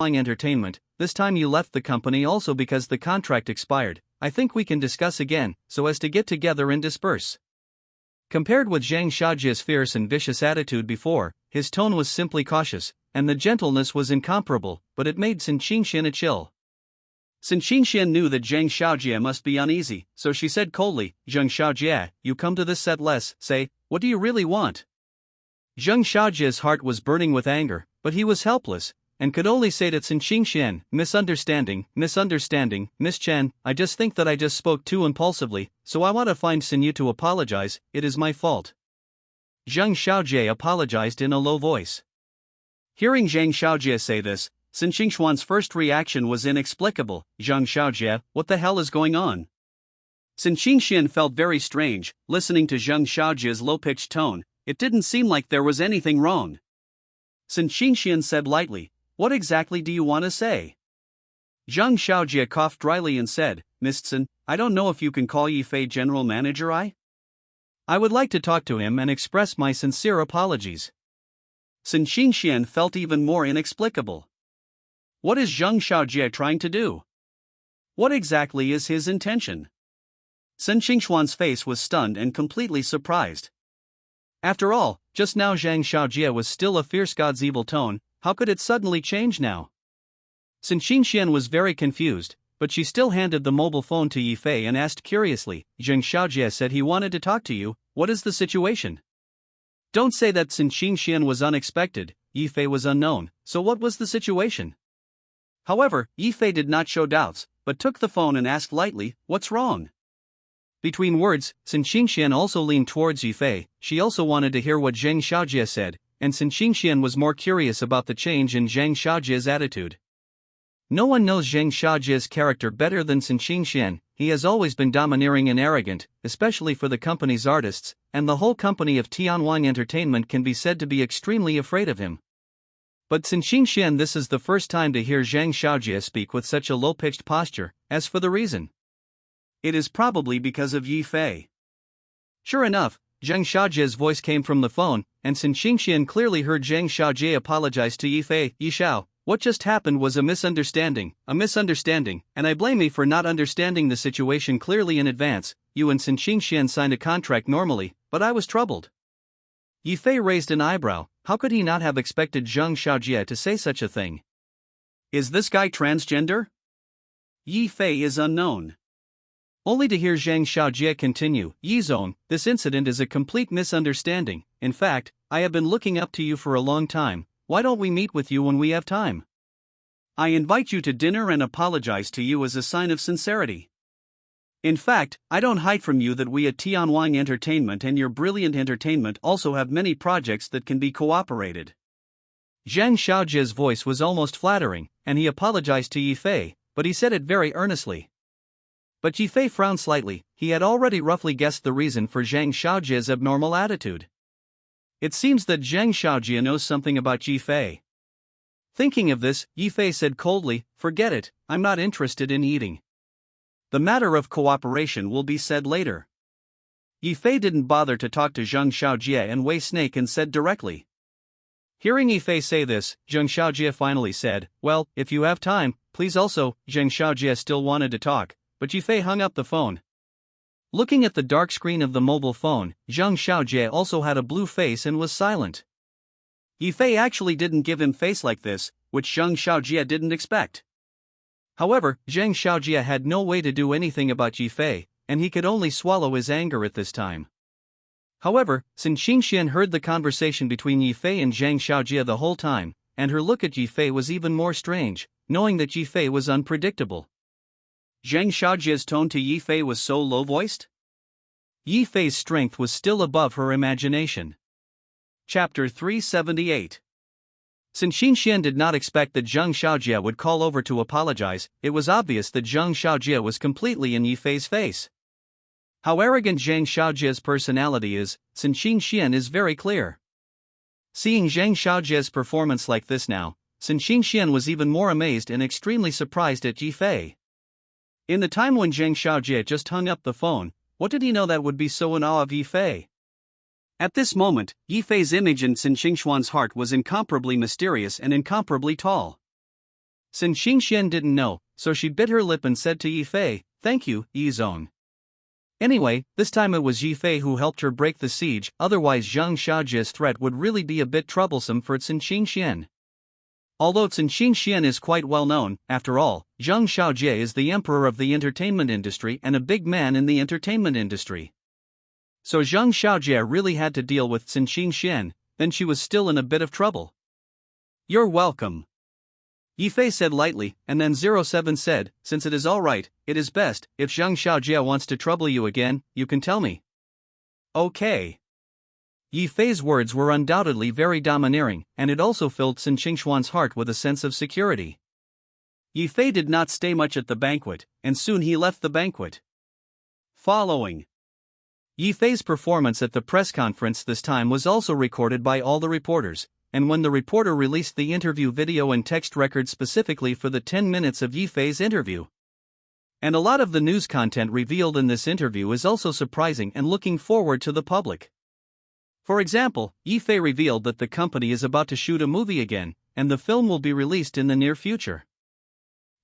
Entertainment, this time you left the company also because the contract expired. I think we can discuss again, so as to get together and disperse. Compared with Zhang Xiaojie's fierce and vicious attitude before, his tone was simply cautious, and the gentleness was incomparable, but it made Sun Qingxian a chill. Sun Qingxian knew that Zhang Xiaojie must be uneasy, so she said coldly, Zhang Xiaojie, you come to this set less, say, what do you really want? Zhang Xiaojie's heart was burning with anger, but he was helpless, and could only say to Sun Qingxian, misunderstanding, Miss Chen, I just think that I just spoke too impulsively, so I want to find Sun Yu to apologize, it is my fault. Zhang Xiaojie apologized in a low voice. Hearing Zhang Xiaojie say this, Sun Qingxuan's first reaction was inexplicable. Zhang Xiaojie, what the hell is going on? Sun Qingxian felt very strange, listening to Zhang Xiaojie's low-pitched tone. It didn't seem like there was anything wrong. Sun Qingxian said lightly, what exactly do you want to say? Zhang Xiaojie coughed dryly and said, Miss Sun, I don't know if you can call Yi Fei general manager. I would like to talk to him and express my sincere apologies. Sun Qingxian felt even more inexplicable. What is Zhang Xiaojie trying to do? What exactly is his intention? Sun Qingxuan's face was stunned and completely surprised. After all, just now Zhang Xiaojie was still a fierce god's evil tone, how could it suddenly change now? Sun Qingxian was very confused, but she still handed the mobile phone to Yi Fei and asked curiously, Zhang Xiaojie said he wanted to talk to you, what is the situation? Don't say that. Sun Qingxian was unexpected, Yi Fei was unknown, so what was the situation? However, Yi Fei did not show doubts, but took the phone and asked lightly, what's wrong? Between words, Sun Qingxian also leaned towards Yi Fei. She also wanted to hear what Zhang Xiaojie said, and Sun Qingxian was more curious about the change in Zhang Xiaojie's attitude. No one knows Zhang Xiaojie's character better than Sun Qingxian. He has always been domineering and arrogant, especially for the company's artists, and the whole company of Tianwang Entertainment can be said to be extremely afraid of him. But Sun Qingxian, this is the first time to hear Zhang Xiaojie speak with such a low-pitched posture. As for the reason, it is probably because of Yi Fei. Sure enough, Zhang Xiaojie's voice came from the phone, and Sun Qingxian clearly heard Zhang Xiaojie apologize to Yi Fei. Yi Xiao, what just happened was a misunderstanding, and I blame me for not understanding the situation clearly in advance. You and Sun Qingxian signed a contract normally, but I was troubled. Yi Fei raised an eyebrow. How could he not have expected Zhang Xiaojie to say such a thing? Is this guy transgender? Yi Fei is unknown. Only to hear Zhang Xiaojie continue, Yi Zong, this incident is a complete misunderstanding. In fact, I have been looking up to you for a long time. Why don't we meet with you when we have time? I invite you to dinner and apologize to you as a sign of sincerity. In fact, I don't hide from you that we at Tianwang Entertainment and your brilliant entertainment also have many projects that can be cooperated. Zhang Xiaojie's voice was almost flattering, and he apologized to Yi Fei, but he said it very earnestly. But Yi Fei frowned slightly. He had already roughly guessed the reason for Zhang Xiaojie's abnormal attitude. It seems that Zhang Xiaojie knows something about Yi Fei. Thinking of this, Yi Fei said coldly, forget it, I'm not interested in eating. The matter of cooperation will be said later. Yi Fei didn't bother to talk to Zhang Xiaojie and Wei Snake and said directly. Hearing Yi Fei say this, Zhang Xiaojie finally said, well, if you have time, please also. Zhang Xiaojie still wanted to talk, but Yi Fei hung up the phone. Looking at the dark screen of the mobile phone, Zhang Xiaojie also had a blue face and was silent. Yi Fei actually didn't give him face like this, which Zhang Xiaojie didn't expect. However, Zhang Xiaojie had no way to do anything about Yi Fei, and he could only swallow his anger at this time. However, Sun Qingxian heard the conversation between Yi Fei and Zhang Xiaojie the whole time, and her look at Yi Fei was even more strange, knowing that Yi Fei was unpredictable. Zhang Xiaojie's tone to Yi Fei was so low-voiced? Yi Fei's strength was still above her imagination. Chapter 378. Sun Qingxian did not expect that Zhang Xiaojie would call over to apologize. It was obvious that Zhang Xiaojie was completely in Yi Fei's face. How arrogant Zhang Xiaojie's personality is, Sun Qingxian is very clear. Seeing Zhang Xiaojie's performance like this now, Sun Qingxian was even more amazed and extremely surprised at Yi Fei. In the time when Zhang Xiaojie just hung up the phone, what did he know that would be so in awe of Yi Fei? At this moment, Yi Fei's image in Sun Qingxuan's heart was incomparably mysterious and incomparably tall. Sin Qingxian didn't know, so she bit her lip and said to Yi Fei, "Thank you, Yi Zong." Anyway, this time it was Yi Fei who helped her break the siege, otherwise Zhang Xiaojie's threat would really be a bit troublesome for Sin Qingxian. Although Sin Qingxian is quite well known, after all, Zhang Xiaojie is the emperor of the entertainment industry and a big man in the entertainment industry. So Zhang Xiaojie really had to deal with Sin Qingxian, then she was still in a bit of trouble. "You're welcome," Yi Fei said lightly, and then 07 said, "Since it is alright, it is best, if Zhang Xiaojie wants to trouble you again, you can tell me." "Okay." Yi Fei's words were undoubtedly very domineering, and it also filled Sin Qingxuan's heart with a sense of security. Yi Fei did not stay much at the banquet, and soon he left the banquet. Following Yi Fei's performance at the press conference this time was also recorded by all the reporters, and when the reporter released the interview video and text record specifically for the 10 minutes of Yi Fei's interview. And a lot of the news content revealed in this interview is also surprising and looking forward to the public. For example, Yi Fei revealed that the company is about to shoot a movie again, and the film will be released in the near future.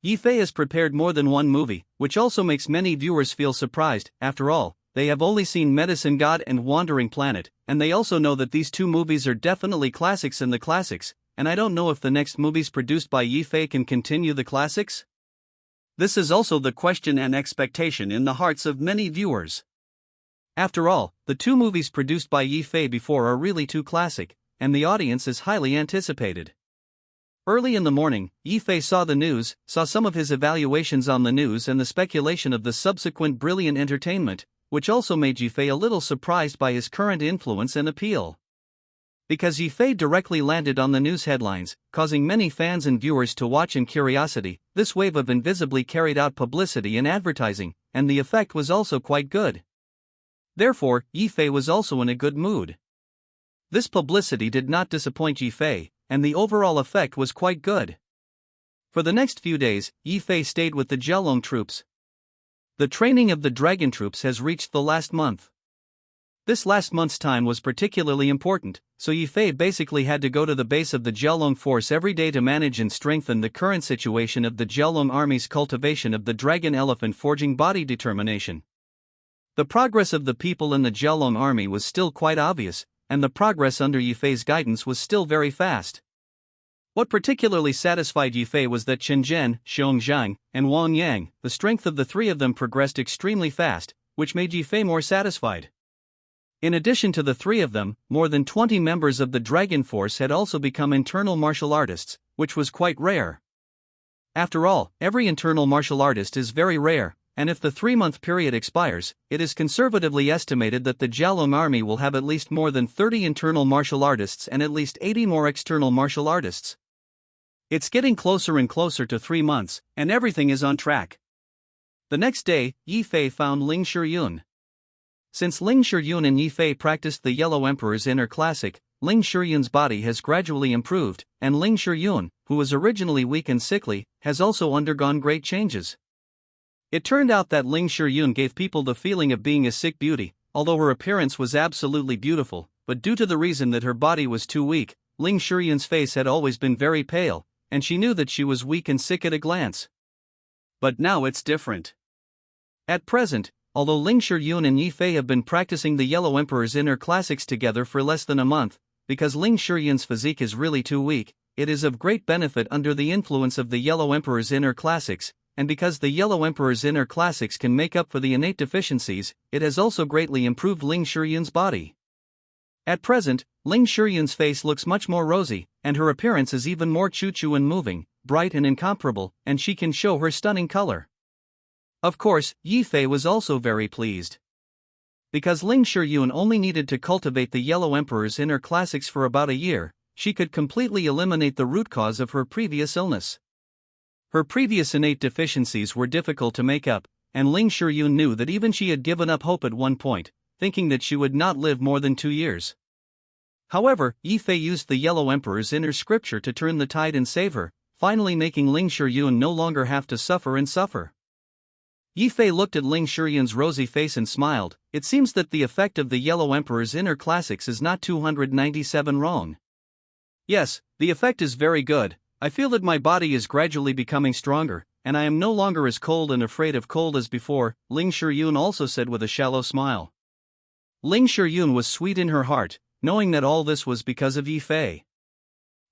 Yi Fei has prepared more than one movie, which also makes many viewers feel surprised. After all, they have only seen Medicine God and Wandering Planet, and they also know that these two movies are definitely classics in the classics, and I don't know if the next movies produced by Yi Fei can continue the classics. This is also the question and expectation in the hearts of many viewers. After all, the two movies produced by Yi Fei before are really too classic, and the audience is highly anticipated. Early in the morning, Yi Fei saw the news, saw some of his evaluations on the news and the speculation of the subsequent brilliant entertainment, which also made Yi Fei a little surprised by his current influence and appeal. Because Yi Fei directly landed on the news headlines, causing many fans and viewers to watch in curiosity, this wave of invisibly carried out publicity and advertising, and the effect was also quite good. Therefore, Yi Fei was also in a good mood. This publicity did not disappoint Yi Fei, and the overall effect was quite good. For the next few days, Yi Fei stayed with the Jialong troops. The training of the dragon troops has reached the last month. This last month's time was particularly important, so Yi Fei basically had to go to the base of the Jialong force every day to manage and strengthen the current situation of the Jialong army's cultivation of the dragon elephant forging body determination. The progress of the people in the Jialong army was still quite obvious, and the progress under Yi Fei's guidance was still very fast. What particularly satisfied Yi Fei was that Chen Zhen, Xiong Zhang, and Wang Yang, the strength of the three of them progressed extremely fast, which made Yi Fei more satisfied. In addition to the three of them, more than 20 members of the Dragon Force had also become internal martial artists, which was quite rare. After all, every internal martial artist is very rare, and if the 3-month period expires, it is conservatively estimated that the Jialong army will have at least more than 30 internal martial artists and at least 80 more external martial artists. It's getting closer and closer to 3 months, and everything is on track. The next day, Yi Fei found Ling Shiyun. Since Ling Shiyun and Yi Fei practiced the Yellow Emperor's inner classic, Ling Shiyun's body has gradually improved, and Ling Shiyun, who was originally weak and sickly, has also undergone great changes. It turned out that Ling Shiyun gave people the feeling of being a sick beauty, although her appearance was absolutely beautiful, but due to the reason that her body was too weak, Ling Shiyun's face had always been very pale, and she knew that she was weak and sick at a glance. But now it's different. At present, although Ling Shiyun and Yi Fei have been practicing the Yellow Emperor's inner classics together for less than a month, because Ling Shiyun's physique is really too weak, it is of great benefit under the influence of the Yellow Emperor's inner classics, and because the Yellow Emperor's inner classics can make up for the innate deficiencies, it has also greatly improved Ling Shiyun's body. At present, Ling Shiyun's face looks much more rosy, and her appearance is even more choo-choo and moving, bright and incomparable, and she can show her stunning color. Of course, Yi Fei was also very pleased. Because Ling Shiyun only needed to cultivate the Yellow Emperor's inner classics for about a year, she could completely eliminate the root cause of her previous illness. Her previous innate deficiencies were difficult to make up, and Ling Shiyun knew that even she had given up hope at one point, thinking that she would not live more than 2 years. However, Yi Fei used the Yellow Emperor's inner scripture to turn the tide and save her, finally making Ling Shiyun no longer have to suffer and suffer. Yi Fei looked at Ling Shiyun's rosy face and smiled. It seems that the effect of the Yellow Emperor's inner classics is not 297 wrong. Yes, the effect is very good, I feel that my body is gradually becoming stronger, and I am no longer as cold and afraid of cold as before, Ling Shiyun also said with a shallow smile. Ling Shiyun was sweet in her heart, knowing that all this was because of Yi Fei.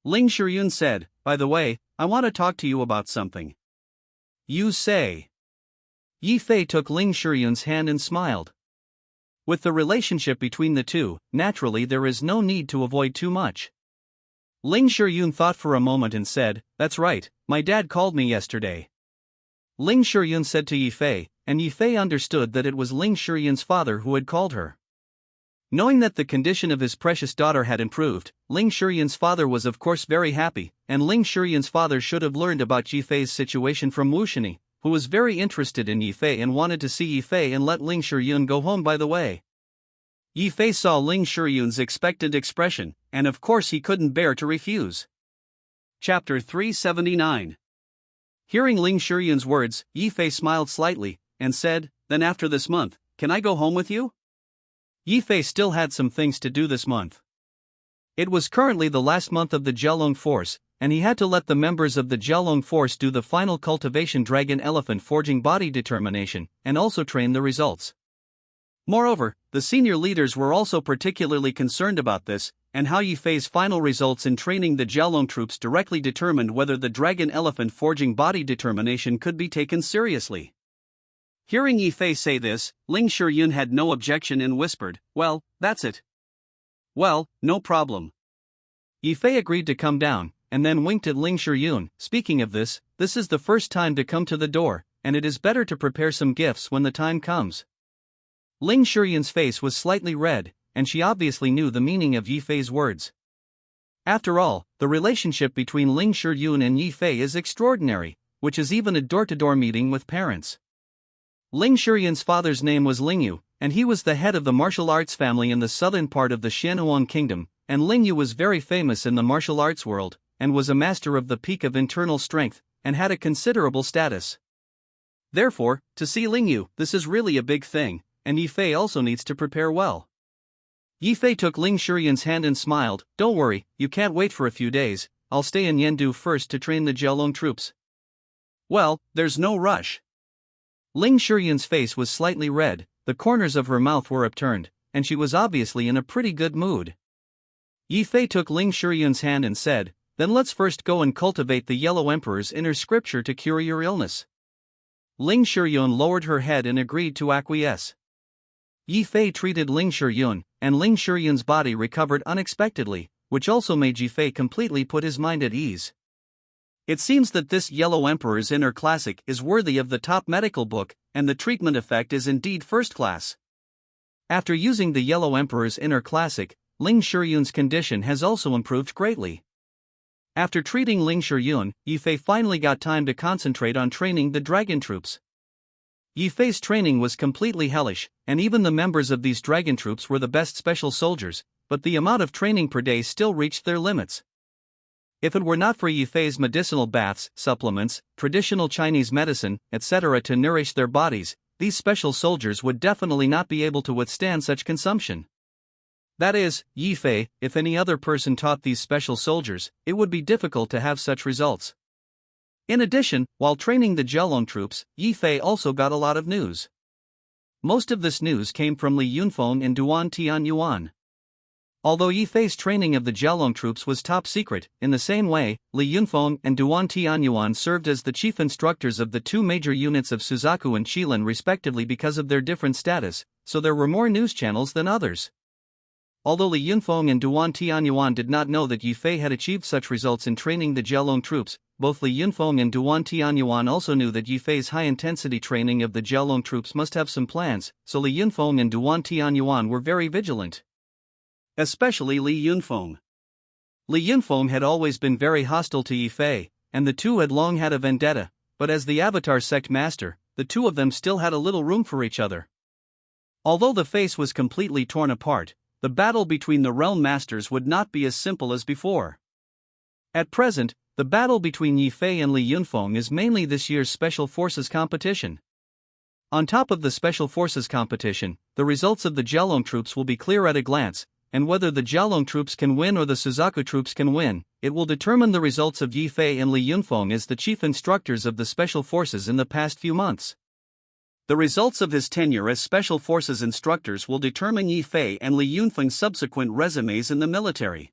Ling Shiyun said, by the way, I want to talk to you about something. You say. Yi Fei took Ling Shiyun's hand and smiled. With the relationship between the two, naturally there is no need to avoid too much. Ling Shiyun thought for a moment and said, that's right, my dad called me yesterday. Ling Shiyun said to Yi Fei, and Yi Fei understood that it was Ling Shiyun's father who had called her. Knowing that the condition of his precious daughter had improved, Ling Shiyun's father was of course very happy, and Ling Shiyun's father should have learned about Yi Fei's situation from Wu Shini, who was very interested in Yi Fei and wanted to see Yi Fei and let Ling Shiyun go home by the way. Yi Fei saw Ling Shiyun's expectant expression, and of course he couldn't bear to refuse. Chapter 379. Hearing Ling Shiyun's words, Yi Fei smiled slightly, and said, then after this month, can I go home with you? Yi Fei still had some things to do this month. It was currently the last month of the Jialong Force, and he had to let the members of the Jialong Force do the final cultivation dragon elephant forging body determination, and also train the results. Moreover, the senior leaders were also particularly concerned about this, and how Yi Fei's final results in training the Jialong troops directly determined whether the dragon elephant forging body determination could be taken seriously. Hearing Yi Fei say this, Ling Shiyun had no objection and whispered, well, that's it. Well, no problem. Yi Fei agreed to come down, and then winked at Ling Shiyun. Speaking of this is the first time to come to the door, and it is better to prepare some gifts when the time comes. Ling Shiyun's face was slightly red, and she obviously knew the meaning of Yi Fei's words. After all, the relationship between Ling Shiyun and Yi Fei is extraordinary, which is even a door-to-door meeting with parents. Ling Shiyun's father's name was Lingyu, and he was the head of the martial arts family in the southern part of the Xianhuang kingdom, and Lingyu was very famous in the martial arts world, and was a master of the peak of internal strength, and had a considerable status. Therefore, to see Lingyu, this is really a big thing, and Yi Fei also needs to prepare well. Yi Fei took Ling Shiyun's hand and smiled, don't worry, you can't wait for a few days, I'll stay in Yendu first to train the Jialong troops. Well, there's no rush. Ling Shiyun's face was slightly red, the corners of her mouth were upturned, and she was obviously in a pretty good mood. Yi Fei took Ling Shiyun's hand and said, then let's first go and cultivate the Yellow Emperor's inner scripture to cure your illness. Ling Shiyun lowered her head and agreed to acquiesce. Yi Fei treated Ling Shiyun, and Ling Shiyun's body recovered unexpectedly, which also made Yi Fei completely put his mind at ease. It seems that this Yellow Emperor's Inner Classic is worthy of the top medical book, and the treatment effect is indeed first class. After using the Yellow Emperor's Inner Classic, Ling Shiyun's condition has also improved greatly. After treating Ling Shiyun, Yi Fei finally got time to concentrate on training the dragon troops. Yi Fei's training was completely hellish, and even the members of these dragon troops were the best special soldiers, but the amount of training per day still reached their limits. If it were not for Yi Fei's medicinal baths, supplements, traditional Chinese medicine, etc. to nourish their bodies, these special soldiers would definitely not be able to withstand such consumption. That is, Yi Fei, if any other person taught these special soldiers, it would be difficult to have such results. In addition, while training the Jialong troops, Yi Fei also got a lot of news. Most of this news came from Li Yunfeng and Duan Tianyuan. Although Yi Fei's training of the Jialong troops was top secret, in the same way, Li Yunfeng and Duan Tianyuan served as the chief instructors of the two major units of Suzaku and Qilin respectively because of their different status, so there were more news channels than others. Although Li Yunfeng and Duan Tianyuan did not know that Yi Fei had achieved such results in training the Jialong troops, both Li Yunfeng and Duan Tianyuan also knew that Yi Fei's high-intensity training of the Jialong troops must have some plans, so Li Yunfeng and Duan Tianyuan were very vigilant. Especially Li Yunfeng. Li Yunfeng had always been very hostile to Yi Fei, and the two had long had a vendetta, but as the Avatar sect master, the two of them still had a little room for each other. Although the face was completely torn apart, the battle between the realm masters would not be as simple as before. At present, the battle between Yi Fei and Li Yunfeng is mainly this year's Special Forces competition. On top of the Special Forces competition, the results of the Jialong troops will be clear at a glance, and whether the Jialong troops can win or the Suzaku troops can win, it will determine the results of Yi Fei and Li Yunfeng as the chief instructors of the Special Forces in the past few months. The results of his tenure as Special Forces instructors will determine Yi Fei and Li Yunfeng's subsequent resumes in the military.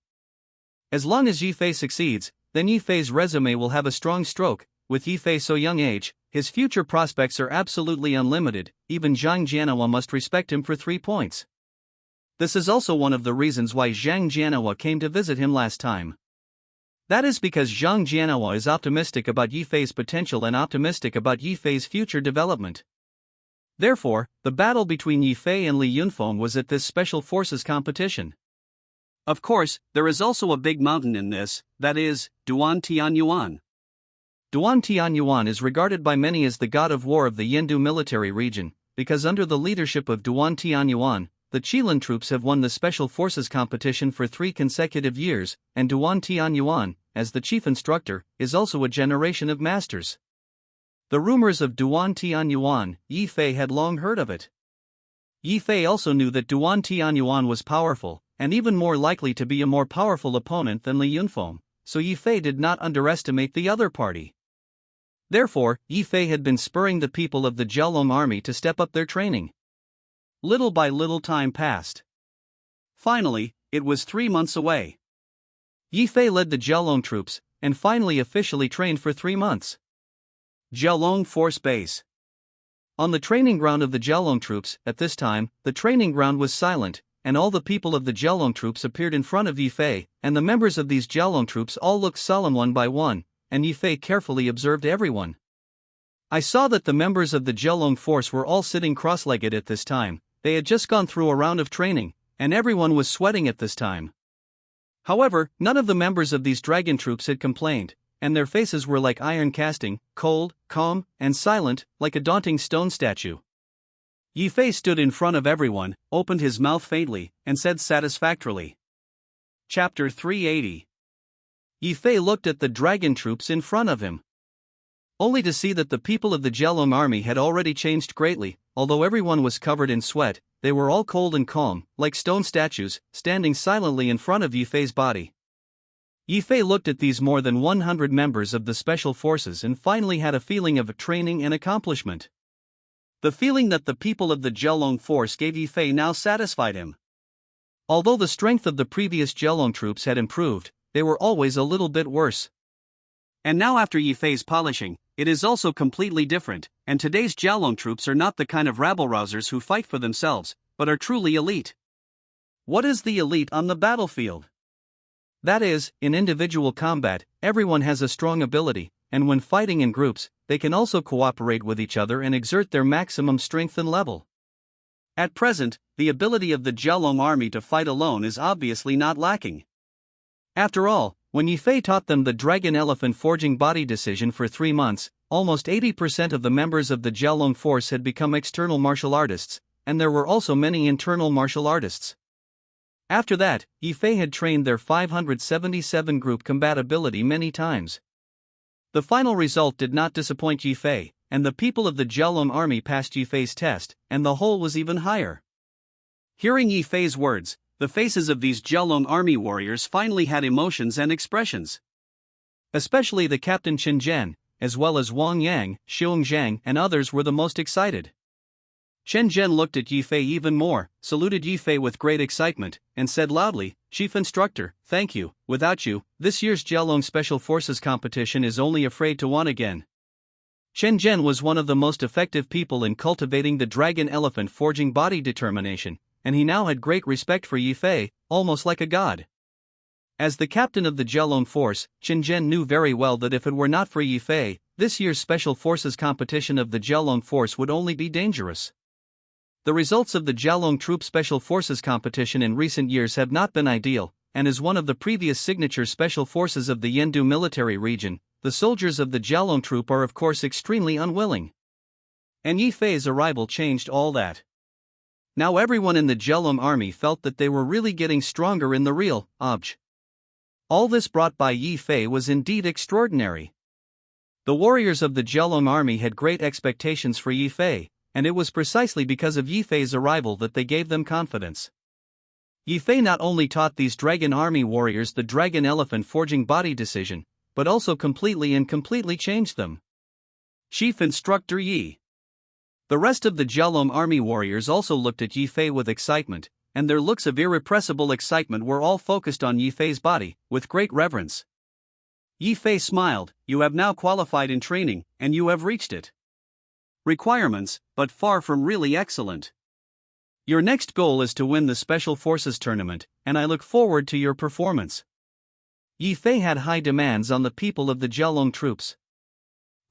As long as Yi Fei succeeds, then Yi Fei's resume will have a strong stroke. With Yi Fei so young age, his future prospects are absolutely unlimited. Even Zhang Jianhua must respect him for 3 points. This is also one of the reasons why Zhang Jianhua came to visit him last time. That is because Zhang Jianhua is optimistic about Yi Fei's potential and optimistic about Yi Fei's future development. Therefore, the battle between Yi Fei and Li Yunfeng was at this Special Forces competition. Of course, there is also a big mountain in this, that is, Duan Tianyuan. Duan Tianyuan is regarded by many as the god of war of the Yendu military region, because under the leadership of Duan Tianyuan, the Qilin troops have won the Special Forces competition for 3 consecutive years, and Duan Tianyuan, as the chief instructor, is also a generation of masters. The rumors of Duan Tianyuan, Yi Fei had long heard of it. Yi Fei also knew that Duan Tianyuan was powerful, and even more likely to be a more powerful opponent than Li Yunfeng, so Yi Fei did not underestimate the other party. Therefore, Yi Fei had been spurring the people of the Jiaolong army to step up their training. Little by little time passed. Finally, it was 3 months away. Yi Fei led the Jiaolong troops, and finally officially trained for 3 months. Jiaolong Force Base. On the training ground of the Jiaolong troops, at this time, the training ground was silent, and all the people of the Jiaolong troops appeared in front of Yi Fei, and the members of these Jiaolong troops all looked solemn one by one, and Yi Fei carefully observed everyone. I saw that the members of the Jiaolong force were all sitting cross-legged at this time. They had just gone through a round of training, and everyone was sweating at this time. However, none of the members of these dragon troops had complained, and their faces were like iron casting, cold, calm, and silent, like a daunting stone statue. Yi Fei stood in front of everyone, opened his mouth faintly, and said satisfactorily. Chapter 380. Yi Fei looked at the dragon troops in front of him, only to see that the people of the Jiaolong army had already changed greatly. Although everyone was covered in sweat, they were all cold and calm, like stone statues, standing silently in front of Yi Fei's body. Yi Fei looked at these more than 100 members of the Special Forces and finally had a feeling of training and accomplishment. The feeling that the people of the Jiaolong force gave Yi Fei now satisfied him. Although the strength of the previous Jiaolong troops had improved, they were always a little bit worse. And now after Yi Fei's polishing, it is also completely different, and today's Jiaolong troops are not the kind of rabble-rousers who fight for themselves, but are truly elite. What is the elite on the battlefield? That is, in individual combat, everyone has a strong ability, and when fighting in groups, they can also cooperate with each other and exert their maximum strength and level. At present, the ability of the Jiaolong army to fight alone is obviously not lacking. After all, when Yi Fei taught them the Dragon Elephant Forging Body Decision for 3 months, almost 80% of the members of the Jiaolong force had become external martial artists, and there were also many internal martial artists. After that, Yi Fei had trained their 577 group compatibility many times. The final result did not disappoint Yi Fei, and the people of the Jiaolong army passed Yi Fei's test, and the whole was even higher. Hearing Yi Fei's words, the faces of these Jiaolong army warriors finally had emotions and expressions. Especially the Captain Chen Zhen, as well as Wang Yang, Xiong Zhang, and others were the most excited. Chen Zhen looked at Yi Fei even more, saluted Yi Fei with great excitement, and said loudly, "Chief Instructor, thank you. Without you, this year's Jiaolong Special Forces competition is only afraid to won again." Chen Zhen was one of the most effective people in cultivating the Dragon Elephant Forging Body Determination, and he now had great respect for Yi Fei, almost like a god. As the captain of the Jiaolong force, Chen Zhen knew very well that if it were not for Yi Fei, this year's Special Forces competition of the Jiaolong force would only be dangerous. The results of the Jiaolong Troop Special Forces competition in recent years have not been ideal, and as one of the previous signature special forces of the Yendu military region, the soldiers of the Jiaolong Troop are of course extremely unwilling. And Yi Fei's arrival changed all that. Now everyone in the Jiaolong army felt that they were really getting stronger in the real obj. All this brought by Yi Fei was indeed extraordinary. The warriors of the Jiaolong army had great expectations for Yi Fei, and it was precisely because of Yi Fei's arrival that they gave them confidence. Yi Fei not only taught these dragon army warriors the dragon elephant forging body decision, but also completely changed them. Chief Instructor Yi. The rest of the Jialong army warriors also looked at Yi Fei with excitement, and their looks of irrepressible excitement were all focused on Yi Fei's body, with great reverence. Yi Fei smiled, "You have now qualified in training, and you have reached it. Requirements, but far from really excellent. Your next goal is to win the Special Forces tournament, and I look forward to your performance." Yi Fei had high demands on the people of the Jialong troops.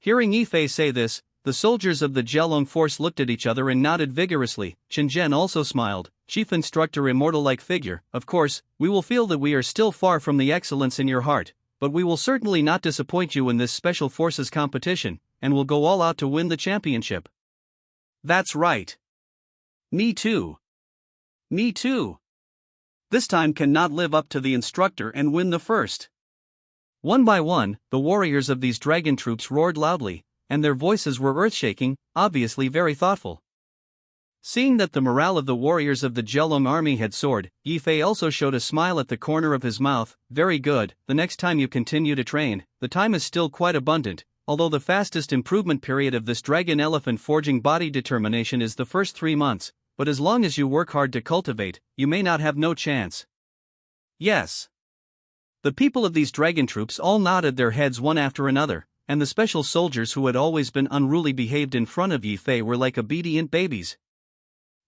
Hearing Yi Fei say this, the soldiers of the Jialong force looked at each other and nodded vigorously. Chen Zhen also smiled. "Chief Instructor, immortal-like figure, of course, we will feel that we are still far from the excellence in your heart, but we will certainly not disappoint you in this Special Forces competition, and will go all out to win the championship." "That's right. Me too. Me too. This time cannot live up to the instructor and win the first." One by one, the warriors of these dragon troops roared loudly, and their voices were earth-shaking, obviously very thoughtful. Seeing that the morale of the warriors of the Jialong army had soared, Yi Fei also showed a smile at the corner of his mouth. "Very good, the next time you continue to train, the time is still quite abundant, although the fastest improvement period of this dragon elephant forging body determination is the first 3 months, but as long as you work hard to cultivate, you may not have no chance." "Yes." The people of these dragon troops all nodded their heads one after another, and the special soldiers who had always been unruly behaved in front of Yi Fei were like obedient babies.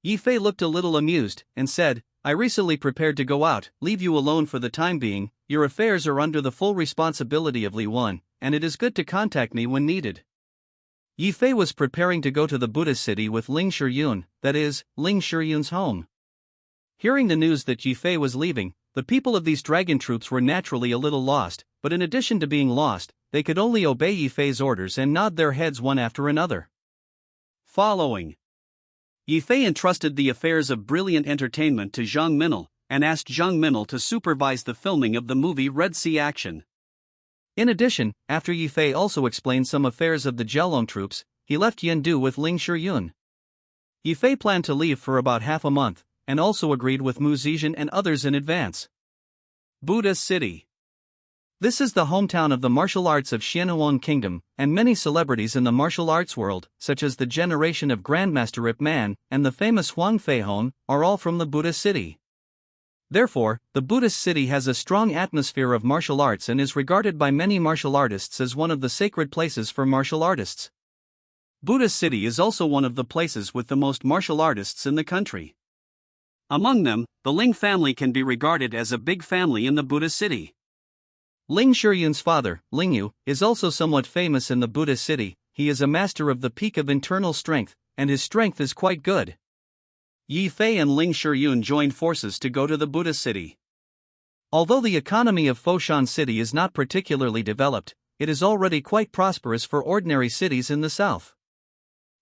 Yi Fei looked a little amused, and said, "I recently prepared to go out, leave you alone for the time being. Your affairs are under the full responsibility of Li Wan, and it is good to contact me when needed." Yi Fei was preparing to go to the Buddhist city with Ling Shiyun, that is, Ling Shiyun's home. Hearing the news that Yi Fei was leaving, the people of these dragon troops were naturally a little lost, but in addition to being lost, they could only obey Yi Fei's orders and nod their heads one after another. Following, Yi Fei entrusted the affairs of brilliant entertainment to Zhang Minil, and asked Zhang Minil to supervise the filming of the movie Red Sea Action. In addition, after Yi Fei also explained some affairs of the Jialong troops, he left Yendu with Ling Shiyun. Yi Fei planned to leave for about half a month, and also agreed with Mu Zizhen and others in advance. Buddha City. This is the hometown of the martial arts of Xianhuan Kingdom, and many celebrities in the martial arts world, such as the generation of Grandmaster Ip Man and the famous Huang Feihong, are all from the Buddha City. Therefore, the Buddhist city has a strong atmosphere of martial arts and is regarded by many martial artists as one of the sacred places for martial artists. Buddha City is also one of the places with the most martial artists in the country. Among them, the Ling family can be regarded as a big family in the Buddha City. Ling Shiyun's father, Ling Yu, is also somewhat famous in the Buddha City. He is a master of the peak of internal strength, and his strength is quite good. Yi Fei and Ling Shiyun joined forces to go to the Buddha City. Although the economy of Foshan City is not particularly developed, it is already quite prosperous for ordinary cities in the south.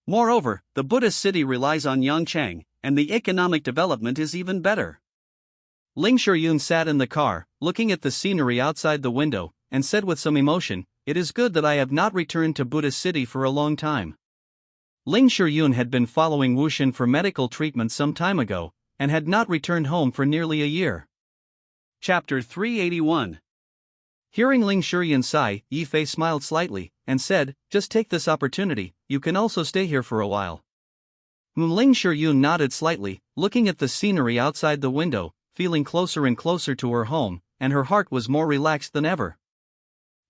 Moreover, the Buddha City relies on Yangchang, and the economic development is even better. Ling Shiyun sat in the car, looking at the scenery outside the window, and said with some emotion, "It is good that I have not returned to Buddha City for a long time." Ling Shiyun had been following Wushan for medical treatment some time ago, and had not returned home for nearly a year. Chapter 381. Hearing Ling Shiyun sigh, Yi Fei smiled slightly, and said, "Just take this opportunity, you can also stay here for a while." Ling Shiyun nodded slightly, looking at the scenery outside the window, feeling closer and closer to her home, and her heart was more relaxed than ever.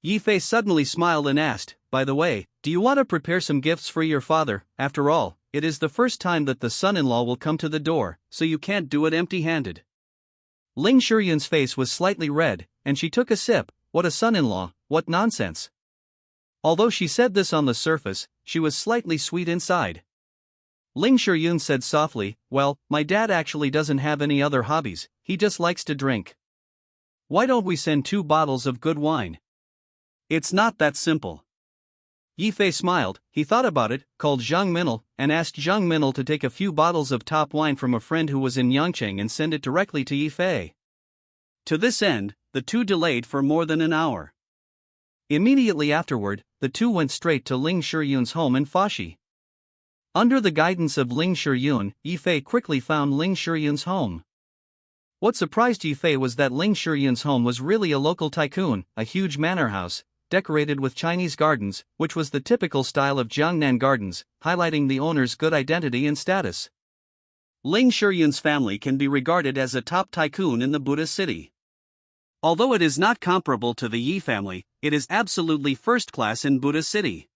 Yi Fei suddenly smiled and asked, "By the way, do you want to prepare some gifts for your father? After all, it is the first time that the son-in-law will come to the door, so you can't do it empty-handed." Ling Shiyun's face was slightly red, and she took a sip. What a son-in-law, what nonsense. Although she said this on the surface, she was slightly sweet inside. Ling Shiyun said softly, "Well, my dad actually doesn't have any other hobbies, he just likes to drink. Why don't we send 2 bottles of good wine? It's not that simple." Yi Fei smiled. He thought about it, called Zhang Minil, and asked Zhang Minil to take a few bottles of top wine from a friend who was in Yangcheng and send it directly to Yi Fei. To this end, the two delayed for more than an hour. Immediately afterward, the two went straight to Ling Shiyun's home in Fashi. Under the guidance of Ling Shiyun, Yi Fei quickly found Ling Shiyun's home. What surprised Yifei was that Ling Shiyun's home was really a local tycoon, a huge manor house, decorated with Chinese gardens, which was the typical style of Jiangnan gardens, highlighting the owner's good identity and status. Ling Shiyun's family can be regarded as a top tycoon in the Buddhist city. Although it is not comparable to the Yi family, it is absolutely first class in Buddhist city.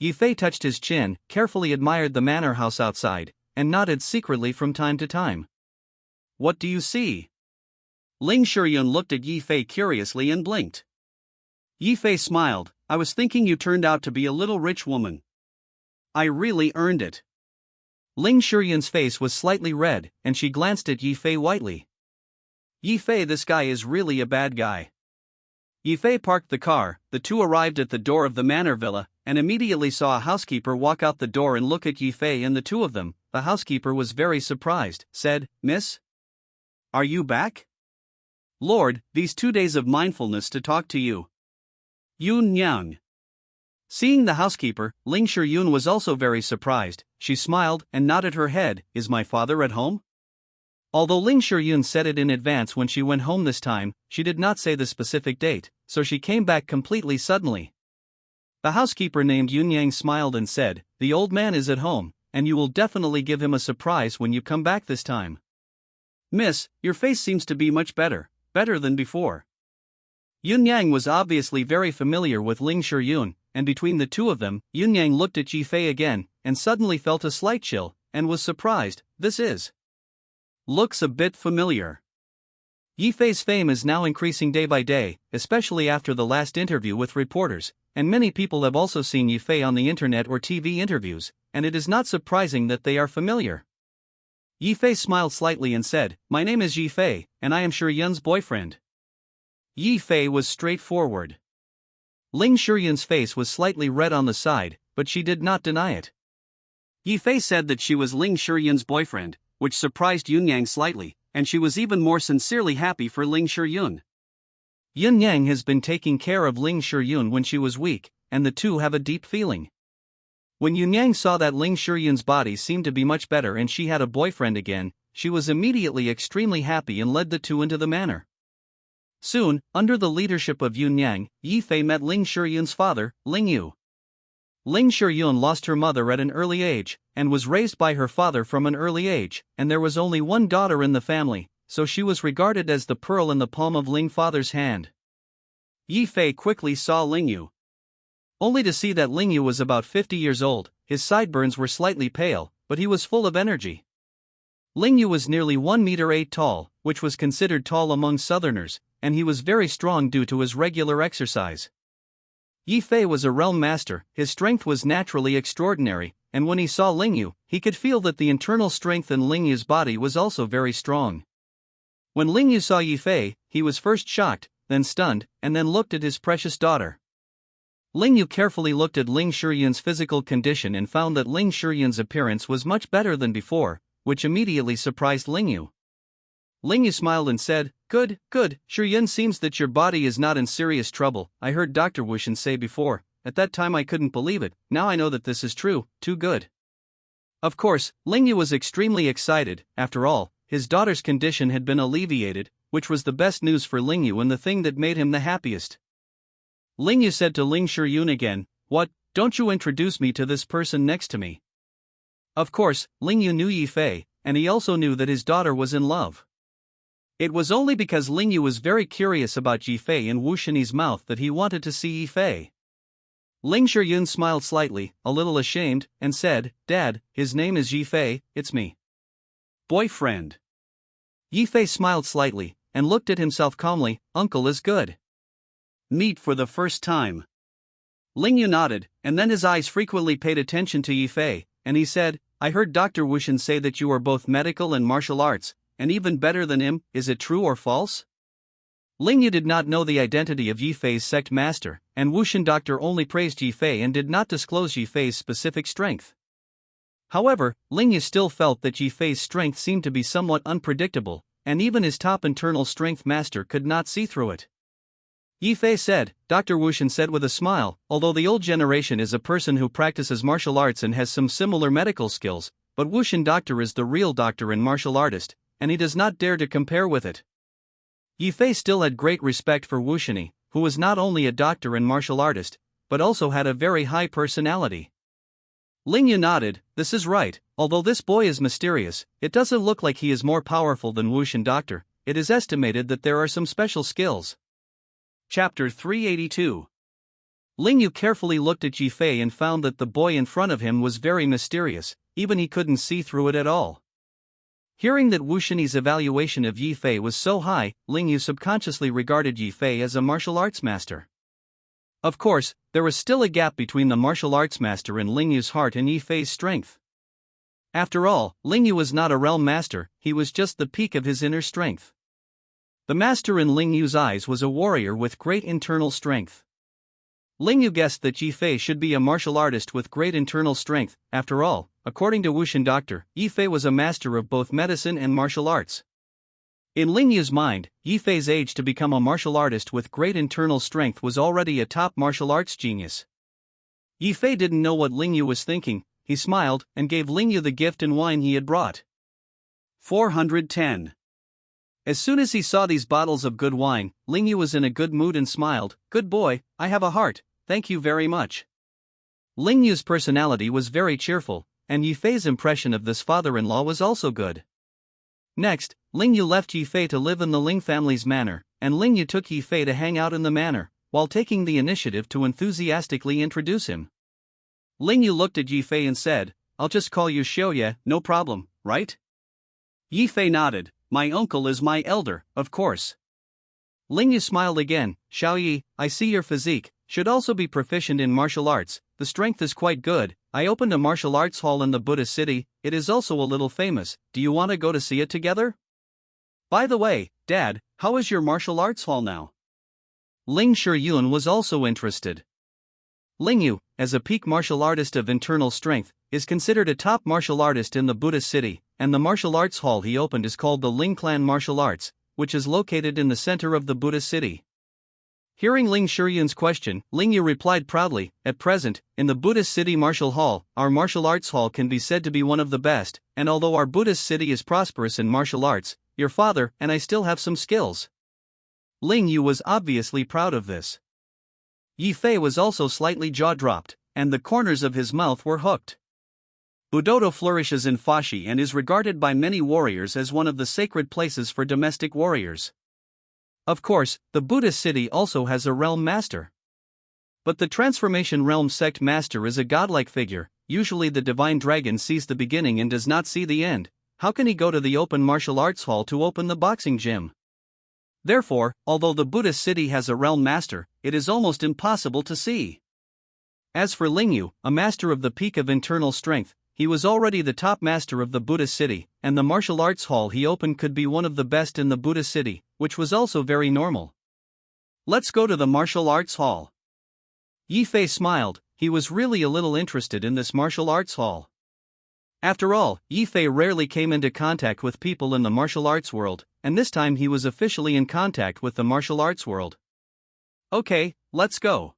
Yifei touched his chin, carefully admired the manor house outside, and nodded secretly from time to time. What do you see? Ling Shiyun looked at Yifei curiously and blinked. Yifei smiled. I was thinking you turned out to be a little rich woman. I really earned it. Ling Shiyun's face was slightly red, and she glanced at Yifei whitely. Yifei, this guy is really a bad guy. Yifei parked the car, the two arrived at the door of the manor villa, and immediately saw a housekeeper walk out the door and look at Yifei and the two of them. The housekeeper was very surprised, said, Miss? Are you back? Lord, these 2 days of mindfulness to talk to you. Yun Yang. Seeing the housekeeper, Ling Shiyun was also very surprised. She smiled and nodded her head. Is my father at home? Although Ling Shiyun said it in advance when she went home this time, she did not say the specific date, so she came back completely suddenly. The housekeeper named Yun Yang smiled and said, The old man is at home, and you will definitely give him a surprise when you come back this time. Miss, your face seems to be much better than before. Yun Yang was obviously very familiar with Ling Shiyun, and between the two of them, Yun Yang looked at Yifei again, and suddenly felt a slight chill, and was surprised. Looks a bit familiar. Yifei's fame is now increasing day by day, especially after the last interview with reporters, and many people have also seen Yifei on the internet or TV interviews, and it is not surprising that they are familiar. Yifei smiled slightly and said, My name is Yifei, and I am Shiyun's boyfriend. Yifei was straightforward. Ling Shiyun's face was slightly red on the side, but she did not deny it. Yifei said that she was Ling Shiyun's boyfriend, which surprised Yun Yang slightly, and she was even more sincerely happy for Ling Shiyun. Yun Yang has been taking care of Ling Shiyun when she was weak, and the two have a deep feeling. When Yun Yang saw that Ling Shiyun's body seemed to be much better and she had a boyfriend again, she was immediately extremely happy and led the two into the manor. Soon, under the leadership of Yun Yang, Yifei met Ling Shiyun's father, Ling Yu. Ling Shiyun lost her mother at an early age, and was raised by her father from an early age, and there was only one daughter in the family, so she was regarded as the pearl in the palm of Ling father's hand. Yifei quickly saw Ling Yu, only to see that Ling Yu was about 50 years old. His sideburns were slightly pale, but he was full of energy. Ling Yu was nearly 1 meter 8 tall, which was considered tall among southerners, and he was very strong due to his regular exercise. Yifei was a realm master, his strength was naturally extraordinary, and when he saw Ling Yu, he could feel that the internal strength in Ling Yu's body was also very strong. When Ling Yu saw Yifei, he was first shocked, then stunned, and then looked at his precious daughter. Ling Yu carefully looked at Ling Shiyun's physical condition and found that Ling Shiyun's appearance was much better than before, which immediately surprised Ling Yu. Ling Yu smiled and said, Good, Shiyun, seems that your body is not in serious trouble. I heard Dr. Wushan say before. At that time I couldn't believe it, now I know that this is true, too good. Of course, Ling Yu was extremely excited. After all, his daughter's condition had been alleviated, which was the best news for Ling Yu and the thing that made him the happiest. Ling Yu said to Ling Shiyun again, What, don't you introduce me to this person next to me? Of course, Ling Yu knew Yifei, and he also knew that his daughter was in love. It was only because Ling Yu was very curious about Yifei and Wu Shini's mouth that he wanted to see Yifei. Ling Shiyun smiled slightly, a little ashamed, and said, Dad, his name is Yifei, it's me. Boyfriend. Yifei smiled slightly, and looked at himself calmly, Uncle is good. Meet for the first time. Ling Yu nodded, and then his eyes frequently paid attention to Yifei, and he said, I heard Dr. Wushan say that you are both medical and martial arts, and even better than him, is it true or false? Ling Yu did not know the identity of Yifei's sect master, and Wushan doctor only praised Yifei and did not disclose Yifei's specific strength. However, Ling Yu still felt that Yifei's strength seemed to be somewhat unpredictable, and even his top internal strength master could not see through it. Yifei said, Dr. Wushan said with a smile, although the old generation is a person who practices martial arts and has some similar medical skills, but Wushan doctor is the real doctor and martial artist, and he does not dare to compare with it. Yi Fei still had great respect for Wu Shini, who was not only a doctor and martial artist, but also had a very high personality. Ling Yu nodded. This is right, although this boy is mysterious, it doesn't look like he is more powerful than Wu Shin Doctor. It is estimated that there are some special skills. Chapter 382. Ling Yu carefully looked at Yi Fei and found that the boy in front of him was very mysterious, even he couldn't see through it at all. Hearing that Wu Shini's evaluation of Yi Fei was so high, Ling Yu subconsciously regarded Yi Fei as a martial arts master. Of course, there was still a gap between the martial arts master in Ling Yu's heart and Yi Fei's strength. After all, Ling Yu was not a realm master, he was just the peak of his inner strength. The master in Ling Yu's eyes was a warrior with great internal strength. Ling Yu guessed that Yi Fei should be a martial artist with great internal strength. After all, according to Wu Shin Doctor, Yi Fei was a master of both medicine and martial arts. In Ling Yu's mind, Yi Fei's age to become a martial artist with great internal strength was already a top martial arts genius. Yi Fei didn't know what Ling Yu was thinking. He smiled and gave Ling Yu the gift and wine he had brought. 410. As soon as he saw these bottles of good wine, Ling Yu was in a good mood and smiled. Good boy, I have a heart, thank you very much. Ling Yu's personality was very cheerful, and Yi Fei's impression of this father-in-law was also good. Next, Ling Yu left Yi Fei to live in the Ling family's manor, and Ling Yu took Yi Fei to hang out in the manor, while taking the initiative to enthusiastically introduce him. Ling Yu looked at Yi Fei and said, I'll just call you Xiaoye, no problem, right? Yi Fei nodded. My uncle is my elder, of course. Ling Yu smiled again. Xiaoye, I see your physique should also be proficient in martial arts, the strength is quite good. I opened a martial arts hall in the Buddhist city, it is also a little famous, do you want to go to see it together? By the way, Dad, how is your martial arts hall now? Ling Shiyun was also interested. Ling Yu, as a peak martial artist of internal strength, is considered a top martial artist in the Buddhist city, and the martial arts hall he opened is called the Ling Clan Martial Arts, which is located in the center of the Buddhist city. Hearing Ling Shiyun's question, Ling Yu replied proudly, at present, in the Buddhist city martial hall, our martial arts hall can be said to be one of the best, and although our Buddhist city is prosperous in martial arts, your father and I still have some skills. Ling Yu was obviously proud of this. Yi Fei was also slightly jaw-dropped, and the corners of his mouth were hooked. Budodo flourishes in Fashi and is regarded by many warriors as one of the sacred places for domestic warriors. Of course, the Buddhist city also has a realm master. But the Transformation Realm Sect Master is a godlike figure, usually the divine dragon sees the beginning and does not see the end. How can he go to the open martial arts hall to open the boxing gym? Therefore, although the Buddhist city has a realm master, it is almost impossible to see. As for Ling Yu, a master of the peak of internal strength, he was already the top master of the Buddhist city, and the martial arts hall he opened could be one of the best in the Buddhist city, which was also very normal. Let's go to the martial arts hall. Yi Fei smiled, he was really a little interested in this martial arts hall. After all, Yi Fei rarely came into contact with people in the martial arts world, and this time he was officially in contact with the martial arts world. Okay, let's go.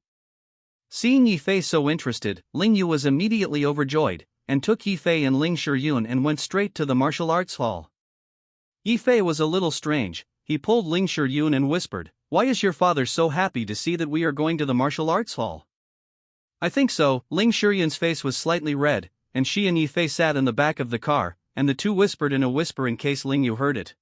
Seeing Yi Fei so interested, Ling Yu was immediately overjoyed, and took Yi Fei and Ling Shiyun and went straight to the martial arts hall. Yi Fei was a little strange, he pulled Ling Shiyun and whispered, Why is your father so happy to see that we are going to the martial arts hall? I think so. Ling Shiyun's face was slightly red, and she and Yi Fei sat in the back of the car, and the two whispered in a whisper in case Ling Yu heard it.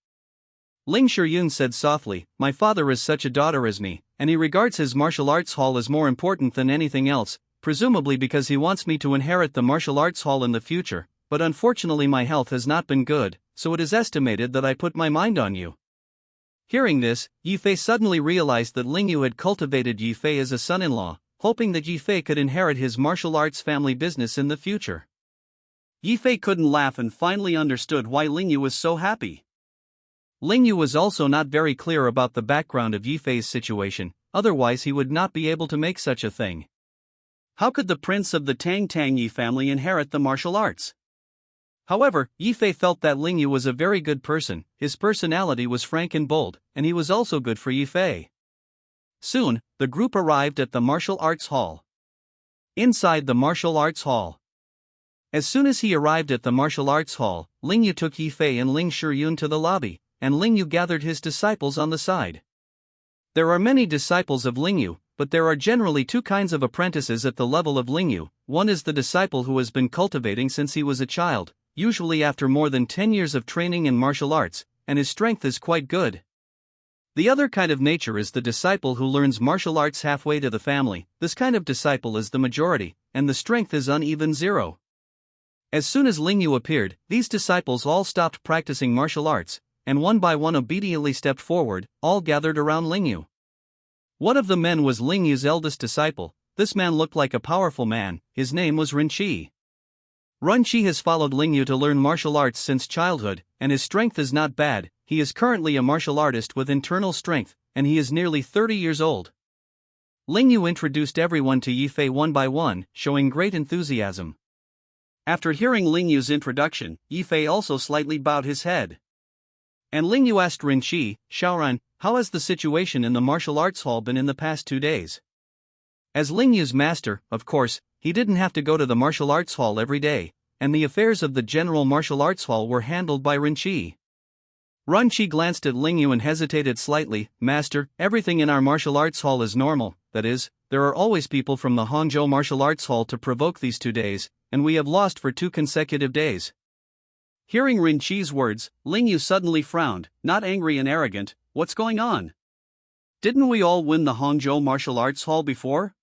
Ling Shiyun said softly, My father is such a daughter as me, and he regards his martial arts hall as more important than anything else, presumably because he wants me to inherit the martial arts hall in the future, but unfortunately my health has not been good, so it is estimated that I put my mind on you. Hearing this, Yi Fei suddenly realized that Ling Yu had cultivated Yi Fei as a son-in-law, hoping that Yi Fei could inherit his martial arts family business in the future. Yi Fei couldn't laugh and finally understood why Ling Yu was so happy. Ling Yu was also not very clear about the background of Yi Fei's situation, otherwise he would not be able to make such a thing. How could the prince of the Tang Yi family inherit the martial arts? However, Yi Fei felt that Ling Yu was a very good person, his personality was frank and bold, and he was also good for Yi Fei. Soon, the group arrived at the martial arts hall. Inside the martial arts hall, As soon as he arrived at the martial arts hall, Ling Yu took Yi Fei and Ling Shiyun to the lobby, and Ling Yu gathered his disciples on the side. There are many disciples of Ling Yu, but there are generally two kinds of apprentices at the level of Ling Yu. One is the disciple who has been cultivating since he was a child, usually after more than 10 years of training in martial arts, and his strength is quite good. The other kind of nature is the disciple who learns martial arts halfway to the family. This kind of disciple is the majority, and the strength is uneven 0. As soon as Ling Yu appeared, these disciples all stopped practicing martial arts, and one by one obediently stepped forward, all gathered around Ling Yu. One of the men was Ling Yu's eldest disciple. This man looked like a powerful man. His name was Ren Qi. Ren Qi has followed Ling Yu to learn martial arts since childhood, and his strength is not bad. He is currently a martial artist with internal strength, and he is nearly 30 years old. Ling Yu introduced everyone to Yi Fei one by one, showing great enthusiasm. After hearing Ling Yu's introduction, Yi Fei also slightly bowed his head. And Ling Yu asked Ren Qi, "Xiaoran, how has the situation in the martial arts hall been in the past 2 days?" As Ling Yu's master, of course, he didn't have to go to the martial arts hall every day, and the affairs of the general martial arts hall were handled by Ren Qi. Ren Qi glanced at Ling Yu and hesitated slightly. "Master, everything in our martial arts hall is normal, that is, there are always people from the Hangzhou martial arts hall to provoke these 2 days, and we have lost for 2 consecutive days." Hearing Ren Qi's words, Ling Yu suddenly frowned, not angry and arrogant. "What's going on? Didn't we all win the Hangzhou martial arts hall before?"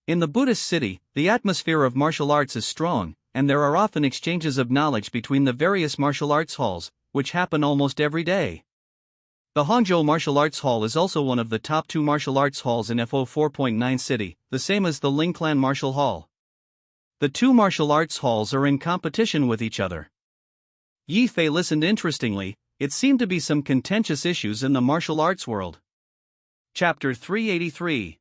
In the Buddhist city, the atmosphere of martial arts is strong, and there are often exchanges of knowledge between the various martial arts halls, which happen almost every day. The Hangzhou Martial Arts Hall is also one of the top 2 martial arts halls in FO 4.9 city, the same as the Lingclan Martial Hall. The 2 martial arts halls are in competition with each other. Yi Fei listened interestingly. It seemed to be some contentious issues in the martial arts world. Chapter 383.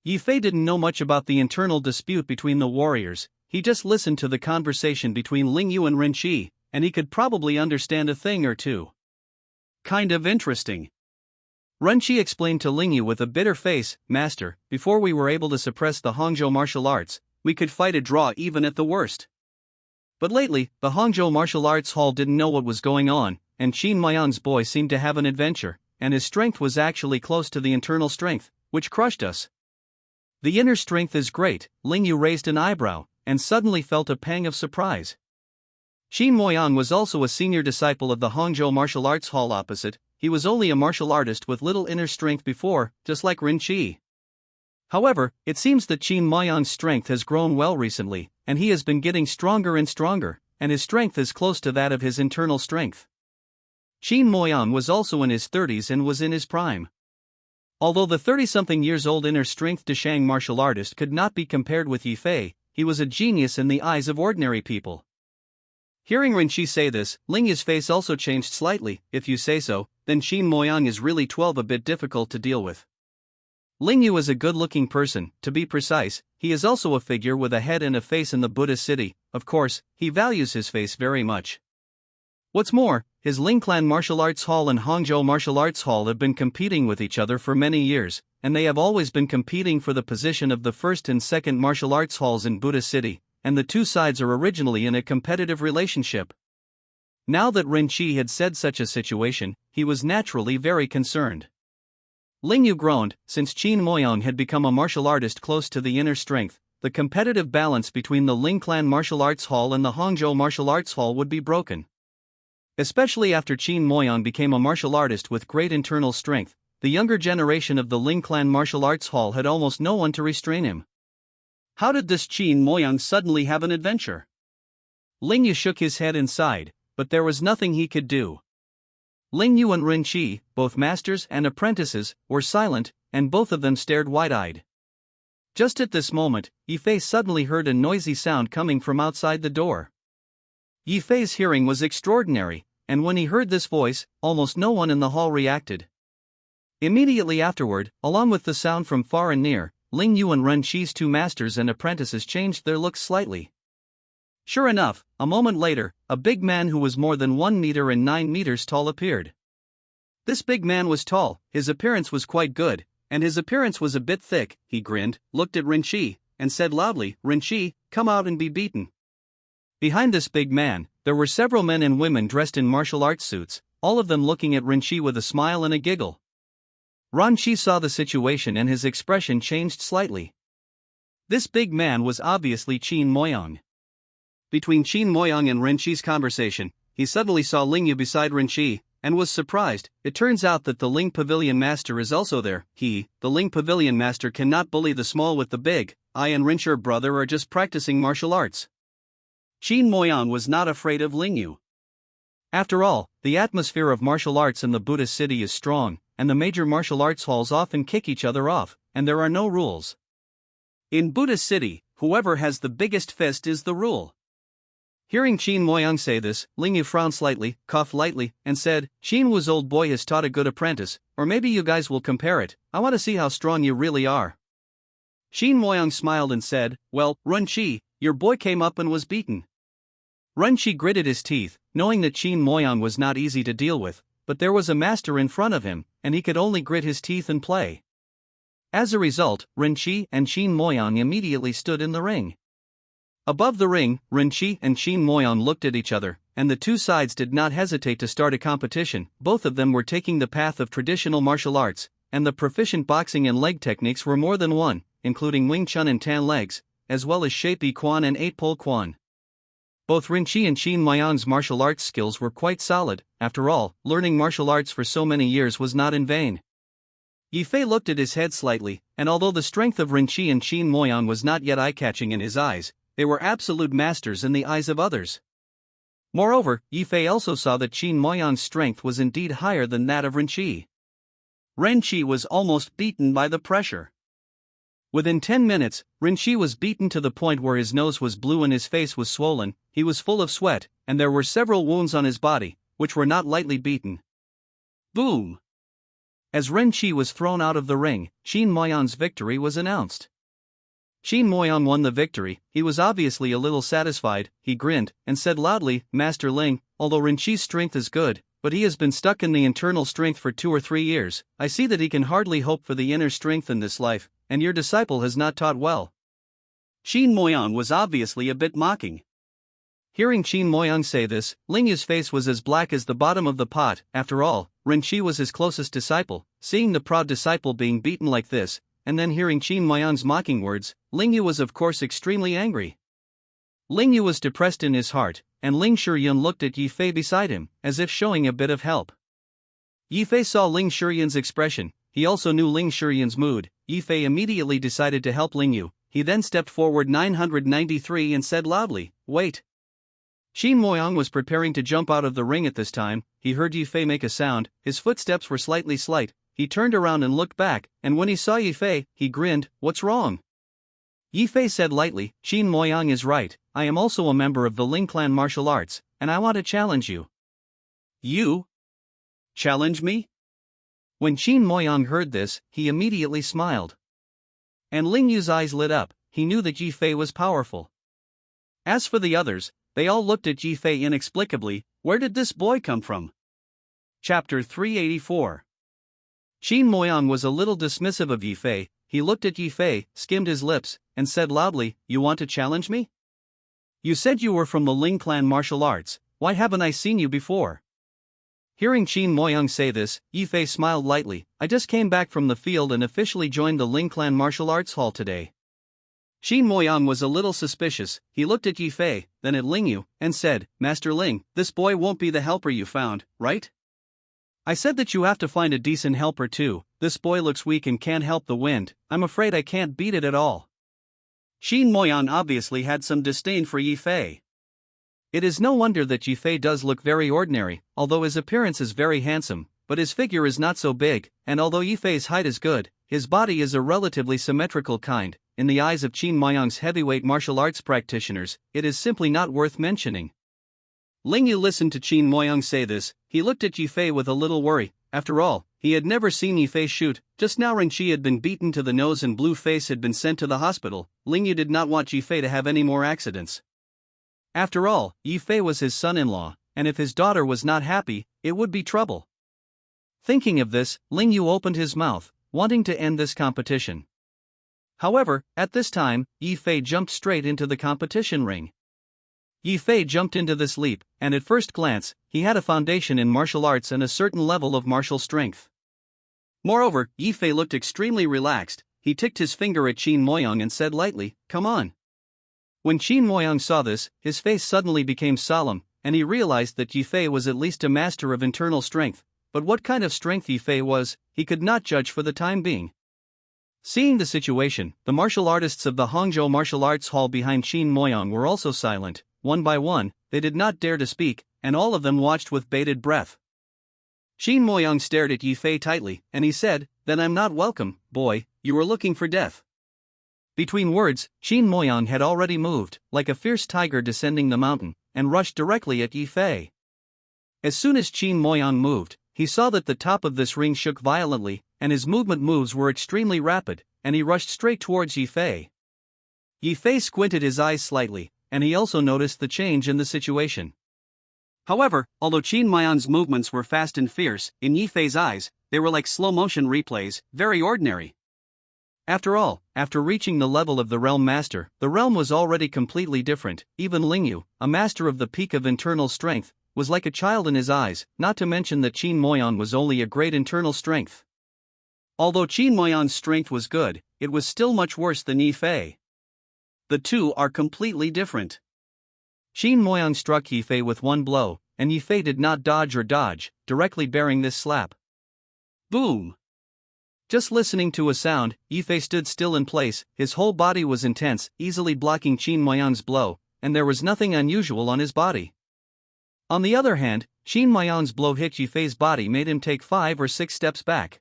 Yi Fei didn't know much about the internal dispute between the warriors. He just listened to the conversation between Ling Yu and Ren Qi, and he could probably understand a thing or two. Kind of interesting. Ren Qi explained to Ling Yu with a bitter face, "Master, before we were able to suppress the Hangzhou martial arts, we could fight a draw even at the worst. But lately, the Hangzhou martial arts hall didn't know what was going on, and Qin Moyang's boy seemed to have an adventure, and his strength was actually close to the internal strength, which crushed us." "The inner strength is great." Ling Yu raised an eyebrow, and suddenly felt a pang of surprise. Qin Moyang was also a senior disciple of the Hangzhou martial arts hall opposite. He was only a martial artist with little inner strength before, just like Ren Qi. However, it seems that Qin Moyang's strength has grown well recently, and he has been getting stronger and stronger, and his strength is close to that of his internal strength. Qin Moyang was also in his 30s and was in his prime. Although the 30-something years old inner strength Deshang martial artist could not be compared with Yi Fei, he was a genius in the eyes of ordinary people. Hearing Ren Qi say this, Ling Yu's face also changed slightly. "If you say so, then Qin Moyang is really 12, a bit difficult to deal with." Ling Yu is a good-looking person. To be precise, he is also a figure with a head and a face in the Buddhist city. Of course, he values his face very much. What's more, his Lingclan Martial Arts Hall and Hangzhou Martial Arts Hall have been competing with each other for many years, and they have always been competing for the position of the first and second martial arts halls in Buddhist city, and the 2 sides are originally in a competitive relationship. Now that Ren Qi had said such a situation, he was naturally very concerned. Ling Yu groaned. Since Qin Moyang had become a martial artist close to the inner strength, the competitive balance between the Lingclan Martial Arts Hall and the Hangzhou Martial Arts Hall would be broken. Especially after Qin Moyang became a martial artist with great internal strength, the younger generation of the Lingclan Martial Arts Hall had almost no one to restrain him. How did this Qin Moyang suddenly have an adventure? Ling Yu shook his head and sighed, but there was nothing he could do. Ling Yu and Ren Qi, both masters and apprentices, were silent, and both of them stared wide-eyed. Just at this moment, Yi Fei suddenly heard a noisy sound coming from outside the door. Yi Fei's hearing was extraordinary, and when he heard this voice, almost no one in the hall reacted. Immediately afterward, along with the sound from far and near, Ling Yu and Ren Qi's 2 masters and apprentices changed their looks slightly. Sure enough, a moment later, a big man who was more than 1 meter and 9 meters tall appeared. This big man was tall, his appearance was quite good, and his appearance was a bit thick. He grinned, looked at Ren Qi, and said loudly, "Ren Qi, come out and be beaten." Behind this big man, there were several men and women dressed in martial arts suits, all of them looking at Ren Qi with a smile and a giggle. Ren Qi saw the situation and his expression changed slightly. This big man was obviously Qin Moyang. Between Qin Moyang and Ren Qi's conversation, he suddenly saw Ling Yu beside Ren Qi, and was surprised. It turns out that the Ling Pavilion Master is also there. The Ling Pavilion Master cannot bully the small with the big. I and Ren Qi's brother are just practicing martial arts. Qin Moyang was not afraid of Ling Yu. After all, the atmosphere of martial arts in the Buddhist city is strong, and the major martial arts halls often kick each other off, and there are no rules. In Buddhist city, whoever has the biggest fist is the rule. Hearing Qin Moyang say this, Ling Yu frowned slightly, coughed lightly, and said, Qin Wu's old boy has taught a good apprentice, or maybe you guys will compare it. I want to see how strong you really are. Qin Moyang smiled and said, well, Ren Qi, your boy came up and was beaten. Ren Qi gritted his teeth, knowing that Qin Moyang was not easy to deal with, but there was a master in front of him, and he could only grit his teeth and play. As a result, Ren Qi and Qin Moyang immediately stood in the ring. Above the ring, Ren Qi and Qin Moyang looked at each other, and the two sides did not hesitate to start a competition. Both of them were taking the path of traditional martial arts, and the proficient boxing and leg techniques were more than one, including Wing Chun and Tan legs, as well as Shape Quan and 8-pole Quan. Both Ren Qi and Qin Moyang's martial arts skills were quite solid. After all, learning martial arts for so many years was not in vain. Yi Fei looked at his head slightly, and although the strength of Ren Qi and Qin Moyang was not yet eye-catching in his eyes, they were absolute masters in the eyes of others. Moreover, Yi Fei also saw that Qin Moyang's strength was indeed higher than that of Ren Qi. Ren Qi was almost beaten by the pressure. Within 10 minutes, Ren Qi was beaten to the point where his nose was blue and his face was swollen, he was full of sweat, and there were several wounds on his body, which were not lightly beaten. Boom! As Ren Qi was thrown out of the ring, Qin Moyang's victory was announced. Qin Moyang won the victory. He was obviously a little satisfied. He grinned, and said loudly, Master Ling, although Ren Qi's strength is good, but he has been stuck in the internal strength for 2 or 3 years. I see that he can hardly hope for the inner strength in this life, and your disciple has not taught well. Qin Moyang was obviously a bit mocking. Hearing Qin Moyang say this, Ling Yu's face was as black as the bottom of the pot. After all, Ren Qi was his closest disciple. Seeing the proud disciple being beaten like this, and then hearing Qin Moyang's mocking words, Ling Yu was of course extremely angry. Ling Yu was depressed in his heart, and Ling Shiyun looked at Yi Fei beside him, as if showing a bit of help. Yi Fei saw Ling Shiyun's expression. He also knew Ling Shiyun's mood. Yi Fei immediately decided to help Ling Yu. He then stepped forward 993 and said loudly, wait. Qin Moyang was preparing to jump out of the ring at this time. He heard Yi Fei make a sound. His footsteps were slightly slight. He turned around and looked back, and when he saw Yi Fei, he grinned. What's wrong? Yi Fei said lightly, Qin Moyang is right. I am also a member of the Ling clan martial arts, and I want to challenge you. You? Challenge me? When Qin Moyang heard this, he immediately smiled. And Ling Yu's eyes lit up. He knew that Yi Fei was powerful. As for the others, they all looked at Yi Fei inexplicably. Where did this boy come from? Chapter 384. Qin Moyang was a little dismissive of Yi Fei. He looked at Yi Fei, skimmed his lips, and said loudly, You want to challenge me? You said you were from the Ling clan martial arts. Why haven't I seen you before? Hearing Qin Moyang say this, Yi Fei smiled lightly. I just came back from the field and officially joined the Ling clan martial arts hall today. Qin Moyang was a little suspicious. He looked at Yi Fei, then at Ling Yu, and said, Master Ling, this boy won't be the helper you found, right? I said that you have to find a decent helper too. This boy looks weak and can't help the wind. I'm afraid I can't beat it at all. Qin Moyang obviously had some disdain for Yi Fei. It is no wonder that Yi Fei does look very ordinary, although his appearance is very handsome, but his figure is not so big, and although Yi Fei's height is good, his body is a relatively symmetrical kind. In the eyes of Qin Moyang's heavyweight martial arts practitioners, it is simply not worth mentioning. Ling Yu listened to Qin Moyang say this. He looked at Yi Fei with a little worry. After all, he had never seen Yi Fei shoot. Just now Ren Qi had been beaten to the nose and Blue Face had been sent to the hospital. Ling Yu did not want Yi Fei to have any more accidents. After all, Yi Fei was his son-in-law, and if his daughter was not happy, it would be trouble. Thinking of this, Ling Yu opened his mouth, wanting to end this competition. However, at this time, Yi Fei jumped straight into the competition ring. Yi Fei jumped into this leap, and at first glance, he had a foundation in martial arts and a certain level of martial strength. Moreover, Yi Fei looked extremely relaxed. He ticked his finger at Qin Moyang and said lightly, "Come on." When Qin Moyang saw this, his face suddenly became solemn, and he realized that Yi Fei was at least a master of internal strength, but what kind of strength Yi Fei was, he could not judge for the time being. Seeing the situation, the martial artists of the Hangzhou Martial Arts Hall behind Qin Moyang were also silent. One by one, they did not dare to speak, and all of them watched with bated breath. Qin Moyang stared at Yi Fei tightly, and he said, "Then I'm not welcome, boy, you were looking for death." Between words, Qin Moyang had already moved, like a fierce tiger descending the mountain, and rushed directly at Yi Fei. As soon as Qin Moyang moved, he saw that the top of this ring shook violently, and his moves were extremely rapid, and he rushed straight towards Yi Fei. Yi Fei squinted his eyes slightly, and he also noticed the change in the situation. However, although Qin Moyang's movements were fast and fierce, in Yi Fei's eyes, they were like slow-motion replays, very ordinary. After all, after reaching the level of the realm master, the realm was already completely different. Even Lingyu, a master of the peak of internal strength, was like a child in his eyes, not to mention that Qin Moyang was only a great internal strength. Although Qin Moyang's strength was good, it was still much worse than Yi Fei. The two are completely different. Qin Moyang struck Yi Fei with one blow, and Yi Fei did not dodge or dodge, directly bearing this slap. Boom! Just listening to a sound, Yi Fei stood still in place. His whole body was intense, easily blocking Qin Moyang's blow, and there was nothing unusual on his body. On the other hand, Qin Moyang's blow hit Yi Fei's body made him take 5 or 6 steps back.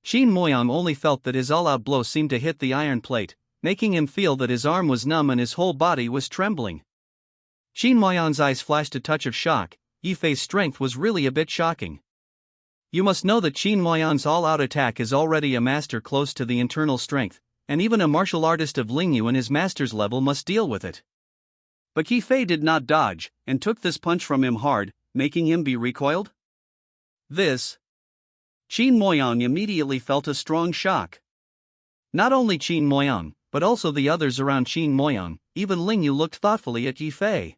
Qin Moyang only felt that his all-out blow seemed to hit the iron plate, making him feel that his arm was numb and his whole body was trembling. Qin Moyang's eyes flashed a touch of shock. Yi Fei's strength was really a bit shocking. You must know that Qin Moyang's all-out attack is already a master close to the internal strength, and even a martial artist of Lingyu in his master's level must deal with it. But Yi Fei did not dodge, and took this punch from him hard, making him be recoiled. Qin Moyang immediately felt a strong shock. Not only Qin Moyang, but also the others around Qin Moyang, even Lingyu looked thoughtfully at Yi Fei.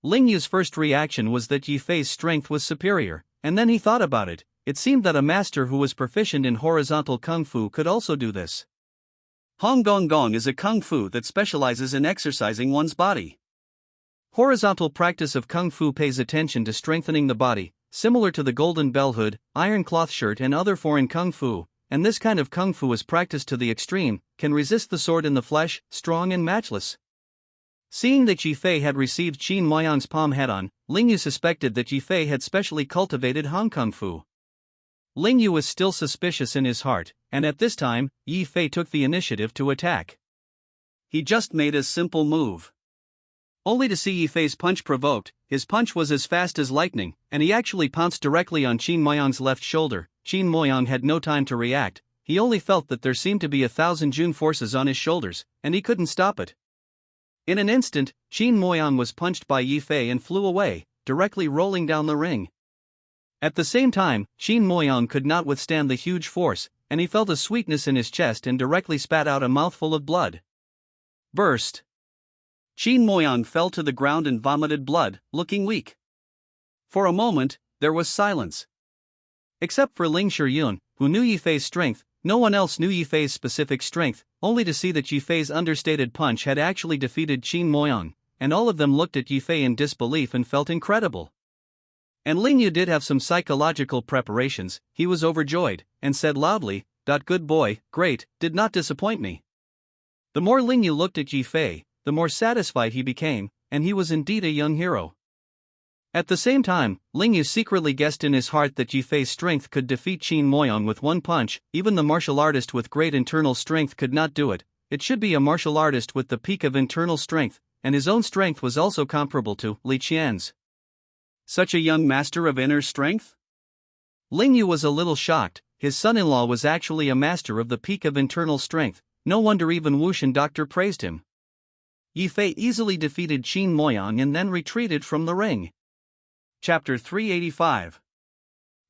Lingyu's first reaction was that Yi Fei's strength was superior, and then he thought about it. It seemed that a master who was proficient in horizontal kung fu could also do this. Hong Gong Gong is a kung fu that specializes in exercising one's body. Horizontal practice of kung fu pays attention to strengthening the body, similar to the golden bell hood, iron cloth shirt and other foreign kung fu, and this kind of kung fu is practiced to the extreme, can resist the sword in the flesh, strong and matchless. Seeing that Yi Fei had received Qin Moyang's palm head-on, Lingyu suspected that Yi Fei had specially cultivated Hong Kong Fu. Lingyu was still suspicious in his heart, and at this time, Yi Fei took the initiative to attack. He just made a simple move. Only to see Yi Fei's punch provoked. His punch was as fast as lightning, and he actually pounced directly on Qin Moyang's left shoulder. Qin Moyang had no time to react. He only felt that there seemed to be 1,000 Jun forces on his shoulders, and he couldn't stop it. In an instant, Qin Moyang was punched by Yi Fei and flew away, directly rolling down the ring. At the same time, Qin Moyang could not withstand the huge force, and he felt a sweetness in his chest and directly spat out a mouthful of blood. Burst. Qin Moyang fell to the ground and vomited blood, looking weak. For a moment, there was silence. Except for Ling Shiyun, who knew Yi Fei's strength, no one else knew Yi Fei's specific strength, only to see that Yi Fei's understated punch had actually defeated Qin Moyang, and all of them looked at Yi Fei in disbelief and felt incredible. And Lingyu did have some psychological preparations. He was overjoyed, and said loudly, "Good boy, great, did not disappoint me." The more Lingyu looked at Yi Fei, the more satisfied he became, and he was indeed a young hero. At the same time, Lingyu secretly guessed in his heart that Yi Fei's strength could defeat Qin Moyang with one punch. Even the martial artist with great internal strength could not do it. It should be a martial artist with the peak of internal strength, and his own strength was also comparable to Li Qian's. Such a young master of inner strength? Lingyu was a little shocked. His son-in-law was actually a master of the peak of internal strength. No wonder even Wushan Doctor praised him. Yi Fei easily defeated Qin Moyang and then retreated from the ring. Chapter 385.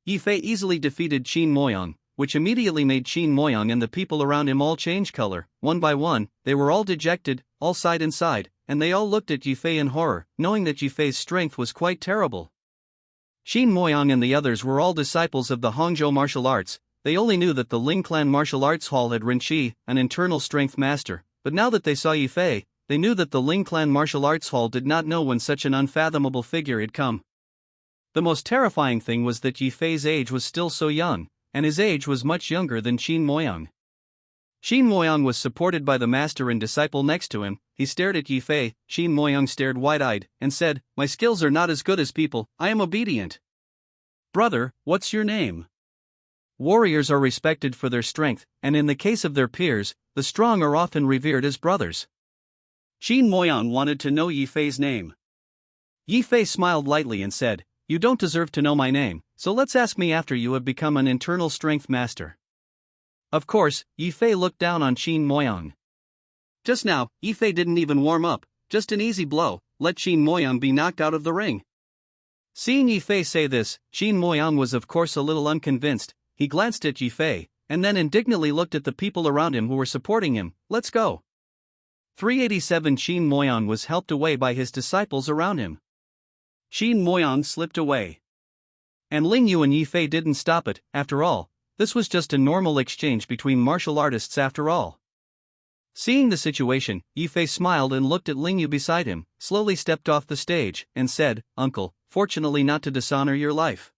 Yi Fei easily defeated Qin Moyang, which immediately made Qin Moyang and the people around him all change color. One by one, they were all dejected. all sighed inside, and they all looked at Yifei in horror, knowing that Yifei's strength was quite terrible. Xin Moyang and the others were all disciples of the Hangzhou martial arts. They only knew that the Ling Clan martial arts hall had Ren Qi, an internal strength master, but now that they saw Yifei, they knew that the Ling Clan martial arts hall did not know when such an unfathomable figure had come. The most terrifying thing was that Yifei's age was still so young, and his age was much younger than Xin Moyang. Xin Moyang was supported by the master and disciple next to him. He stared at Yifei. Xin Moyang stared wide-eyed and said, "My skills are not as good as people, I am obedient." "Brother, what's your name?" Warriors are respected for their strength, and in the case of their peers, the strong are often revered as brothers. Xin Moyang wanted to know Yifei's name. Yifei smiled lightly and said, "You don't deserve to know my name, so let's ask me after you have become an internal strength master." Of course, Yifei looked down on Xin Moyang. Just now, Yifei didn't even warm up, just an easy blow, let Xin Moyang be knocked out of the ring. Seeing Yifei say this, Xin Moyang was of course a little unconvinced. He glanced at Yifei, and then indignantly looked at the people around him who were supporting him. "Let's go." 387 Xin Moyang was helped away by his disciples around him. Xin Moyang slipped away. And Ling Yu and Yifei didn't stop it. After all, this was just a normal exchange between martial artists after all. Seeing the situation, Yifei smiled and looked at Ling Yu beside him, slowly stepped off the stage, and said, "Uncle, fortunately not to dishonor your life."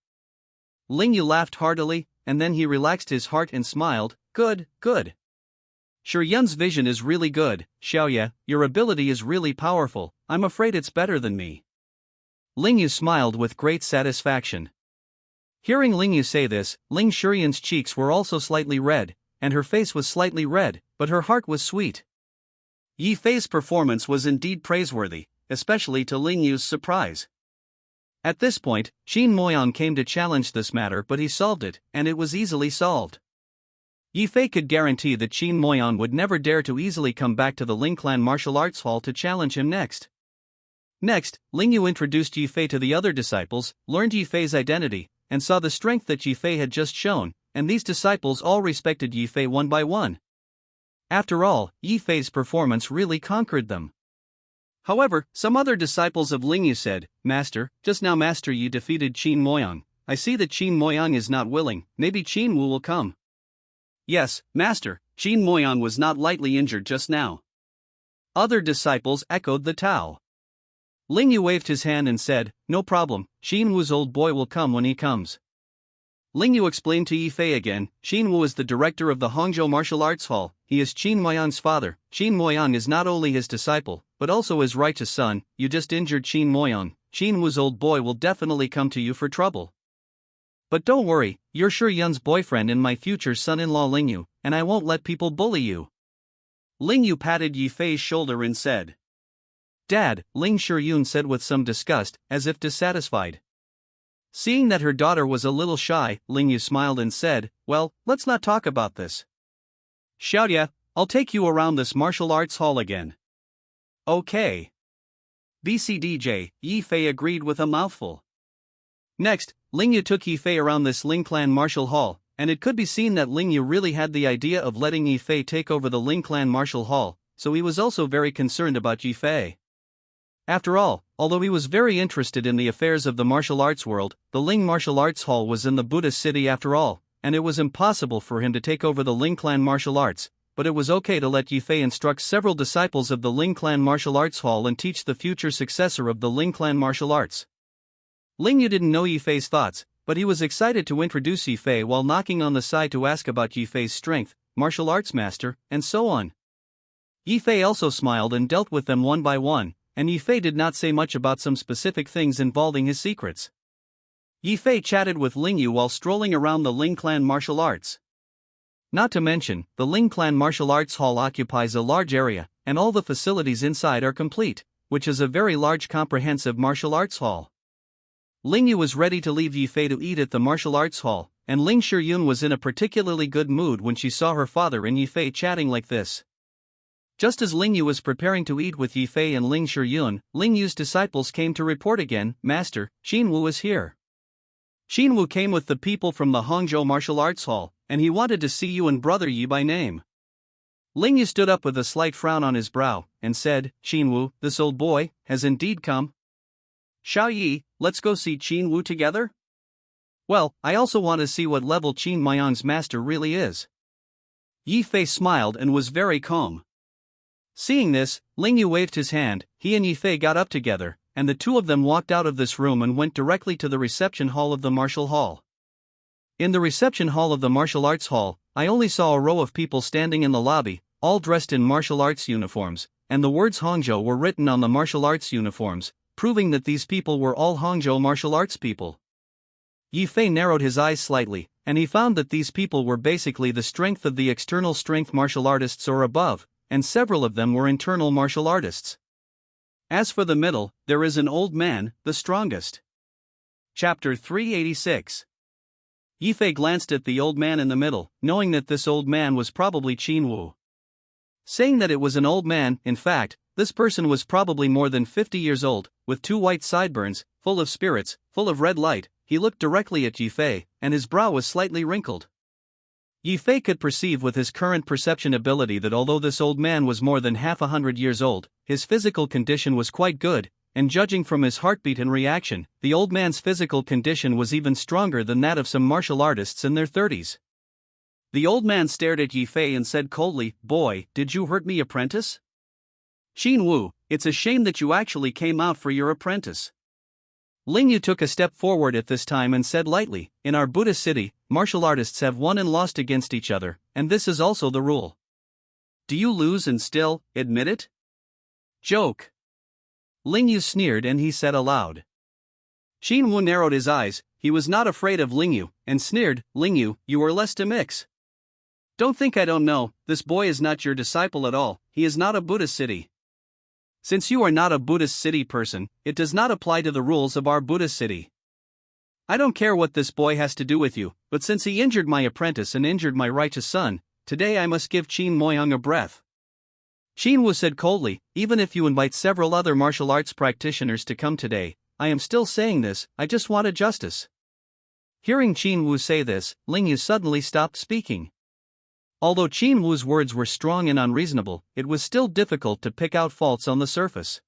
Ling Yu laughed heartily, and then he relaxed his heart and smiled, "Good, good. Sure, Yun's vision is really good, Xiaoye, your ability is really powerful, I'm afraid it's better than me." Ling Yu smiled with great satisfaction. Hearing Ling Yu say this, Ling Shuyuan's cheeks were also slightly red, and her face was slightly red, but her heart was sweet. Yifei's performance was indeed praiseworthy, especially to Ling Yu's surprise. At this point, Xin Moyang came to challenge this matter, but he solved it, and it was easily solved. Yifei could guarantee that Xin Moyang would never dare to easily come back to the Ling Clan martial arts hall to challenge him next. Next, Ling Yu introduced Yifei to the other disciples, learned Yifei's identity, and saw the strength that Yifei had just shown, and these disciples all respected Yifei one by one. After all, Yifei's performance really conquered them. However, some other disciples of Ling Yu said, "Master, just now Master Yi defeated Xin Moyang. I see that Xin Moyang is not willing, maybe Qin Wu will come." "Yes, Master, Xin Moyang was not lightly injured just now." Other disciples echoed the Tao. Ling Yu waved his hand and said, "No problem, Qin Wu's old boy will come when he comes." Ling Yu explained to Yifei again, "Qin Wu is the director of the Hangzhou Martial Arts Hall, he is Qin Moyang's father. Qin Moyang is not only his disciple, but also his righteous son. You just injured Qin Moyang, Qin Wu's old boy will definitely come to you for trouble. But don't worry, you're Shi Yun's boyfriend and my future son-in-law Ling Yu, and I won't let people bully you." Ling Yu patted Yifei's shoulder and said, "Dad," Ling Shuyun said with some disgust, as if dissatisfied. Seeing that her daughter was a little shy, Ling Yu smiled and said, "Well, let's not talk about this. Xiaoye, I'll take you around this martial arts hall again." "Okay." BCDJ, Yifei agreed with a mouthful. Next, Ling Yu took Yifei around this Ling Clan martial hall, and it could be seen that Ling Yu really had the idea of letting Yifei take over the Ling Clan martial hall, so he was also very concerned about Yifei. After all, although he was very interested in the affairs of the martial arts world, the Ling martial arts hall was in the Buddhist city after all, and it was impossible for him to take over the Ling Clan martial arts, but it was okay to let Yifei instruct several disciples of the Ling Clan martial arts hall and teach the future successor of the Ling Clan martial arts. Ling Yu didn't know Yifei's thoughts, but he was excited to introduce Yifei while knocking on the side to ask about Yifei's strength, martial arts master, and so on. Yifei also smiled and dealt with them one by one, and Yifei did not say much about some specific things involving his secrets. Yifei chatted with Ling Yu while strolling around the Ling Clan martial arts. Not to mention, the Ling Clan martial arts hall occupies a large area, and all the facilities inside are complete, which is a very large comprehensive martial arts hall. Ling Yu was ready to leave Yifei to eat at the martial arts hall, and Ling Shuyun was in a particularly good mood when she saw her father and Yifei chatting like this. Just as Ling Yu was preparing to eat with Yifei and Ling Shuyun, Ling Yu's disciples came to report again, "Master, Qin Wu is here." Qin Wu came with the people from the Hangzhou Martial Arts Hall, and he wanted to see you and Brother Yi by name. Ling Yu stood up with a slight frown on his brow, and said, Qin Wu, this old boy, has indeed come. Xiao Yi, let's go see Qin Wu together? Well, I also want to see what level Qin Moyang's master really is. Yi Fei smiled and was very calm. Seeing this, Ling Yu waved his hand, he and Yi Fei got up together, and the two of them walked out of this room and went directly to the reception hall of the martial hall. In the reception hall of the martial arts hall, I only saw a row of people standing in the lobby, all dressed in martial arts uniforms, and the words Hangzhou were written on the martial arts uniforms, proving that these people were all Hangzhou martial arts people. Yi Fei narrowed his eyes slightly, and he found that these people were basically the strength of the external strength martial artists or above, and several of them were internal martial artists. As for the middle, there is an old man, the strongest. Chapter 386. Yi Fei glanced at the old man in the middle, knowing that this old man was probably Qin Wu. Saying that it was an old man, in fact, this person was probably more than 50 years old, with 2 white sideburns, full of spirits, full of red light. He looked directly at Yi Fei, and his brow was slightly wrinkled. Yi Fei could perceive with his current perception ability that although this old man was more than half 100 years old, his physical condition was quite good, and judging from his heartbeat and reaction, the old man's physical condition was even stronger than that of some martial artists in their 30s. The old man stared at Yi Fei and said coldly, Boy, did you hurt me, apprentice? Qin Wu, it's a shame that you actually came out for your apprentice. Ling Yu took a step forward at this time and said lightly, In our Buddhist city, martial artists have won and lost against each other, and this is also the rule. Do you lose and still admit it? Joke. Ling Yu sneered and he said aloud. Qin Wu narrowed his eyes, he was not afraid of Ling Yu, and sneered, Ling Yu, you are less to mix. Don't think I don't know, this boy is not your disciple at all, he is not a Buddhist city. Since you are not a Buddhist city person, it does not apply to the rules of our Buddhist city. I don't care what this boy has to do with you, but since he injured my apprentice and injured my righteous son, today I must give Qin Moyang a breath. Qin Wu said coldly, even if you invite several other martial arts practitioners to come today, I am still saying this, I just wanted justice. Hearing Qin Wu say this, Ling Yu suddenly stopped speaking. Although Qin Wu's words were strong and unreasonable, it was still difficult to pick out faults on the surface.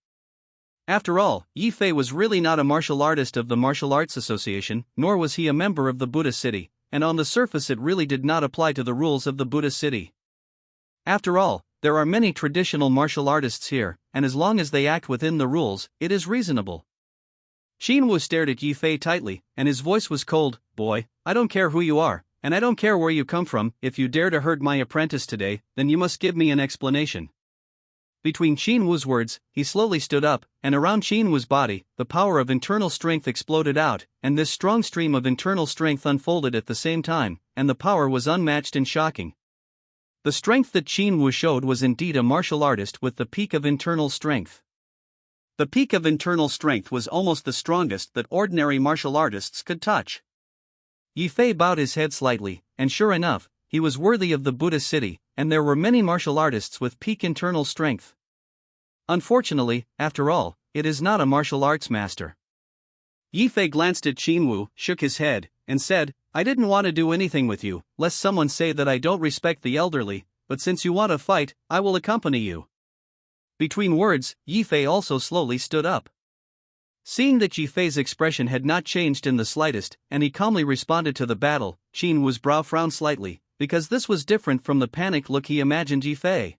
After all, Yi Fei was really not a martial artist of the Martial Arts Association, nor was he a member of the Buddhist city, and on the surface it really did not apply to the rules of the Buddhist city. After all, there are many traditional martial artists here, and as long as they act within the rules, it is reasonable. Qin Wu stared at Yi Fei tightly, and his voice was cold, Boy, I don't care who you are. And I don't care where you come from, if you dare to hurt my apprentice today, then you must give me an explanation. Between Qin Wu's words, he slowly stood up, and around Qin Wu's body, the power of internal strength exploded out, and this strong stream of internal strength unfolded at the same time, and the power was unmatched and shocking. The strength that Qin Wu showed was indeed a martial artist with the peak of internal strength. The peak of internal strength was almost the strongest that ordinary martial artists could touch. Yi Fei bowed his head slightly, and sure enough, he was worthy of the Buddhist city, and there were many martial artists with peak internal strength. Unfortunately, after all, it is not a martial arts master. Yi Fei glanced at Qin Wu, shook his head, and said, I didn't want to do anything with you, lest someone say that I don't respect the elderly, but since you want to fight, I will accompany you. Between words, Yi Fei also slowly stood up. Seeing that Yi Fei's expression had not changed in the slightest, and he calmly responded to the battle, Qin Wu's brow frowned slightly, because this was different from the panicked look he imagined Yi Fei.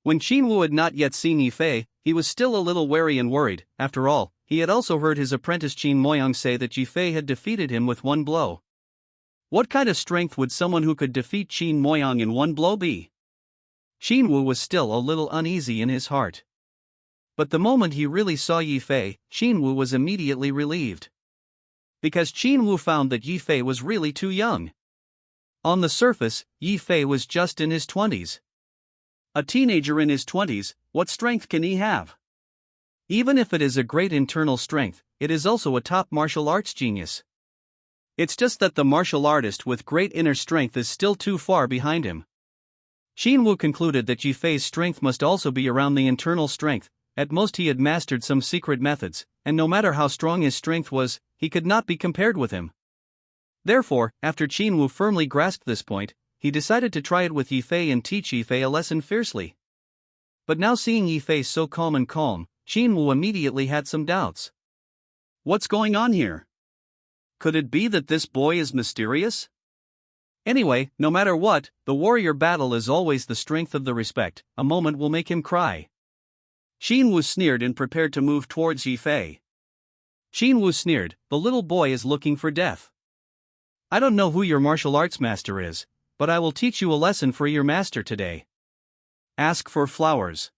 When Qin Wu had not yet seen Yi Fei, he was still a little wary and worried. After all, he had also heard his apprentice Qin Moyang say that Yi Fei had defeated him with one blow. What kind of strength would someone who could defeat Qin Moyang in one blow be? Qin Wu was still a little uneasy in his heart. But the moment he really saw Yi Fei, Qin Wu was immediately relieved. Because Qin Wu found that Yi Fei was really too young. On the surface, Yi Fei was just in his 20s. A teenager in his 20s, what strength can he have? Even if it is a great internal strength, it is also a top martial arts genius. It's just that the martial artist with great inner strength is still too far behind him. Qin Wu concluded that Yi Fei's strength must also be around the internal strength. At most he had mastered some secret methods, and no matter how strong his strength was, he could not be compared with him. Therefore, after Qin Wu firmly grasped this point, he decided to try it with Yifei and teach Yifei a lesson fiercely. But now seeing Yifei so calm, Qin Wu immediately had some doubts. What's going on here? Could it be that this boy is mysterious? Anyway, no matter what, the warrior battle is always the strength of the respect. A moment will make him cry. Qin Wu sneered and prepared to move towards Yifei. Qin Wu sneered, the little boy is looking for death. I don't know who your martial arts master is, but I will teach you a lesson for your master today. Ask for flowers.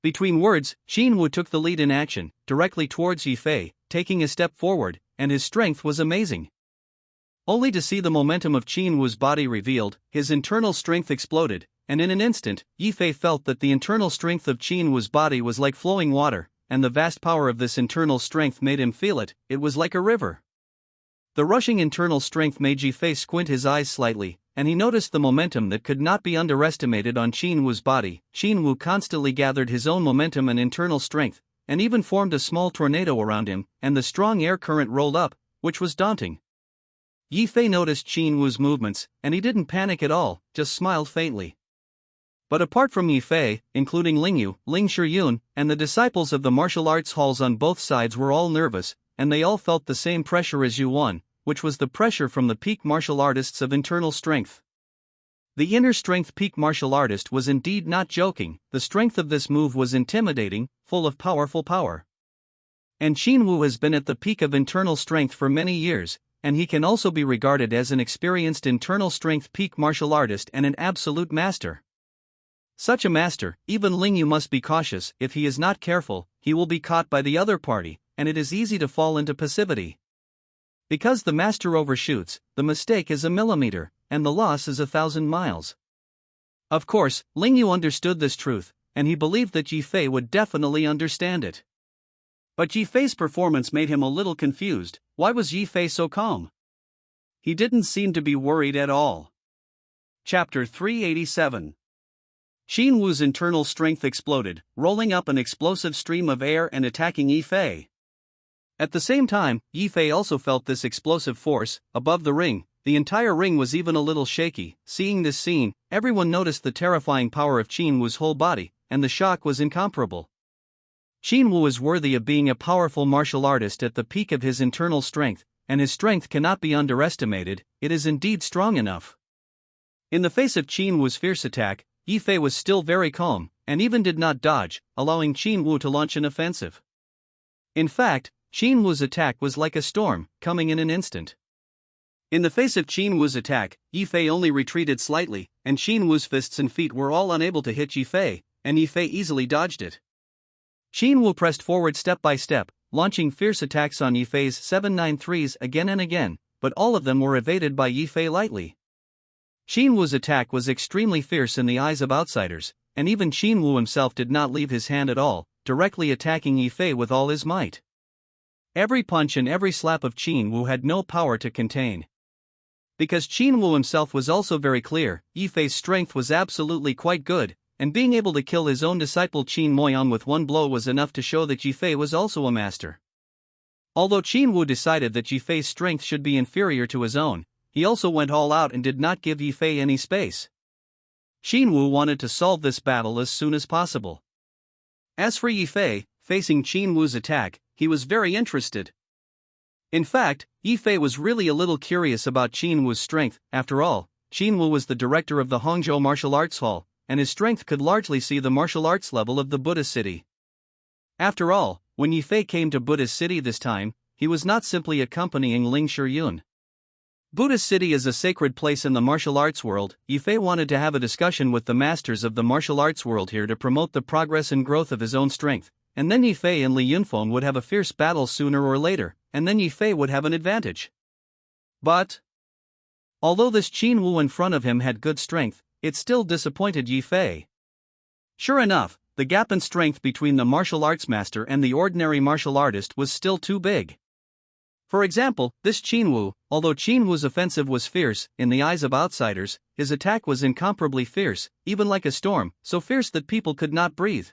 Between words, Qin Wu took the lead in action, directly towards Yifei, taking a step forward, and his strength was amazing. Only to see the momentum of Qin Wu's body revealed, his internal strength exploded, and in an instant, Yifei felt that the internal strength of Qin Wu's body was like flowing water, and the vast power of this internal strength made him feel it. It was like a river. The rushing internal strength made Yifei squint his eyes slightly, and he noticed the momentum that could not be underestimated on Qin Wu's body. Qin Wu constantly gathered his own momentum and internal strength, and even formed a small tornado around him, and the strong air current rolled up, which was daunting. Yifei noticed Qin Wu's movements, and he didn't panic at all, just smiled faintly. But apart from Yifei, including Lingyu, Ling Shiyun, and the disciples of the martial arts halls on both sides were all nervous, and they all felt the same pressure as Yuan, which was the pressure from the peak martial artists of internal strength. The inner strength peak martial artist was indeed not joking. The strength of this move was intimidating, full of powerful power. And Qin Wu has been at the peak of internal strength for many years, and he can also be regarded as an experienced internal strength peak martial artist and an absolute master. Such a master, even Lingyu must be cautious. If he is not careful, he will be caught by the other party, and it is easy to fall into passivity. Because the master overshoots, the mistake is a millimeter, and the loss is 1,000 miles. Of course, Lingyu understood this truth, and he believed that Yifei would definitely understand it. But Yifei's performance made him a little confused. Why was Yifei so calm? He didn't seem to be worried at all. Chapter 387. Qin Wu's internal strength exploded, rolling up an explosive stream of air and attacking Yifei. At the same time, Yifei also felt this explosive force. Above the ring, the entire ring was even a little shaky. Seeing this scene, everyone noticed the terrifying power of Qin Wu's whole body, and the shock was incomparable. Qin Wu is worthy of being a powerful martial artist at the peak of his internal strength, and his strength cannot be underestimated. It is indeed strong enough. In the face of Qin Wu's fierce attack, Yifei was still very calm, and even did not dodge, allowing Qin Wu to launch an offensive. In fact, Qin Wu's attack was like a storm, coming in an instant. In the face of Qin Wu's attack, Yifei only retreated slightly, and Qin Wu's fists and feet were all unable to hit Yifei, and Yifei easily dodged it. Qin Wu pressed forward step by step, launching fierce attacks on Yifei's 793s again and again, but all of them were evaded by Yifei lightly. Qin Wu's attack was extremely fierce in the eyes of outsiders, and even Qin Wu himself did not leave his hand at all, directly attacking Yifei with all his might. Every punch and every slap of Qin Wu had no power to contain. Because Qin Wu himself was also very clear, Yifei's strength was absolutely quite good, and being able to kill his own disciple Qin Moyan with one blow was enough to show that Yifei was also a master. Although Qin Wu decided that Yifei's strength should be inferior to his own, he also went all out and did not give Yifei any space. Qin Wu wanted to solve this battle as soon as possible. As for Yifei, facing Qin Wu's attack, he was very interested. In fact, Yifei was really a little curious about Qin Wu's strength. After all, Qin Wu was the director of the Hangzhou Martial Arts Hall, and his strength could largely see the martial arts level of the Buddhist city. After all, when Yifei came to Buddhist city this time, he was not simply accompanying Ling Shiyun. Buddhist city is a sacred place in the martial arts world. Yifei wanted to have a discussion with the masters of the martial arts world here to promote the progress and growth of his own strength, and then Yifei and Li Yunfeng would have a fierce battle sooner or later, and then Yifei would have an advantage. But although this Qin Wu in front of him had good strength, it still disappointed Yifei. Sure enough, the gap in strength between the martial arts master and the ordinary martial artist was still too big. For example, this Qin Wu, although Qin Wu's offensive was fierce, in the eyes of outsiders, his attack was incomparably fierce, even like a storm, so fierce that people could not breathe.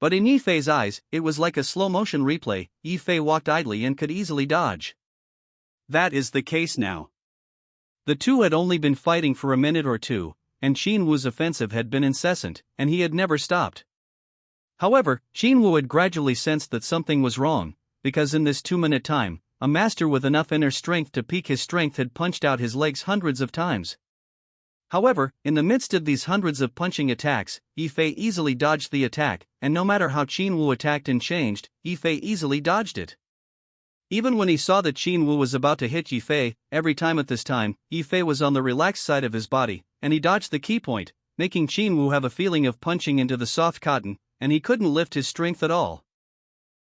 But in Yifei's eyes, it was like a slow-motion replay. Yifei walked idly and could easily dodge. That is the case now. The two had only been fighting for a minute or two, and Qin Wu's offensive had been incessant, and he had never stopped. However, Qin Wu had gradually sensed that something was wrong, because in this 2-minute time, a master with enough inner strength to peak his strength had punched out his legs hundreds of times. However, in the midst of these hundreds of punching attacks, Yi Fei easily dodged the attack, and no matter how Qin Wu attacked and changed, Yi Fei easily dodged it. Even when he saw that Qin Wu was about to hit Yi Fei, every time at this time, Yi Fei was on the relaxed side of his body, and he dodged the key point, making Qin Wu have a feeling of punching into the soft cotton, and he couldn't lift his strength at all.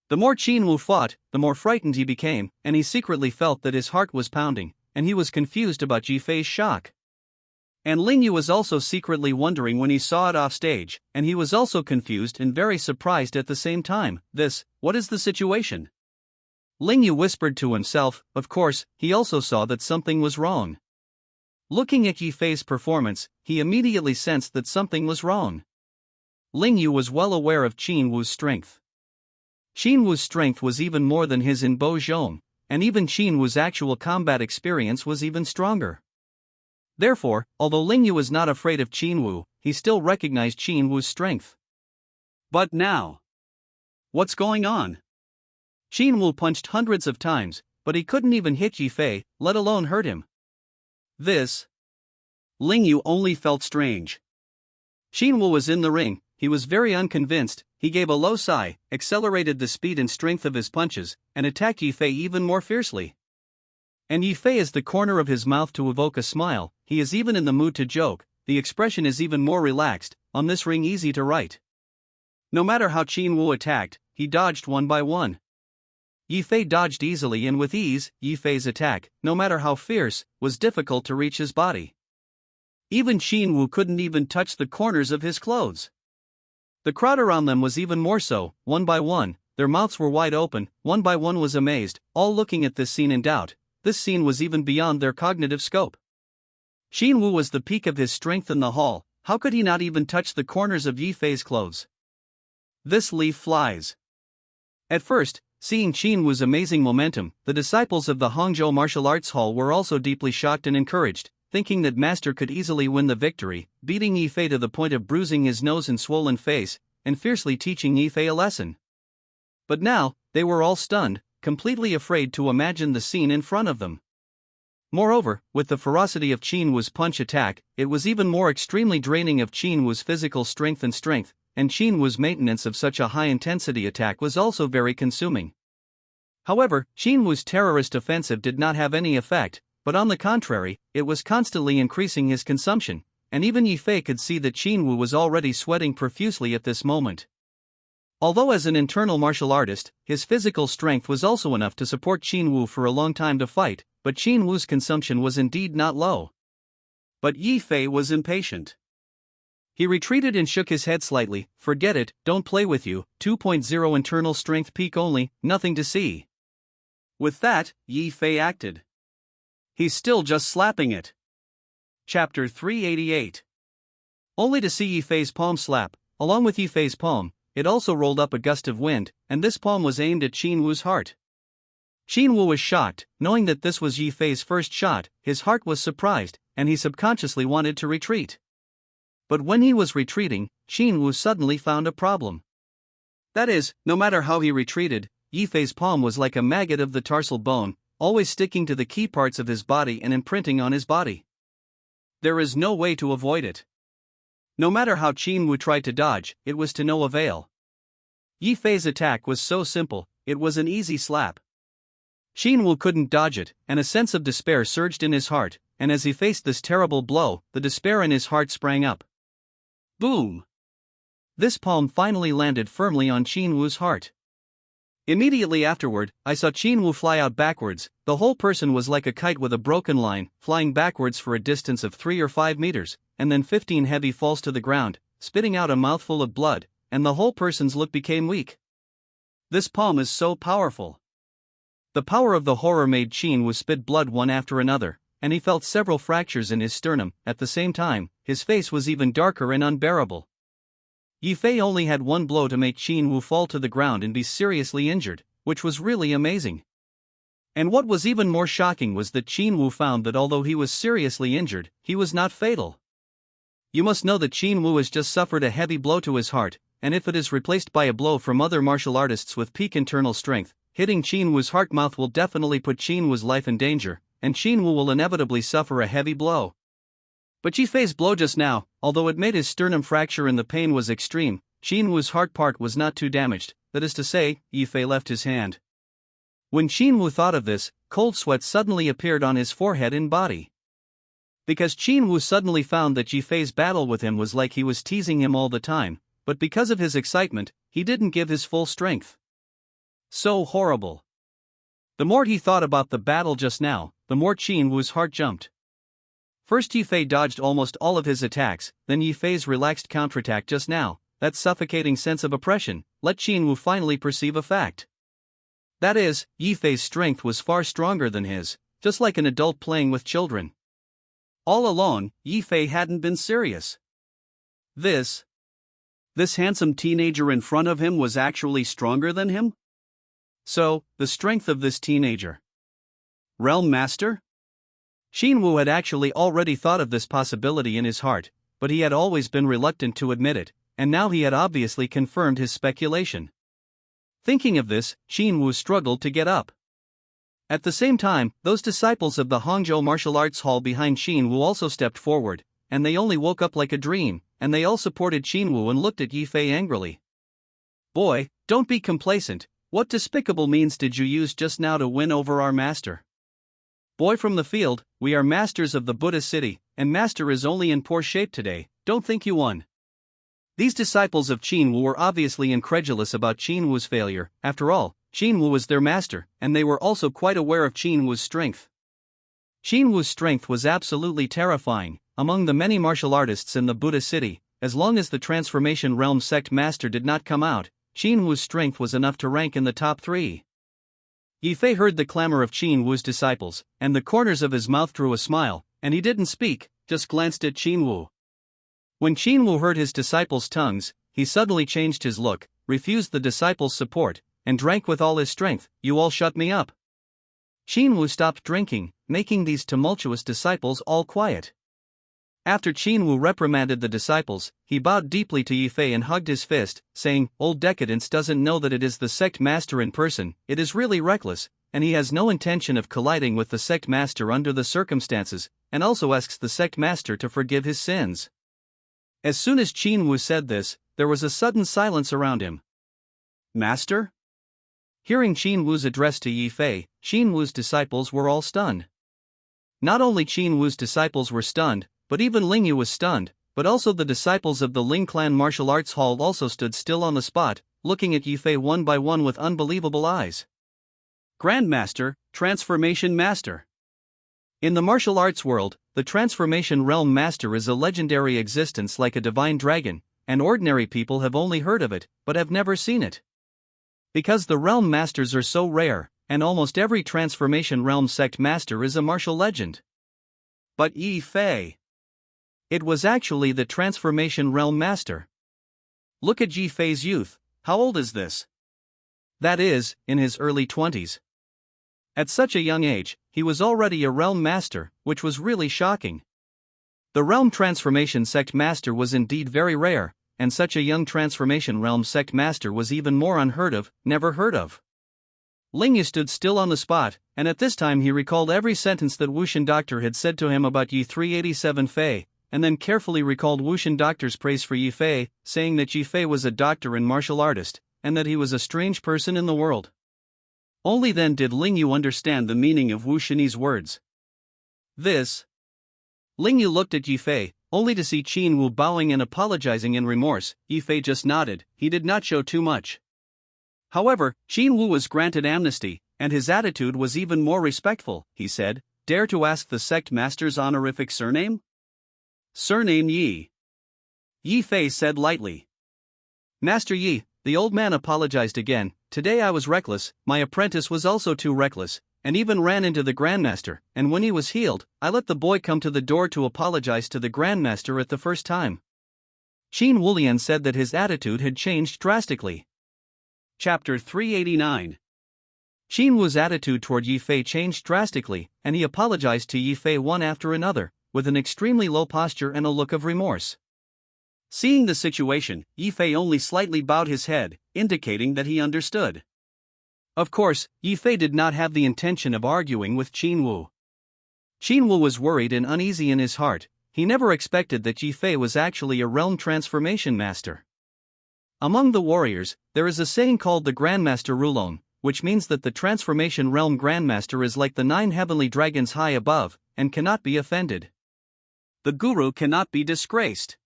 The more Qin Wu fought, the more frightened he became, and he secretly felt that his heart was pounding, and he was confused about Yi Fei's shock. And Ling Yu was also secretly wondering when he saw it off stage, and he was also confused and very surprised at the same time. What is the situation? Ling Yu whispered to himself. Of course, he also saw that something was wrong. Looking at Yi Fei's performance, he immediately sensed that something was wrong. Ling Yu was well aware of Qin Wu's strength. Qin Wu's strength was even more than his in Bo Zhong, and even Qin Wu's actual combat experience was even stronger. Therefore, although Ling Yu was not afraid of Qin Wu, he still recognized Qin Wu's strength. But now, what's going on? Qin Wu punched hundreds of times, but he couldn't even hit Yi Fei, let alone hurt him. Ling Yu only felt strange. Qin Wu was in the ring. He was very unconvinced. He gave a low sigh, accelerated the speed and strength of his punches, and attacked Yi Fei even more fiercely. And Yi Fei is the corner of his mouth to evoke a smile. He is even in the mood to joke. The expression is even more relaxed. On this ring, easy to write. No matter how Qin Wu attacked, he dodged one by one. Yi Fei dodged easily and with ease. Yi Fei's attack, no matter how fierce, was difficult to reach his body. Even Qin Wu couldn't even touch the corners of his clothes. The crowd around them was even more so. One by one, their mouths were wide open. One by one was amazed, all looking at this scene in doubt. This scene was even beyond their cognitive scope. Qin Wu was the peak of his strength in the hall. How could he not even touch the corners of Yi Fei's clothes? This leaf flies. At first, seeing Qin Wu's amazing momentum, the disciples of the Hangzhou Martial Arts Hall were also deeply shocked and encouraged, thinking that Master could easily win the victory, beating Yi Fei to the point of bruising his nose and swollen face, and fiercely teaching Yi Fei a lesson. But now, they were all stunned, completely afraid to imagine the scene in front of them. Moreover, with the ferocity of Qin Wu's punch attack, it was even more extremely draining of Qin Wu's physical strength, and Qin Wu's maintenance of such a high-intensity attack was also very consuming. However, Qin Wu's terrorist offensive did not have any effect, but on the contrary, it was constantly increasing his consumption, and even Yi Fei could see that Qin Wu was already sweating profusely at this moment. Although as an internal martial artist, his physical strength was also enough to support Qin Wu for a long time to fight, but Qin Wu's consumption was indeed not low. But Yi Fei was impatient. He retreated and shook his head slightly. Forget it, don't play with you, 2.0 internal strength peak only, nothing to see. With that, Yi Fei acted. He's still just slapping it. Chapter 388. Only to see Yi Fei's palm slap. Along with Yi Fei's palm, it also rolled up a gust of wind, and this palm was aimed at Qin Wu's heart. Qin Wu was shocked, knowing that this was Yi Fei's first shot. His heart was surprised, and he subconsciously wanted to retreat. But when he was retreating, Qin Wu suddenly found a problem. That is, no matter how he retreated, Yi Fei's palm was like a maggot of the tarsal bone, always sticking to the key parts of his body and imprinting on his body. There is no way to avoid it. No matter how Qin Wu tried to dodge, it was to no avail. Yi Fei's attack was so simple, it was an easy slap. Qin Wu couldn't dodge it, and a sense of despair surged in his heart, and as he faced this terrible blow, the despair in his heart sprang up. Boom! This palm finally landed firmly on Qin Wu's heart. Immediately afterward, I saw Qin Wu fly out backwards. The whole person was like a kite with a broken line, flying backwards for a distance of 3 or 5 meters, and then 15 heavy falls to the ground, spitting out a mouthful of blood, and the whole person's look became weak. This palm is so powerful. The power of the horror made Qin Wu spit blood one after another, and he felt several fractures in his sternum. At the same time, his face was even darker and unbearable. Yi Fei only had one blow to make Qin Wu fall to the ground and be seriously injured, which was really amazing. And what was even more shocking was that Qin Wu found that although he was seriously injured, he was not fatal. You must know that Qin Wu has just suffered a heavy blow to his heart, and if it is replaced by a blow from other martial artists with peak internal strength, hitting Qin Wu's heart mouth will definitely put Qin Wu's life in danger, and Qin Wu will inevitably suffer a heavy blow. But Yi Fei's blow just now, although it made his sternum fracture and the pain was extreme, Qin Wu's heart part was not too damaged, that is to say, Yi Fei left his hand. When Qin Wu thought of this, cold sweat suddenly appeared on his forehead and body. Because Qin Wu suddenly found that Yi Fei's battle with him was like he was teasing him all the time, but because of his excitement, he didn't give his full strength. So horrible. The more he thought about the battle just now, the more Qin Wu's heart jumped. First Yi Fei dodged almost all of his attacks, then Yi Fei's relaxed counterattack just now, that suffocating sense of oppression, let Qin Wu finally perceive a fact. That is, Yi Fei's strength was far stronger than his, just like an adult playing with children. All along, Yi Fei hadn't been serious. This handsome teenager in front of him was actually stronger than him? So, the strength of this teenager. Realm Master? Qin Wu had actually already thought of this possibility in his heart, but he had always been reluctant to admit it, and now he had obviously confirmed his speculation. Thinking of this, Qin Wu struggled to get up. At the same time, those disciples of the Hangzhou martial arts hall behind Qin Wu also stepped forward, and they only woke up like a dream, and they all supported Qin Wu and looked at Yi Fei angrily. Boy, don't be complacent, what despicable means did you use just now to win over our master? Boy from the field, we are masters of the Buddha city, and master is only in poor shape today, don't think you won. These disciples of Qin Wu were obviously incredulous about Qin Wu's failure. After all, Qin Wu was their master, and they were also quite aware of Qin Wu's strength. Qin Wu's strength was absolutely terrifying. Among the many martial artists in the Buddha city, as long as the Transformation Realm Sect Master did not come out, Qin Wu's strength was enough to rank in the top 3. Yi Fei heard the clamor of Qin Wu's disciples, and the corners of his mouth drew a smile, and he didn't speak, just glanced at Qin Wu. When Qin Wu heard his disciples' tongues, he suddenly changed his look, refused the disciples' support, and drank with all his strength. You all shut me up. Qin Wu stopped drinking, making these tumultuous disciples all quiet. After Qin Wu reprimanded the disciples, he bowed deeply to Yi Fei and hugged his fist, saying, "Old Decadence doesn't know that it is the sect master in person, it is really reckless, and he has no intention of colliding with the sect master under the circumstances, and also asks the sect master to forgive his sins." As soon as Qin Wu said this, there was a sudden silence around him. Master? Hearing Qin Wu's address to Yi Fei, Qin Wu's disciples were all stunned. Not only Qin Wu's disciples were stunned, but even Ling Yu was stunned, but also the disciples of the Ling Clan Martial Arts Hall also stood still on the spot, looking at Yi Fei one by one with unbelievable eyes. Grandmaster, Transformation Master. In the martial arts world, the Transformation Realm Master is a legendary existence like a divine dragon, and ordinary people have only heard of it, but have never seen it. Because the Realm Masters are so rare, and almost every Transformation Realm Sect Master is a martial legend. But Yi Fei. It was actually the Transformation Realm Master. Look at Yi Fei's youth, how old is this? That is, in his early 20s. At such a young age, he was already a Realm Master, which was really shocking. The Realm Transformation Sect Master was indeed very rare, and such a young Transformation Realm Sect Master was even more unheard of, never heard of. Ling Yu stood still on the spot, and at this time he recalled every sentence that Wuxin Doctor had said to him about Yi 387 Fei, and then carefully recalled Wuxin Doctor's praise for Yi Fei, saying that Yi Fei was a doctor and martial artist, and that he was a strange person in the world. Only then did Ling Yu understand the meaning of Wuxin's words. Ling Yu looked at Yi Fei, only to see Qin Wu bowing and apologizing in remorse. Yi Fei just nodded, he did not show too much. However, Qin Wu was granted amnesty, and his attitude was even more respectful. He said, "Dare to ask the sect master's honorific surname?" "Surname Yi." Yi Fei said lightly. "Master Yi," the old man apologized again, "today I was reckless, my apprentice was also too reckless, and even ran into the Grandmaster, and when he was healed, I let the boy come to the door to apologize to the Grandmaster at the first time." Qin Wulian said that his attitude had changed drastically. Chapter 389. Qin Wu's attitude toward Yi Fei changed drastically, and he apologized to Yi Fei one after another, with an extremely low posture and a look of remorse. Seeing the situation, Yi Fei only slightly bowed his head, indicating that he understood. Of course, Yi Fei did not have the intention of arguing with Qin Wu. Qin Wu was worried and uneasy in his heart. He never expected that Yi Fei was actually a realm transformation master. Among the warriors, there is a saying called the Grandmaster Rulon, which means that the transformation realm Grandmaster is like the 9 heavenly dragons high above, and cannot be offended. The guru cannot be disgraced.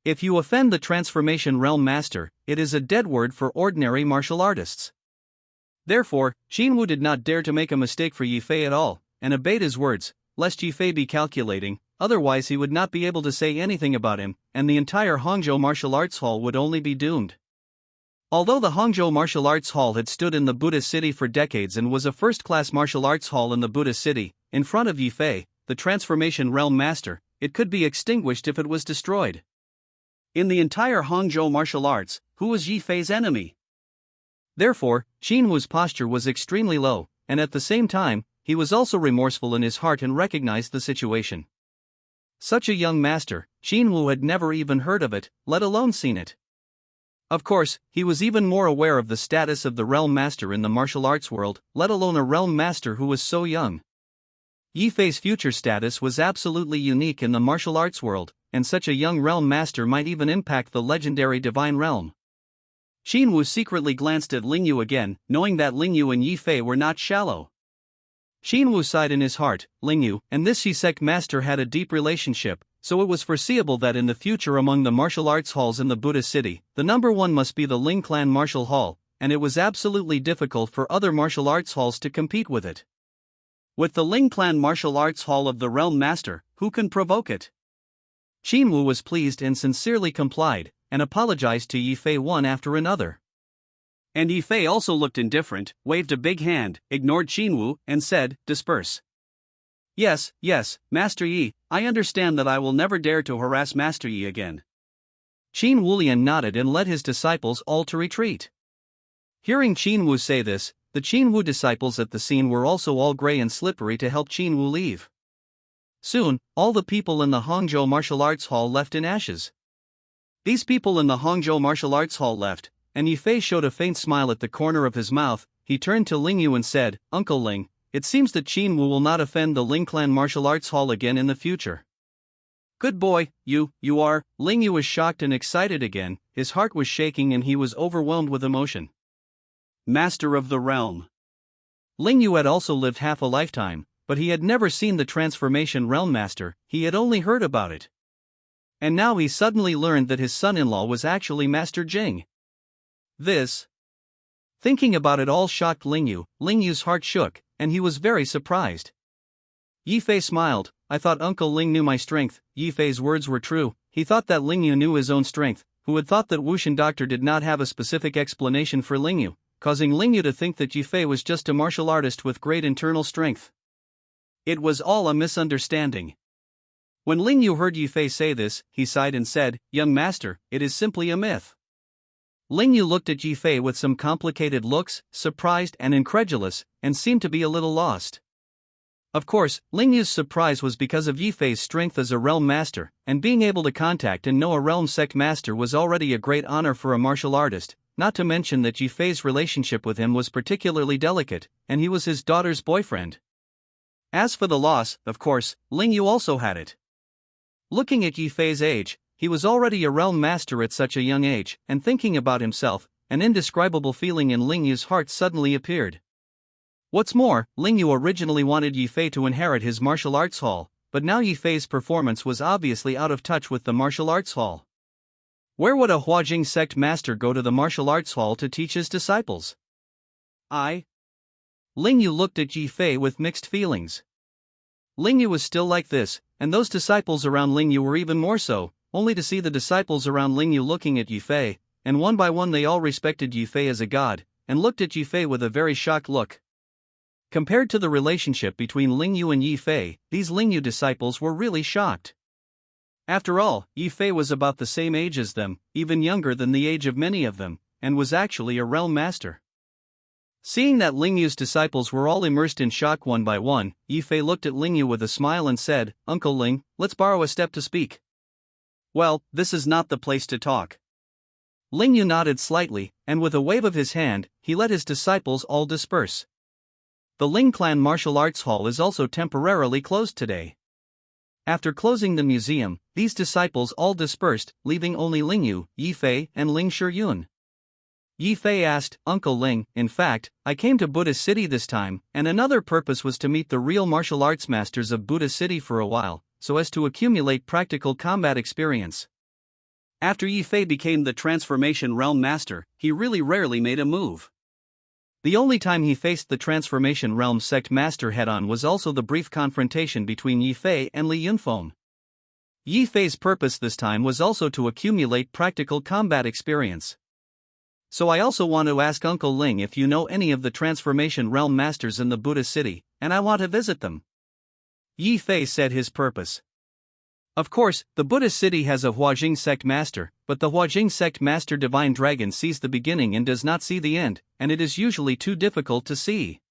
If you offend the transformation realm master, it is a dead word for ordinary martial artists. Therefore, Qin Wu did not dare to make a mistake for Yi Fei at all, and obeyed his words, lest Yi Fei be calculating, otherwise he would not be able to say anything about him, and the entire Hangzhou Martial Arts Hall would only be doomed. Although the Hangzhou Martial Arts Hall had stood in the Buddhist city for decades and was a first-class martial arts hall in the Buddhist city, in front of Yi Fei, the transformation realm master, it could be extinguished if it was destroyed. In the entire Hangzhou martial arts, who was Yi Fei's enemy? Therefore, Qin Wu's posture was extremely low, and at the same time, he was also remorseful in his heart and recognized the situation. Such a young master, Qin Wu had never even heard of it, let alone seen it. Of course, he was even more aware of the status of the realm master in the martial arts world, let alone a realm master who was so young. Yi Fei's future status was absolutely unique in the martial arts world, and such a young realm master might even impact the legendary divine realm. Qin Wu secretly glanced at Ling Yu again, knowing that Ling Yu and Yi Fei were not shallow. Qin Wu sighed in his heart. Ling Yu and this Shisek master had a deep relationship, so it was foreseeable that in the future among the martial arts halls in the Buddhist city, the number one must be the Ling Clan Martial Hall, and it was absolutely difficult for other martial arts halls to compete with it. With the Ling Clan Martial Arts Hall of the Realm Master, who can provoke it? Qin Wu was pleased and sincerely complied, and apologized to Yi Fei one after another. And Yi Fei also looked indifferent, waved a big hand, ignored Qin Wu, and said, "Disperse." Yes, Master Yi, I understand that I will never dare to harass Master Yi again. Qin Wulian nodded and led his disciples all to retreat. Hearing Qin Wu say this, the Qin Wu disciples at the scene were also all gray and slippery to help Qin Wu leave. Soon, all the people in the Hangzhou Martial Arts Hall left in ashes. These people in the Hangzhou Martial Arts Hall left, and Yi Fei showed a faint smile at the corner of his mouth. He turned to Ling Yu and said, "Uncle Ling, it seems that Qin Wu will not offend the Ling Clan Martial Arts Hall again in the future." "Good boy, you are." Ling Yu was shocked and excited again, his heart was shaking and he was overwhelmed with emotion. Master of the Realm. Ling Yu had also lived half a lifetime, but he had never seen the transformation realm master, he had only heard about it. And now he suddenly learned that his son-in-law was actually Master Jing. Thinking about it all shocked Ling Yu. Ling Yu's heart shook, and he was very surprised. Yi Fei smiled. "I thought Uncle Ling knew my strength." Yi Fei's words were true, he thought that Ling Yu knew his own strength. Who had thought that Wushan Doctor did not have a specific explanation for Ling Yu, causing Ling Yu to think that Yi Fei was just a martial artist with great internal strength. It was all a misunderstanding. When Ling Yu heard Yi Fei say this, he sighed and said, "Young master, it is simply a myth." Ling Yu looked at Yi Fei with some complicated looks, surprised and incredulous, and seemed to be a little lost. Of course, Ling Yu's surprise was because of Yi Fei's strength as a realm master, and being able to contact and know a realm sect master was already a great honor for a martial artist, not to mention that Yi Fei's relationship with him was particularly delicate, and he was his daughter's boyfriend. As for the loss, of course, Ling Yu also had it. Looking at Yi Fei's age, he was already a realm master at such a young age, and thinking about himself, an indescribable feeling in Ling Yu's heart suddenly appeared. What's more, Ling Yu originally wanted Yi Fei to inherit his martial arts hall, but now Yi Fei's performance was obviously out of touch with the martial arts hall. Where would a Huajing sect master go to the martial arts hall to teach his disciples? Ling Yu looked at Yi Fei with mixed feelings. Ling Yu was still like this, and those disciples around Ling Yu were even more so, only to see the disciples around Ling Yu looking at Yi Fei, and one by one they all respected Yi Fei as a god, and looked at Yi Fei with a very shocked look. Compared to the relationship between Ling Yu and Yi Fei, these Ling Yu disciples were really shocked. After all, Yi Fei was about the same age as them, even younger than the age of many of them, and was actually a realm master. Seeing that Ling Yu's disciples were all immersed in shock one by one, Yi Fei looked at Ling Yu with a smile and said, "Uncle Ling, let's borrow a step to speak." "Well, this is not the place to talk." Ling Yu nodded slightly, and with a wave of his hand, he let his disciples all disperse. The Ling Clan Martial Arts Hall is also temporarily closed today. After closing the museum, these disciples all dispersed, leaving only Ling Yu, Yi Fei, and Ling Shiyun. Yi Fei asked, "Uncle Ling, in fact, I came to Buddha City this time, and another purpose was to meet the real martial arts masters of Buddha City for a while, so as to accumulate practical combat experience." After Yi Fei became the Transformation Realm Master, he really rarely made a move. The only time he faced the Transformation Realm Sect Master head-on was also the brief confrontation between Yi Fei and Li Yunfeng. Yi Fei's purpose this time was also to accumulate practical combat experience. "So I also want to ask Uncle Ling if you know any of the Transformation Realm Masters in the Buddha City, and I want to visit them." Yi Fei said his purpose. Of course, the Buddha City has a Huajing Sect Master, but the Huajing Sect Master Divine Dragon sees the beginning and does not see the end, and it is usually too difficult to see.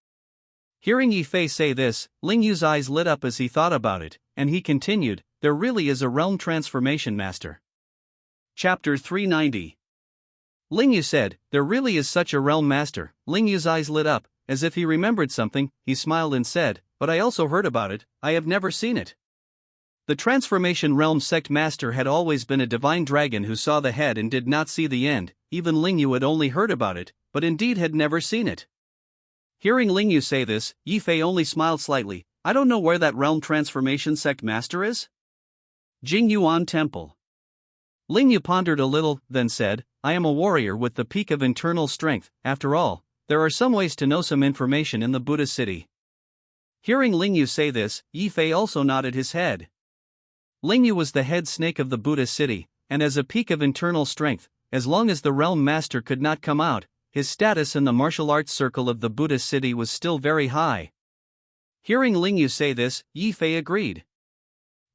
Hearing Yi Fei say this, Ling Yu's eyes lit up as he thought about it, and he continued, "There really is a Realm Transformation Master." Chapter 390. Ling Yu said, "There really is such a realm master." Ling Yu's eyes lit up, as if he remembered something. He smiled and said, "But I also heard about it, I have never seen it." The Transformation Realm Sect Master had always been a divine dragon who saw the head and did not see the end. Even Ling Yu had only heard about it, but indeed had never seen it. Hearing Ling Yu say this, Yi Fei only smiled slightly. "I don't know where that Realm Transformation Sect Master is." Jingyuan Temple. Ling Yu pondered a little, then said, "I am a warrior with the peak of internal strength. After all, there are some ways to know some information in the Buddha City." Hearing Ling Yu say this, Yi Fei also nodded his head. Ling Yu was the head snake of the Buddha City, and as a peak of internal strength, as long as the realm master could not come out, his status in the martial arts circle of the Buddha City was still very high. Hearing Ling Yu say this, Yi Fei agreed.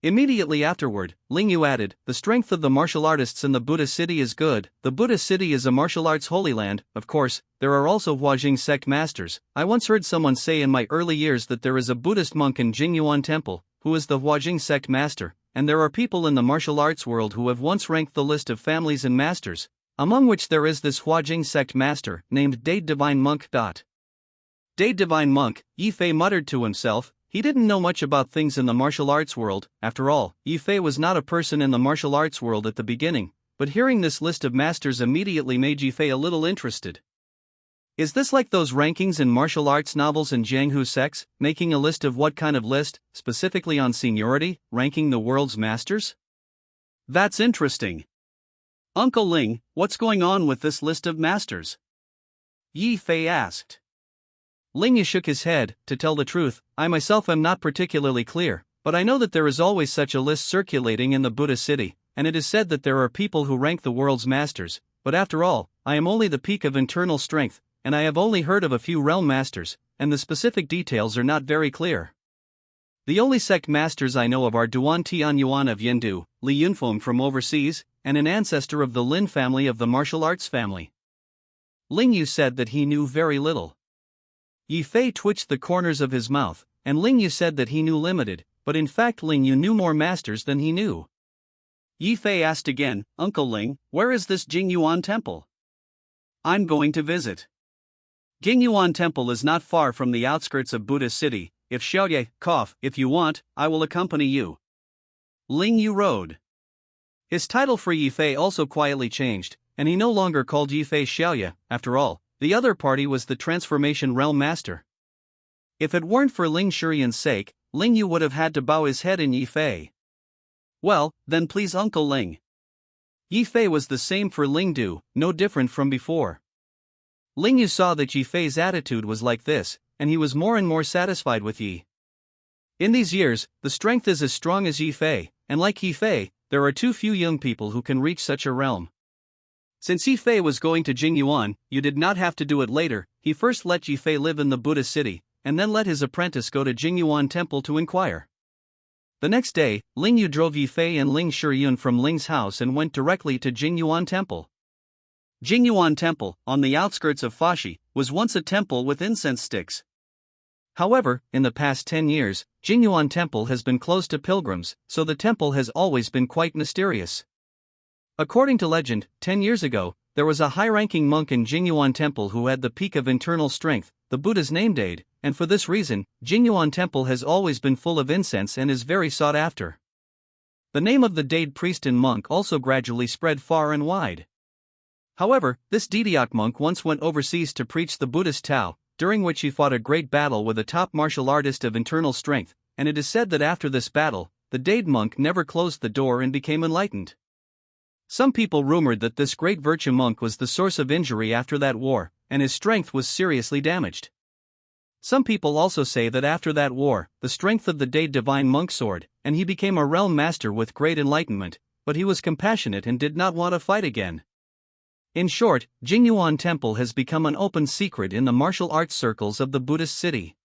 Immediately afterward, Ling Yu added, "The strength of the martial artists in the Buddha City is good. The Buddha City is a martial arts holy land. Of course, there are also Huajing Sect Masters. I once heard someone say in my early years that there is a Buddhist monk in Jingyuan Temple, who is the Huajing Sect Master, and there are people in the martial arts world who have once ranked the list of families and masters, among which there is this Huajing Sect Master, named Dade Divine Monk. Dade Divine Monk, Yi Fei muttered to himself. He didn't know much about things in the martial arts world. After all, Yi Fei was not a person in the martial arts world at the beginning, but hearing this list of masters immediately made Yi Fei a little interested. Is this like those rankings in martial arts novels in Jianghu sects, making a list of what kind of list, specifically on seniority, ranking the world's masters? That's interesting. Uncle Ling, what's going on with this list of masters? Yi Fei asked. Ling Yu shook his head. "To tell the truth, I myself am not particularly clear, but I know that there is always such a list circulating in the Buddha City, and it is said that there are people who rank the world's masters, but after all, I am only the peak of internal strength, and I have only heard of a few realm masters, and the specific details are not very clear. The only sect masters I know of are Duan Tian Yuan of Yendu, Li Yunfeng from overseas, and an ancestor of the Lin family of the martial arts family." Ling Yu said that he knew very little. Yi Fei twitched the corners of his mouth, and Ling Yu said that he knew limited, but in fact Ling Yu knew more masters than he knew. Yi Fei asked again, "Uncle Ling, where is this Jingyuan Temple?" "I'm going to visit." Jingyuan Temple is not far from the outskirts of Buddha City. If you want, I will accompany you." Ling Yu rode. His title for Yi Fei also quietly changed, and he no longer called Yi Fei Xiaoye. After all, the other party was the Transformation Realm Master. If it weren't for Ling Shiyun's sake, Ling Yu would have had to bow his head in Yi Fei. "Well, then please Uncle Ling." Yi Fei was the same for Ling Du, no different from before. Ling Yu saw that Yi Fei's attitude was like this, and he was more and more satisfied with Yi. In these years, the strength is as strong as Yi Fei, and like Yi Fei, there are too few young people who can reach such a realm. Since Yi Fei was going to Jingyuan, you did not have to do it later. He first let Yi Fei live in the Buddha City, and then let his apprentice go to Jingyuan Temple to inquire. The next day, Ling Yu drove Yi Fei and Ling Shiyun from Ling's house and went directly to Jingyuan Temple. Jingyuan Temple, on the outskirts of Fashi, was once a temple with incense sticks. However, in the past 10 years, Jingyuan Temple has been closed to pilgrims, so the temple has always been quite mysterious. According to legend, 10 years ago, there was a high-ranking monk in Jingyuan Temple who had the peak of internal strength, the Buddha's name Dade, and for this reason, Jingyuan Temple has always been full of incense and is very sought after. The name of the Dade priest and monk also gradually spread far and wide. However, this Didiak monk once went overseas to preach the Buddhist Tao, during which he fought a great battle with a top martial artist of internal strength, and it is said that after this battle, the Dade monk never closed the door and became enlightened. Some people rumored that this great virtue monk was the source of injury after that war, and his strength was seriously damaged. Some people also say that after that war, the strength of the Dade divine monk soared, and he became a realm master with great enlightenment, but he was compassionate and did not want to fight again. In short, Jingyuan Temple has become an open secret in the martial arts circles of the Buddhist city.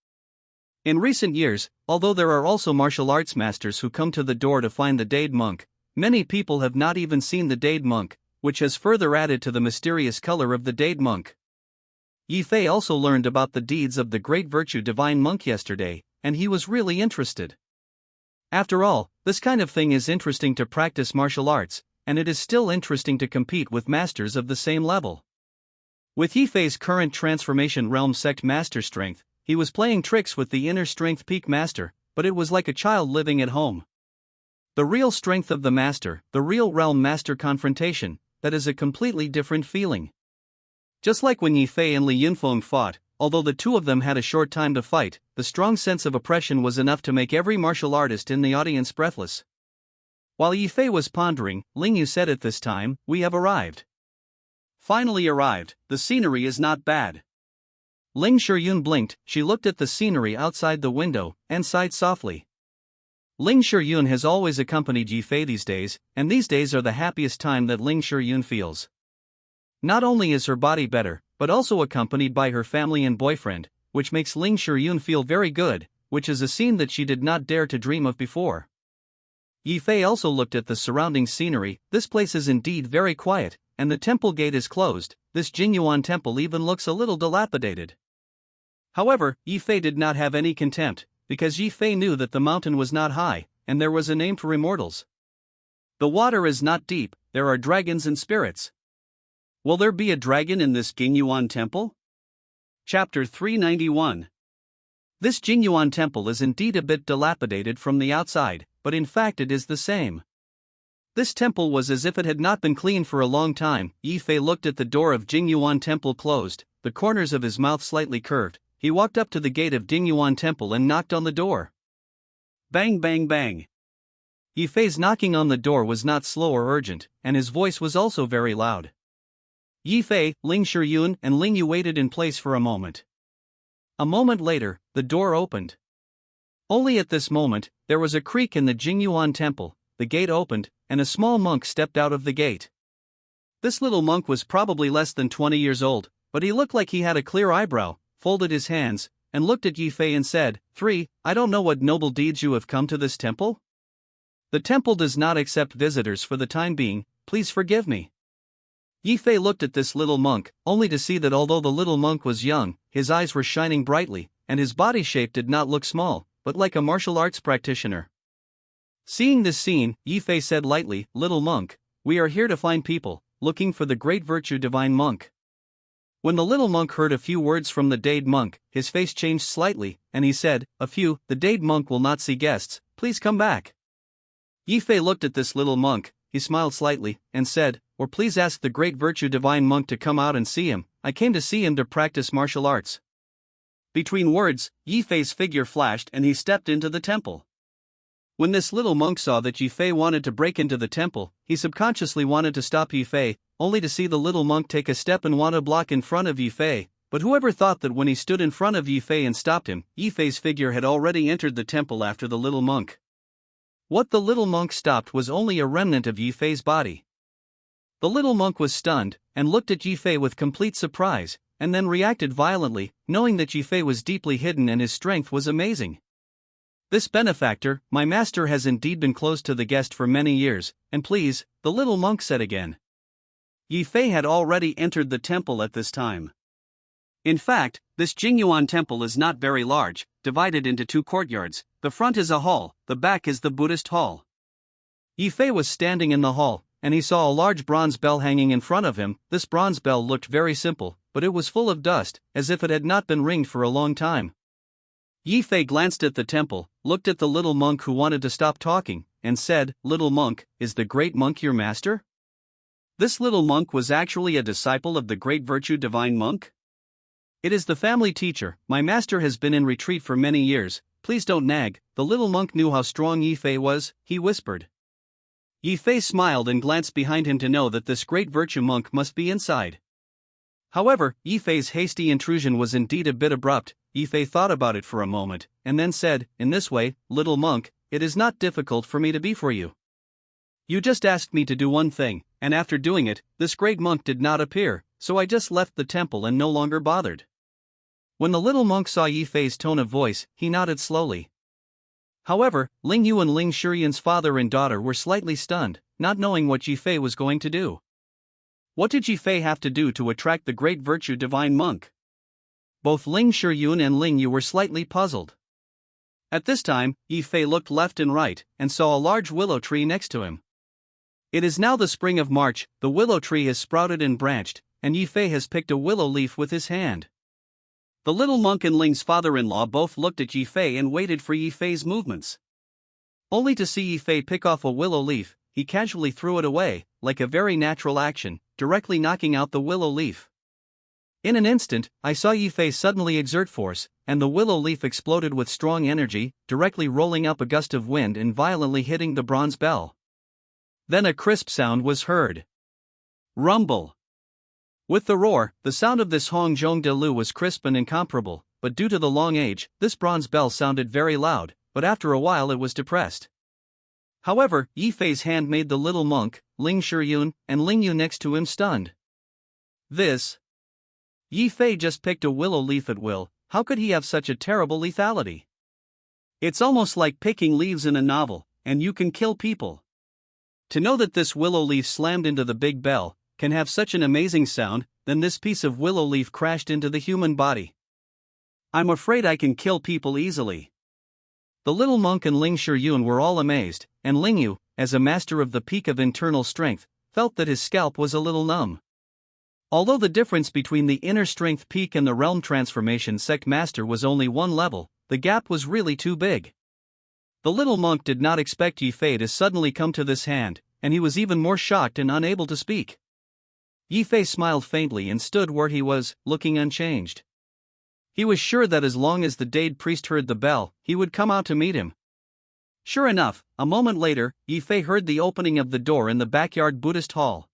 In recent years, although there are also martial arts masters who come to the door to find the Dade monk, many people have not even seen the Dade monk, which has further added to the mysterious color of the Dade monk. Yi Fei also learned about the deeds of the great virtue divine monk yesterday, and he was really interested. After all, this kind of thing is interesting to practice martial arts, and it is still interesting to compete with masters of the same level. With Yi Fei's current transformation realm sect master strength, he was playing tricks with the inner strength peak master, but it was like a child living at home. The real strength of the master, the real realm master confrontation, that is a completely different feeling. Just like when Yi Fei and Li Yunfeng fought, although the two of them had a short time to fight, the strong sense of oppression was enough to make every martial artist in the audience breathless. While Yi Fei was pondering, Ling Yu said at this time, "We have arrived." Finally arrived, the scenery is not bad. Ling Shiyun blinked, she looked at the scenery outside the window, and sighed softly. Ling Shiyun has always accompanied Yi Fei these days, and these days are the happiest time that Ling Shiyun feels. Not only is her body better, but also accompanied by her family and boyfriend, which makes Ling Shiyun feel very good, which is a scene that she did not dare to dream of before. Yi Fei also looked at the surrounding scenery. This place is indeed very quiet, and the temple gate is closed. This Jingyuan temple even looks a little dilapidated. However, Yi Fei did not have any contempt, because Yi Fei knew that the mountain was not high, and there was a name for immortals. The water is not deep, there are dragons and spirits. Will there be a dragon in this Jingyuan temple? Chapter 391. This Jingyuan temple is indeed a bit dilapidated from the outside, but in fact it is the same. This temple was as if it had not been cleaned for a long time. Yi Fei looked at the door of Jingyuan temple closed, the corners of his mouth slightly curved. He walked up to the gate of Jingyuan temple and knocked on the door. Bang bang bang. Yi Fei's knocking on the door was not slow or urgent, and his voice was also very loud. Yi Fei, Ling Shiyun, and Ling Yu waited in place for a moment. A moment later, the door opened. Only at this moment, there was a creak in the Jingyuan temple, the gate opened, and a small monk stepped out of the gate. This little monk was probably less than 20 years old, but he looked like he had a clear eyebrow, folded his hands, and looked at Yi Fei and said, I don't know what noble deeds you have come to this temple? The temple does not accept visitors for the time being, please forgive me. Yi Fei looked at this little monk, only to see that although the little monk was young, his eyes were shining brightly, and his body shape did not look small, but like a martial arts practitioner. Seeing this scene, Yi Fei said lightly, Little monk, we are here to find people, looking for the great virtue divine monk. When the little monk heard a few words from the Dade monk, his face changed slightly, and he said, the Dade monk will not see guests, please come back. Yi Fei looked at this little monk, he smiled slightly, and said, or please ask the great virtue divine monk to come out and see him, I came to see him to practice martial arts. Between words, Yi Fei's figure flashed and he stepped into the temple. When this little monk saw that Yi Fei wanted to break into the temple, he subconsciously wanted to stop Yi Fei, only to see the little monk take a step and want to block in front of Yi Fei, but whoever thought that when he stood in front of Yi Fei and stopped him, Yi Fei's figure had already entered the temple after the little monk. What the little monk stopped was only a remnant of Yi Fei's body. The little monk was stunned, and looked at Yi Fei with complete surprise, and then reacted violently, knowing that Yi Fei was deeply hidden and his strength was amazing. This benefactor, my master has indeed been closed to the guest for many years, and please, the little monk said again. Yi Fei had already entered the temple at this time. In fact, this Jingyuan temple is not very large, divided into two courtyards. The front is a hall, the back is the Buddhist hall. Yi Fei was standing in the hall, and he saw a large bronze bell hanging in front of him. This bronze bell looked very simple, but it was full of dust, as if it had not been ringed for a long time. Yi Fei glanced at the temple, looked at the little monk who wanted to stop talking, and said, "Little monk, is the great monk your master?" This little monk was actually a disciple of the great virtue divine monk. "It is the family teacher. My master has been in retreat for many years. Please don't nag." The little monk knew how strong Yi Fei was, he whispered. Yi Fei smiled and glanced behind him to know that this great virtue monk must be inside. However, Yi Fei's hasty intrusion was indeed a bit abrupt. Yi Fei thought about it for a moment, and then said, "In this way, little monk, it is not difficult for me to be for you. You just asked me to do one thing, and after doing it, this great monk did not appear, so I just left the temple and no longer bothered." When the little monk saw Yi Fei's tone of voice, he nodded slowly. However, Ling Yu and Ling Shuyuan's father and daughter were slightly stunned, not knowing what Yi Fei was going to do. What did Yi Fei have to do to attract the great virtue divine monk? Both Ling Shuyuan and Ling Yu were slightly puzzled. At this time, Yi Fei looked left and right, and saw a large willow tree next to him. It is now the spring of March, the willow tree has sprouted and branched, and Yi Fei has picked a willow leaf with his hand. The little monk and Ling's father-in-law both looked at Yi Fei and waited for Yi Fei's movements. Only to see Yi Fei pick off a willow leaf, he casually threw it away, like a very natural action, directly knocking out the willow leaf. In an instant, I saw Yi Fei suddenly exert force, and the willow leaf exploded with strong energy, directly rolling up a gust of wind and violently hitting the bronze bell. Then a crisp sound was heard. Rumble. With the roar, the sound of this Hong Zhong de Lu was crisp and incomparable, but due to the long age, this bronze bell sounded very loud, but after a while it was depressed. However, Yi Fei's hand made the little monk, Ling Shuyuan, and Ling Yu next to him stunned. This. Yi Fei just picked a willow leaf at will. How could he have such a terrible lethality? It's almost like picking leaves in a novel, and you can kill people. To know that this willow leaf slammed into the big bell can have such an amazing sound, then this piece of willow leaf crashed into the human body. I'm afraid I can kill people easily. The little monk and Ling Shuyuan were all amazed, and Ling Yu, as a master of the peak of internal strength, felt that his scalp was a little numb. Although the difference between the inner strength peak and the realm transformation sect master was only one level, the gap was really too big. The little monk did not expect Yi Fei to suddenly come to this hand, and he was even more shocked and unable to speak. Yi Fei smiled faintly and stood where he was, looking unchanged. He was sure that as long as the Dade priest heard the bell, he would come out to meet him. Sure enough, a moment later, Yi Fei heard the opening of the door in the backyard Buddhist hall.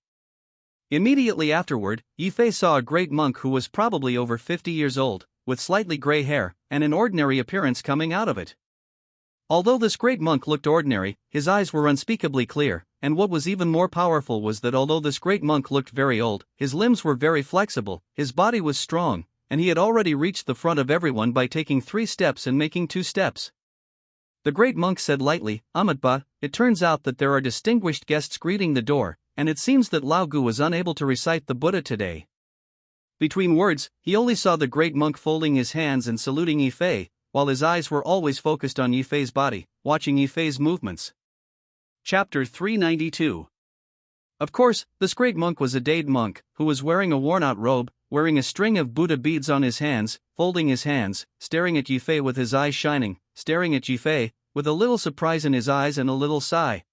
Immediately afterward, Yi Fei saw a great monk who was probably over 50 years old, with slightly gray hair, and an ordinary appearance coming out of it. Although this great monk looked ordinary, his eyes were unspeakably clear, and what was even more powerful was that although this great monk looked very old, his limbs were very flexible, his body was strong, and he had already reached the front of everyone by taking 3 steps and making 2 steps. The great monk said lightly, "Amitba, it turns out that there are distinguished guests greeting the door, and it seems that Lao Gu was unable to recite the Buddha today." Between words, he only saw the great monk folding his hands and saluting Yi Fei, while his eyes were always focused on Yi Fei's body, watching Yi Fei's movements. Chapter 392. Of course, this great monk was a Dade monk, who was wearing a worn-out robe, wearing a string of Buddha beads on his hands, folding his hands, staring at Yi Fei with his eyes shining, staring at Yi Fei, with a little surprise in his eyes and a little sigh.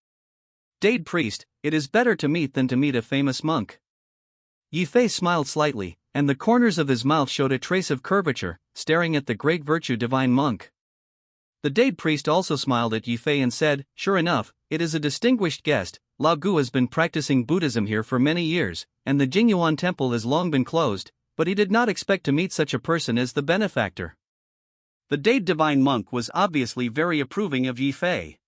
Dade priest, it is better to meet than to meet a famous monk. Yi Fei smiled slightly, and the corners of his mouth showed a trace of curvature, staring at the great virtue divine monk. The Dade priest also smiled at Yi Fei and said, "Sure enough, it is a distinguished guest. Lao Gu has been practicing Buddhism here for many years, and the Jingyuan temple has long been closed, but he did not expect to meet such a person as the benefactor." The Dade divine monk was obviously very approving of Yi Fei.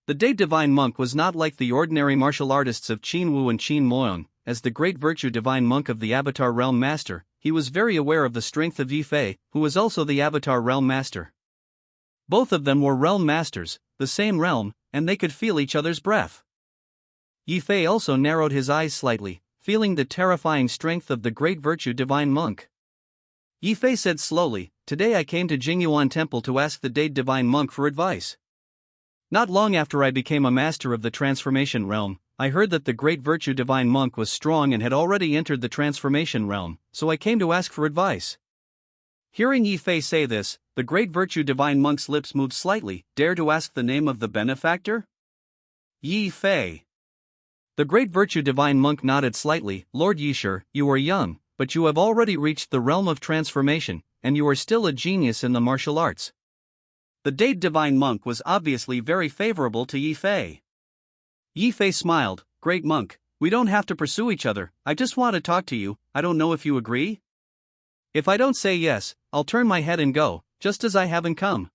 The Dade divine monk was not like the ordinary martial artists of Qin Wu and Qin Moyong. As the great virtue divine monk of the Avatar Realm Master, he was very aware of the strength of Yi Fei, who was also the Avatar Realm Master. Both of them were Realm Masters, the same realm, and they could feel each other's breath. Yi Fei also narrowed his eyes slightly, feeling the terrifying strength of the great virtue divine monk. Yi Fei said slowly, "Today I came to Jingyuan Temple to ask the Dade divine monk for advice. Not long after I became a master of the transformation realm, I heard that the great virtue divine monk was strong and had already entered the transformation realm, so I came to ask for advice." Hearing Yi Fei say this, the great virtue divine monk's lips moved slightly. "Dare to ask the name of the benefactor?" Yi Fei. The great virtue divine monk nodded slightly. "Lord Yishur, you are young, but you have already reached the realm of transformation, and you are still a genius in the martial arts." The Dade divine monk was obviously very favorable to Yi Fei. Yi Fei smiled. "Great monk, we don't have to pursue each other, I just want to talk to you. I don't know if you agree? If I don't say yes, I'll turn my head and go, just as I haven't come."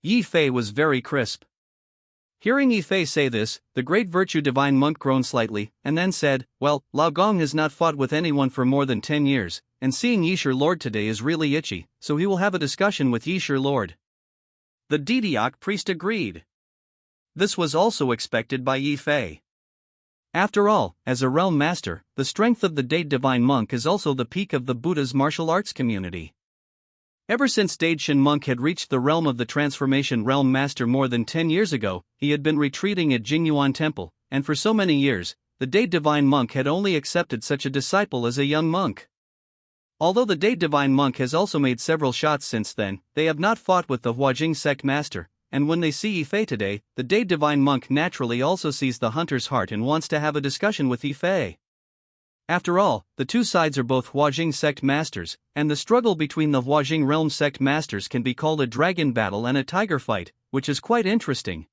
Yi Fei was very crisp. Hearing Yi Fei say this, the great virtue divine monk groaned slightly, and then said, "Well, Lao Gong has not fought with anyone for more than 10 years, and seeing Yishur Lord today is really itchy, so he will have a discussion with Yishur Lord." The Didiak priest agreed. This was also expected by Yi Fei. After all, as a realm master, the strength of the Dade divine monk is also the peak of the Buddha's martial arts community. Ever since Dade Shin monk had reached the realm of the transformation realm master more than 10 years ago, he had been retreating at Jingyuan Temple, and for so many years, the Dade divine monk had only accepted such a disciple as a young monk. Although the Dade divine monk has also made several shots since then, they have not fought with the Huajing sect master, and when they see Yi Fei today, the Dade divine monk naturally also sees the hunter's heart and wants to have a discussion with Yi Fei. After all, the two sides are both Huajing sect masters, and the struggle between the Huajing realm sect masters can be called a dragon battle and a tiger fight, which is quite interesting.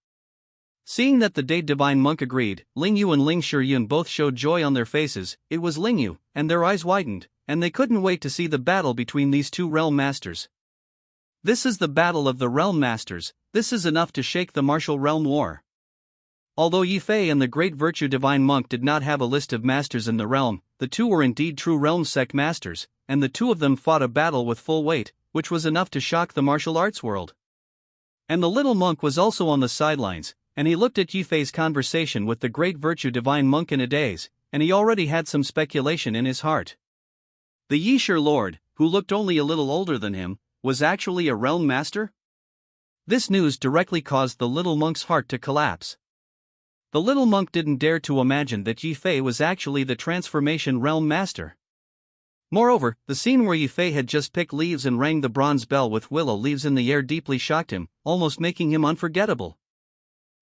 Seeing that the Dade divine monk agreed, Ling Yu and Ling Shiyun both showed joy on their faces. It was Ling Yu, and their eyes widened, and they couldn't wait to see the battle between these two realm masters. This is the battle of the realm masters. This is enough to shake the martial realm war. Although Yi Fei and the great virtue divine monk did not have a list of masters in the realm, the two were indeed true realm sect masters, and the two of them fought a battle with full weight, which was enough to shock the martial arts world. And the little monk was also on the sidelines, and he looked at Yi Fei's conversation with the great virtue divine monk in a daze, and he already had some speculation in his heart. The Yishur Lord, who looked only a little older than him, was actually a realm master? This news directly caused the little monk's heart to collapse. The little monk didn't dare to imagine that Yi Fei was actually the transformation realm master. Moreover, the scene where Yi Fei had just picked leaves and rang the bronze bell with willow leaves in the air deeply shocked him, almost making him unforgettable.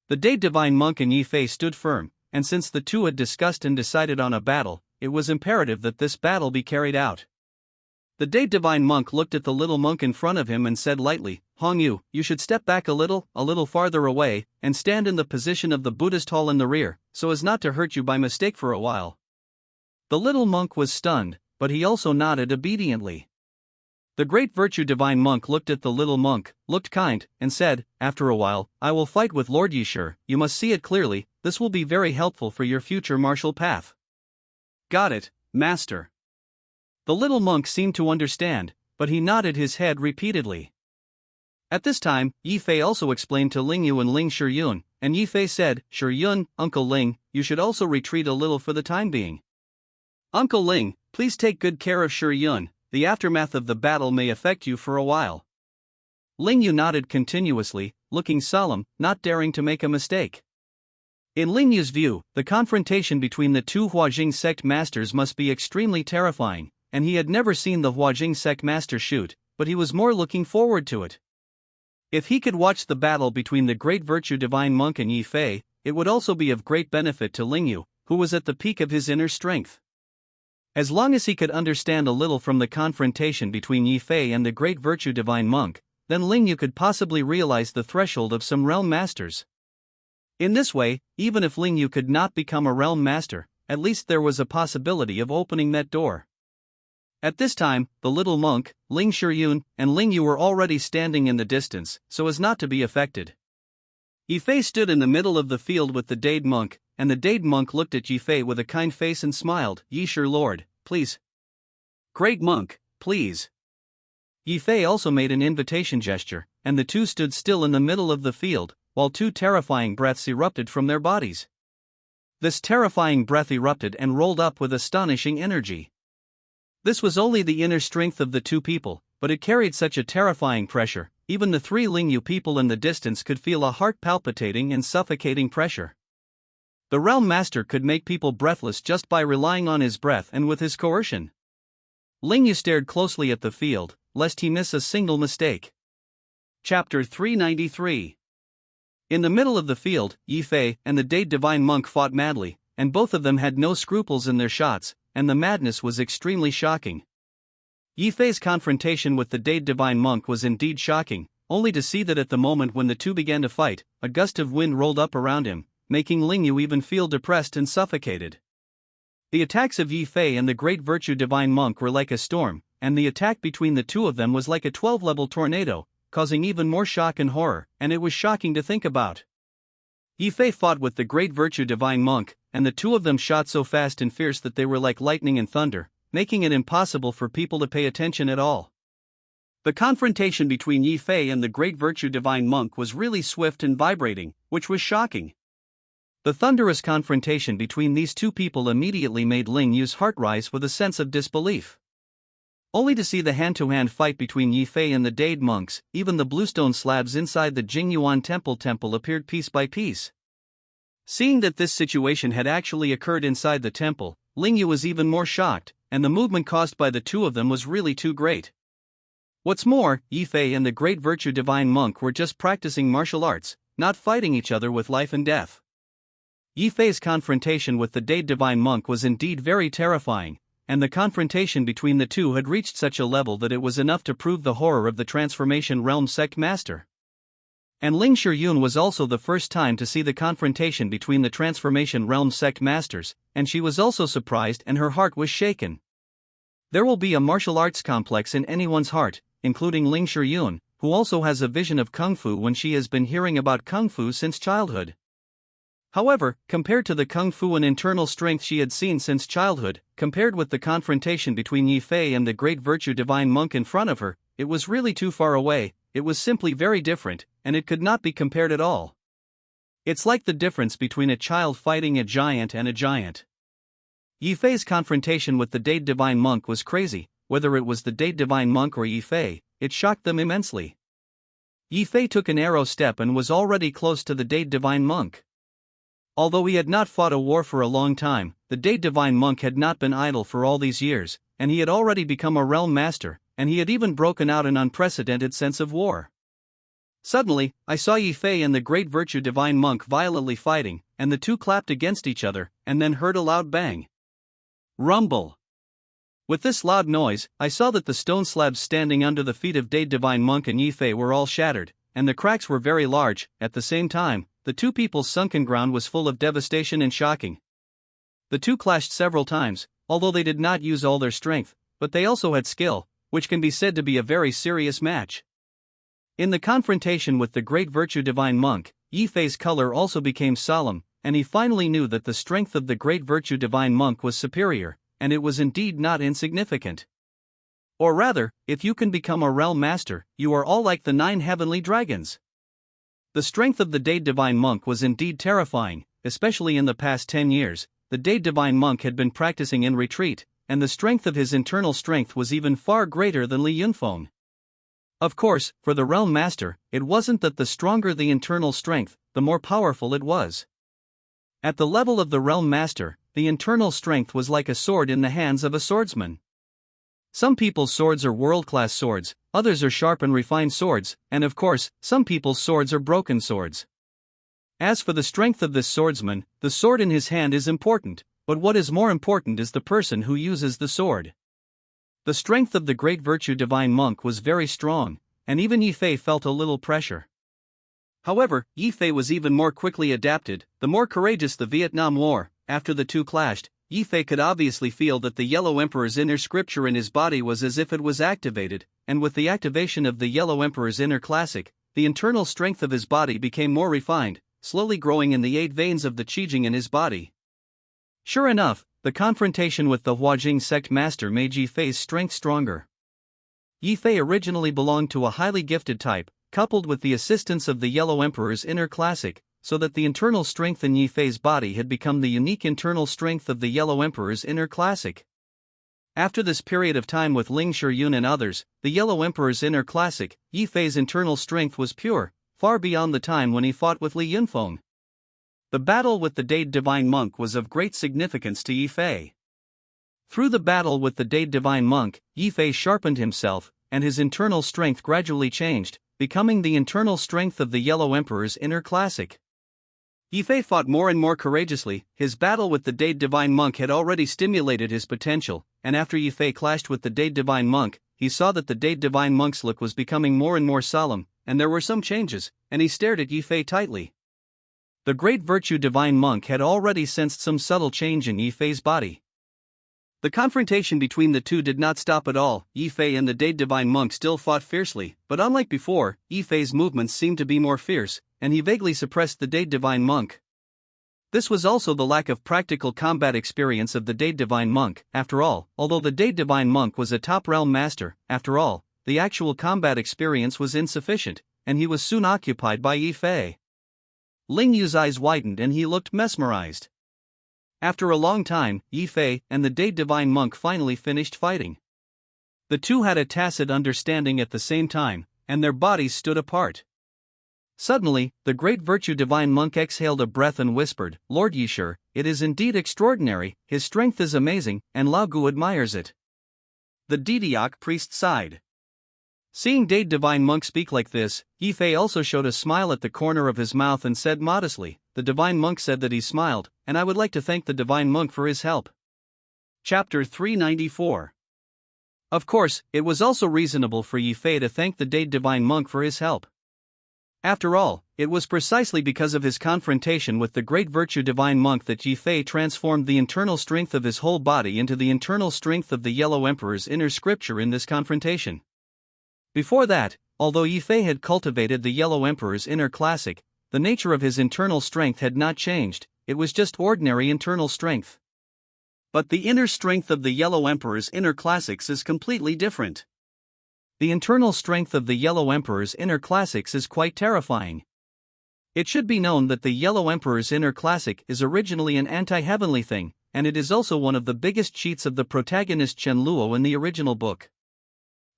The Dade divine monk and Yi Fei stood firm, and since the two had discussed and decided on a battle, it was imperative that this battle be carried out. The Dade divine monk looked at the little monk in front of him and said lightly, "Hong Yu, you should step back a little farther away, and stand in the position of the Buddhist hall in the rear, so as not to hurt you by mistake for a while." The little monk was stunned, but he also nodded obediently. The great virtue divine monk looked at the little monk, looked kind, and said, "After a while, I will fight with Lord Yishur. You must see it clearly, this will be very helpful for your future martial path." "Got it, master." The little monk seemed to understand, but he nodded his head repeatedly. At this time, Yi Fei also explained to Ling Yu and Ling Shiyun, and Yi Fei said, "Shiyun, Uncle Ling, you should also retreat a little for the time being. Uncle Ling, please take good care of Shiyun, the aftermath of the battle may affect you for a while." Ling Yu nodded continuously, looking solemn, not daring to make a mistake. In Ling Yu's view, the confrontation between the two Huajing sect masters must be extremely terrifying, and he had never seen the Huajing sect master shoot, but he was more looking forward to it. If he could watch the battle between the great virtue divine monk and Yi Fei, it would also be of great benefit to Ling Yu, who was at the peak of his inner strength. As long as he could understand a little from the confrontation between Yi Fei and the great virtue divine monk, then Ling Yu could possibly realize the threshold of some realm masters. In this way, even if Ling Yu could not become a realm master, at least there was a possibility of opening that door. At this time, the little monk, Ling Shiyun, and Ling Yu were already standing in the distance, so as not to be affected. Yi Fei stood in the middle of the field with the Dade monk, and the Dade monk looked at Yi Fei with a kind face and smiled. "Yishur Lord, please. Great monk, please." Yi Fei also made an invitation gesture, and the two stood still in the middle of the field, while two terrifying breaths erupted from their bodies. This terrifying breath erupted and rolled up with astonishing energy. This was only the inner strength of the two people, but it carried such a terrifying pressure, even the three Lingyu people in the distance could feel a heart-palpitating and suffocating pressure. The Realm Master could make people breathless just by relying on his breath and with his coercion. Lingyu stared closely at the field, lest he miss a single mistake. Chapter 393. In the middle of the field, Yi Fei and the Dade Divine Monk fought madly, and both of them had no scruples in their shots, and the madness was extremely shocking. Yi Fei's confrontation with the Dade Divine Monk was indeed shocking, only to see that at the moment when the two began to fight, a gust of wind rolled up around him, making Lingyu even feel depressed and suffocated. The attacks of Yi Fei and the Great Virtue Divine Monk were like a storm, and the attack between the two of them was like a 12-level tornado, causing even more shock and horror, and it was shocking to think about. Yi Fei fought with the Great Virtue Divine Monk, and the two of them shot so fast and fierce that they were like lightning and thunder, making it impossible for people to pay attention at all. The confrontation between Yi Fei and the Great Virtue Divine Monk was really swift and vibrating, which was shocking. The thunderous confrontation between these two people immediately made Lingyu's heart rise with a sense of disbelief. Only to see the hand-to-hand fight between Yi Fei and the Dade monks, even the bluestone slabs inside the Jingyuan temple appeared piece by piece. Seeing that this situation had actually occurred inside the temple, Lingyu was even more shocked, and the movement caused by the two of them was really too great. What's more, Yi Fei and the Great Virtue Divine Monk were just practicing martial arts, not fighting each other with life and death. Yi Fei's confrontation with the Dade Divine Monk was indeed very terrifying, and the confrontation between the two had reached such a level that it was enough to prove the horror of the Transformation Realm Sect Master. And Ling Shiyun was also the first time to see the confrontation between the Transformation Realm Sect Masters, and she was also surprised and her heart was shaken. There will be a martial arts complex in anyone's heart, including Ling Shiyun, who also has a vision of Kung Fu when she has been hearing about Kung Fu since childhood. However, compared to the Kung Fu and internal strength she had seen since childhood, compared with the confrontation between Yi Fei and the Great Virtue Divine Monk in front of her, it was really too far away. It was simply very different, and it could not be compared at all. It's like the difference between a child fighting a giant and a giant. Yi Fei's confrontation with the Dade Divine Monk was crazy. Whether it was the Dade Divine Monk or Yi Fei, it shocked them immensely. Yi Fei took an arrow step and was already close to the Dade Divine Monk. Although he had not fought a war for a long time, the Dade Divine Monk had not been idle for all these years, and he had already become a realm master, and he had even broken out an unprecedented sense of war. Suddenly, I saw Yi Fei and the Great Virtue Divine Monk violently fighting, and the two clapped against each other, and then heard a loud bang. Rumble. With this loud noise, I saw that the stone slabs standing under the feet of Dade Divine Monk and Yi Fei were all shattered, and the cracks were very large. At the same time, the two people's sunken ground was full of devastation and shocking. The two clashed several times, although they did not use all their strength, but they also had skill, which can be said to be a very serious match. In the confrontation with the Great Virtue Divine Monk, Yi Fei's color also became solemn, and he finally knew that the strength of the Great Virtue Divine Monk was superior, and it was indeed not insignificant. Or rather, if you can become a realm master, you are all like the 9 heavenly dragons. The strength of the Dade Divine Monk was indeed terrifying, especially in the past 10 years. The Dade Divine Monk had been practicing in retreat, and the strength of his internal strength was even far greater than Li Yunfeng. Of course, for the Realm Master, it wasn't that the stronger the internal strength, the more powerful it was. At the level of the Realm Master, the internal strength was like a sword in the hands of a swordsman. Some people's swords are world-class swords, others are sharp and refined swords, and of course, some people's swords are broken swords. As for the strength of this swordsman, the sword in his hand is important, but what is more important is the person who uses the sword. The strength of the Great Virtue Divine Monk was very strong, and even Yi Fei felt a little pressure. However, Yi Fei was even more quickly adapted, the more courageous the Vietnam War. After the two clashed, Yi Fei could obviously feel that the Yellow Emperor's inner scripture in his body was as if it was activated, and with the activation of the Yellow Emperor's inner classic, the internal strength of his body became more refined, slowly growing in the 8 veins of the Qijing in his body. Sure enough, the confrontation with the Huajing sect master made Yi Fei's strength stronger. Yi Fei originally belonged to a highly gifted type, coupled with the assistance of the Yellow Emperor's inner classic, so that the internal strength in Yi Fei's body had become the unique internal strength of the Yellow Emperor's inner classic. After this period of time with Ling Shiyun and others, the Yellow Emperor's inner classic, Yi Fei's internal strength was pure, far beyond the time when he fought with Li Yunfeng. The battle with the Dade Divine Monk was of great significance to Yi Fei. Through the battle with the Dade Divine Monk, Yi Fei sharpened himself, and his internal strength gradually changed, becoming the internal strength of the Yellow Emperor's inner classic. Yi Fei fought more and more courageously. His battle with the Dade Divine Monk had already stimulated his potential, and after Yi Fei clashed with the Dade Divine Monk, he saw that the Dade Divine Monk's look was becoming more and more solemn, and there were some changes, and he stared at Yi Fei tightly. The Great Virtue Divine Monk had already sensed some subtle change in Yi Fei's body. The confrontation between the two did not stop at all. Yi Fei and the Dade Divine Monk still fought fiercely, but unlike before, Yi Fei's movements seemed to be more fierce, and he vaguely suppressed the Dade Divine Monk. This was also the lack of practical combat experience of the Dade Divine Monk. After all, although the Dade Divine Monk was a top realm master, after all, the actual combat experience was insufficient, and he was soon occupied by Yi Fei. Ling Yu's eyes widened and he looked mesmerized. After a long time, Yi Fei and the Dade Divine Monk finally finished fighting. The two had a tacit understanding at the same time, and their bodies stood apart. Suddenly, the Great Virtue Divine Monk exhaled a breath and whispered, "Lord Yishur, it is indeed extraordinary, his strength is amazing, and Lao Gu admires it." The Didiak priest sighed. Seeing Dade Divine Monk speak like this, Yi Fei also showed a smile at the corner of his mouth and said modestly, "The Divine Monk said that he smiled, and I would like to thank the Divine Monk for his help." Chapter 394. Of course, it was also reasonable for Yi Fei to thank the Dade Divine Monk for his help. After all, it was precisely because of his confrontation with the Great Virtue Divine Monk that Yi Fei transformed the internal strength of his whole body into the internal strength of the Yellow Emperor's inner scripture in this confrontation. Before that, although Yi Fei had cultivated the Yellow Emperor's inner classic, the nature of his internal strength had not changed, it was just ordinary internal strength. But the inner strength of the Yellow Emperor's inner classics is completely different. The internal strength of the Yellow Emperor's inner classics is quite terrifying. It should be known that the Yellow Emperor's inner classic is originally an anti-heavenly thing, and it is also one of the biggest cheats of the protagonist Chen Luo in the original book.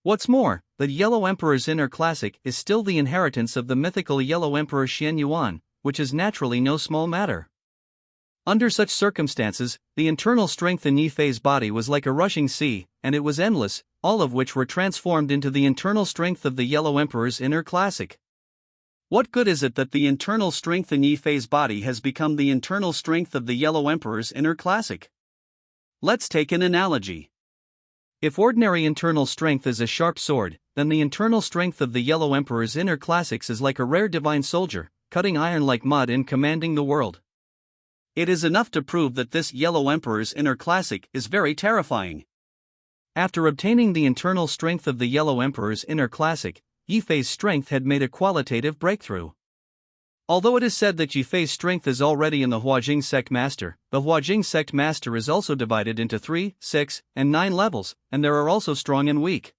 What's more, the Yellow Emperor's inner classic is still the inheritance of the mythical Yellow Emperor Xian Yuan, which is naturally no small matter. Under such circumstances, the internal strength in Yi Fei's body was like a rushing sea, and it was endless, all of which were transformed into the internal strength of the Yellow Emperor's inner classic. What good is it that the internal strength in Yi Fei's body has become the internal strength of the Yellow Emperor's inner classic? Let's take an analogy. If ordinary internal strength is a sharp sword, then the internal strength of the Yellow Emperor's inner classics is like a rare divine soldier, cutting iron like mud and commanding the world. It is enough to prove that this Yellow Emperor's inner classic is very terrifying. After obtaining the internal strength of the Yellow Emperor's inner classic, Yi Fei's strength had made a qualitative breakthrough. Although it is said that Yi Fei's strength is already in the Huajing Sect Master, the Huajing Sect Master is also divided into 3, 6, and 9 levels, and there are also strong and weak.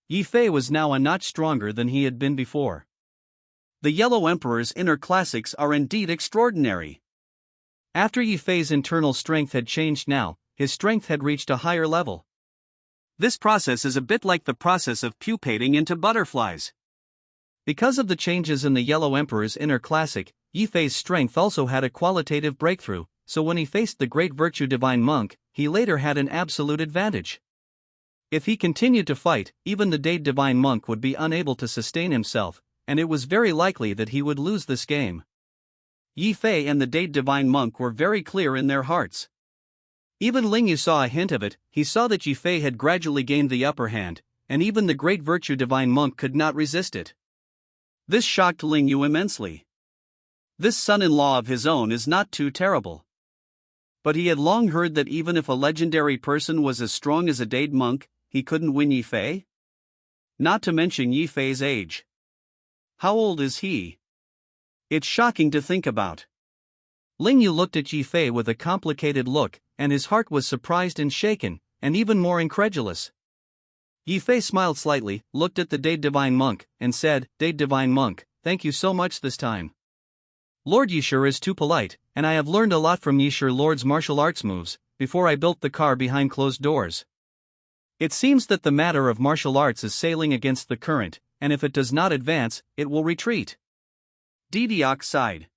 Yi Fei was now a notch stronger than he had been before. The Yellow Emperor's inner classics are indeed extraordinary. After Yi Fei's internal strength had changed now, his strength had reached a higher level. This process is a bit like the process of pupating into butterflies. Because of the changes in the Yellow Emperor's inner classic, Yi Fei's strength also had a qualitative breakthrough, so when he faced the Great Virtue Divine Monk, he later had an absolute advantage. If he continued to fight, even the Dade Divine Monk would be unable to sustain himself, and it was very likely that he would lose this game. Yi Fei and the Dade Divine Monk were very clear in their hearts. Even Ling Yu saw a hint of it. He saw that Yi Fei had gradually gained the upper hand, and even the Great Virtue Divine Monk could not resist it. This shocked Ling Yu immensely. This son-in-law of his own is not too terrible. But he had long heard that even if a legendary person was as strong as a Dade monk, he couldn't win Yi Fei? Not to mention Yi Fei's age. How old is he? It's shocking to think about. Ling Yu looked at Yi Fei with a complicated look, and his heart was surprised and shaken, and even more incredulous. Yi Fei smiled slightly, looked at the Dade Divine Monk, and said, "Dade Divine Monk, thank you so much this time." Lord Yishur is too polite, and I have learned a lot from Yishur Lord's martial arts moves, before I built the car behind closed doors. It seems that the matter of martial arts is sailing against the current, and if it does not advance, it will retreat. Didiak sighed.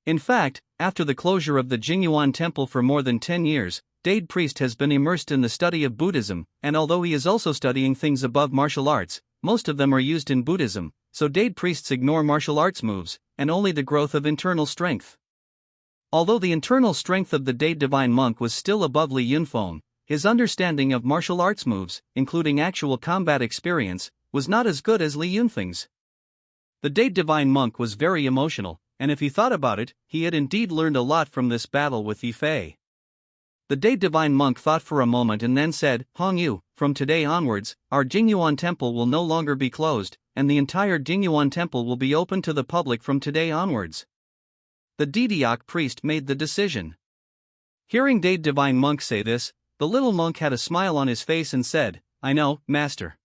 In fact, after the closure of the Jingyuan temple for more than 10 years, Dade Priest has been immersed in the study of Buddhism, and although he is also studying things above martial arts, most of them are used in Buddhism, so Dade Priests ignore martial arts moves, and only the growth of internal strength. Although the internal strength of the Dade Divine Monk was still above Li Yunfeng, his understanding of martial arts moves, including actual combat experience, was not as good as Li Yunfeng's. The Dade Divine Monk was very emotional, and if he thought about it, he had indeed learned a lot from this battle with Yi Fei. The Dade Divine Monk thought for a moment and then said, Hong Yu, from today onwards, our Jingyuan temple will no longer be closed, and the entire Jingyuan temple will be open to the public from today onwards. The Didiak priest made the decision. Hearing Dade Divine Monk say this, the little monk had a smile on his face and said, I know, Master.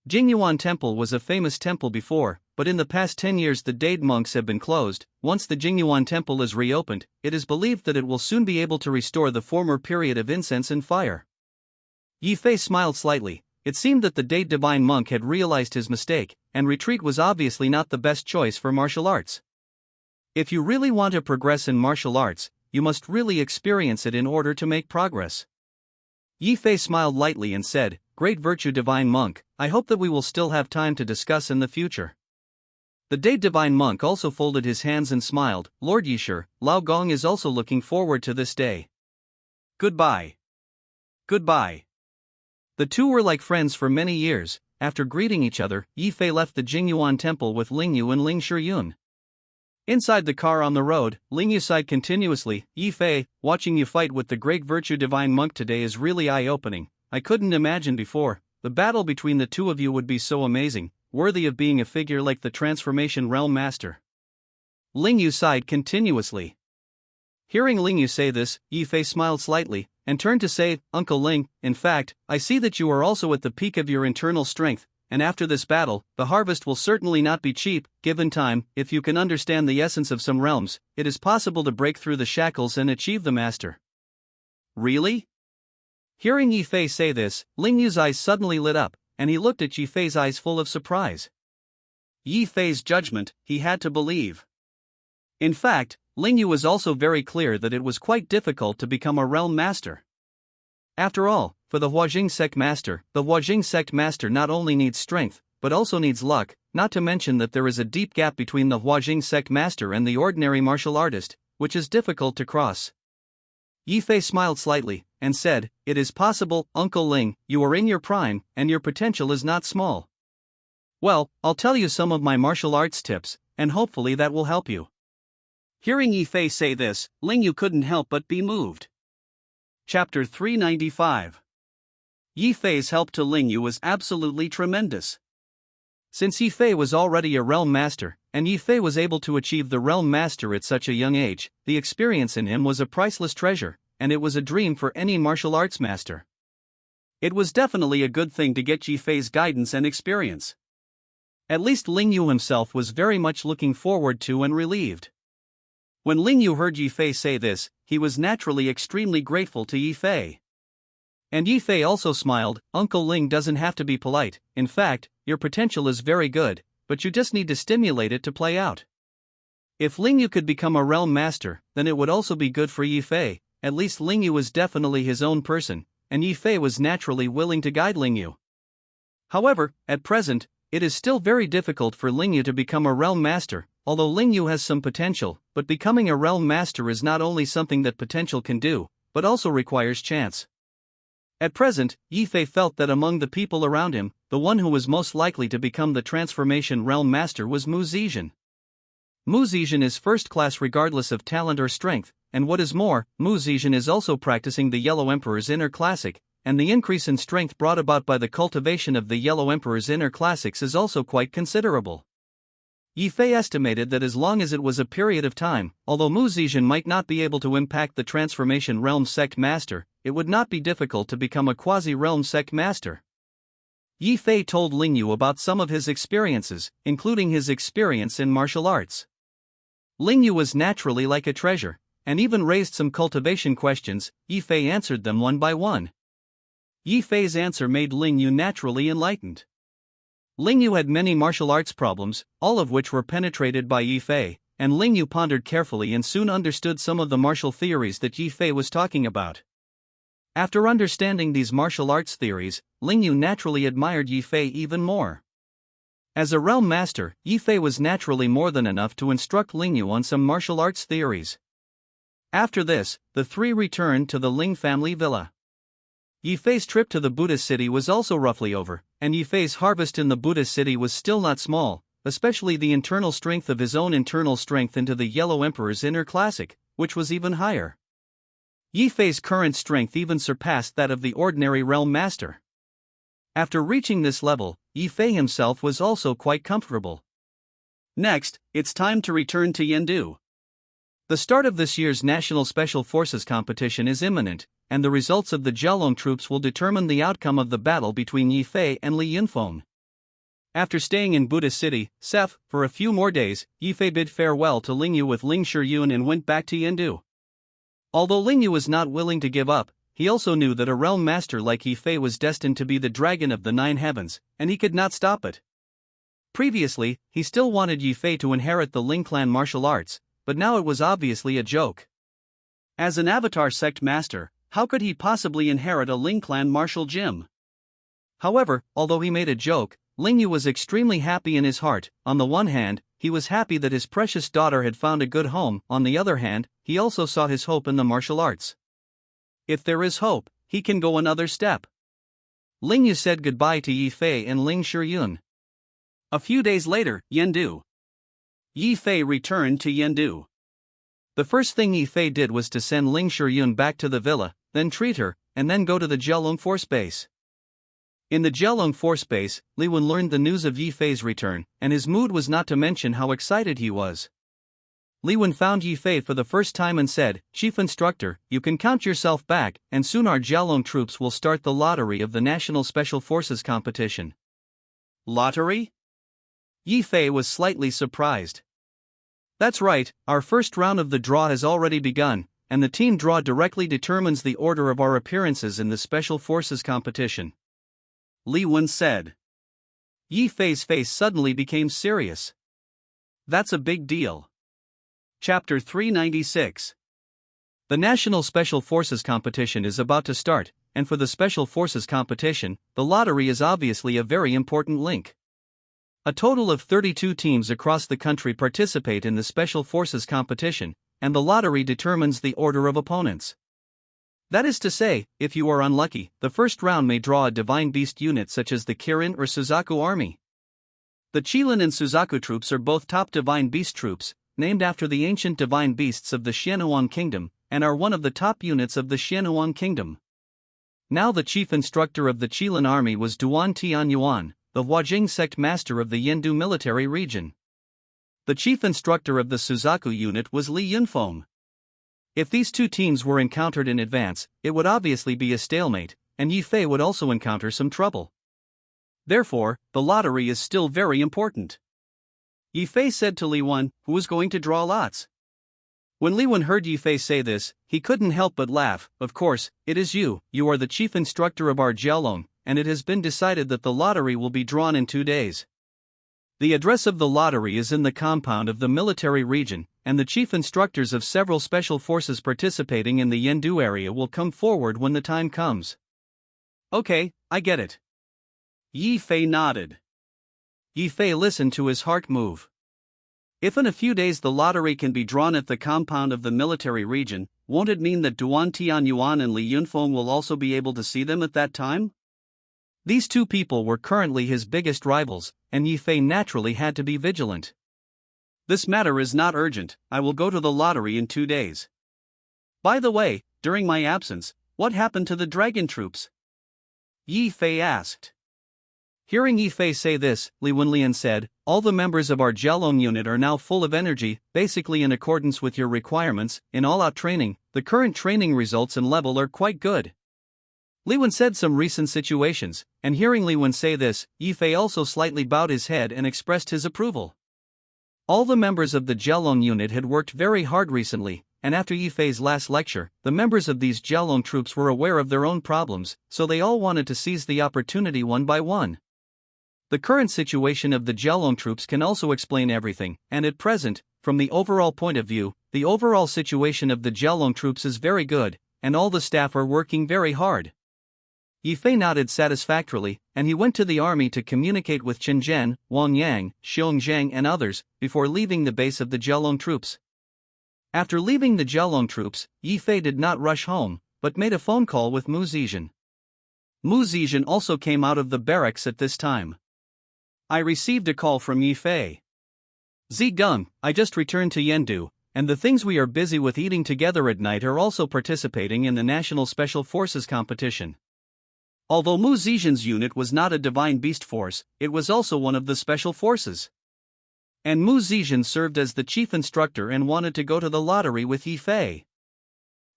Jingyuan Temple was a famous temple before, but in the past 10 years the Dade monks have been closed. Once the Jingyuan Temple is reopened, it is believed that it will soon be able to restore the former period of incense and fire. Yi Fei smiled slightly. It seemed that the Dade Divine Monk had realized his mistake, and retreat was obviously not the best choice for martial arts. If you really want to progress in martial arts, you must really experience it in order to make progress. Yi Fei smiled lightly and said, Great virtue Divine Monk, I hope that we will still have time to discuss in the future. The Dade Divine Monk also folded his hands and smiled, Lord Yishur, Lao Gong is also looking forward to this day. Goodbye. Goodbye. The two were like friends for many years. After greeting each other, Yi Fei left the Jingyuan temple with Ling Yu and Ling Shiyun. Inside the car on the road, Ling Yu sighed continuously, Yi Fei, watching you fight with the great virtue Divine Monk today is really eye-opening. I couldn't imagine before, the battle between the two of you would be so amazing, worthy of being a figure like the Transformation Realm Master. Ling Yu sighed continuously. Hearing Ling Yu say this, Yi Fei smiled slightly, and turned to say, Uncle Ling, in fact, I see that you are also at the peak of your internal strength, and after this battle, the harvest will certainly not be cheap. Given time, if you can understand the essence of some realms, it is possible to break through the shackles and achieve the master. Really? Hearing Yi Fei say this, Ling Yu's eyes suddenly lit up, and he looked at Yi Fei's eyes full of surprise. Yi Fei's judgment, he had to believe. In fact, Ling Yu was also very clear that it was quite difficult to become a realm master. After all, for the Huajing sect master, the Huajing sect master not only needs strength, but also needs luck, not to mention that there is a deep gap between the Huajing sect master and the ordinary martial artist, which is difficult to cross. Yi Fei smiled slightly, and said, It is possible, Uncle Ling, you are in your prime, and your potential is not small. Well, I'll tell you some of my martial arts tips, and hopefully that will help you. Hearing Yi Fei say this, Ling Yu couldn't help but be moved. Chapter 395. Yi Fei's help to Ling Yu was absolutely tremendous. Since Yi Fei was already a realm master, and Yi Fei was able to achieve the realm master at such a young age, the experience in him was a priceless treasure, and it was a dream for any martial arts master. It was definitely a good thing to get Yi Fei's guidance and experience. At least Ling Yu himself was very much looking forward to and relieved. When Ling Yu heard Yi Fei say this, he was naturally extremely grateful to Yi Fei. And Yi Fei also smiled, Uncle Ling doesn't have to be polite, in fact, your potential is very good, but you just need to stimulate it to play out. If Ling Yu could become a realm master, then it would also be good for Yi Fei. At least Ling Yu was definitely his own person, and Yi Fei was naturally willing to guide Ling Yu. However, at present, it is still very difficult for Ling Yu to become a realm master, although Ling Yu has some potential, but becoming a realm master is not only something that potential can do, but also requires chance. At present, Yi Fei felt that among the people around him, the one who was most likely to become the transformation realm master was Mu Zizhen. Mu Zizhen is first class regardless of talent or strength, and what is more, Mu Zizhen is also practicing the Yellow Emperor's inner classic, and the increase in strength brought about by the cultivation of the Yellow Emperor's inner classics is also quite considerable. Yi Fei estimated that as long as it was a period of time, although Mu Zizhen might not be able to impact the transformation realm sect master, it would not be difficult to become a quasi-realm sect master. Yi Fei told Ling Yu about some of his experiences, including his experience in martial arts. Ling Yu was naturally like a treasure, and even raised some cultivation questions. Yi Fei answered them one by one. Yi Fei's answer made Ling Yu naturally enlightened. Ling Yu had many martial arts problems, all of which were penetrated by Yi Fei, and Ling Yu pondered carefully and soon understood some of the martial theories that Yi Fei was talking about. After understanding these martial arts theories, Ling Yu naturally admired Yi Fei even more. As a realm master, Yi Fei was naturally more than enough to instruct Ling Yu on some martial arts theories. After this, the three returned to the Ling family villa. Yi Fei's trip to the Buddhist city was also roughly over, and Yi Fei's harvest in the Buddhist city was still not small, especially the internal strength of his own internal strength into the Yellow Emperor's inner classic, which was even higher. Yi Fei's current strength even surpassed that of the ordinary realm master. After reaching this level, Yi Fei himself was also quite comfortable. Next, it's time to return to Yendu. The start of this year's National Special Forces competition is imminent, and the results of the Jialong troops will determine the outcome of the battle between Yi Fei and Li Yunfeng. After staying in Buddhist City, Sef, for a few more days, Yi Fei bid farewell to Ling Yu with Ling Shiyun and went back to Yendu. Although Ling Yu was not willing to give up, he also knew that a realm master like Yi Fei was destined to be the dragon of the 9 heavens, and he could not stop it. Previously, he still wanted Yi Fei to inherit the Ling clan martial arts, but now it was obviously a joke. As an Avatar sect master, how could he possibly inherit a Ling clan martial gym? However, although he made a joke, Ling Yu was extremely happy in his heart. On the one hand, he was happy that his precious daughter had found a good home. On the other hand, he also saw his hope in the martial arts. If there is hope, he can go another step. Ling Yu said goodbye to Yi Fei and Ling Shiyun. A few days later, Yendu. Yi Fei returned to Yendu. The first thing Yi Fei did was to send Ling Shiyun back to the villa, then treat her, and then go to the Jialong force base. In the Jialong force base, Li Wen learned the news of Yi Fei's return, and his mood was not to mention how excited he was. Li Wen found Yi Fei for the first time and said, "Chief Instructor, you can count yourself back, and soon our Jialong troops will start the lottery of the National Special Forces competition." Lottery? Yi Fei was slightly surprised. That's right, our first round of the draw has already begun, and the team draw directly determines the order of our appearances in the Special Forces competition. Li Wen said. Yi Fei's face suddenly became serious. That's a big deal. Chapter 396. The National Special Forces competition is about to start, and for the Special Forces competition, the lottery is obviously a very important link. A total of 32 teams across the country participate in the Special Forces competition, and the lottery determines the order of opponents. That is to say, if you are unlucky, the first round may draw a Divine Beast unit such as the Kirin or Suzaku army. The Qilin and Suzaku troops are both top Divine Beast troops, named after the ancient Divine Beasts of the Xianhuang Kingdom, and are one of the top units of the Xianhuang Kingdom. Now the chief instructor of the Qilin army was Duan Tianyuan, the Huajing sect master of the Yendu military region. The chief instructor of the Suzaku unit was Li Yunfeng. If these two teams were encountered in advance, it would obviously be a stalemate, and Yi Fei would also encounter some trouble. Therefore, the lottery is still very important. Yi Fei said to Li Wen, who was going to draw lots. When Li Wen heard Yi Fei say this, he couldn't help but laugh. Of course, it is you are the chief instructor of our Jialong, and it has been decided that the lottery will be drawn in 2 days. The address of the lottery is in the compound of the military region, and the chief instructors of several special forces participating in the Yendu area will come forward when the time comes. Okay, I get it. Yi Fei nodded. Yi Fei listened to his heart move. If in a few days the lottery can be drawn at the compound of the military region, won't it mean that Duan Tianyuan and Li Yunfeng will also be able to see them at that time? These two people were currently his biggest rivals, and Yi Fei naturally had to be vigilant. This matter is not urgent, I will go to the lottery in 2 days. By the way, during my absence, what happened to the dragon troops? Yi Fei asked. Hearing Yi Fei say this, Li Wenlian said, all the members of our Jialong unit are now full of energy, basically in accordance with your requirements. In all-out training, the current training results and level are quite good. Li Wen said some recent situations, and hearing Li Wen say this, Yi Fei also slightly bowed his head and expressed his approval. All the members of the Jelong unit had worked very hard recently, and after Yifei's last lecture, the members of these Jelong troops were aware of their own problems, so they all wanted to seize the opportunity one by one. The current situation of the Jelong troops can also explain everything, and at present, from the overall point of view, the overall situation of the Jelong troops is very good, and all the staff are working very hard. Yifei nodded satisfactorily, and he went to the army to communicate with Chen Zhen, Wang Yang, Xiong Zhang and others, before leaving the base of the Jelong troops. After leaving the Jelong troops, Yifei did not rush home, but made a phone call with Mu Zizhen. Mu Zizhen also came out of the barracks at this time. I received a call from Yifei. Zigung, I just returned to Yendu, and the things we are busy with eating together at night are also participating in the National Special Forces competition. Although Mu Zizhen's unit was not a Divine Beast force, it was also one of the special forces. And Mu Zizhen served as the chief instructor and wanted to go to the lottery with Yifei.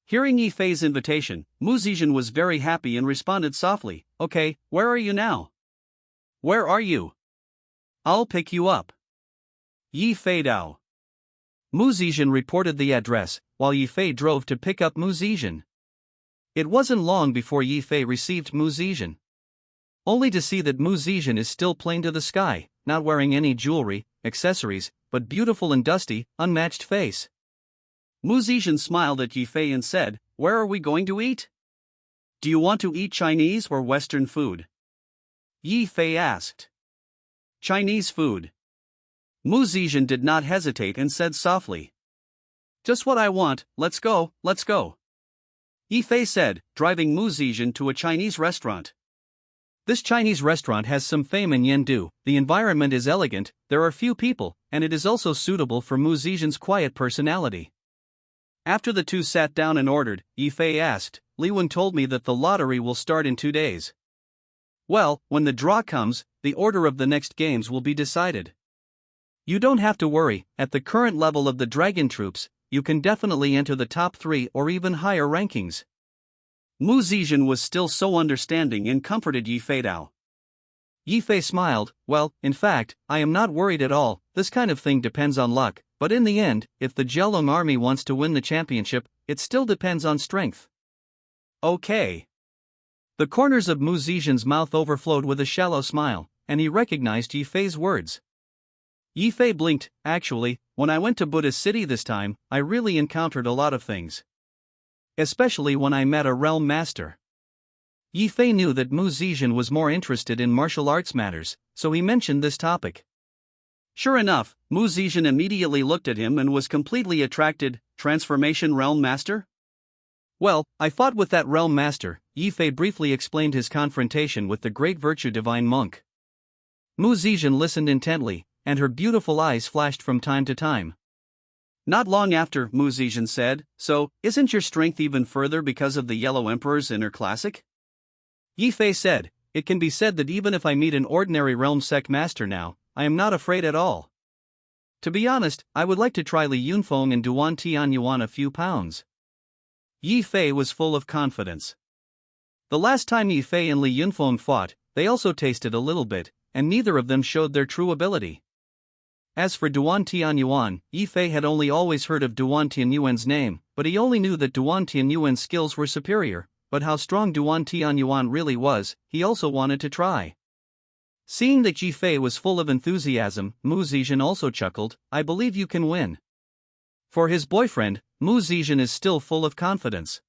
Hearing Yifei's invitation, Mu Zizhen was very happy and responded softly, "Okay, where are you now?" "Where are you?" "I'll pick you up." Yifei Dao. Mu Zizhen reported the address, while Yifei drove to pick up Mu Zizhen. It wasn't long before Yifei received Mu Zizhen. Only to see that Mu Zizhen is still plain to the sky, not wearing any jewelry, accessories, but beautiful and dusty, unmatched face. Mu Zizhen smiled at Yifei and said, "Where are we going to eat? Do you want to eat Chinese or Western food?" Yifei asked. "Chinese food." Mu Zizhen did not hesitate and said softly, "Just what I want, let's go, let's go." Yifei said, driving Mu Zizhen to a Chinese restaurant. This Chinese restaurant has some fame in Yendu, the environment is elegant, there are few people, and it is also suitable for Mu Zizhen's quiet personality. After the two sat down and ordered, Yifei asked, "Liwen told me that the lottery will start in 2 days. Well, when the draw comes, the order of the next games will be decided. You don't have to worry, at the current level of the Dragon troops, you can definitely enter the top 3 or even higher rankings." Mu Zizhen was still so understanding and comforted Yifei Dao. Yifei smiled, "Well, in fact, I am not worried at all, this kind of thing depends on luck, but in the end, if the Jelong army wants to win the championship, it still depends on strength." "Okay." The corners of Mu Zizhen's mouth overflowed with a shallow smile, and he recognized Yifei's words. Yifei blinked. "Actually, when I went to Buddhist City this time, I really encountered a lot of things. Especially when I met a realm master." Yifei knew that Mu Zizhen was more interested in martial arts matters, so he mentioned this topic. Sure enough, Mu Zizhen immediately looked at him and was completely attracted. "Transformation Realm Master?" "Well, I fought with that realm master." Yifei briefly explained his confrontation with the great virtue divine monk. Mu Zizhen listened intently, and her beautiful eyes flashed from time to time. Not long after, Mu Zizhen said, "So, isn't your strength even further because of the Yellow Emperor's inner classic?" Yifei said, "It can be said that even if I meet an ordinary realm sec master now, I am not afraid at all. To be honest, I would like to try Li Yunfeng and Duan Tianyuan a few pounds." Yifei was full of confidence. The last time Yifei and Li Yunfeng fought, they also tasted a little bit, and neither of them showed their true ability. As for Duan Tianyuan, Yifei had only always heard of Duan Tianyuan's name, but he only knew that Duan Tianyuan's skills were superior, but how strong Duan Tianyuan really was, he also wanted to try. Seeing that Yifei was full of enthusiasm, Mu Zizhen also chuckled, "I believe you can win." For his boyfriend, Mu Zizhen is still full of confidence.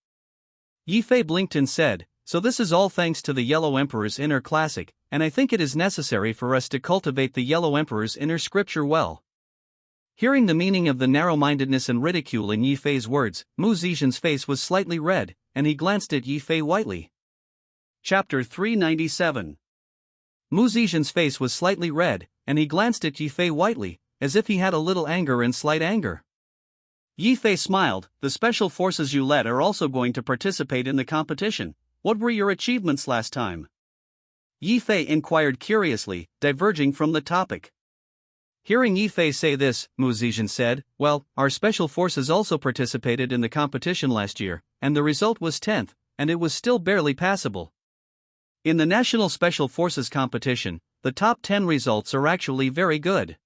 Yifei blinked and said, "So this is all thanks to the Yellow Emperor's inner classic, and I think it is necessary for us to cultivate the Yellow Emperor's inner scripture well." Hearing the meaning of the narrow-mindedness and ridicule in Yifei's words, Mu Zizhen's face was slightly red, and he glanced at Yifei whitely. Chapter 397. Mu Zizhen's face was slightly red, and he glanced at Yifei whitely, as if he had a little anger and slight anger. Yifei smiled, "The special forces you led are also going to participate in the competition. What were your achievements last time?" Yifei inquired curiously, diverging from the topic. Hearing Yifei say this, Mu Zizhen said, "Well, our special forces also participated in the competition last year, and the result was 10th, and it was still barely passable. In the National Special Forces competition, the top 10 results are actually very good.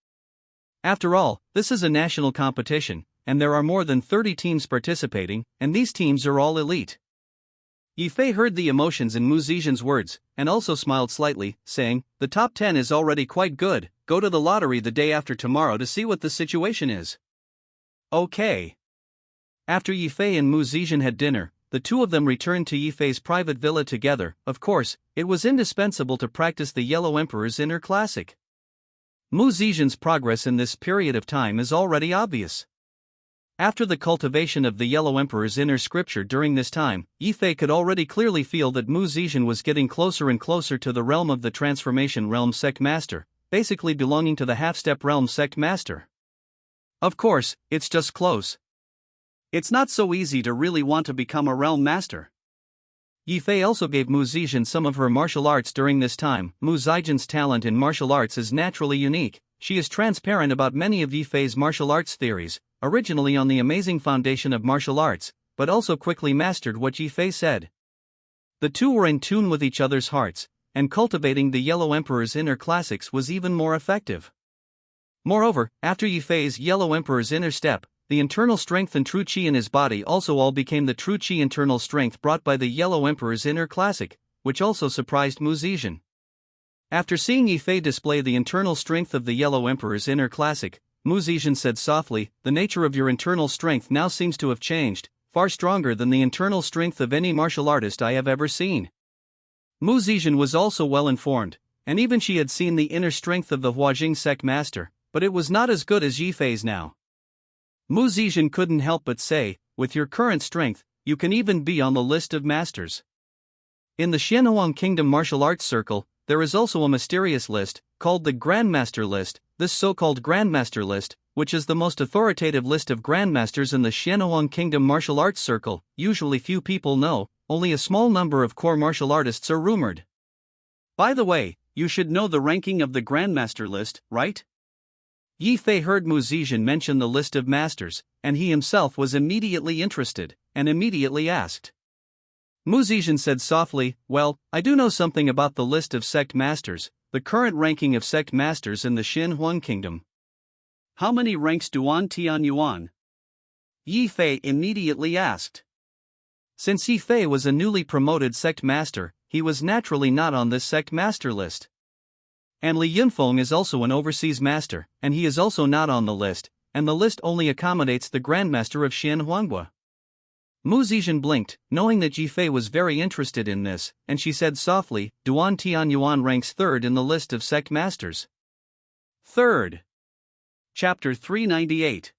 After all, this is a national competition, and there are more than 30 teams participating, and these teams are all elite. Yifei heard the emotions in Mu Zixin's words, and also smiled slightly, saying, "The top 10 is already quite good, go to the lottery the day after tomorrow to see what the situation is." Okay. After Yifei and Mu Zixin had dinner, the two of them returned to Yifei's private villa together. Of course, it was indispensable to practice the Yellow Emperor's inner classic. Mu Zixin's progress in this period of time is already obvious. After the cultivation of the Yellow Emperor's inner scripture during this time, Yifei could already clearly feel that Mu Zixin was getting closer and closer to the realm of the Transformation Realm Sect Master, basically belonging to the Half-Step Realm Sect Master. Of course, it's just close. It's not so easy to really want to become a Realm Master. Yifei also gave Mu Zixin some of her martial arts during this time. Mu Zixin's talent in martial arts is naturally unique. She is transparent about many of Yifei's martial arts theories, originally on the amazing foundation of martial arts, but also quickly mastered what Yifei said. The two were in tune with each other's hearts, and cultivating the Yellow Emperor's inner classics was even more effective. Moreover, after Yifei's Yellow Emperor's inner step, the internal strength and true qi in his body also all became the true qi internal strength brought by the Yellow Emperor's inner classic, which also surprised Mu Zixin. After seeing Yifei display the internal strength of the Yellow Emperor's inner classic, Mu Zixin said softly, "The nature of your internal strength now seems to have changed, far stronger than the internal strength of any martial artist I have ever seen." Mu Zixin was also well informed, and even she had seen the inner strength of the Huajing Sect Master, but it was not as good as Yifei's now. Mu Zixin couldn't help but say, "With your current strength, you can even be on the list of masters." In the Xianhuang Kingdom Martial Arts Circle, there is also a mysterious list, called the Grandmaster List. This so-called Grandmaster List, which is the most authoritative list of Grandmasters in the Xianhuang Kingdom Martial Arts Circle, usually few people know, only a small number of core martial artists are rumored. By the way, you should know the ranking of the Grandmaster List, right? Yifei heard Mu Zixin mention the list of masters, and he himself was immediately interested, and immediately asked. Mu Zixin said softly, "Well, I do know something about the list of sect masters, the current ranking of sect masters in the Xinhuang Kingdom." "How many ranks Duan Tianyuan?" Yifei immediately asked. Since Yifei was a newly promoted sect master, he was naturally not on this sect master list. And Li Yunfeng is also an overseas master, and he is also not on the list, and the list only accommodates the Grandmaster of Xianhuangua. Mu Zixin blinked, knowing that Yifei was very interested in this, and she said softly, "Duan Tianyuan ranks third in the list of sect masters." Third. Chapter 398.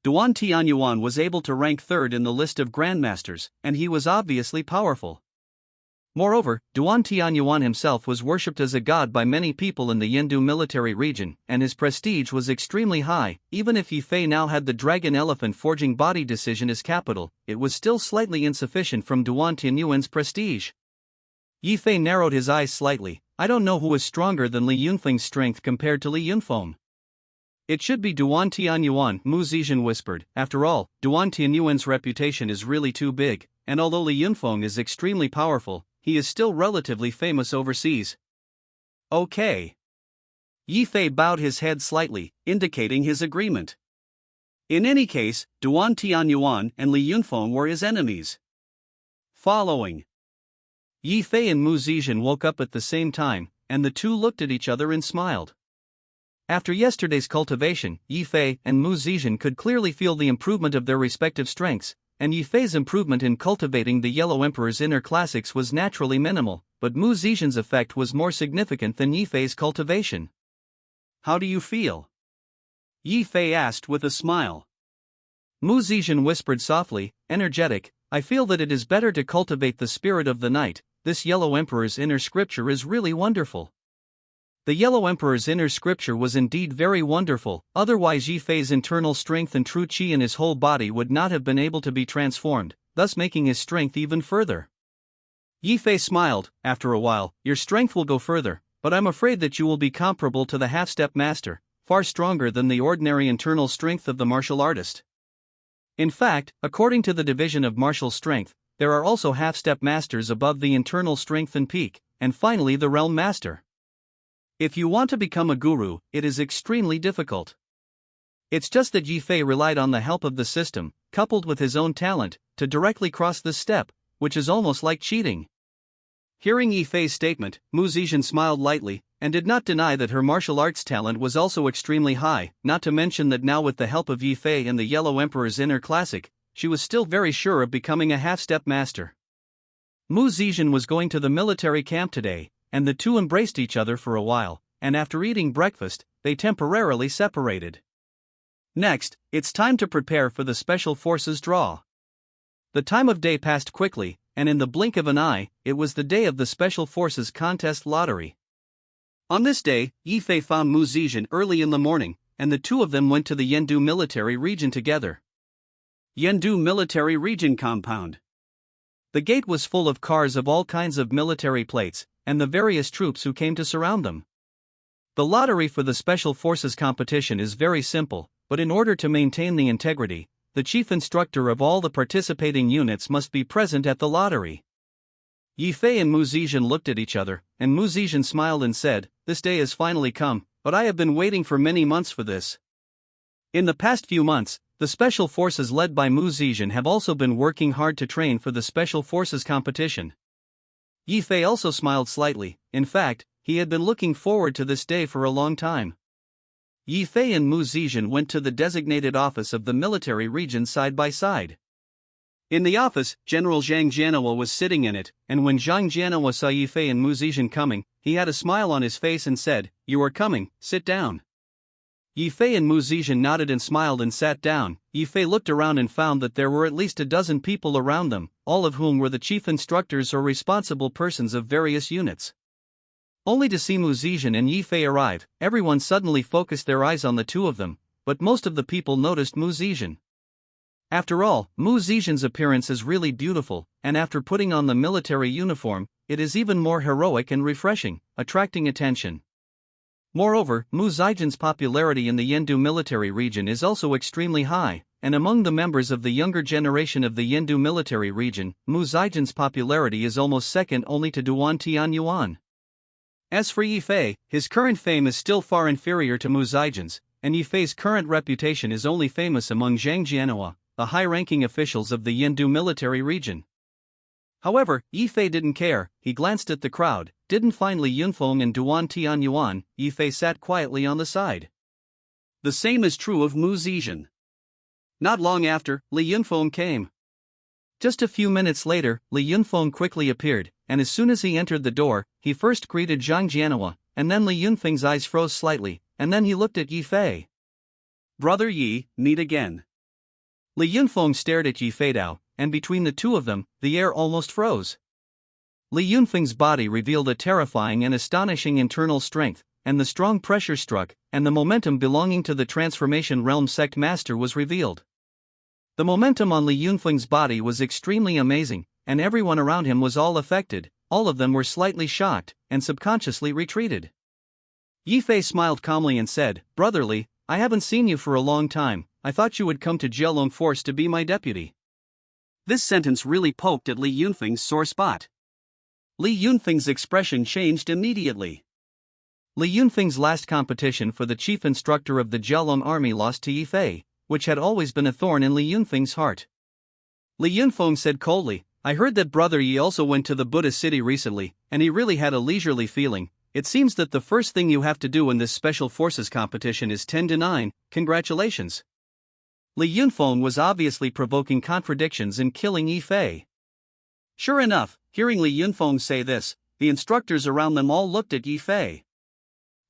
Duan Tianyuan was able to rank third in the list of grandmasters, and he was obviously powerful. Moreover, Duan Tianyuan himself was worshipped as a god by many people in the Yindu military region, and his prestige was extremely high. Even if Yifei now had the dragon elephant forging body decision as capital, it was still slightly insufficient from Duan Tianyuan's prestige. Yifei narrowed his eyes slightly. "I don't know who is stronger than Li Yunfeng's strength compared to Li Yunfeng." "It should be Duan Tianyuan," Mu Zixin whispered. "After all, Duan Tianyuan's reputation is really too big, and although Li Yunfeng is extremely powerful, he is still relatively famous overseas." Okay. Yifei bowed his head slightly, indicating his agreement. In any case, Duan Tianyuan and Li Yunfeng were his enemies. Following. Yifei and Mu Zixin woke up at the same time, and the two looked at each other and smiled. After yesterday's cultivation, Yifei and Mu Zixin could clearly feel the improvement of their respective strengths, and Yifei's improvement in cultivating the Yellow Emperor's inner classics was naturally minimal, but Mu Zixin's effect was more significant than Yifei's cultivation. "How do you feel?" Yifei asked with a smile. Mu Zixin whispered softly, "Energetic. I feel that it is better to cultivate the spirit of the night. This Yellow Emperor's inner scripture is really wonderful." The Yellow Emperor's inner scripture was indeed very wonderful, otherwise Yifei's internal strength and true qi in his whole body would not have been able to be transformed, thus making his strength even further. Yifei smiled. "After a while, your strength will go further, but I'm afraid that you will be comparable to the half-step master, far stronger than the ordinary internal strength of the martial artist. In fact, according to the division of martial strength, there are also half-step masters above the internal strength and peak, and finally the realm master. If you want to become a guru, it is extremely difficult. It's just that Yifei relied on the help of the system, coupled with his own talent, to directly cross this step, which is almost like cheating. Hearing Yifei's statement, Mu Zizhen smiled lightly, and did not deny that her martial arts talent was also extremely high, not to mention that now with the help of Yifei and the Yellow Emperor's inner classic, she was still very sure of becoming a half-step master. Mu Zizhen was going to the military camp today, and the two embraced each other for a while, and after eating breakfast, they temporarily separated. Next, it's time to prepare for the Special Forces draw. The time of day passed quickly, and in the blink of an eye, it was the day of the Special Forces contest lottery. On this day, Yifei found Mu Zizhen early in the morning, and the two of them went to the Yendu military region together. Yendu military region compound. The gate was full of cars of all kinds of military plates, and the various troops who came to surround them. The lottery for the Special Forces competition is very simple, but in order to maintain the integrity, the chief instructor of all the participating units must be present at the lottery. Yifei and Mu Zizhen looked at each other, and Mu Zizhen smiled and said, "This day has finally come, but I have been waiting for many months for this." In the past few months, the Special Forces led by Mu Zizhen have also been working hard to train for the Special Forces competition. Yifei also smiled slightly. In fact, he had been looking forward to this day for a long time. Yifei and Mu Zizhen went to the designated office of the military region side by side. In the office, General Zhang Jianhua was sitting in it, and when Zhang Jianhua saw Yifei and Mu Zizhen coming, he had a smile on his face and said, "You are coming, sit down." Yifei and Mu Zizhen nodded and smiled and sat down. Yifei looked around and found that there were at least a dozen people around them, all of whom were the chief instructors or responsible persons of various units. Only to see Mu Zizhen and Yifei arrive, everyone suddenly focused their eyes on the two of them, but most of the people noticed Mu Zizhen. After all, Mu Zizhen's appearance is really beautiful, and after putting on the military uniform, it is even more heroic and refreshing, attracting attention. Moreover, Mu Zizhen's popularity in the Yendu military region is also extremely high, and among the members of the younger generation of the Yendu military region, Mu Zizhen's popularity is almost second only to Duan Tianyuan. As for Yifei, his current fame is still far inferior to Mu Zizhen's, and Yifei's current reputation is only famous among Zhang Jianhua, the high-ranking officials of the Yendu military region. However, Yifei didn't care. He glanced at the crowd, didn't find Li Yunfeng and Duan Tianyuan. Yifei sat quietly on the side. The same is true of Mu Zizhen. Not long after, Li Yunfeng came. Just a few minutes later, Li Yunfeng quickly appeared, and as soon as he entered the door, he first greeted Zhang Jianhua, and then Li Yunfeng's eyes froze slightly, and then he looked at Yifei. "Brother Yi, meet again." Li Yunfeng stared at Yifei Dao, and between the two of them, the air almost froze. Li Yunfeng's body revealed a terrifying and astonishing internal strength, and the strong pressure struck, and the momentum belonging to the Transformation Realm Sect Master was revealed. The momentum on Li Yunfeng's body was extremely amazing, and everyone around him was all affected. All of them were slightly shocked, and subconsciously retreated. Yifei smiled calmly and said, "Brother Li, I haven't seen you for a long time. I thought you would come to Jielong Force to be my deputy." This sentence really poked at Li Yunfeng's sore spot. Li Yunfeng's expression changed immediately. Li Yunfeng's last competition for the chief instructor of the Jielong army lost to Yifei, which had always been a thorn in Li Yunfeng's heart. Li Yunfeng said coldly, "I heard that Brother Yi also went to the Buddha city recently, and he really had a leisurely feeling. It seems that the first thing you have to do in this Special Forces competition is 10-9, congratulations." Li Yunfeng was obviously provoking contradictions and killing Yifei. Sure enough, hearing Li Yunfeng say this, the instructors around them all looked at Yifei.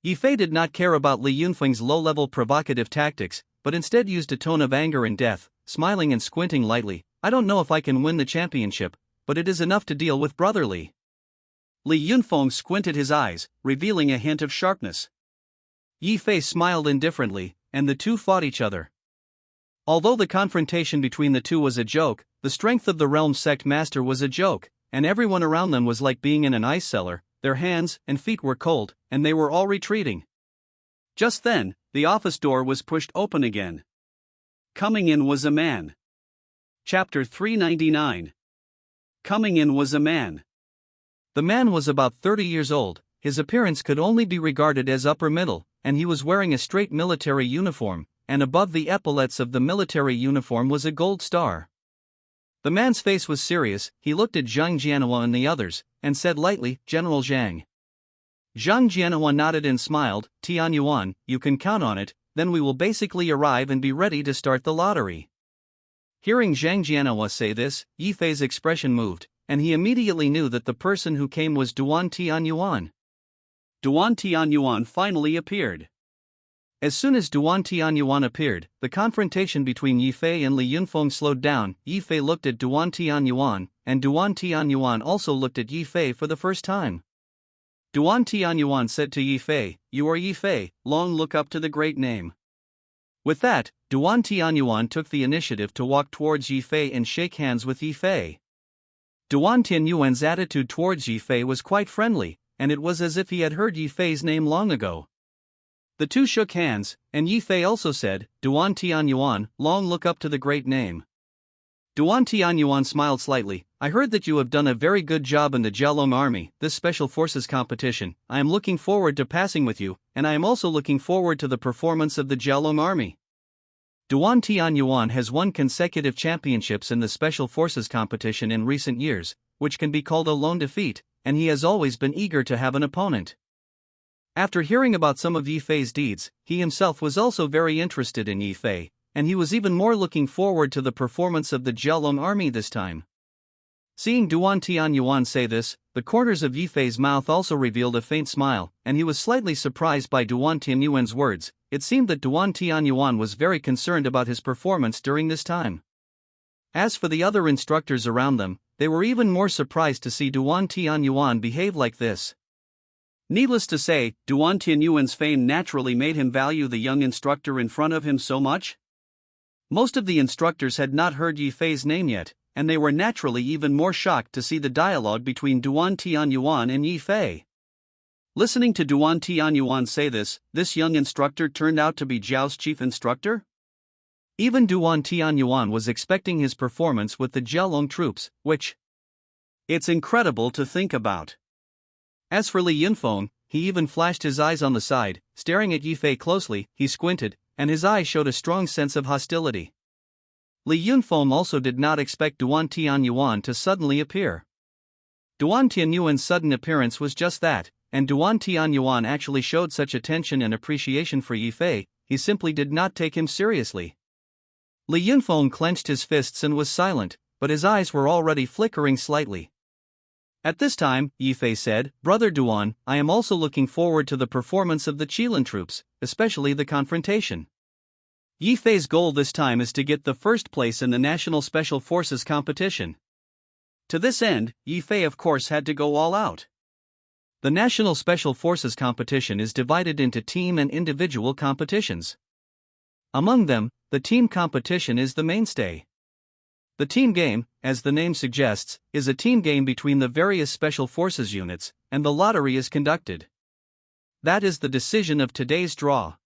Yifei did not care about Li Yunfeng's low-level provocative tactics, but instead used a tone of anger and death, smiling and squinting lightly. "I don't know if I can win the championship, but it is enough to deal with Brother Li." Li Yunfeng squinted his eyes, revealing a hint of sharpness. Yifei smiled indifferently, and the two fought each other. Although the confrontation between the two was a joke, the strength of the Realm Sect Master was a joke, and everyone around them was like being in an ice cellar. Their hands and feet were cold, and they were all retreating. Just then, the office door was pushed open again. Coming in was a man. Chapter 399. Coming in was a man. The man was about 30 years old. His appearance could only be regarded as upper middle, and he was wearing a straight military uniform, and above the epaulets of the military uniform was a gold star. The man's face was serious. He looked at Zhang Jianhua and the others, and said lightly, "General Zhang." Zhang Jianhua nodded and smiled. "Tianyuan, you can count on it, then we will basically arrive and be ready to start the lottery." Hearing Zhang Jianhua say this, Yi Fei's expression moved, and he immediately knew that the person who came was Duan Tianyuan. Duan Tianyuan finally appeared. As soon as Duan Tianyuan appeared, the confrontation between Yi Fei and Li Yunfeng slowed down. Yi Fei looked at Duan Tianyuan, and Duan Tianyuan also looked at Yi Fei for the first time. Duan Tianyuan said to Yi Fei, "You are Yi Fei, long look up to the great name." With that, Duan Tianyuan took the initiative to walk towards Yi Fei and shake hands with Yi Fei. Duan Tianyuan's attitude towards Yi Fei was quite friendly, and it was as if he had heard Yi Fei's name long ago. The two shook hands, and Yi Fei also said, "Duan Tianyuan, long look up to the great name." Duan Tianyuan smiled slightly. "I heard that you have done a very good job in the Jialong Army, this Special Forces competition. I am looking forward to passing with you, and I am also looking forward to the performance of the Jialong Army." Duan Tianyuan has won consecutive championships in the Special Forces competition in recent years, which can be called a lone defeat, and he has always been eager to have an opponent. After hearing about some of Yi Fei's deeds, he himself was also very interested in Yi Fei, and he was even more looking forward to the performance of the Jialong Army this time. Seeing Duan Tianyuan say this, the corners of Yi Fei's mouth also revealed a faint smile, and he was slightly surprised by Duan Tianyuan's words. It seemed that Duan Tianyuan was very concerned about his performance during this time. As for the other instructors around them, they were even more surprised to see Duan Tianyuan behave like this. Needless to say, Duan Tianyuan's fame naturally made him value the young instructor in front of him so much. Most of the instructors had not heard Yi Fei's name yet, and they were naturally even more shocked to see the dialogue between Duan Tianyuan and Yi Fei. Listening to Duan Tianyuan say this young instructor turned out to be Zhao's chief instructor? Even Duan Tianyuan was expecting his performance with the Jialong troops, which... it's incredible to think about. As for Li Yunfeng, he even flashed his eyes on the side, staring at Yi Fei closely. He squinted, and his eyes showed a strong sense of hostility. Li Yunfeng also did not expect Duan Tianyuan to suddenly appear. Duan Tianyuan's sudden appearance was just that, and Duan Tianyuan actually showed such attention and appreciation for Yi Fei, he simply did not take him seriously. Li Yunfeng clenched his fists and was silent, but his eyes were already flickering slightly. At this time, Yi Fei said, "Brother Duan, I am also looking forward to the performance of the Qilin troops, especially the confrontation." Yi Fei's goal this time is to get the first place in the National Special Forces competition. To this end, Yi Fei of course had to go all out. The National Special Forces competition is divided into team and individual competitions. Among them, the team competition is the mainstay. The team game, as the name suggests, is a team game between the various Special Forces units, and the lottery is conducted. That is the decision of today's draw.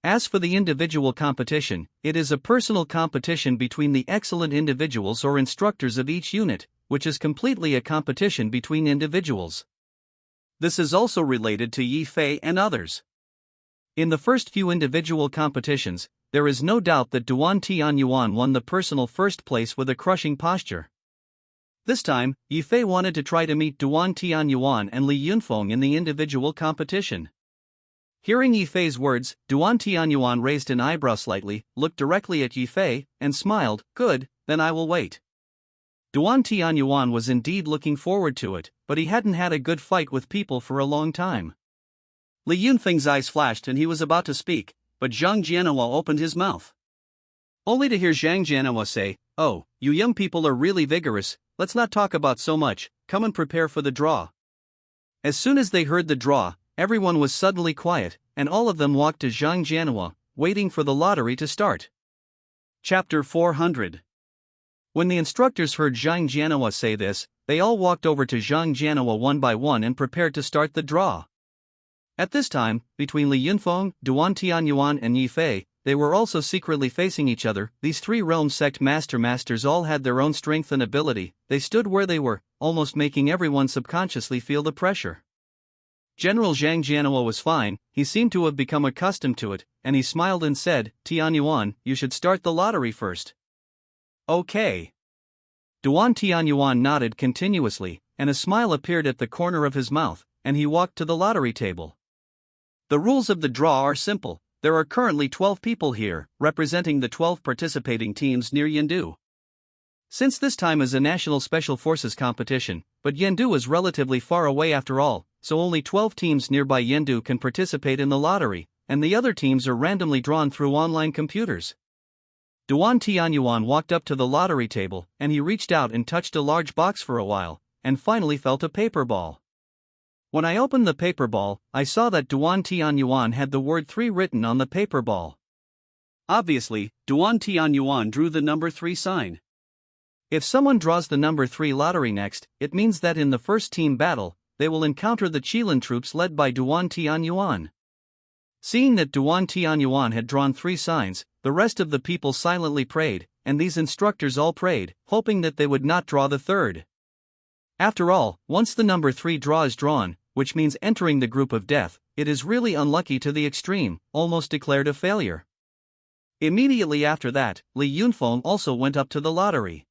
As for the individual competition, it is a personal competition between the excellent individuals or instructors of each unit, which is completely a competition between individuals. This is also related to Yi Fei and others. In the first few individual competitions, there is no doubt that Duan Tianyuan won the personal first place with a crushing posture. This time, Yi Fei wanted to try to meet Duan Tianyuan and Li Yunfeng in the individual competition. Hearing Yi Fei's words, Duan Tianyuan raised an eyebrow slightly, looked directly at Yi Fei, and smiled. "Good, then I will wait." Duan Tianyuan was indeed looking forward to it, but he hadn't had a good fight with people for a long time. Li Yunfeng's eyes flashed and he was about to speak, but Zhang Jianhua opened his mouth. Only to hear Zhang Jianhua say, "Oh, you young people are really vigorous, let's not talk about so much, come and prepare for the draw." As soon as they heard the draw, everyone was suddenly quiet, and all of them walked to Zhang Jianhua, waiting for the lottery to start. Chapter 400. When the instructors heard Zhang Jianhua say this, they all walked over to Zhang Jianhua one by one and prepared to start the draw. At this time, between Li Yunfeng, Duan Tianyuan and Yi Fei, they were also secretly facing each other. These three realm sect masters all had their own strength and ability. They stood where they were, almost making everyone subconsciously feel the pressure. General Zhang Jianhua was fine, he seemed to have become accustomed to it, and he smiled and said, Tianyuan, you should start the lottery first. Okay. Duan Tianyuan nodded continuously, and a smile appeared at the corner of his mouth, and he walked to the lottery table. The rules of the draw are simple. There are currently 12 people here, representing the 12 participating teams near Yendu. Since this time is a national special forces competition, but Yendu is relatively far away after all, so only 12 teams nearby Yendu can participate in the lottery, and the other teams are randomly drawn through online computers. Duan Tianyuan walked up to the lottery table, and he reached out and touched a large box for a while, and finally felt a paper ball. When I opened the paper ball, I saw that Duan Tianyuan had the word 3 written on the paper ball. Obviously, Duan Tianyuan drew the number 3 sign. If someone draws the number 3 lottery next, it means that in the first team battle, they will encounter the Qilin troops led by Duan Tianyuan. Seeing that Duan Tianyuan had drawn 3 signs, the rest of the people silently prayed, and these instructors all prayed, hoping that they would not draw the third. After all, once the number 3 draw is drawn, which means entering the group of death, it is really unlucky to the extreme, almost declared a failure. Immediately after that, Li Yunfeng also went up to the lottery.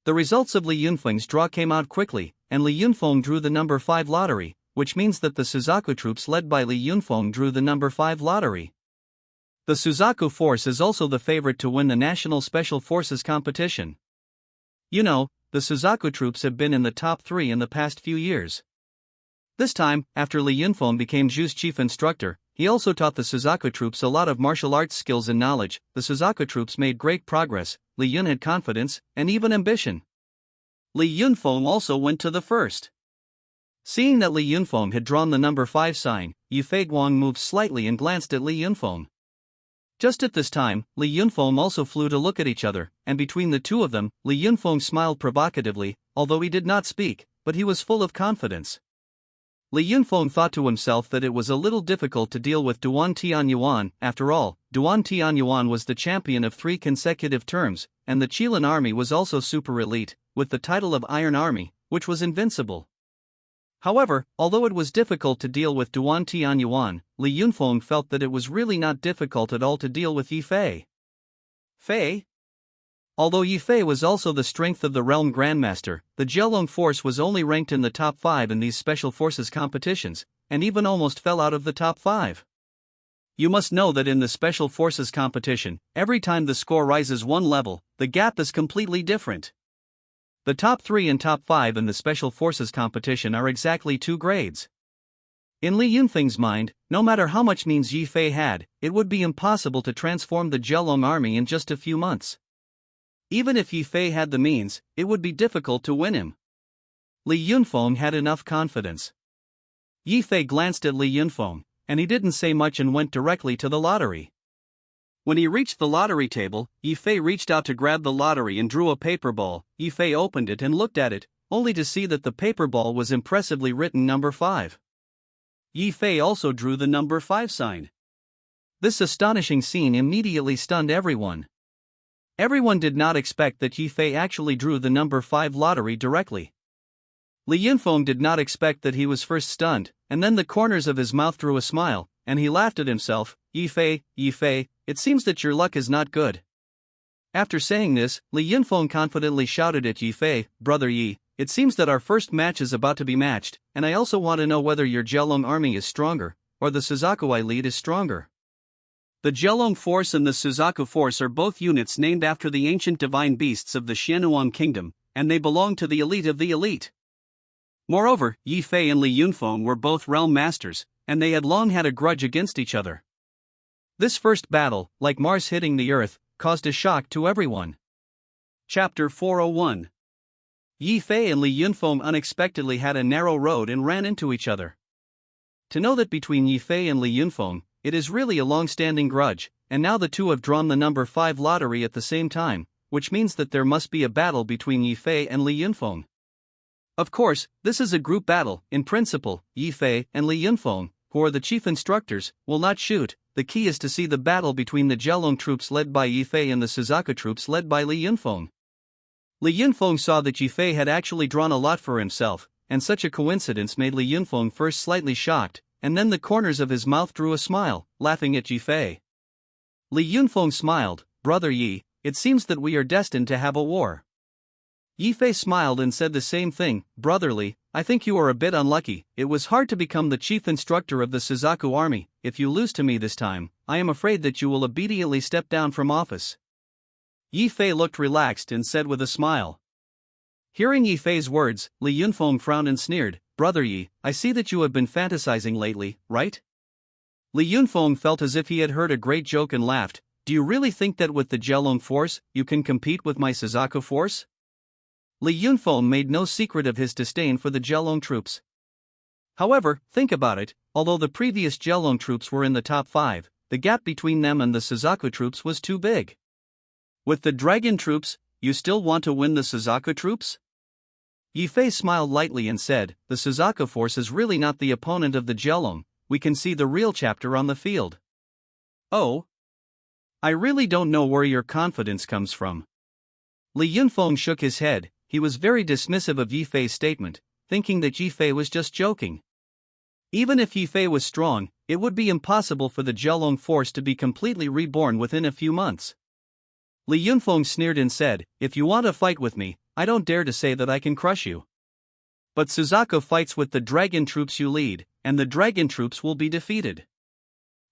The results of Li Yunfeng's draw came out quickly, and Li Yunfeng drew the number 5 lottery, which means that the Suzaku troops led by Li Yunfeng drew the number 5 lottery. The Suzaku force is also the favorite to win the National Special Forces competition. You know, the Suzaku troops have been in the top 3 in the past few years. This time, after Li Yunfeng became Zhu's chief instructor, he also taught the Suzaku troops a lot of martial arts skills and knowledge. The Suzaku troops made great progress. Li Yun had confidence, and even ambition. Li Yunfeng also went to the first. Seeing that Li Yunfeng had drawn the number 5 sign, Yu Feiguang moved slightly and glanced at Li Yunfeng. Just at this time, Li Yunfeng also flew to look at each other, and between the two of them, Li Yunfeng smiled provocatively, although he did not speak, but he was full of confidence. Li Yunfeng thought to himself that it was a little difficult to deal with Duan Tianyuan. After all, Duan Tianyuan was the champion of 3 consecutive terms, and the Qilin army was also super elite, with the title of Iron Army, which was invincible. However, although it was difficult to deal with Duan Tianyuan, Li Yunfeng felt that it was really not difficult at all to deal with Yi Fei. Fei? Although Yi Fei was also the strength of the Realm Grandmaster, the Jielong force was only ranked in the top 5 in these special forces competitions, and even almost fell out of the top 5. You must know that in the special forces competition, every time the score rises 1 level, the gap is completely different. The top 3 and top 5 in the special forces competition are exactly 2 grades. In Li Yunfeng's mind, no matter how much means Yi Fei had, it would be impossible to transform the Jielong army in just a few months. Even if Yi Fei had the means, it would be difficult to win him. Li Yunfeng had enough confidence. Yi Fei glanced at Li Yunfeng, and he didn't say much and went directly to the lottery. When he reached the lottery table, Yi Fei reached out to grab the lottery and drew a paper ball. Yi Fei opened it and looked at it, only to see that the paper ball was impressively written number 5. Yi Fei also drew the number 5 sign. This astonishing scene immediately stunned everyone. Everyone did not expect that Yi Fei actually drew the number 5 lottery directly. Li Yunfeng did not expect that he was first stunned, and then the corners of his mouth drew a smile, and he laughed at himself. Yi Fei, it seems that your luck is not good. After saying this, Li Yunfeng confidently shouted at Yi Fei, Brother Yi, it seems that our first match is about to be matched, and I also want to know whether your Jielong army is stronger, or the Suzaku I lead is stronger. The Jielong force and the Suzaku force are both units named after the ancient divine beasts of the Xianuan kingdom, and they belong to the elite of the elite. Moreover, Yi Fei and Li Yunfeng were both realm masters, and they had long had a grudge against each other. This first battle, like Mars hitting the earth, caused a shock to everyone. Chapter 401. Yi Fei and Li Yunfeng unexpectedly had a narrow road and ran into each other. To know that between Yi Fei and Li Yunfeng, it is really a long-standing grudge, and now the two have drawn the number 5 lottery at the same time, which means that there must be a battle between Yi Fei and Li Yunfeng. Of course, this is a group battle. In principle, Yi Fei and Li Yunfeng, who are the chief instructors, will not shoot. The key is to see the battle between the Jielong troops led by Yi Fei and the Suzaku troops led by Li Yunfeng. Li Yunfeng saw that Yi Fei had actually drawn a lot for himself, and such a coincidence made Li Yunfeng first slightly shocked, and then the corners of his mouth drew a smile, laughing at Yi Fei. Li Yunfeng smiled, "Brother Yi, it seems that we are destined to have a war." Yi Fei smiled and said the same thing, "Brother Li, I think you are a bit unlucky. It was hard to become the chief instructor of the Suzaku army. If you lose to me this time, I am afraid that you will immediately step down from office." Yi Fei looked relaxed and said with a smile. Hearing Yi Fei's words, Li Yunfeng frowned and sneered, "Brother Yi, I see that you have been fantasizing lately, right?" Li Yunfeng felt as if he had heard a great joke and laughed. "Do you really think that with the Jielong force, you can compete with my Suzaku force?" Li Yunfeng made no secret of his disdain for the Jielong troops. However, think about it, although the previous Jielong troops were in the top 5, the gap between them and the Suzaku troops was too big. With the dragon troops, you still want to win the Suzaku troops? Yi Fei smiled lightly and said, "The Suzaku force is really not the opponent of the Jielong. We can see the real chapter on the field." "Oh? I really don't know where your confidence comes from." Li Yunfeng shook his head. He was very dismissive of Yi Fei's statement, thinking that Yi Fei was just joking. Even if Yi Fei was strong, it would be impossible for the Jielong force to be completely reborn within a few months. Li Yunfeng sneered and said, "If you want to fight with me, I don't dare to say that I can crush you. But Suzaku fights with the dragon troops you lead, and the dragon troops will be defeated."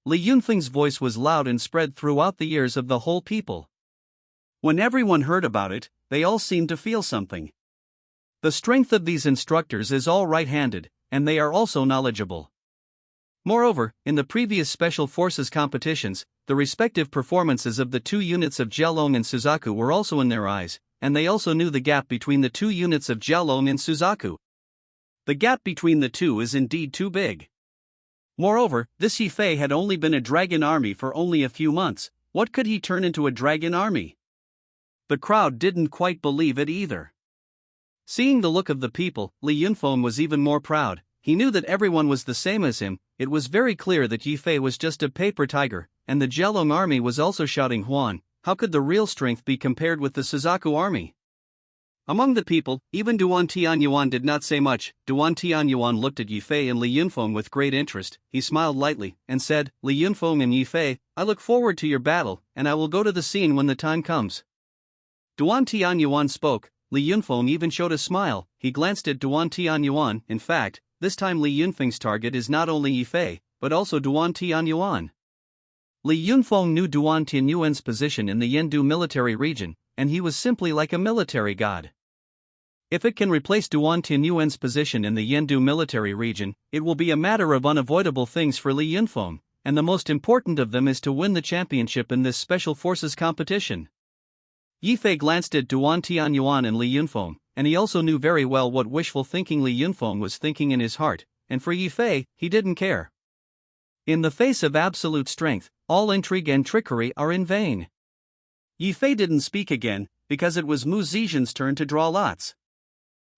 Li Yunfeng's voice was loud and spread throughout the ears of the whole people. When everyone heard about it, they all seemed to feel something. The strength of these instructors is all right-handed, and they are also knowledgeable. Moreover, in the previous Special Forces competitions, the respective performances of the two units of Jielong and Suzaku were also in their eyes, and they also knew the gap between the two units of Jielong and Suzaku. The gap between the two is indeed too big. Moreover, this Yi Fei had only been a dragon army for only a few months. What could he turn into a dragon army? The crowd didn't quite believe it either. Seeing the look of the people, Li Yunfeng was even more proud. He knew that everyone was the same as him. It was very clear that Yi Fei was just a paper tiger, and the Jielong army was also shouting, "Huan, how could the real strength be compared with the Suzaku army?" Among the people, even Duan Tianyuan did not say much. Duan Tianyuan looked at Yi Fei and Li Yunfeng with great interest. He smiled lightly and said, "Li Yunfeng and Yi Fei, I look forward to your battle, and I will go to the scene when the time comes." Duan Tianyuan spoke. Li Yunfeng even showed a smile. He glanced at Duan Tianyuan. In fact, this time Li Yunfeng's target is not only Yi Fei, but also Duan Tianyuan. Li Yunfeng knew Duan Tianyuan's position in the Yendu military region, and he was simply like a military god. If it can replace Duan Tianyuan's position in the Yendu military region, it will be a matter of unavoidable things for Li Yunfeng, and the most important of them is to win the championship in this Special Forces competition. Yi Fei glanced at Duan Tianyuan and Li Yunfeng, and he also knew very well what wishful thinking Li Yunfeng was thinking in his heart, and for Yi Fei, he didn't care. In the face of absolute strength, all intrigue and trickery are in vain. Yi Fei didn't speak again, because it was Mu Zizhen's turn to draw lots.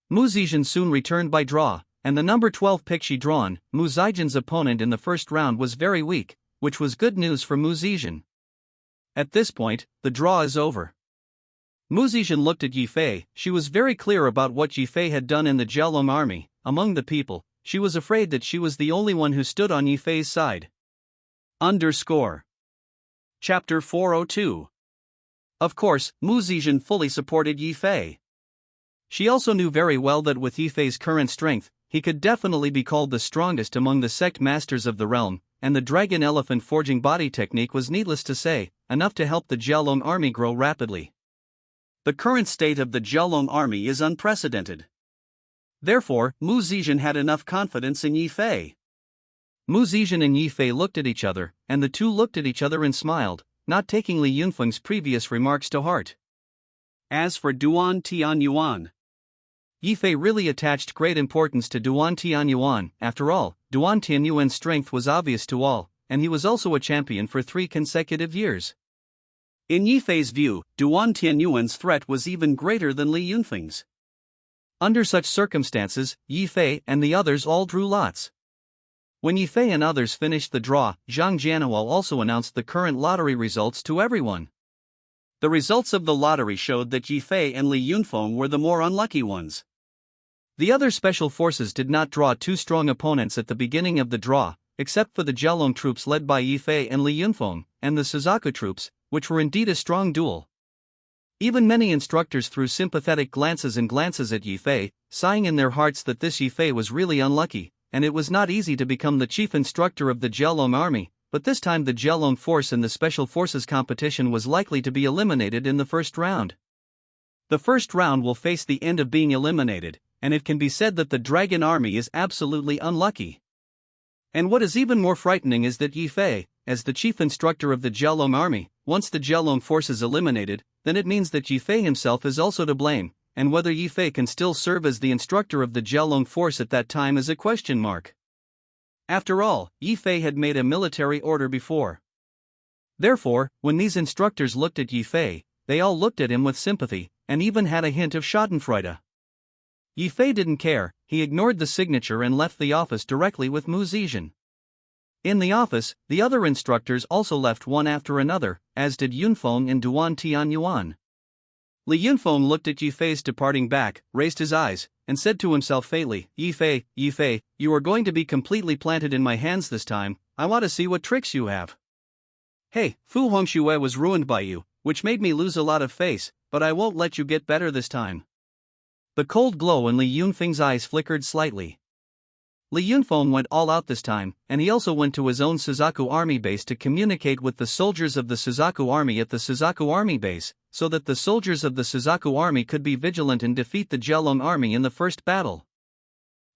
Mu Zizhen soon returned by draw, and the number 12 pick she drawn. Mu Zizhen's opponent in the first round was very weak, which was good news for Mu Zizhen. At this point, the draw is over. Mu Zizhen looked at Yi Fei. She was very clear about what Yi Fei had done in the Jielong army. Among the people, she was afraid that she was the only one who stood on Yi Fei's side. Chapter 402. Of course, Mu Zizhen fully supported Yi Fei. She also knew very well that with Yi Fei's current strength, he could definitely be called the strongest among the sect masters of the realm, and the dragon elephant forging body technique was, needless to say, enough to help the Jielong army grow rapidly. The current state of the Jielong army is unprecedented. Therefore, Mu Zizhen had enough confidence in Yi Fei. Mu Zizhen and Yi Fei looked at each other, and the two looked at each other and smiled, not taking Li Yunfeng's previous remarks to heart. As for Duan Tianyuan, Yi Fei really attached great importance to Duan Tianyuan. After all, Duan Tianyuan's strength was obvious to all, and he was also a champion for 3 consecutive years. In Yi Fei's view, Duan Tianyuan's threat was even greater than Li Yunfeng's. Under such circumstances, Yi Fei and the others all drew lots. When Yi Fei and others finished the draw, Zhang Jianhuo also announced the current lottery results to everyone. The results of the lottery showed that Yi Fei and Li Yunfeng were the more unlucky ones. The other special forces did not draw two strong opponents at the beginning of the draw, except for the Jialong troops led by Yi Fei and Li Yunfeng, and the Suzaku troops, which were indeed a strong duel. Even many instructors threw sympathetic glances at Yi Fei, sighing in their hearts that this Yi Fei was really unlucky, and it was not easy to become the chief instructor of the Jialong army, but this time the Jialong force in the special forces competition was likely to be eliminated in the first round. The first round will face the end of being eliminated, and it can be said that the Dragon army is absolutely unlucky. And what is even more frightening is that Yi Fei, as the chief instructor of the Jialong army, once the Jialong force is eliminated, then it means that Yi Fei himself is also to blame, and whether Yi Fei can still serve as the instructor of the Jialong force at that time is a question mark. After all, Yi Fei had made a military order before. Therefore, when these instructors looked at Yi Fei, they all looked at him with sympathy, and even had a hint of schadenfreude. Yi Fei didn't care, he ignored the signature and left the office directly with Mu Zizhen. In the office, the other instructors also left one after another, as did Yunfeng and Duan Tianyuan. Li Yunfeng looked at Yi Fei's departing back, raised his eyes, and said to himself faintly, Yi Fei, you are going to be completely planted in my hands this time. I want to see what tricks you have. Hey, Fu Hongxue was ruined by you, which made me lose a lot of face, but I won't let you get better this time. The cold glow in Li Yunfeng's eyes flickered slightly. Li Yunfeng went all out this time, and he also went to his own Suzaku army base to communicate with the soldiers of the Suzaku army at the Suzaku army base, so that the soldiers of the Suzaku army could be vigilant and defeat the Jialong army in the first battle.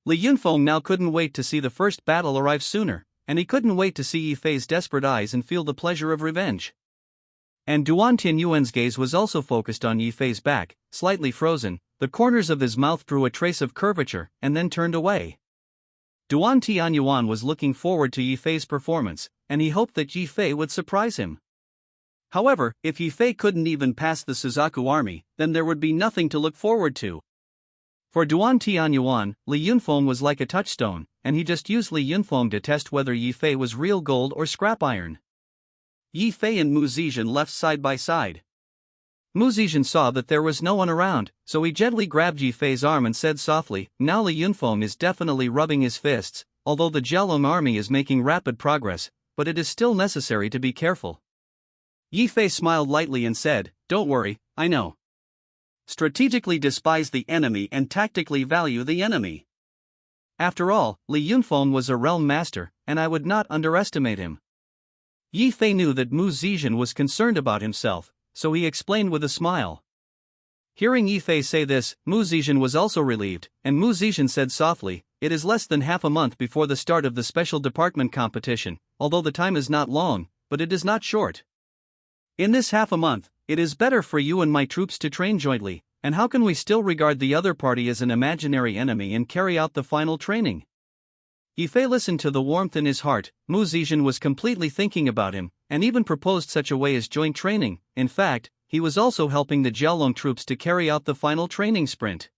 Li Yunfeng now couldn't wait to see the first battle arrive sooner, and he couldn't wait to see Yi Fei's desperate eyes and feel the pleasure of revenge. And Duan Tianyuan's gaze was also focused on Yi Fei's back, slightly frozen. The corners of his mouth drew a trace of curvature, and then turned away. Duan Tianyuan was looking forward to Yi Fei's performance, and he hoped that Yi Fei would surprise him. However, if Yi Fei couldn't even pass the Suzaku army, then there would be nothing to look forward to. For Duan Tianyuan, Li Yunfeng was like a touchstone, and he just used Li Yunfeng to test whether Yi Fei was real gold or scrap iron. Yi Fei and Mu Zizhen left side by side. Mu Zizhen saw that there was no one around, so he gently grabbed Yi Fei's arm and said softly, Now Li Yunfeng is definitely rubbing his fists, although the Jialong army is making rapid progress, but it is still necessary to be careful. Yi Fei smiled lightly and said, Don't worry, I know. Strategically despise the enemy and tactically value the enemy. After all, Li Yunfeng was a realm master, and I would not underestimate him. Yi Fei knew that Mu Zizhen was concerned about himself, so he explained with a smile. Hearing Yi Fei say this, Mu Zizhen was also relieved, and Mu Zizhen said softly, It is less than half a month before the start of the special department competition, although the time is not long, but it is not short. In this half a month, it is better for you and my troops to train jointly, and how can we still regard the other party as an imaginary enemy and carry out the final training? Yi Fei listened to the warmth in his heart. Mu Zizhen was completely thinking about him, and even proposed such a way as joint training. In fact, he was also helping the Jialong troops to carry out the final training sprint.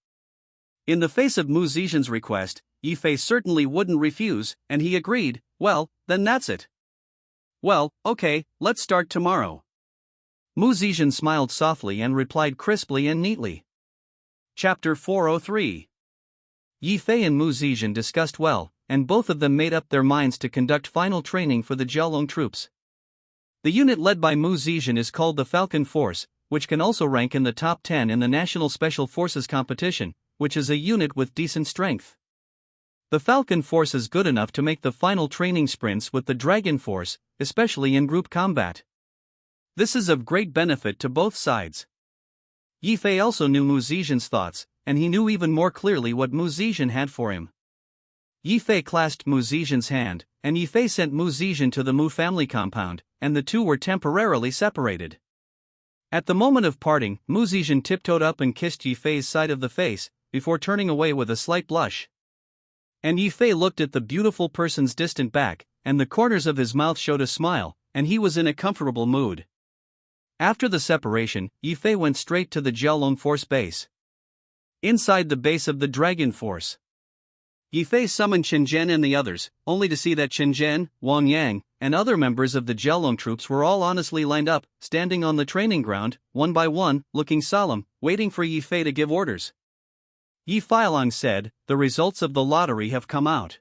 In the face of Mu Zizhen's request, Yi Fei certainly wouldn't refuse, and he agreed. Well, then that's it. Well, okay, let's start tomorrow. Mu Zizhen smiled softly and replied crisply and neatly. Chapter 403. Yi Fei and Mu Zizhen discussed well, and both of them made up their minds to conduct final training for the Jialong troops. The unit led by Mu Zizhen is called the Falcon Force, which can also rank in the top 10 in the National Special Forces competition, which is a unit with decent strength. The Falcon Force is good enough to make the final training sprints with the Dragon Force, especially in group combat. This is of great benefit to both sides. Yi Fei also knew Mu Zizhen's thoughts, and he knew even more clearly what Mu Zizhen had for him. Yi Fei clasped Mu Zizhen's hand, and Yi Fei sent Mu Zizhen to the Mu family compound, and the two were temporarily separated. At the moment of parting, Mu Zizhen tiptoed up and kissed Yi Fei's side of the face, before turning away with a slight blush. And Yi Fei looked at the beautiful person's distant back, and the corners of his mouth showed a smile, and he was in a comfortable mood. After the separation, Yi Fei went straight to the Jialong Force base. Inside the base of the Dragon Force, Yi Fei summoned Chen Zhen and the others, only to see that Chen Zhen, Wang Yang, and other members of the Jialong troops were all honestly lined up, standing on the training ground, one by one, looking solemn, waiting for Yi Fei to give orders. Yi Feilong said, "The results of the lottery have come out."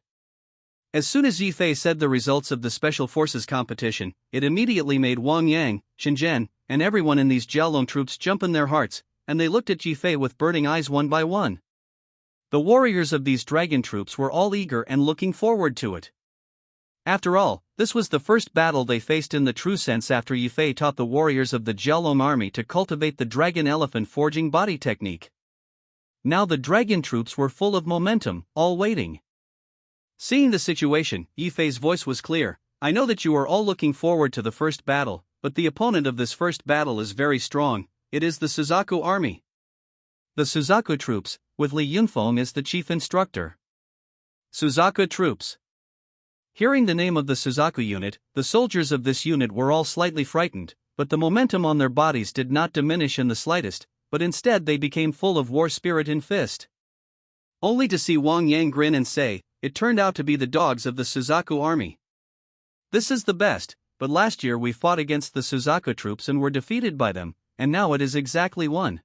As soon as Yi Fei said the results of the Special Forces competition, it immediately made Wang Yang, Shenzhen, and everyone in these Jiaolong troops jump in their hearts, and they looked at Yi Fei with burning eyes one by one. The warriors of these dragon troops were all eager and looking forward to it. After all, this was the first battle they faced in the true sense after Yi Fei taught the warriors of the Jiaolong army to cultivate the dragon elephant forging body technique. Now the dragon troops were full of momentum, all waiting. Seeing the situation, Yi Fei's voice was clear. "I know that you are all looking forward to the first battle, but the opponent of this first battle is very strong. It is the Suzaku army. The Suzaku troops, with Li Yunfeng as the chief instructor." Suzaku troops. Hearing the name of the Suzaku unit, the soldiers of this unit were all slightly frightened, but the momentum on their bodies did not diminish in the slightest, but instead they became full of war spirit and fist. Only to see Wang Yang grin and say, "It turned out to be the dogs of the Suzaku army. This is the best, but last year we fought against the Suzaku troops and were defeated by them, and now it is exactly one.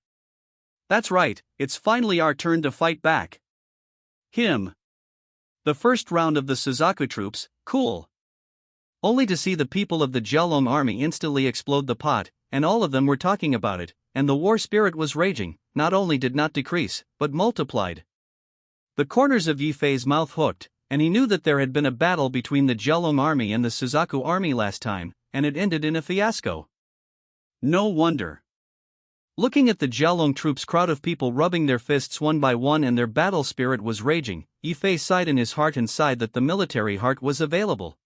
That's right, it's finally our turn to fight back." The first round of the Suzaku troops, cool. Only to see the people of the Jiaolong army instantly explode the pot, and all of them were talking about it, and the war spirit was raging, not only did not decrease, but multiplied. The corners of Yi Fei's mouth hooked, and he knew that there had been a battle between the Jiaolong army and the Suzaku army last time, and it ended in a fiasco. No wonder. Looking at the Jiaolong troops' crowd of people rubbing their fists one by one and their battle spirit was raging, Yi Fei sighed in his heart and sighed that the military heart was available.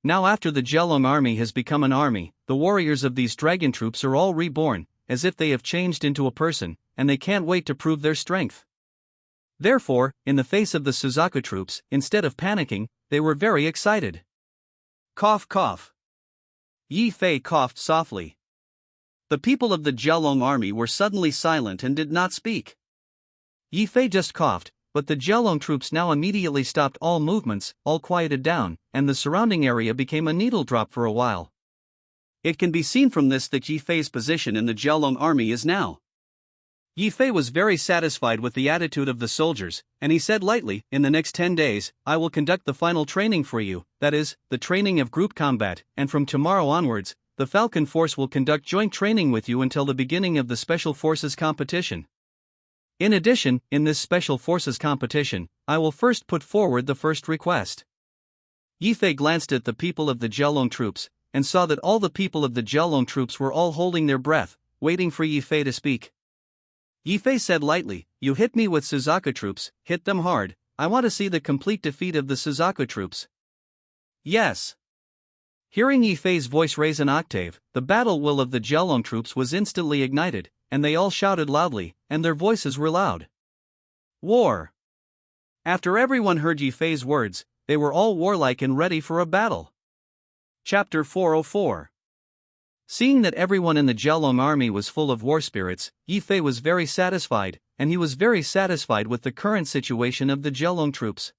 Now after the Jiaolong army has become an army, the warriors of these dragon troops are all reborn, as if they have changed into a person, and they can't wait to prove their strength. Therefore, in the face of the Suzaku troops, instead of panicking, they were very excited. Cough cough. Yi Fei coughed softly. The people of the Jiaolong army were suddenly silent and did not speak. Yi Fei just coughed, but the Jiaolong troops now immediately stopped all movements, all quieted down, and the surrounding area became a needle drop for a while. It can be seen from this that Yi Fei's position in the Jiaolong army is now. Yi Fei was very satisfied with the attitude of the soldiers, and he said lightly, "In the next 10 days, I will conduct the final training for you, that is, the training of group combat, and from tomorrow onwards, the Falcon Force will conduct joint training with you until the beginning of the Special Forces competition. In addition, in this Special Forces competition, I will first put forward the first request." Yi Fei glanced at the people of the Jiaolong troops, and saw that all the people of the Jiaolong troops were all holding their breath, waiting for Yi Fei to speak. Yi Fei said lightly, "You hit me with Suzaku troops, hit them hard. I want to see the complete defeat of the Suzaku troops." "Yes." Hearing Yi Fei's voice raise an octave, the battle will of the Jiaolong troops was instantly ignited, and they all shouted loudly, and their voices were loud. War. After everyone heard Yi Fei's words, they were all warlike and ready for a battle. Chapter 404. Seeing that everyone in the Jiaolong army was full of war spirits, Yi Fei was very satisfied, and he was very satisfied with the current situation of the Jiaolong troops.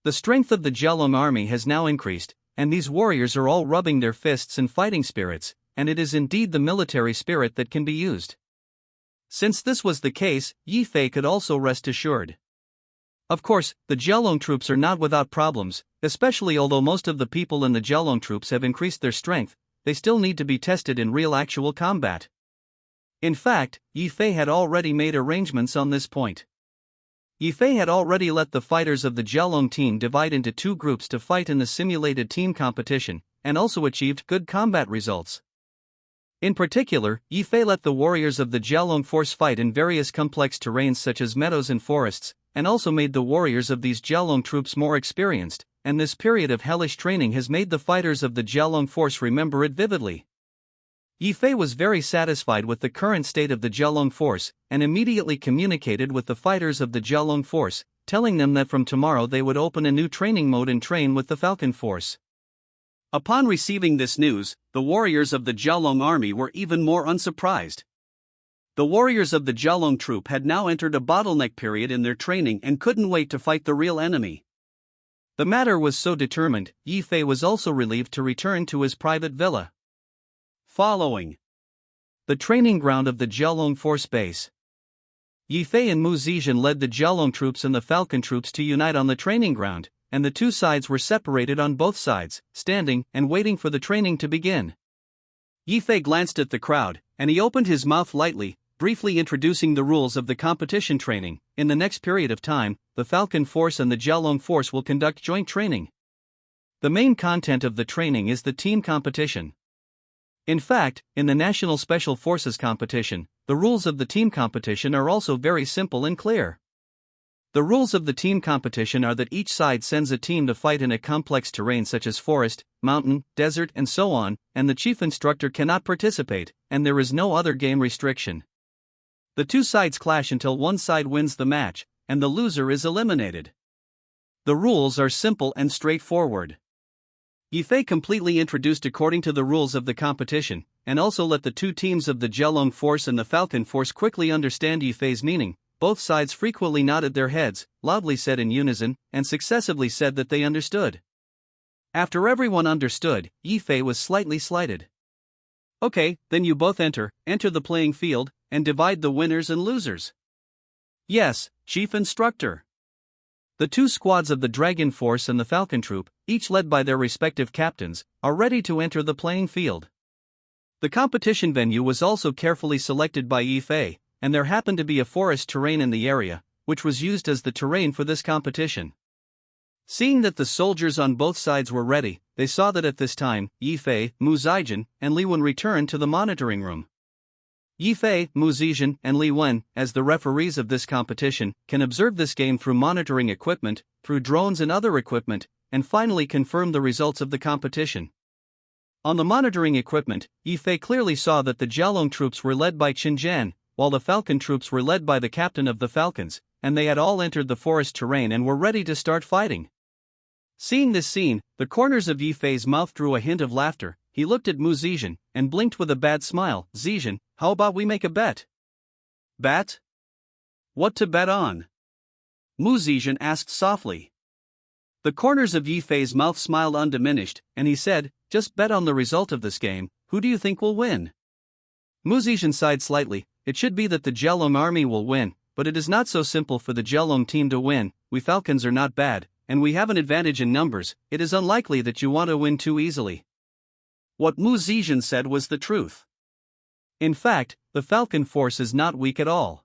The strength of the Jiaolong army has now increased, and these warriors are all rubbing their fists and fighting spirits, and it is indeed the military spirit that can be used. Since this was the case, Yi Fei could also rest assured. Of course, the Jiaolong troops are not without problems, especially although most of the people in the Jiaolong troops have increased their strength, they still need to be tested in real actual combat. In fact, Yi Fei had already made arrangements on this point. Yi Fei had already let the fighters of the Jiaolong team divide into 2 groups to fight in the simulated team competition, and also achieved good combat results. In particular, Yi Fei let the warriors of the Jiaolong force fight in various complex terrains such as meadows and forests, and also made the warriors of these Jiaolong troops more experienced, and this period of hellish training has made the fighters of the Jiaolong force remember it vividly. Yi Fei was very satisfied with the current state of the Jiaolong force, and immediately communicated with the fighters of the Jiaolong force, telling them that from tomorrow they would open a new training mode and train with the Falcon force. Upon receiving this news, the warriors of the Jiaolong army were even more unsurprised. The warriors of the Jiaolong troop had now entered a bottleneck period in their training and couldn't wait to fight the real enemy. The matter was so determined, Yi Fei was also relieved to return to his private villa. Following. The training ground of the Jiaolong force base. Yi Fei and Mu Zizhen led the Jialong troops and the Falcon troops to unite on the training ground, and the two sides were separated on both sides, standing and waiting for the training to begin. Yi Fei glanced at the crowd, and he opened his mouth lightly, briefly introducing the rules of the competition training. In the next period of time, the Falcon Force and the Jialong Force will conduct joint training. The main content of the training is the team competition. In fact, in the National Special Forces competition, the rules of the team competition are also very simple and clear. The rules of the team competition are that each side sends a team to fight in a complex terrain such as forest, mountain, desert, and so on, and the chief instructor cannot participate, and there is no other game restriction. The two sides clash until one side wins the match, and the loser is eliminated. The rules are simple and straightforward. Yi Fei completely introduced according to the rules of the competition, and also let the two teams of the Jialong Force and the Falcon Force quickly understand Yi Fei's meaning. Both sides frequently nodded their heads, loudly said in unison, and successively said that they understood. After everyone understood, Yi Fei was slightly slighted. Okay, then you both enter the playing field, and divide the winners and losers. Yes, Chief Instructor. The two squads of the Dragon Force and the Falcon Troop, each led by their respective captains, are ready to enter the playing field. The competition venue was also carefully selected by Yi Fei, and there happened to be a forest terrain in the area, which was used as the terrain for this competition. Seeing that the soldiers on both sides were ready, they saw that at this time, Yi Fei, Mu Zizhen, and Li Wen returned to the monitoring room. Yi Fei, Mu Zizhen, and Li Wen, as the referees of this competition, can observe this game through monitoring equipment, through drones and other equipment, and finally confirm the results of the competition. On the monitoring equipment, Yi Fei clearly saw that the Jialong troops were led by Qin Zhan, while the Falcon troops were led by the captain of the Falcons, and they had all entered the forest terrain and were ready to start fighting. Seeing this scene, the corners of Yi Fei's mouth drew a hint of laughter. He looked at Mu Zizhen, and blinked with a bad smile. Zizhen, how about we make a bet? Bet? What to bet on? Mu Zizhen asked softly. The corners of Yi Fei's mouth smiled undiminished, and he said, just bet on the result of this game. Who do you think will win? Mu Zizhen sighed slightly. It should be that the Jialong army will win, but it is not so simple for the Jialong team to win. We Falcons are not bad, and we have an advantage in numbers. It is unlikely that you want to win too easily. What Mu Zizhen said was the truth. In fact, the Falcon Force is not weak at all.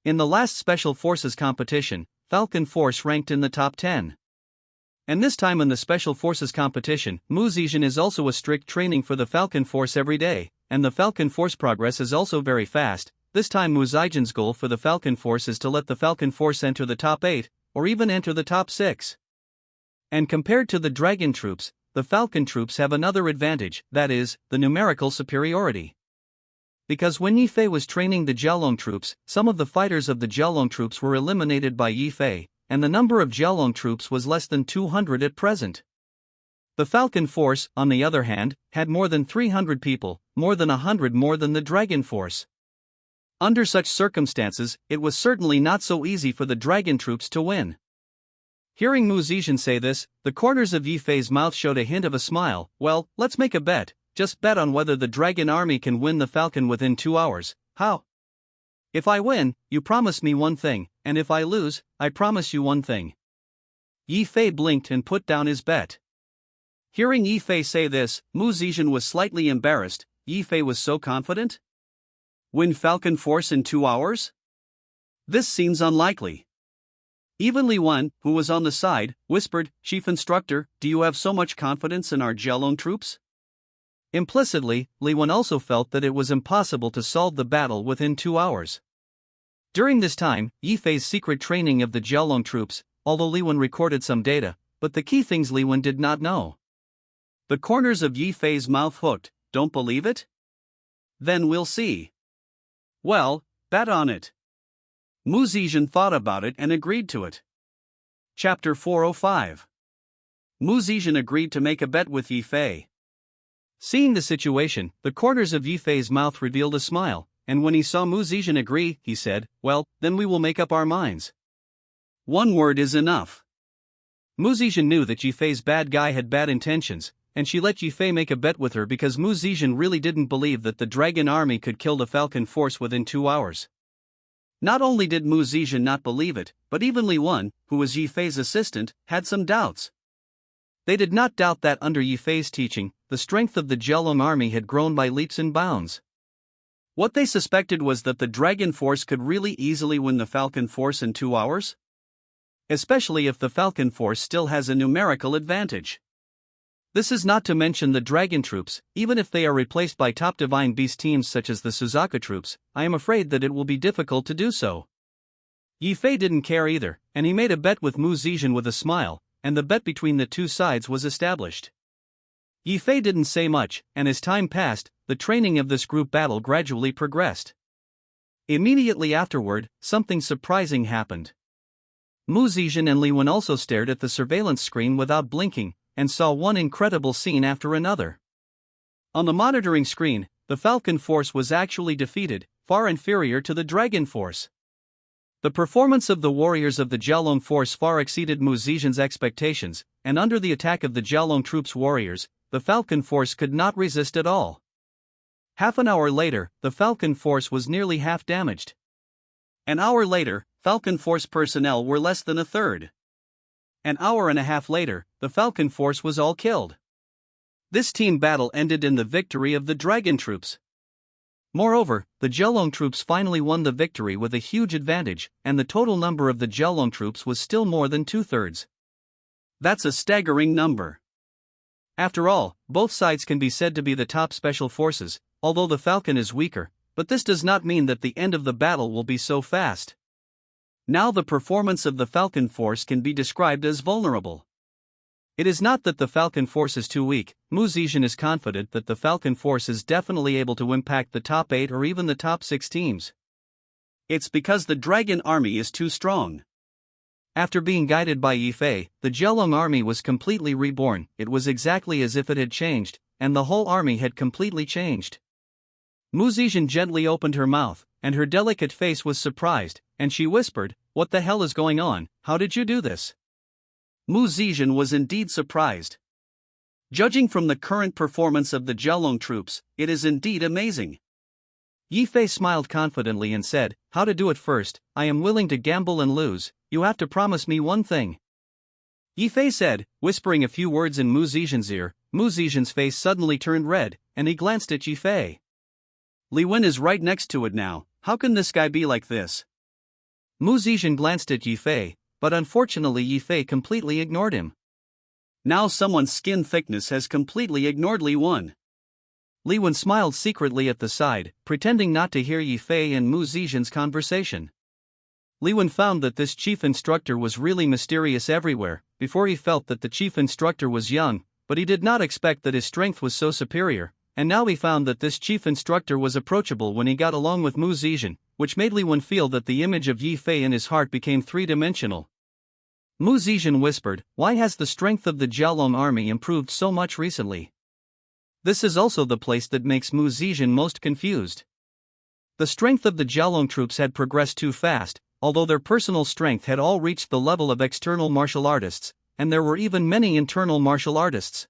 In the last Special Forces competition, Falcon Force ranked in the top 10. And this time in the Special Forces competition, Mu Zizhen is also a strict training for the Falcon Force every day, and the Falcon Force progress is also very fast. This time Mu Zizhen's goal for the Falcon Force is to let the Falcon Force enter the top 8, or even enter the top 6. And compared to the Dragon troops, the Falcon troops have another advantage, that is, the numerical superiority. Because when Yi Fei was training the Jialong troops, some of the fighters of the Jialong troops were eliminated by Yi Fei, and the number of Jialong troops was less than 200 at present. The Falcon Force, on the other hand, had more than 300 people, more than 100 more than the Dragon Force. Under such circumstances, it was certainly not so easy for the Dragon troops to win. Hearing Mu Zizhen say this, the corners of Yi Fei's mouth showed a hint of a smile. Well, let's make a bet. Just bet on whether the Dragon army can win the Falcon within 2 hours. How? If I win, you promise me one thing, and if I lose, I promise you one thing. Yi Fei blinked and put down his bet. Hearing Yi Fei say this, Mu Zizhen was slightly embarrassed. Yi Fei was so confident? Win Falcon Force in 2 hours? This seems unlikely. Even Li Wen, who was on the side, whispered, Chief Instructor, do you have so much confidence in our Jialong troops? Implicitly, Li Wen also felt that it was impossible to solve the battle within 2 hours. During this time, Yi Fei's secret training of the Jialong troops, although Li Wen recorded some data, but the key things Li Wen did not know. The corners of Yi Fei's mouth hooked. Don't believe it? Then we'll see. Well, bet on it. Mu Zizhen thought about it and agreed to it. Chapter 405. Mu Zizhen agreed to make a bet with Yi Fei. Seeing the situation, the corners of Yi Fei's mouth revealed a smile, and when he saw Mu Zizhen agree, he said, well, then we will make up our minds. One word is enough. Mu Zizhen knew that Yi Fei's bad guy had bad intentions, and she let Yi Fei make a bet with her because Mu Zizhen really didn't believe that the Dragon army could kill the Falcon Force within 2 hours. Not only did Mu Zizhen not believe it, but even Li Wen, who was Yi Fei's assistant, had some doubts. They did not doubt that under Yi Fei's teaching, the strength of the Jielong army had grown by leaps and bounds. What they suspected was that the Dragon Force could really easily win the Falcon Force in 2 hours. Especially if the Falcon Force still has a numerical advantage. This is not to mention the Dragon troops. Even if they are replaced by top Divine Beast teams such as the Suzaka troops, I am afraid that it will be difficult to do so. Yi Fei didn't care either, and he made a bet with Mu Zizhen with a smile, and the bet between the two sides was established. Yi Fei didn't say much, and as time passed, the training of this group battle gradually progressed. Immediately afterward, something surprising happened. Mu Zizhen and Li Wen also stared at the surveillance screen without blinking, and saw one incredible scene after another. On the monitoring screen, the Falcon Force was actually defeated, far inferior to the Dragon Force. The performance of the warriors of the Jielong Force far exceeded Mu Zizhen's expectations, and under the attack of the Jielong troops' warriors, the Falcon Force could not resist at all. Half an hour later, the Falcon Force was nearly half damaged. An hour later, Falcon Force personnel were less than a third. An hour and a half later, the Falcon Force was all killed. This team battle ended in the victory of the Dragon troops. Moreover, the Jielong troops finally won the victory with a huge advantage, and the total number of the Jielong troops was still more than 2/3. That's a staggering number. After all, both sides can be said to be the top special forces, although the Falcon is weaker, but this does not mean that the end of the battle will be so fast. Now the performance of the Falcon Force can be described as vulnerable. It is not that the Falcon Force is too weak. Mu Zizhen is confident that the Falcon Force is definitely able to impact the top 8 or even the top 6 teams. It's because the Dragon army is too strong. After being guided by Yi Fei, the Jielong army was completely reborn. It was exactly as if it had changed, and the whole army had completely changed. Mu Zizhen gently opened her mouth, and her delicate face was surprised, and she whispered, "What the hell is going on? How did you do this?" Mu Zizhen was indeed surprised. Judging from the current performance of the Jielong troops, it is indeed amazing. Yi Fei smiled confidently and said, "How to do it first? I am willing to gamble and lose. You have to promise me one thing." Yi Fei said, whispering a few words in Mu Zizhen's ear. Mu Zizhen's face suddenly turned red, and he glanced at Yi Fei. Li Wen is right next to it now. How can this guy be like this? Mu Zizhen glanced at Yi Fei, but unfortunately Yi Fei completely ignored him. Now someone's skin thickness has completely ignored Li Wen. Li Wen smiled secretly at the side, pretending not to hear Yi Fei and Mu Zizhen's conversation. Li Wen found that this chief instructor was really mysterious everywhere. Before he felt that the chief instructor was young, but he did not expect that his strength was so superior, and now he found that this chief instructor was approachable when he got along with Mu Zizhen, which made Li Wen feel that the image of Yi Fei in his heart became three-dimensional. Mu Zizhen whispered, "Why has the strength of the Jielong army improved so much recently?" This is also the place that makes Mu Zizhen most confused. The strength of the Jielong troops had progressed too fast, although their personal strength had all reached the level of external martial artists, and there were even many internal martial artists.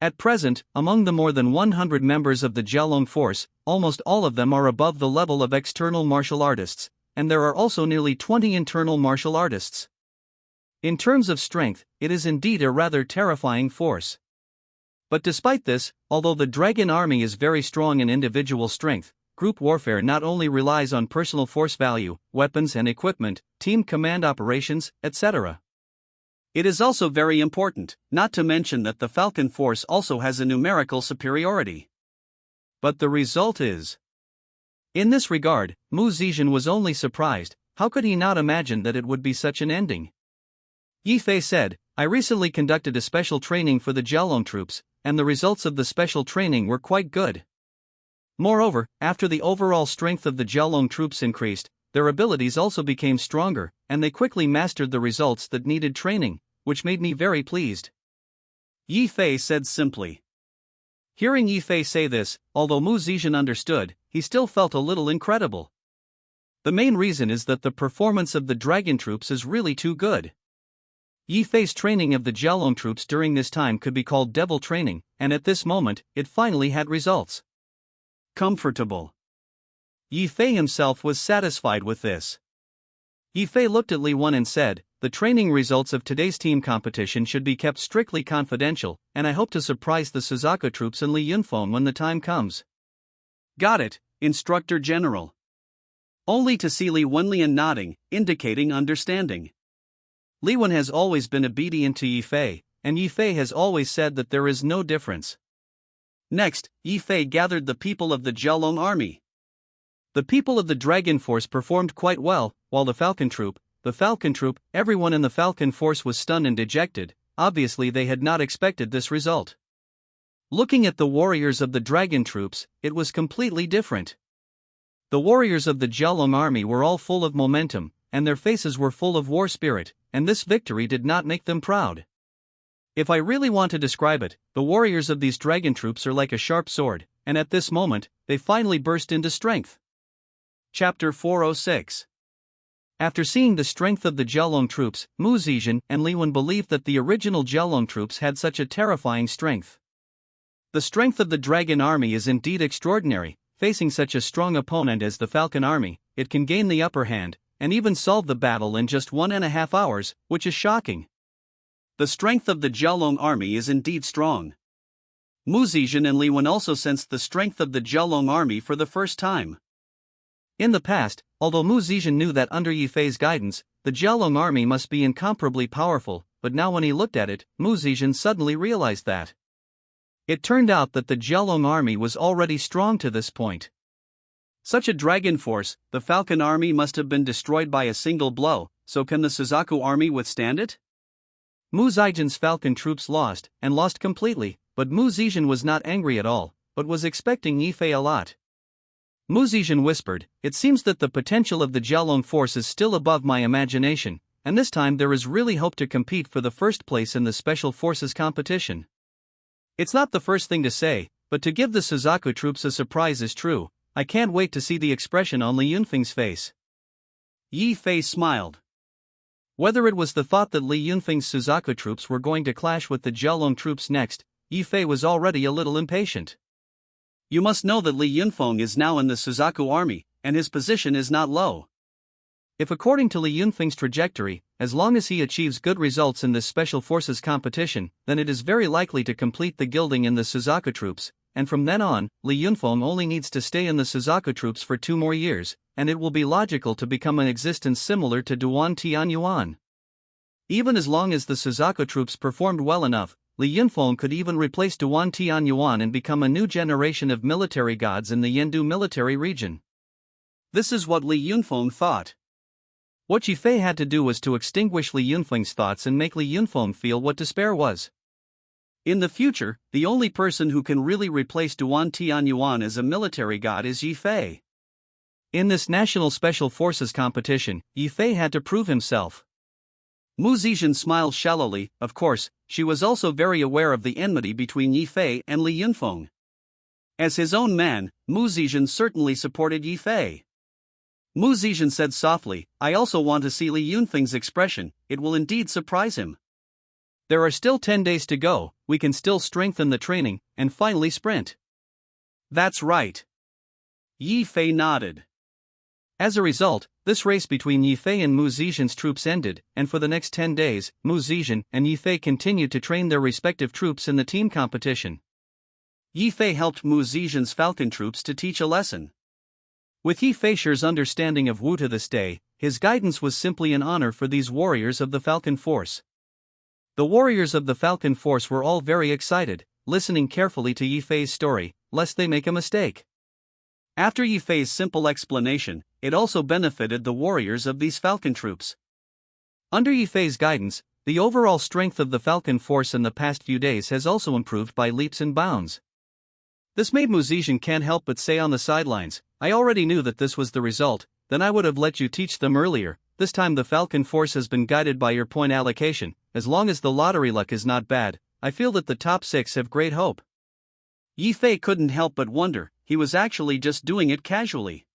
At present, among the more than 100 members of the Jielong force, almost all of them are above the level of external martial artists, and there are also nearly 20 internal martial artists. In terms of strength, it is indeed a rather terrifying force. But despite this, although the Dragon army is very strong in individual strength, group warfare not only relies on personal force value, weapons and equipment, team command operations, etc. It is also very important, not to mention that the Falcon Force also has a numerical superiority. But the result is... In this regard, Mu Zizhen was only surprised. How could he not imagine that it would be such an ending? Yi Fei said, "I recently conducted a special training for the Jielong troops, and the results of the special training were quite good. Moreover, after the overall strength of the Jielong troops increased, their abilities also became stronger, and they quickly mastered the results that needed training, which made me very pleased." Yi Fei said simply. Hearing Yi Fei say this, although Mu Zizhen understood, he still felt a little incredible. The main reason is that the performance of the Dragon troops is really too good. Yi Fei's training of the Jielong troops during this time could be called devil training, and at this moment, it finally had results. Comfortable. Yi Fei himself was satisfied with this. Yi Fei looked at Li Wen and said, "The training results of today's team competition should be kept strictly confidential, and I hope to surprise the Suzaku troops and Li Yunfeng when the time comes." Got it, Instructor General. Only to see Li Wenlian nodding, indicating understanding. Li Wen has always been obedient to Yi Fei, and Yi Fei has always said that there is no difference. Next, Yi Fei gathered the people of the Jiaolong army. The people of the Dragon Force performed quite well, while the Falcon Troop, everyone in the Falcon Force was stunned and dejected. Obviously they had not expected this result. Looking at the warriors of the Dragon Troops, it was completely different. The warriors of the Jiaolong army were all full of momentum, and their faces were full of war spirit, and this victory did not make them proud. If I really want to describe it, the warriors of these Dragon Troops are like a sharp sword, and at this moment, they finally burst into strength. Chapter 406. After seeing the strength of the Jiaolong troops, Mu Zizhen and Li Wen believed that the original Jiaolong troops had such a terrifying strength. The strength of the Dragon army is indeed extraordinary. Facing such a strong opponent as the Falcon army, it can gain the upper hand, and even solve the battle in just 1.5 hours, which is shocking. The strength of the Jiaolong army is indeed strong. Mu Zizhen and Li Wen also sensed the strength of the Jiaolong army for the first time. In the past, although Mu Zizhen knew that under Yi Fei's guidance, the Jiaolong army must be incomparably powerful, but now when he looked at it, Mu Zizhen suddenly realized that. It turned out that the Jiaolong army was already strong to this point. Such a dragon force, the Falcon army must have been destroyed by a single blow, so can the Suzaku army withstand it? Mu Zizhen's Falcon troops lost, and lost completely, but Mu Zizhen was not angry at all, but was expecting Yi Fei a lot. Mu Zizhen whispered, "It seems that the potential of the Jiaolong force is still above my imagination, and this time there is really hope to compete for the first place in the Special Forces competition." It's not the first thing to say, but to give the Suzaku troops a surprise is true. I can't wait to see the expression on Li Yunfeng's face. Yi Fei smiled. Whether it was the thought that Li Yunfeng's Suzaku troops were going to clash with the Jiaolong troops next, Yi Fei was already a little impatient. You must know that Li Yunfeng is now in the Suzaku army, and his position is not low. If according to Li Yunfeng's trajectory, as long as he achieves good results in this Special Forces competition, then it is very likely to complete the gilding in the Suzaku troops, and from then on, Li Yunfeng only needs to stay in the Suzaku troops for 2 more years, and it will be logical to become an existence similar to Duan Tianyuan. Even as long as the Suzaku troops performed well enough, Li Yunfeng could even replace Duan Tianyuan and become a new generation of military gods in the Yendu military region. This is what Li Yunfeng thought. What Yi Fei had to do was to extinguish Li Yunfeng's thoughts and make Li Yunfeng feel what despair was. In the future, the only person who can really replace Duan Tianyuan as a military god is Yi Fei. In this National Special Forces competition, Yi Fei had to prove himself. Mu Zizhen smiled shallowly. Of course, she was also very aware of the enmity between Yi Fei and Li Yunfeng. As his own man, Mu Zizhen certainly supported Yi Fei. Mu Zizhen said softly, "I also want to see Li Yunfeng's expression, it will indeed surprise him." There are still 10 days to go, we can still strengthen the training, and finally sprint. That's right. Yi Fei nodded. As a result, this race between Yi Fei and Mu Zizhen's troops ended, and for the next 10 days, Mu Zizhen and Yi Fei continued to train their respective troops in the team competition. Yi Fei helped Mu Zizhen's Falcon troops to teach a lesson. With Yi Fei's understanding of Wu to this day, his guidance was simply an honor for these warriors of the Falcon Force. The warriors of the Falcon Force were all very excited, listening carefully to Yi Fei's story, lest they make a mistake. After Yi Fei's simple explanation, it also benefited the warriors of these Falcon troops. Under Yi Fei's guidance, the overall strength of the Falcon Force in the past few days has also improved by leaps and bounds. This made Mu Zizhen can't help but say on the sidelines, "I already knew that this was the result, then I would have let you teach them earlier. This time the Falcon Force has been guided by your point allocation. As long as the lottery luck is not bad, I feel that the top 6 have great hope." Yi Fei couldn't help but wonder, he was actually just doing it casually.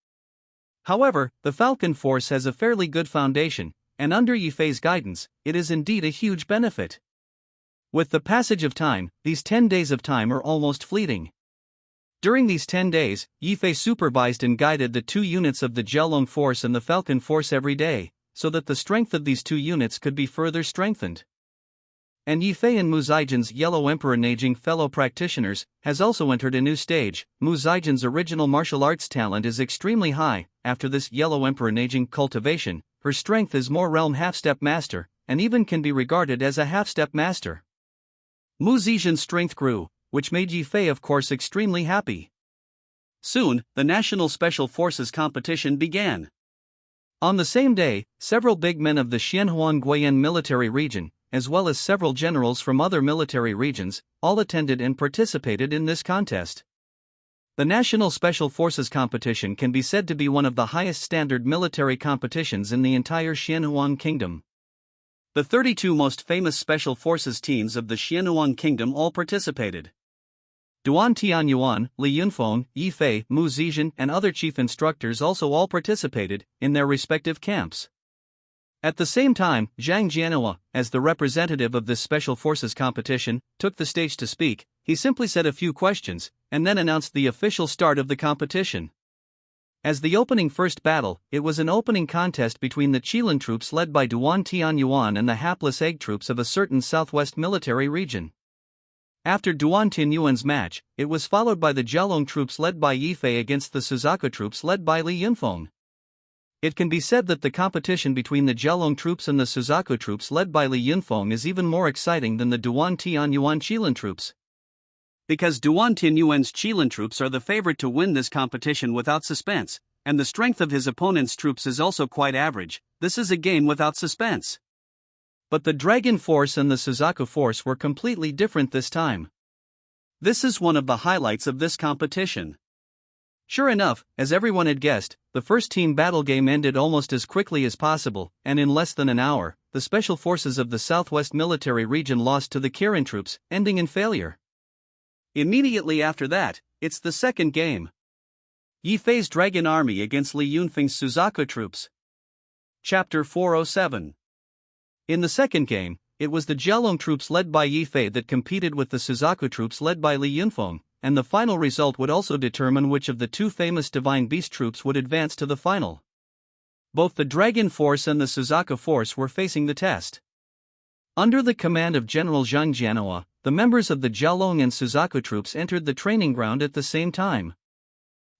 However, the Falcon Force has a fairly good foundation, and under Yi Fei's guidance, it is indeed a huge benefit. With the passage of time, these 10 days of time are almost fleeting. During these 10 days, Yifei supervised and guided the two units of the Jialong Force and the Falcon Force every day, so that the strength of these two units could be further strengthened. And Yifei and Mu Zaijian's Yellow Emperor Neijing fellow practitioners has also entered a new stage. Mu Zaijian's original martial arts talent is extremely high. After this Yellow Emperor Neijing cultivation, her strength is more realm half-step master, and even can be regarded as a half-step master. Mu Zaijian's strength grew, which made Yifei of course extremely happy. Soon, the National Special Forces competition began. On the same day, several big men of the Xianhuan Guiyan military region, as well as several generals from other military regions, all attended and participated in this contest. The National Special Forces competition can be said to be one of the highest standard military competitions in the entire Xianhuan Kingdom. The 32 most famous Special Forces teams of the Xianhuan Kingdom all participated. Duan Tianyuan, Li Yunfeng, Yifei, Mu Zaijian and other chief instructors also all participated, in their respective camps. At the same time, Zhang Jianhua, as the representative of this Special Forces competition, took the stage to speak. He simply said a few questions, and then announced the official start of the competition. As the opening first battle, it was an opening contest between the Qilin troops led by Duan Tianyuan and the hapless egg troops of a certain southwest military region. After Duan Tianyuan's match, it was followed by the Jialong troops led by Yifei against the Suzaku troops led by Li Yunfeng. It can be said that the competition between the Jialong troops and the Suzaku troops led by Li Yunfeng is even more exciting than the Duan Tianyuan Qilin troops. Because Duan Tianyuan's Qilin troops are the favorite to win this competition without suspense, and the strength of his opponent's troops is also quite average, this is a game without suspense. But the Dragon Force and the Suzaku Force were completely different this time. This is one of the highlights of this competition. Sure enough, as everyone had guessed, the first team battle game ended almost as quickly as possible, and in less than an hour, the special forces of the Southwest Military Region lost to the Kirin troops, ending in failure. Immediately after that, it's the second game. Yifei's Dragon Army against Li Yunfeng's Suzaku troops. Chapter 407. In the second game, it was the Jialong troops led by Yifei that competed with the Suzaku troops led by Li Yunfeng, and the final result would also determine which of the two famous Divine Beast troops would advance to the final. Both the Dragon Force and the Suzaku Force were facing the test. Under the command of General Zhang Jianhua, the members of the Jialong and Suzaku troops entered the training ground at the same time.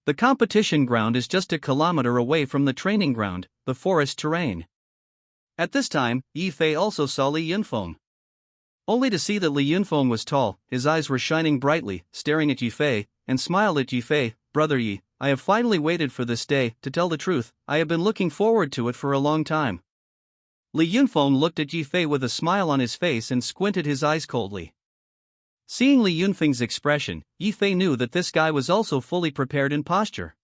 The competition ground is just a kilometer away from the training ground, the forest terrain. At this time, Yifei also saw Li Yunfeng. Only to see that Li Yunfeng was tall, his eyes were shining brightly, staring at Yifei, and smiled at Yifei. "Brother Yi, I have finally waited for this day. To tell the truth, I have been looking forward to it for a long time." Li Yunfeng looked at Yifei with a smile on his face and squinted his eyes coldly. Seeing Li Yunfeng's expression, Yifei knew that this guy was also fully prepared in posture.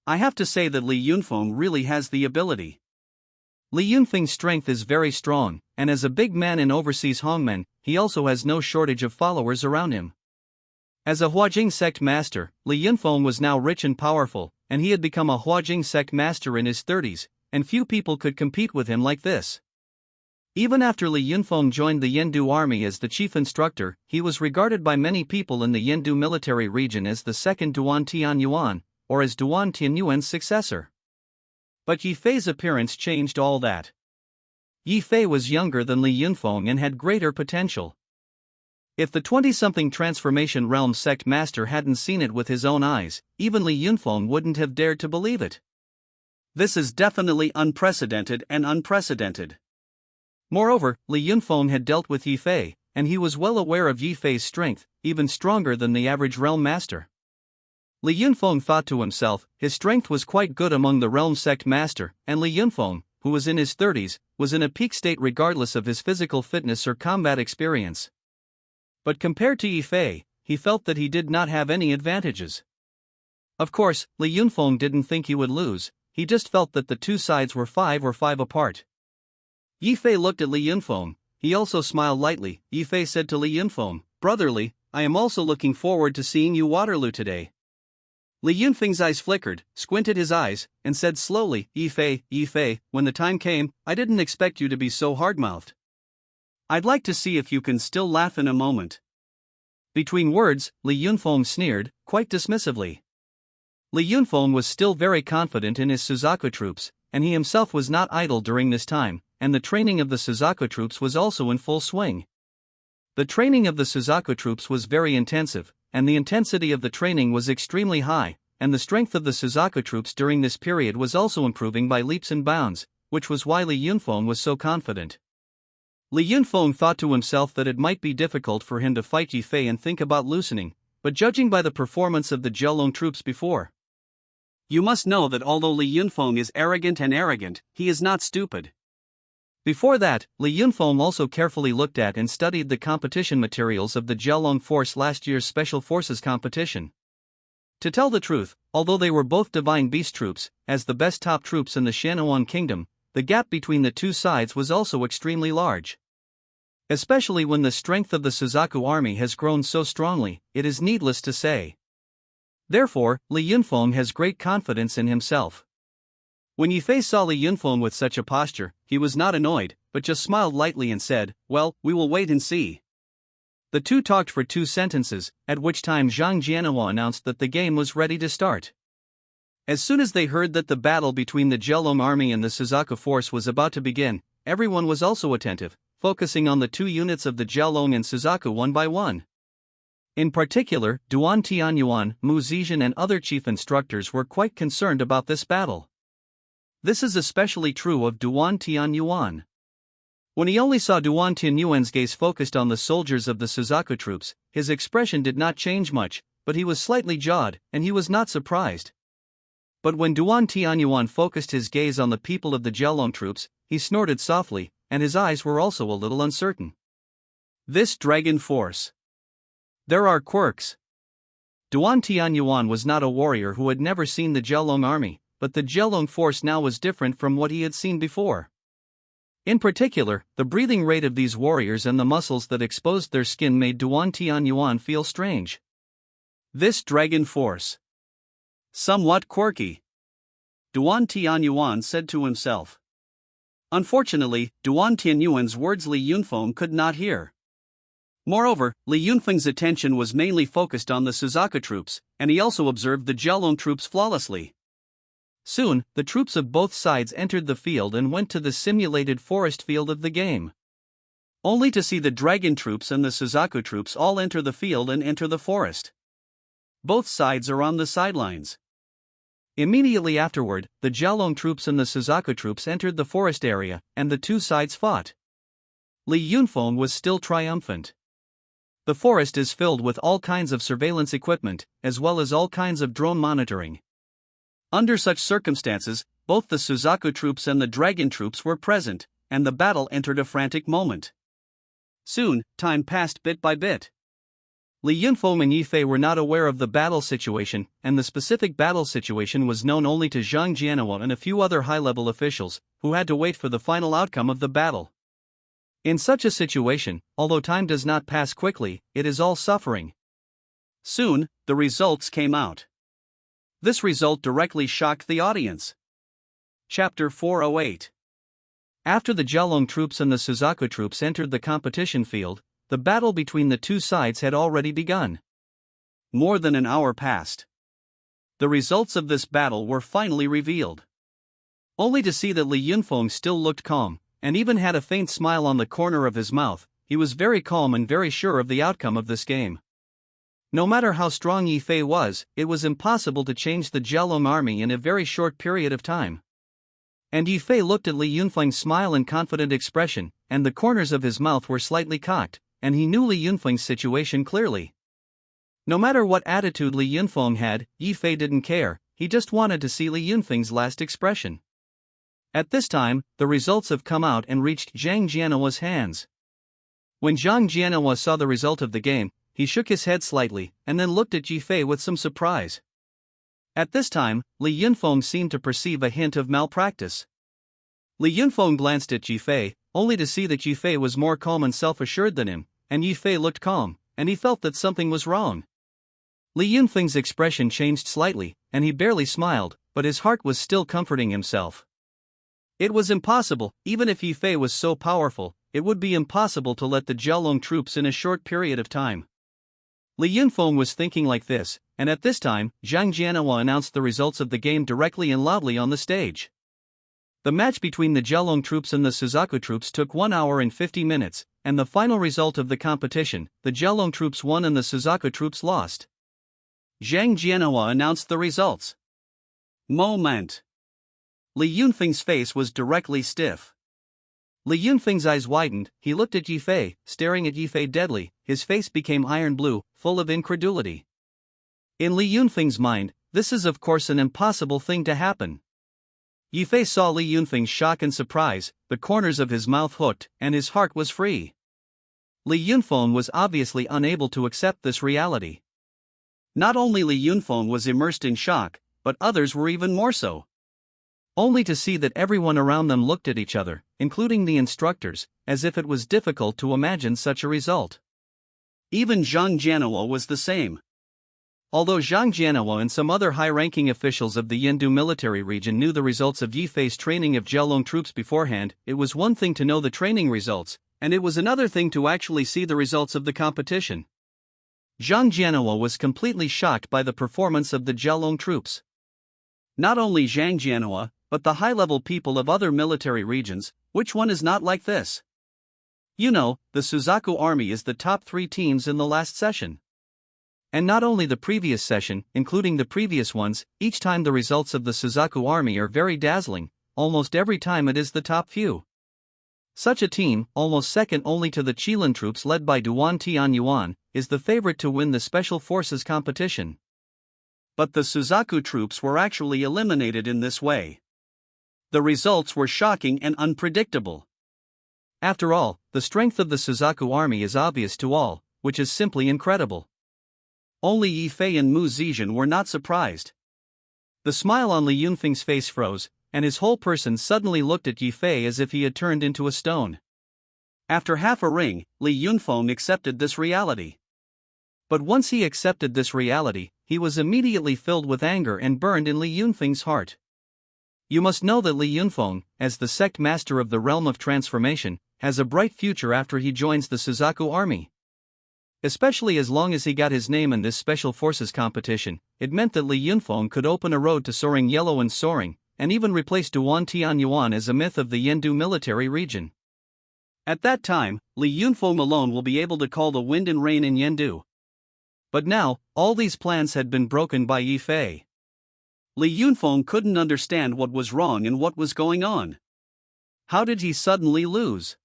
I have to say that Li Yunfeng really has the ability. Li Yunfeng's strength is very strong, and as a big man in overseas Hongmen, he also has no shortage of followers around him. As a Huajing sect master, Li Yunfeng was now rich and powerful, and he had become a Huajing sect master in his 30s, and few people could compete with him like this. Even after Li Yunfeng joined the Yendu army as the chief instructor, he was regarded by many people in the Yendu military region as the second Duan Tianyuan, or as Duan Tianyuan's successor. But Yifei's appearance changed all that. Yifei was younger than Li Yunfeng and had greater potential. If the 20-something Transformation Realm sect master hadn't seen it with his own eyes, even Li Yunfeng wouldn't have dared to believe it. This is definitely unprecedented and unprecedented. Moreover, Li Yunfeng had dealt with Yifei, and he was well aware of Yifei's strength, even stronger than the average realm master. Li Yunfeng thought to himself, his strength was quite good among the realm sect master, and Li Yunfeng, who was in his 30s, was in a peak state regardless of his physical fitness or combat experience. But compared to Yifei, he felt that he did not have any advantages. Of course, Li Yunfeng didn't think he would lose, he just felt that the two sides were 5 or 5 apart. Yifei looked at Li Yunfeng, he also smiled lightly. Yifei said to Li Yunfeng, "Brotherly, I am also looking forward to seeing you Waterloo today." Li Yunfeng's eyes flickered, squinted his eyes, and said slowly, Yifei, when the time came, I didn't expect you to be so hard-mouthed. I'd like to see if you can still laugh in a moment." Between words, Li Yunfeng sneered, quite dismissively. Li Yunfeng was still very confident in his Suzaku troops, and he himself was not idle during this time, and the training of the Suzaku troops was also in full swing. The training of the Suzaku troops was very intensive, and the intensity of the training was extremely high, and the strength of the Suzaku troops during this period was also improving by leaps and bounds, which was why Li Yunfeng was so confident. Li Yunfeng thought to himself that it might be difficult for him to fight Yi Fei and think about loosening, but judging by the performance of the Zheolong troops before. You must know that although Li Yunfeng is arrogant, he is not stupid. Before that, Li Yunfeng also carefully looked at and studied the competition materials of the Zheolong force last year's Special Forces competition. To tell the truth, although they were both Divine Beast troops, as the best top troops in the Shanhuan Kingdom, the gap between the two sides was also extremely large. Especially when the strength of the Suzaku army has grown so strongly, it is needless to say. Therefore, Li Yunfeng has great confidence in himself. When Yi Fei saw Li Yunfeng with such a posture, he was not annoyed, but just smiled lightly and said, "Well, we will wait and see." The two talked for 2 sentences, at which time Zhang Jianhua announced that the game was ready to start. As soon as they heard that the battle between the Zheolong army and the Suzaku force was about to begin, everyone was also attentive, focusing on the 2 units of the Zheolong and Suzaku one by one. In particular, Duan Tianyuan, Mu Zizhen and other chief instructors were quite concerned about this battle. This is especially true of Duan Tianyuan. When he only saw Duan Tianyuan's gaze focused on the soldiers of the Suzaku troops, his expression did not change much, but he was slightly jawed, and he was not surprised. But when Duan Tianyuan focused his gaze on the people of the Zheolong troops, he snorted softly, and his eyes were also a little uncertain. This dragon force. There are quirks. Duan Tianyuan was not a warrior who had never seen the Zheolong army, but the Zheolong force now was different from what he had seen before. In particular, the breathing rate of these warriors and the muscles that exposed their skin made Duan Tianyuan feel strange. This dragon force. Somewhat quirky. Duan Tianyuan said to himself. Unfortunately, Duan Tianyuan's words Li Yunfeng could not hear. Moreover, Li Yunfeng's attention was mainly focused on the Suzaku troops, and he also observed the Zheolong troops flawlessly. Soon, the troops of both sides entered the field and went to the simulated forest field of the game. Only to see the dragon troops and the Suzaku troops all enter the field and enter the forest. Both sides are on the sidelines. Immediately afterward, the Zheolong troops and the Suzaku troops entered the forest area, and the 2 sides fought. Li Yunfeng was still triumphant. The forest is filled with all kinds of surveillance equipment, as well as all kinds of drone monitoring. Under such circumstances, both the Suzaku troops and the dragon troops were present, and the battle entered a frantic moment. Soon, time passed bit by bit. Li Yunfeng and Yi Fei were not aware of the battle situation, and the specific battle situation was known only to Zhang Jianhua and a few other high-level officials, who had to wait for the final outcome of the battle. In such a situation, although time does not pass quickly, it is all suffering. Soon, the results came out. This result directly shocked the audience. Chapter 408. After the Zheolong troops and the Suzaku troops entered the competition field, the battle between the 2 sides had already begun. More than an hour passed. The results of this battle were finally revealed. Only to see that Li Yunfeng still looked calm, and even had a faint smile on the corner of his mouth. He was very calm and very sure of the outcome of this game. No matter how strong Yi Fei was, it was impossible to change the Zheolong army in a very short period of time. And Yi Fei looked at Li Yunfeng's smile and confident expression, and the corners of his mouth were slightly cocked, and he knew Li Yunfeng's situation clearly. No matter what attitude Li Yunfeng had, Yi Fei didn't care, he just wanted to see Li Yunfeng's last expression. At this time, the results have come out and reached Zhang Jianhua's hands. When Zhang Jianhua saw the result of the game, he shook his head slightly, and then looked at Yi Fei with some surprise. At this time, Li Yunfeng seemed to perceive a hint of malpractice. Li Yunfeng glanced at Yi Fei, only to see that Yi Fei was more calm and self-assured than him, and Yi Fei looked calm, and he felt that something was wrong. Li Yunfeng's expression changed slightly, and he barely smiled, but his heart was still comforting himself. It was impossible, even if Yi Fei was so powerful, it would be impossible to let the Zheolong troops in a short period of time. Li Yunfeng was thinking like this, and at this time, Zhang Jianhua announced the results of the game directly and loudly on the stage. The match between the Jialong troops and the Suzaku troops took 1 hour and 50 minutes, and the final result of the competition, the Jialong troops won and the Suzaku troops lost. Zhang Jianhua announced the results. Moment. Li Yunfeng's face was directly stiff. Li Yunfeng's eyes widened, he looked at Yi Fei, staring at Yi Fei deadly, his face became iron blue, full of incredulity. In Li Yunfeng's mind, this is of course an impossible thing to happen. Yi Fei saw Li Yunfeng's shock and surprise, the corners of his mouth hooked, and his heart was free. Li Yunfeng was obviously unable to accept this reality. Not only Li Yunfeng was immersed in shock, but others were even more so. Only to see that everyone around them looked at each other, including the instructors, as if it was difficult to imagine such a result. Even Zhang Jianhua was the same. Although Zhang Jianhua and some other high-ranking officials of the Yendu military region knew the results of Yi Fei's training of Jialong troops beforehand, it was one thing to know the training results, and it was another thing to actually see the results of the competition. Zhang Jianhua was completely shocked by the performance of the Jialong troops. Not only Zhang Jianhua, but the high-level people of other military regions, which one is not like this? You know, the Suzaku army is the top 3 teams in the last session. And not only the previous session, including the previous ones, each time the results of the Suzaku army are very dazzling, almost every time it is the top few. Such a team, almost second only to the Qilin troops led by Duan Tianyuan, is the favorite to win the Special Forces competition. But the Suzaku troops were actually eliminated in this way. The results were shocking and unpredictable. After all, the strength of the Suzaku army is obvious to all, which is simply incredible. Only Yi Fei and Mu Zizhen were not surprised. The smile on Li Yunfeng's face froze, and his whole person suddenly looked at Yi Fei as if he had turned into a stone. After half a ring, Li Yunfeng accepted this reality. But once he accepted this reality, he was immediately filled with anger and burned in Li Yunfeng's heart. You must know that Li Yunfeng, as the sect master of the realm of transformation, has a bright future after he joins the Suzaku army. Especially as long as he got his name in this special forces competition, it meant that Li Yunfeng could open a road to soaring yellow and soaring, and even replace Duan Tianyuan as a myth of the Yendu military region. At that time, Li Yunfeng alone will be able to call the wind and rain in Yendu. But now, all these plans had been broken by Yi Fei. Li Yunfeng couldn't understand what was wrong and what was going on. How did he suddenly lose?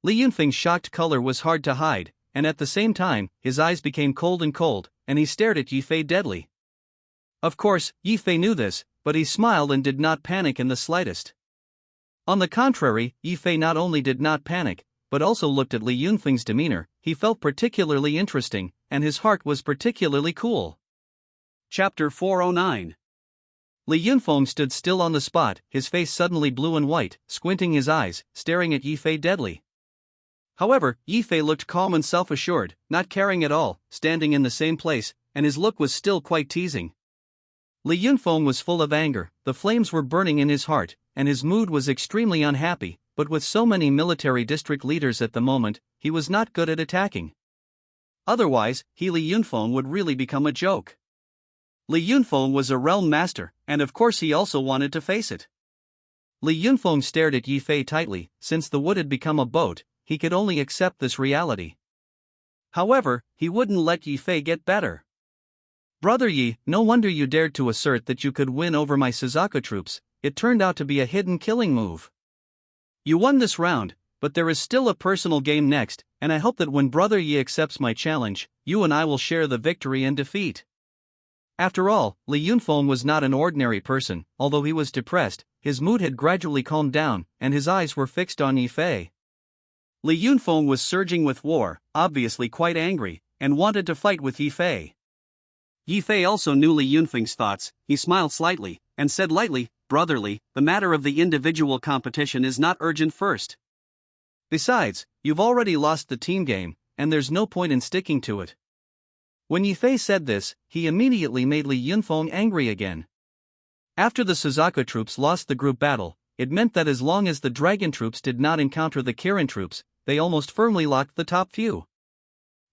Li Yunfeng's shocked color was hard to hide, and at the same time, his eyes became cold, and he stared at Yi Fei deadly. Of course, Yi Fei knew this, but he smiled and did not panic in the slightest. On the contrary, Yi Fei not only did not panic, but also looked at Li Yunfeng's demeanor. He felt particularly interesting, and his heart was particularly cool. Chapter 409. Li Yunfeng stood still on the spot, his face suddenly blue and white, squinting his eyes, staring at Yi Fei deadly. However, Yi Fei looked calm and self-assured, not caring at all, standing in the same place, and his look was still quite teasing. Li Yunfeng was full of anger, the flames were burning in his heart, and his mood was extremely unhappy, but with so many military district leaders at the moment, he was not good at attacking. Otherwise, Li Yunfeng would really become a joke. Li Yunfeng was a realm master, and of course he also wanted to face it. Li Yunfeng stared at Yi Fei tightly. Since the wood had become a boat, he could only accept this reality. However, he wouldn't let Yi Fei get better. Brother Yi, no wonder you dared to assert that you could win over my Suzaku troops. It turned out to be a hidden killing move. You won this round, but there is still a personal game next, and I hope that when Brother Yi accepts my challenge, you and I will share the victory and defeat. After all, Li Yunfeng was not an ordinary person. Although he was depressed, his mood had gradually calmed down, and his eyes were fixed on Yi Fei. Li Yunfeng was surging with war, obviously quite angry, and wanted to fight with Yi Fei. Yi Fei also knew Li Yunfeng's thoughts. He smiled slightly, and said lightly, "Brotherly, the matter of the individual competition is not urgent first. Besides, you've already lost the team game, and there's no point in sticking to it." When Yi Fei said this, he immediately made Li Yunfeng angry again. After the Suzaku troops lost the group battle, it meant that as long as the dragon troops did not encounter the Kirin troops, they almost firmly locked the top few.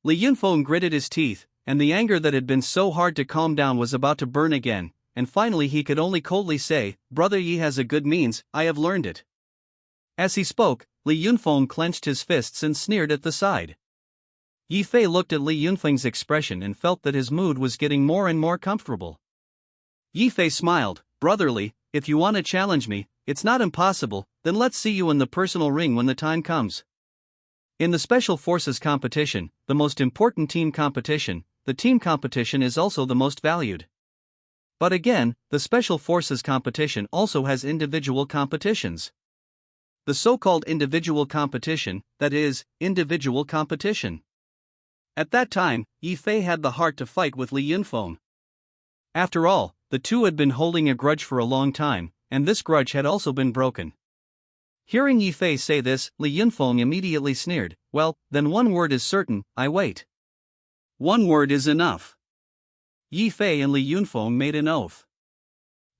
Li Yunfeng gritted his teeth, and the anger that had been so hard to calm down was about to burn again, and finally he could only coldly say, "Brother Yi has a good means, I have learned it." As he spoke, Li Yunfeng clenched his fists and sneered at the side. Yi Fei looked at Li Yunfeng's expression and felt that his mood was getting more and more comfortable. Yi Fei smiled, "Brotherly, if you want to challenge me, it's not impossible, then let's see you in the personal ring when the time comes." In the Special Forces competition, the most important team competition, the team competition is also the most valued. But again, the Special Forces competition also has individual competitions. The so-called individual competition, that is, individual competition. At that time, Yi Fei had the heart to fight with Li Yunfeng. After all, the two had been holding a grudge for a long time, and this grudge had also been broken. Hearing Yi Fei say this, Li Yunfeng immediately sneered, "Well, then one word is certain, I wait." One word is enough. Yi Fei and Li Yunfeng made an oath.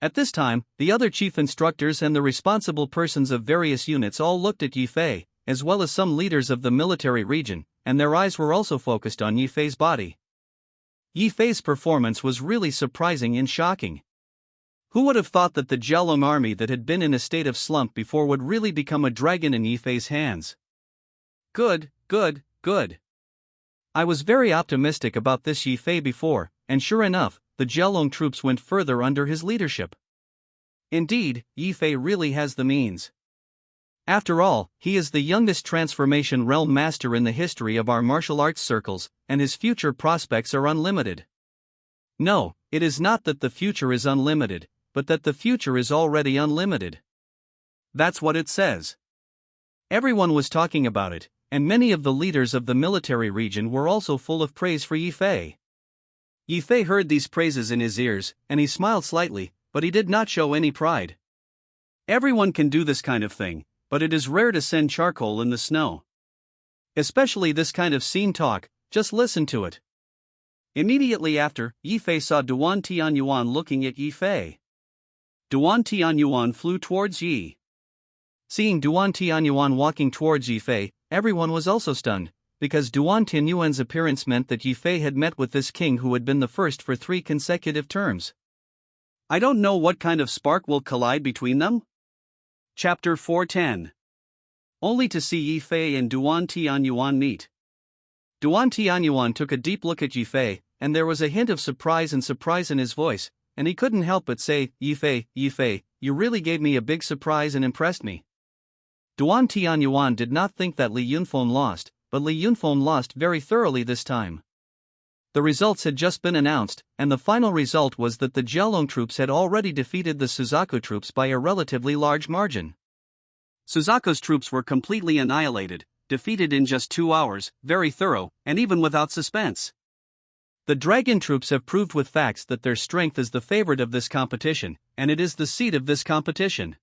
At this time, the other chief instructors and the responsible persons of various units all looked at Yi Fei, as well as some leaders of the military region, and their eyes were also focused on Yi Fei's body. Yi Fei's performance was really surprising and shocking. Who would have thought that the Jialong army that had been in a state of slump before would really become a dragon in Yi Fei's hands? Good, good, good. I was very optimistic about this Yi Fei before, and sure enough, the Jialong troops went further under his leadership. Indeed, Yi Fei really has the means. After all, he is the youngest transformation realm master in the history of our martial arts circles, and his future prospects are unlimited. No, it is not that the future is unlimited, but that the future is already unlimited. That's what it says. Everyone was talking about it, and many of the leaders of the military region were also full of praise for Yi Fei. Yi Fei heard these praises in his ears, and he smiled slightly, but he did not show any pride. Everyone can do this kind of thing, but it is rare to send charcoal in the snow. Especially this kind of scene talk, just listen to it. Immediately after, Yi Fei saw Duan Tianyuan looking at Yi Fei. Duan Tianyuan flew towards Yi. Seeing Duan Tianyuan walking towards Yi Fei, everyone was also stunned, because Duan Tianyuan's appearance meant that Yi Fei had met with this king who had been the first for 3 consecutive terms. I don't know what kind of spark will collide between them. Chapter 410. Only to see Yi Fei and Duan Tianyuan meet. Duan Tianyuan took a deep look at Yi Fei, and there was a hint of surprise in his voice, and he couldn't help but say, Yi Fei, you really gave me a big surprise and impressed me." Duan Tianyuan did not think that Li Yunfeng lost, but Li Yunfeng lost very thoroughly this time. The results had just been announced, and the final result was that the Jialong troops had already defeated the Suzaku troops by a relatively large margin. Suzaku's troops were completely annihilated, defeated in just 2 hours, very thorough, and even without suspense. The dragon troops have proved with facts that their strength is the favorite of this competition, and it is the seat of this competition.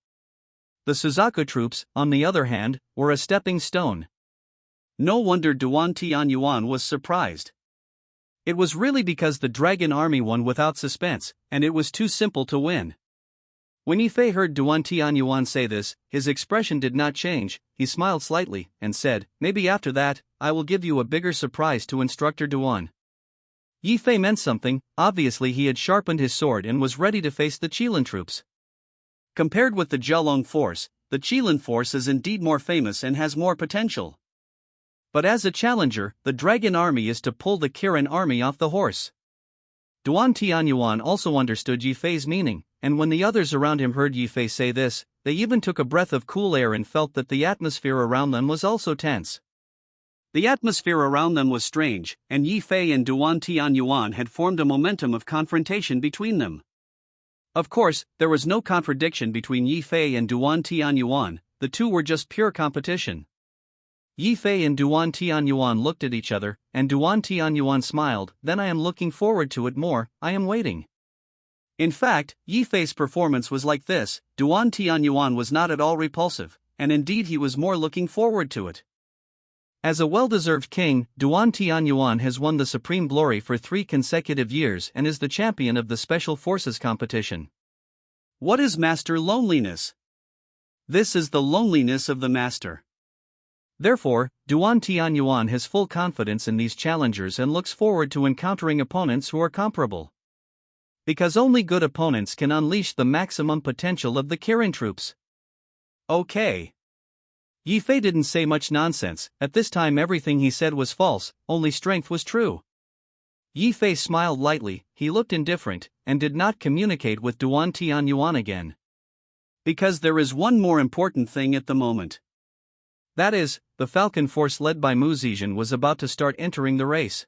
The Suzaku troops, on the other hand, were a stepping stone. No wonder Duan Tianyuan was surprised. It was really because the dragon army won without suspense, and it was too simple to win. When Yi Fei heard Duan Tianyuan say this, his expression did not change. He smiled slightly, and said, "Maybe after that, I will give you a bigger surprise to Instructor Duan." Yi Fei meant something. Obviously he had sharpened his sword and was ready to face the Qilin troops. Compared with the Jialong force, the Qilin force is indeed more famous and has more potential. But as a challenger, the dragon army is to pull the Kirin army off the horse. Duan Tianyuan also understood Yi Fei's meaning, and when the others around him heard Yi Fei say this, they even took a breath of cool air and felt that the atmosphere around them was also tense. The atmosphere around them was strange, and Yi Fei and Duan Tianyuan had formed a momentum of confrontation between them. Of course, there was no contradiction between Yi Fei and Duan Tianyuan, the two were just pure competition. Yi Fei and Duan Tianyuan looked at each other, and Duan Tianyuan smiled. "Then I am looking forward to it more, I am waiting." In fact, Yi Fei's performance was like this. Duan Tianyuan was not at all repulsive, and indeed he was more looking forward to it. As a well-deserved king, Duan Tianyuan has won the supreme glory for 3 consecutive years and is the champion of the Special Forces competition. What is master loneliness? This is the loneliness of the master. Therefore, Duan Tianyuan has full confidence in these challengers and looks forward to encountering opponents who are comparable. Because only good opponents can unleash the maximum potential of the Kirin troops. Okay. Yi Fei didn't say much nonsense. At this time everything he said was false, only strength was true. Yi Fei smiled lightly, he looked indifferent, and did not communicate with Duan Tianyuan again. Because there is one more important thing at the moment. That is, the Falcon Force led by Mu Zizhen was about to start entering the race.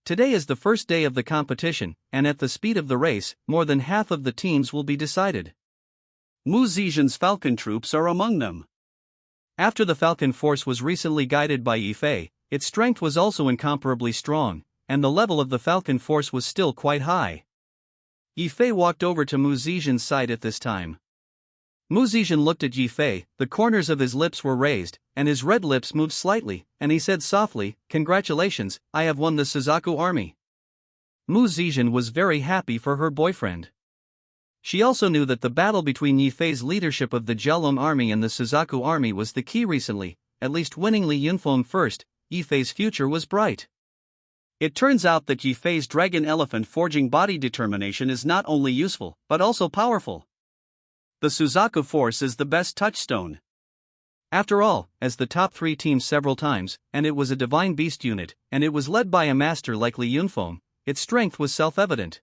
Today is the first day of the competition, and at the speed of the race, more than half of the teams will be decided. Mu Zizhen's Falcon troops are among them. After the Falcon Force was recently guided by Yi Fei, its strength was also incomparably strong, and the level of the Falcon Force was still quite high. Yi Fei walked over to Mu Zizhen's side at this time. Mu Zizhen looked at Yi Fei, the corners of his lips were raised, and his red lips moved slightly, and he said softly, "Congratulations, I have won the Suzaku army." Mu Zizhen was very happy for her boyfriend. She also knew that the battle between Yi Fei's leadership of the Jialong army and the Suzaku army was the key recently, at least winning Li Yunfeng first. Yi Fei's future was bright. It turns out that Yi Fei's dragon elephant forging body determination is not only useful, but also powerful. The Suzaku force is the best touchstone. After all, as the top 3 teams several times, and it was a divine beast unit, and it was led by a master like Li Yunfeng, its strength was self-evident.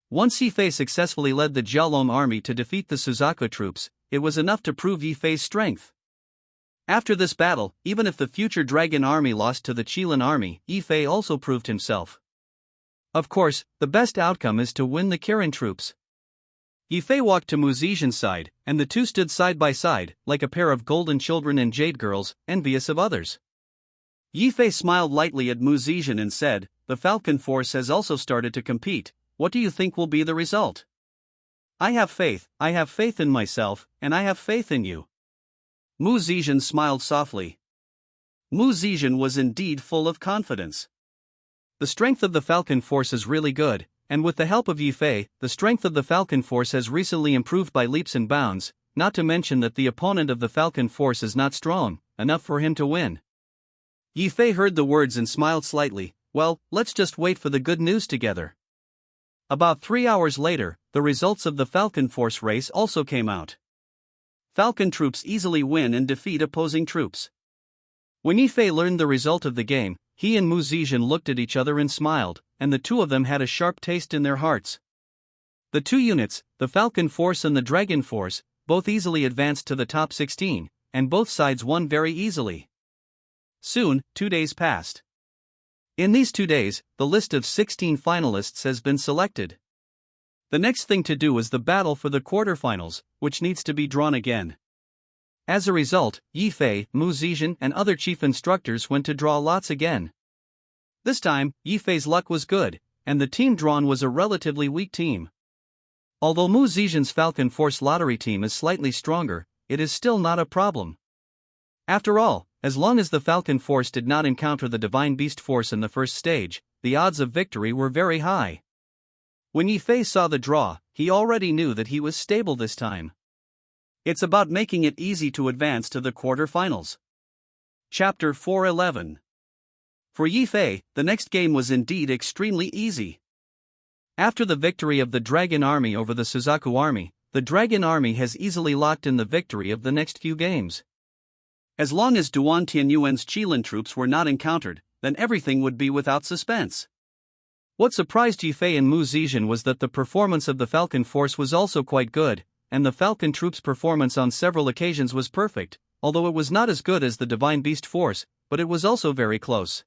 Once Yi Fei successfully led the Jialong army to defeat the Suzaku troops, it was enough to prove Yi Fei's strength. After this battle, even if the future dragon army lost to the Qilin army, Yi Fei also proved himself. Of course, the best outcome is to win the Kirin troops. Yi Fei walked to Mu Zizhen's side, and the two stood side by side, like a pair of golden children and jade girls, envious of others. Yi Fei smiled lightly at Mu Zizhen and said, "The Falcon Force has also started to compete. What do you think will be the result?" I have faith in myself, and I have faith in you." Mu Zizhen smiled softly. Mu Zizhen was indeed full of confidence. The strength of the Falcon Force is really good, and with the help of Yi Fei, the strength of the Falcon Force has recently improved by leaps and bounds, not to mention that the opponent of the Falcon Force is not strong enough for him to win. Yi Fei heard the words and smiled slightly. Well, let's just wait for the good news together. About 3 hours later, the results of the Falcon Force race also came out. Falcon troops easily win and defeat opposing troops. When Yi Fei learned the result of the game, he and Mu Zizhen looked at each other and smiled, and the two of them had a sharp taste in their hearts. The two units, the Falcon Force and the Dragon Force, both easily advanced to the top 16, and both sides won very easily. Soon, 2 days passed. In these 2 days, the list of 16 finalists has been selected. The next thing to do is the battle for the quarterfinals, which needs to be drawn again. As a result, Yi Fei, Mu Zizhen and other chief instructors went to draw lots again. This time, Yi Fei's luck was good, and the team drawn was a relatively weak team. Although Mu Zizhen's Falcon Force lottery team is slightly stronger, it is still not a problem. After all, as long as the Falcon Force did not encounter the Divine Beast Force in the first stage, the odds of victory were very high. When Yi Fei saw the draw, he already knew that he was stable this time. It's about making it easy to advance to the quarterfinals. Chapter 4:11. For Yi Fei, the next game was indeed extremely easy. After the victory of the Dragon Army over the Suzaku Army, the Dragon Army has easily locked in the victory of the next few games. As long as Duan Tianyuan's Qilin troops were not encountered, then everything would be without suspense. What surprised Yi Fei and Mu Zizhen was that the performance of the Falcon Force was also quite good, and the Falcon troops' performance on several occasions was perfect, although it was not as good as the Divine Beast Force, but it was also very close.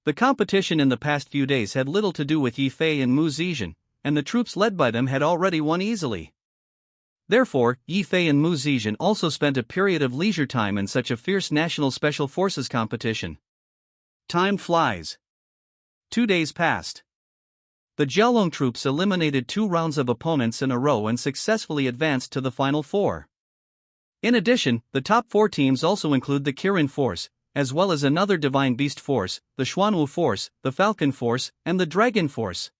The competition in the past few days had little to do with Yi Fei and Mu Zizhen, and the troops led by them had already won easily. Therefore, Yi Fei and Mu Zizhen also spent a period of leisure time in such a fierce national special forces competition. Time flies. 2 days passed. The Jialong troops eliminated 2 rounds of opponents in a row and successfully advanced to the final 4. In addition, the top 4 teams also include the Kirin Force, as well as another Divine Beast Force, the Xuanwu Force, the Falcon Force, and the Dragon Force.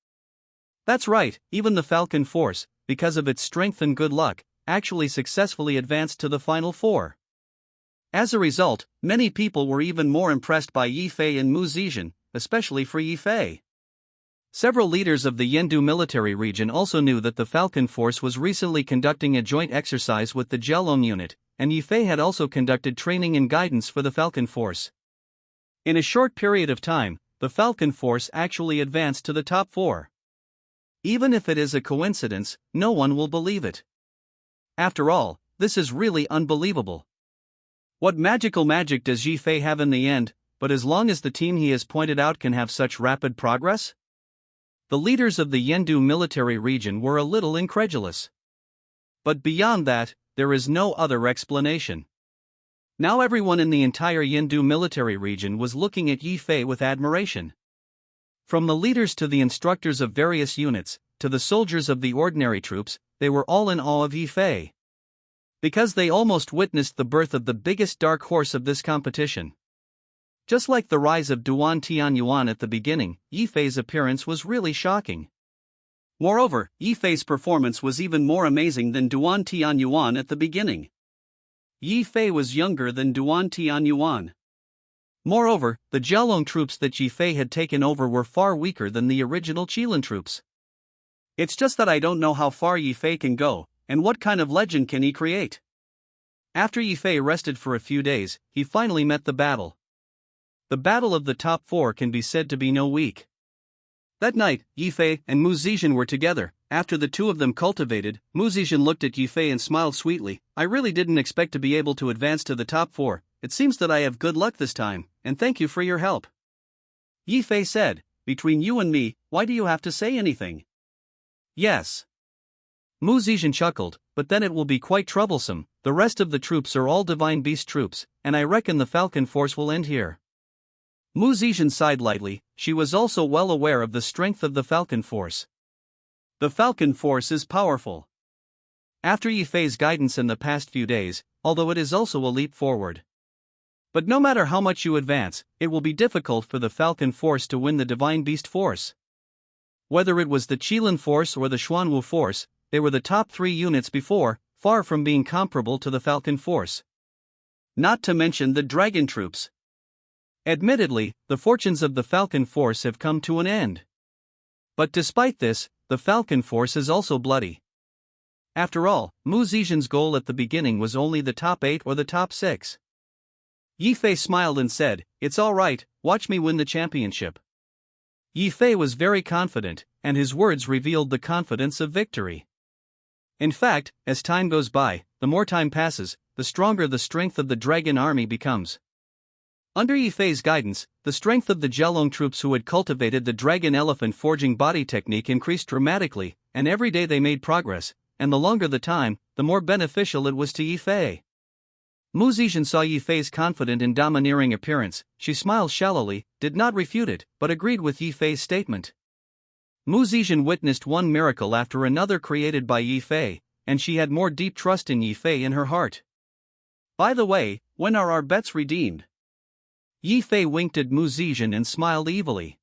That's right, even the Falcon Force, because of its strength and good luck, actually successfully advanced to the final 4. As a result, many people were even more impressed by Yi Fei and Mu Zizhen, especially for Yi Fei. Several leaders of the Yendu military region also knew that the Falcon Force was recently conducting a joint exercise with the Jialong unit, and Yi Fei had also conducted training and guidance for the Falcon Force. In a short period of time, the Falcon Force actually advanced to the top 4. Even if it is a coincidence, no one will believe it. After all, this is really unbelievable. What magical magic does Yi Fei have in the end, but as long as the team he has pointed out can have such rapid progress? The leaders of the Yendu military region were a little incredulous. But beyond that, there is no other explanation. Now everyone in the entire Yendu military region was looking at Yi Fei with admiration. From the leaders to the instructors of various units, to the soldiers of the ordinary troops, they were all in awe of Yi Fei. Because they almost witnessed the birth of the biggest dark horse of this competition. Just like the rise of Duan Tianyuan at the beginning, Yi Fei's appearance was really shocking. Moreover, Yi Fei's performance was even more amazing than Duan Tianyuan at the beginning. Yi Fei was younger than Duan Tianyuan. Moreover, the Jialong troops that Yi Fei had taken over were far weaker than the original Qilin troops. It's just that I don't know how far Yi Fei can go, and what kind of legend can he create. After Yi Fei rested for a few days, he finally met the battle. The battle of the top 4 can be said to be no weak. That night, Yi Fei and Mu Zizhen were together. After the two of them cultivated, Mu Zizhen looked at Yi Fei and smiled sweetly. I really didn't expect to be able to advance to the top 4. It seems that I have good luck this time, and thank you for your help. Yi Fei said, between you and me, why do you have to say anything? Yes. Mu Zizhen chuckled, but then it will be quite troublesome. The rest of the troops are all Divine Beast troops, and I reckon the Falcon Force will end here. Mu Zizhen sighed lightly. She was also well aware of the strength of the Falcon Force. The Falcon Force is powerful. After Yi Fei's guidance in the past few days, although it is also a leap forward. But no matter how much you advance, it will be difficult for the Falcon Force to win the Divine Beast Force. Whether it was the Qilin Force or the Xuanwu Force, they were the top 3 units before, far from being comparable to the Falcon Force. Not to mention the Dragon troops. Admittedly, the fortunes of the Falcon Force have come to an end. But despite this, the Falcon Force is also bloody. After all, Mu Zizhen's goal at the beginning was only the top 8 or the top 6. Yi Fei smiled and said, "It's all right, watch me win the championship." Yi Fei was very confident, and his words revealed the confidence of victory. In fact, as time goes by, the more time passes, the stronger the strength of the dragon army becomes. Under Yi Fei's guidance, the strength of the Jialong troops who had cultivated the dragon elephant forging body technique increased dramatically, and every day they made progress, and the longer the time, the more beneficial it was to Yi Fei. Mu Zizhen saw Yi Fei's confident and domineering appearance. She smiled shallowly, did not refute it, but agreed with Yi Fei's statement. Mu Zizhen witnessed one miracle after another created by Yi Fei, and she had more deep trust in Yi Fei in her heart. By the way, when are our bets redeemed? Yi Fei winked at Mu Zizhen and smiled evilly.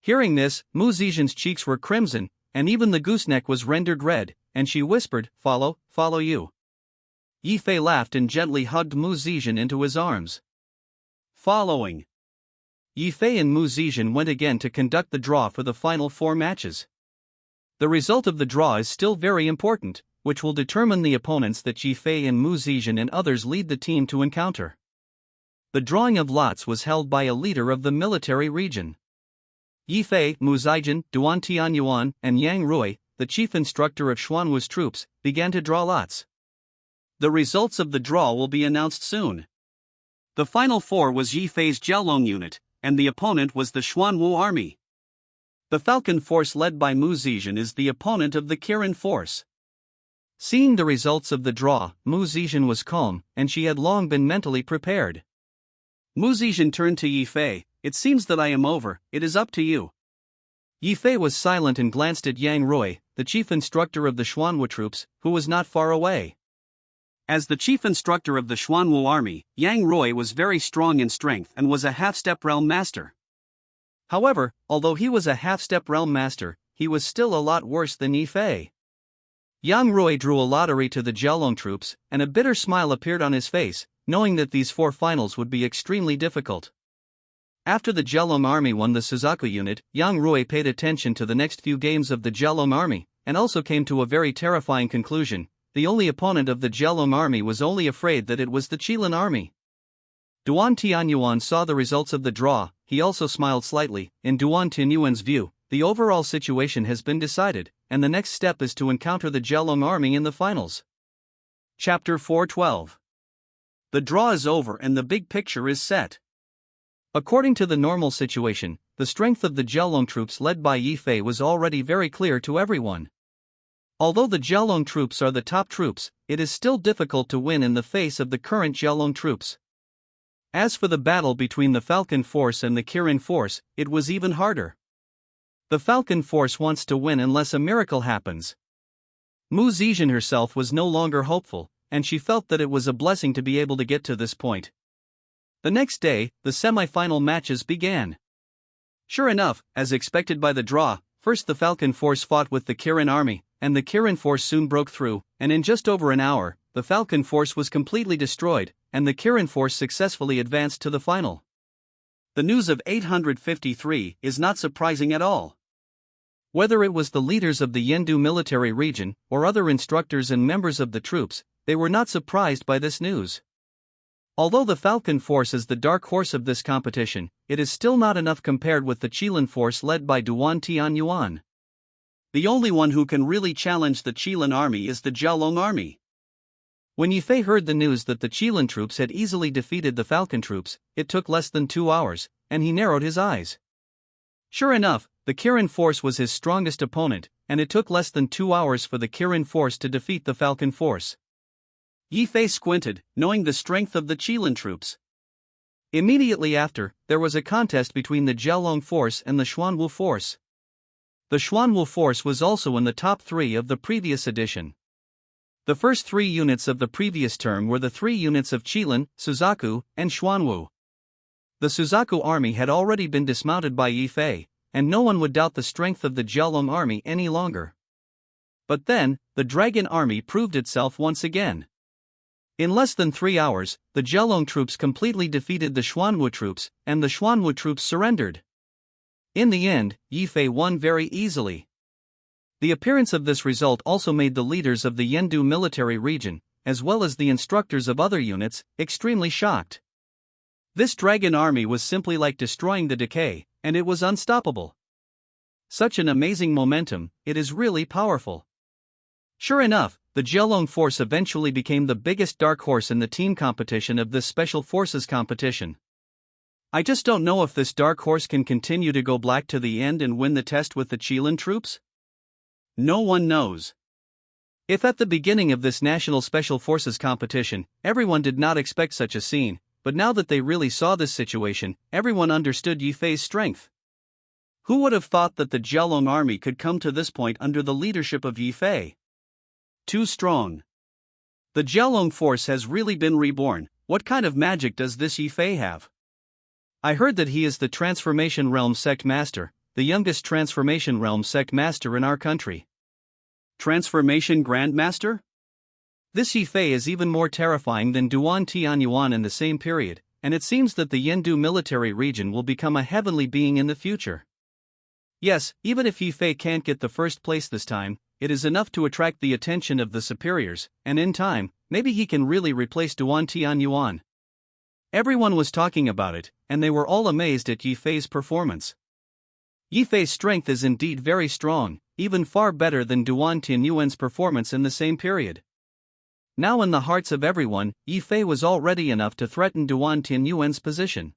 Hearing this, Mu Zizhen's cheeks were crimson, and even the gooseneck was rendered red, and she whispered, follow you. Yi Fei laughed and gently hugged Mu Zizhen into his arms. Following. Yi Fei and Mu Zizhen went again to conduct the draw for the final 4 matches. The result of the draw is still very important, which will determine the opponents that Yi Fei and Mu Zizhen and others lead the team to encounter. The drawing of lots was held by a leader of the military region. Yi Fei, Mu Zizhen, Duan Tianyuan, and Yang Rui, the chief instructor of Xuanwu's troops, began to draw lots. The results of the draw will be announced soon. The final 4 was Yi Fei's Jialong unit, and the opponent was the Xuanwu army. The Falcon Force led by Mu Zizhen is the opponent of the Kirin Force. Seeing the results of the draw, Mu Zizhen was calm, and she had long been mentally prepared. Mu Zizhen turned to Yi Fei, "It seems that I am over, it is up to you." Yi Fei was silent and glanced at Yang Rui, the chief instructor of the Xuanwu troops, who was not far away. As the chief instructor of the Xuanwu army, Yang Rui was very strong in strength and was a half-step realm master. However, although he was a half-step realm master, he was still a lot worse than Yi Fei. Yang Rui drew a lottery to the Jialong troops, and a bitter smile appeared on his face. knowing that these 4 finals would be extremely difficult. After the Jelong army won the Suzaku unit, Yang Rui paid attention to the next few games of the Jelong army, and also came to a very terrifying conclusion: the only opponent of the Jelong army was only afraid that it was the Qilin army. Duan Tianyuan saw the results of the draw. He also smiled slightly. In Duan Tianyuan's view, the overall situation has been decided, and the next step is to encounter the Jelong army in the finals. Chapter 412. The draw is over and the big picture is set. According to the normal situation, the strength of the Jelong troops led by Yi Fei was already very clear to everyone. Although the Jelong troops are the top troops, it is still difficult to win in the face of the current Jelong troops. As for the battle between the Falcon Force and the Kirin Force, it was even harder. The Falcon Force wants to win unless a miracle happens. Mu Zetian herself was no longer hopeful, and she felt that it was a blessing to be able to get to this point. The next day, the semi-final matches began. Sure enough, as expected by the draw, first the Falcon Force fought with the Kirin army, and the Kirin Force soon broke through, and in just over an hour, the Falcon Force was completely destroyed, and the Kirin Force successfully advanced to the final. The news of 853 is not surprising at all. Whether it was the leaders of the Yendu military region, or other instructors and members of the troops, they were not surprised by this news. Although the Falcon Force is the dark horse of this competition, it is still not enough compared with the Qilin Force led by Duan Tianyuan. The only one who can really challenge the Qilin army is the Jelong army. When Yi Fei heard the news that the Qilin troops had easily defeated the Falcon troops, it took less than 2 hours, and he narrowed his eyes. Sure enough, the Kirin Force was his strongest opponent, and it took less than 2 hours for the Kirin Force to defeat the Falcon Force. Yi Fei squinted, knowing the strength of the Qilin troops. Immediately after, there was a contest between the Jelong Force and the Xuanwu Force. The Xuanwu Force was also in the top 3 of the previous edition. The first 3 units of the previous term were the 3 units of Qilin, Suzaku, and Xuanwu. The Suzaku army had already been dismounted by Yi Fei, and no one would doubt the strength of the Jelong army any longer. But then, the Dragon army proved itself once again. In less than 3 hours, the Jelong troops completely defeated the Xuanwu troops, and the Xuanwu troops surrendered. In the end, Yi Fei won very easily. The appearance of this result also made the leaders of the Yendu military region, as well as the instructors of other units, extremely shocked. This Dragon army was simply like destroying the decay, and it was unstoppable. Such an amazing momentum, it is really powerful. Sure enough, the Jelong Force eventually became the biggest dark horse in the team competition of this Special Forces competition. I just don't know if this dark horse can continue to go black to the end and win the test with the Qilin troops. No one knows. If at the beginning of this National Special Forces competition, everyone did not expect such a scene, but now that they really saw this situation, everyone understood Yi Fei's strength. Who would have thought that the Jelong army could come to this point under the leadership of Yi Fei? Too strong. The Jelong force has really been reborn. What kind of magic does this Yi Fei have? I heard that he is the Transformation Realm Sect Master, the youngest Transformation Realm Sect Master in our country. Transformation Grandmaster? This Yi Fei is even more terrifying than Duan Tianyuan in the same period, and it seems that the Yendu military region will become a heavenly being in the future. Yes, even if Yi Fei can't get the first place this time, it is enough to attract the attention of the superiors, and in time, maybe he can really replace Duan Tianyuan. Everyone was talking about it, and they were all amazed at Yi Fei's performance. Yi Fei's strength is indeed very strong, even far better than Duan Tianyuan's performance in the same period. Now in the hearts of everyone, Yi Fei was already enough to threaten Duan Tianyuan's position.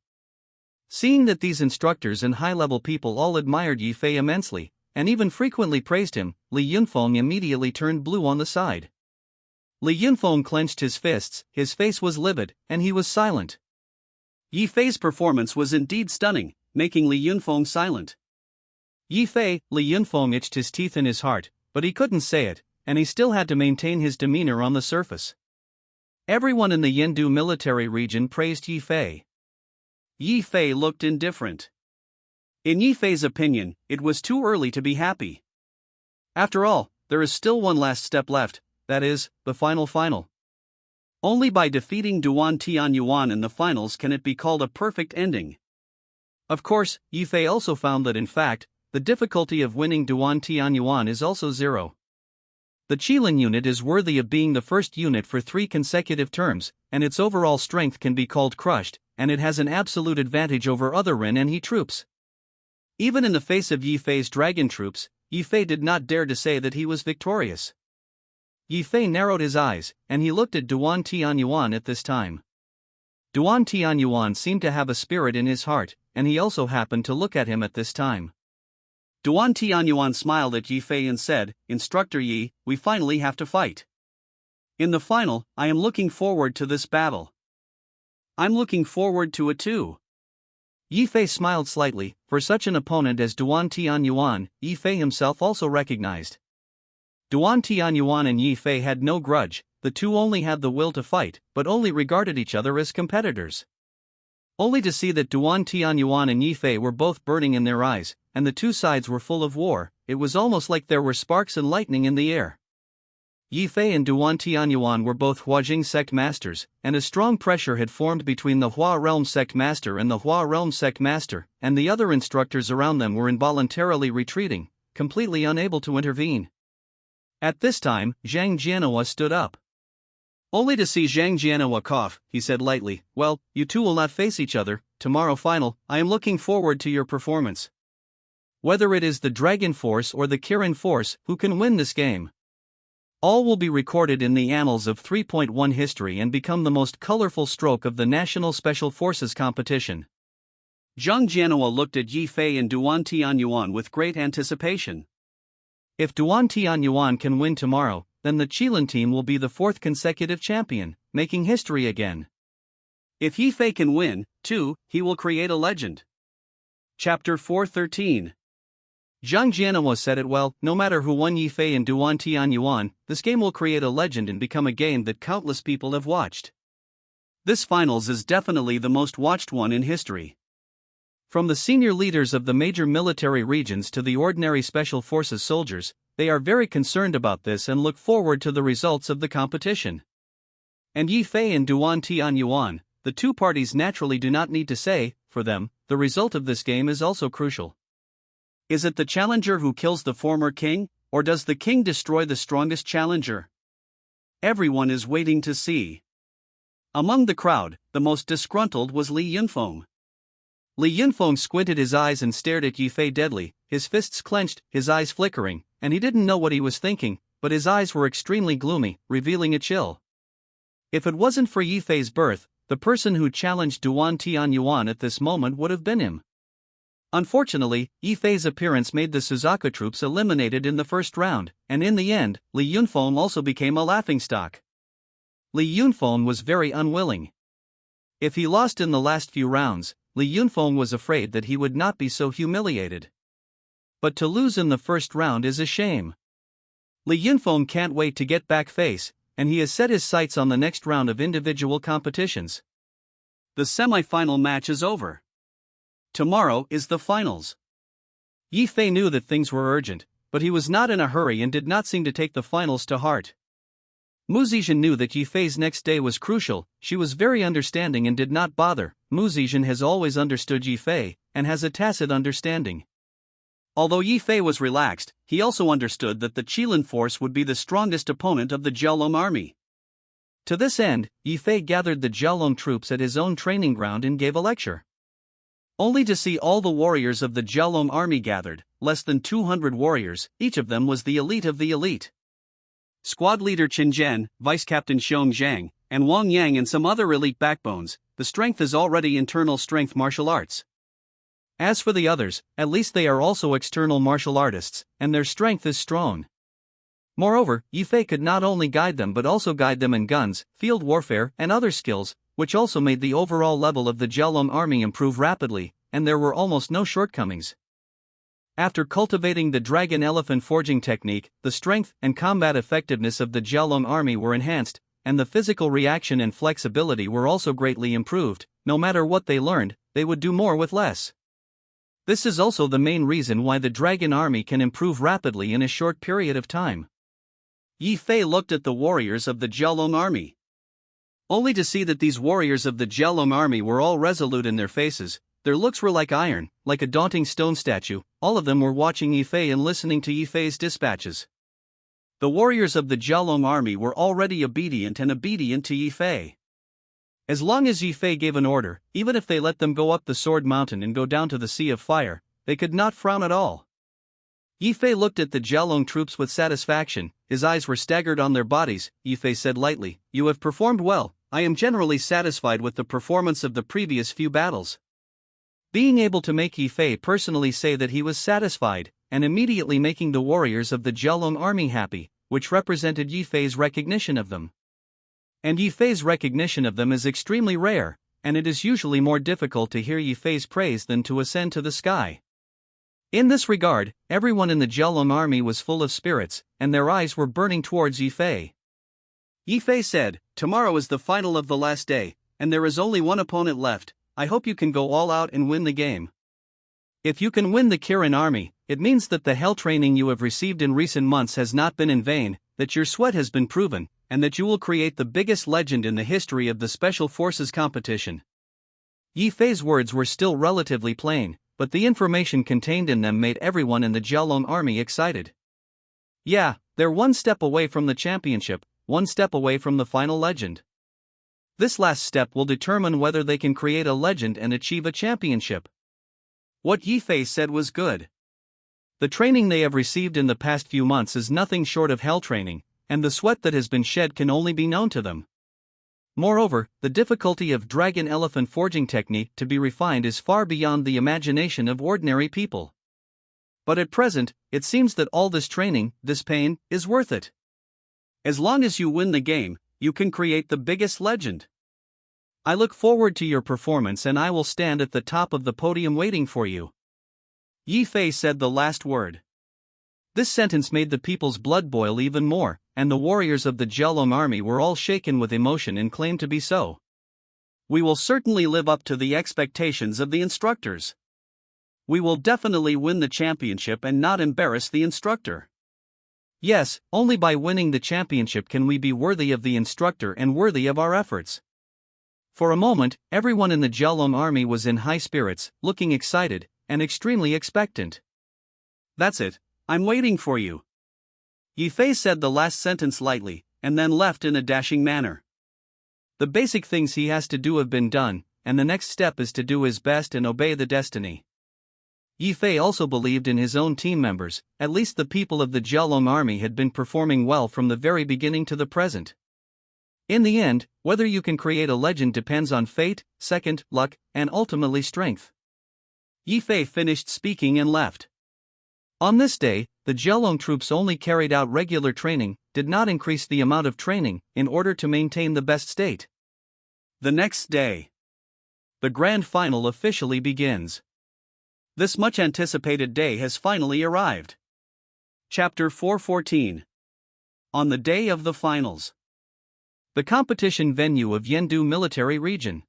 Seeing that these instructors and high-level people all admired Yi Fei immensely, and even frequently praised him, Li Yunfeng immediately turned blue on the side. Li Yunfeng clenched his fists, his face was livid, and he was silent. Yi Fei's performance was indeed stunning, making Li Yunfeng silent. Yi Fei, Li Yunfeng itched his teeth in his heart, but he couldn't say it, and he still had to maintain his demeanor on the surface. Everyone in the Yendu military region praised Yi Fei. Yi Fei looked indifferent. In Yi Fei's opinion, it was too early to be happy. After all, there is still one last step left, that is, the final. Only by defeating Duan Tianyuan in the finals can it be called a perfect ending. Of course, Yifei also found that in fact, the difficulty of winning Duan Tianyuan is also 0. The Qilin unit is worthy of being the first unit for 3 consecutive terms, and its overall strength can be called crushed, and it has an absolute advantage over other Ren and He troops. Even in the face of Yifei's dragon troops, Yifei did not dare to say that he was victorious. Yifei narrowed his eyes, and he looked at Duan Tianyuan at this time. Duan Tianyuan seemed to have a spirit in his heart, and he also happened to look at him at this time. Duan Tianyuan smiled at Yifei and said, "Instructor Yi, we finally have to fight. In the final, I am looking forward to this battle. I'm looking forward to it too." Yifei smiled slightly. For such an opponent as Duan Tianyuan, Yifei himself also recognized. Duan Tianyuan and Yifei had no grudge, the two only had the will to fight, but only regarded each other as competitors. Only to see that Duan Tianyuan and Yifei were both burning in their eyes, and the two sides were full of war, it was almost like there were sparks and lightning in the air. Yifei and Duan Tianyuan were both Huajing sect masters, and a strong pressure had formed between the Hua realm sect master and the Hua realm sect master, and the other instructors around them were involuntarily retreating, completely unable to intervene. At this time, Zhang Jianhua stood up. Only to see Zhang Jianhua cough, he said lightly, "Well, you two will not face each other, tomorrow final, I am looking forward to your performance. Whether it is the Dragon Force or the Kirin Force, who can win this game? All will be recorded in the annals of 3.1 history and become the most colorful stroke of the National Special Forces competition." Zhang Jianhua looked at Yifei and Duan Tianyuan with great anticipation. If Duan Tianyuan can win tomorrow, then the Qilin team will be the 4th consecutive champion, making history again. If Yifei can win, too, he will create a legend. Chapter 413. Zhang Jianhua said it well, no matter who won Yifei and Duan Tianyuan, this game will create a legend and become a game that countless people have watched. This finals is definitely the most watched one in history. From the senior leaders of the major military regions to the ordinary special forces soldiers, they are very concerned about this and look forward to the results of the competition. And Yifei and Duan Tianyuan, the two parties naturally do not need to say, for them, the result of this game is also crucial. Is it the challenger who kills the former king, or does the king destroy the strongest challenger? Everyone is waiting to see. Among the crowd, the most disgruntled was Li Yunfeng. Li Yunfeng squinted his eyes and stared at Yifei deadly, his fists clenched, his eyes flickering, and he didn't know what he was thinking, but his eyes were extremely gloomy, revealing a chill. If it wasn't for Yifei's birth, the person who challenged Duan Tianyuan at this moment would have been him. Unfortunately, Yifei's appearance made the Suzaku troops eliminated in the first round, and in the end, Li Yunfeng also became a laughingstock. Li Yunfeng was very unwilling. If he lost in the last few rounds, Li Yunfeng was afraid that he would not be so humiliated. But to lose in the first round is a shame. Li Yunfeng can't wait to get back face, and he has set his sights on the next round of individual competitions. The semi-final match is over. Tomorrow is the finals. Yifei knew that things were urgent, but he was not in a hurry and did not seem to take the finals to heart. Mu Zixin knew that Yifei's next day was crucial, she was very understanding and did not bother. Mu Zixin has always understood Yifei, and has a tacit understanding. Although Yifei was relaxed, he also understood that the Qilin force would be the strongest opponent of the Jiaolong army. To this end, Yifei gathered the Jiaolong troops at his own training ground and gave a lecture. Only to see all the warriors of the Jiaolong army gathered, less than 200 warriors, each of them was the elite of the elite. Squad leader Qin Zhen, vice captain Xiong Zhang, and Wang Yang and some other elite backbones, the strength is already internal strength martial arts. As for the others, at least they are also external martial artists, and their strength is strong. Moreover, Yifei could not only guide them but also guide them in guns, field warfare, and other skills, which also made the overall level of the Jiaolong army improve rapidly, and there were almost no shortcomings. After cultivating the dragon elephant forging technique, the strength and combat effectiveness of the Jiaolong army were enhanced, and the physical reaction and flexibility were also greatly improved. No matter what they learned, they would do more with less. This is also the main reason why the dragon army can improve rapidly in a short period of time. Yifei looked at the warriors of the Jiaolong army. only to see that these warriors of the Jiaolong army were all resolute in their faces. Their looks were like iron, like a daunting stone statue. All of them were watching Yi Fei and listening to Yi Fei's dispatches. The warriors of the Jiaolong army were already obedient to Yi Fei. As long as Yi Fei gave an order, even if they let them go up the Sword Mountain and go down to the Sea of Fire, they could not frown at all. Yi Fei looked at the Jiaolong troops with satisfaction. His eyes were staggered on their bodies. Yi Fei said lightly, "You have performed well. I am generally satisfied with the performance of the previous few battles." Being able to make Yi Fei personally say that he was satisfied, and immediately making the warriors of the Jiaolong army happy, which represented Yi Fei's recognition of them. And Yi Fei's recognition of them is extremely rare, and it is usually more difficult to hear Yi Fei's praise than to ascend to the sky. In this regard, everyone in the Jiaolong army was full of spirits, and their eyes were burning towards Yi Fei. Yi Fei said, "Tomorrow is the final of the last day, and there is only one opponent left. I hope you can go all out and win the game. If you can win the Kirin army, it means that the hell training you have received in recent months has not been in vain, that your sweat has been proven, and that you will create the biggest legend in the history of the Special Forces competition." Yi Fei's words were still relatively plain, but the information contained in them made everyone in the Jiaolong army excited. Yeah, they're one step away from the championship, one step away from the final legend. This last step will determine whether they can create a legend and achieve a championship. What Yi Fei said was good. The training they have received in the past few months is nothing short of hell training, and the sweat that has been shed can only be known to them. Moreover, the difficulty of dragon elephant forging technique to be refined is far beyond the imagination of ordinary people. But at present, it seems that all this training, this pain, is worth it. As long as you win the game, you can create the biggest legend. I look forward to your performance and I will stand at the top of the podium waiting for you." Yi Fei said the last word. This sentence made the people's blood boil even more, and the warriors of the Jiaolong army were all shaken with emotion and claimed to be so. "We will certainly live up to the expectations of the instructors. We will definitely win the championship and not embarrass the instructor. Yes, only by winning the championship can we be worthy of the instructor and worthy of our efforts." For a moment, everyone in the Jiaolong army was in high spirits, looking excited, and extremely expectant. "That's it, I'm waiting for you." Yi Fei said the last sentence lightly, and then left in a dashing manner. The basic things he has to do have been done, and the next step is to do his best and obey the destiny. Yi Fei also believed in his own team members. At least the people of the Jiaolong army had been performing well from the very beginning to the present. In the end, whether you can create a legend depends on fate, second, luck, and ultimately strength. Yi Fei finished speaking and left. On this day, the Jiaolong troops only carried out regular training, did not increase the amount of training, in order to maintain the best state. The next day, the grand final officially begins. This much anticipated day has finally arrived. Chapter 414. On the day of the finals. The competition venue of Yendu Military Region.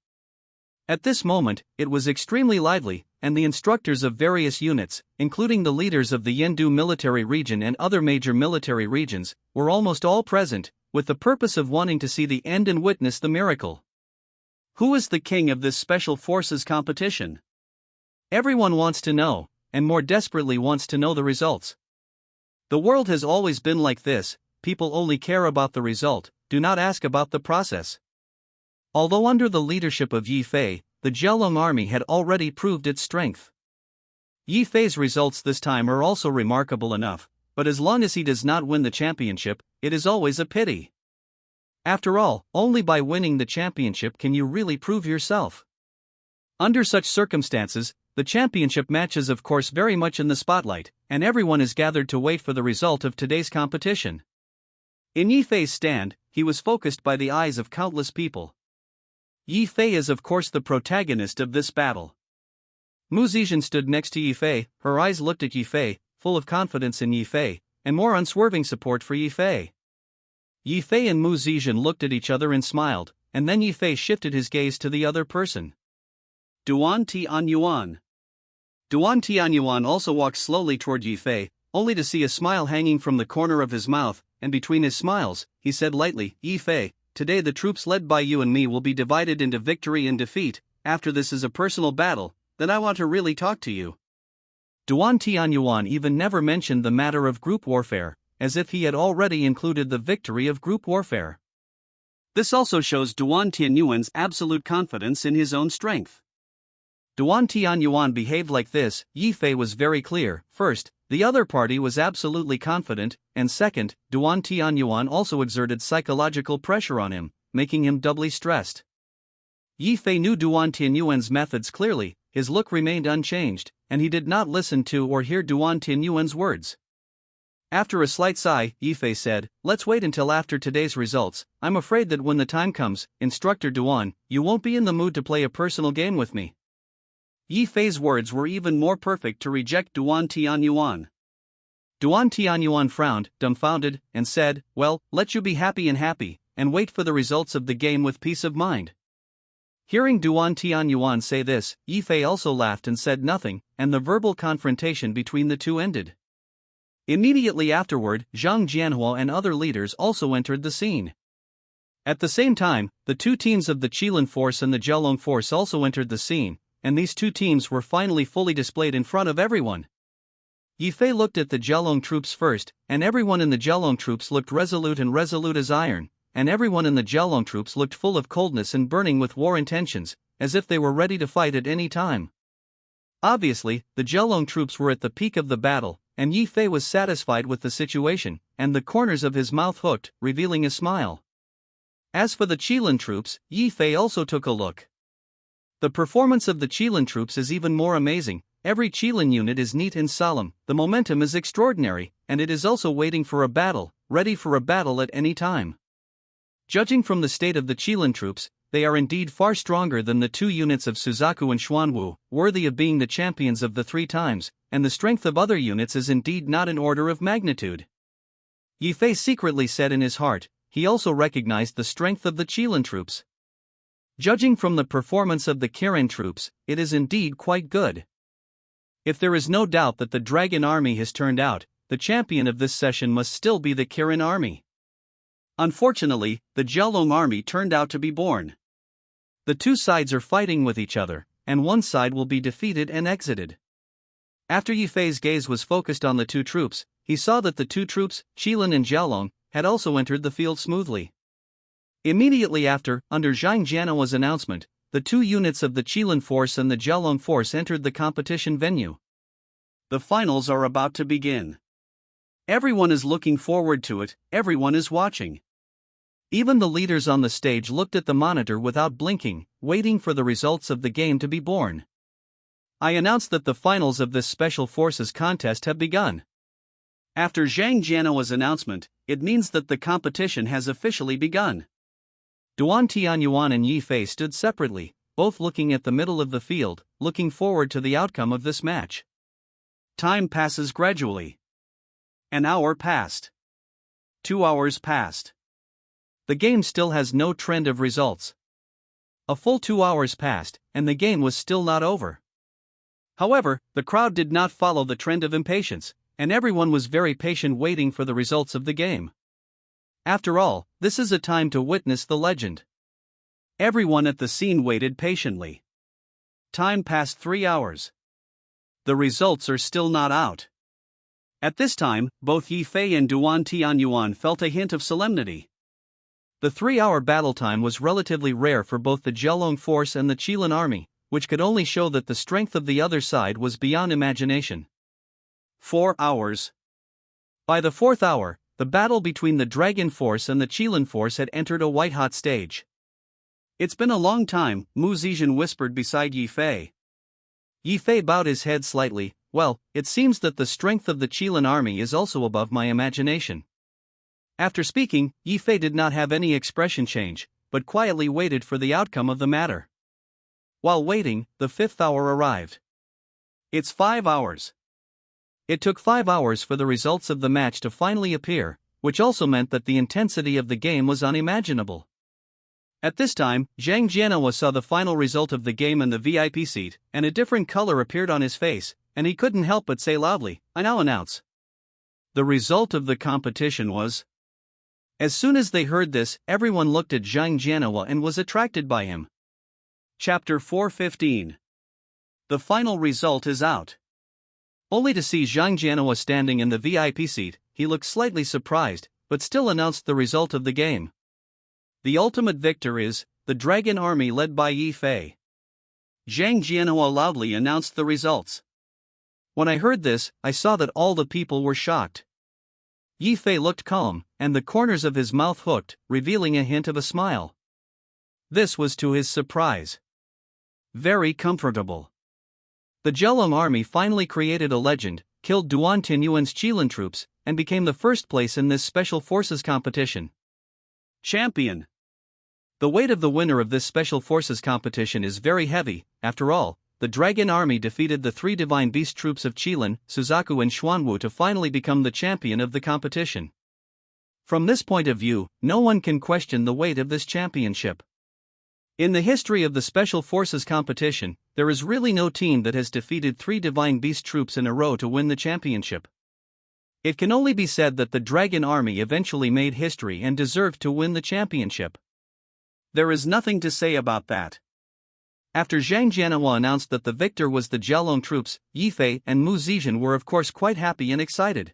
At this moment, it was extremely lively, and the instructors of various units, including the leaders of the Yendu Military Region and other major military regions, were almost all present, with the purpose of wanting to see the end and witness the miracle. Who is the king of this Special Forces competition? Everyone wants to know, and more desperately wants to know the results. The world has always been like this: people only care about the result, do not ask about the process. Although under the leadership of Yi Fei, the Jiaolong army had already proved its strength. Yi Fei's results this time are also remarkable enough, but as long as he does not win the championship, it is always a pity. After all, only by winning the championship can you really prove yourself. Under such circumstances, the championship match is of course very much in the spotlight, and everyone is gathered to wait for the result of today's competition. In Yi Fei's stand, he was focused by the eyes of countless people. Yi Fei is of course the protagonist of this battle. Mu Zixan stood next to Yi Fei, her eyes looked at Yi Fei, full of confidence in Yi Fei, and more unswerving support for Yi Fei. Yi Fei and Mu Zixan looked at each other and smiled, and then Yi Fei shifted his gaze to the other person. Duan Tianyuan. Duan Tianyuan also walked slowly toward Yi Fei, only to see a smile hanging from the corner of his mouth, and between his smiles, he said lightly, "Yi Fei, today the troops led by you and me will be divided into victory and defeat. After this is a personal battle, then I want to really talk to you. Duan Tianyuan even never mentioned the matter of group warfare, as if he had already included the victory of group warfare. This also shows Duan Tianyuan's absolute confidence in his own strength. Duan Tianyuan behaved like this. Yi Fei was very clear. First, the other party was absolutely confident, and second, Duan Tianyuan also exerted psychological pressure on him, making him doubly stressed. Yi Fei knew Duan Tianyuan's methods clearly. His look remained unchanged, and he did not listen to or hear Duan Tianyuan's words. After a slight sigh, Yi Fei said, "Let's wait until after today's results. I'm afraid that when the time comes, Instructor Duan, you won't be in the mood to play a personal game with me." Yi Fei's words were even more perfect to reject Duan Tianyuan. Duan Tianyuan frowned, dumbfounded, and said, "Well, let you be happy, and wait for the results of the game with peace of mind." Hearing Duan Tianyuan say this, Yi Fei also laughed and said nothing, and the verbal confrontation between the two ended. Immediately afterward, Zhang Jianhua and other leaders also entered the scene. At the same time, the two teams of the Qilin Force and the Jialong Force also entered the scene, and these two teams were finally fully displayed in front of everyone. Yi Fei looked at the Jialong troops first, and everyone in the Jialong troops looked resolute as iron, and everyone in the Jialong troops looked full of coldness and burning with war intentions, as if they were ready to fight at any time. Obviously, the Jialong troops were at the peak of the battle, and Yi Fei was satisfied with the situation, and the corners of his mouth hooked, revealing a smile. As for the Qilin troops, Yi Fei also took a look. The performance of the Qilin troops is even more amazing. Every Qilin unit is neat and solemn, the momentum is extraordinary, and it is also waiting for a battle, ready for a battle at any time. Judging from the state of the Qilin troops, they are indeed far stronger than the two units of Suzaku and Xuanwu, worthy of being the champions of the 3 times, and the strength of other units is indeed not in order of magnitude. Yi Fei secretly said in his heart, he also recognized the strength of the Qilin troops. Judging from the performance of the Kirin troops, it is indeed quite good. If there is no doubt that the Dragon Army has turned out, the champion of this session must still be the Kirin Army. Unfortunately, the Jialong Army turned out to be born. The two sides are fighting with each other, and one side will be defeated and exited. After Yi Fei's gaze was focused on the two troops, he saw that the two troops, Qilin and Jialong, had also entered the field smoothly. Immediately after, under Zhang Jianhua's announcement, the two units of the Qilin Force and the Jialong Force entered the competition venue. The finals are about to begin. Everyone is looking forward to it, everyone is watching. Even the leaders on the stage looked at the monitor without blinking, waiting for the results of the game to be born. I announce that the finals of this Special Forces contest have begun. After Zhang Jianhua's announcement, it means that the competition has officially begun. Duan Tianyuan and Yi Fei stood separately, both looking at the middle of the field, looking forward to the outcome of this match. Time passes gradually. An hour passed. 2 hours passed. The game still has no trend of results. A full 2 hours passed, and the game was still not over. However, the crowd did not follow the trend of impatience, and everyone was very patient waiting for the results of the game. After all, this is a time to witness the legend. Everyone at the scene waited patiently. Time passed 3 hours. The results are still not out. At this time, both Yi Fei and Duan Tianyuan felt a hint of solemnity. The 3-hour battle time was relatively rare for both the Jialong Force and the Qilin Army, which could only show that the strength of the other side was beyond imagination. 4 hours. By the 4th hour, the battle between the Dragon Force and the Qilin Force had entered a white-hot stage. It's been a long time, Mu Zizhen whispered beside Yi Fei. Yi Fei bowed his head slightly. Well, it seems that the strength of the Qilin army is also above my imagination. After speaking, Yi Fei did not have any expression change, but quietly waited for the outcome of the matter. While waiting, the 5th hour arrived. It's 5 hours. It took 5 hours for the results of the match to finally appear, which also meant that the intensity of the game was unimaginable. At this time, Zhang Jianhua saw the final result of the game in the VIP seat, and a different color appeared on his face, and he couldn't help but say loudly, "I now announce. The result of the competition was..." As soon as they heard this, everyone looked at Zhang Jianhua and was attracted by him. Chapter 4:15. The final result is out. Only to see Zhang Jianhua standing in the VIP seat, he looked slightly surprised, but still announced the result of the game. The ultimate victor is the Dragon Army led by Yi Fei. Zhang Jianhua loudly announced the results. When I heard this, I saw that all the people were shocked. Yi Fei looked calm, and the corners of his mouth hooked, revealing a hint of a smile. This was to his surprise. Very comfortable. The Zhelong army finally created a legend, killed Duan Tianyuan's Qilin troops, and became the first place in this special forces competition. Champion. The weight of the winner of this special forces competition is very heavy. After all, the Dragon Army defeated the 3 divine beast troops of Qilin, Suzaku and Xuanwu to finally become the champion of the competition. From this point of view, no one can question the weight of this championship. In the history of the special forces competition, there is really no team that has defeated 3 divine beast troops in a row to win the championship. It can only be said that the Dragon Army eventually made history and deserved to win the championship. There is nothing to say about that. After Zhang Jianhua announced that the victor was the Zhelong troops, Yi Fei and Mu Zixan were of course quite happy and excited.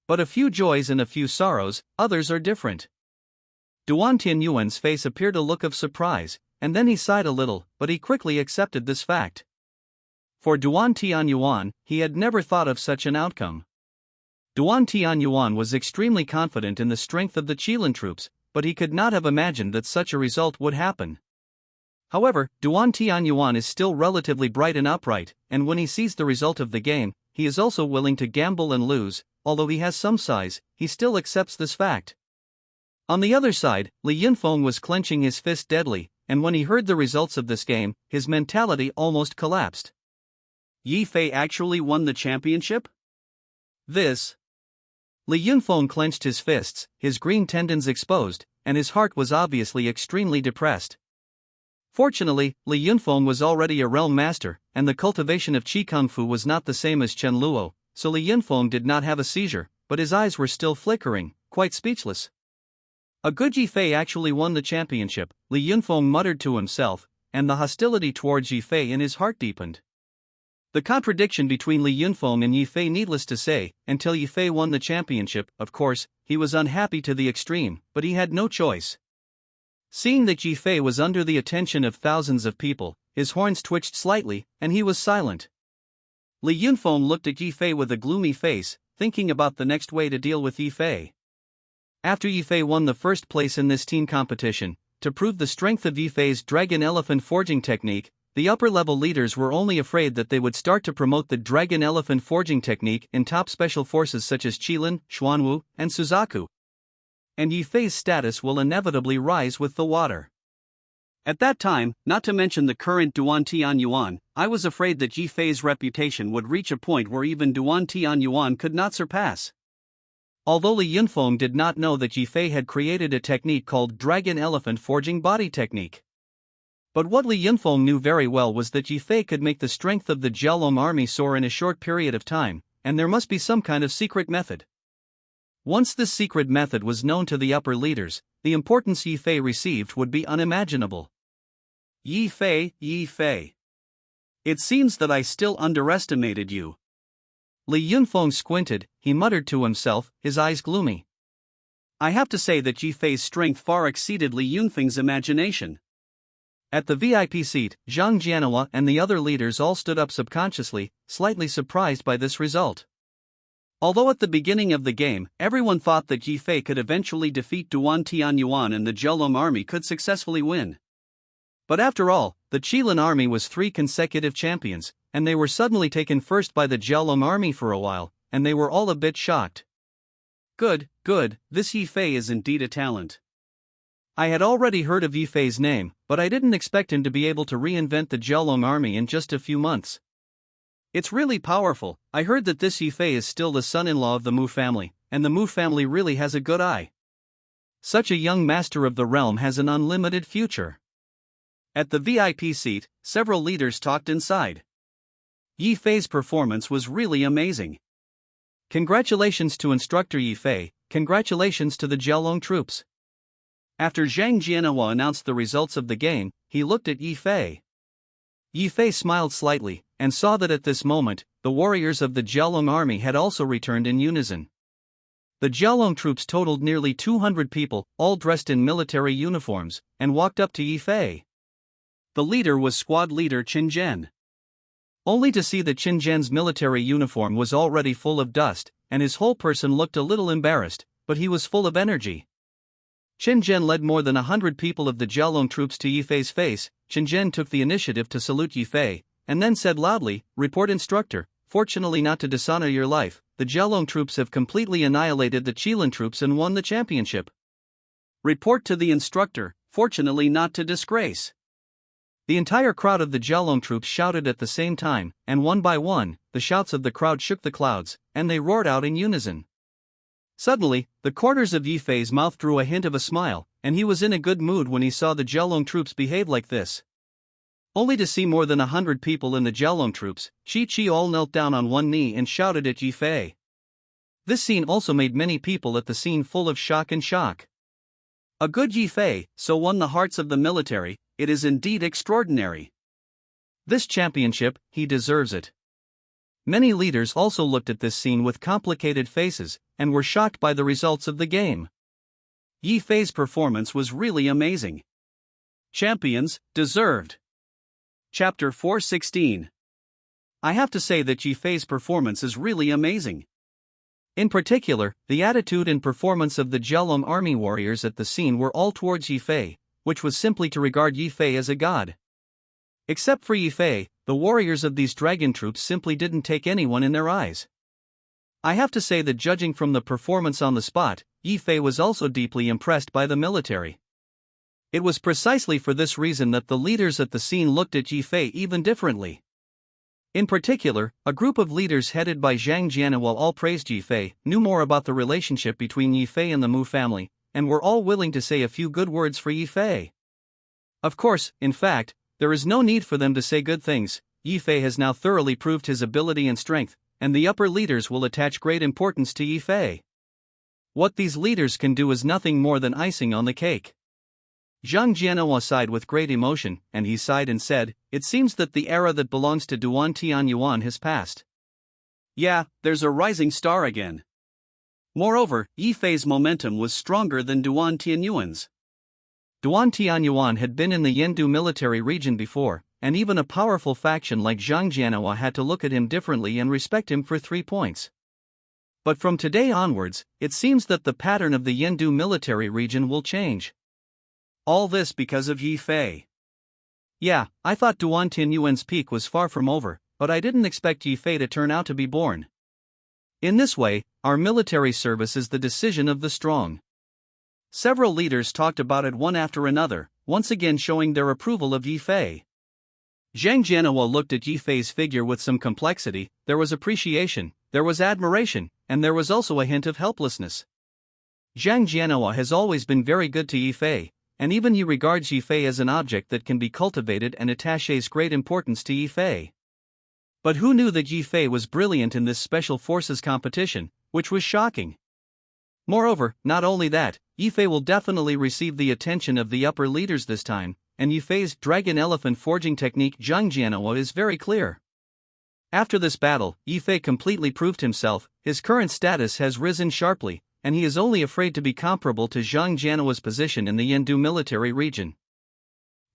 But a few joys and a few sorrows, others are different. Duan Tianyuan's face appeared a look of surprise, and then he sighed a little, but he quickly accepted this fact. For Duan Tianyuan, he had never thought of such an outcome. Duan Tianyuan was extremely confident in the strength of the Qilin troops, but he could not have imagined that such a result would happen. However, Duan Tianyuan is still relatively bright and upright, and when he sees the result of the game, he is also willing to gamble and lose. Although he has some size, he still accepts this fact. On the other side, Li Yunfeng was clenching his fist deadly, and when he heard the results of this game, his mentality almost collapsed. Yi Fei actually won the championship? Li Yunfeng clenched his fists, his green tendons exposed, and his heart was obviously extremely depressed. Fortunately, Li Yunfeng was already a realm master, and the cultivation of Qi Kung Fu was not the same as Chen Luo, so Li Yunfeng did not have a seizure, but his eyes were still flickering, quite speechless. A good Yi Fei actually won the championship, Li Yunfeng muttered to himself, and the hostility towards Yi Fei in his heart deepened. The contradiction between Li Yunfeng and Yi Fei, needless to say, until Yi Fei won the championship, of course, he was unhappy to the extreme, but he had no choice. Seeing that Yi Fei was under the attention of thousands of people, his horns twitched slightly, and he was silent. Li Yunfeng looked at Yi Fei with a gloomy face, thinking about the next way to deal with Yi Fei. After Yi Fei won the first place in this team competition, to prove the strength of Yi Fei's dragon elephant forging technique, the upper-level leaders were only afraid that they would start to promote the dragon elephant forging technique in top special forces such as Qilin, Xuanwu, and Suzaku. And Yi Fei's status will inevitably rise with the water. At that time, not to mention the current Duan Tianyuan, I was afraid that Yi Fei's reputation would reach a point where even Duan Tianyuan could not surpass. Although Li Yunfeng did not know that Yi Fei had created a technique called Dragon Elephant Forging Body Technique. But what Li Yunfeng knew very well was that Yi Fei could make the strength of the Zhelong army soar in a short period of time, and there must be some kind of secret method. Once this secret method was known to the upper leaders, the importance Yi Fei received would be unimaginable. Yi Fei, Yi Fei. It seems that I still underestimated you. Li Yunfeng squinted, he muttered to himself, his eyes gloomy. I have to say that Yi Fei's strength far exceeded Li Yunfeng's imagination. At the VIP seat, Zhang Jianhua and the other leaders all stood up subconsciously, slightly surprised by this result. Although at the beginning of the game, everyone thought that Yi Fei could eventually defeat Duan Tianyuan and the Zhelong army could successfully win. But after all, the Qilin army was 3 consecutive champions, and they were suddenly taken first by the Zhelong army for a while, and they were all a bit shocked. Good, this Yi Fei is indeed a talent. I had already heard of Yi Fei's name, but I didn't expect him to be able to reinvent the Zhelong army in just a few months. It's really powerful. I heard that this Yi Fei is still the son-in-law of the Mu family, and the Mu family really has a good eye. Such a young master of the realm has an unlimited future. At the VIP seat, several leaders talked inside. Yi Fei's performance was really amazing. Congratulations to instructor Yi Fei, Congratulations to the Jialong troops. After Zhang Jianhua announced the results of the game, he looked at Yi Fei. Yi Fei smiled slightly, and saw that at this moment, the warriors of the Jialong army had also returned in unison. The Jialong troops totaled nearly 200 people, all dressed in military uniforms, and walked up to Yi Fei. The leader was squad leader Qin Zhen. Only to see that Qin Zhen's military uniform was already full of dust, and his whole person looked a little embarrassed, but he was full of energy. Qin Zhen led more than 100 people of the Jialong troops to Yi Fei's face. Qin Zhen took the initiative to salute Yi Fei, and then said loudly, "Report instructor, fortunately not to dishonor your life, the Jialong troops have completely annihilated the Qilin troops and won the championship." Report to the instructor, fortunately not to disgrace. The entire crowd of the Jialong troops shouted at the same time, and one by one, the shouts of the crowd shook the clouds, and they roared out in unison. Suddenly, the corners of Yi Fei's mouth drew a hint of a smile, and he was in a good mood when he saw the Jialong troops behave like this. Only to see more than 100 people in the Jialong troops, Qi all knelt down on one knee and shouted at Yi Fei. This scene also made many people at the scene full of shock and shock. A good Yi Fei, so won the hearts of the military, it is indeed extraordinary. This championship, he deserves it. Many leaders also looked at this scene with complicated faces, and were shocked by the results of the game. Yi Fei's performance was really amazing. Champions, deserved. Chapter 416. I have to say that Yi Fei's performance is really amazing. In particular, the attitude and performance of the Jialong army warriors at the scene were all towards Yi Fei, which was simply to regard Yi Fei as a god. Except for Yi Fei, the warriors of these dragon troops simply didn't take anyone in their eyes. I have to say that judging from the performance on the spot, Yi Fei was also deeply impressed by the military. It was precisely for this reason that the leaders at the scene looked at Yi Fei even differently. In particular, a group of leaders headed by Zhang Jianhua all praised Yi Fei, knew more about the relationship between Yi Fei and the Mu family, and were all willing to say a few good words for Yi Fei. Of course, in fact, there is no need for them to say good things. Yi Fei has now thoroughly proved his ability and strength, and the upper leaders will attach great importance to Yi Fei. What these leaders can do is nothing more than icing on the cake. Zhang Jianhua sighed with great emotion, and he sighed and said, "It seems that the era that belongs to Duan Tianyuan has passed." Yeah, there's a rising star again. Moreover, Yi Fei's momentum was stronger than Duan Tianyuan's. Duan Tianyuan had been in the Yendu military region before, and even a powerful faction like Zhang Jianhua had to look at him differently and respect him for 3 points. But from today onwards, it seems that the pattern of the Yendu military region will change. All this because of Yi Fei. Yeah, I thought Duan Tianyuan's peak was far from over, but I didn't expect Yi Fei to turn out to be born. In this way, our military service is the decision of the strong. Several leaders talked about it one after another, once again showing their approval of Yi Fei. Zhang Jianhua looked at Yi Fei's figure with some complexity. There was appreciation, there was admiration, and there was also a hint of helplessness. Zhang Jianhua has always been very good to Yi Fei, and even he regards Yi Fei as an object that can be cultivated and attaches great importance to Yi Fei. But who knew that Yi Fei was brilliant in this special forces competition, which was shocking. Moreover, not only that, Yi Fei will definitely receive the attention of the upper leaders this time, and Yi Fei's dragon elephant forging technique Zhang Jianhua is very clear. After this battle, Yi Fei completely proved himself, his current status has risen sharply, and he is only afraid to be comparable to Zhang Jianhua's position in the Yendu military region.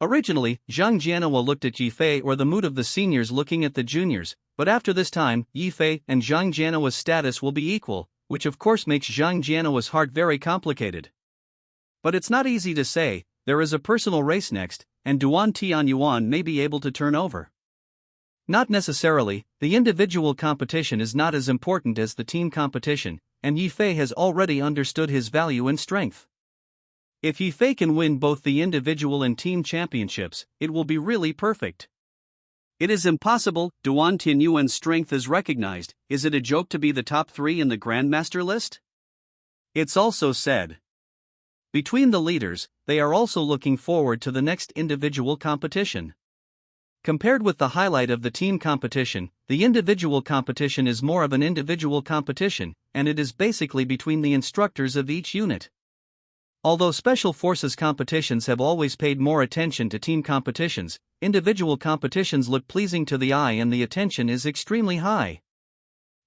Originally, Zhang Jianhua looked at Yi Fei or the mood of the seniors looking at the juniors, but after this time, Yi Fei and Zhang Jianhua's status will be equal, which of course makes Zhang Jianhua's heart very complicated. But it's not easy to say, there is a personal race next, and Duan Tianyuan may be able to turn over. Not necessarily, the individual competition is not as important as the team competition, and Yi Fei has already understood his value and strength. If Yi Fei can win both the individual and team championships, it will be really perfect. It is impossible. Duan Tianyuan's strength is recognized. Is it a joke to be the top 3 in the Grandmaster list? It's also said. Between the leaders, they are also looking forward to the next individual competition. Compared with the highlight of the team competition, the individual competition is more of an individual competition, and it is basically between the instructors of each unit. Although Special Forces competitions have always paid more attention to team competitions, individual competitions look pleasing to the eye and the attention is extremely high.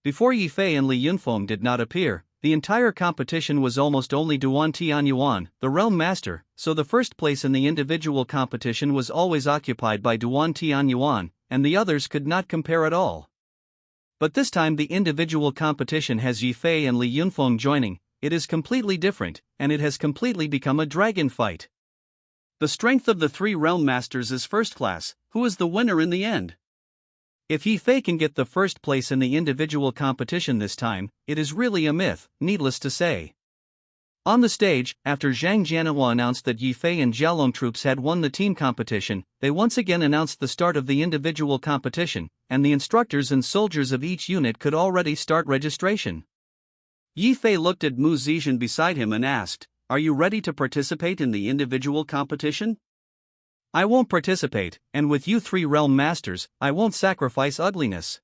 Before Yifei and Li Yunfeng did not appear, the entire competition was almost only Duan Tianyuan, the Realm Master, so the first place in the individual competition was always occupied by Duan Tianyuan, and the others could not compare at all. But this time the individual competition has Yifei and Li Yunfeng joining. It is completely different, and it has completely become a dragon fight. The strength of the three Realm Masters is first class. Who is the winner in the end? If Yifei can get the first place in the individual competition this time, it is really a myth, needless to say. On the stage, after Zhang Jianhua announced that Yifei and Jialong troops had won the team competition, they once again announced the start of the individual competition, and the instructors and soldiers of each unit could already start registration. Yifei looked at Mu Zixan beside him and asked, "Are you ready to participate in the individual competition?" "I won't participate, and with you three Realm Masters, I won't sacrifice ugliness."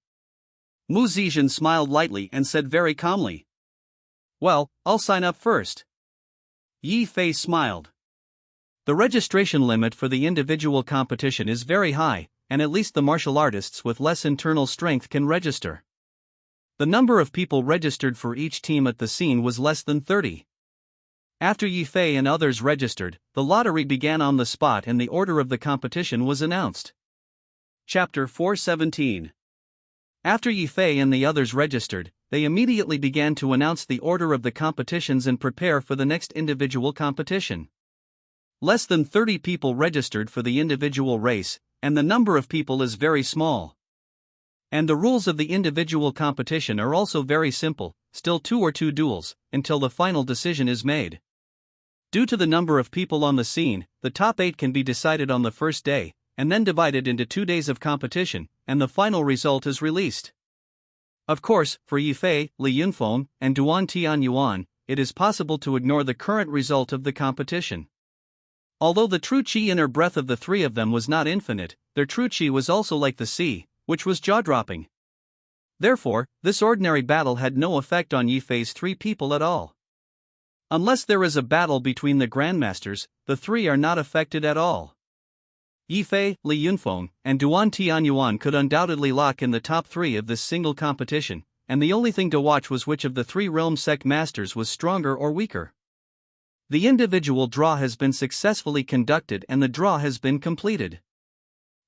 Mu Zixan smiled lightly and said very calmly, "Well, I'll sign up first." Yifei smiled. The registration limit for the individual competition is very high, and at least the martial artists with less internal strength can register. The number of people registered for each team at the scene was less than 30. After Yifei and others registered, the lottery began on the spot and the order of the competition was announced. Chapter 417. After Yifei and the others registered, they immediately began to announce the order of the competitions and prepare for the next individual competition. Less than 30 people registered for the individual race, and the number of people is very small. And the rules of the individual competition are also very simple, still 2 or 2 duels, until the final decision is made. Due to the number of people on the scene, the top 8 can be decided on the first day, and then divided into 2 days of competition, and the final result is released. Of course, for Yifei, Li Yunfeng, and Duan Tianyuan, it is possible to ignore the current result of the competition. Although the true chi inner breath of the three of them was not infinite, their true chi was also like the sea, which was jaw-dropping. Therefore, this ordinary battle had no effect on Yifei's 3 people at all. Unless there is a battle between the Grandmasters, the 3 are not affected at all. Yifei, Li Yunfeng, and Duan Tianyuan could undoubtedly lock in the top 3 of this single competition, and the only thing to watch was which of the 3 realm sect masters was stronger or weaker. The individual draw has been successfully conducted and the draw has been completed.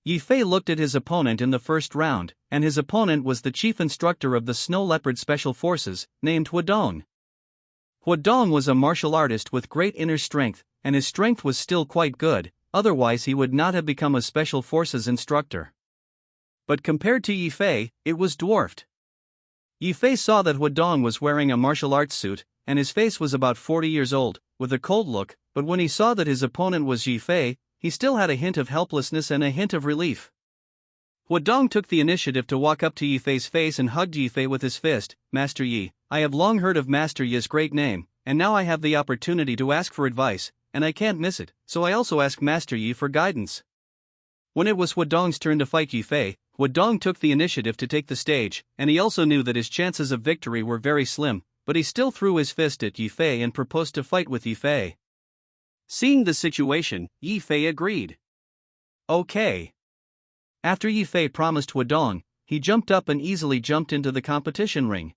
Yifei looked at his opponent in the first round, and his opponent was the chief instructor of the Snow Leopard Special Forces, named Huadong. Huadong was a martial artist with great inner strength, and his strength was still quite good, otherwise he would not have become a Special Forces instructor. But compared to Yifei, it was dwarfed. Yifei saw that Huadong was wearing a martial arts suit, and his face was about 40 years old, with a cold look, but when he saw that his opponent was Yifei, he still had a hint of helplessness and a hint of relief. Huadong took the initiative to walk up to Yifei's face and hugged Yifei with his fist. "Master Yi, I have long heard of Master Yi's great name, and now I have the opportunity to ask for advice, and I can't miss it, so I also ask Master Yi for guidance." When it was Huadong's turn to fight Yifei, Huadong took the initiative to take the stage, and he also knew that his chances of victory were very slim, but he still threw his fist at Yifei and proposed to fight with Yifei. Seeing the situation, Yifei agreed. Okay. After Yifei promised Huadong, he jumped up and easily jumped into the competition ring.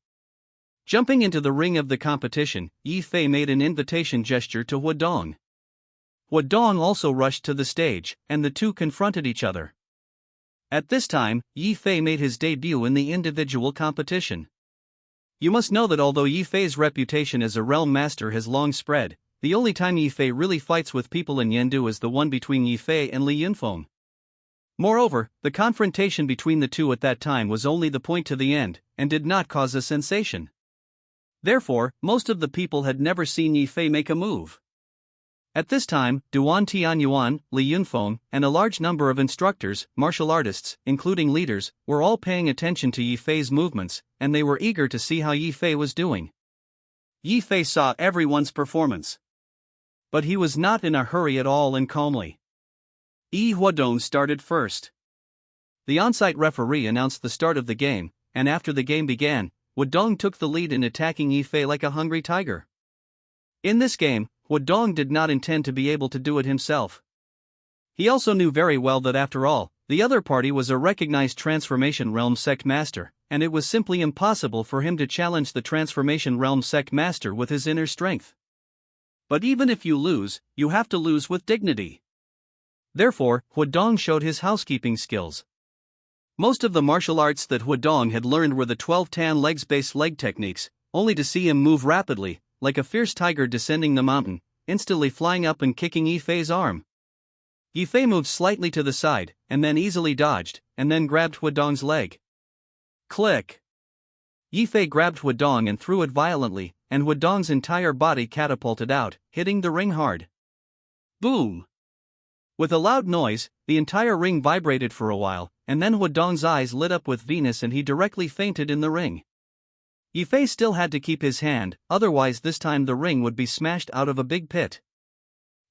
Jumping into the ring of the competition, Yifei made an invitation gesture to Huadong. Huadong also rushed to the stage, and the two confronted each other. At this time, Yifei made his debut in the individual competition. You must know that although Yifei's reputation as a realm master has long spread, the only time Yifei really fights with people in Yendu is the one between Yifei and Li Yunfeng. Moreover, the confrontation between the two at that time was only the point to the end, and did not cause a sensation. Therefore, most of the people had never seen Yifei make a move. At this time, Duan Tianyuan, Li Yunfeng, and a large number of instructors, martial artists, including leaders, were all paying attention to Yifei's movements, and they were eager to see how Yifei was doing. Yifei saw everyone's performance. But he was not in a hurry at all and calmly. Huadong started first. the on-site referee announced the start of the game, and after the game began, Wudong took the lead in attacking Yifei like a hungry tiger. In this game, Wudong did not intend to be able to do it himself. He also knew very well that after all, the other party was a recognized Transformation Realm Sect Master, and it was simply impossible for him to challenge the Transformation Realm Sect Master with his inner strength. But even if you lose, you have to lose with dignity. Therefore, Wudong showed his housekeeping skills. Most of the martial arts that Wudong had learned were the 12 tan legs-based leg techniques, only to see him move rapidly, like a fierce tiger descending the mountain, instantly flying up and kicking Yifei's arm. Yifei moved slightly to the side, and then easily dodged, and then grabbed Wudong's leg. Click! Yifei grabbed Wudong and threw it violently, and Wudong's entire body catapulted out, hitting the ring hard. Boom! With a loud noise, the entire ring vibrated for a while, and then Wudong's eyes lit up with Venus and he directly fainted in the ring. Yifei still had to keep his hand, otherwise this time the ring would be smashed out of a big pit.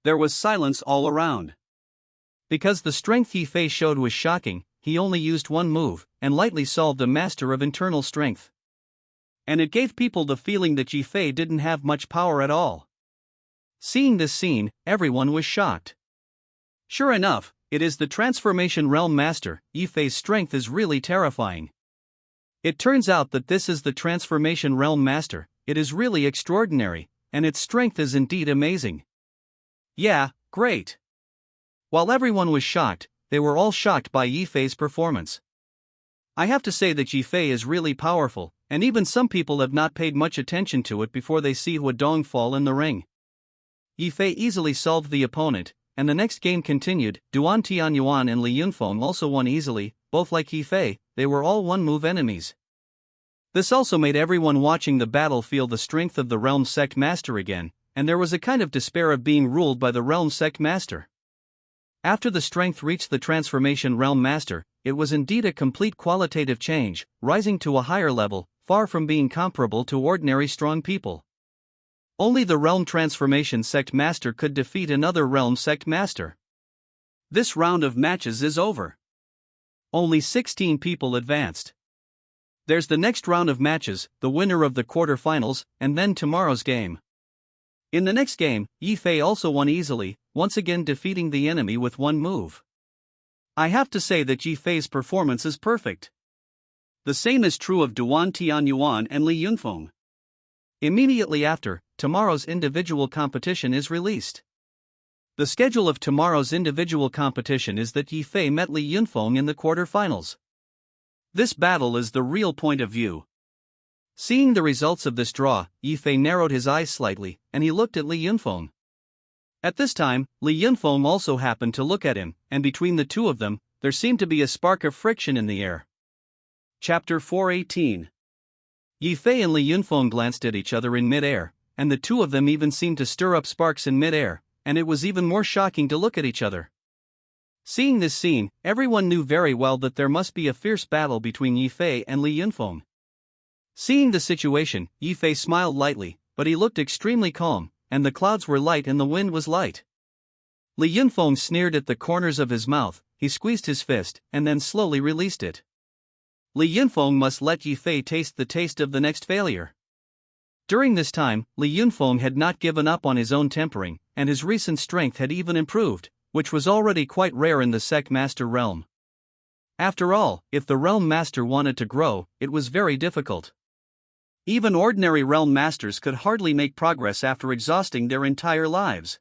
There was silence all around. Because the strength Yifei showed was shocking, he only used one move, and lightly solved a master of internal strength. And it gave people the feeling that Yifei didn't have much power at all. Seeing this scene, everyone was shocked. Sure enough, it is the Transformation Realm Master. Yifei's strength is really terrifying. It turns out that this is the Transformation Realm Master. It is really extraordinary, and its strength is indeed amazing. Yeah, great. While everyone was shocked, they were all shocked by Yifei's performance. I have to say that Yifei is really powerful, and even some people have not paid much attention to it before they see Wudong fall in the ring. Yifei easily solved the opponent, and the next game continued. Duan Tianyuan and Li Yunfeng also won easily, both like Yifei, they were all one-move enemies. This also made everyone watching the battle feel the strength of the Realm Sect Master again, and there was a kind of despair of being ruled by the Realm Sect Master. After the strength reached the Transformation Realm Master, it was indeed a complete qualitative change, rising to a higher level, far from being comparable to ordinary strong people. Only the Realm Transformation Sect Master could defeat another Realm Sect Master. This round of matches is over. Only 16 people advanced. There's the next round of matches, the winner of the quarterfinals, and then tomorrow's game. In the next game, Yifei also won easily, once again defeating the enemy with one move. I have to say that Yifei's performance is perfect. The same is true of Duan Tianyuan and Li Yunfeng. Immediately after, tomorrow's individual competition is released. The schedule of tomorrow's individual competition is that Yifei met Li Yunfeng in the quarterfinals. This battle is the real point of view. Seeing the results of this draw, Yifei narrowed his eyes slightly, and he looked at Li Yunfeng. At this time, Li Yunfeng also happened to look at him, and between the two of them, there seemed to be a spark of friction in the air. Chapter 418. Yifei and Li Yunfeng glanced at each other in mid-air, and the two of them even seemed to stir up sparks in mid-air, and it was even more shocking to look at each other. Seeing this scene, everyone knew very well that there must be a fierce battle between Yifei and Li Yunfeng. Seeing the situation, Yifei smiled lightly, but he looked extremely calm, and the clouds were light and the wind was light. Li Yunfeng sneered at the corners of his mouth, he squeezed his fist, and then slowly released it. Li Yunfeng must let Yifei taste the taste of the next failure. During this time, Li Yunfeng had not given up on his own tempering, and his recent strength had even improved, which was already quite rare in the Sect Master realm. After all, if the Realm Master wanted to grow, it was very difficult. Even ordinary Realm Masters could hardly make progress after exhausting their entire lives.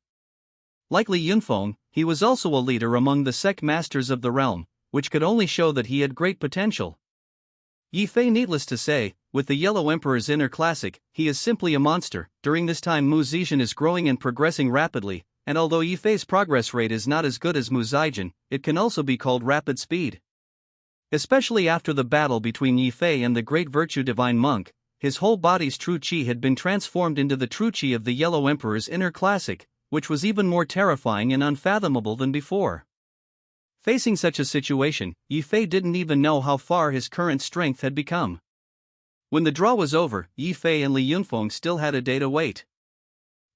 Like Li Yunfeng, he was also a leader among the Sect Masters of the realm, which could only show that he had great potential. Yifei, needless to say, with the Yellow Emperor's inner classic, he is simply a monster. During this time Mu Zixin is growing and progressing rapidly, and although Yifei's progress rate is not as good as Mu Zixin, it can also be called rapid speed. Especially after the battle between Yifei and the Great Virtue Divine Monk, his whole body's true chi had been transformed into the true chi of the Yellow Emperor's inner classic, which was even more terrifying and unfathomable than before. Facing such a situation, Yifei didn't even know how far his current strength had become. When the draw was over, Yifei and Li Yunfeng still had a day to wait.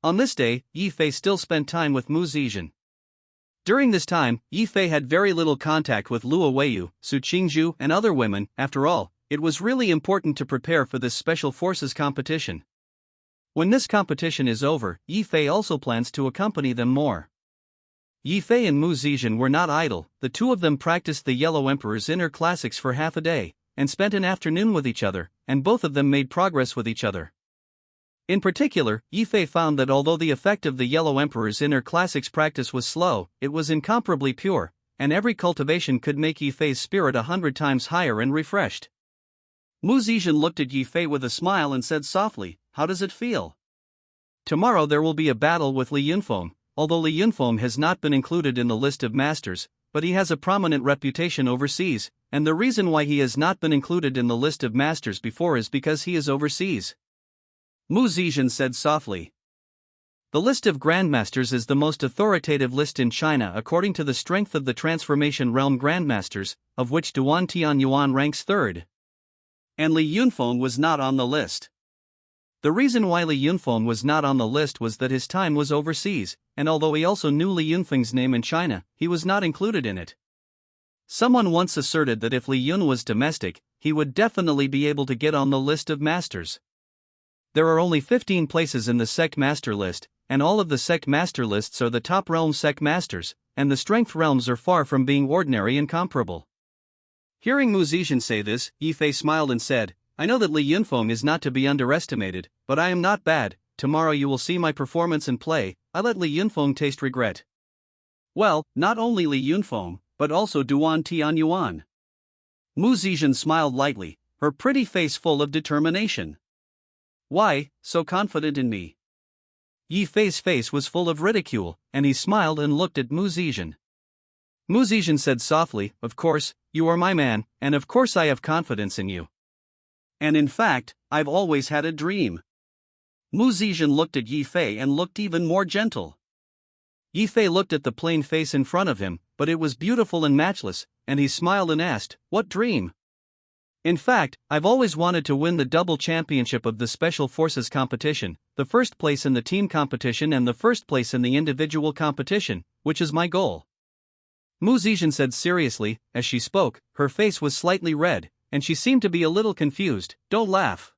On this day, Yifei still spent time with Mu Zixin. During this time, Yi Fei had very little contact with Luo Weiyu, Su Qingzhu, and other women. After all, it was really important to prepare for this special forces competition. When this competition is over, Yi Fei also plans to accompany them more. Yi Fei and Mu Zizhen were not idle. The two of them practiced the Yellow Emperor's inner classics for half a day, and spent an afternoon with each other, and both of them made progress with each other. In particular, Yi Fei found that although the effect of the Yellow Emperor's inner classics practice was slow, it was incomparably pure, and every cultivation could make Yi Fei's spirit 100 times higher and refreshed. Mu Zizhen looked at Yi Fei with a smile and said softly, "How does it feel?" "Tomorrow there will be a battle with Li Yunfeng. Although Li Yunfeng has not been included in the list of masters, but he has a prominent reputation overseas, and the reason why he has not been included in the list of masters before is because he is overseas," Mu Zizhen said softly. The list of grandmasters is the most authoritative list in China according to the strength of the Transformation Realm grandmasters, of which Duan Tianyuan ranks third. And Li Yunfeng was not on the list. The reason why Li Yunfeng was not on the list was that his time was overseas, and although he also knew Li Yunfeng's name in China, he was not included in it. Someone once asserted that if Li Yun was domestic, he would definitely be able to get on the list of masters. There are only 15 places in the sect master list, and all of the sect master lists are the top realm sect masters, and the strength realms are far from being ordinary and comparable. Hearing Mu Zizhen say this, Yi Fei smiled and said, "I know that Li Yunfeng is not to be underestimated, but I am not bad. Tomorrow you will see my performance and play. I let Li Yunfeng taste regret." Well, not only Li Yunfeng, but also Duan Tianyuan. Mu Zizhen smiled lightly, her pretty face full of determination. "Why, so confident in me?" Yi Fei's face was full of ridicule, and he smiled and looked at Mu Zizhen. Mu Zizhen said softly, "Of course, you are my man, and of course I have confidence in you. And in fact, I've always had a dream." Mu Zizhen looked at Yi Fei and looked even more gentle. Yi Fei looked at the plain face in front of him, but it was beautiful and matchless, and he smiled and asked, "What dream?" "In fact, I've always wanted to win the double championship of the Special Forces competition, the first place in the team competition and the first place in the individual competition, which is my goal." Mu Zizhen said seriously. As she spoke, her face was slightly red, and she seemed to be a little confused. "Don't laugh."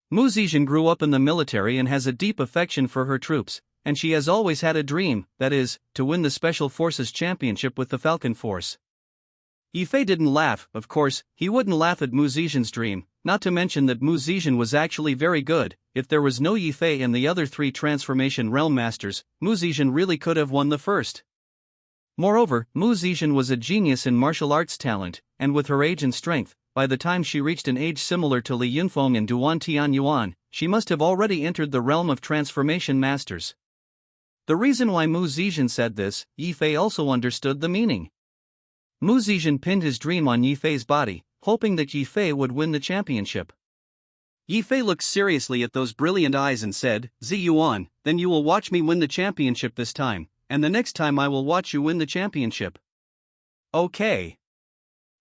Mu Zizhen grew up in the military and has a deep affection for her troops, and she has always had a dream, that is, to win the Special Forces championship with the Falcon Force. Yi Fei didn't laugh. Of course, he wouldn't laugh at Mu Zizhen's dream, not to mention that Mu Zizhen was actually very good. If there was no Yi Fei and the other three Transformation Realm Masters, Mu Zizhen really could have won the first. Moreover, Mu Zizhen was a genius in martial arts talent, and with her age and strength, by the time she reached an age similar to Li Yunfeng and Duan Tianyuan, she must have already entered the realm of Transformation Masters. The reason why Mu Zizhen said this, Yi Fei also understood the meaning. Mu Zizhen pinned his dream on Yi Fei's body, hoping that Yi Fei would win the championship. Yi Fei looked seriously at those brilliant eyes and said, "Ziyuan, then you will watch me win the championship this time, and the next time I will watch you win the championship." "Okay."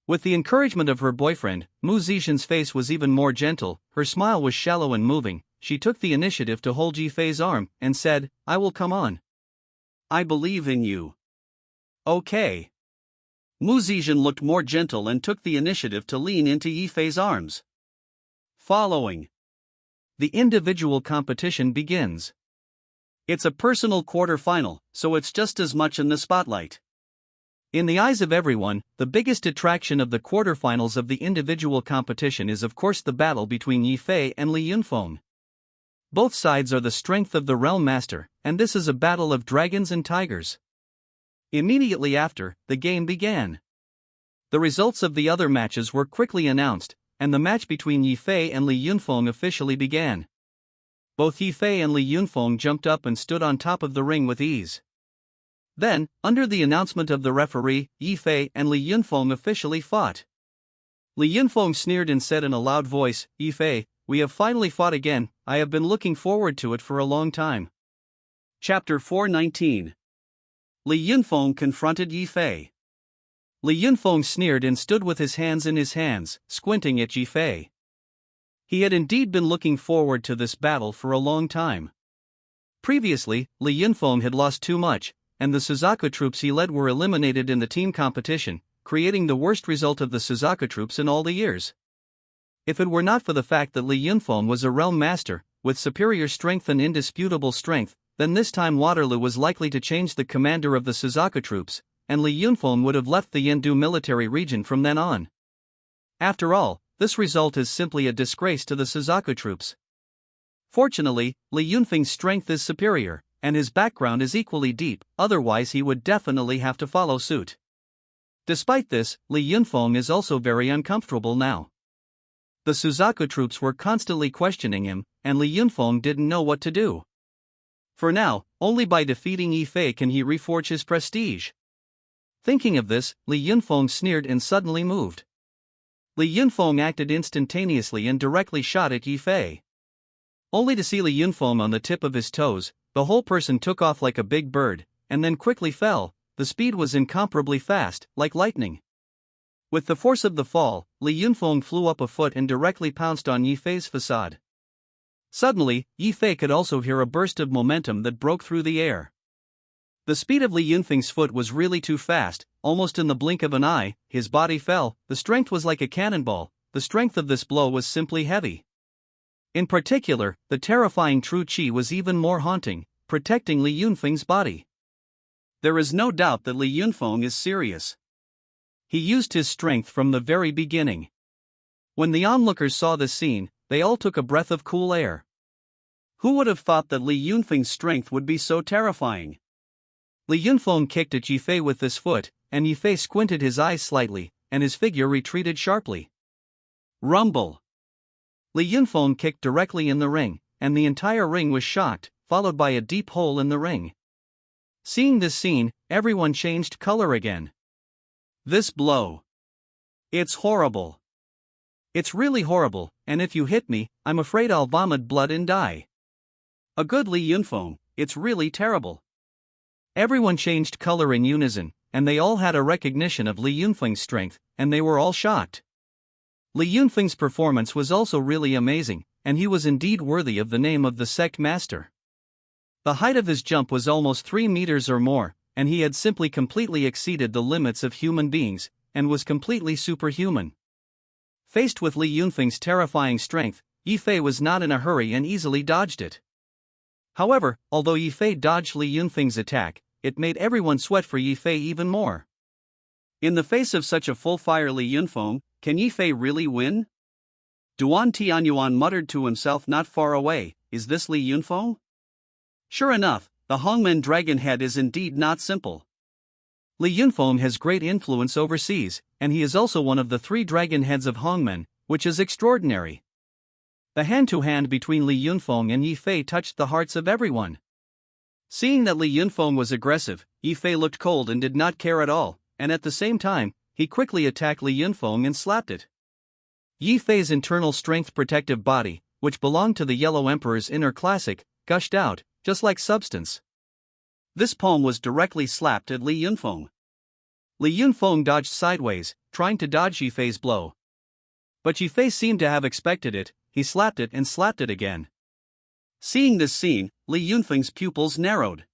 With the encouragement of her boyfriend, Mu Zizhen's face was even more gentle, her smile was shallow and moving. She took the initiative to hold Yi Fei's arm, and said, "I will come on. I believe in you." "Okay." Mu Zizhen looked more gentle and took the initiative to lean into Yi Fei's arms. Following. The individual competition begins. It's a personal quarter-final, so it's just as much in the spotlight. In the eyes of everyone, the biggest attraction of the quarterfinals of the individual competition is of course the battle between Yi Fei and Li Yunfeng. Both sides are the strength of the Realm Master, and this is a battle of dragons and tigers. Immediately after, the game began. The results of the other matches were quickly announced, and the match between Yi Fei and Li Yunfeng officially began. Both Yi Fei and Li Yunfeng jumped up and stood on top of the ring with ease. Then, under the announcement of the referee, Yi Fei and Li Yunfeng officially fought. Li Yunfeng sneered and said in a loud voice, "Yi Fei, we have finally fought again. I have been looking forward to it for a long time." Chapter 419. Li Yunfeng confronted Yi Fei. Li Yunfeng sneered and stood with his hands in his hands, squinting at Yi Fei. He had indeed been looking forward to this battle for a long time. Previously, Li Yunfeng had lost too much, and the Suzaku troops he led were eliminated in the team competition, creating the worst result of the Suzaku troops in all the years. If it were not for the fact that Li Yunfeng was a realm master, with superior strength and indisputable strength, then this time Waterloo was likely to change the commander of the Suzaku troops, and Li Yunfeng would have left the Yendu military region from then on. After all, this result is simply a disgrace to the Suzaku troops. Fortunately, Li Yunfeng's strength is superior, and his background is equally deep, otherwise he would definitely have to follow suit. Despite this, Li Yunfeng is also very uncomfortable now. The Suzaku troops were constantly questioning him, and Li Yunfeng didn't know what to do. For now, only by defeating Yi Fei can he reforge his prestige. Thinking of this, Li Yunfeng sneered and suddenly moved. Li Yunfeng acted instantaneously and directly shot at Yi Fei. Only to see Li Yunfeng on the tip of his toes, the whole person took off like a big bird, and then quickly fell. The speed was incomparably fast, like lightning. With the force of the fall, Li Yunfeng flew up a foot and directly pounced on Yi Fei's facade. Suddenly, Yi Fei could also hear a burst of momentum that broke through the air. The speed of Li Yunfeng's foot was really too fast, almost in the blink of an eye, his body fell. The strength was like a cannonball. The strength of this blow was simply heavy. In particular, the terrifying true qi was even more haunting, protecting Li Yunfeng's body. There is no doubt that Li Yunfeng is serious. He used his strength from the very beginning. When the onlookers saw this scene, they all took a breath of cool air. Who would have thought that Li Yunfeng's strength would be so terrifying? Li Yunfeng kicked at Yi Fei with this foot, and Yi Fei squinted his eyes slightly, and his figure retreated sharply. Rumble! Li Yunfeng kicked directly in the ring, and the entire ring was shocked, followed by a deep hole in the ring. Seeing this scene, everyone changed color again. This blow. It's horrible. It's really horrible, and if you hit me, I'm afraid I'll vomit blood and die. A good Li Yunfeng, it's really terrible. Everyone changed color in unison, and they all had a recognition of Li Yunfeng's strength, and they were all shocked. Li Yunfeng's performance was also really amazing, and he was indeed worthy of the name of the sect master. The height of his jump was almost 3 meters or more, and he had simply completely exceeded the limits of human beings, and was completely superhuman. Faced with Li Yunfeng's terrifying strength, Yi Fei was not in a hurry and easily dodged it. However, although Yi Fei dodged Li Yunfeng's attack, it made everyone sweat for Yi Fei even more. In the face of such a full-fire Li Yunfeng, can Yi Fei really win? Duan Tianyuan muttered to himself not far away, is this Li Yunfeng? Sure enough, the Hongmen dragon head is indeed not simple. Li Yunfeng has great influence overseas, and he is also one of the 3 dragon heads of Hongmen, which is extraordinary. The hand-to-hand between Li Yunfeng and Yi Fei touched the hearts of everyone. Seeing that Li Yunfeng was aggressive, Yi Fei looked cold and did not care at all, and at the same time, he quickly attacked Li Yunfeng and slapped it. Yi Fei's internal strength protective body, which belonged to the Yellow Emperor's inner classic, gushed out, just like substance. This palm was directly slapped at Li Yunfeng. Li Yunfeng dodged sideways, trying to dodge Yi Fei's blow. But Yi Fei seemed to have expected it. He slapped it and slapped it again. Seeing this scene, Li Yunfeng's pupils narrowed.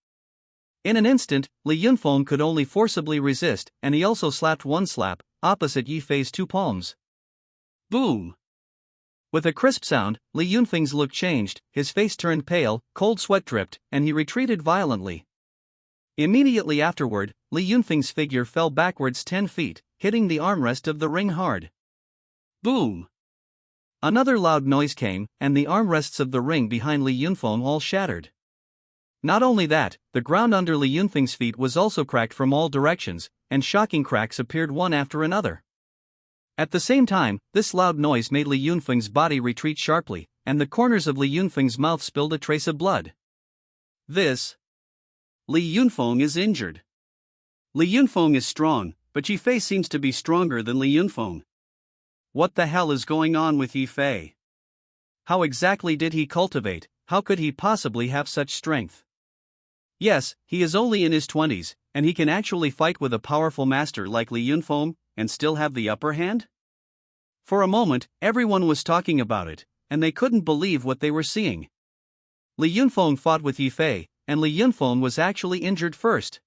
In an instant, Li Yunfeng could only forcibly resist, and he also slapped one slap, opposite Yi Fei's 2 palms. Boom! With a crisp sound, Li Yunfeng's look changed, his face turned pale, cold sweat dripped, and he retreated violently. Immediately afterward, Li Yunfeng's figure fell backwards 10 feet, hitting the armrest of the ring hard. Boom! Another loud noise came, and the armrests of the ring behind Li Yunfeng all shattered. Not only that, the ground under Li Yunfeng's feet was also cracked from all directions, and shocking cracks appeared one after another. At the same time, this loud noise made Li Yunfeng's body retreat sharply, and the corners of Li Yunfeng's mouth spilled a trace of blood. Li Yunfeng is injured. Li Yunfeng is strong, but Yi Fei seems to be stronger than Li Yunfeng. What the hell is going on with Yi Fei? How exactly did he cultivate? How could he possibly have such strength? Yes, he is only in his 20s, and he can actually fight with a powerful master like Li Yunfeng, and still have the upper hand? For a moment, everyone was talking about it, and they couldn't believe what they were seeing. Li Yunfeng fought with Yi Fei, and Li Yunfeng was actually injured first.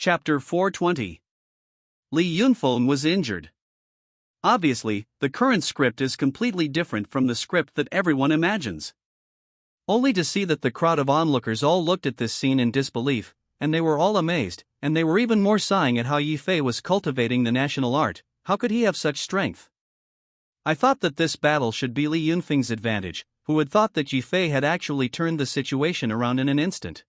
Chapter 420. Li Yunfeng was injured. Obviously, the current script is completely different from the script that everyone imagines. Only to see that the crowd of onlookers all looked at this scene in disbelief, and they were all amazed, and they were even more sighing at how Yi Fei was cultivating the national art. How could he have such strength? I thought that this battle should be Li Yunfeng's advantage, who had thought that Yi Fei had actually turned the situation around in an instant.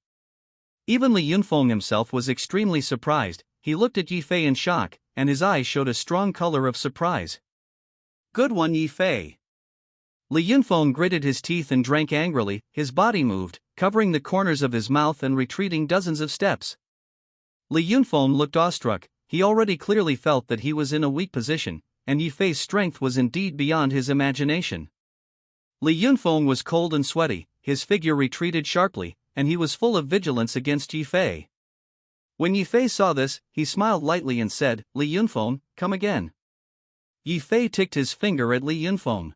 Even Li Yunfeng himself was extremely surprised. He looked at Yi Fei in shock, and his eyes showed a strong color of surprise. Good one, Yi Fei. Li Yunfeng gritted his teeth and drank angrily. His body moved, covering the corners of his mouth and retreating dozens of steps. Li Yunfeng looked awestruck. He already clearly felt that he was in a weak position, and Yi Fei's strength was indeed beyond his imagination. Li Yunfeng was cold and sweaty, his figure retreated sharply, and he was full of vigilance against Yi Fei. When Yi Fei saw this, he smiled lightly and said, "Li Yunfeng, come again." Yi Fei ticked his finger at Li Yunfeng.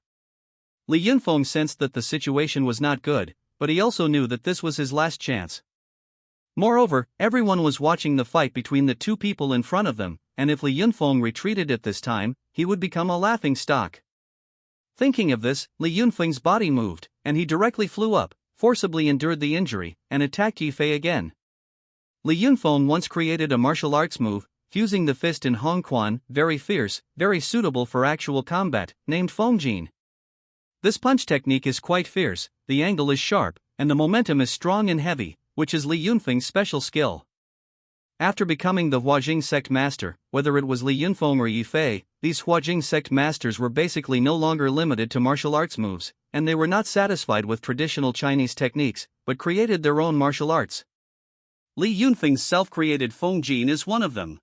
Li Yunfeng sensed that the situation was not good, but he also knew that this was his last chance. Moreover, everyone was watching the fight between the two people in front of them, and if Li Yunfeng retreated at this time, he would become a laughing stock. Thinking of this, Li Yunfeng's body moved, and he directly flew up, forcibly endured the injury, and attacked Yi Fei again. Li Yunfeng once created a martial arts move, fusing the fist in Hongquan, very fierce, very suitable for actual combat, named Fengjin. This punch technique is quite fierce, the angle is sharp, and the momentum is strong and heavy, which is Li Yunfeng's special skill. After becoming the Huajing sect master, whether it was Li Yunfeng or Yi Fei, these Huajing sect masters were basically no longer limited to martial arts moves, and they were not satisfied with traditional Chinese techniques, but created their own martial arts. Li Yunfeng's self-created Fengjin is one of them.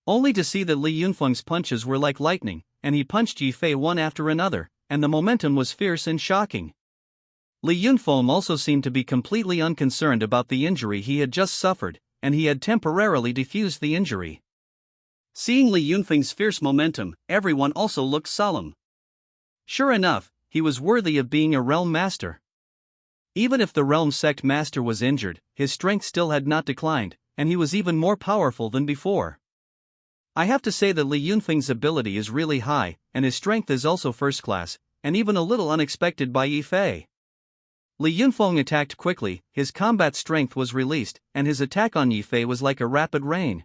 Only to see that Li Yunfeng's punches were like lightning, and he punched Yi Fei one after another, and the momentum was fierce and shocking. Li Yunfeng also seemed to be completely unconcerned about the injury he had just suffered, and he had temporarily defused the injury. Seeing Li Yunfeng's fierce momentum, everyone also looked solemn. Sure enough, he was worthy of being a realm master. Even if the realm sect master was injured, his strength still had not declined, and he was even more powerful than before. I have to say that Li Yunfeng's ability is really high, and his strength is also first class, and even a little unexpected by Yi Fei. Li Yunfeng attacked quickly, his combat strength was released, and his attack on Yi Fei was like a rapid rain.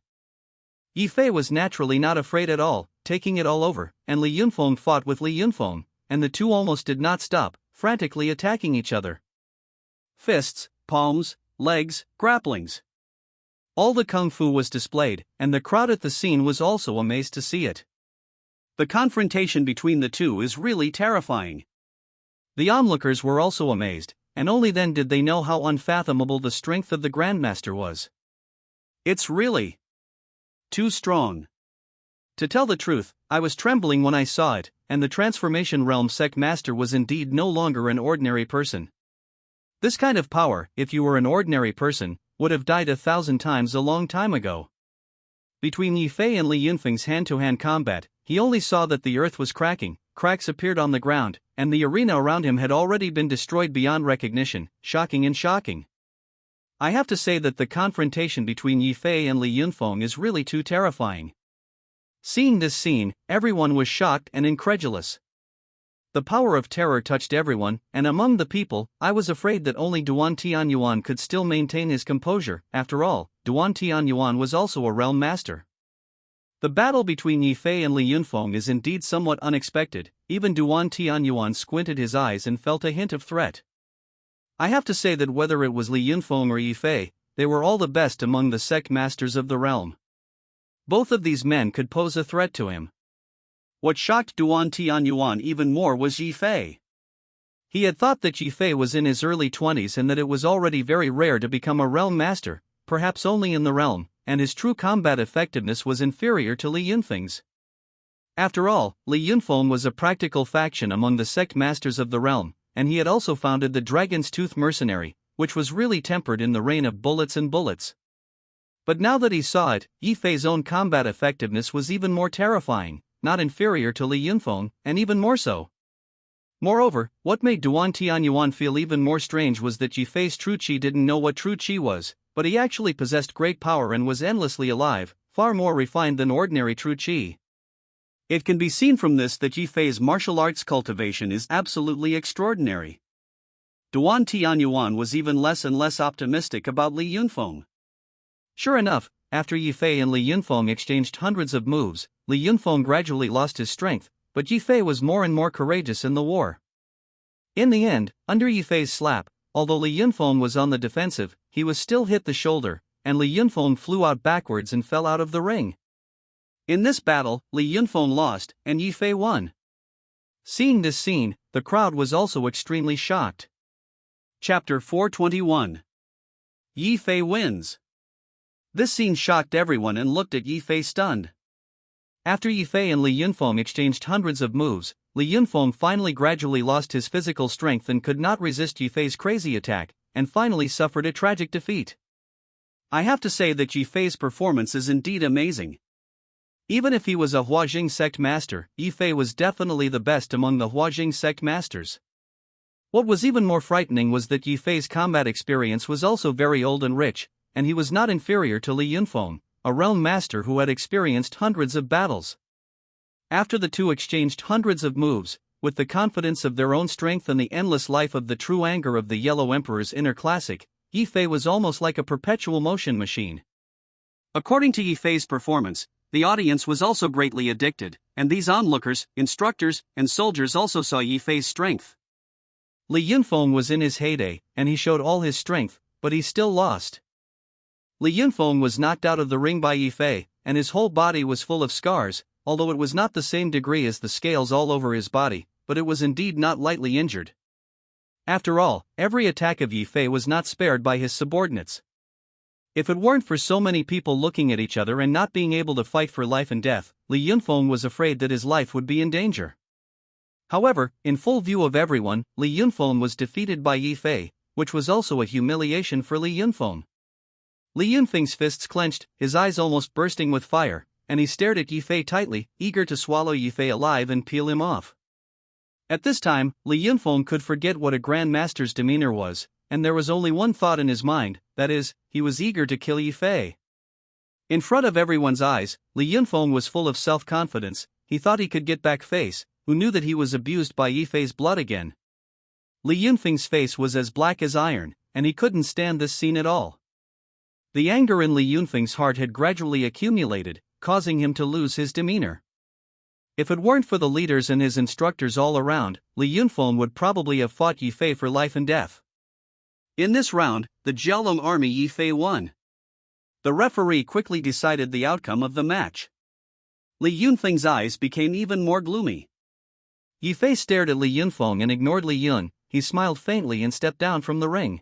Yi Fei was naturally not afraid at all, taking it all over, and Li Yunfeng fought with Li Yunfeng, and the two almost did not stop, frantically attacking each other. Fists, palms, legs, grapplings. All the kung fu was displayed, and the crowd at the scene was also amazed to see it. The confrontation between the two is really terrifying. The onlookers were also amazed, and only then did they know how unfathomable the strength of the Grandmaster was. It's really too strong. To tell the truth, I was trembling when I saw it, and the Transformation Realm Sect Master was indeed no longer an ordinary person. This kind of power, if you were an ordinary person, would have died 1,000 times a long time ago. Between Yi Fei and Li Yunfeng's hand-to-hand combat, he only saw that the earth was cracking, cracks appeared on the ground, and the arena around him had already been destroyed beyond recognition, shocking and shocking. I have to say that the confrontation between Yi Fei and Li Yunfeng is really too terrifying. Seeing this scene, everyone was shocked and incredulous. The power of terror touched everyone, and among the people, I was afraid that only Duan Tianyuan could still maintain his composure. After all, Duan Tianyuan was also a realm master. The battle between Yi Fei and Li Yunfeng is indeed somewhat unexpected. Even Duan Tianyuan squinted his eyes and felt a hint of threat. I have to say that whether it was Li Yunfeng or Yi Fei, they were all the best among the sect masters of the realm. Both of these men could pose a threat to him. What shocked Duan Tianyuan even more was Yi Fei. He had thought that Yi Fei was in his early 20s and that it was already very rare to become a realm master, perhaps only in the realm, and his true combat effectiveness was inferior to Li Yunfeng's. After all, Li Yunfeng was a practical faction among the sect masters of the realm, and he had also founded the Dragon's Tooth Mercenary, which was really tempered in the reign of bullets and bullets. But now that he saw it, Yi Fei's own combat effectiveness was even more terrifying, not inferior to Li Yunfeng, and even more so. Moreover, what made Duan Tianyuan feel even more strange was that Yi Fei's true chi didn't know what true chi was, but he actually possessed great power and was endlessly alive, far more refined than ordinary true qi. It can be seen from this that Yi Fei's martial arts cultivation is absolutely extraordinary. Duan Tianyuan was even less and less optimistic about Li Yunfeng. Sure enough, after Yi Fei and Li Yunfeng exchanged hundreds of moves, Li Yunfeng gradually lost his strength, but Yi Fei was more and more courageous in the war. In the end, under Yi Fei's slap, although Li Yunfeng was on the defensive, he was still hit the shoulder, and Li Yunfeng flew out backwards and fell out of the ring. In this battle, Li Yunfeng lost, and Yi Fei won. Seeing this scene, the crowd was also extremely shocked. Chapter 421. Yi Fei wins. This scene shocked everyone and looked at Yi Fei stunned. After Yi Fei and Li Yunfeng exchanged hundreds of moves, Li Yunfeng finally gradually lost his physical strength and could not resist Yi Fei's crazy attack, and finally suffered a tragic defeat. I have to say that Yi Fei's performance is indeed amazing. Even if he was a Huajing sect master, Yi Fei was definitely the best among the Huajing sect masters. What was even more frightening was that Yi Fei's combat experience was also very old and rich, and he was not inferior to Li Yunfeng, a realm master who had experienced hundreds of battles. After the two exchanged hundreds of moves, with the confidence of their own strength and the endless life of the true anger of the Yellow Emperor's inner classic, Yi Fei was almost like a perpetual motion machine. According to Yi Fei's performance, the audience was also greatly addicted, and these onlookers, instructors, and soldiers also saw Yi Fei's strength. Li Yunfeng was in his heyday, and he showed all his strength, but he still lost. Li Yunfeng was knocked out of the ring by Yi Fei, and his whole body was full of scars, although it was not the same degree as the scales all over his body, but it was indeed not lightly injured. After all, every attack of Yi Fei was not spared by his subordinates. If it weren't for so many people looking at each other and not being able to fight for life and death, Li Yunfeng was afraid that his life would be in danger. However, in full view of everyone, Li Yunfeng was defeated by Yi Fei, which was also a humiliation for Li Yunfeng. Li Yunfeng's fists clenched, his eyes almost bursting with fire, and he stared at Yi Fei tightly, eager to swallow Yi Fei alive and peel him off. At this time, Li Yunfeng could forget what a Grand Master's demeanor was, and there was only one thought in his mind, that is, he was eager to kill Yi Fei. In front of everyone's eyes, Li Yunfeng was full of self-confidence. He thought he could get back Face, who knew that he was abused by Yi Fei's blood again. Li Yunfeng's face was as black as iron, and he couldn't stand this scene at all. The anger in Li Yunfeng's heart had gradually accumulated, causing him to lose his demeanor. If it weren't for the leaders and his instructors all around, Li Yunfeng would probably have fought Yi Fei for life and death. In this round, the Jiaolong army Yi Fei won. The referee quickly decided the outcome of the match. Li Yunfeng's eyes became even more gloomy. Yi Fei stared at Li Yunfeng and ignored Li Yun. He smiled faintly and stepped down from the ring.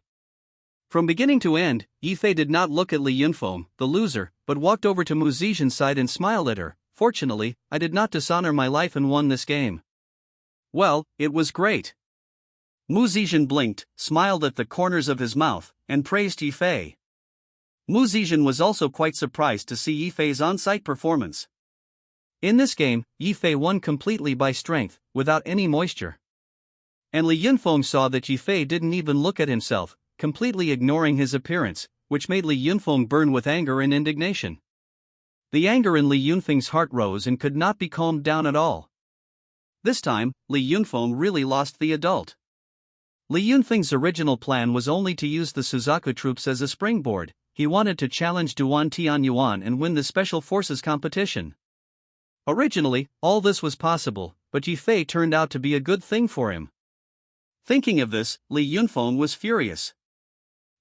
From beginning to end, Yi Fei did not look at Li Yunfeng, the loser, but walked over to Mu Zixin's side and smiled at her. Fortunately, I did not dishonor my life and won this game. Well, it was great. Mu Zixin blinked, smiled at the corners of his mouth, and praised Yi Fei. Mu Zixin was also quite surprised to see Yi Fei's on-site performance. In this game, Yi Fei won completely by strength, without any moisture. And Li Yunfeng saw that Yi Fei didn't even look at himself, completely ignoring his appearance, which made Li Yunfeng burn with anger and indignation. The anger in Li Yunfeng's heart rose and could not be calmed down at all. This time, Li Yunfeng really lost the adult. Li Yunfeng's original plan was only to use the Suzaku troops as a springboard. He wanted to challenge Duan Tianyuan and win the Special Forces competition. Originally, all this was possible, but Yi Fei turned out to be a good thing for him. Thinking of this, Li Yunfeng was furious.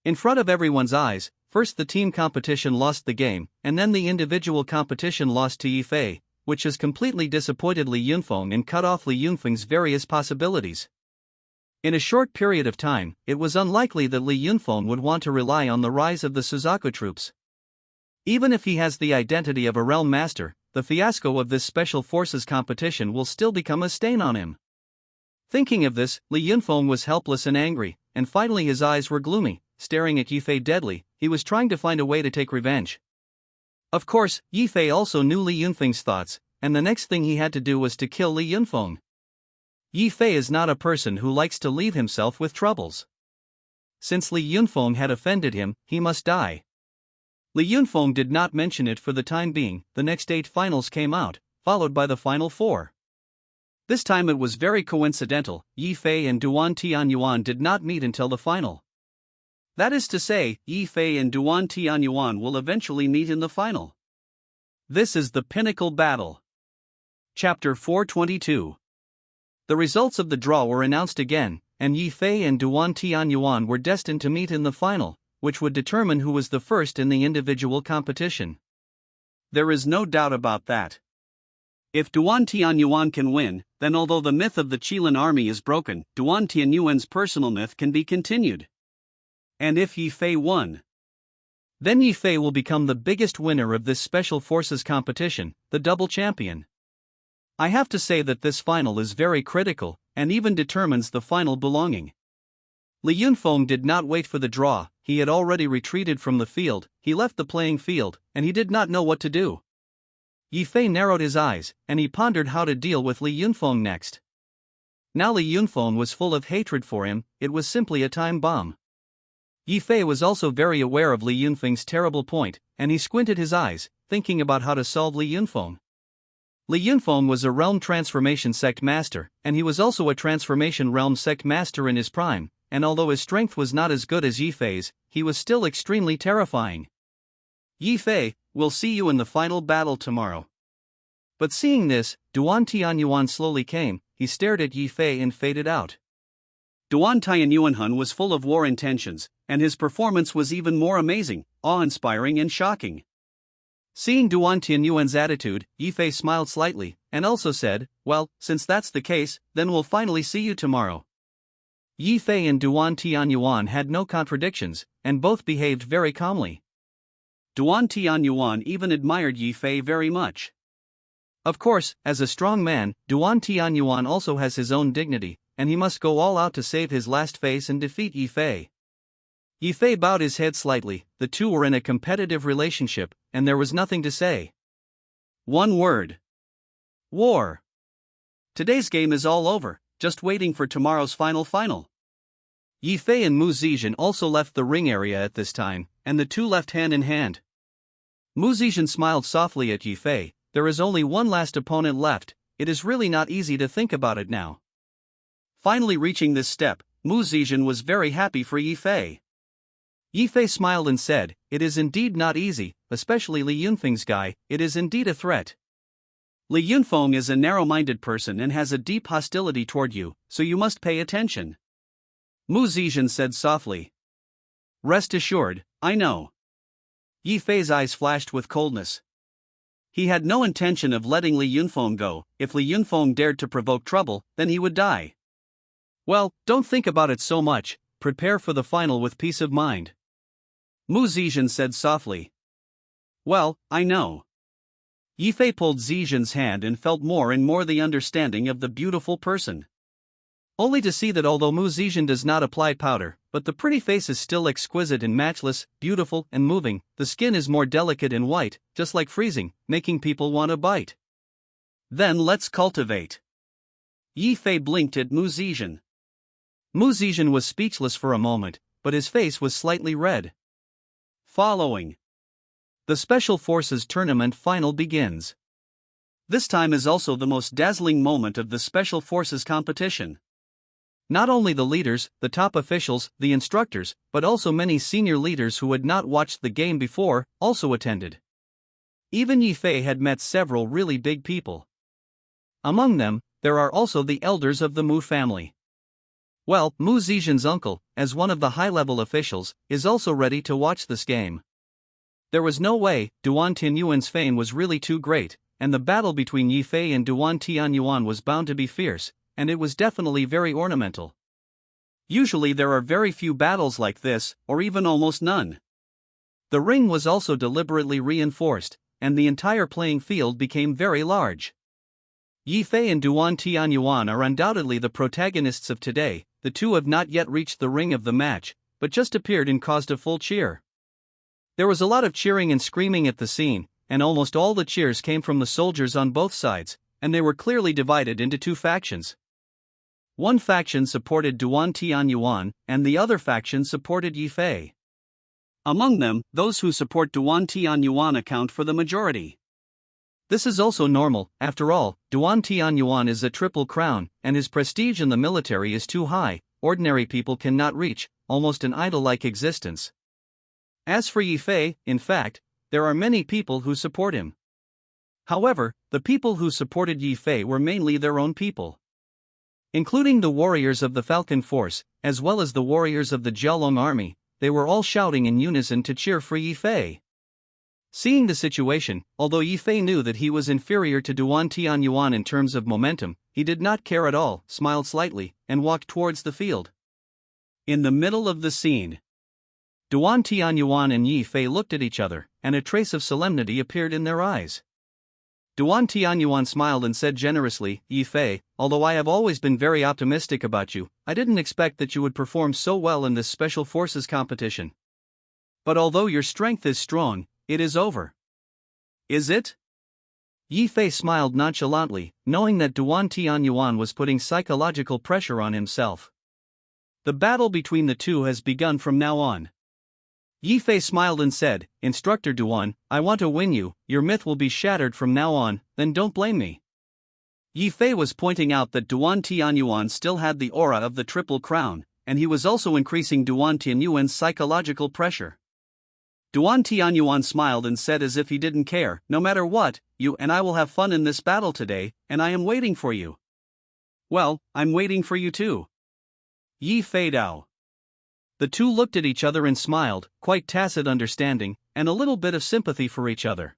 In front of everyone's eyes, first the team competition lost the game, and then the individual competition lost to Yi Fei, which has completely disappointed Li Yunfeng and cut off Li Yunfeng's various possibilities. In a short period of time, it was unlikely that Li Yunfeng would want to rely on the rise of the Suzaku troops. Even if he has the identity of a realm master, the fiasco of this Special Forces competition will still become a stain on him. Thinking of this, Li Yunfeng was helpless and angry, and finally his eyes were gloomy, staring at Yi Fei deadly. He was trying to find a way to take revenge. Of course, Yi Fei also knew Li Yunfeng's thoughts, and the next thing he had to do was to kill Li Yunfeng. Yi Fei is not a person who likes to leave himself with troubles. Since Li Yunfeng had offended him, he must die. Li Yunfeng did not mention it for the time being. The next 8 finals came out, followed by the final 4. This time it was very coincidental. Yi Fei and Duan Tianyuan did not meet until the final. That is to say, Yi Fei and Duan Tianyuan will eventually meet in the final. This is the pinnacle battle. Chapter 422. The results of the draw were announced again, and Yi Fei and Duan Tianyuan were destined to meet in the final, which would determine who was the first in the individual competition. There is no doubt about that. If Duan Tianyuan can win, then although the myth of the Qilin army is broken, Duan Tianyuan's personal myth can be continued. And if Yi Fei won, then Yi Fei will become the biggest winner of this special forces competition, the double champion. I have to say that this final is very critical, and even determines the final belonging. Li Yunfeng did not wait for the draw. He had already retreated from the field. He left the playing field, and he did not know what to do. Yi Fei narrowed his eyes, and he pondered how to deal with Li Yunfeng next. Now Li Yunfeng was full of hatred for him. It was simply a time bomb. Yi Fei was also very aware of Li Yunfeng's terrible point, and he squinted his eyes, thinking about how to solve Li Yunfeng. Li Yunfeng was a realm transformation sect master, and he was also a transformation realm sect master in his prime, and although his strength was not as good as Yi Fei's, he was still extremely terrifying. Yi Fei, we'll see you in the final battle tomorrow. But seeing this, Duan Tianyuan slowly came. He stared at Yi Fei and faded out. Duan Tianyuan was full of war intentions, and his performance was even more amazing, awe-inspiring and shocking. Seeing Duan Tianyuan's attitude, Yi Fei smiled slightly, and also said, well, since that's the case, then we'll finally see you tomorrow. Yi Fei and Duan Tianyuan had no contradictions, and both behaved very calmly. Duan Tianyuan even admired Yi Fei very much. Of course, as a strong man, Duan Tianyuan also has his own dignity, and he must go all out to save his last face and defeat Yi Fei. Yi Fei bowed his head slightly. The two were in a competitive relationship, and there was nothing to say. One word. War. Today's game is all over, just waiting for tomorrow's final. Yi Fei and Mu Zizhen also left the ring area at this time, and the two left hand in hand. Mu Zizhen smiled softly at Yi Fei. There is only one last opponent left. It is really not easy to think about it now. Finally reaching this step, Mu Zizhen was very happy for Yi Fei. Yi Fei smiled and said, it is indeed not easy, especially Li Yunfeng's guy. It is indeed a threat. Li Yunfeng is a narrow-minded person and has a deep hostility toward you, so you must pay attention. Mu Zizhen said softly. Rest assured, I know. Yi Fei's eyes flashed with coldness. He had no intention of letting Li Yunfeng go. If Li Yunfeng dared to provoke trouble, then he would die. Well, don't think about it so much. Prepare for the final with peace of mind. Mu Zizhen said softly. Well, I know. Yi Fei pulled Zizhen's hand and felt more and more the understanding of the beautiful person. Only to see that although Mu Zizhen does not apply powder, but the pretty face is still exquisite and matchless, beautiful and moving, the skin is more delicate and white, just like freezing, making people want to bite. Then let's cultivate. Yi Fei blinked at Mu Zizhen. Mu Zizhen was speechless for a moment, but his face was slightly red. Following. The Special Forces Tournament final begins. This time is also the most dazzling moment of the Special Forces competition. Not only the leaders, the top officials, the instructors, but also many senior leaders who had not watched the game before, also attended. Even Yi Fei had met several really big people. Among them, there are also the elders of the Mu family. Well, Mu Zizhen's uncle, as one of the high-level officials, is also ready to watch this game. There was no way. Duan Tianyuan's fame was really too great, and the battle between Yi Fei and Duan Tianyuan was bound to be fierce, and it was definitely very ornamental. Usually there are very few battles like this, or even almost none. The ring was also deliberately reinforced, and the entire playing field became very large. Yi Fei and Duan Tianyuan are undoubtedly the protagonists of today. The two have not yet reached the ring of the match, but just appeared and caused a full cheer. There was a lot of cheering and screaming at the scene, and almost all the cheers came from the soldiers on both sides, and they were clearly divided into two factions. One faction supported Duan Tianyuan, and the other faction supported Yi Fei. Among them, those who support Duan Tianyuan account for the majority. This is also normal. After all, Duan Tianyuan is a triple crown, and his prestige in the military is too high, ordinary people cannot reach, almost an idol-like existence. As for Yi Fei, in fact, there are many people who support him. However, the people who supported Yi Fei were mainly their own people. Including the warriors of the Falcon Force, as well as the warriors of the Jiaolong army, they were all shouting in unison to cheer for Yi Fei. Seeing the situation, although Yi Fei knew that he was inferior to Duan Tianyuan in terms of momentum, he did not care at all, smiled slightly, and walked towards the field. In the middle of the scene, Duan Tianyuan and Yi Fei looked at each other, and a trace of solemnity appeared in their eyes. Duan Tianyuan smiled and said generously, "Yi Fei, although I have always been very optimistic about you, I didn't expect that you would perform so well in this special forces competition. But although your strength is strong, it is over." "Is it?" Yi Fei smiled nonchalantly, knowing that Duan Tianyuan was putting psychological pressure on himself. "The battle between the two has begun from now on." Yi Fei smiled and said, "Instructor Duan, I want to win you, your myth will be shattered from now on, then don't blame me." Yi Fei was pointing out that Duan Tianyuan still had the aura of the Triple Crown, and he was also increasing Duan Tianyuan's psychological pressure. Duan Tianyuan smiled and said as if he didn't care, "No matter what, you and I will have fun in this battle today, and I am waiting for you." "Well, I'm waiting for you too." Yi Fei Dao. The two looked at each other and smiled, quite tacit understanding, and a little bit of sympathy for each other.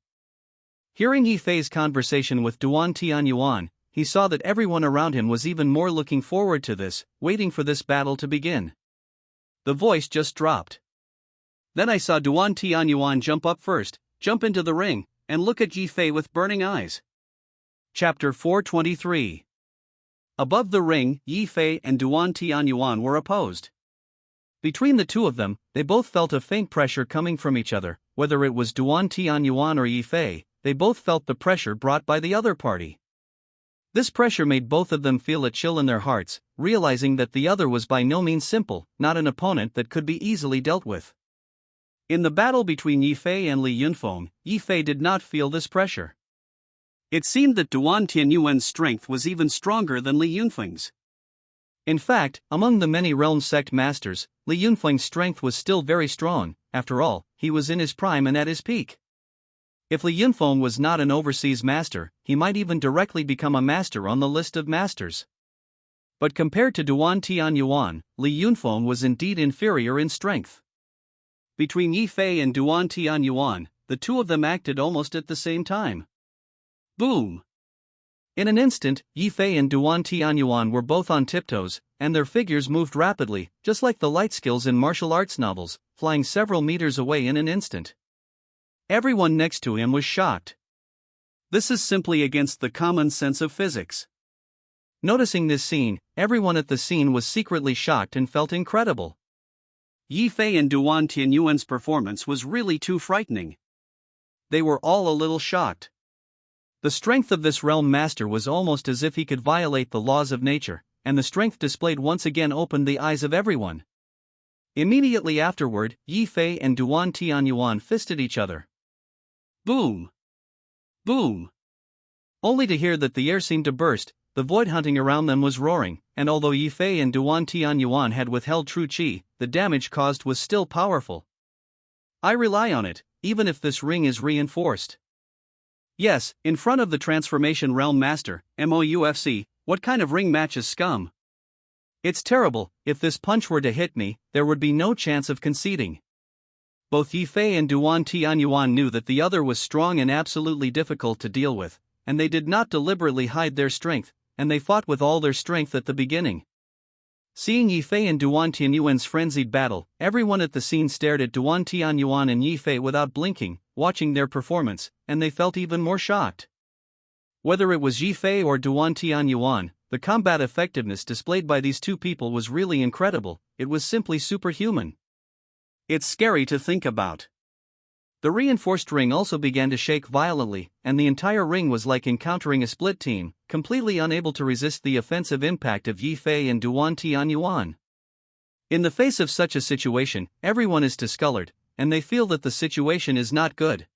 Hearing Yi Fei's conversation with Duan Tianyuan, he saw that everyone around him was even more looking forward to this, waiting for this battle to begin. The voice just dropped. Then I saw Duan Tianyuan jump up first, jump into the ring, and look at Yi Fei with burning eyes. Chapter 423. Above the ring, Yi Fei and Duan Tianyuan were opposed. Between the two of them, they both felt a faint pressure coming from each other, whether it was Duan Tianyuan or Yi Fei, they both felt the pressure brought by the other party. This pressure made both of them feel a chill in their hearts, realizing that the other was by no means simple, not an opponent that could be easily dealt with. In the battle between Yi Fei and Li Yunfeng, Yi Fei did not feel this pressure. It seemed that Duan Tianyuan's strength was even stronger than Li Yunfeng's. In fact, among the many realm sect masters, Li Yunfeng's strength was still very strong. After all, he was in his prime and at his peak. If Li Yunfeng was not an overseas master, he might even directly become a master on the list of masters. But compared to Duan Tianyuan, Li Yunfeng was indeed inferior in strength. Between Yi Fei and Duan Tianyuan, the two of them acted almost at the same time. Boom! In an instant, Yi Fei and Duan Tianyuan were both on tiptoes, and their figures moved rapidly, just like the light skills in martial arts novels, flying several meters away in an instant. Everyone next to him was shocked. This is simply against the common sense of physics. Noticing this scene, everyone at the scene was secretly shocked and felt incredible. Yi Fei and Duan Tianyuan's performance was really too frightening. They were all a little shocked. The strength of this realm master was almost as if he could violate the laws of nature, and the strength displayed once again opened the eyes of everyone. Immediately afterward, Yi Fei and Duan Tianyuan fisted each other. Boom! Boom! Only to hear that the air seemed to burst, the void hunting around them was roaring, and although Yi Fei and Duan Tianyuan had withheld true qi, the damage caused was still powerful. I rely on it, even if this ring is reinforced. Yes, in front of the Transformation Realm Master, MOUFC, what kind of ring match is scum? It's terrible. If this punch were to hit me, there would be no chance of conceding. Both Yi Fei and Duan Tianyuan knew that the other was strong and absolutely difficult to deal with, and they did not deliberately hide their strength, and they fought with all their strength at the beginning. Seeing Yi Fei and Duan Tianyuan's frenzied battle, everyone at the scene stared at Duan Tianyuan and Yi Fei without blinking, watching their performance, and they felt even more shocked. Whether it was Yi Fei or Duan Tianyuan, the combat effectiveness displayed by these two people was really incredible. It was simply superhuman. It's scary to think about. The reinforced ring also began to shake violently, and the entire ring was like encountering a split team, completely unable to resist the offensive impact of Yi Fei and Duan Tianyuan. In the face of such a situation, everyone is discolored, and they feel that the situation is not good.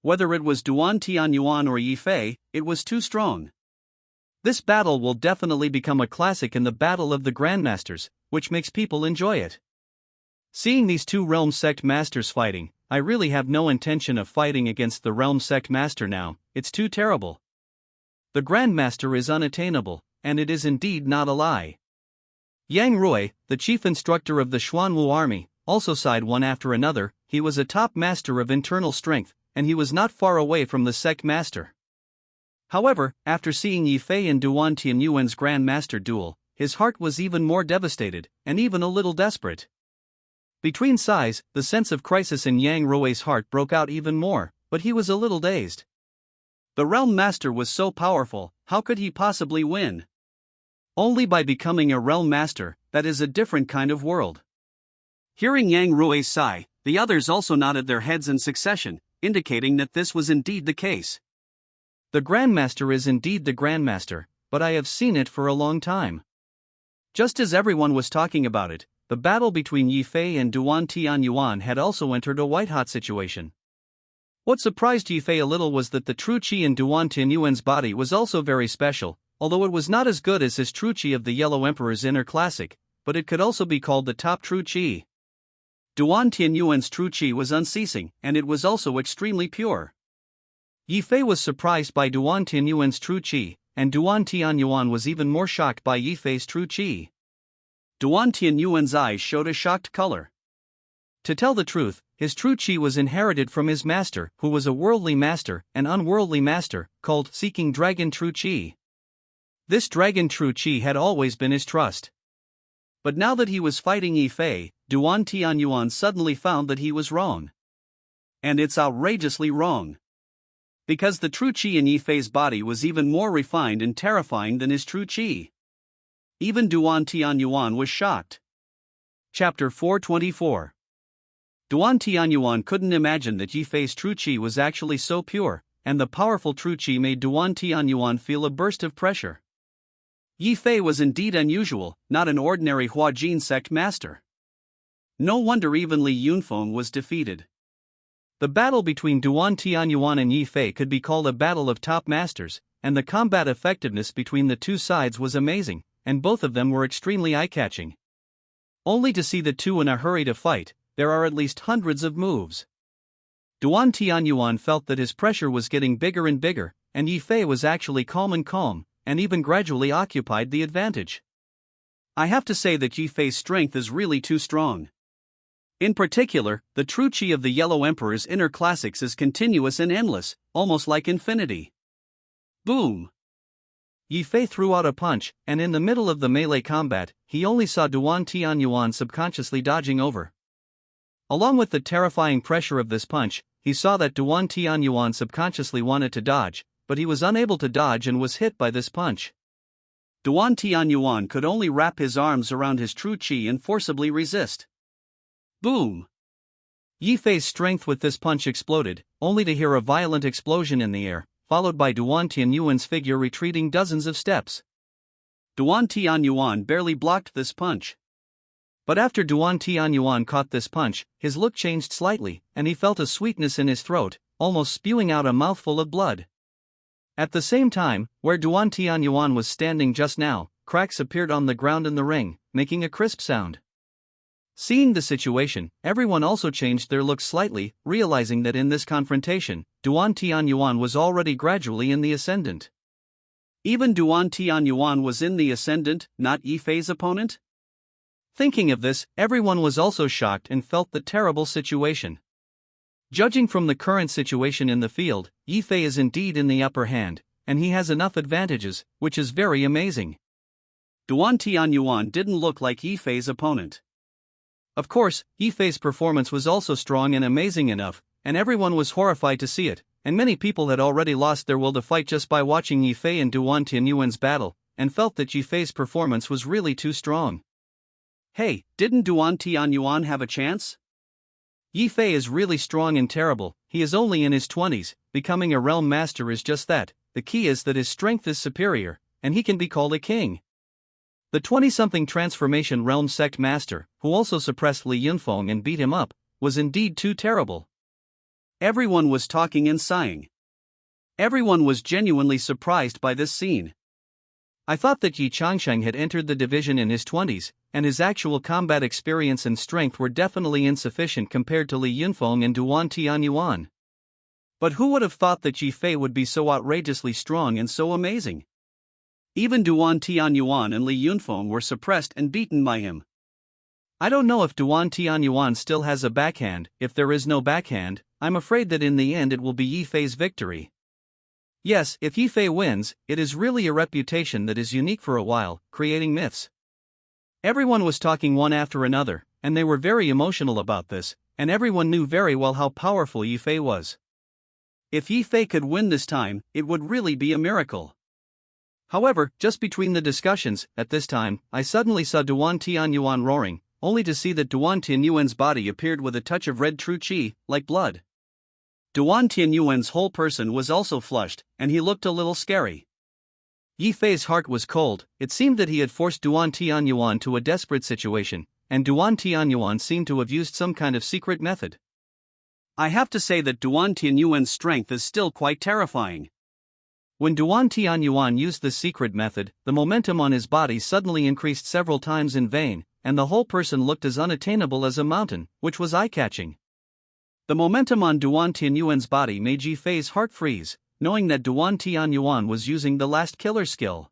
Whether it was Duan Tianyuan or Yi Fei, it was too strong. This battle will definitely become a classic in the Battle of the Grandmasters, which makes people enjoy it. Seeing these two Realm Sect Masters fighting, I really have no intention of fighting against the Realm Sect Master now, it's too terrible. The Grandmaster is unattainable, and it is indeed not a lie. Yang Rui, the chief instructor of the Xuanwu army, also sighed one after another. He was a top master of internal strength, and he was not far away from the Sect Master. However, after seeing Yi Fei and Duan Tianyuan's Grandmaster duel, his heart was even more devastated, and even a little desperate. Between sighs, the sense of crisis in Yang Rui's heart broke out even more, but he was a little dazed. The Realm Master was so powerful, how could he possibly win? Only by becoming a Realm Master, that is a different kind of world. Hearing Yang Rui's sigh, the others also nodded their heads in succession, indicating that this was indeed the case. The Grandmaster is indeed the Grandmaster, but I have seen it for a long time. Just as everyone was talking about it, the battle between Yi Fei and Duan Tianyuan had also entered a white-hot situation. What surprised Yi Fei a little was that the true chi in Duan Tianyuan's body was also very special, although it was not as good as his true chi of the Yellow Emperor's inner classic, but it could also be called the top true chi. Duan Tianyuan's true chi was unceasing, and it was also extremely pure. Yi Fei was surprised by Duan Tianyuan's true chi, and Duan Tianyuan was even more shocked by Yi Fei's true chi. Duan Tianyuan's eyes showed a shocked color. To tell the truth, his true chi was inherited from his master, who was a worldly master, an unworldly master, called Seeking Dragon True Chi. This dragon true chi had always been his trust. But now that he was fighting Yi Fei, Duan Tianyuan suddenly found that he was wrong. And it's outrageously wrong. Because the true chi in Yi Fei's body was even more refined and terrifying than his true chi. Even Duan Tianyuan was shocked. Chapter 424. Duan Tianyuan couldn't imagine that Yi Fei's true chi was actually so pure, and the powerful true chi made Duan Tianyuan feel a burst of pressure. Yi Fei was indeed unusual, not an ordinary Huajin sect master. No wonder even Li Yunfeng was defeated. The battle between Duan Tianyuan and Yi Fei could be called a battle of top masters, and the combat effectiveness between the two sides was amazing, and both of them were extremely eye-catching. Only to see the two in a hurry to fight, there are at least hundreds of moves. Duan Tianyuan felt that his pressure was getting bigger and bigger, and Yi Fei was actually calm, and even gradually occupied the advantage. I have to say that Yi Fei's strength is really too strong. In particular, the true chi of the Yellow Emperor's inner classics is continuous and endless, almost like infinity. Boom! Yi Fei threw out a punch, and in the middle of the melee combat, he only saw Duan Tianyuan subconsciously dodging over. Along with the terrifying pressure of this punch, he saw that Duan Tianyuan subconsciously wanted to dodge, but he was unable to dodge and was hit by this punch. Duan Tianyuan could only wrap his arms around his true chi and forcibly resist. Boom! Yi Fei's strength with this punch exploded, only to hear a violent explosion in the air, followed by Duan Tianyuan's figure retreating dozens of steps. Duan Tianyuan barely blocked this punch. But after Duan Tianyuan caught this punch, his look changed slightly, and he felt a sweetness in his throat, almost spewing out a mouthful of blood. At the same time, where Duan Tianyuan was standing just now, cracks appeared on the ground in the ring, making a crisp sound. Seeing the situation, everyone also changed their look slightly, realizing that in this confrontation, Duan Tianyuan was already gradually in the ascendant. Even Duan Tianyuan was in the ascendant, not Yi Fei's opponent? Thinking of this, everyone was also shocked and felt the terrible situation. Judging from the current situation in the field, Yi Fei is indeed in the upper hand, and he has enough advantages, which is very amazing. Duan Tianyuan didn't look like Yi Fei's opponent. Of course, Yi Fei's performance was also strong and amazing enough, and everyone was horrified to see it, and many people had already lost their will to fight just by watching Yi Fei and Duan Tianyuan's battle, and felt that Yi Fei's performance was really too strong. Hey, didn't Duan Tianyuan have a chance? Yi Fei is really strong and terrible. He is only in his 20s, becoming a realm master is just that. The key is that his strength is superior, and he can be called a king. The 20-something transformation realm sect master, who also suppressed Li Yunfeng and beat him up, was indeed too terrible. Everyone was talking and sighing. Everyone was genuinely surprised by this scene. I thought that Yi Changsheng had entered the division in his 20s, and his actual combat experience and strength were definitely insufficient compared to Li Yunfeng and Duan Tianyuan. But who would have thought that Yi Fei would be so outrageously strong and so amazing? Even Duan Tianyuan and Li Yunfeng were suppressed and beaten by him. I don't know if Duan Tianyuan still has a backhand. If there is no backhand, I'm afraid that in the end it will be Yi Fei's victory. Yes, if Yi Fei wins, it is really a reputation that is unique for a while, creating myths. Everyone was talking one after another, and they were very emotional about this, and everyone knew very well how powerful Yi Fei was. If Yi Fei could win this time, it would really be a miracle. However, just between the discussions, at this time, I suddenly saw Duan Tianyuan roaring, only to see that Duan Tianyuan's body appeared with a touch of red true qi, like blood. Duan Tianyuan's whole person was also flushed, and he looked a little scary. Yi Fei's heart was cold. It seemed that he had forced Duan Tianyuan to a desperate situation, and Duan Tianyuan seemed to have used some kind of secret method. I have to say that Duan Tianyuan's strength is still quite terrifying. When Duan Tianyuan used the secret method, the momentum on his body suddenly increased several times in vain, and the whole person looked as unattainable as a mountain, which was eye-catching. The momentum on Duan Tianyuan's body made Yi Fei's heart freeze, knowing that Duan Tianyuan was using the last killer skill.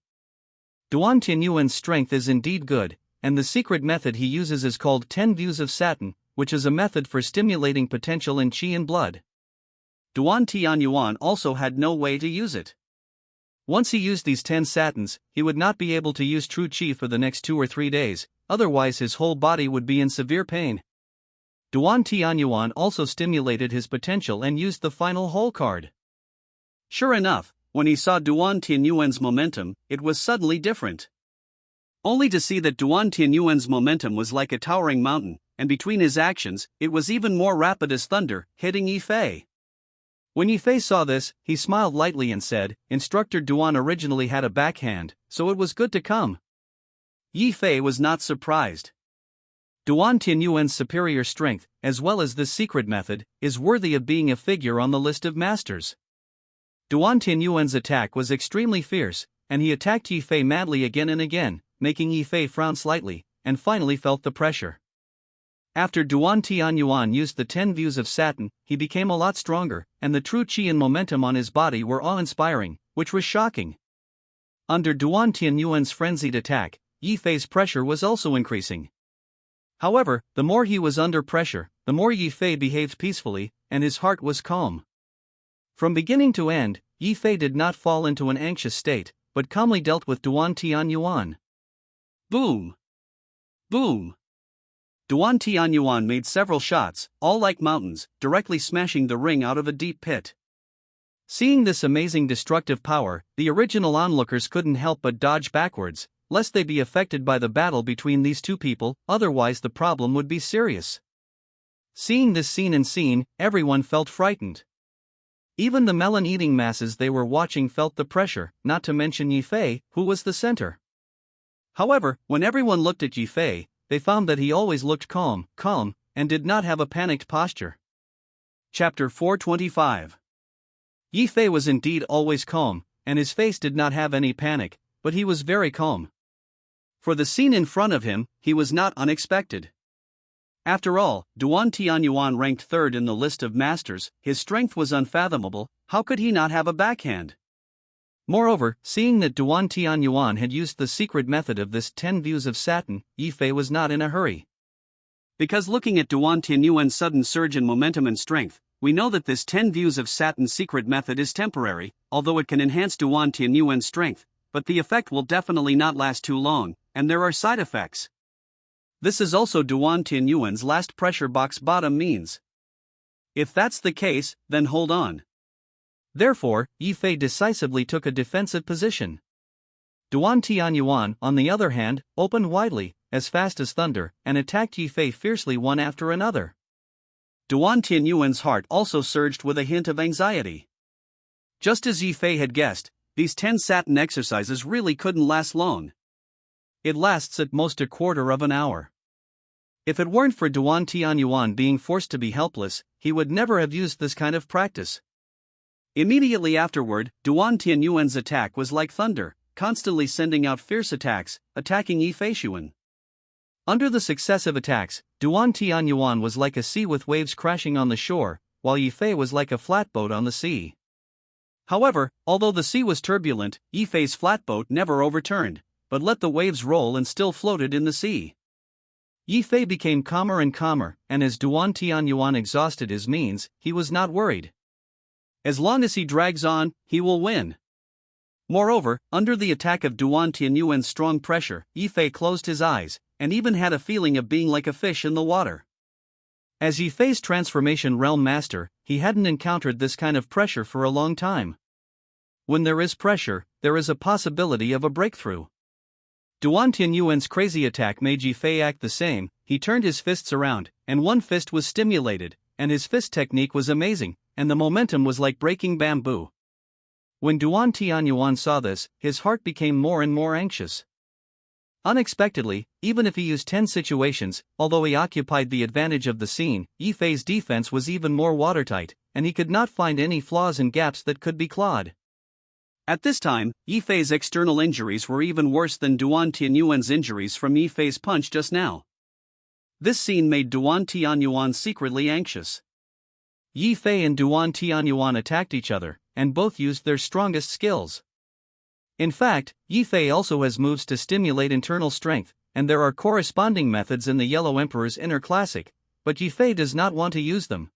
Duan Tianyuan's strength is indeed good, and the secret method he uses is called 10 views of Satin, which is a method for stimulating potential in qi and blood. Duan Tianyuan also had no way to use it. Once he used these 10 satins, he would not be able to use true qi for the next 2 or 3 days, otherwise his whole body would be in severe pain. Duan Tianyuan also stimulated his potential and used the final hole card. Sure enough, when he saw Duan Tianyuan's momentum, it was suddenly different. Only to see that Duan Tianyuan's momentum was like a towering mountain, and between his actions, it was even more rapid as thunder, hitting Yi Fei. When Yi Fei saw this, he smiled lightly and said, "Instructor Duan originally had a backhand, so it was good to come." Yi Fei was not surprised. Duan Tianyuan's superior strength, as well as this secret method, is worthy of being a figure on the list of masters. Duan Tianyuan's attack was extremely fierce, and he attacked Yi Fei madly again and again, making Yi Fei frown slightly, and finally felt the pressure. After Duan Tianyuan used the 10 views of Satin, he became a lot stronger, and the true qi and momentum on his body were awe-inspiring, which was shocking. Under Duan Tianyuan's frenzied attack, Yi Fei's pressure was also increasing. However, the more he was under pressure, the more Yi Fei behaved peacefully, and his heart was calm. From beginning to end, Yi Fei did not fall into an anxious state, but calmly dealt with Duan Tianyuan. Boom! Boom! Duan Tianyuan made several shots, all like mountains, directly smashing the ring out of a deep pit. Seeing this amazing destructive power, the original onlookers couldn't help but dodge backwards, lest they be affected by the battle between these two people, otherwise the problem would be serious. Seeing this scene, everyone felt frightened. Even the melon-eating masses they were watching felt the pressure, not to mention Yi Fei, who was the center. However, when everyone looked at Yi Fei, they found that he always looked calm, and did not have a panicked posture. Chapter 425. Yi Fei was indeed always calm, and his face did not have any panic, but he was very calm. For the scene in front of him, he was not unexpected. After all, Duan Tianyuan ranked third in the list of masters, his strength was unfathomable, how could he not have a backhand? Moreover, seeing that Duan Tianyuan had used the secret method of this 10 views of Satin, Yi Fei was not in a hurry. Because looking at Duan Tianyuan's sudden surge in momentum and strength, we know that this 10 views of Satin secret method is temporary, although it can enhance Duan Tianyuan's strength, but the effect will definitely not last too long, and there are side effects. This is also Duan Tianyuan's last pressure box bottom means. If that's the case, then hold on. Therefore, Yi Fei decisively took a defensive position. Duan Tianyuan, on the other hand, opened widely, as fast as thunder, and attacked Yi Fei fiercely one after another. Duan Tianyuan's heart also surged with a hint of anxiety. Just as Yifei had guessed, these 10 satin exercises really couldn't last long. It lasts at most a quarter of an hour. If it weren't for Duan Tianyuan being forced to be helpless, he would never have used this kind of practice. Immediately afterward, Duan Tianyuan's attack was like thunder, constantly sending out fierce attacks, attacking Yifei. Under the successive attacks, Duan Tianyuan was like a sea with waves crashing on the shore, while Yifei was like a flatboat on the sea. However, although the sea was turbulent, Yifei's flatboat never overturned, but let the waves roll and still floated in the sea. Yifei became calmer and calmer, and as Duan Tianyuan exhausted his means, he was not worried. As long as he drags on, he will win. Moreover, under the attack of Duan Tianyuan's strong pressure, Yifei closed his eyes, and even had a feeling of being like a fish in the water. As Yifei's transformation realm master, he hadn't encountered this kind of pressure for a long time. When there is pressure, there is a possibility of a breakthrough. Duan Tianyuan's crazy attack made Yifei act the same. He turned his fists around, and one fist was stimulated, and his fist technique was amazing, and the momentum was like breaking bamboo. When Duan Tianyuan saw this, his heart became more and more anxious. Unexpectedly, even if he used 10 situations, although he occupied the advantage of the scene, Yifei's defense was even more watertight, and he could not find any flaws and gaps that could be clawed. At this time, Yifei's external injuries were even worse than Duan Tianyuan's injuries from Yifei's punch just now. This scene made Duan Tianyuan secretly anxious. Yifei and Duan Tianyuan attacked each other, and both used their strongest skills. In fact, Yifei also has moves to stimulate internal strength, and there are corresponding methods in the Yellow Emperor's Inner Classic, but Yifei does not want to use them.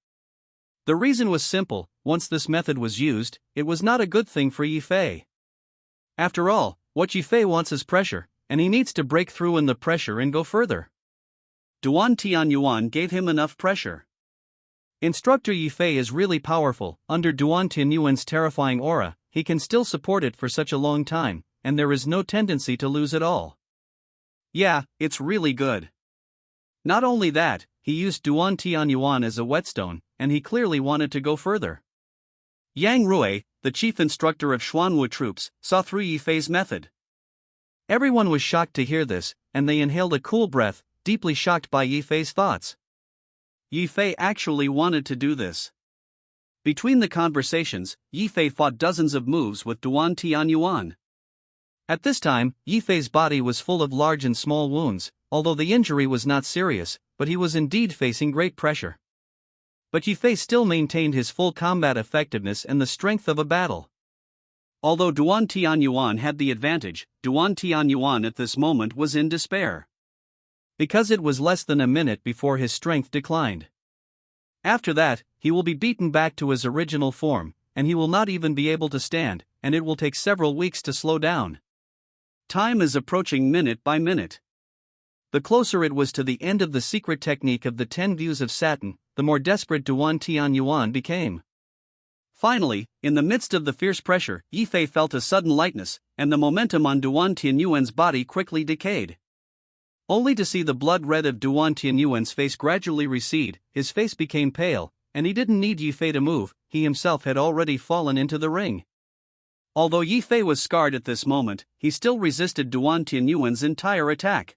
The reason was simple: once this method was used, it was not a good thing for Yifei. After all, what Yifei wants is pressure, and he needs to break through in the pressure and go further. Duan Tianyuan gave him enough pressure. Instructor Yifei is really powerful. Under Duan Tianyuan's terrifying aura, he can still support it for such a long time, and there is no tendency to lose at all. Yeah, it's really good. Not only that, he used Duan Tianyuan as a whetstone, and he clearly wanted to go further. Yang Rui, the chief instructor of Xuanwu troops, saw through Yifei's method. Everyone was shocked to hear this, and they inhaled a cool breath, deeply shocked by Yifei's thoughts. Yifei actually wanted to do this. Between the conversations, Yifei fought dozens of moves with Duan Tianyuan. At this time, Yifei's body was full of large and small wounds, although the injury was not serious, but he was indeed facing great pressure. But Yifei still maintained his full combat effectiveness and the strength of a battle. Although Duan Tianyuan had the advantage, Duan Tianyuan at this moment was in despair. Because it was less than a minute before his strength declined. After that, he will be beaten back to his original form, and he will not even be able to stand, and it will take several weeks to slow down. Time is approaching minute by minute. The closer it was to the end of the secret technique of the 10 views of satin, the more desperate Duan Tianyuan became. Finally, in the midst of the fierce pressure, Yifei felt a sudden lightness, and the momentum on Duan Tianyuan's body quickly decayed. Only to see the blood red of Duan Tianyuan's face gradually recede, his face became pale, and he didn't need Yifei to move, he himself had already fallen into the ring. Although Yifei was scarred at this moment, he still resisted Duan Tianyuan's entire attack.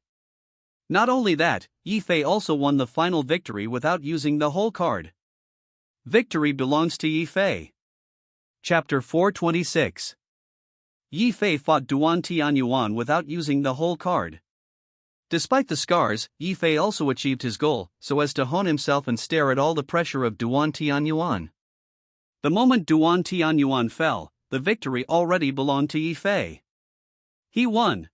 Not only that, Yifei also won the final victory without using the whole card. Victory belongs to Yifei. Chapter 426. Yifei fought Duan Tianyuan without using the whole card. Despite the scars, Yifei also achieved his goal, so as to hone himself and stare at all the pressure of Duan Tianyuan. The moment Duan Tianyuan fell, the victory already belonged to Yifei. He won.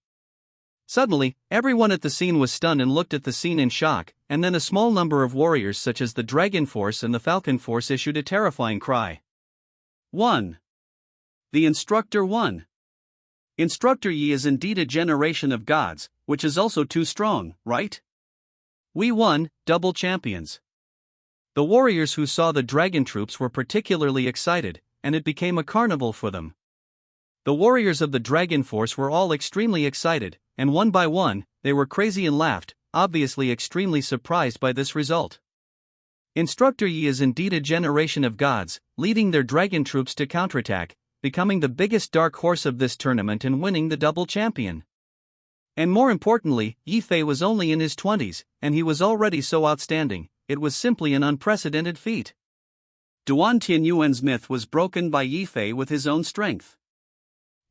Suddenly, everyone at the scene was stunned and looked at the scene in shock, and then a small number of warriors such as the Dragon Force and the Falcon Force issued a terrifying cry. Won! The instructor won! Instructor Yi is indeed a generation of gods, which is also too strong, right? We won, double champions. The warriors who saw the dragon troops were particularly excited, and it became a carnival for them. The warriors of the Dragon Force were all extremely excited, and one by one, they were crazy and laughed, obviously extremely surprised by this result. Instructor Yi is indeed a generation of gods, leading their dragon troops to counterattack, becoming the biggest dark horse of this tournament and winning the double champion. And more importantly, Yi Fei was only in his 20s, and he was already so outstanding, it was simply an unprecedented feat. Duan Tianyuan's myth was broken by Yi Fei with his own strength.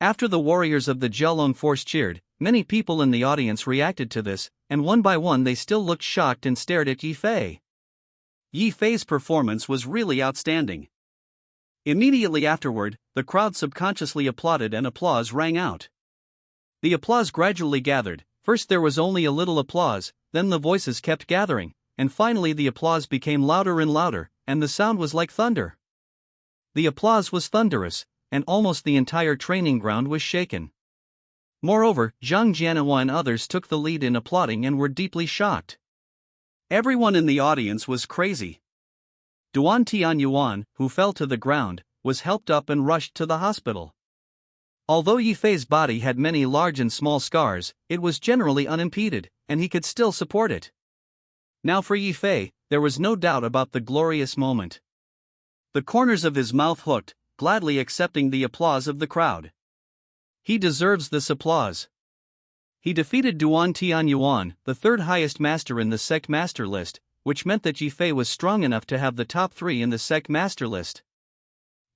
After the warriors of the Jialong force cheered, many people in the audience reacted to this, and one by one they still looked shocked and stared at Yi Fei. Yi Fei's performance was really outstanding. Immediately afterward, the crowd subconsciously applauded and applause rang out. The applause gradually gathered. First there was only a little applause, then the voices kept gathering, and finally the applause became louder and louder, and the sound was like thunder. The applause was thunderous, and almost the entire training ground was shaken. Moreover, Zhang Jianhua and others took the lead in applauding and were deeply shocked. Everyone in the audience was crazy. Duan Tianyuan, who fell to the ground, was helped up and rushed to the hospital. Although Yi Fei's body had many large and small scars, it was generally unimpeded, and he could still support it. Now for Yi Fei, there was no doubt about the glorious moment. The corners of his mouth hooked, gladly accepting the applause of the crowd. He deserves this applause. He defeated Duan Tianyuan, the third highest master in the sect master list, which meant that Yi Fei was strong enough to have the top 3 in the sect master list.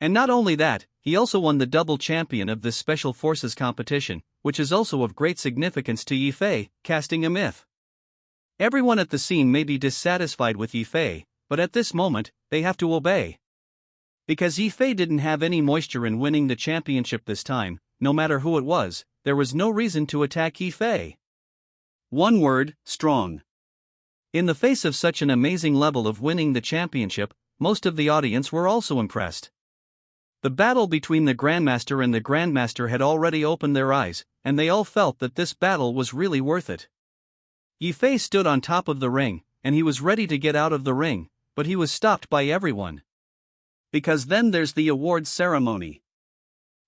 And not only that, he also won the double champion of this special forces competition, which is also of great significance to Yi Fei, casting a myth. Everyone at the scene may be dissatisfied with Yi Fei, but at this moment, they have to obey. Because Yi Fei didn't have any moisture in winning the championship this time, no matter who it was, there was no reason to attack Yi Fei. One word, strong. In the face of such an amazing level of winning the championship, most of the audience were also impressed. The battle between the Grandmaster and the Grandmaster had already opened their eyes, and they all felt that this battle was really worth it. Yi Fei stood on top of the ring, and he was ready to get out of the ring, but he was stopped by everyone. Because then there's the awards ceremony.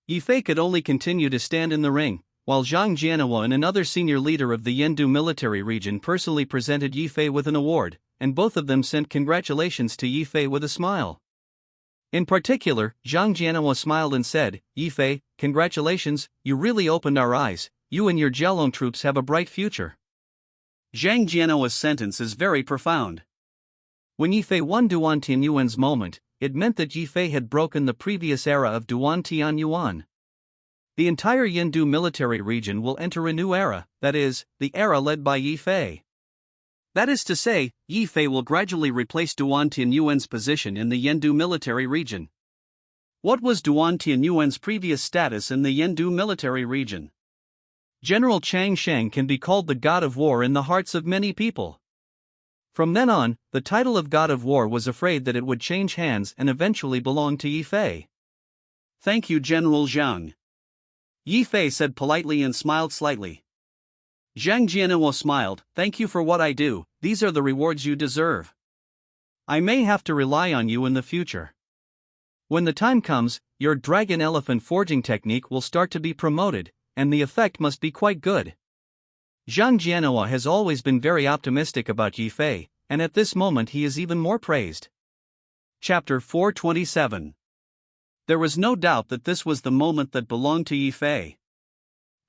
Yi Fei could only continue to stand in the ring, while Zhang Jianhua and another senior leader of the Yendu military region personally presented Yi Fei with an award, and both of them sent congratulations to Yi Fei with a smile. In particular, Zhang Jianhua smiled and said, "Yi Fei, congratulations, you really opened our eyes, you and your Jialong troops have a bright future." Zhang Jianhua's sentence is very profound. When Yi Fei won Duan Tianyuan's moment, it meant that Yi Fei had broken the previous era of Duan Tianyuan. The entire Yendu military region will enter a new era, that is, the era led by Yi Fei. That is to say, Yi Fei will gradually replace Duan Tianyuan's position in the Yendu military region. What was Duan Tianyuan's previous status in the Yendu military region? General Chang Sheng can be called the God of War in the hearts of many people. From then on, the title of God of War was afraid that it would change hands and eventually belong to Yi Fei. Thank you, General Zhang. Yi Fei said politely and smiled slightly. Zhang Jianhua smiled, "Thank you for what I do, these are the rewards you deserve. I may have to rely on you in the future. When the time comes, your dragon elephant forging technique will start to be promoted, and the effect must be quite good." Zhang Jianhua has always been very optimistic about Yi Fei, and at this moment he is even more praised. Chapter 427. There was no doubt that this was the moment that belonged to Yi Fei.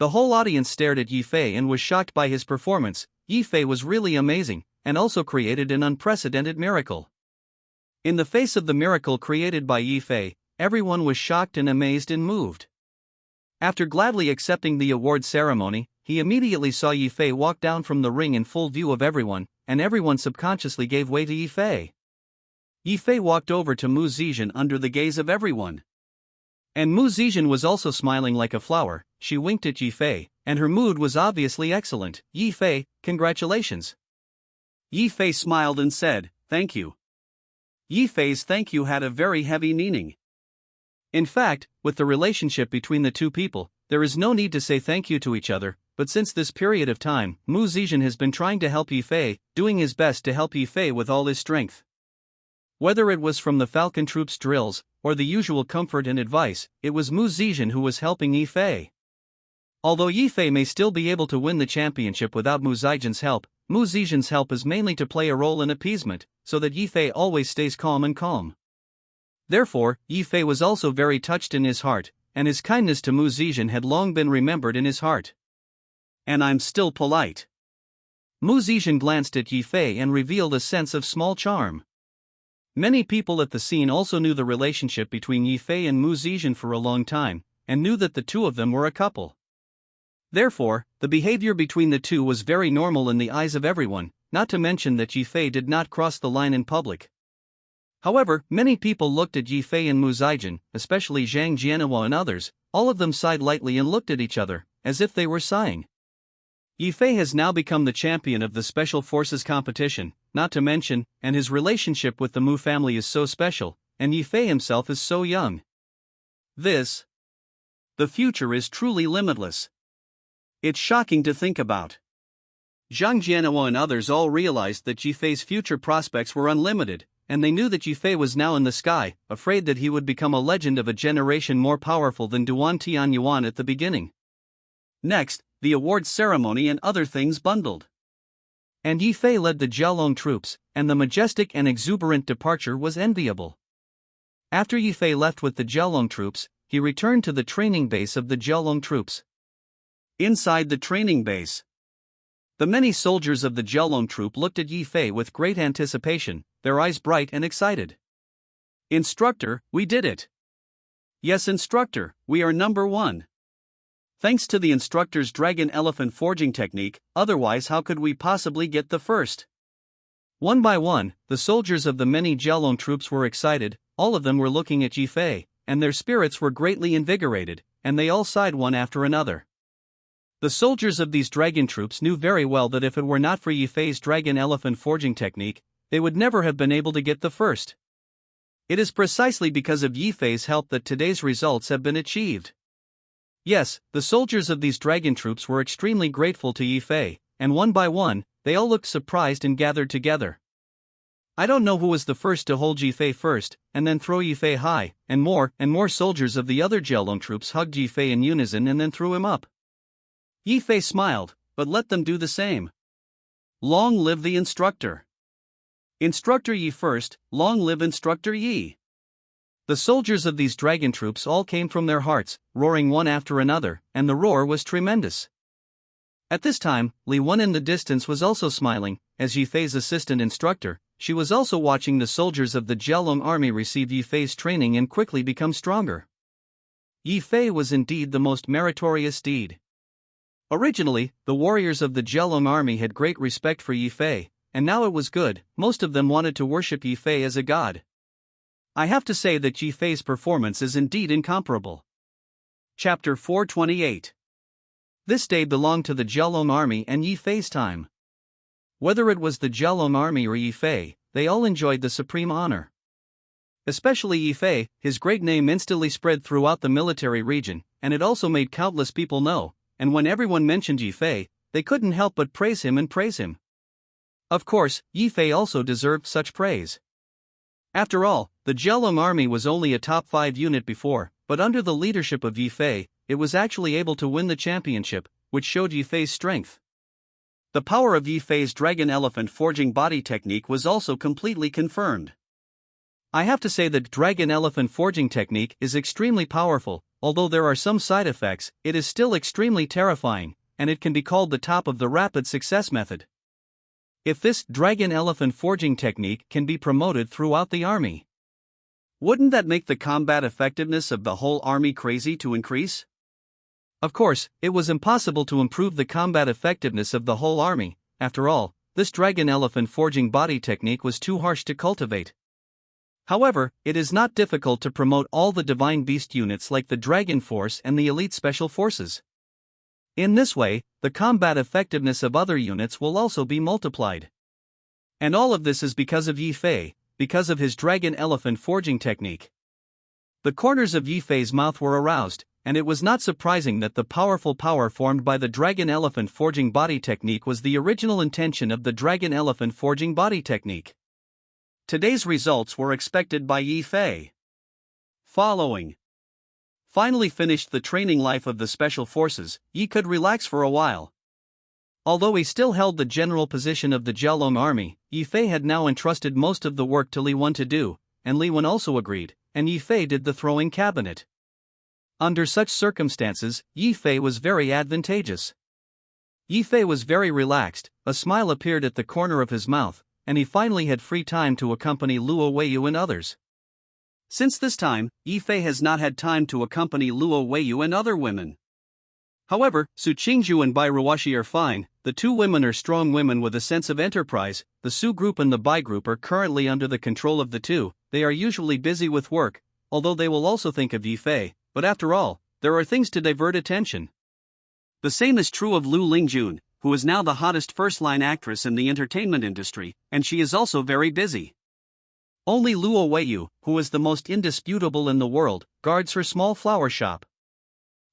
The whole audience stared at Yi Fei and was shocked by his performance. Yi Fei was really amazing, and also created an unprecedented miracle. In the face of the miracle created by Yi Fei, everyone was shocked and amazed and moved. After gladly accepting the award ceremony, he immediately saw Yi Fei walk down from the ring in full view of everyone, and everyone subconsciously gave way to Yi Fei. Yi Fei walked over to Mu Zizhan under the gaze of everyone. And Mu Zizhan was also smiling like a flower. She winked at Yi Fei, and her mood was obviously excellent. "Yi Fei, congratulations." Yi Fei smiled and said, "Thank you." Yi Fei's thank you had a very heavy meaning. In fact, with the relationship between the two people, there is no need to say thank you to each other, but since this period of time, Mu Zizhan has been trying to help Yi Fei, doing his best to help Yi Fei with all his strength. Whether it was from the Falcon troops' drills, or the usual comfort and advice, it was Mu Zizhan who was helping Yi Fei. Although Yi Fei may still be able to win the championship without Mu Zizhan's help is mainly to play a role in appeasement, so that Yifei always stays calm and calm. Therefore, Yifei was also very touched in his heart, and his kindness to Mu Zetian had long been remembered in his heart. And I'm still polite. Mu Zetian glanced at Yifei and revealed a sense of small charm. Many people at the scene also knew the relationship between Yifei and Mu Zetian for a long time, and knew that the two of them were a couple. Therefore, the behavior between the two was very normal in the eyes of everyone, not to mention that Yifei did not cross the line in public. However, many people looked at Yifei and Mu Zetian, especially Zhang Jianhua and others. All of them sighed lightly and looked at each other, as if they were sighing. Yifei has now become the champion of the Special Forces competition, not to mention, and his relationship with the Mu family is so special, and Yifei himself is so young. The future is truly limitless. It's shocking to think about. Zhang Jianhua and others all realized that Yifei's future prospects were unlimited, and they knew that Yifei was now in the sky, afraid that he would become a legend of a generation more powerful than Duan Tianyuan at the beginning. Next, the awards ceremony and other things bundled. And Yifei led the Jiaolong troops, and the majestic and exuberant departure was enviable. After Yifei left with the Jiaolong troops, he returned to the training base of the Jiaolong troops. Inside the training base, the many soldiers of the Jiaolong troop looked at Yifei with great anticipation, their eyes bright and excited. "Instructor, we did it!" "Yes, instructor, we are number 1. Thanks to the instructor's dragon elephant forging technique, otherwise how could we possibly get the first?" One by one, the soldiers of the many Jiaolong troops were excited. All of them were looking at Yifei, and their spirits were greatly invigorated, and they all sighed one after another. The soldiers of these dragon troops knew very well that if it were not for Yifei's dragon elephant forging technique, they would never have been able to get the first. It is precisely because of Yifei's help that today's results have been achieved. Yes, the soldiers of these dragon troops were extremely grateful to Yifei, and one by one, they all looked surprised and gathered together. I don't know who was the first to hold Yifei first, and then throw Yifei high, and more soldiers of the other Jiaolong troops hugged Yifei in unison and then threw him up. Yifei smiled, but let them do the same. Long live the instructor! Instructor Yi first, long live Instructor Yi! The soldiers of these dragon troops all came from their hearts, roaring one after another, and the roar was tremendous. At this time, Li Wen in the distance was also smiling. As Yifei's assistant instructor, she was also watching the soldiers of the Jiaolong army receive Yifei's training and quickly become stronger. Yifei was indeed the most meritorious deed. Originally, the warriors of the Jiaolong army had great respect for Yifei, and now it was good. Most of them wanted to worship Yifei as a god. I have to say that Yifei's performance is indeed incomparable. Chapter 428. This day belonged to the Jiaolong army and Yifei's time. Whether it was the Jiaolong army or Yifei, they all enjoyed the supreme honor. Especially Yifei, his great name instantly spread throughout the military region, and it also made countless people know, and when everyone mentioned Yifei, they couldn't help but praise him and praise him. Of course, Yifei also deserved such praise. After all, the Jiaolong army was only a top 5 unit before, but under the leadership of Yifei, it was actually able to win the championship, which showed Yifei's strength. The power of Yifei's dragon elephant forging body technique was also completely confirmed. I have to say that dragon elephant forging technique is extremely powerful. Although there are some side effects, it is still extremely terrifying, and it can be called the top of the rapid success method. If this dragon elephant forging technique can be promoted throughout the army, wouldn't that make the combat effectiveness of the whole army crazy to increase? Of course, it was impossible to improve the combat effectiveness of the whole army. After all, this dragon elephant forging body technique was too harsh to cultivate. However, it is not difficult to promote all the Divine Beast units like the Dragon Force and the Elite Special Forces. In this way, the combat effectiveness of other units will also be multiplied. And all of this is because of Yifei, because of his dragon elephant forging technique. The corners of Yifei's mouth were aroused, and it was not surprising that the powerful power formed by the dragon elephant forging body technique was the original intention of the dragon elephant forging body technique. Today's results were expected by Yifei. Finally finished the training life of the Special Forces, Yi could relax for a while. Although he still held the general position of the Jiaolong army, Yi Fei had now entrusted most of the work to Li Wen to do, and Li Wen also agreed, and Yi Fei did the throwing cabinet. Under such circumstances, Yi Fei was very advantageous. Yi Fei was very relaxed, a smile appeared at the corner of his mouth, and he finally had free time to accompany Luo Weiyu and others. Since this time, Yi Fei has not had time to accompany Luo Weiyu and other women. However, Su Qingzhu and Bai Ruoxi are fine. The two women are strong women with a sense of enterprise. The Su group and the Bai group are currently under the control of the two. They are usually busy with work, although they will also think of Yi Fei, but after all, there are things to divert attention. The same is true of Lu Lingjun, who is now the hottest first-line actress in the entertainment industry, and she is also very busy. Only Luo Weiyu, who is the most indisputable in the world, guards her small flower shop.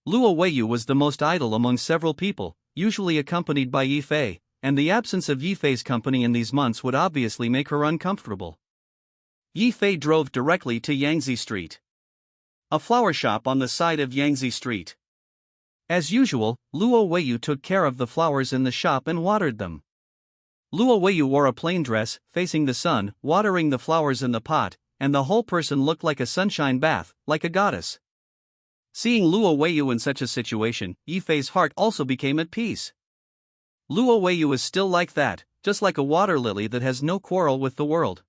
Luo Weiyu was the most idle among several people, usually accompanied by Yi Fei, and the absence of Yi Fei's company in these months would obviously make her uncomfortable. Yi Fei drove directly to Yangtze Street, a flower shop on the side of Yangtze Street. As usual, Luo Weiyu took care of the flowers in the shop and watered them. Luo Weiyu wore a plain dress, facing the sun, watering the flowers in the pot, and the whole person looked like a sunshine bath, like a goddess. Seeing Luo Weiyu in such a situation, Yi Fei's heart also became at peace. Luo Weiyu is still like that, just like a water lily that has no quarrel with the world.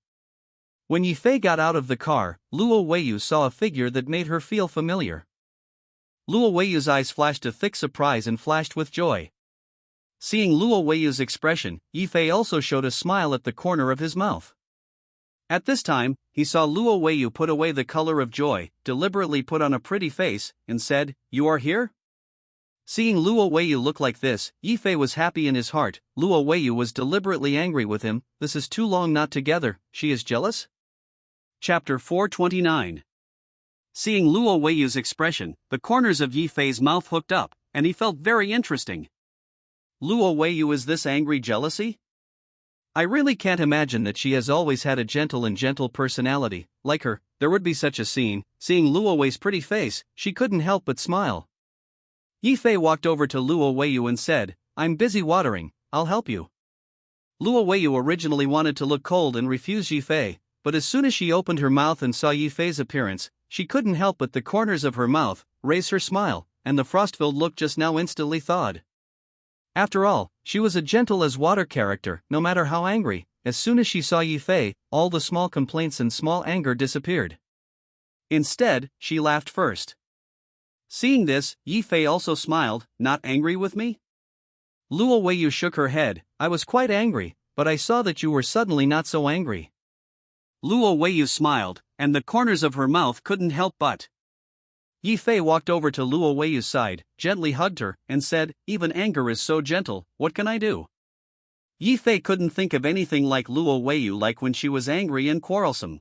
When Yi Fei got out of the car, Luo Weiyu saw a figure that made her feel familiar. Luo Weiyu's eyes flashed a thick surprise and flashed with joy. Seeing Luo Weiyu's expression, Yi Fei also showed a smile at the corner of his mouth. At this time, he saw Luo Weiyu put away the color of joy, deliberately put on a pretty face, and said, "You are here?" Seeing Luo Weiyu look like this, Yi Fei was happy in his heart. Luo Weiyu was deliberately angry with him. This is too long not together, she is jealous? Chapter 429. Seeing Luo Weiyu's expression, the corners of Yi Fei's mouth hooked up, and he felt very interesting. Luo Weiyu, is this angry jealousy? I really can't imagine that she has always had a gentle personality. Like her, there would be such a scene. Seeing Luo Wei's pretty face, she couldn't help but smile. Yi Fei walked over to Luo Weiyu and said, "I'm busy watering, I'll help you." Luo Weiyu originally wanted to look cold and refuse Yi Fei, but as soon as she opened her mouth and saw Yi Fei's appearance, she couldn't help but the corners of her mouth raise her smile, and the frost-filled look just now instantly thawed. After all, she was a gentle as water character, no matter how angry. As soon as she saw Yi Fei, all the small complaints and small anger disappeared. Instead, she laughed first. Seeing this, Yi Fei also smiled. "Not angry with me?" Luo Weiyu shook her head. "I was quite angry, but I saw that you were suddenly not so angry." Luo Weiyu smiled, and the corners of her mouth couldn't help but. Yi Fei walked over to Luo Weiyu's side, gently hugged her, and said, "Even anger is so gentle, what can I do?" Yi Fei couldn't think of anything like Luo Weiyu like when she was angry and quarrelsome.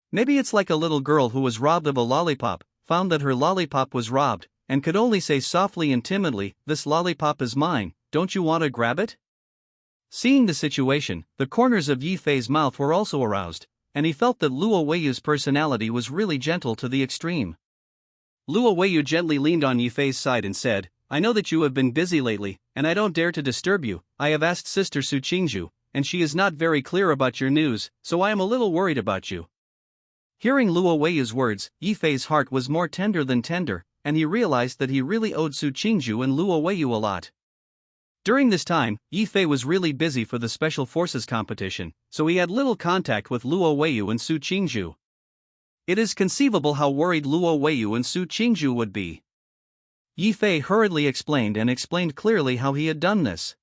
Maybe it's like a little girl who was robbed of a lollipop, found that her lollipop was robbed, and could only say softly and timidly, "This lollipop is mine, don't you want to grab it?" Seeing the situation, the corners of Yi Fei's mouth were also aroused, and he felt that Luo Weiyu's personality was really gentle to the extreme. Luo Weiyu gently leaned on Yi Fei's side and said, "I know that you have been busy lately, and I don't dare to disturb you. I have asked Sister Su Qingzhu, and she is not very clear about your news, so I am a little worried about you." Hearing Luo Weiyu's words, Yi Fei's heart was more tender than tender, and he realized that he really owed Su Qingzhu and Luo Weiyu a lot. During this time, Yi Fei was really busy for the Special Forces competition, so he had little contact with Luo Weiyu and Su Qingzhu. It is conceivable how worried Luo Weiyu and Su Qingzhu would be. Yi Fei hurriedly explained clearly how he had done this.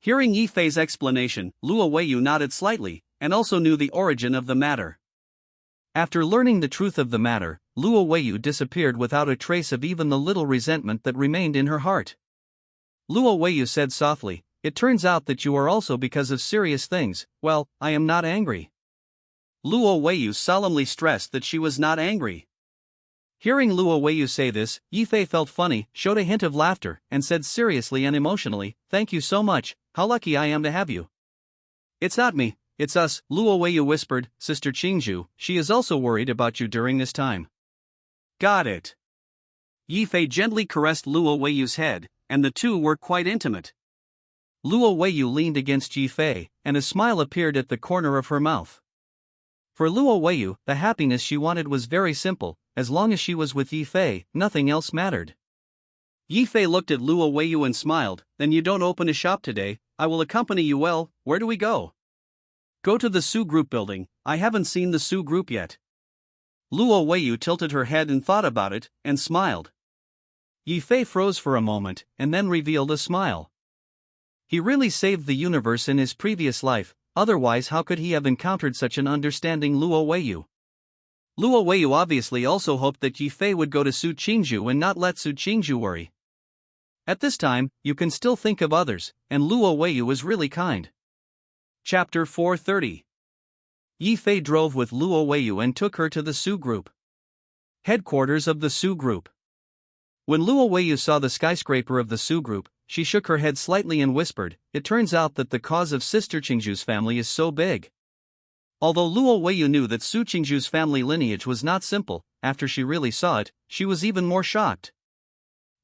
Hearing Yi Fei's explanation, Luo Weiyu nodded slightly, and also knew the origin of the matter. After learning the truth of the matter, Luo Weiyu disappeared without a trace of even the little resentment that remained in her heart. Luo Weiyu said softly, "It turns out that you are also because of serious things. Well, I am not angry." Luo Weiyu solemnly stressed that she was not angry. Hearing Luo Weiyu say this, Yi Fei felt funny, showed a hint of laughter, and said seriously and emotionally, "Thank you so much, how lucky I am to have you." "It's not me, it's us," Luo Weiyu whispered, "Sister Qingzhu, she is also worried about you during this time." "Got it." Yi Fei gently caressed Luo Weiyu's head, and the two were quite intimate. Luo Weiyu leaned against Yi Fei, and a smile appeared at the corner of her mouth. For Luo Weiyu, the happiness she wanted was very simple: as long as she was with Yi Fei, nothing else mattered. Yi Fei looked at Luo Weiyu and smiled. Then you don't open a shop today? I will accompany you. Well, where do we go? Go to the Su Group building. I haven't seen the Su Group yet. Luo Weiyu tilted her head and thought about it, and smiled. Yi Fei froze for a moment, and then revealed a smile. He really saved the universe in his previous life, otherwise how could he have encountered such an understanding Luo Weiyu? Luo Weiyu obviously also hoped that Yi Fei would go to Su Qingju and not let Su Qingju worry. At this time, you can still think of others, and Luo Weiyu was really kind. Chapter 430. Yi Fei drove with Luo Weiyu and took her to the Su Group. Headquarters of the Su Group. When Luo Weiyu saw the skyscraper of the Su Group, she shook her head slightly and whispered, "It turns out that the cause of Sister Qingju's family is so big." Although Luo Weiyu knew that Su Qingju's family lineage was not simple, after she really saw it, she was even more shocked.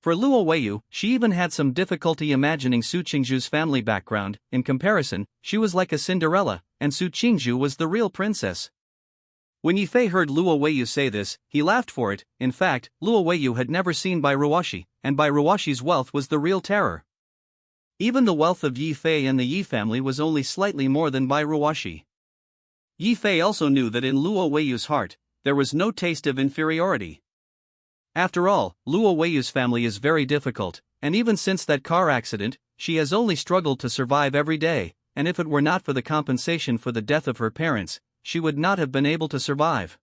For Luo Weiyu, she even had some difficulty imagining Su Qingju's family background. In comparison, she was like a Cinderella, and Su Qingju was the real princess. When Yi Fei heard Luo Weiyu say this, he laughed for it. In fact, Luo Weiyu had never seen Bai Ruoshi, and Bai Ruoshi's wealth was the real terror. Even the wealth of Yi Fei and the Yi family was only slightly more than Bai Ruoshi. Yi Fei also knew that in Luo Weiyu's heart, there was no taste of inferiority. After all, Luo Weiyu's family is very difficult, and even since that car accident, she has only struggled to survive every day, and if it were not for the compensation for the death of her parents, she would not have been able to survive.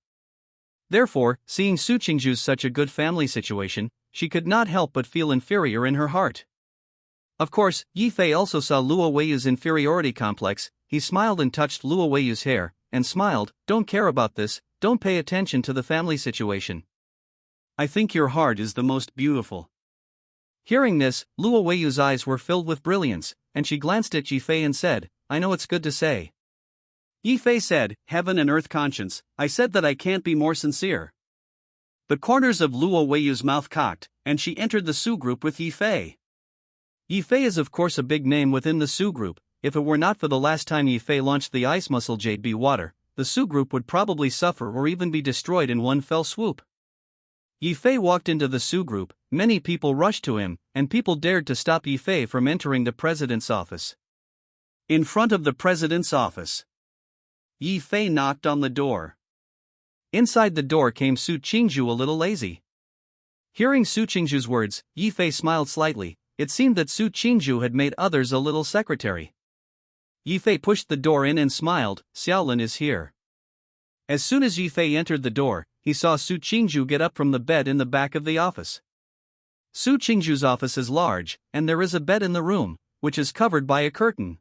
Therefore, seeing Su Qingju's such a good family situation, she could not help but feel inferior in her heart. Of course, Yi Fei also saw Luo Weiyu's inferiority complex. He smiled and touched Luo Weiyu's hair, and smiled, "Don't care about this, don't pay attention to the family situation. I think your heart is the most beautiful." Hearing this, Luo Weiyu's eyes were filled with brilliance, and she glanced at Yi Fei and said, "I know it's good to say." Yi Fei said, "Heaven and earth conscience, I said that I can't be more sincere." The corners of Luo Weiyu's mouth cocked, and she entered the Su Group with Yi Fei. Yi Fei is of course a big name within the Su Group. If it were not for the last time Yi Fei launched the ice muscle Jade Bee water, the Su Group would probably suffer or even be destroyed in one fell swoop. Yi Fei walked into the Su Group, many people rushed to him, and people dared to stop Yi Fei from entering the president's office. In front of the president's office, Yi Fei knocked on the door. Inside the door came Su Qingju, a little lazy. Hearing Su Qingju's words, Yi Fei smiled slightly. It seemed that Su Qingju had made others a little secretary. Yi Fei pushed the door in and smiled, "Xiaolin is here." As soon as Yi Fei entered the door, he saw Su Qingju get up from the bed in the back of the office. Su Qingju's office is large, and there is a bed in the room, which is covered by a curtain.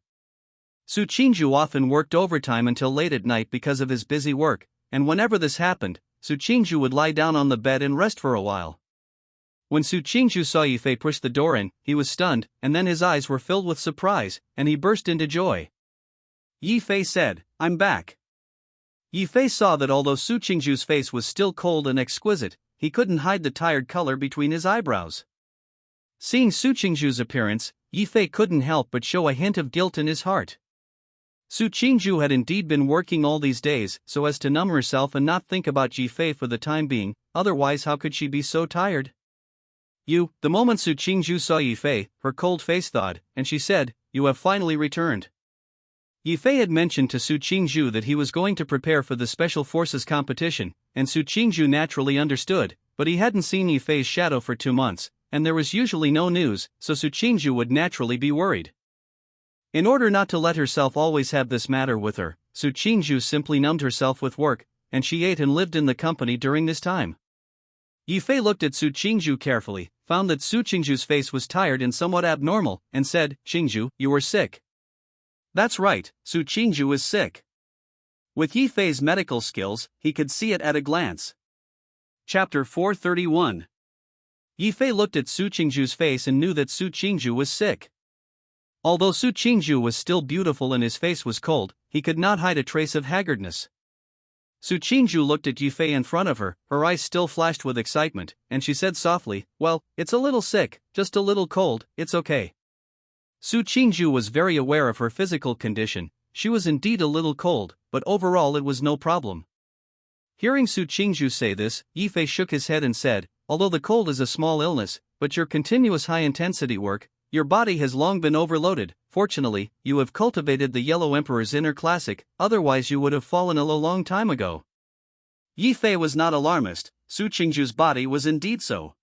Su Qingju often worked overtime until late at night because of his busy work, and whenever this happened, Su Qingju would lie down on the bed and rest for a while. When Su Qingju saw Yi Fei push the door in, he was stunned, and then his eyes were filled with surprise, and he burst into joy. Yi Fei said, "I'm back." Yi Fei saw that although Su Qingju's face was still cold and exquisite, he couldn't hide the tired color between his eyebrows. Seeing Su Qingju's appearance, Yi Fei couldn't help but show a hint of guilt in his heart. Su Qingju had indeed been working all these days so as to numb herself and not think about Yi Fei for the time being, otherwise how could she be so tired? The moment Su Qingju saw Yi Fei, her cold face thawed, and she said, "You have finally returned." Yi Fei had mentioned to Su Qingju that he was going to prepare for the Special Forces competition, and Su Qingju naturally understood, but he hadn't seen Yi Fei's shadow for 2 months, and there was usually no news, so Su Qingju would naturally be worried. In order not to let herself always have this matter with her, Su Qingju simply numbed herself with work, and she ate and lived in the company during this time. Yi Fei looked at Su Qingju carefully, found that Su Qingju's face was tired and somewhat abnormal, and said, "Qingju, you are sick." That's right, Su Qingju is sick. With Yi Fei's medical skills, he could see it at a glance. Chapter 431. Yi Fei looked at Su Qingju's face and knew that Su Qingju was sick. Although Su Qingju was still beautiful and his face was cold, he could not hide a trace of haggardness. Su Qingju looked at Yi Fei in front of her, her eyes still flashed with excitement, and she said softly, "Well, it's a little sick, just a little cold, it's okay." Su Qingju was very aware of her physical condition. She was indeed a little cold, but overall it was no problem. Hearing Su Qingju say this, Yifei shook his head and said, although the cold is a small illness, but your continuous high-intensity work, your body has long been overloaded. Fortunately, you have cultivated the Yellow Emperor's inner classic, otherwise you would have fallen ill a long time ago. Yifei was not alarmist. Su Qingju's body was indeed so.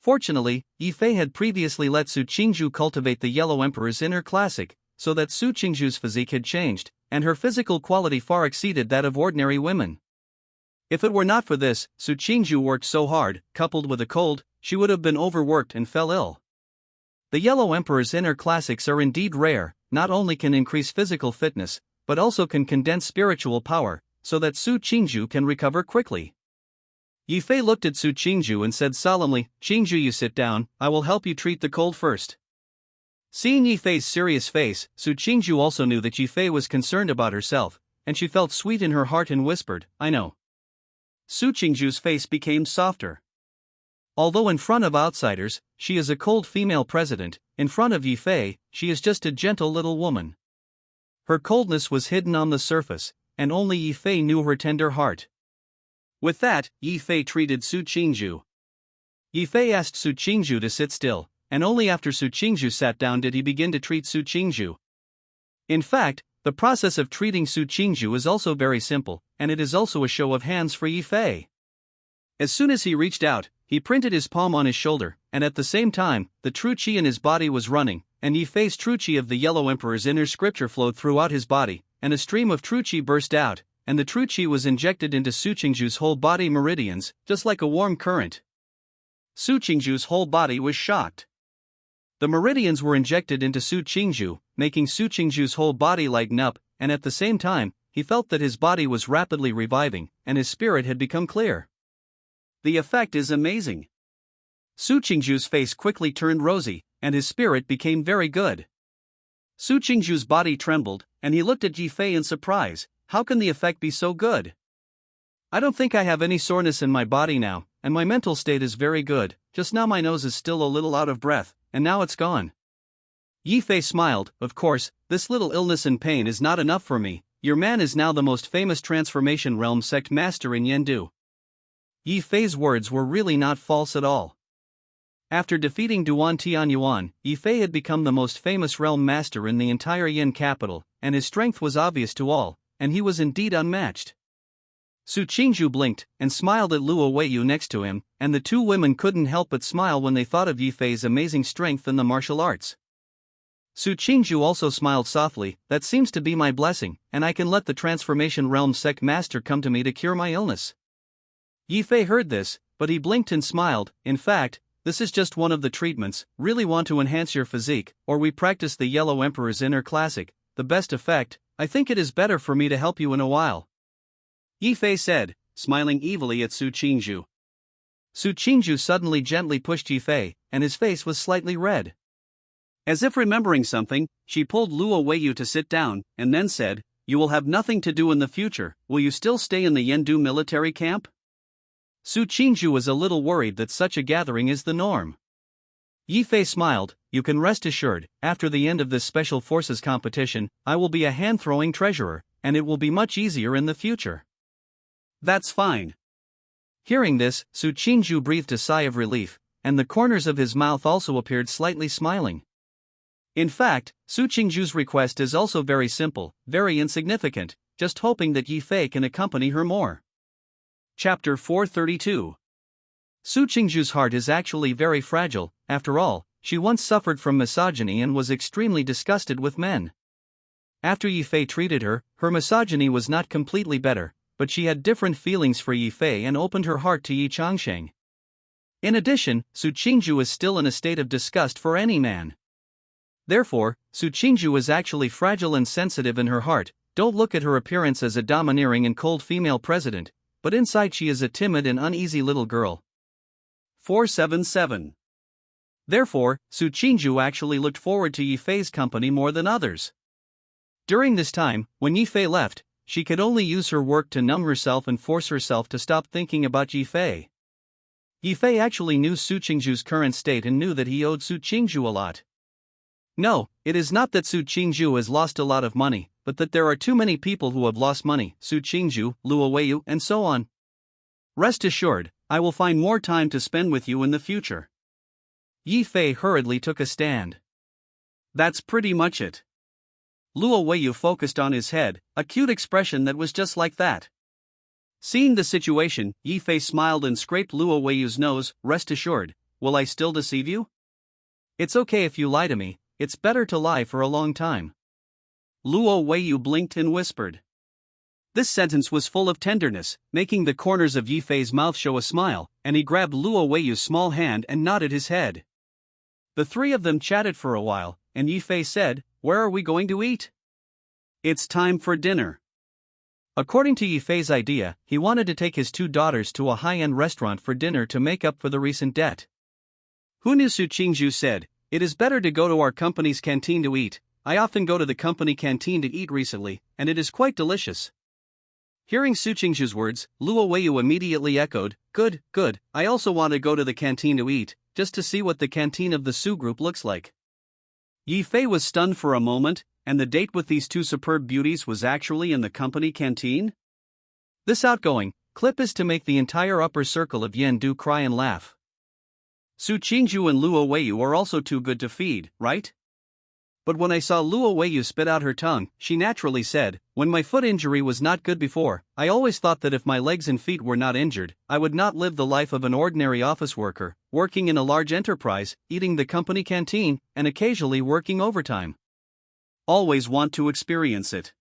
Fortunately, Yifei had previously let Su Qingju cultivate the Yellow Emperor's inner classic, so that Su Qingju's physique had changed, and her physical quality far exceeded that of ordinary women. If it were not for this, Su Qingju worked so hard, coupled with a cold, she would have been overworked and fell ill. The Yellow Emperor's inner classics are indeed rare, not only can increase physical fitness, but also can condense spiritual power, so that Su Qingju can recover quickly. Yifei looked at Su Qingju and said solemnly, Qingju, you sit down, I will help you treat the cold first. Seeing Yifei's serious face, Su Qingju also knew that Yifei was concerned about herself, and she felt sweet in her heart and whispered, I know. Su Qingju's face became softer. Although in front of outsiders, she is a cold female president, in front of Yifei, she is just a gentle little woman. Her coldness was hidden on the surface, and only Yifei knew her tender heart. With that, Yifei treated Su Qingju. Yifei asked Su Qingju to sit still, and only after Su Qingju sat down did he begin to treat Su Qingju. In fact, the process of treating Su Qingju is also very simple, and it is also a show of hands for Yifei. As soon as he reached out, he printed his palm on his shoulder, and at the same time, the true qi in his body was running, and Yifei's true qi of the Yellow Emperor's inner scripture flowed throughout his body, and a stream of true qi burst out, and the true qi was injected into Su Qingju's whole body meridians, just like a warm current. Su Qingju's whole body was shocked. The meridians were injected into Su Qingju, making Su Qingju's whole body lighten up, and at the same time, he felt that his body was rapidly reviving, and his spirit had become clear. The effect is amazing. Su Qingju's face quickly turned rosy, and his spirit became very good. Su Qingju's body trembled, and he looked at Yifei in surprise. How can the effect be so good? I don't think I have any soreness in my body now, and my mental state is very good. Just now my nose is still a little out of breath, and now it's gone. Yifei smiled. Of course, this little illness and pain is not enough for me. Your man is now the most famous transformation realm sect master in Yendu. Yifei's words were really not false at all. After defeating Duan Tianyuan, Yifei had become the most famous realm master in the entire Yin capital, and his strength was obvious to all, and he was indeed unmatched. Su Qingju blinked, and smiled at Luo Weiyu next to him, and the two women couldn't help but smile when they thought of Yifei's amazing strength in the martial arts. Su Qingju also smiled softly, that seems to be my blessing, and I can let the transformation realm sect master come to me to cure my illness. Yifei heard this, but he blinked and smiled. In fact, this is just one of the treatments. Really want to enhance your physique, or we practice the Yellow Emperor's inner classic, the best effect. I think it is better for me to help you in a while. Yifei said, smiling evilly at Su Qingju. Su Qingju suddenly gently pushed Yifei, and his face was slightly red. As if remembering something, she pulled Luo Weiyu to sit down, and then said, You will have nothing to do in the future. Will you still stay in the Yendu military camp? Su Qingju was a little worried that such a gathering is the norm. Yifei smiled, You can rest assured, after the end of this special forces competition, I will be a hand-throwing treasurer, and it will be much easier in the future. That's fine. Hearing this, Su Qingju breathed a sigh of relief, and the corners of his mouth also appeared slightly smiling. In fact, Su Qingju's request is also very simple, very insignificant, just hoping that Yifei can accompany her more. Chapter 432. Su Qingju's heart is actually very fragile. After all, she once suffered from misogyny and was extremely disgusted with men. After Yifei treated her, her misogyny was not completely better, but she had different feelings for Yifei and opened her heart to Yi Changsheng. In addition, Su Qingju is still in a state of disgust for any man. Therefore, Su Qingju is actually fragile and sensitive in her heart. Don't look at her appearance as a domineering and cold female president, but inside she is a timid and uneasy little girl. 477. Therefore, Su Qingju actually looked forward to Yifei's company more than others. During this time, when Yifei left, she could only use her work to numb herself and force herself to stop thinking about Yifei. Yifei actually knew Su Qingju's current state and knew that he owed Su Qingju a lot. No, it is not that Su Qingzhu has lost a lot of money, but that there are too many people who have lost money, Su Qingzhu, Luo Weiyu, and so on. Rest assured, I will find more time to spend with you in the future. Yi Fei hurriedly took a stand. That's pretty much it. Luo Weiyu focused on his head, a cute expression that was just like that. Seeing the situation, Yi Fei smiled and scraped Luo Weiyu's nose. Rest assured, will I still deceive you? It's okay if you lie to me, it's better to lie for a long time. Luo Weiyu blinked and whispered. This sentence was full of tenderness, making the corners of Yi Fei's mouth show a smile, and he grabbed Luo Weiyu's small hand and nodded his head. The three of them chatted for a while, and Yi Fei said, "Where are we going to eat?" "It's time for dinner." According to Yi Fei's idea, he wanted to take his two daughters to a high-end restaurant for dinner to make up for the recent debt. Who knew? Su Qingzhu said, "It is better to go to our company's canteen to eat. I often go to the company canteen to eat recently, and it is quite delicious." Hearing Su Qingzhu's words, Luo Weiyu immediately echoed, "Good, good, I also want to go to the canteen to eat, just to see what the canteen of the Su group looks like." Yi Fei was stunned for a moment, and the date with these two superb beauties was actually in the company canteen? This outgoing clip is to make the entire upper circle of Yendu cry and laugh. Su Qingzhu and Luo Weiyu are also too good to feed, right? But when I saw Luo Weiyu spit out her tongue, she naturally said, "When my foot injury was not good before, I always thought that if my legs and feet were not injured, I would not live the life of an ordinary office worker, working in a large enterprise, eating the company canteen, and occasionally working overtime. Always want to experience it."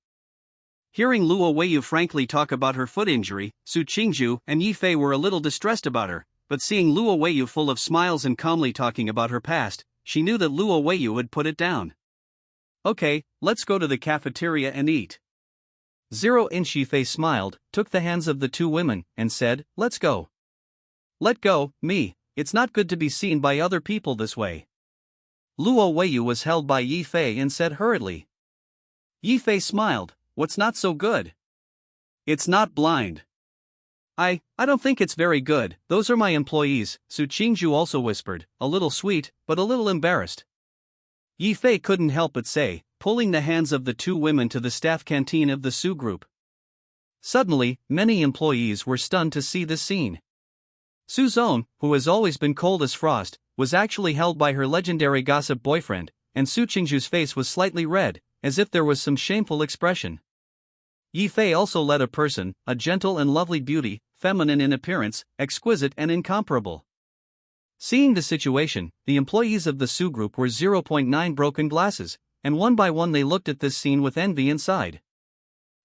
Hearing Luo Weiyu frankly talk about her foot injury, Su Qingzhu and Yi Fei were a little distressed about her, but seeing Luo Weiyu full of smiles and calmly talking about her past, she knew that Luo Weiyu had put it down. "Okay, let's go to the cafeteria and eat." 0-inch Yi Fei smiled, took the hands of the two women, and said, "Let's go." "Let go, me, it's not good to be seen by other people this way." Luo Weiyu was held by Yi Fei and said hurriedly. Yi Fei smiled, "What's not so good?" "It's not blind." I don't think it's very good, those are my employees," Su Qingzhu also whispered, a little sweet, but a little embarrassed. Yi Fei couldn't help but say, pulling the hands of the two women to the staff canteen of the Su group. Suddenly, many employees were stunned to see this scene. Su Zong, who has always been cold as frost, was actually held by her legendary gossip boyfriend, and Su Qingzhu's face was slightly red, as if there was some shameful expression. Yi Fei also led a person, a gentle and lovely beauty, feminine in appearance, exquisite and incomparable. Seeing the situation, the employees of the Su group were 0.9 broken glasses, and one by one they looked at this scene with envy inside.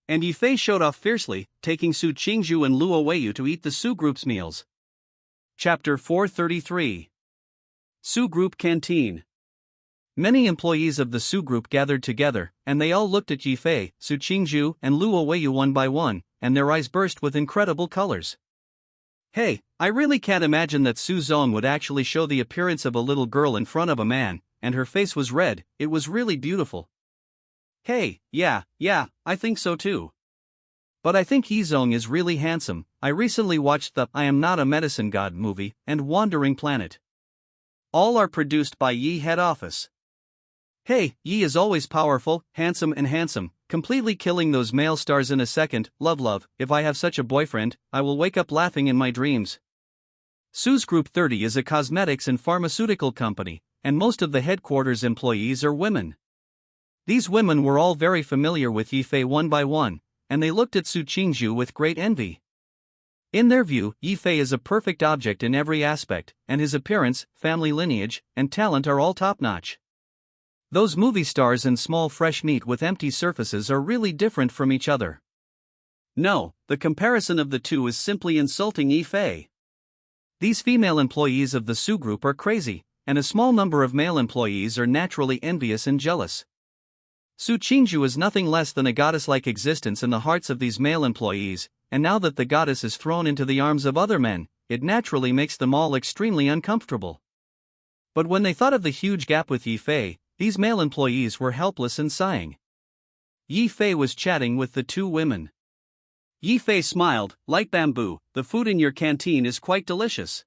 And Yi Fei showed off fiercely, taking Su Qingzhu and Luo Weiyu to eat the Su group's meals. Chapter 433. Su Group Canteen. Many employees of the Su group gathered together, and they all looked at Yi Fei, Su Qingzhu, and Luo Weiyu one by one, and their eyes burst with incredible colors. "Hey, I really can't imagine that Su Zong would actually show the appearance of a little girl in front of a man, and her face was red, it was really beautiful." "Hey, yeah, I think so too. But I think Yi Zong is really handsome. I recently watched the I Am Not a Medicine God movie, and Wandering Planet. All are produced by Yi head office. Hey, Yi is always powerful, handsome, completely killing those male stars in a second. Love, if I have such a boyfriend, I will wake up laughing in my dreams." Su's Group 30 is a cosmetics and pharmaceutical company, and most of the headquarters employees are women. These women were all very familiar with Yi Fei one by one, and they looked at Su Qingzhu with great envy. In their view, Yi Fei is a perfect object in every aspect, and his appearance, family lineage, and talent are all top-notch. Those movie stars and small fresh meat with empty surfaces are really different from each other. No, the comparison of the two is simply insulting Yi Fei. These female employees of the Su group are crazy, and a small number of male employees are naturally envious and jealous. Su Qingzhu is nothing less than a goddess-like existence in the hearts of these male employees, and now that the goddess is thrown into the arms of other men, it naturally makes them all extremely uncomfortable. But when they thought of the huge gap with Yi Fei, these male employees were helpless and sighing. Yi Fei was chatting with the two women. Yi Fei smiled, "Like bamboo, the food in your canteen is quite delicious."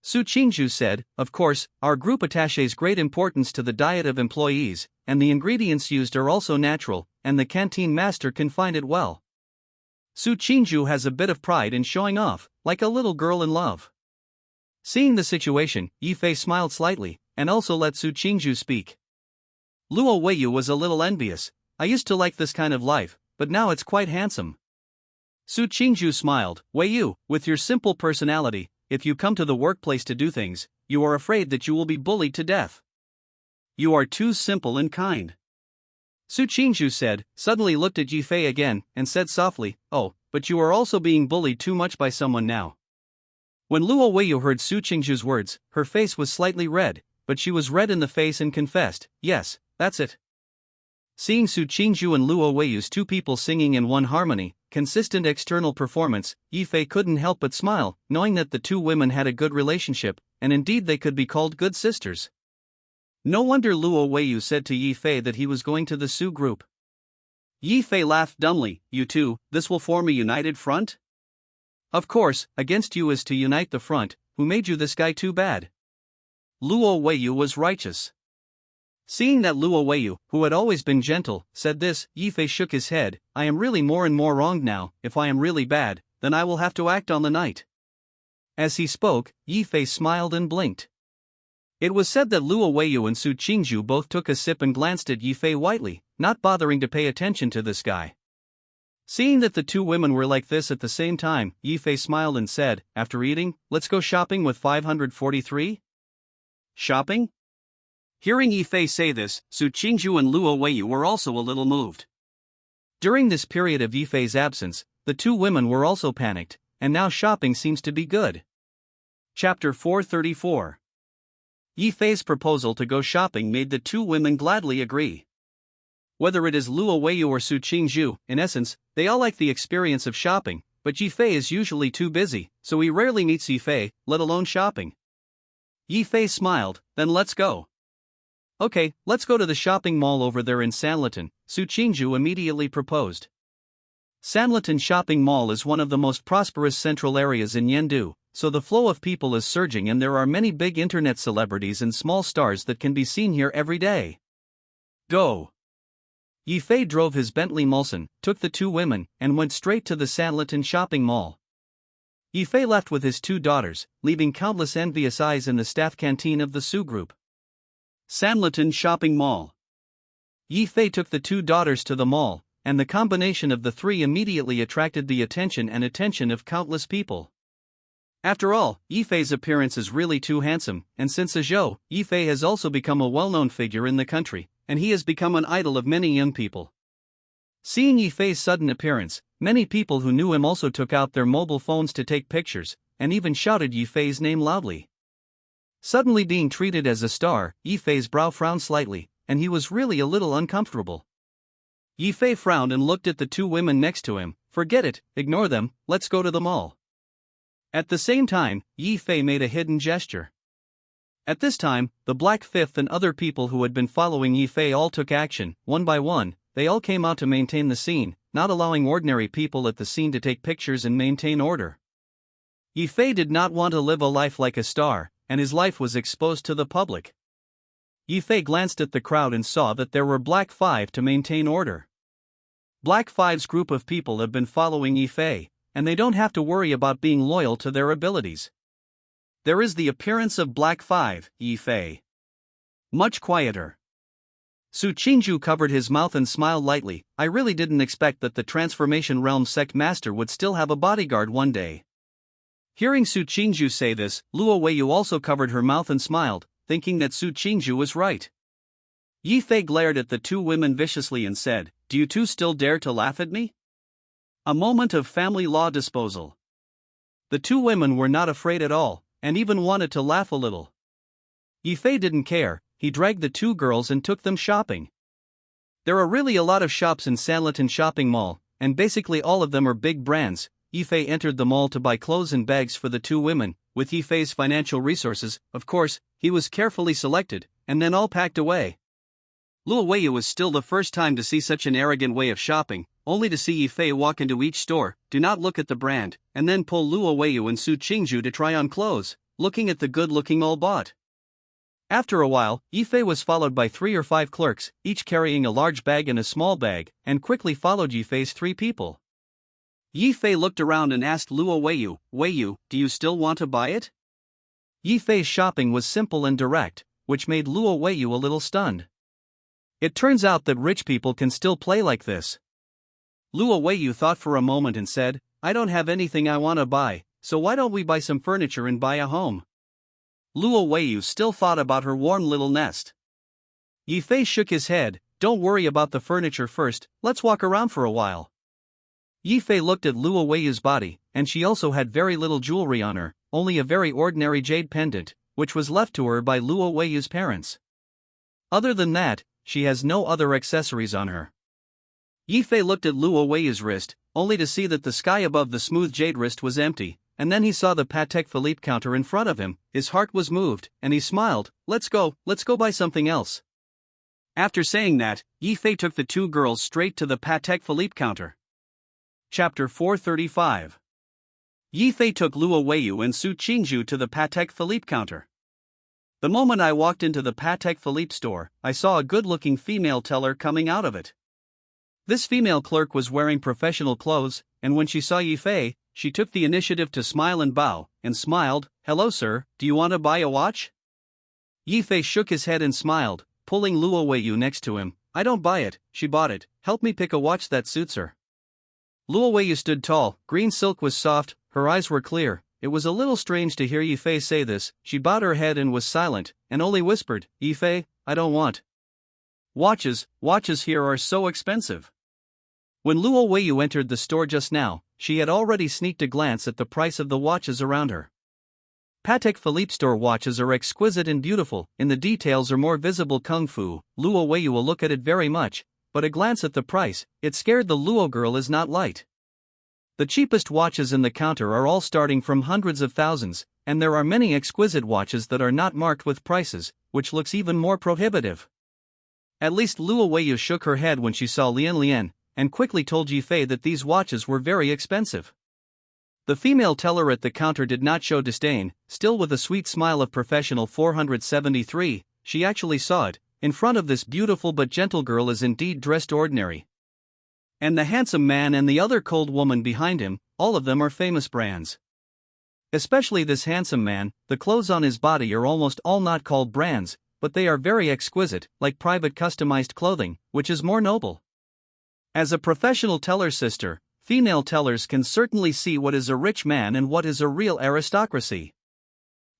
Su Qingju said, of course, our group attaches great importance to the diet of employees, and the ingredients used are also natural, and the canteen master can find it well. Su Qingju has a bit of pride in showing off, like a little girl in love. Seeing the situation, Yifei smiled slightly, and also let Su Qingju speak. Luo Weiyu was a little envious. I used to like this kind of life, but now it's quite handsome. Su Qingju smiled. Weiyu, with your simple personality, if you come to the workplace to do things, you are afraid that you will be bullied to death. You are too simple and kind. Su Qingju said, suddenly looked at Yifei again, and said softly, oh, but you are also being bullied too much by someone now. When Luo Weiyu heard Su Qingju's words, her face was slightly red, but she was red in the face and confessed, yes, that's it. Seeing Su Qingju and Luo Weiyu's two people singing in one harmony, consistent external performance, Yifei couldn't help but smile, knowing that the two women had a good relationship, and indeed they could be called good sisters. No wonder Luo Weiyu said to Yifei that he was going to the Su group. Yifei laughed dumbly. You two, this will form a united front? Of course, against you is to unite the front. Who made you this guy too bad? Luo Weiyu was righteous. Seeing that Luo Weiyu, who had always been gentle, said this, Yifei shook his head. I am really more and more wronged now. If I am really bad, then I will have to act on the night. As he spoke, Yifei smiled and blinked. It was said that Luo Weiyu and Su Qingju both took a sip and glanced at Yifei whitely, not bothering to pay attention to this guy. Seeing that the two women were like this at the same time, Yifei smiled and said, after eating, let's go shopping with 543? Shopping? Hearing Yifei say this, Su Qingju and Luo Weiyu were also a little moved. During this period of Yifei's absence, the two women were also panicked, and now shopping seems to be good. Chapter 434. Yifei's proposal to go shopping made the two women gladly agree. Whether it is Luo Weiyu or Su Qingju, in essence, they all like the experience of shopping, but Yifei is usually too busy, so he rarely meets Yifei, let alone shopping. Yifei smiled, then let's go. Okay, let's go to the shopping mall over there in Sanlitun, Su Qingju immediately proposed. Sanlitun Shopping Mall is one of the most prosperous central areas in Yendu, so the flow of people is surging and there are many big internet celebrities and small stars that can be seen here every day. Go! Yifei drove his Bentley Mulsanne, took the two women, and went straight to the Sanlitun Shopping Mall. Yifei left with his two daughters, leaving countless envious eyes in the staff canteen of the Su Group. Sanlitun Shopping Mall. Yifei took the two daughters to the mall, and the combination of the three immediately attracted the attention of countless people. After all, Yifei's appearance is really too handsome, and since a Zhou, Yifei has also become a well-known figure in the country, and he has become an idol of many young people. Seeing Yifei's sudden appearance, many people who knew him also took out their mobile phones to take pictures, and even shouted Yifei's name loudly. Suddenly being treated as a star, Yifei's brow frowned slightly, and he was really a little uncomfortable. Yifei frowned and looked at the two women next to him. Forget it, ignore them, let's go to the mall. At the same time, Yifei made a hidden gesture. At this time, the Black Fifth and other people who had been following Yifei all took action. One by one, they all came out to maintain the scene, not allowing ordinary people at the scene to take pictures and maintain order. Yifei did not want to live a life like a star, and his life was exposed to the public. Yifei glanced at the crowd and saw that there were Black Five to maintain order. Black Five's group of people have been following Yifei, and they don't have to worry about being loyal to their abilities. There is the appearance of Black Five, Yifei. Much quieter. Su Qingju covered his mouth and smiled lightly. I really didn't expect that the Transformation Realm Sect Master would still have a bodyguard one day. Hearing Su Qingju say this, Luo Weiyu also covered her mouth and smiled, thinking that Su Qingju was right. Yifei glared at the two women viciously and said, do you two still dare to laugh at me? A moment of family law disposal. The two women were not afraid at all, and even wanted to laugh a little. Yifei didn't care, he dragged the two girls and took them shopping. There are really a lot of shops in Sanlitun Shopping Mall, and basically all of them are big brands. Yifei entered the mall to buy clothes and bags for the two women. With Yifei's financial resources, of course, he was carefully selected, and then all packed away. Luo Weiyu was still the first time to see such an arrogant way of shopping, only to see Yifei walk into each store, do not look at the brand, and then pull Luo Weiyu and Su Qingju to try on clothes. looking at the good-looking old bot. After a while, Yifei was followed by 3 or 5 clerks, each carrying a large bag and a small bag, and quickly followed Yifei's 3 people. Yifei looked around and asked Luo Weiyu, do you still want to buy it? Yifei's shopping was simple and direct, which made Luo Weiyu a little stunned. It turns out that rich people can still play like this. Luo Weiyu thought for a moment and said, I don't have anything I want to buy, so why don't we buy some furniture and buy a home? Luo Weiyu still thought about her warm little nest. Yifei shook his head, don't worry about the furniture first, let's walk around for a while. Yifei looked at Luo Weiyu's body, and she also had very little jewelry on her, only a very ordinary jade pendant, which was left to her by Luo Weiyu's parents. Other than that, she has no other accessories on her. Yifei looked at Luo Weiyu's wrist, only to see that the sky above the smooth jade wrist was empty, and then he saw the Patek Philippe counter in front of him, his heart was moved, and he smiled, let's go buy something else. After saying that, Yifei took the 2 girls straight to the Patek Philippe counter. Chapter 435. Yifei took Luo Weiyu and Su Qingzhu to the Patek Philippe counter. The moment I walked into the Patek Philippe store, I saw a good-looking female teller coming out of it. This female clerk was wearing professional clothes, and when she saw Yifei, she took the initiative to smile and bow, and smiled, hello sir, do you want to buy a watch? Yifei shook his head and smiled, pulling Luo Weiyu next to him, I don't buy it, she bought it, help me pick a watch that suits her. Luo Weiyu stood tall, green silk was soft, her eyes were clear. It was a little strange to hear Yifei say this. She bowed her head and was silent, and only whispered, Yifei, I don't want watches here are so expensive. When Luo Weiyu entered the store just now, she had already sneaked a glance at the price of the watches around her. Patek Philippe store watches are exquisite and beautiful, in the details are more visible kung fu. Luo Weiyu will look at it very much, but a glance at the price, it scared the Luo girl is not light. The cheapest watches in the counter are all starting from hundreds of thousands, and there are many exquisite watches that are not marked with prices, which looks even more prohibitive. At least Luo Weiyu shook her head when she saw Lian, and quickly told Yifei that these watches were very expensive. The female teller at the counter did not show disdain, still with a sweet smile of professional 473, she actually saw it, in front of this beautiful but gentle girl is indeed dressed ordinary. And the handsome man and the other cold woman behind him, all of them are famous brands. Especially this handsome man, the clothes on his body are almost all not called brands, but they are very exquisite, like private customized clothing, which is more noble. As a professional teller's sister, female tellers can certainly see what is a rich man and what is a real aristocracy.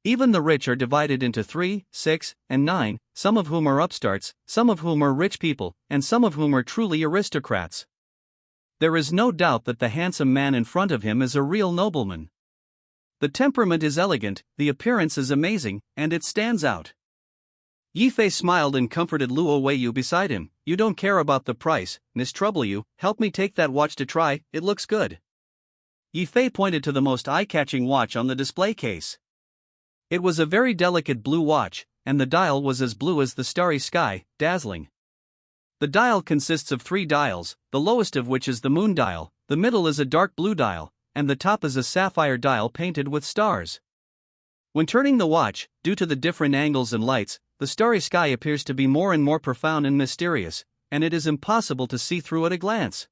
Even the rich are divided into 3, 6, and 9, some of whom are upstarts, some of whom are rich people, and some of whom are truly aristocrats. There is no doubt that the handsome man in front of him is a real nobleman. The temperament is elegant, the appearance is amazing, and it stands out. Yifei smiled and comforted Luo Weiyu beside him. You don't care about the price, Miss Trouble you, help me take that watch to try, it looks good. Yifei pointed to the most eye-catching watch on the display case. It was a very delicate blue watch, and the dial was as blue as the starry sky, dazzling. The dial consists of 3 dials, the lowest of which is the moon dial, the middle is a dark blue dial, and the top is a sapphire dial painted with stars. When turning the watch, due to the different angles and lights, the starry sky appears to be more and more profound and mysterious, and it is impossible to see through at a glance.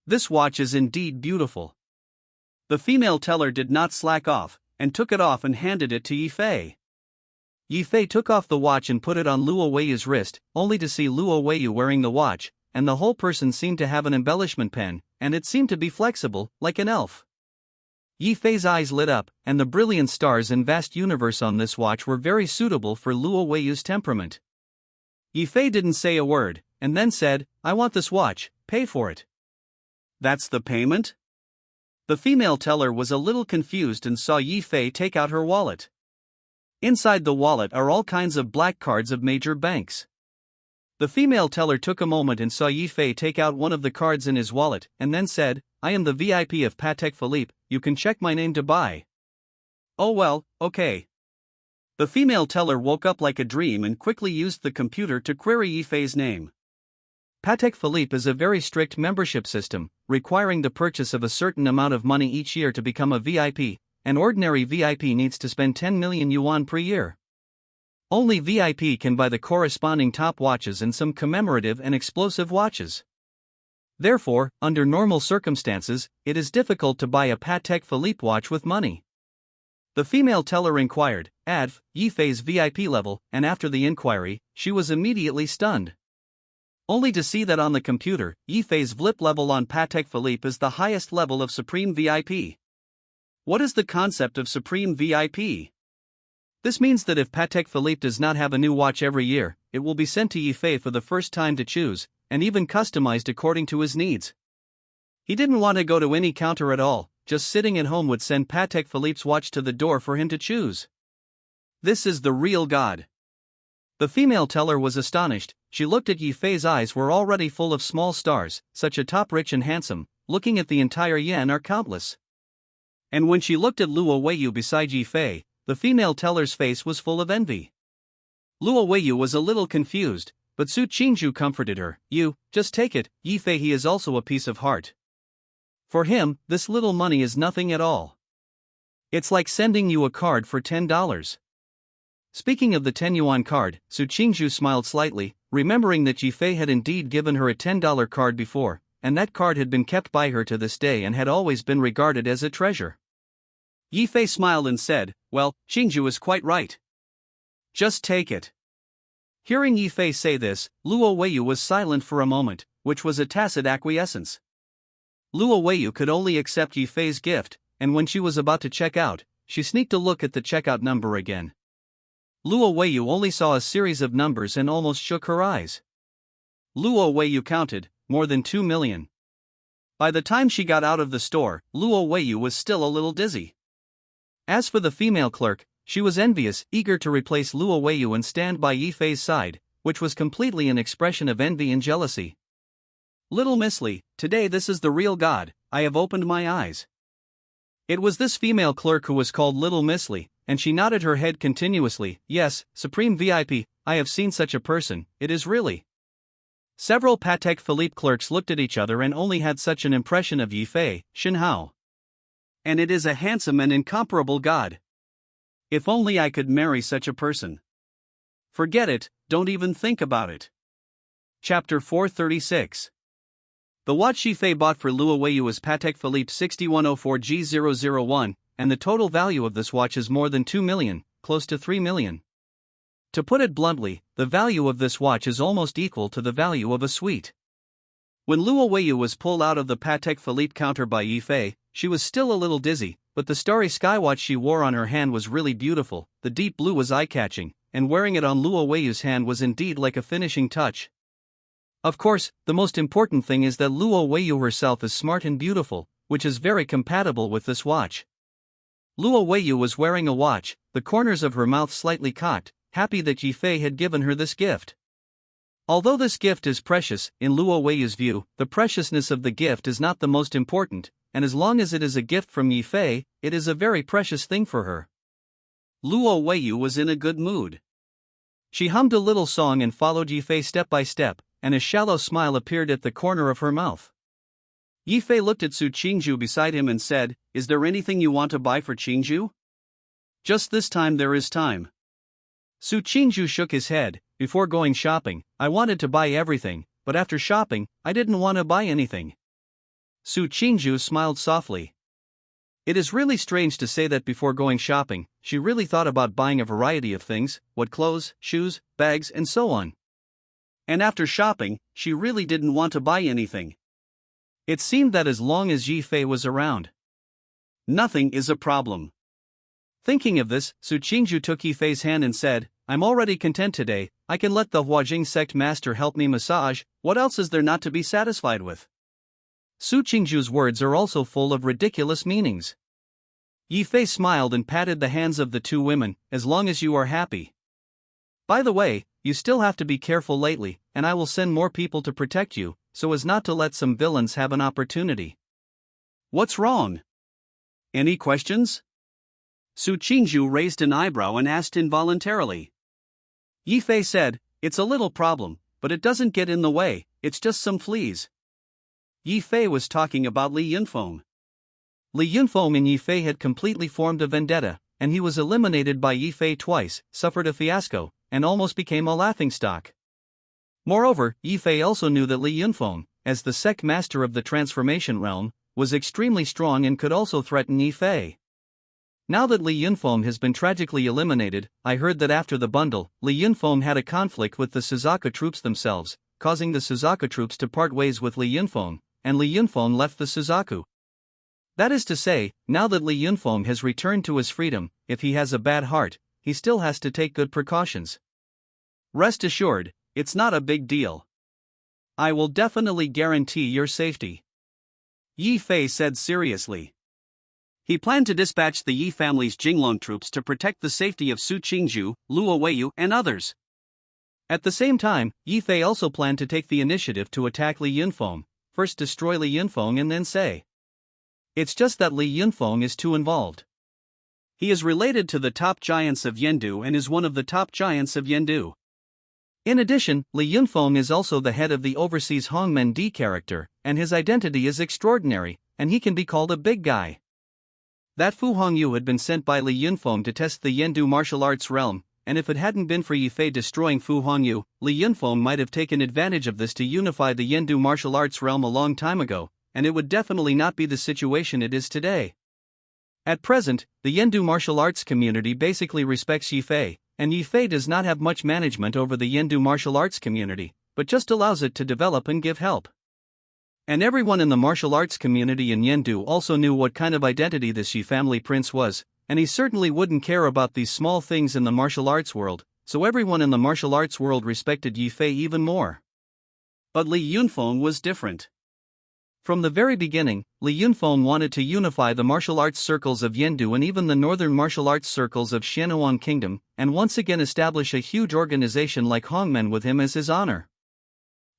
This watch is indeed beautiful. The female teller did not slack off, and took it off and handed it to Yifei. Yifei took off the watch and put it on Luo Weiyu's wrist, only to see Luo Weiyu wearing the watch, and the whole person seemed to have an embellishment pen, and it seemed to be flexible, like an elf. Yifei's eyes lit up, and the brilliant stars and vast universe on this watch were very suitable for Luo Weiyu's temperament. Yifei didn't say a word, and then said, I want this watch, pay for it. That's the payment? The female teller was a little confused and saw Yifei take out her wallet. Inside the wallet are all kinds of black cards of major banks. The female teller took a moment and saw Yifei take out one of the cards in his wallet, and then said, I am the VIP of Patek Philippe, you can check my name to buy. Oh well, okay. The female teller woke up like a dream and quickly used the computer to query Yifei's name. Patek Philippe is a very strict membership system, requiring the purchase of a certain amount of money each year to become a VIP, an ordinary VIP needs to spend 10 million yuan per year. Only VIP can buy the corresponding top watches and some commemorative and explosive watches. Therefore, under normal circumstances, it is difficult to buy a Patek Philippe watch with money. The female teller inquired, "Adv, Yifei's VIP level," and after the inquiry, she was immediately stunned. Only to see that on the computer, Yifei's VIP level on Patek Philippe is the highest level of Supreme VIP. What is the concept of Supreme VIP? This means that if Patek Philippe does not have a new watch every year, it will be sent to Yifei for the first time to choose, and even customized according to his needs. He didn't want to go to any counter at all, just sitting at home would send Patek Philippe's watch to the door for him to choose. This is the real God. The female teller was astonished. She looked at Yifei's eyes were already full of small stars, such a top rich and handsome, looking at the entire yen are countless. And when she looked at Luo Weiyu beside Yifei, the female teller's face was full of envy. Luo Weiyu was a little confused, but Su Qingzhu comforted her. "You, just take it, Yifei, he is also a piece of heart. For him, this little money is nothing at all. It's like sending you a card for $10. Speaking of the 10 yuan card, Su Qingzhu smiled slightly, remembering that Yifei had indeed given her a $10 card before, and that card had been kept by her to this day and had always been regarded as a treasure. Yifei smiled and said, "Well, Qingzhu is quite right. Just take it." Hearing Yifei say this, Luo Weiyu was silent for a moment, which was a tacit acquiescence. Luo Weiyu could only accept Yifei's gift, and when she was about to check out, she sneaked a look at the checkout number again. Luo Weiyu only saw a series of numbers and almost shook her eyes. Luo Weiyu counted, more than 2 million. By the time she got out of the store, Luo Weiyu was still a little dizzy. As for the female clerk, she was envious, eager to replace Luo Weiyu and stand by Yifei's side, which was completely an expression of envy and jealousy. "Little Miss Li, today this is the real God, I have opened my eyes." It was this female clerk who was called Little Miss Li, and she nodded her head continuously. "Yes, Supreme VIP, I have seen such a person, it is really." Several Patek Philippe clerks looked at each other and only had such an impression of Yifei, Shenhao. And it is a handsome and incomparable God. If only I could marry such a person. Forget it, don't even think about it. Chapter 436. The watch Yifei bought for Luo Weiyu is Patek Philippe 6104G001, and the total value of this watch is more than 2 million, close to 3 million. To put it bluntly, the value of this watch is almost equal to the value of a suite. When Luo Weiyu was pulled out of the Patek Philippe counter by Yifei, she was still a little dizzy, but the starry sky watch she wore on her hand was really beautiful, the deep blue was eye-catching, and wearing it on Luo Weiyu's hand was indeed like a finishing touch. Of course, the most important thing is that Luo Weiyu herself is smart and beautiful, which is very compatible with this watch. Luo Weiyu was wearing a watch, the corners of her mouth slightly cocked, happy that Yifei had given her this gift. Although this gift is precious, in Luo Weiyu's view, the preciousness of the gift is not the most important, and as long as it is a gift from Yifei, it is a very precious thing for her. Luo Weiyu was in a good mood. She hummed a little song and followed Yifei step by step, and a shallow smile appeared at the corner of her mouth. Yifei looked at Su Qingzhu beside him and said, "Is there anything you want to buy for Qingzhu?" "Just this time there is time." Su Qingzhu shook his head. "Before going shopping, I wanted to buy everything, but after shopping, I didn't want to buy anything." Su Qingzhu smiled softly. It is really strange to say that before going shopping, she really thought about buying a variety of things, what clothes, shoes, bags and so on. And after shopping, she really didn't want to buy anything. It seemed that as long as Yifei was around, nothing is a problem. Thinking of this, Su Qingzhu took Yifei's hand and said, "I'm already content today, I can let the Huajing sect master help me massage, what else is there not to be satisfied with?" Su Qingzhu's words are also full of ridiculous meanings. Yifei smiled and patted the hands of the two women. "As long as you are happy. By the way, you still have to be careful lately, and I will send more people to protect you, so as not to let some villains have an opportunity." "What's wrong? Any questions?" Su Qingzhu raised an eyebrow and asked involuntarily. Yifei said, "It's a little problem, but it doesn't get in the way, it's just some fleas." Yifei was talking about Li Yunfeng. Li Yunfeng and Yi Fei had completely formed a vendetta, and he was eliminated by Yi Fei twice, suffered a fiasco, and almost became a laughingstock. Moreover, Yi Fei also knew that Li Yunfeng, as the sect master of the transformation realm, was extremely strong and could also threaten Yi Fei. Now that Li Yunfeng has been tragically eliminated, I heard that after the bundle, Li Yunfeng had a conflict with the Suzaku troops themselves, causing the Suzaku troops to part ways with Li Yunfeng, and Li Yunfeng left the Suzaku. That is to say, now that Li Yunfeng has returned to his freedom, if he has a bad heart, he still has to take good precautions. Rest assured, it's not a big deal. I will definitely guarantee your safety. Yi Fei said seriously. He planned to dispatch the Yi family's Jinglong troops to protect the safety of Su Qingzhu, Luo Weiyu, and others. At the same time, Yi Fei also planned to take the initiative to attack Li Yunfeng, first destroy Li Yunfeng and then say. It's just that Li Yunfeng is too involved. He is related to the top giants of Yendu and is one of the top giants of Yendu. In addition, Li Yunfeng is also the head of the overseas Hongmen D character, and his identity is extraordinary, and he can be called a big guy. That Fu Hongyu had been sent by Li Yunfeng to test the Yendu martial arts realm, and if it hadn't been for Yi Fei destroying Fu Hongyu, Li Yunfeng might have taken advantage of this to unify the Yendu martial arts realm a long time ago, and it would definitely not be the situation it is today. At present, the Yendu martial arts community basically respects Yi Fei, and Yi Fei does not have much management over the Yendu martial arts community, but just allows it to develop and give help. And everyone in the martial arts community in Yendu also knew what kind of identity this Yi family prince was, and he certainly wouldn't care about these small things in the martial arts world, so everyone in the martial arts world respected Yi Fei even more. But Li Yunfeng was different. From the very beginning, Li Yunfeng wanted to unify the martial arts circles of Yendu and even the northern martial arts circles of Xianhuan Kingdom, and once again establish a huge organization like Hongmen with him as his honor.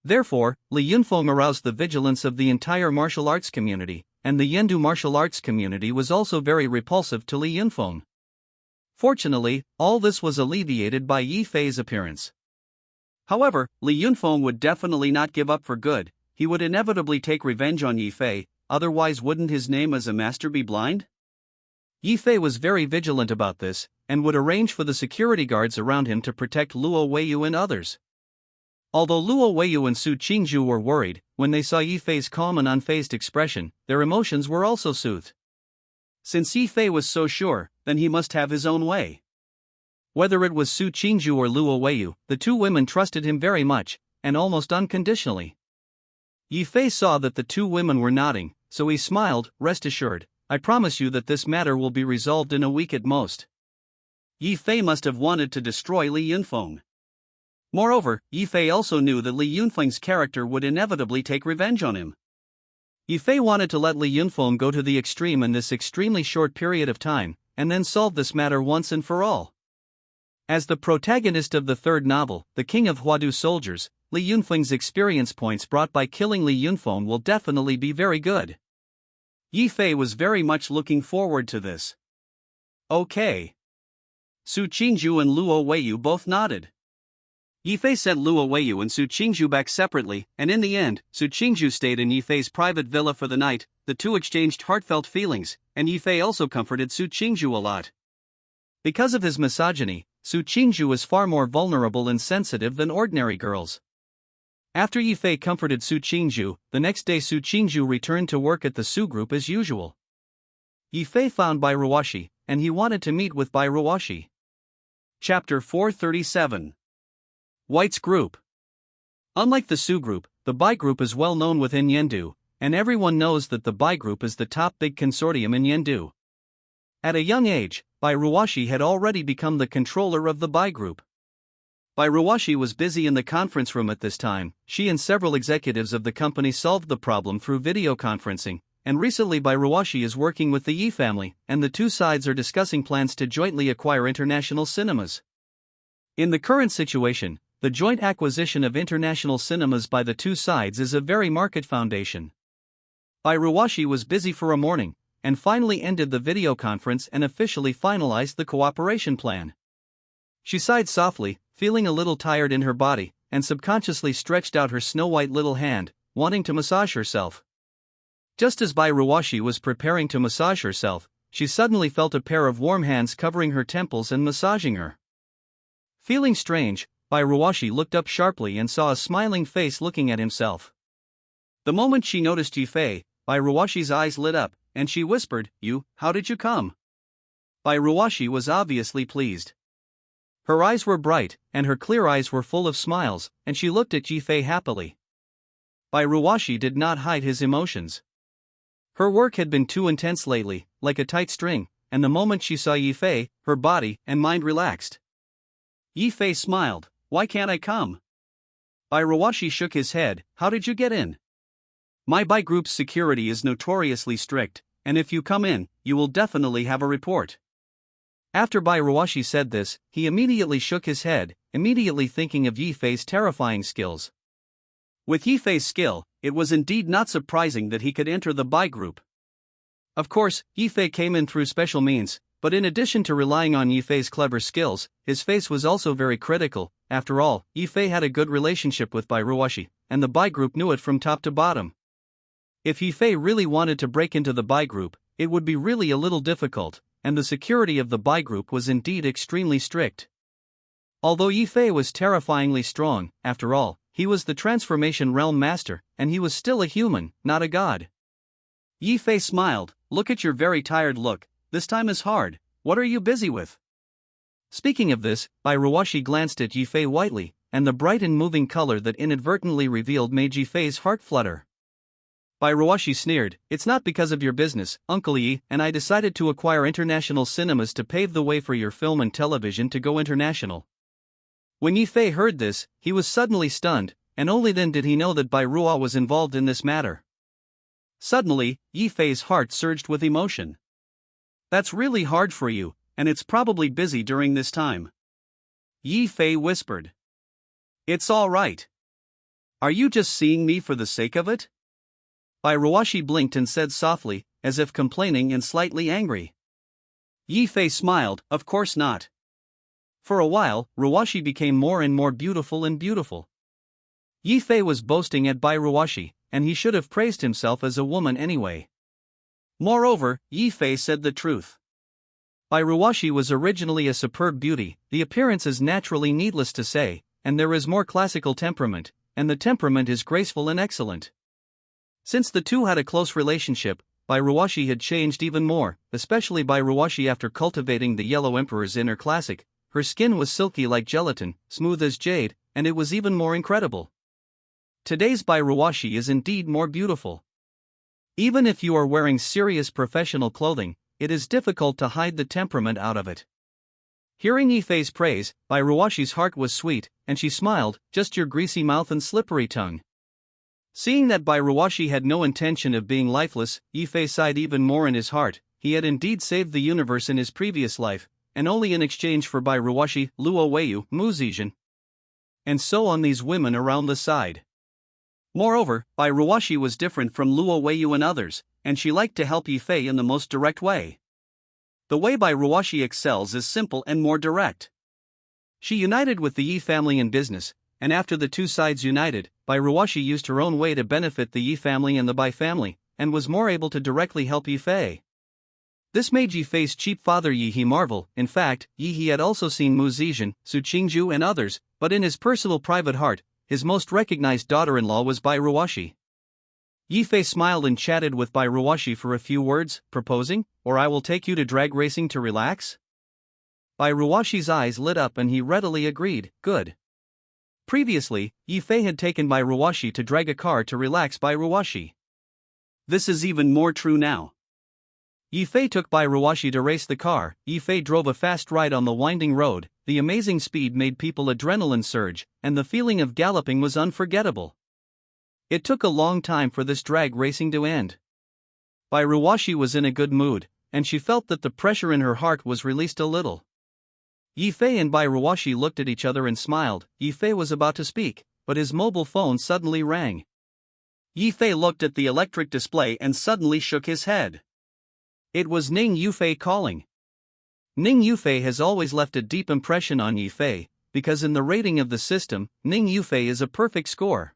Therefore, Li Yunfeng aroused the vigilance of the entire martial arts community, and the Yendu martial arts community was also very repulsive to Li Yunfeng. Fortunately, all this was alleviated by Yi Fei's appearance. However, Li Yunfeng would definitely not give up for good. He would inevitably take revenge on Yi Fei, otherwise wouldn't his name as a master be blind? Yi Fei was very vigilant about this, and would arrange for the security guards around him to protect Luo Weiyu and others. Although Luo Weiyu and Su Qingzhu were worried, when they saw Yi Fei's calm and unfazed expression, their emotions were also soothed. Since Yi Fei was so sure, then he must have his own way. Whether it was Su Qingzhu or Luo Weiyu, the two women trusted him very much, and almost unconditionally. Yi Fei saw that the two women were nodding, so he smiled. Rest assured, I promise you that this matter will be resolved in a week at most. Yi Fei must have wanted to destroy Li Yunfeng. Moreover, Yi Fei also knew that Li Yunfeng's character would inevitably take revenge on him. Yi Fei wanted to let Li Yunfeng go to the extreme in this extremely short period of time, and then solve this matter once and for all. As the protagonist of the third novel, The King of Huadu Soldiers, Li Yunfeng's experience points brought by killing Li Yunfeng will definitely be very good. Yi Fei was very much looking forward to this. Okay. Su Qingzhu and Luo Weiyu both nodded. Yi Fei sent Luo Weiyu and Su Qingzhu back separately, and in the end, Su Qingzhu stayed in Yi Fei's private villa for the night. The two exchanged heartfelt feelings, and Yi Fei also comforted Su Qingzhu a lot. Because of his misogyny, Su Qingzhu is far more vulnerable and sensitive than ordinary girls. After Yi Fei comforted Su Qingzhu, the next day Su Qingzhu returned to work at the Su group as usual. Yi Fei found Bai Ruoshi, and he wanted to meet with Bai Ruoshi. Chapter 437. White's Group. Unlike the Su group, the Bai group is well known within Yendu, and everyone knows that the Bai group is the top big consortium in Yendu. At a young age, Bai Ruoshi had already become the controller of the Bai group. Bai Ruoshi was busy in the conference room at this time. She and several executives of the company solved the problem through video conferencing, and recently Bai Ruoshi is working with the Yi family, and the two sides are discussing plans to jointly acquire international cinemas. In the current situation, the joint acquisition of international cinemas by the two sides is a very market foundation. Bai Ruoshi was busy for a morning, and finally ended the video conference and officially finalized the cooperation plan. She sighed softly, feeling a little tired in her body, and subconsciously stretched out her snow-white little hand, wanting to massage herself. Just as Bai Ruwashi was preparing to massage herself, she suddenly felt a pair of warm hands covering her temples and massaging her. Feeling strange, Bai Ruwashi looked up sharply and saw a smiling face looking at himself. The moment she noticed Yifei, Bai Ruwashi's eyes lit up, and she whispered, "You, how did you come?" Bai Ruwashi was obviously pleased. Her eyes were bright, and her clear eyes were full of smiles, and she looked at Yifei happily. Bai Ruwashi did not hide his emotions. Her work had been too intense lately, like a tight string, and the moment she saw Yifei, her body and mind relaxed. Yifei smiled, "Why can't I come?" Bai Ruwashi shook his head, "How did you get in?" "My Bai group's security is notoriously strict, and if you come in, you will definitely have a report." After Bai Ruwashi said this, he immediately shook his head, immediately thinking of Yifei's terrifying skills. With Yifei's skill, it was indeed not surprising that he could enter the Bai group. Of course, Yifei came in through special means, but in addition to relying on Yifei's clever skills, his face was also very critical. After all, Yifei had a good relationship with Bai Ruwashi, and the Bai group knew it from top to bottom. If Yifei really wanted to break into the Bai group, it would be really a little difficult, and the security of the Bai group was indeed extremely strict. Although Yifei was terrifyingly strong, after all, he was the transformation realm master, and he was still a human, not a god. Yifei smiled, "Look at your very tired look, this time is hard, what are you busy with?" Speaking of this, Bai Ruwashi glanced at Yifei whitely, and the bright and moving color that inadvertently revealed made Yifei's heart flutter. Bai Ruwashi sneered, "It's not because of your business, Uncle Yi, and I decided to acquire international cinemas to pave the way for your film and television to go international." When Yifei heard this, he was suddenly stunned, and only then did he know that Bai Ruwa was involved in this matter. Suddenly, Yifei's heart surged with emotion. "That's really hard for you, and it's probably busy during this time." Yifei whispered. "It's all right. Are you just seeing me for the sake of it?" Bai Ruwashi blinked and said softly, as if complaining and slightly angry. Yifei smiled, "Of course not." For a while, Ruwashi became more and more beautiful and beautiful. Yifei was boasting at Bai Ruwashi, and he should have praised himself as a woman anyway. Moreover, Yifei said the truth. Bai Ruwashi was originally a superb beauty, the appearance is naturally needless to say, and there is more classical temperament, and the temperament is graceful and excellent. Since the two had a close relationship, Bai Ruwashi had changed even more, especially Bai Ruwashi after cultivating the Yellow Emperor's inner classic. Her skin was silky like gelatin, smooth as jade, and it was even more incredible. Today's Bai Ruwashi is indeed more beautiful. Even if you are wearing serious professional clothing, it is difficult to hide the temperament out of it. Hearing Yifei's praise, Bai Ruwashi's heart was sweet, and she smiled, "Just your greasy mouth and slippery tongue." Seeing that Bai Ruwashi had no intention of being lifeless, Yifei sighed even more in his heart. He had indeed saved the universe in his previous life, and only in exchange for Bai Ruwashi, Luo Weiyu, Mu Zixin, and so on these women around the side. Moreover, Bai Ruwashi was different from Luo Weiyu and others, and she liked to help Yifei in the most direct way. The way Bai Ruwashi excels is simple and more direct. She united with the Yi family in business, and after the two sides united, Bai Ruwashi used her own way to benefit the Yi family and the Bai family, and was more able to directly help Yifei. This made Yifei's cheap father Yi He marvel. In fact, Yi He had also seen Mu Zixin, Su Qingju and others, but in his personal private heart, his most recognized daughter-in-law was Bai Ruwashi. Yifei smiled and chatted with Bai Ruwashi for a few words, proposing, "Or I will take you to drag racing to relax?" Bai Ruwashi's eyes lit up and he readily agreed, "Good." Previously, Yifei had taken Bai Ruwashi to drag a car to relax Bai Ruwashi. This is even more true now. Yifei took Bai Ruwashi to race the car. Yifei drove a fast ride on the winding road, the amazing speed made people adrenaline surge, and the feeling of galloping was unforgettable. It took a long time for this drag racing to end. Bai Ruwashi was in a good mood, and she felt that the pressure in her heart was released a little. Yifei and Bai Ruwashi looked at each other and smiled. Yifei was about to speak, but his mobile phone suddenly rang. Yifei looked at the electric display and suddenly shook his head. It was Ning Yufei calling. Ning Yufei has always left a deep impression on Yifei, because in the rating of the system, Ning Yufei is a perfect score.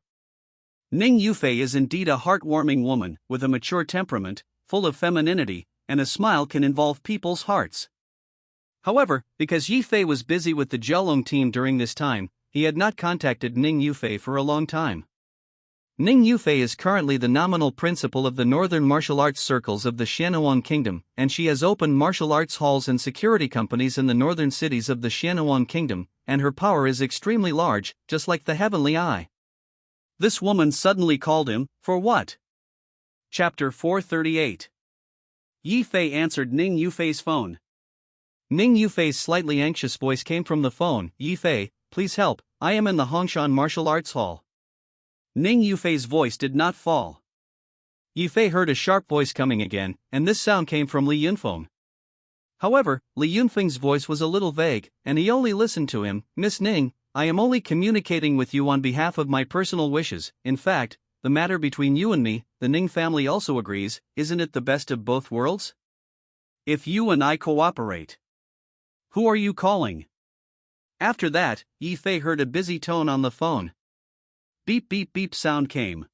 Ning Yufei is indeed a heartwarming woman, with a mature temperament, full of femininity, and a smile can involve people's hearts. However, because Yi Fei was busy with the Jiaolong team during this time, he had not contacted Ning Yufei for a long time. Ning Yufei is currently the nominal principal of the northern martial arts circles of the Xianyuan Kingdom, and she has opened martial arts halls and security companies in the northern cities of the Xianyuan Kingdom, and her power is extremely large, just like the Heavenly Eye. This woman suddenly called him, for what? Chapter 438. Yi Fei answered Ning Yufei's phone. Ning Yufei's slightly anxious voice came from the phone. Yi Fei, please help, I am in the Hongshan Martial Arts Hall. Ning Yufei's voice did not fall. Yi Fei heard a sharp voice coming again, and this sound came from Li Yunfeng. However, Li Yunfeng's voice was a little vague, and he only listened to him. Miss Ning, I am only communicating with you on behalf of my personal wishes. In fact, the matter between you and me, the Ning family also agrees, isn't it the best of both worlds? If you and I cooperate. Who are you calling? After that, Yi Fei heard a busy tone on the phone. Beep beep beep sound came.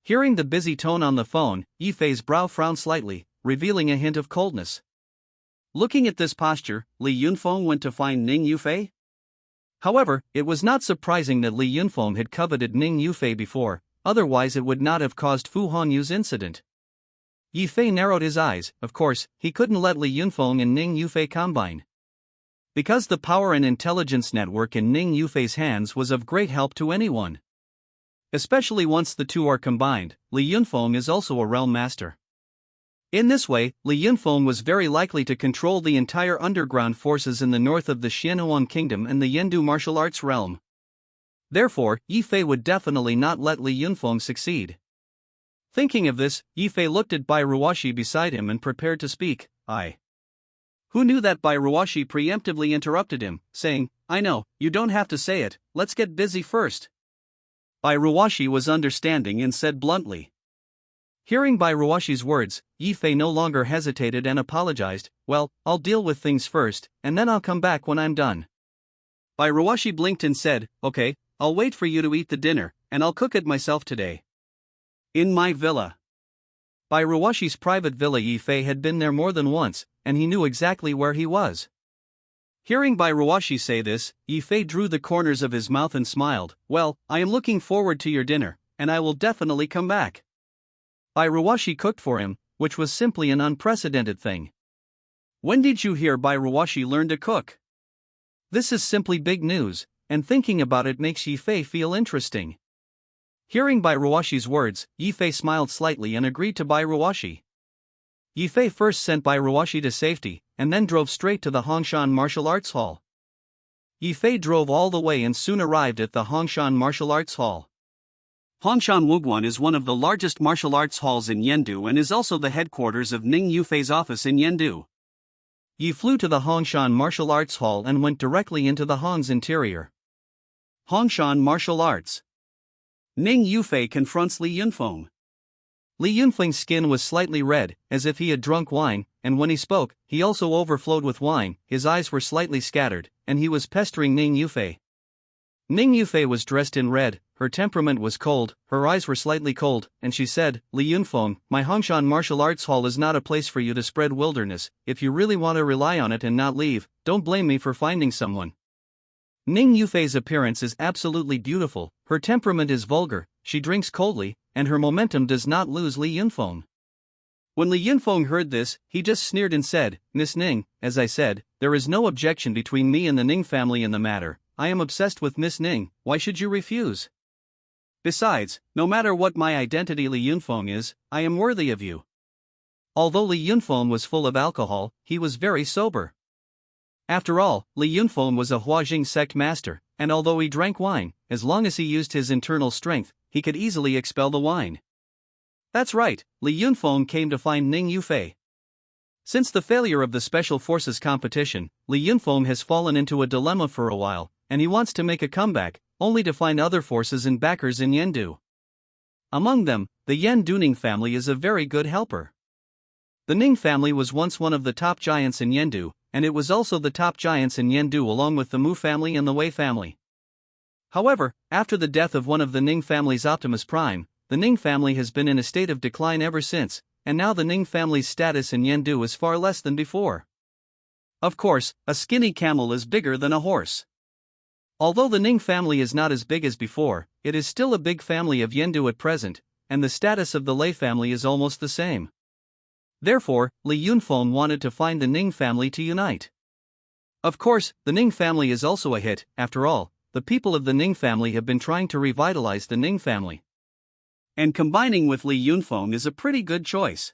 Hearing the busy tone on the phone, Yi Fei's brow frowned slightly, revealing a hint of coldness. Looking at this posture, Li Yunfeng went to find Ning Yufei? However, it was not surprising that Li Yunfeng had coveted Ning Yufei before, otherwise it would not have caused Fu Honyu's incident. Yi Fei narrowed his eyes. Of course, he couldn't let Li Yunfeng and Ning Yufei combine. Because the power and intelligence network in Ning Yufei's hands was of great help to anyone. Especially once the two are combined, Li Yunfeng is also a realm master. In this way, Li Yunfeng was very likely to control the entire underground forces in the north of the Xianyuan Kingdom and the Yendu martial arts realm. Therefore, Yi Fei would definitely not let Li Yunfeng succeed. Thinking of this, Yi Fei looked at Bai Ruoshi beside him and prepared to speak. Who knew that Bai Ruoshi preemptively interrupted him, saying, I know, you don't have to say it, let's get busy first. Bai Ruoshi was understanding and said bluntly. Hearing Bai Ruoshi's words, Yi Fei no longer hesitated and apologized. Well, I'll deal with things first, and then I'll come back when I'm done. Bai Ruoshi blinked and said, okay, I'll wait for you to eat the dinner, and I'll cook it myself today. In my villa. Bai Ruoshi's private villa. Yi Fei had been there more than once, and he knew exactly where he was. Hearing Bai Ruoshi say this, Yi Fei drew the corners of his mouth and smiled. Well, I am looking forward to your dinner, and I will definitely come back. Bai Ruoshi cooked for him, which was simply an unprecedented thing. When did you hear Bai Ruoshi learn to cook? This is simply big news, and thinking about it makes Yi Fei feel interesting. Hearing Bai Ruoshi's words, Yi Fei smiled slightly and agreed to Bai Ruoshi. Yi Fei first sent Bai Ruoshi to safety, and then drove straight to the Hongshan Martial Arts Hall. Yi Fei drove all the way and soon arrived at the Hongshan Martial Arts Hall. Hongshan Wuguan is one of the largest martial arts halls in Yendu and is also the headquarters of Ning Yufei's office in Yendu. Yi flew to the Hongshan Martial Arts Hall and went directly into the hall's interior. Hongshan Martial Arts. Ning Yufei confronts Li Yunfeng. Li Yunfeng's skin was slightly red, as if he had drunk wine, and when he spoke, he also overflowed with wine. His eyes were slightly scattered, and he was pestering Ning Yufei. Ning Yufei was dressed in red, her temperament was cold, her eyes were slightly cold, and she said, Li Yunfeng, my Hongshan Martial Arts Hall is not a place for you to spread wilderness. If you really want to rely on it and not leave, don't blame me for finding someone. Ning Yufei's appearance is absolutely beautiful, her temperament is vulgar, she drinks coldly, and her momentum does not lose Li Yunfeng. When Li Yunfeng heard this, he just sneered and said, Miss Ning, as I said, there is no objection between me and the Ning family in the matter. I am obsessed with Miss Ning, why should you refuse? Besides, no matter what my identity Li Yunfeng is, I am worthy of you. Although Li Yunfeng was full of alcohol, he was very sober. After all, Li Yunfeng was a Huajing sect master, and although he drank wine, as long as he used his internal strength, he could easily expel the wine. That's right, Li Yunfeng came to find Ning Yufei. Since the failure of the Special Forces competition, Li Yunfeng has fallen into a dilemma for a while, and he wants to make a comeback, only to find other forces and backers in Yendu. Among them, the Yen Duning family is a very good helper. The Ning family was once one of the top giants in Yendu, and it was also the top giants in Yendu along with the Mu family and the Wei family. However, after the death of one of the Ning family's Optimus Prime, the Ning family has been in a state of decline ever since, and now the Ning family's status in Yendu is far less than before. Of course, a skinny camel is bigger than a horse. Although the Ning family is not as big as before, it is still a big family of Yendu at present, and the status of the Lei family is almost the same. Therefore, Li Yunfeng wanted to find the Ning family to unite. Of course, the Ning family is also a hit. After all, the people of the Ning family have been trying to revitalize the Ning family. And combining with Li Yunfeng is a pretty good choice.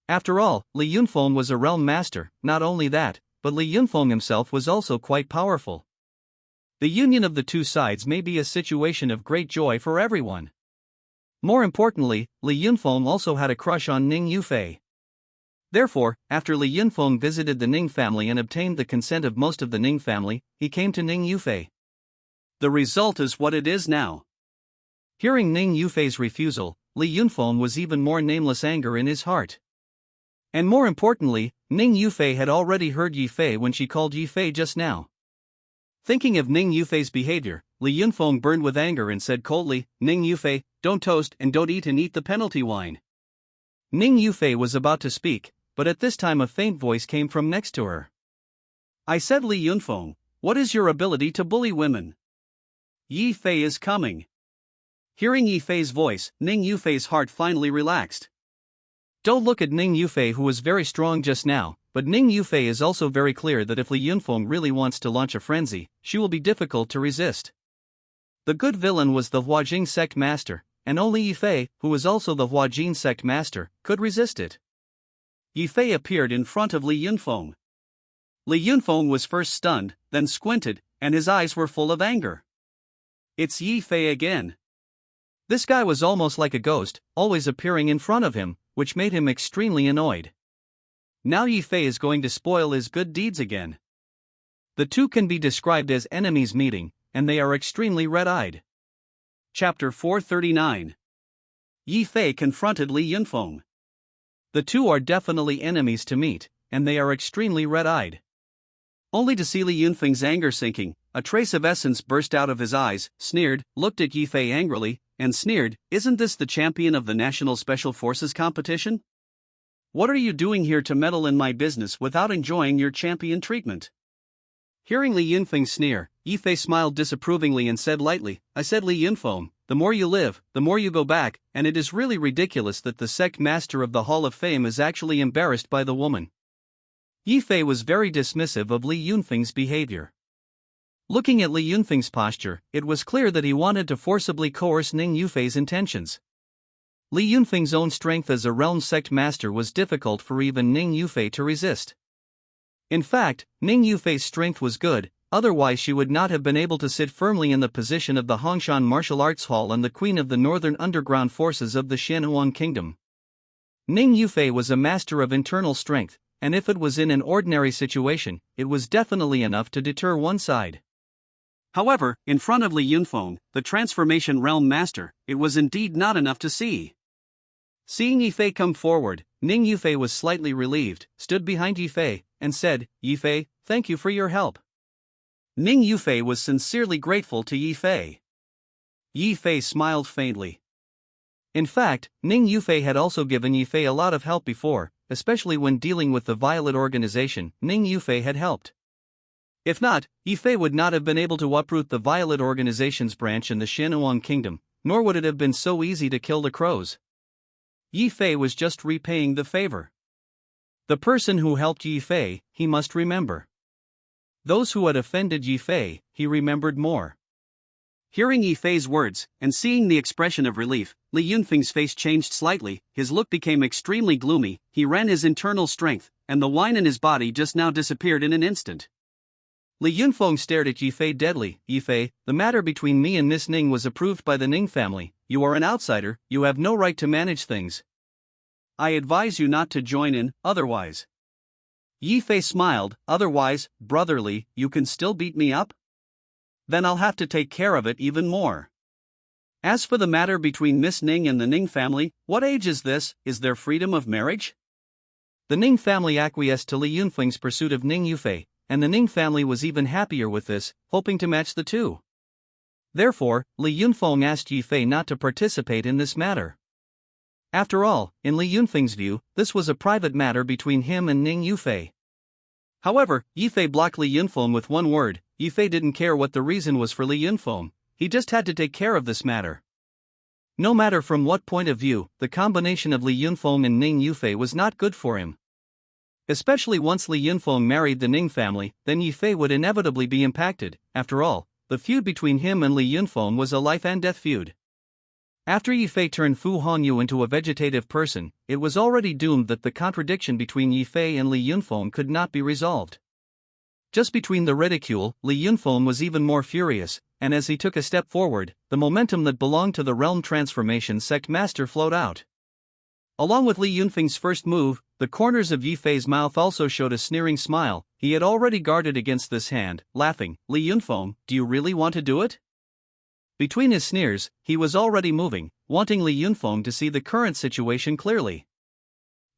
After all, Li Yunfeng was a realm master. Not only that, but Li Yunfeng himself was also quite powerful. The union of the two sides may be a situation of great joy for everyone. More importantly, Li Yunfeng also had a crush on Ning Yufei. Therefore, after Li Yunfeng visited the Ning family and obtained the consent of most of the Ning family, he came to Ning Yufei. The result is what it is now. Hearing Ning Yufei's refusal, Li Yunfeng was even more nameless anger in his heart. And more importantly, Ning Yufei had already heard Yifei when she called Yifei just now. Thinking of Ning Yufei's behavior, Li Yunfeng burned with anger and said coldly, "Ning Yufei, don't toast and don't eat the penalty wine." Ning Yufei was about to speak, but at this time a faint voice came from next to her. "I said, Li Yunfeng, what is your ability to bully women? Yifei is coming." Hearing Yifei's voice, Ning Yufei's heart finally relaxed. Don't look at Ning Yufei, who was very strong just now, but Ning Yufei is also very clear that if Li Yunfeng really wants to launch a frenzy, she will be difficult to resist. The good villain was the Huajing sect master, and only Yifei, who was also the Huajing sect master, could resist it. Yifei appeared in front of Li Yunfeng. Li Yunfeng was first stunned, then squinted, and his eyes were full of anger. It's Yifei again. This guy was almost like a ghost, always appearing in front of him, which made him extremely annoyed. Now Yifei is going to spoil his good deeds again. The two can be described as enemies meeting, and they are extremely red-eyed. Chapter 439. Yifei confronted Li Yunfeng. The two are definitely enemies to meet, and they are extremely red-eyed. Only to see Li Yunfeng's anger sinking, a trace of essence burst out of his eyes, sneered, looked at Yifei angrily, and sneered, "Isn't this the champion of the National Special Forces competition? What are you doing here to meddle in my business without enjoying your champion treatment?" Hearing Li Yunfeng sneer, Yifei smiled disapprovingly and said lightly, "I said, Li Yunfeng, the more you live, the more you go back, and it is really ridiculous that the sect master of the Hall of Fame is actually embarrassed by the woman." Yifei was very dismissive of Li Yunfeng's behavior. Looking at Li Yunfeng's posture, it was clear that he wanted to forcibly coerce Ning Yufei's intentions. Li Yunfeng's own strength as a realm sect master was difficult for even Ning Yufei to resist. In fact, Ning Yufei's strength was good, otherwise she would not have been able to sit firmly in the position of the Hongshan Martial Arts Hall and the queen of the northern underground forces of the Xianhuang Kingdom. Ning Yufei was a master of internal strength, and if it was in an ordinary situation, it was definitely enough to deter one side. However, in front of Li Yunfeng, the transformation realm master, it was indeed not enough to see. Seeing Yifei come forward, Ning Yufei was slightly relieved, stood behind Yifei, and said, "Yifei, thank you for your help." Ning Yufei was sincerely grateful to Yifei. Yifei smiled faintly. In fact, Ning Yufei had also given Yifei a lot of help before, especially when dealing with the Violet Organization. Ning Yufei had helped. If not, Yifei would not have been able to uproot the Violet Organization's branch in the Xianhuang Kingdom, nor would it have been so easy to kill the crows. Yifei was just repaying the favor. The person who helped Yifei, he must remember. Those who had offended Yifei, he remembered more. Hearing Yifei's words, and seeing the expression of relief, Li Yunfeng's face changed slightly, his look became extremely gloomy, he ran his internal strength, and the wine in his body just now disappeared in an instant. Li Yunfeng stared at Yifei deadly. "Yifei, the matter between me and Miss Ning was approved by the Ning family. You are an outsider, you have no right to manage things. I advise you not to join in, otherwise." Yifei smiled, "Otherwise, brotherly, you can still beat me up? Then I'll have to take care of it even more. As for the matter between Miss Ning and the Ning family, what age is this? Is there freedom of marriage?" The Ning family acquiesced to Li Yunfeng's pursuit of Ning Yufei, and the Ning family was even happier with this, hoping to match the two. Therefore, Li Yunfeng asked Yi Fei not to participate in this matter. After all, in Li Yunfeng's view, this was a private matter between him and Ning Yufei. However, Yi Fei blocked Li Yunfeng with one word. Yi Fei didn't care what the reason was for Li Yunfeng, he just had to take care of this matter. No matter from what point of view, the combination of Li Yunfeng and Ning Yufei was not good for him. Especially once Li Yunfeng married the Ning family, then Yi Fei would inevitably be impacted. After all, the feud between him and Li Yunfeng was a life-and-death feud. After Yi Fei turned Fu Hongyu into a vegetative person, it was already doomed that the contradiction between Yi Fei and Li Yunfeng could not be resolved. Just between the ridicule, Li Yunfeng was even more furious, and as he took a step forward, the momentum that belonged to the realm transformation sect master flowed out. Along with Li Yunfeng's first move, the corners of Yi Fei's mouth also showed a sneering smile. He had already guarded against this hand, laughing. Li Yunfeng, do you really want to do it? Between his sneers, he was already moving, wanting Li Yunfeng to see the current situation clearly.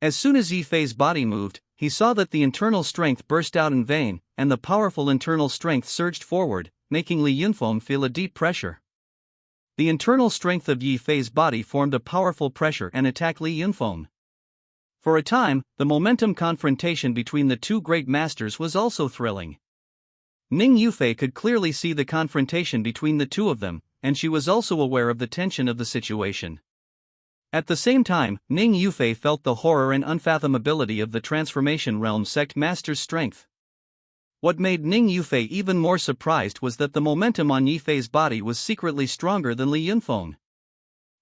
As soon as Yi Fei's body moved, he saw that the internal strength burst out in vain, and the powerful internal strength surged forward, making Li Yunfeng feel a deep pressure. The internal strength of Yi Fei's body formed a powerful pressure and attacked Li Yunfeng. For a time, the momentum confrontation between the two great masters was also thrilling. Ning Yufei could clearly see the confrontation between the two of them, and she was also aware of the tension of the situation. At the same time, Ning Yufei felt the horror and unfathomability of the transformation realm sect master's strength. What made Ning Yufei even more surprised was that the momentum on Yi Fei's body was secretly stronger than Li Yunfeng.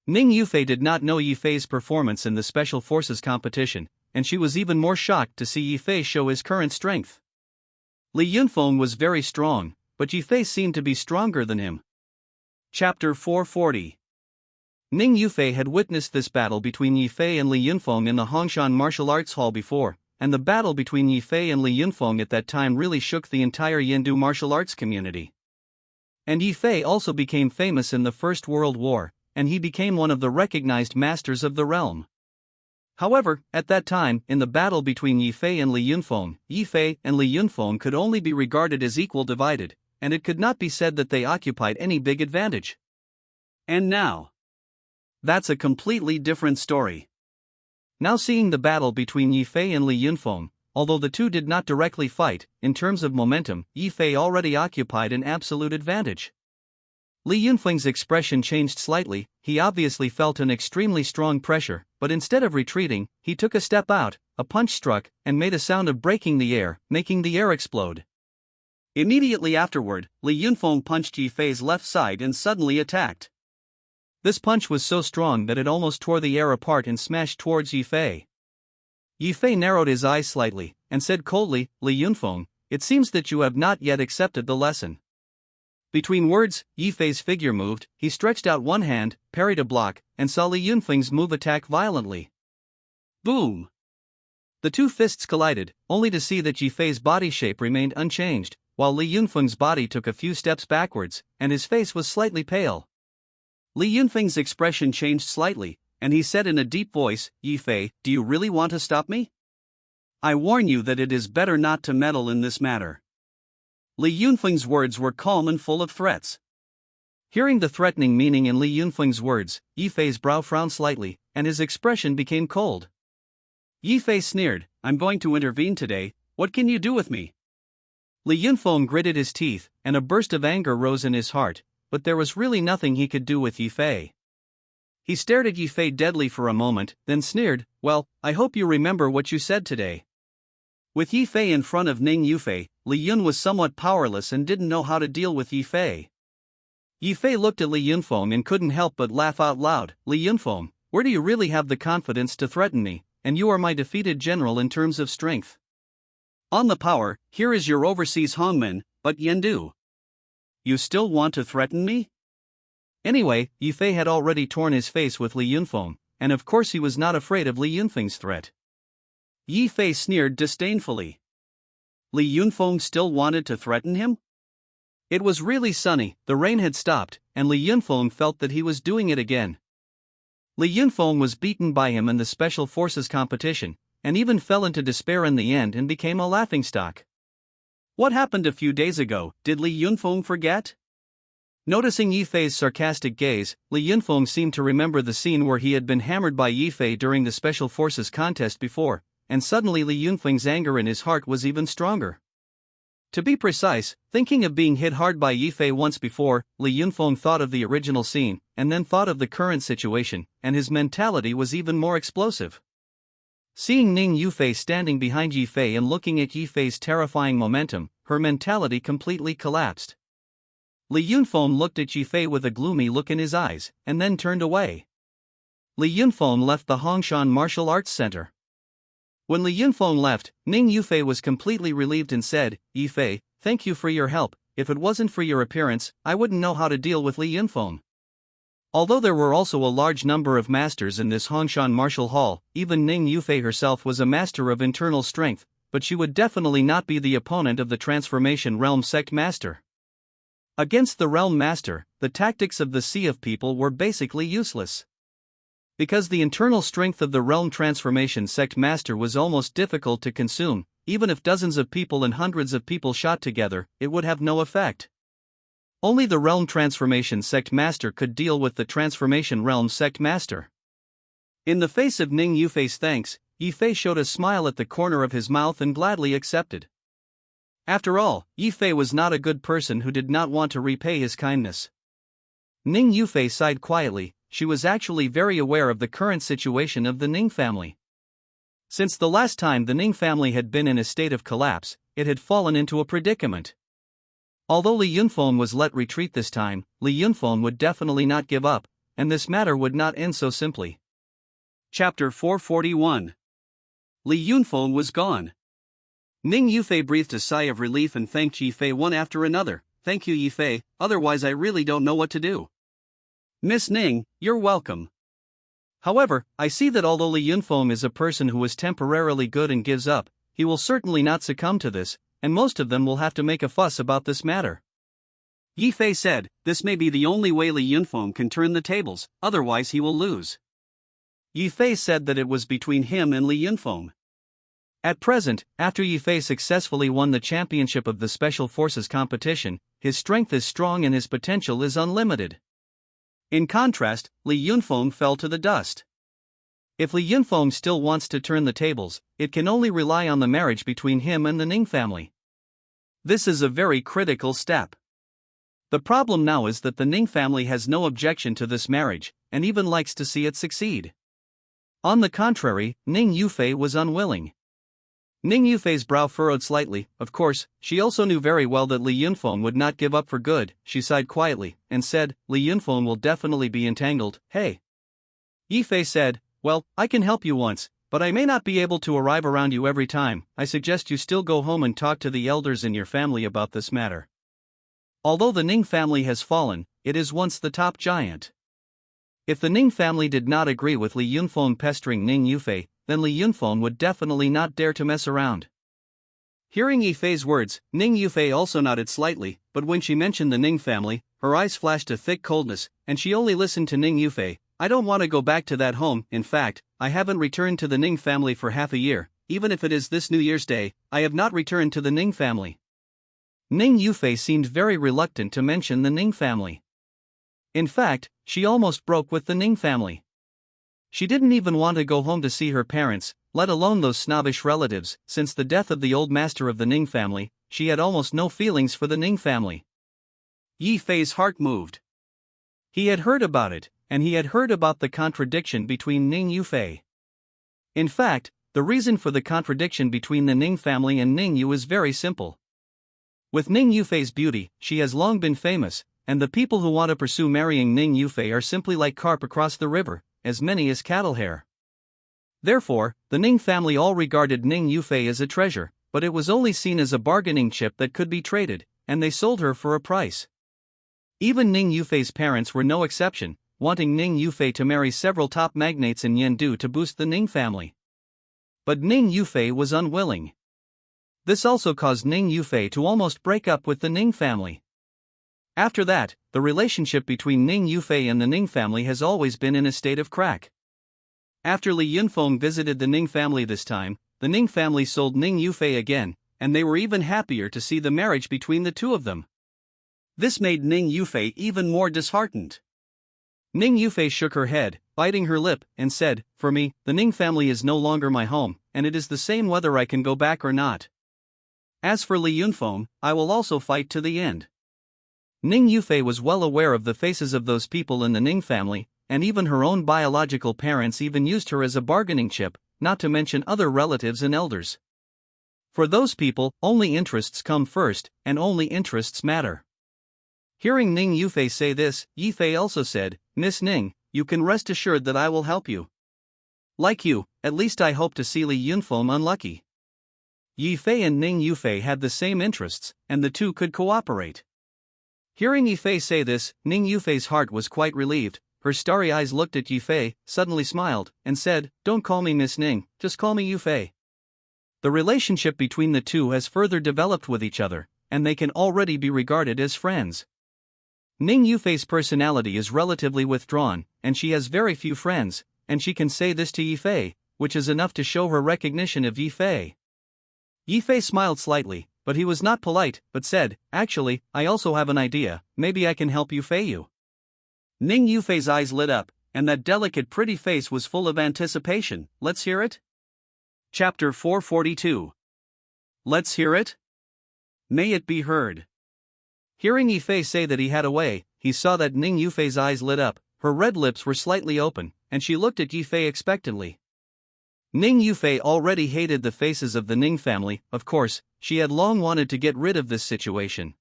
Ning Yufei did not know Yi Fei's performance in the Special Forces competition, and she was even more shocked to see Yi Fei show his current strength. Li Yunfeng was very strong, but Yi Fei seemed to be stronger than him. Chapter 440. Ning Yufei had witnessed this battle between Yi Fei and Li Yunfeng in the Hongshan Martial Arts Hall before, and the battle between Yi Fei and Li Yunfeng at that time really shook the entire Yendu martial arts community. And Yi Fei also became famous in the First World War, and he became one of the recognized masters of the realm. However, at that time, in the battle between Yi Fei and Li Yunfeng, Yi Fei and Li Yunfeng could only be regarded as equal divided, and it could not be said that they occupied any big advantage. And now, that's a completely different story. Now seeing the battle between Yi Fei and Li Yunfeng, although the two did not directly fight, in terms of momentum, Yi Fei already occupied an absolute advantage. Li Yunfeng's expression changed slightly. He obviously felt an extremely strong pressure, but instead of retreating, he took a step out, a punch struck, and made a sound of breaking the air, making the air explode. Immediately afterward, Li Yunfeng punched Yi Fei's left side and suddenly attacked. This punch was so strong that it almost tore the air apart and smashed towards Yi Fei. Yi Fei narrowed his eyes slightly, and said coldly, Li Yunfeng, it seems that you have not yet accepted the lesson. Between words, Yi Fei's figure moved. He stretched out one hand, parried a block, and saw Li Yunfeng's move attack violently. Boom! The two fists collided, only to see that Yi Fei's body shape remained unchanged, while Li Yunfeng's body took a few steps backwards, and his face was slightly pale. Li Yunfeng's expression changed slightly, and he said in a deep voice, Yi Fei, do you really want to stop me? I warn you that it is better not to meddle in this matter. Li Yunfeng's words were calm and full of threats. Hearing the threatening meaning in Li Yunfeng's words, Yi Fei's brow frowned slightly, and his expression became cold. Yi Fei sneered, I'm going to intervene today, what can you do with me? Li Yunfeng gritted his teeth, and a burst of anger rose in his heart, but there was really nothing he could do with Yi Fei. He stared at Yi Fei deadly for a moment, then sneered, well, I hope you remember what you said today. With Yi Fei in front of Ning Yufei, Li Yun was somewhat powerless and didn't know how to deal with Yi Fei. Yi Fei looked at Li Yunfeng and couldn't help but laugh out loud. Li Yunfeng, where do you really have the confidence to threaten me, and you are my defeated general in terms of strength? On the power, here is your overseas Hongmen, but Yendu. You still want to threaten me? Anyway, Yi Fei had already torn his face with Li Yunfeng, and of course he was not afraid of Li Yunfeng's threat. Yi Fei sneered disdainfully. Li Yunfeng still wanted to threaten him? It was really sunny, the rain had stopped, and Li Yunfeng felt that he was doing it again. Li Yunfeng was beaten by him in the Special Forces competition, and even fell into despair in the end and became a laughingstock. What happened a few days ago, did Li Yunfeng forget? Noticing Yifei's sarcastic gaze, Li Yunfeng seemed to remember the scene where he had been hammered by Yifei during the Special Forces contest before, and suddenly Li Yunfeng's anger in his heart was even stronger. To be precise, thinking of being hit hard by Yifei once before, Li Yunfeng thought of the original scene, and then thought of the current situation, and his mentality was even more explosive. Seeing Ning Yufei standing behind Yifei and looking at Yifei's terrifying momentum, her mentality completely collapsed. Li Yunfeng looked at Yifei with a gloomy look in his eyes, and then turned away. Li Yunfeng left the Hongshan Martial Arts Center. When Li Yunfeng left, Ning Yufei was completely relieved and said, "Yifei, thank you for your help. If it wasn't for your appearance, I wouldn't know how to deal with Li Yunfeng." Although there were also a large number of masters in this Hongshan Martial Hall, even Ning Yufei herself was a master of internal strength, but she would definitely not be the opponent of the Transformation Realm Sect Master. Against the Realm Master, the tactics of the Sea of People were basically useless. Because the internal strength of the Realm Transformation Sect Master was almost difficult to consume, even if dozens of people and hundreds of people shot together, it would have no effect. Only the Realm Transformation Sect Master could deal with the Transformation Realm Sect Master. In the face of Ning Yufei's thanks, Yifei showed a smile at the corner of his mouth and gladly accepted. After all, Yifei was not a good person who did not want to repay his kindness. Ning Yufei sighed quietly. She was actually very aware of the current situation of the Ning family. Since the last time the Ning family had been in a state of collapse, it had fallen into a predicament. Although Li Yunfeng was let retreat this time, Li Yunfeng would definitely not give up, and this matter would not end so simply. Chapter 441. Li Yunfeng was gone. Ning Yufei breathed a sigh of relief and thanked Yifei one after another. "Thank you, Yifei, otherwise I really don't know what to do." "Miss Ning, you're welcome. However, I see that although Li Yunfeng is a person who is temporarily good and gives up, he will certainly not succumb to this, and most of them will have to make a fuss about this matter." Yifei said, "This may be the only way Li Yunfeng can turn the tables, otherwise he will lose." Yifei said that it was between him and Li Yunfeng. At present, after Yifei successfully won the championship of the Special Forces competition, his strength is strong and his potential is unlimited. In contrast, Li Yunfeng fell to the dust. If Li Yunfeng still wants to turn the tables, it can only rely on the marriage between him and the Ning family. This is a very critical step. The problem now is that the Ning family has no objection to this marriage, and even likes to see it succeed. On the contrary, Ning Yufei was unwilling. Ning Yufei's brow furrowed slightly. Of course, she also knew very well that Li Yunfeng would not give up for good. She sighed quietly, and said, "Li Yunfeng will definitely be entangled." "Hey." Yifei said, "Well, I can help you once, but I may not be able to arrive around you every time. I suggest you still go home and talk to the elders in your family about this matter." Although the Ning family has fallen, it is once the top giant. If the Ning family did not agree with Li Yunfeng pestering Ning Yufei, then Li Yunfeng would definitely not dare to mess around. Hearing Yifei's words, Ning Yufei also nodded slightly, but when she mentioned the Ning family, her eyes flashed a thick coldness, and she only listened to Ning Yufei. "I don't want to go back to that home. In fact, I haven't returned to the Ning family for half a year. Even if it is this New Year's Day, I have not returned to the Ning family." Ning Yufei seemed very reluctant to mention the Ning family. In fact, she almost broke with the Ning family. She didn't even want to go home to see her parents, let alone those snobbish relatives. Since the death of the old master of the Ning family, she had almost no feelings for the Ning family. Yifei's heart moved. He had heard about it, and he had heard about the contradiction between Ning Yufei. In fact, the reason for the contradiction between the Ning family and Ning Yu is very simple. With Ning Yufei's beauty, she has long been famous, and the people who want to pursue marrying Ning Yufei are simply like carp across the river, as many as cattle hair. Therefore, the Ning family all regarded Ning Yufei as a treasure, but it was only seen as a bargaining chip that could be traded, and they sold her for a price. Even Ning Yufei's parents were no exception, wanting Ning Yufei to marry several top magnates in Yendu to boost the Ning family. But Ning Yufei was unwilling. This also caused Ning Yufei to almost break up with the Ning family. After that, the relationship between Ning Yufei and the Ning family has always been in a state of crack. After Li Yunfeng visited the Ning family this time, the Ning family sold Ning Yufei again, and they were even happier to see the marriage between the two of them. This made Ning Yufei even more disheartened. Ning Yufei shook her head, biting her lip, and said, "For me, the Ning family is no longer my home, and it is the same whether I can go back or not. As for Li Yunfeng, I will also fight to the end." Ning Yufei was well aware of the faces of those people in the Ning family, and even her own biological parents even used her as a bargaining chip, not to mention other relatives and elders. For those people, only interests come first, and only interests matter. Hearing Ning Yufei say this, Yifei also said, "Miss Ning, you can rest assured that I will help you. Like you, at least I hope to see Li Yunfeng unlucky." Yifei and Ning Yufei had the same interests, and the two could cooperate. Hearing Yifei say this, Ning Yufei's heart was quite relieved. Her starry eyes looked at Yifei, suddenly smiled, and said, "Don't call me Miss Ning, just call me Yufei." The relationship between the two has further developed with each other, and they can already be regarded as friends. Ning Yufei's personality is relatively withdrawn, and she has very few friends, and she can say this to Yifei, which is enough to show her recognition of Yifei. Yifei smiled slightly, but he was not polite, but said, "Actually, I also have an idea, maybe I can help Yufei you." Ning Yufei's eyes lit up, and that delicate pretty face was full of anticipation. Let's hear it? Chapter 442. Let's hear it? May it be heard. Hearing Yifei say that he had a way, he saw that Ning Yufei's eyes lit up, her red lips were slightly open, and she looked at Yifei expectantly. Ning Yufei already hated the faces of the Ning family. Of course, she had long wanted to get rid of this situation.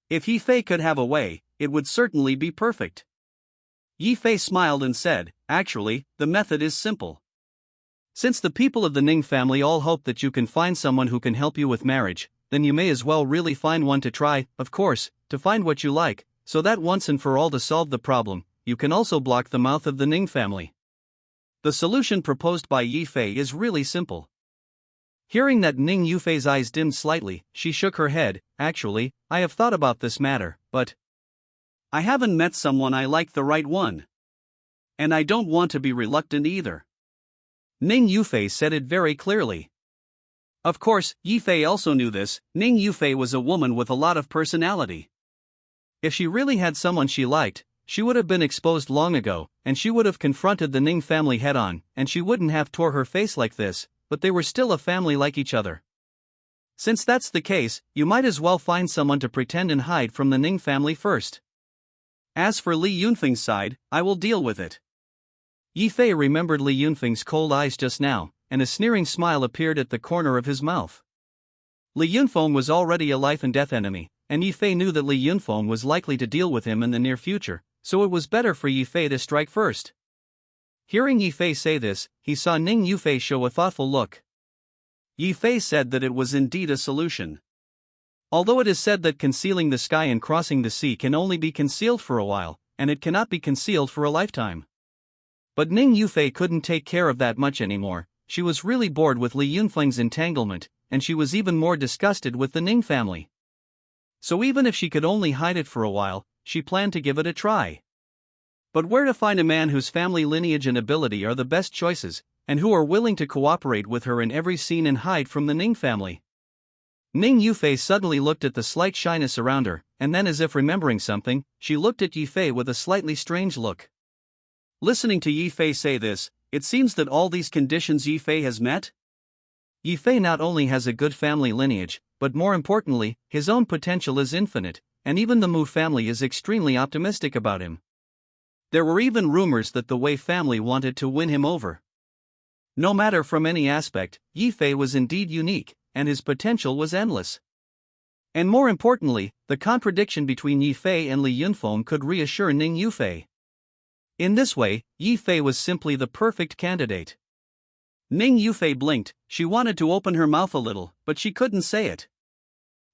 If Yifei could have a way, it would certainly be perfect. Yifei smiled and said, "Actually, the method is simple. Since the people of the Ning family all hope that you can find someone who can help you with marriage, then you may as well really find one to try, of course, to find what you like, so that once and for all to solve the problem, you can also block the mouth of the Ning family." The solution proposed by Yifei is really simple. Hearing that, Ning Yufei's eyes dimmed slightly, she shook her head. "Actually, I have thought about this matter, but I haven't met someone I like the right one. And I don't want to be reluctant either." Ning Yufei said it very clearly. Of course, Yifei also knew this. Ning Yufei was a woman with a lot of personality. If she really had someone she liked, she would have been exposed long ago, and she would have confronted the Ning family head-on, and she wouldn't have tore her face like this, but they were still a family like each other. Since that's the case, you might as well find someone to pretend and hide from the Ning family first. As for Li Yunfeng's side, I will deal with it. Yifei remembered Li Yunfeng's cold eyes just now, and a sneering smile appeared at the corner of his mouth. Li Yunfeng was already a life-and-death enemy, and Yifei knew that Li Yunfeng was likely to deal with him in the near future, so it was better for Yifei to strike first. Hearing Yifei say this, he saw Ning Yufei show a thoughtful look. Yifei said that it was indeed a solution. Although it is said that concealing the sky and crossing the sea can only be concealed for a while, and it cannot be concealed for a lifetime. But Ning Yufei couldn't take care of that much anymore. She was really bored with Li Yunfeng's entanglement, and she was even more disgusted with the Ning family. So even if she could only hide it for a while, she planned to give it a try. But where to find a man whose family lineage and ability are the best choices, and who are willing to cooperate with her in every scene and hide from the Ning family? Ning Yufei suddenly looked at the slight shyness around her, and then, as if remembering something, she looked at Yifei with a slightly strange look. Listening to Yifei say this, it seems that all these conditions Yifei has met? Yifei not only has a good family lineage, but more importantly, his own potential is infinite, and even the Mu family is extremely optimistic about him. There were even rumors that the Wei family wanted to win him over. No matter from any aspect, Yifei was indeed unique, and his potential was endless. And more importantly, the contradiction between Yifei and Li Yunfeng could reassure Ning Yufei. In this way, Yifei was simply the perfect candidate. Ning Yufei blinked. She wanted to open her mouth a little, but she couldn't say it.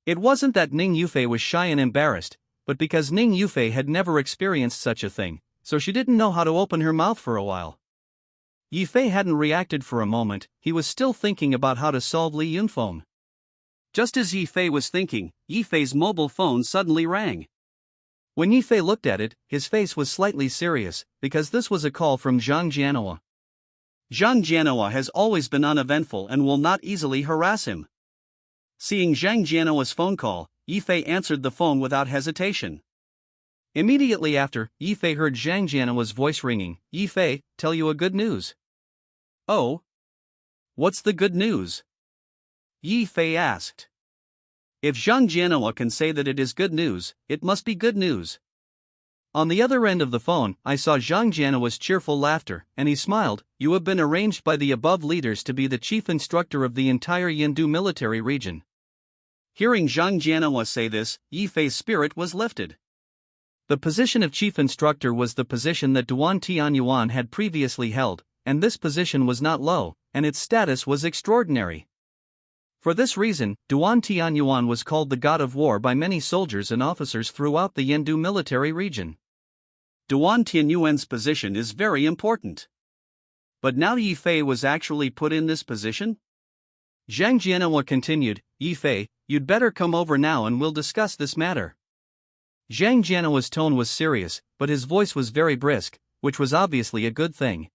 It wasn't that Ning Yufei was shy and embarrassed, but because Ning Yufei had never experienced such a thing, so she didn't know how to open her mouth for a while. Yifei hadn't reacted for a moment. He was still thinking about how to solve Li Yunfeng. Just as Yifei was thinking, Yifei's mobile phone suddenly rang. When Yifei looked at it, his face was slightly serious, because this was a call from Zhang Jianhua. Zhang Jianhua has always been uneventful and will not easily harass him. Seeing Zhang Jianhua's phone call, Yifei answered the phone without hesitation. Immediately after, Yifei heard Zhang Jianhua's voice ringing. Yifei, tell you a good news. Oh? What's the good news? Yifei asked. If Zhang Jianhua can say that it is good news, it must be good news. On the other end of the phone, I saw Zhang Jianhua's cheerful laughter, and he smiled. You have been arranged by the above leaders to be the chief instructor of the entire Yindu military region. Hearing Zhang Jianhua say this, Yifei's spirit was lifted. The position of chief instructor was the position that Duan Tianyuan had previously held, and this position was not low, and its status was extraordinary. For this reason, Duan Tianyuan was called the god of war by many soldiers and officers throughout the Yindu military region. Duan Tianyuan's position is very important. But now Yifei was actually put in this position? Zhang Jianhua continued, Yifei, you'd better come over now and we'll discuss this matter. Zhang Jianhua's tone was serious, but his voice was very brisk, which was obviously a good thing.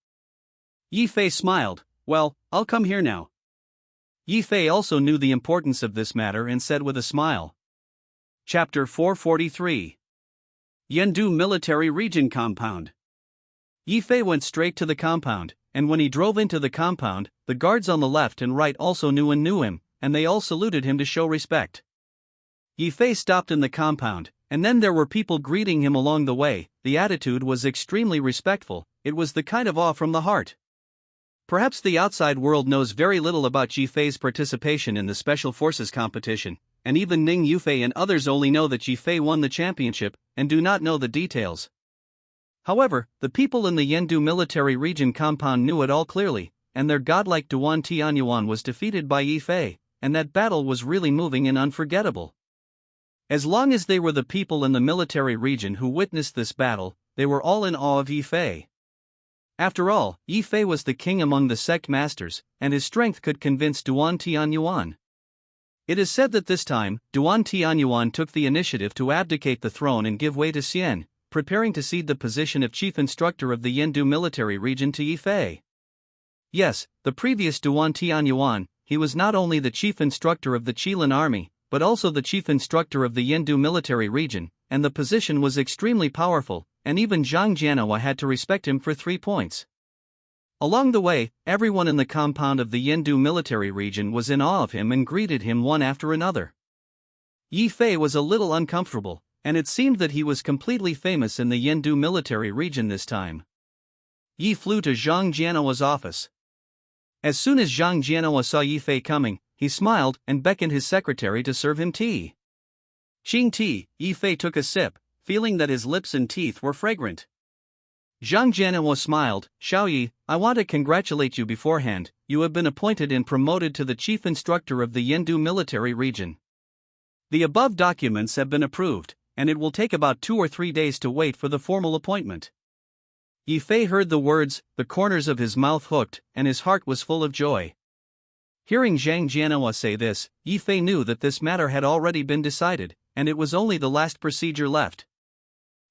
Yifei smiled. Well, I'll come here now. Yifei also knew the importance of this matter and said with a smile. Chapter 443. Yindu Military Region Compound. Yifei went straight to the compound, and when he drove into the compound, the guards on the left and right also knew him, and they all saluted him to show respect. Yifei stopped in the compound, and then there were people greeting him along the way. The attitude was extremely respectful, it was the kind of awe from the heart. Perhaps the outside world knows very little about Yifei's participation in the Special Forces competition, and even Ning Yufei and others only know that Yifei won the championship, and do not know the details. However, the people in the Yindu military region compound knew it all clearly, and their godlike Duan Tianyuan was defeated by Yifei, and that battle was really moving and unforgettable. As long as they were the people in the military region who witnessed this battle, they were all in awe of Yifei. After all, Yifei was the king among the sect masters, and his strength could convince Duan Tianyuan. It is said that this time, Duan Tianyuan took the initiative to abdicate the throne and give way to Xian, preparing to cede the position of chief instructor of the Yindu military region to Yifei. Yes, the previous Duan Tianyuan, he was not only the chief instructor of the Qilin army, but also the chief instructor of the Yindu military region, and the position was extremely powerful, and even Zhang Jianhua had to respect him for 3 points. Along the way, everyone in the compound of the Yindu military region was in awe of him and greeted him one after another. Yifei was a little uncomfortable, and it seemed that he was completely famous in the Yindu military region this time. Yi flew to Zhang Jianhua's office. As soon as Zhang Jianhua saw Yifei coming, he smiled and beckoned his secretary to serve him tea. Qing tea, Yifei took a sip, feeling that his lips and teeth were fragrant. Zhang Jianhua smiled, Xiaoyi, I want to congratulate you beforehand, you have been appointed and promoted to the chief instructor of the Yindu military region. The above documents have been approved, and it will take about 2 or 3 days to wait for the formal appointment. Yifei heard the words, the corners of his mouth hooked, and his heart was full of joy. Hearing Zhang Jianhua say this, Yifei knew that this matter had already been decided, and it was only the last procedure left.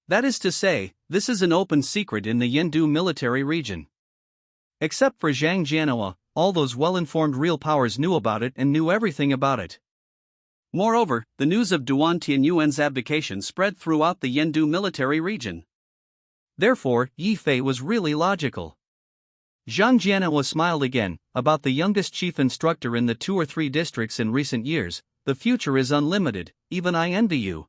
That is to say, this is an open secret in the Yindu military region. Except for Zhang Jianhua, all those well-informed real powers knew about it and knew everything about it. Moreover, the news of Duan Tianyuan's abdication spread throughout the Yindu military region. Therefore, Yifei was really logical. Zhang Jianhua smiled again. About the youngest chief instructor in the 2 or 3 districts in recent years, the future is unlimited, even I envy you.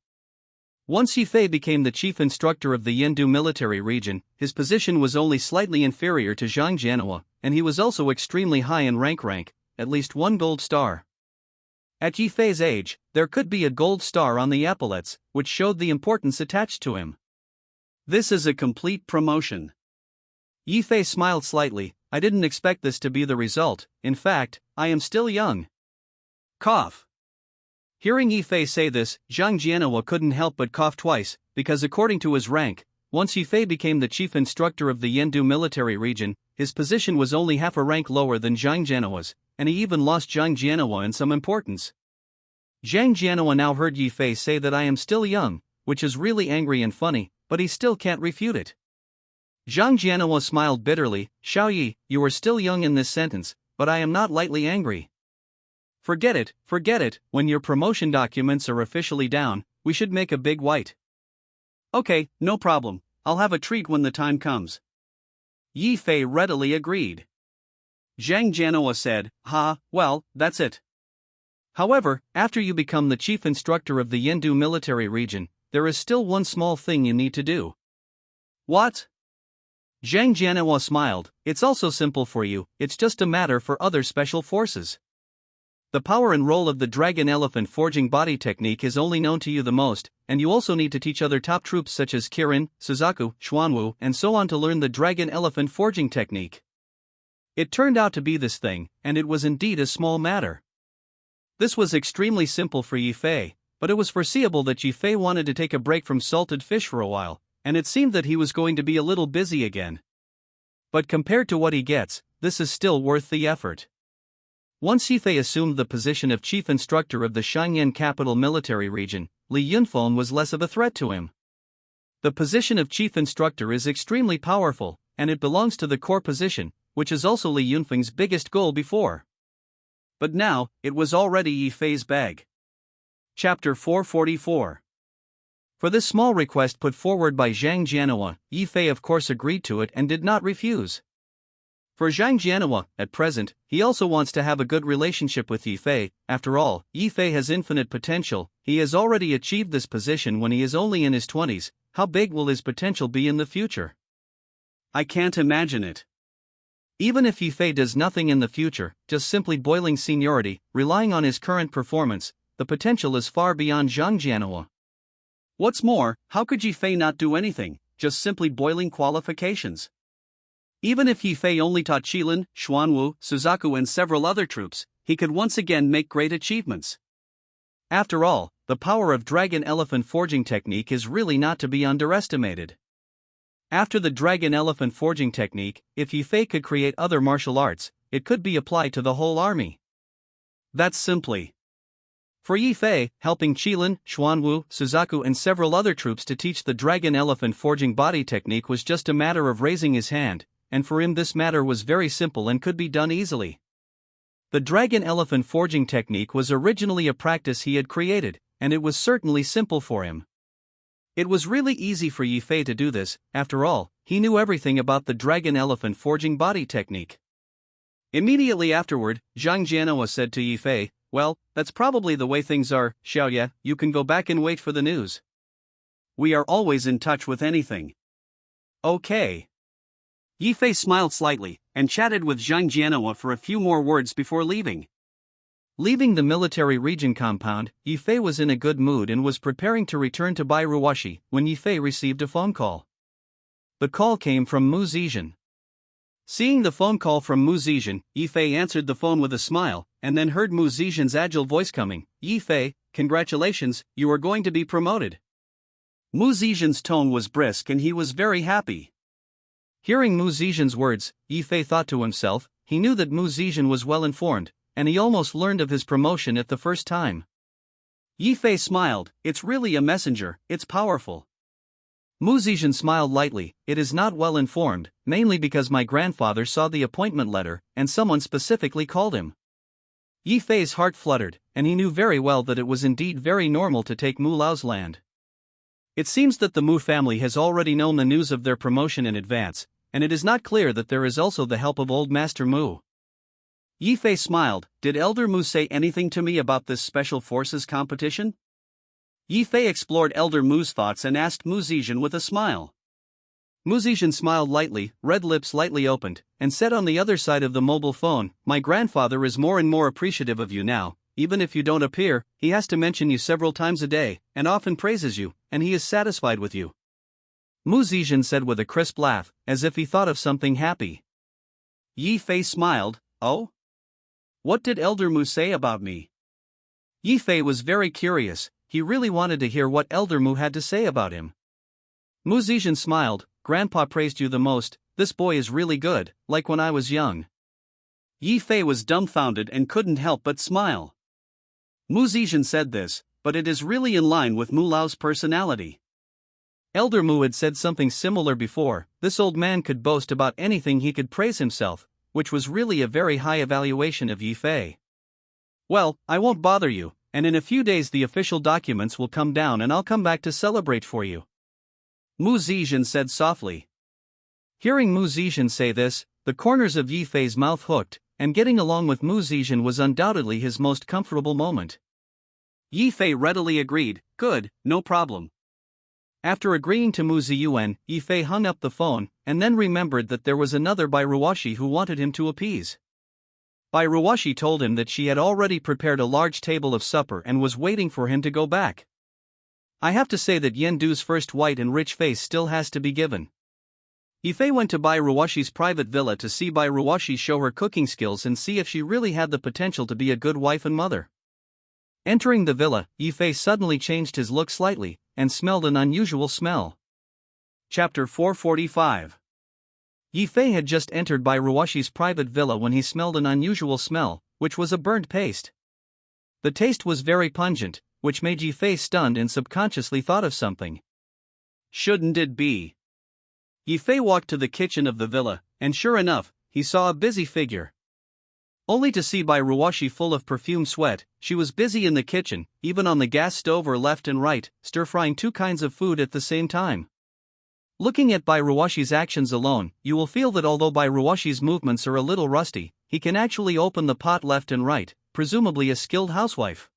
Once Yifei became the chief instructor of the Yindu military region, his position was only slightly inferior to Zhang Jianhua, and he was also extremely high in rank, at least 1 gold star. At Yifei's age, there could be a gold star on the epaulets, which showed the importance attached to him. This is a complete promotion. Yifei smiled slightly, I didn't expect this to be the result, in fact, I am still young. Cough. Hearing Yifei say this, Zhang Jianhua couldn't help but cough twice, because according to his rank, once Yifei became the chief instructor of the Yindu military region, his position was only half a rank lower than Zhang Jianhua's, and he even lost Zhang Jianhua in some importance. Zhang Jianhua now heard Yifei say that I am still young, which is really angry and funny, but he still can't refute it. Zhang Jianhua smiled bitterly, Xiaoyi, you are still young in this sentence, but I am not lightly angry. Forget it, when your promotion documents are officially down, we should make a big white. Okay, no problem, I'll have a treat when the time comes. Yi Fei readily agreed. Zhang Jianhua said, well, that's it. However, after you become the chief instructor of the Yendu military region, there is still one small thing you need to do. What? Zhang Jianhua smiled. It's also simple for you, it's just a matter for other special forces. The power and role of the dragon elephant forging body technique is only known to you the most, and you also need to teach other top troops such as Kirin, Suzaku, Xuanwu, and so on to learn the dragon elephant forging technique. It turned out to be this thing, and it was indeed a small matter. This was extremely simple for Yi Fei, but it was foreseeable that Yi Fei wanted to take a break from salted fish for a while, and it seemed that he was going to be a little busy again. But compared to what he gets, this is still worth the effort. Once Yi Fei assumed the position of chief instructor of the Xiangyan capital military region, Li Yunfeng was less of a threat to him. The position of chief instructor is extremely powerful, and it belongs to the core position, which is also Li Yunfeng's biggest goal before. But now, it was already Yi Fei's bag. Chapter 444. For this small request put forward by Zhang Jianhua, Yi Fei of course agreed to it and did not refuse. For Zhang Jianhua, at present, he also wants to have a good relationship with Yi Fei. After all, Yi Fei has infinite potential. He has already achieved this position when he is only in his 20s, how big will his potential be in the future? I can't imagine it. Even if Yi Fei does nothing in the future, just simply boiling seniority, relying on his current performance, the potential is far beyond Zhang Jianhua. What's more, how could Yi Fei not do anything, just simply boiling qualifications? Even if Yi Fei only taught Qilin, Xuanwu, Suzaku and several other troops, he could once again make great achievements. After all, the power of dragon elephant forging technique is really not to be underestimated. After the dragon elephant forging technique, if Yi Fei could create other martial arts, it could be applied to the whole army. That's simply. For Yi Fei, helping Qilin, Xuanwu, Suzaku and several other troops to teach the dragon elephant forging body technique was just a matter of raising his hand, and for him this matter was very simple and could be done easily. The dragon elephant forging technique was originally a practice he had created, and it was certainly simple for him. It was really easy for Yi Fei to do this. After all, he knew everything about the dragon elephant forging body technique. Immediately afterward, Zhang Jianhua said to Yi Fei, well, that's probably the way things are, Xiaoye, you can go back and wait for the news. We are always in touch with anything. Okay. Yi Fei smiled slightly, and chatted with Zhang Jianhua for a few more words before leaving. Leaving the military region compound, Yi Fei was in a good mood and was preparing to return to Bai Ruoshi when Yi Fei received a phone call. The call came from Mu Zizhen. Seeing the phone call from Mu Zizhen, Yi Fei answered the phone with a smile, and then heard Mu Zizhen's agile voice coming. Yi Fei, congratulations, you are going to be promoted. Mu Zizhen's tone was brisk and he was very happy. Hearing Mu Zizhen's words, Yi Fei thought to himself, he knew that Mu Zizhen was well informed, and he almost learned of his promotion at the first time. Yi Fei smiled, it's really a messenger, it's powerful. Mu Zizhen smiled lightly, it is not well informed, mainly because my grandfather saw the appointment letter, and someone specifically called him. Yi Fei's heart fluttered, and he knew very well that it was indeed very normal to take Mu Lao's land. It seems that the Mu family has already known the news of their promotion in advance, and it is not clear that there is also the help of old Master Mu. Yi Fei smiled, did Elder Mu say anything to me about this special forces competition? Yi Fei explored Elder Mu's thoughts and asked Mu Zizhen with a smile. Mu Zizhen smiled lightly, red lips lightly opened, and said on the other side of the mobile phone, my grandfather is more and more appreciative of you now, even if you don't appear, he has to mention you several times a day, and often praises you, and he is satisfied with you. Mu Zizhen said with a crisp laugh, as if he thought of something happy. Yi Fei smiled, oh? What did Elder Mu say about me? Yi Fei was very curious, he really wanted to hear what Elder Mu had to say about him. Mu Zizhen smiled, Grandpa praised you the most, this boy is really good, like when I was young. Yi Fei was dumbfounded and couldn't help but smile. Mu Zizhen said this, but it is really in line with Mu Lao's personality. Elder Mu had said something similar before, this old man could boast about anything he could praise himself, which was really a very high evaluation of Yi Fei. Well, I won't bother you, and in a few days the official documents will come down and I'll come back to celebrate for you," Mu Zizhen said softly. Hearing Mu Zizhen say this, the corners of Yi Fei's mouth hooked, and getting along with Mu Zizhen was undoubtedly his most comfortable moment. Yi Fei readily agreed, "Good, no problem." After agreeing to Mu Ziyuan, Yi Fei hung up the phone, and then remembered that there was another Bai Ruoshi who wanted him to appease. Bai Ruoshi told him that she had already prepared a large table of supper and was waiting for him to go back. "I have to say that Yendu's first white and rich face still has to be given." Yi Fei went to Bai Ruoshi's private villa to see Bai Ruoshi show her cooking skills and see if she really had the potential to be a good wife and mother. Entering the villa, Yi Fei suddenly changed his look slightly, and smelled an unusual smell. Chapter 445. Yi Fei had just entered Bai Ruoshi's private villa when he smelled an unusual smell, which was a burnt paste. The taste was very pungent, which made Yi Fei stunned and subconsciously thought of something. Shouldn't it be? Yi Fei walked to the kitchen of the villa, and sure enough, he saw a busy figure. Only to see Bai Ruoshi full of perfumed sweat, she was busy in the kitchen, even on the gas stove or left and right, stir-frying two kinds of food at the same time. Looking at Bai Ruoshi's actions alone, you will feel that although Bai Ruoshi's movements are a little rusty, he can actually open the pot left and right, presumably a skilled housewife.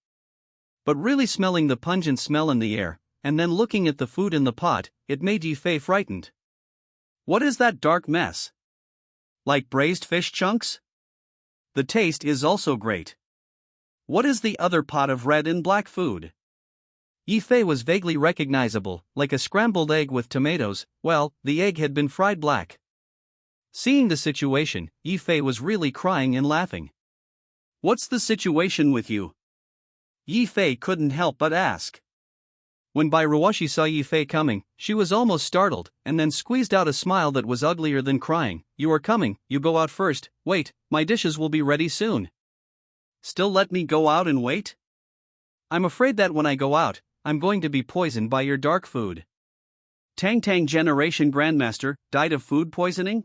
But really smelling the pungent smell in the air, and then looking at the food in the pot, it made Yi Fei frightened. What is that dark mess? Like braised fish chunks? The taste is also great. What is the other pot of red and black food? Yi Fei was vaguely recognizable, like a scrambled egg with tomatoes. Well, the egg had been fried black. Seeing the situation, Yi Fei was really crying and laughing. What's the situation with you? Yi Fei couldn't help but ask. When Bai Ruoshi saw Yi Fei coming, she was almost startled, and then squeezed out a smile that was uglier than crying. You are coming, you go out first. Wait, my dishes will be ready soon. Still let me go out and wait? I'm afraid that when I go out, I'm going to be poisoned by your dark food. Tang Tang Generation Grandmaster died of food poisoning?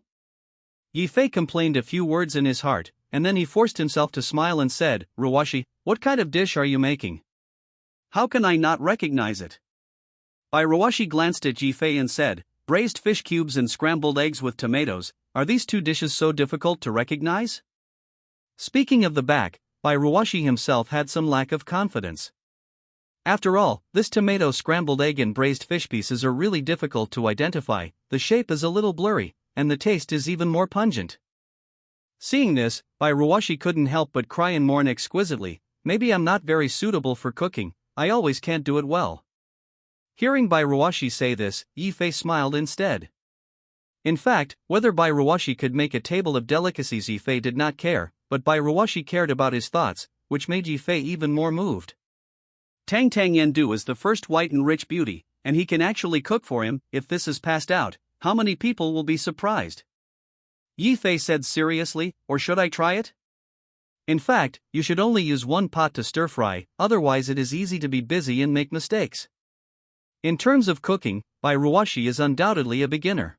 Yi Fei complained a few words in his heart, and then he forced himself to smile and said, Ruoshi, what kind of dish are you making? How can I not recognize it? Bai Ruoshi glanced at Yi Fei and said, braised fish cubes and scrambled eggs with tomatoes, are these two dishes so difficult to recognize? Speaking of the back, Bai Ruoshi himself had some lack of confidence. After all, this tomato scrambled egg and braised fish pieces are really difficult to identify, the shape is a little blurry, and the taste is even more pungent. Seeing this, Bai Ruoshi couldn't help but cry and mourn exquisitely, maybe I'm not very suitable for cooking, I always can't do it well. Hearing Bai Ruoshi say this, Yi Fei smiled instead. In fact, whether Bai Ruoshi could make a table of delicacies Yi Fei did not care, but Bai Ruoshi cared about his thoughts, which made Yi Fei even more moved. Tang Tang Yendu is the first white and rich beauty, and he can actually cook for him. If this is passed out, how many people will be surprised? Yi Fei said seriously, or should I try it? In fact, you should only use one pot to stir fry, otherwise it is easy to be busy and make mistakes. In terms of cooking, Bai Ruoshi is undoubtedly a beginner.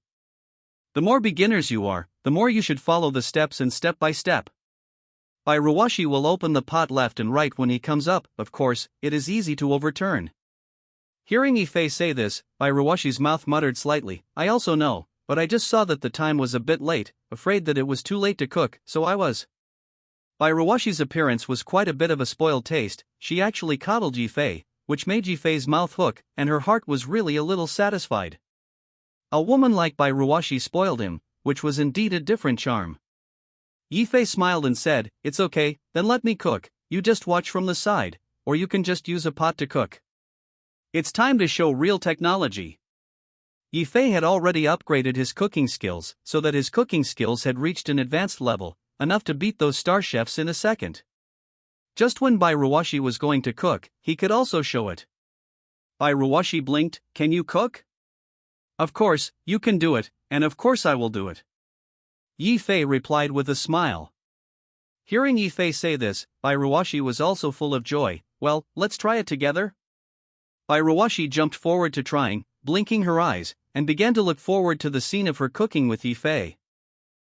The more beginners you are, the more you should follow the steps and step by step. Bai Ruoshi will open the pot left and right when he comes up, of course, it is easy to overturn. Hearing Yi Fei say this, Bai Ruoshi's mouth muttered slightly, I also know, but I just saw that the time was a bit late, afraid that it was too late to cook, so I was. Bai Ruoshi's appearance was quite a bit of a spoiled taste, she actually coddled Yi Fei, which made Yi Fei's mouth hook, and her heart was really a little satisfied. A woman like Bai Ruoshi spoiled him, which was indeed a different charm. Yi Fei smiled and said, it's okay, then let me cook, you just watch from the side, or you can just use a pot to cook. It's time to show real technology. Yi Fei had already upgraded his cooking skills, so that his cooking skills had reached an advanced level, enough to beat those star chefs in a second. Just when Bai Ruoshi was going to cook, he could also show it. Bai Ruoshi blinked, can you cook? Of course, you can do it, and of course I will do it. Yi Fei replied with a smile. Hearing Yi Fei say this, Bai Ruoshi was also full of joy. Well, let's try it together? Bai Ruoshi jumped forward to trying, blinking her eyes, and began to look forward to the scene of her cooking with Yi Fei.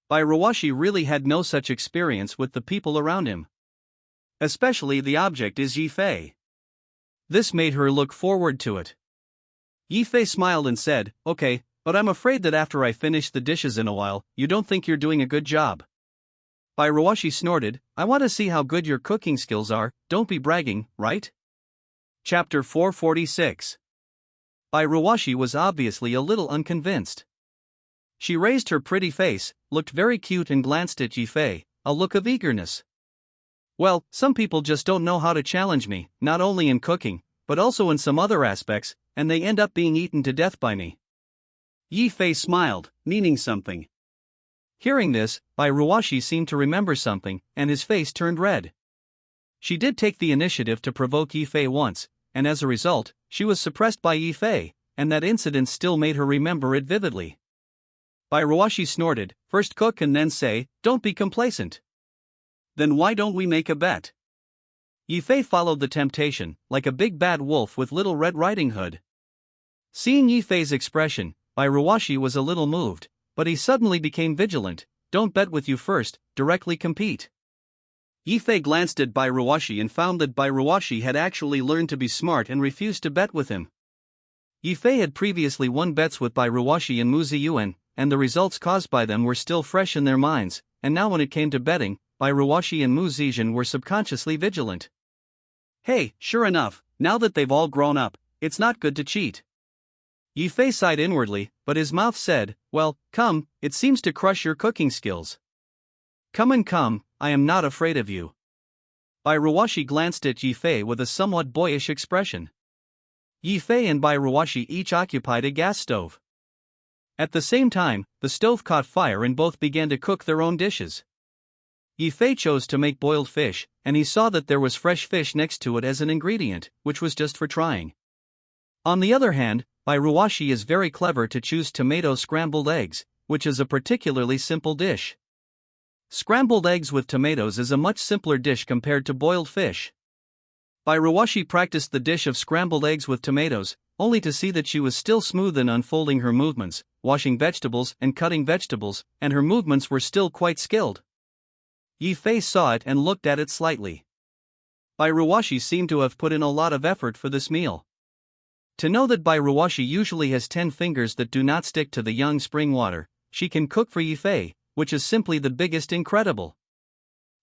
Bai Ruoshi really had no such experience with the people around him. Especially the object is Yifei. This made her look forward to it. Yifei smiled and said, "Okay, but I'm afraid that after I finish the dishes in a while, you don't think you're doing a good job." Bairuwashi snorted, "I want to see how good your cooking skills are, don't be bragging, right?" Chapter 446. Bairuwashi was obviously a little unconvinced. She raised her pretty face, looked very cute and glanced at Yifei, a look of eagerness. "Well, some people just don't know how to challenge me, not only in cooking, but also in some other aspects, and they end up being eaten to death by me." Yifei smiled, meaning something. Hearing this, Bairuwashi seemed to remember something, and his face turned red. She did take the initiative to provoke Yifei once, and as a result, she was suppressed by Yifei, and that incident still made her remember it vividly. Bairuwashi snorted, "First cook and then say, don't be complacent." "Then why don't we make a bet?" Yifei followed the temptation, like a big bad wolf with Little Red Riding Hood. Seeing Yifei's expression, Bairuwashi was a little moved, but he suddenly became vigilant. "Don't bet with you first, directly compete." Yifei glanced at Bairuwashi and found that Bairuwashi had actually learned to be smart and refused to bet with him. Yifei had previously won bets with Bairuwashi and Muziyuan, and the results caused by them were still fresh in their minds, and now when it came to betting, Bairuwashi and Muzijin were subconsciously vigilant. "Hey, sure enough, now that they've all grown up, it's not good to cheat." Yifei sighed inwardly, but his mouth said, "Well, come, it seems to crush your cooking skills. Come and come, I am not afraid of you." Bairuwashi glanced at Yifei with a somewhat boyish expression. Yifei and Bairuwashi each occupied a gas stove. At the same time, the stove caught fire and both began to cook their own dishes. Yifei chose to make boiled fish, and he saw that there was fresh fish next to it as an ingredient, which was just for trying. On the other hand, Bairuwashi is very clever to choose tomato scrambled eggs, which is a particularly simple dish. Scrambled eggs with tomatoes is a much simpler dish compared to boiled fish. Bairuwashi practiced the dish of scrambled eggs with tomatoes, only to see that she was still smooth in unfolding her movements, washing vegetables and cutting vegetables, and her movements were still quite skilled. Yifei saw it and looked at it slightly. Bairuwashi seemed to have put in a lot of effort for this meal. To know that Bairuwashi usually has 10 fingers that do not stick to the young spring water, she can cook for Yifei, which is simply the biggest incredible.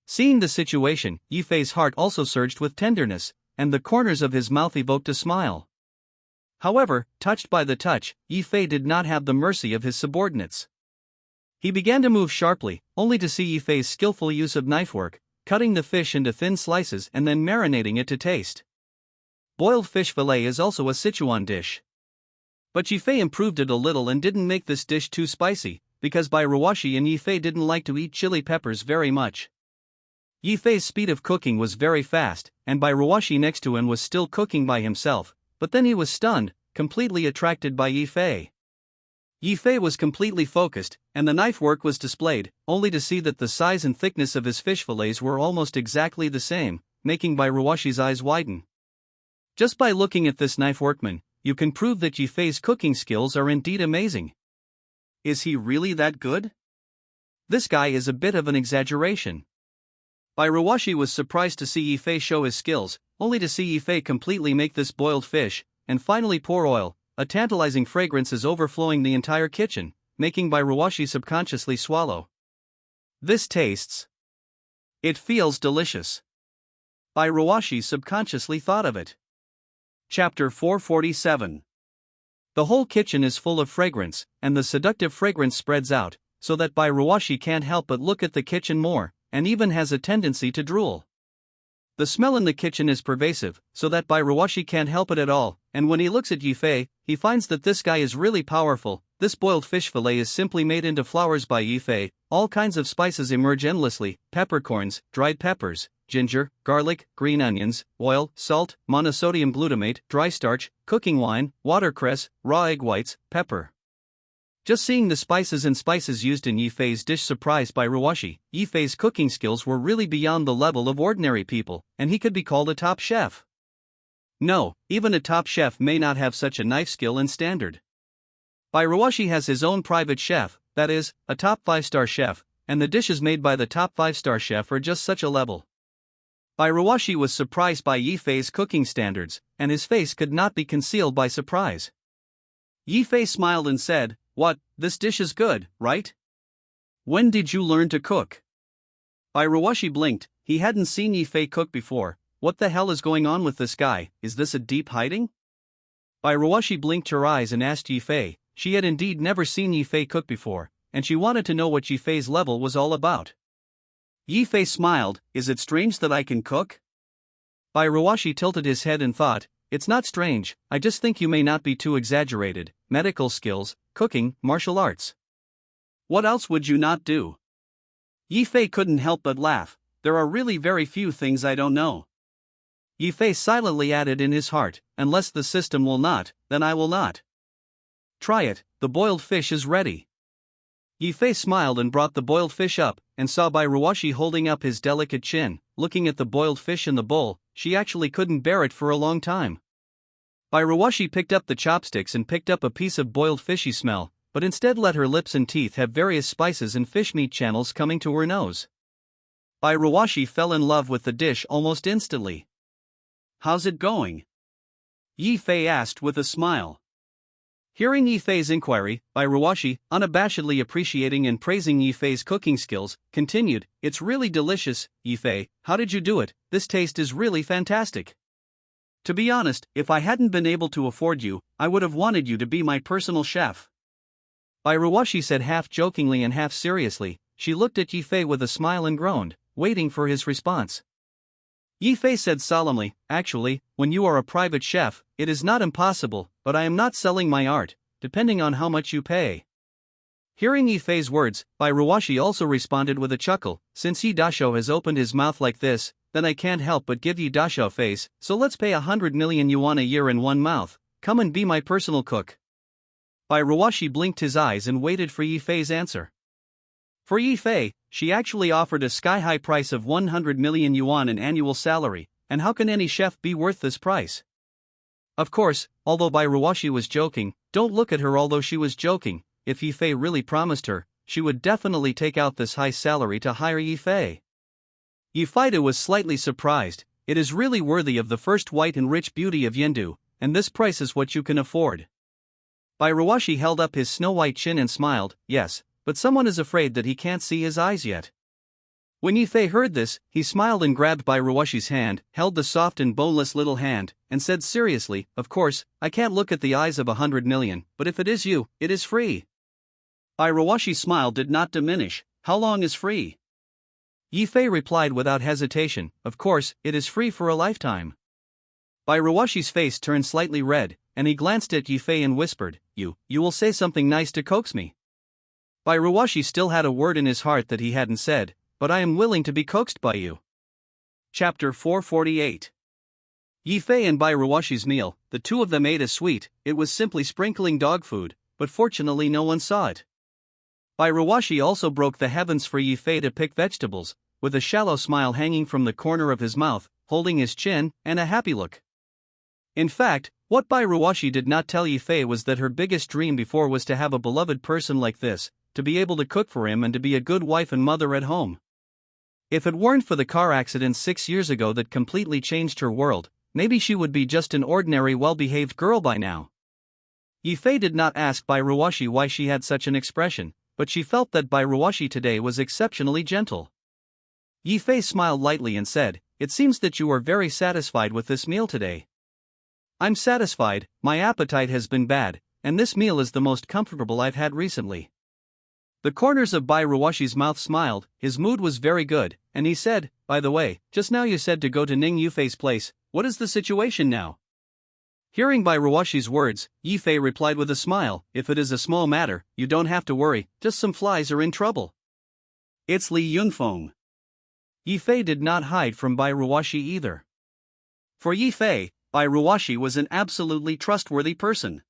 Seeing the situation, Yifei's heart also surged with tenderness, and the corners of his mouth evoked a smile. However, touched by the touch, Yifei did not have the mercy of his subordinates. He began to move sharply, only to see Yifei's skillful use of knife-work, cutting the fish into thin slices and then marinating it to taste. Boiled fish fillet is also a Sichuan dish. But Yifei improved it a little and didn't make this dish too spicy, because Bairuwashi and Yifei didn't like to eat chili peppers very much. Yifei's speed of cooking was very fast, and Bairuwashi next to him was still cooking by himself, but then he was stunned, completely attracted by Yifei. Yifei was completely focused, and the knife work was displayed, only to see that the size and thickness of his fish fillets were almost exactly the same, making Bairuwashi's eyes widen. Just by looking at this knife workman, you can prove that Yifei's cooking skills are indeed amazing. Is he really that good? This guy is a bit of an exaggeration. Bairuwashi was surprised to see Yifei show his skills, only to see Yifei completely make this boiled fish, and finally pour oil. A tantalizing fragrance is overflowing the entire kitchen, making Bairuwashi subconsciously swallow. This tastes. It feels delicious. Bairuwashi subconsciously thought of it. Chapter 447. The whole kitchen is full of fragrance, and the seductive fragrance spreads out, so that Bairuwashi can't help but look at the kitchen more, and even has a tendency to drool. The smell in the kitchen is pervasive, so that Bairuwashi can't help it at all, and when he looks at Yifei, he finds that this guy is really powerful. This boiled fish fillet is simply made into flowers by Yifei. All kinds of spices emerge endlessly: peppercorns, dried peppers, ginger, garlic, green onions, oil, salt, monosodium glutamate, dry starch, cooking wine, watercress, raw egg whites, pepper. Just seeing the spices used in Yifei's dish surprised Bairuwashi. Yifei's cooking skills were really beyond the level of ordinary people, and he could be called a top chef. No, even a top chef may not have such a knife skill and standard. Bairuwashi has his own private chef, that is, a top 5-star chef, and the dishes made by the top 5-star chef are just such a level. Bairuwashi was surprised by Yifei's cooking standards, and his face could not be concealed by surprise. Yifei smiled and said, "What, this dish is good, right? When did you learn to cook?" Bairuwashi blinked. He hadn't seen Yifei cook before. What the hell is going on with this guy? Is this a deep hiding? Bairuwashi blinked her eyes and asked Yifei. She had indeed never seen Yifei cook before, and she wanted to know what Yifei's level was all about. Yifei smiled. "Is it strange that I can cook?" Bairuwashi tilted his head and thought, "It's not strange, I just think you may not be too exaggerated. Medical skills, cooking, martial arts. What else would you not do?" Yifei couldn't help but laugh. "There are really very few things I don't know." Yifei silently added in his heart, "Unless the system will not, then I will not." "Try it, the boiled fish is ready." Yifei smiled and brought the boiled fish up, and saw Bairuwashi holding up his delicate chin, looking at the boiled fish in the bowl. She actually couldn't bear it for a long time. Bairuwashi picked up the chopsticks and picked up a piece of boiled fishy smell, but instead let her lips and teeth have various spices and fish meat channels coming to her nose. Bairuwashi fell in love with the dish almost instantly. "How's it going?" Yifei asked with a smile. Hearing Yifei's inquiry, Bairuwashi, unabashedly appreciating and praising Yifei's cooking skills, continued, "It's really delicious, Yifei. How did you do it? This taste is really fantastic. To be honest, if I hadn't been able to afford you, I would have wanted you to be my personal chef." Bairuwashi said half jokingly and half seriously. She looked at Yifei with a smile and groaned, waiting for his response. Yifei said solemnly, "Actually, when you are a private chef, it is not impossible, but I am not selling my art, depending on how much you pay." Hearing Yifei's words, Bairuwashi also responded with a chuckle, "Since Yi Dasho has opened his mouth like this, then I can't help but give Yi Dasho face, so let's pay 100 million yuan a year in one mouth. Come and be my personal cook." Bairuwashi blinked his eyes and waited for Yifei's answer. For Yifei, she actually offered a sky-high price of 100 million yuan in annual salary, and how can any chef be worth this price? Of course, although Bairuwashi was joking, don't look at her although she was joking, if Yifei really promised her, she would definitely take out this high salary to hire Yifei. Yifei was slightly surprised. "It is really worthy of the first white and rich beauty of Yendu, and this price is what you can afford." Bairuwashi held up his snow-white chin and smiled, "Yes, but someone is afraid that he can't see his eyes yet." When Yifei heard this, he smiled and grabbed Bairuwashi's hand, held the soft and boneless little hand, and said seriously, "Of course, I can't look at the eyes of 100 million, but if it is you, it is free." Bairuwashi's smile did not diminish. "How long is free?" Yifei replied without hesitation, "Of course, it is free for a lifetime." Bairuwashi's face turned slightly red, and he glanced at Yifei and whispered, You will say something nice to coax me." Bairuwashi still had a word in his heart that he hadn't said, "But I am willing to be coaxed by you." Chapter 448. Yifei and Bairuwashi's meal, the two of them ate as sweet. It was simply sprinkling dog food, but fortunately no one saw it. Bairuwashi also broke the heavens for Yifei to pick vegetables, with a shallow smile hanging from the corner of his mouth, holding his chin, and a happy look. In fact, what Bairuwashi did not tell Yifei was that her biggest dream before was to have a beloved person like this, to be able to cook for him and to be a good wife and mother at home. If it weren't for the car accident 6 years ago that completely changed her world, maybe she would be just an ordinary well-behaved girl by now. Yifei did not ask Bairuwashi why she had such an expression, but she felt that Bairuwashi today was exceptionally gentle. Yifei smiled lightly and said, "It seems that you are very satisfied with this meal today." "I'm satisfied, my appetite has been bad, and this meal is the most comfortable I've had recently." The corners of Bairuwashi's mouth smiled, his mood was very good, and he said, "By the way, just now you said to go to Ning Yufei's place, what is the situation now?" Hearing Bairuwashi's words, Yifei replied with a smile, "If it is a small matter, you don't have to worry, just some flies are in trouble." "It's Li Yunfeng." Yifei did not hide from Bairuwashi either. For Yifei, Bairuwashi was an absolutely trustworthy person.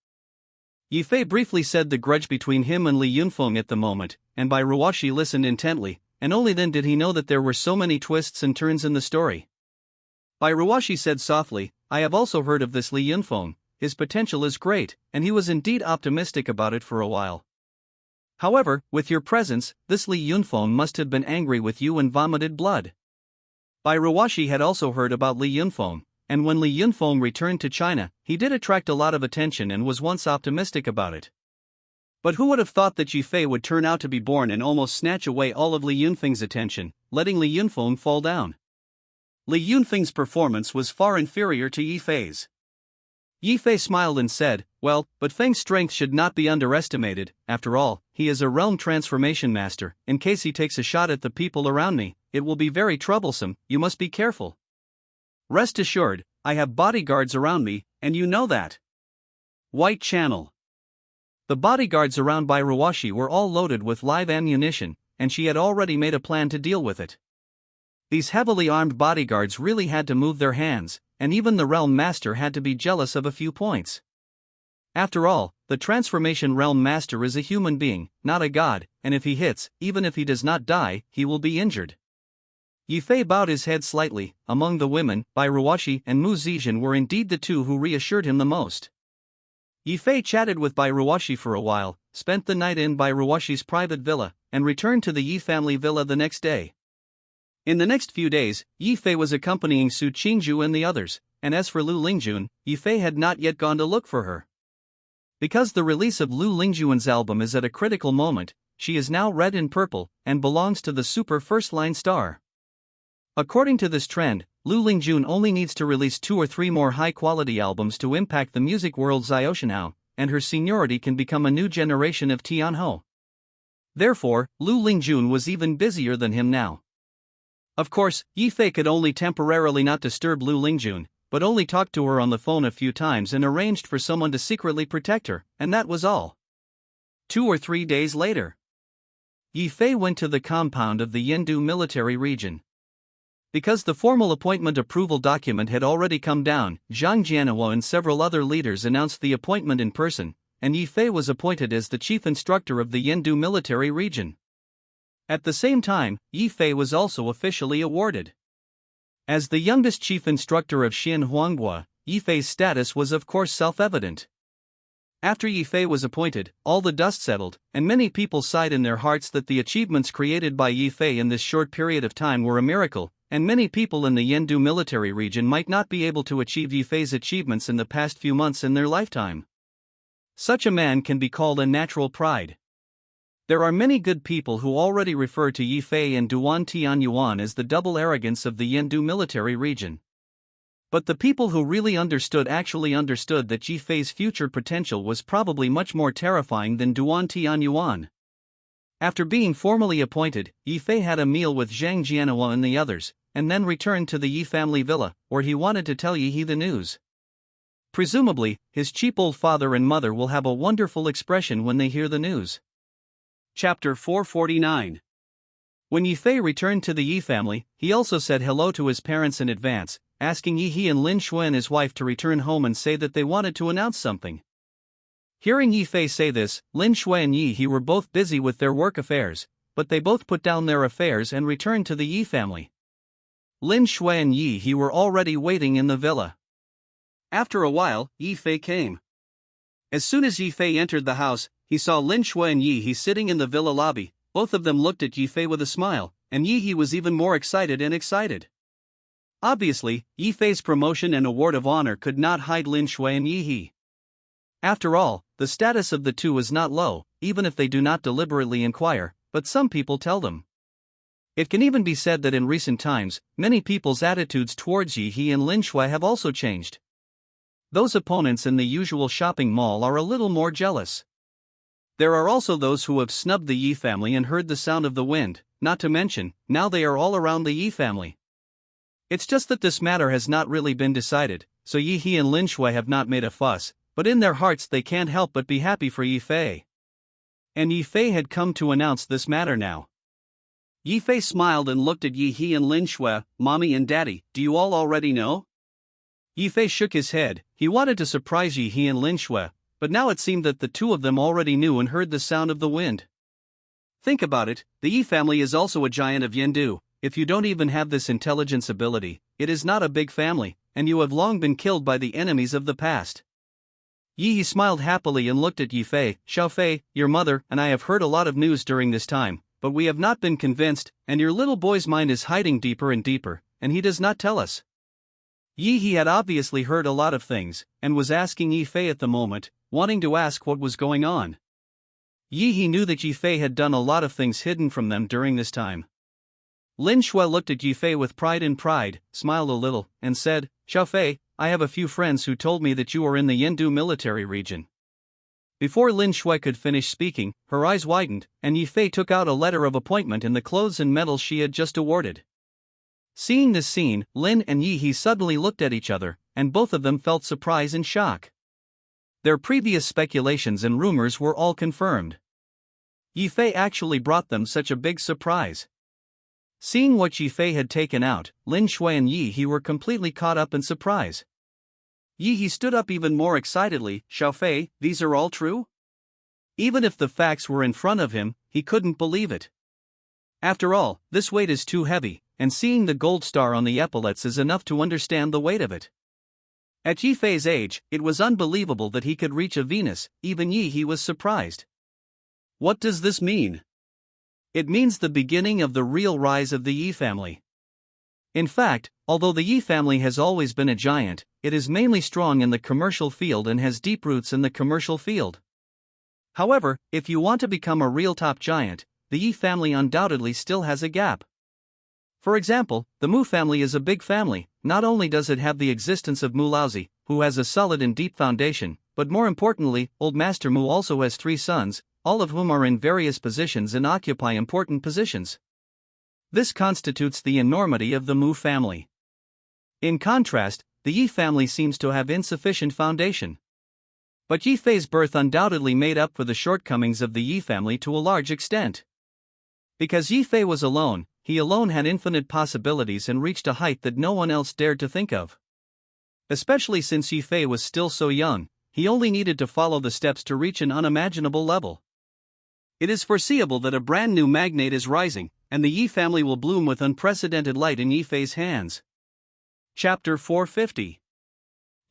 Yifei briefly said the grudge between him and Li Yunfeng at the moment, and Bairuwashi listened intently, and only then did he know that there were so many twists and turns in the story. Bairuwashi said softly, "I have also heard of this Li Yunfeng, his potential is great, and he was indeed optimistic about it for a while. However, with your presence, this Li Yunfeng must have been angry with you and vomited blood." Bai Ruoxi had also heard about Li Yunfeng, and when Li Yunfeng returned to China, he did attract a lot of attention and was once optimistic about it. But who would have thought that Yi Fei would turn out to be born and almost snatch away all of Li Yunfeng's attention, letting Li Yunfeng fall down? Li Yunfeng's performance was far inferior to Yi Fei's. Yi Fei smiled and said, "Well, but Feng's strength should not be underestimated. After all, he is a realm transformation master. In case he takes a shot at the people around me, it will be very troublesome. You must be careful. Rest assured, I have bodyguards around me, and you know that." White Channel. The bodyguards around Bai Ruoxi were all loaded with live ammunition, and she had already made a plan to deal with it. These heavily armed bodyguards really had to move their hands, and even the realm master had to be jealous of a few points. After all, the transformation realm master is a human being, not a god, and if he hits, even if he does not die, he will be injured. Yi Fei bowed his head slightly. Among the women, Bai Ruoxi and Mu Zixan were indeed the two who reassured him the most. Yi Fei chatted with Bai Ruoxi for a while, spent the night in Bai Ruoxi's private villa, and returned to the Yi family villa the next day. In the next few days, Yi Fei was accompanying Su Qingju and the others, and as for Lu Lingjun, Yi Fei had not yet gone to look for her. Because the release of Lu Lingjun's album is at a critical moment, she is now red and purple, and belongs to the super first-line star. According to this trend, Lu Lingjun only needs to release 2 or 3 more high-quality albums to impact the music world's Xiaoshenhao, and her seniority can become a new generation of Tianhou. Therefore, Lu Lingjun was even busier than him now. Of course, Yi Fei could only temporarily not disturb Lu Lingjun, but only talked to her on the phone a few times and arranged for someone to secretly protect her, and that was all. 2 or 3 days later, Yi Fei went to the compound of the Yendu military region. Because the formal appointment approval document had already come down, Zhang Jianhua and several other leaders announced the appointment in person, and Yi Fei was appointed as the chief instructor of the Yendu military region. At the same time, Yi Fei was also officially awarded. As the youngest chief instructor of Xin Huanghua, Yi Fei's status was of course self-evident. After Yi Fei was appointed, all the dust settled, and many people sighed in their hearts that the achievements created by Yi Fei in this short period of time were a miracle, and many people in the Yendu military region might not be able to achieve Yi Fei's achievements in the past few months in their lifetime. Such a man can be called a natural pride. There are many good people who already refer to Yi Fei and Duan Tianyuan as the double arrogance of the Yendu military region. But the people who really understood actually understood that Yi Fei's future potential was probably much more terrifying than Duan Tianyuan. After being formally appointed, Yi Fei had a meal with Zhang Jianhua and the others, and then returned to the Yi family villa, where he wanted to tell Yi He the news. Presumably, his cheap old father and mother will have a wonderful expression when they hear the news. Chapter 449. When Yi Fei returned to the Yi family, he also said hello to his parents in advance, asking Yi He and Lin Shui and his wife to return home and say that they wanted to announce something. Hearing Yi Fei say this, Lin Shui and Yi He were both busy with their work affairs, but they both put down their affairs and returned to the Yi family. Lin Shui and Yi He were already waiting in the villa. After a while, Yi Fei came. As soon as Yi Fei entered the house, he saw Lin Shui and Yi He sitting in the villa lobby. Both of them looked at Yi Fei with a smile, and Yi He was even more excited and excited. Obviously, Yi Fei's promotion and award of honor could not hide Lin Shui and Yi He. After all, the status of the two is not low, even if they do not deliberately inquire, but some people tell them. It can even be said that in recent times, many people's attitudes towards Yi He and Lin Shui have also changed. Those opponents in the usual shopping mall are a little more jealous. There are also those who have snubbed the Yi family and heard the sound of the wind, not to mention, now they are all around the Yi family. It's just that this matter has not really been decided, so Yi He and Lin Shui have not made a fuss, but in their hearts they can't help but be happy for Yi Fei. And Yi Fei had come to announce this matter now. Yi Fei smiled and looked at Yi He and Lin Shui. Mommy and Daddy, do you all already know? Yi Fei shook his head. He wanted to surprise Yi He and Lin Shui, but now it seemed that the two of them already knew and heard the sound of the wind. Think about it, the Yi family is also a giant of Yendu. If you don't even have this intelligence ability, it is not a big family, and you have long been killed by the enemies of the past. Yi He smiled happily and looked at Yi Fei. Xiao Fei, your mother and I have heard a lot of news during this time, but we have not been convinced, and your little boy's mind is hiding deeper and deeper, and he does not tell us? Yi He had obviously heard a lot of things, and was asking Yi Fei at the moment, wanting to ask what was going on. Yi He knew that Yi Fei had done a lot of things hidden from them during this time. Lin Shui looked at Yi Fei with pride, smiled a little, and said, "Xiao Fei, I have a few friends who told me that you are in the Yendu military region." Before Lin Shui could finish speaking, her eyes widened, and Yi Fei took out a letter of appointment in the clothes and medals she had just awarded. Seeing this scene, Lin and Yi He suddenly looked at each other, and both of them felt surprise and shock. Their previous speculations and rumors were all confirmed. Yi Fei actually brought them such a big surprise. Seeing what Yi Fei had taken out, Lin Shui and Yi He were completely caught up in surprise. Yi He stood up even more excitedly. "Xiao Fei, these are all true?" Even if the facts were in front of him, he couldn't believe it. After all, this weight is too heavy, and seeing the gold star on the epaulets is enough to understand the weight of it. At Yi Fei's age, it was unbelievable that he could reach a Venus. Even Yi He was surprised. What does this mean? It means the beginning of the real rise of the Yi family. In fact, although the Yi family has always been a giant, it is mainly strong in the commercial field and has deep roots in the commercial field. However, if you want to become a real top giant, the Yi family undoubtedly still has a gap. For example, the Mu family is a big family. Not only does it have the existence of Mu Laozi, who has a solid and deep foundation, but more importantly, Old Master Mu also has 3 sons, all of whom are in various positions and occupy important positions. This constitutes the enormity of the Mu family. In contrast, the Yi family seems to have insufficient foundation. But Yi Fei's birth undoubtedly made up for the shortcomings of the Yi family to a large extent. Because Yi Fei was alone, he alone had infinite possibilities and reached a height that no one else dared to think of. Especially since Yi Fei was still so young, he only needed to follow the steps to reach an unimaginable level. It is foreseeable that a brand new magnate is rising, and the Yi family will bloom with unprecedented light in Yi Fei's hands. Chapter 450.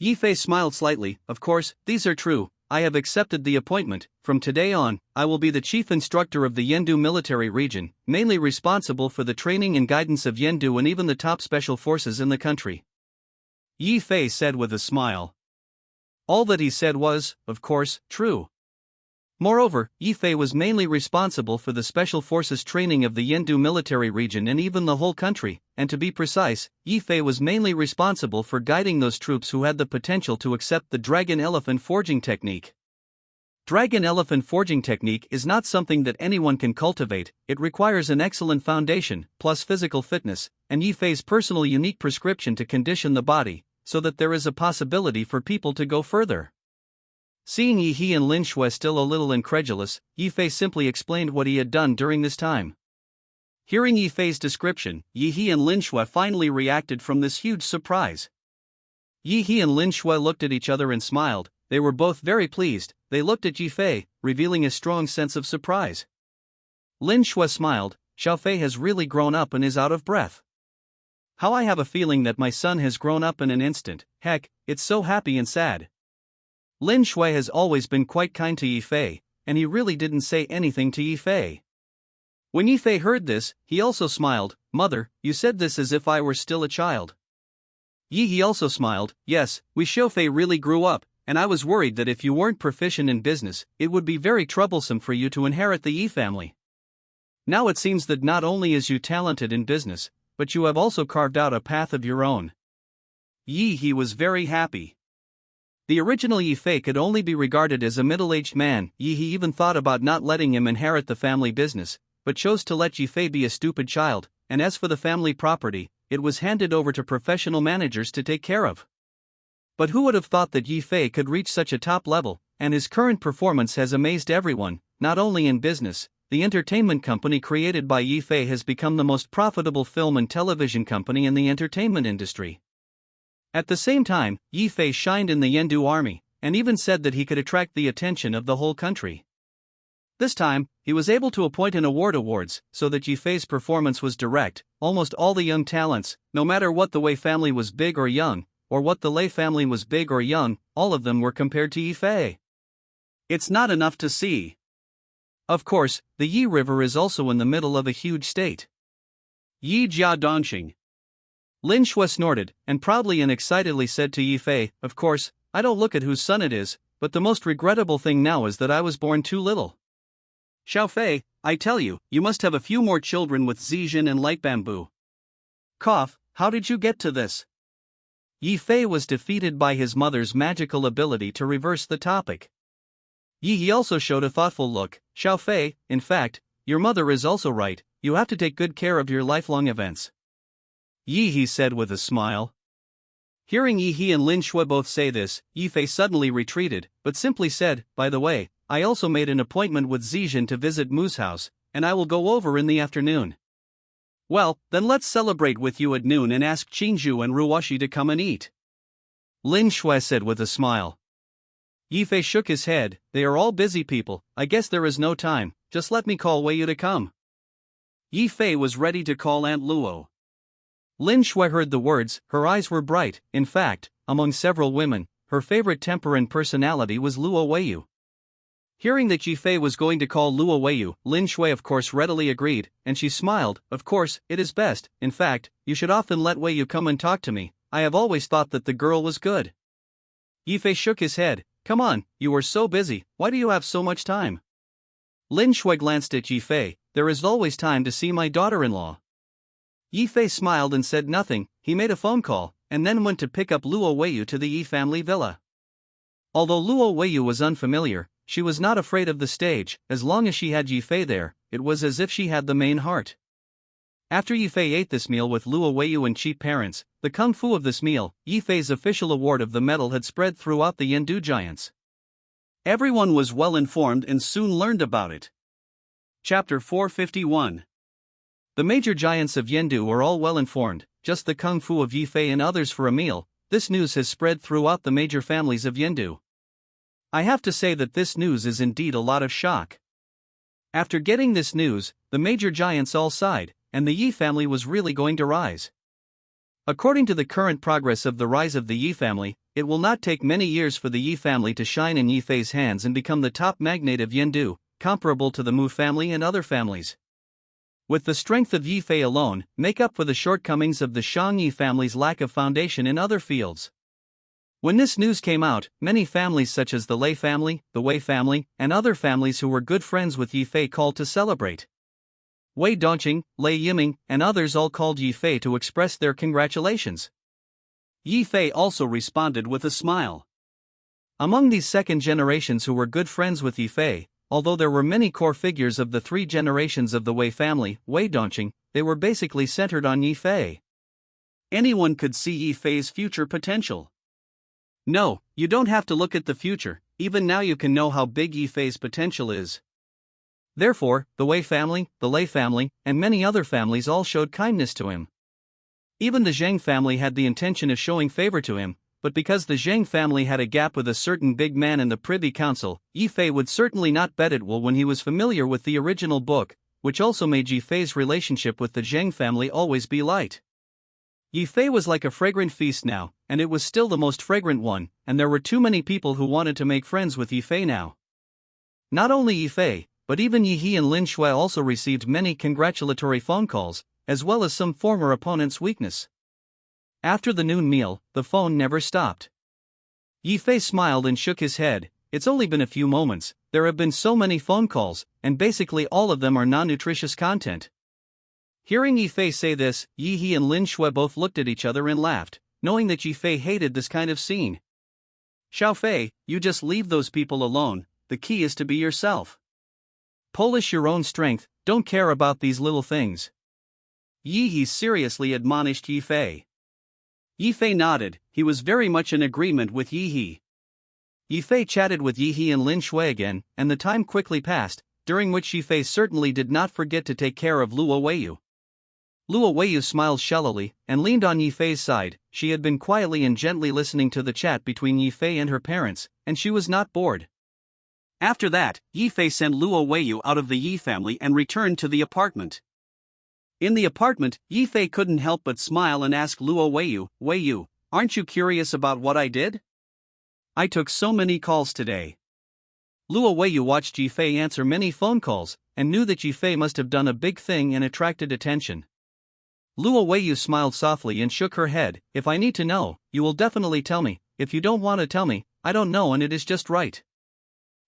Yi Fei smiled slightly. "Of course, these are true. I have accepted the appointment. From today on, I will be the chief instructor of the Yendu military region, mainly responsible for the training and guidance of Yendu and even the top special forces in the country." Yi Fei said with a smile. All that he said was, of course, true. Moreover, Yi Fei was mainly responsible for the special forces training of the Yendu military region and even the whole country, and to be precise, Yi Fei was mainly responsible for guiding those troops who had the potential to accept the dragon elephant forging technique. Dragon elephant forging technique is not something that anyone can cultivate. It requires an excellent foundation, plus physical fitness, and Yi Fei's personal unique prescription to condition the body, so that there is a possibility for people to go further. Seeing Yi He and Lin Shui still a little incredulous, Yi Fei simply explained what he had done during this time. Hearing Yi Fei's description, Yi He and Lin Shui finally reacted from this huge surprise. Yi He and Lin Shui looked at each other and smiled. They were both very pleased. They looked at Yi Fei, revealing a strong sense of surprise. Lin Shui smiled. "Xiao Fei has really grown up and is out of breath. How I have a feeling that my son has grown up in an instant. Heck, it's so happy and sad." Lin Shui has always been quite kind to Yi Fei, and he really didn't say anything to Yi Fei. When Yi Fei heard this, he also smiled. "Mother, you said this as if I were still a child." Yi He also smiled. "Yes, Xiao Fei really grew up, and I was worried that if you weren't proficient in business, it would be very troublesome for you to inherit the Yi family. Now it seems that not only is you talented in business, but you have also carved out a path of your own." Yi He was very happy. The original Yi Fei could only be regarded as a middle-aged man. Yi He even thought about not letting him inherit the family business, but chose to let Yi Fei be a stupid child, and as for the family property, it was handed over to professional managers to take care of. But who would have thought that Yi Fei could reach such a top level, and his current performance has amazed everyone, not only in business. The entertainment company created by Yi Fei has become the most profitable film and television company in the entertainment industry. At the same time, Yi Fei shined in the Yendu army, and even said that he could attract the attention of the whole country. This time, he was able to appoint and award awards, so that Yi Fei's performance was direct. Almost all the young talents, no matter what the Wei family was big or young, or what the Lei family was big or young, all of them were compared to Yi Fei. It's not enough to see. Of course, the Yi River is also in the middle of a huge state. Yi Jia Dongxing. Lin Shui snorted, and proudly and excitedly said to Yi Fei, "Of course, I don't look at whose son it is, but the most regrettable thing now is that I was born too little. Xiao Fei, I tell you, you must have a few more children with Zijin and Light Bamboo. Cough, how did you get to this?" Yi Fei was defeated by his mother's magical ability to reverse the topic. Yi He also showed a thoughtful look. "Xiao Fei, in fact, your mother is also right, you have to take good care of your lifelong events." Yi He said with a smile. Hearing Yi He and Lin Shui both say this, Yi Fei suddenly retreated, but simply said, "By the way, I also made an appointment with Zijin to visit Mu's house, and I will go over in the afternoon." "Well, then let's celebrate with you at noon and ask Qingzhu and Ruoshi to come and eat," Lin Shui said with a smile. Yi Fei shook his head. "They are all busy people, I guess there is no time, just let me call Wei Yu to come." Yi Fei was ready to call Aunt Luo. Lin Shui heard the words, her eyes were bright. In fact, among several women, her favorite temper and personality was Luo Weiyu. Hearing that Yi Fei was going to call Luo Weiyu, Lin Shui of course readily agreed, and she smiled. "Of course, it is best, in fact, you should often let Weiyu come and talk to me, I have always thought that the girl was good." Yi Fei shook his head. "Come on, you are so busy, why do you have so much time?" Lin Shui glanced at Yi Fei. "There is always time to see my daughter-in-law." Yi Fei smiled and said nothing. He made a phone call, and then went to pick up Luo Weiyu to the Yi family villa. Although Luo Weiyu was unfamiliar, she was not afraid of the stage. As long as she had Yi Fei there, it was as if she had the main heart. After Yi Fei ate this meal with Luo Weiyu and cheap parents, the kung fu of this meal, Yi Fei's official award of the medal had spread throughout the Yendu giants. Everyone was well informed and soon learned about it. Chapter 451. The major giants of Yendu are all well informed, just the kung fu of Yi Fei and others for a meal. This news has spread throughout the major families of Yendu. I have to say that this news is indeed a lot of shock. After getting this news, the major giants all sighed, and the Yi family was really going to rise. According to the current progress of the rise of the Yi family, it will not take many years for the Yi family to shine in Yi Fei's hands and become the top magnate of Yendu, comparable to the Mu family and other families. With the strength of Yi Fei alone, make up for the shortcomings of the Shang Yi family's lack of foundation in other fields. When this news came out, many families such as the Lei family, the Wei family, and other families who were good friends with Yi Fei called to celebrate. Wei Dongqing, Lei Yiming, and others all called Yi Fei to express their congratulations. Yi Fei also responded with a smile. Among these second generations who were good friends with Yi Fei, although there were many core figures of the three generations of the Wei family, Wei Dongqing, they were basically centered on Yi Fei. Anyone could see Yi Fei's future potential. No, you don't have to look at the future, even now you can know how big Yi Fei's potential is. Therefore, the Wei family, the Lei family, and many other families all showed kindness to him. Even the Zhang family had the intention of showing favor to him, but because the Zhang family had a gap with a certain big man in the Privy Council, Yi Fei would certainly not bet it will when he was familiar with the original book, which also made Yi Fei's relationship with the Zhang family always be light. Yi Fei was like a fragrant feast now, and it was still the most fragrant one, and there were too many people who wanted to make friends with Yi Fei now. Not only Yi Fei, but even Yi He and Lin Shui also received many congratulatory phone calls, as well as some former opponents' weakness. After the noon meal, the phone never stopped. Yi Fei smiled and shook his head. It's only been a few moments, there have been so many phone calls, and basically all of them are non-nutritious content. Hearing Yi Fei say this, Yi He and Lin Shui both looked at each other and laughed, knowing that Yi Fei hated this kind of scene. Xiao Fei, you just leave those people alone, the key is to be yourself. Polish your own strength, don't care about these little things. Yi He seriously admonished Yi Fei. Yi Fei nodded, he was very much in agreement with Yi He. Yi Fei chatted with Yi He and Lin Shui again, and the time quickly passed, during which Yi Fei certainly did not forget to take care of Luo Weiyu. Luo Weiyu smiled shallowly, and leaned on Yi Fei's side. She had been quietly and gently listening to the chat between Yi Fei and her parents, and she was not bored. After that, Yi Fei sent Luo Weiyu out of the Yi family and returned to the apartment. In the apartment, Yi Fei couldn't help but smile and ask Luo Weiyu, "Weiyu, aren't you curious about what I did? I took so many calls today." Luo Weiyu watched Yi Fei answer many phone calls, and knew that Yi Fei must have done a big thing and attracted attention. Luo Weiyu smiled softly and shook her head. If I need to know, you will definitely tell me. If you don't want to tell me, I don't know, and it is just right.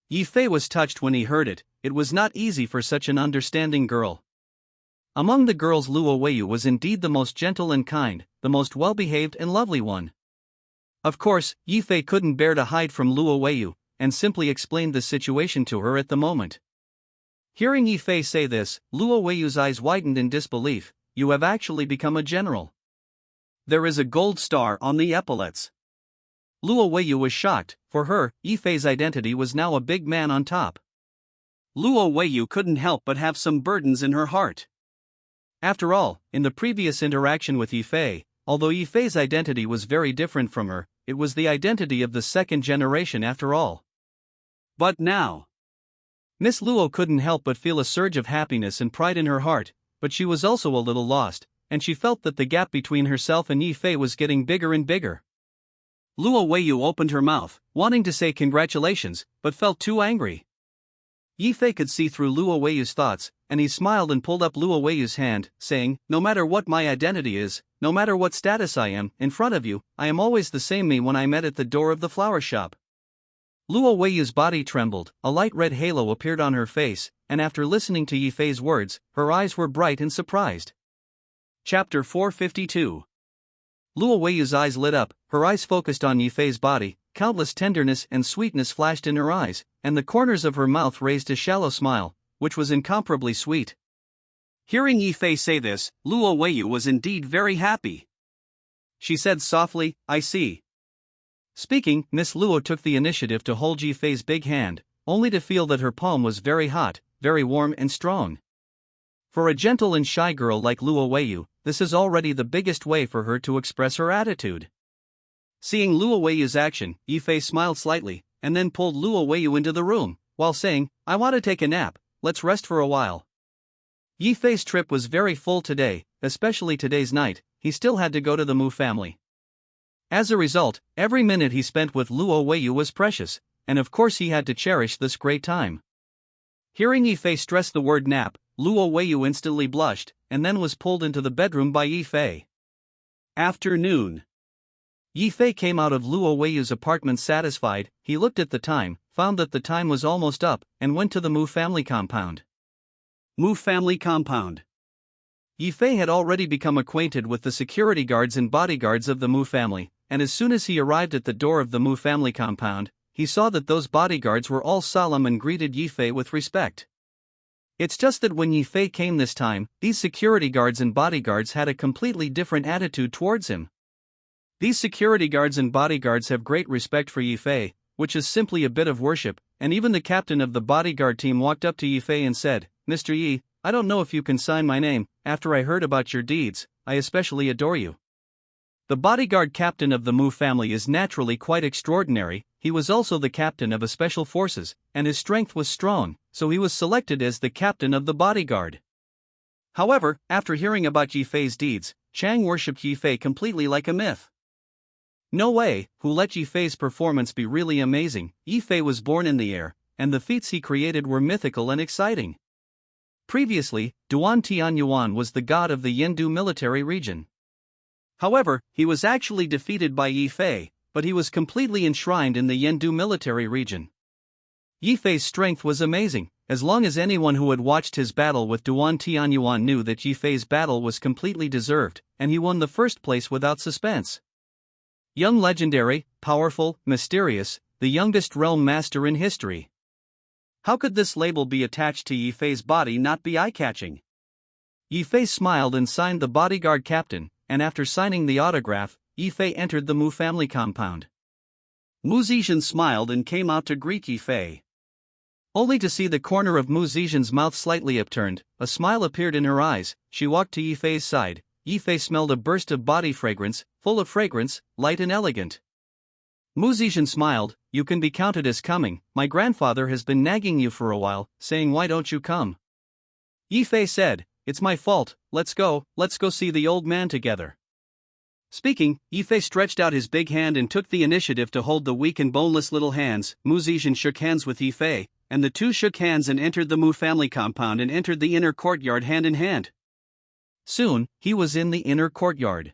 Yi Fei was touched when he heard it. It was not easy for such an understanding girl. Among the girls, Luo Weiyu was indeed the most gentle and kind, the most well-behaved and lovely one. Of course, Yi Fei couldn't bear to hide from Luo Weiyu, and simply explained the situation to her at the moment. Hearing Yi Fei say this, Luo Weiyu's eyes widened in disbelief. You have actually become a general. There is a gold star on the epaulets. Luo Weiyu was shocked. For her, Yi Fei's identity was now a big man on top. Luo Weiyu couldn't help but have some burdens in her heart. After all, in the previous interaction with Yi Fei, although Yi Fei's identity was very different from her, it was the identity of the second generation after all. But now, Miss Luo couldn't help but feel a surge of happiness and pride in her heart, but she was also a little lost, and she felt that the gap between herself and Yi Fei was getting bigger and bigger. Luo Weiyu opened her mouth, wanting to say congratulations, but felt too angry. Yi Fei could see through Luo Weiyu's thoughts, and he smiled and pulled up Luo Weiyu's hand, saying, no matter what my identity is, no matter what status I am, in front of you, I am always the same me when I met at the door of the flower shop. Luo Weiyu's body trembled, a light red halo appeared on her face, and after listening to Yi Fei's words, her eyes were bright and surprised. Chapter 452. Luo Weiyu's eyes lit up, her eyes focused on Yi Fei's body, countless tenderness and sweetness flashed in her eyes, and the corners of her mouth raised a shallow smile, which was incomparably sweet. Hearing Yi Fei say this, Luo Weiyu was indeed very happy. She said softly, I see. Speaking, Miss Luo took the initiative to hold Yi Fei's big hand, only to feel that her palm was very hot, very warm and strong. For a gentle and shy girl like Luo Weiyu, this is already the biggest way for her to express her attitude. Seeing Luo Weiyu's action, Yi Fei smiled slightly, and then pulled Luo Weiyu into the room, while saying, I want to take a nap, let's rest for a while. Yi Fei's trip was very full today, especially today's night. He still had to go to the Mu family. As a result, every minute he spent with Luo Weiyu was precious, and of course he had to cherish this great time. Hearing Yi Fei stress the word nap, Luo Weiyu instantly blushed, and then was pulled into the bedroom by Yi Fei. Afternoon. Yi Fei came out of Luo Weiyu's apartment satisfied. He looked at the time, found that the time was almost up, and went to the Mu family compound. Mu family compound. Yi Fei had already become acquainted with the security guards and bodyguards of the Mu family, and as soon as he arrived at the door of the Mu family compound, he saw that those bodyguards were all solemn and greeted Yi Fei with respect. It's just that when Yi Fei came this time, these security guards and bodyguards had a completely different attitude towards him. These security guards and bodyguards have great respect for Yi Fei, which is simply a bit of worship, and even the captain of the bodyguard team walked up to Yi Fei and said, Mr. Yi, I don't know if you can sign my name. After I heard about your deeds, I especially adore you. The bodyguard captain of the Mu family is naturally quite extraordinary. He was also the captain of a special forces, and his strength was strong, so he was selected as the captain of the bodyguard. However, after hearing about Yi Fei's deeds, Chang worshipped Yi Fei completely like a myth. No way, who let Yi Fei's performance be really amazing. Yi Fei was born in the air, and the feats he created were mythical and exciting. Previously, Duan Tianyuan was the god of the Yendu military region. However, he was actually defeated by Yi Fei, but he was completely enshrined in the Yendu military region. Yi Fei's strength was amazing, as long as anyone who had watched his battle with Duan Tianyuan knew that Yi Fei's battle was completely deserved, and he won the first place without suspense. Young legendary, powerful, mysterious, the youngest realm master in history. How could this label be attached to Yi Fei's body not be eye-catching? Yi Fei smiled and signed the bodyguard captain, and after signing the autograph, Yi Fei entered the Mu family compound. Mu Zizhan smiled and came out to greet Yi Fei. Only to see the corner of Mu Zizhan's mouth slightly upturned, a smile appeared in her eyes. She walked to Yi Fei's side. Yi Fei smelled a burst of body fragrance, full of fragrance, light and elegant. Mu Zizhan smiled, you can be counted as coming. My grandfather has been nagging you for a while, saying why don't you come? Yi Fei said, it's my fault, let's go see the old man together. Speaking, Yi Fei stretched out his big hand and took the initiative to hold the weak and boneless little hands. Mu Zizhan shook hands with Yi Fei, and the two shook hands and entered the Mu family compound and entered the inner courtyard hand in hand. Soon, he was in the inner courtyard.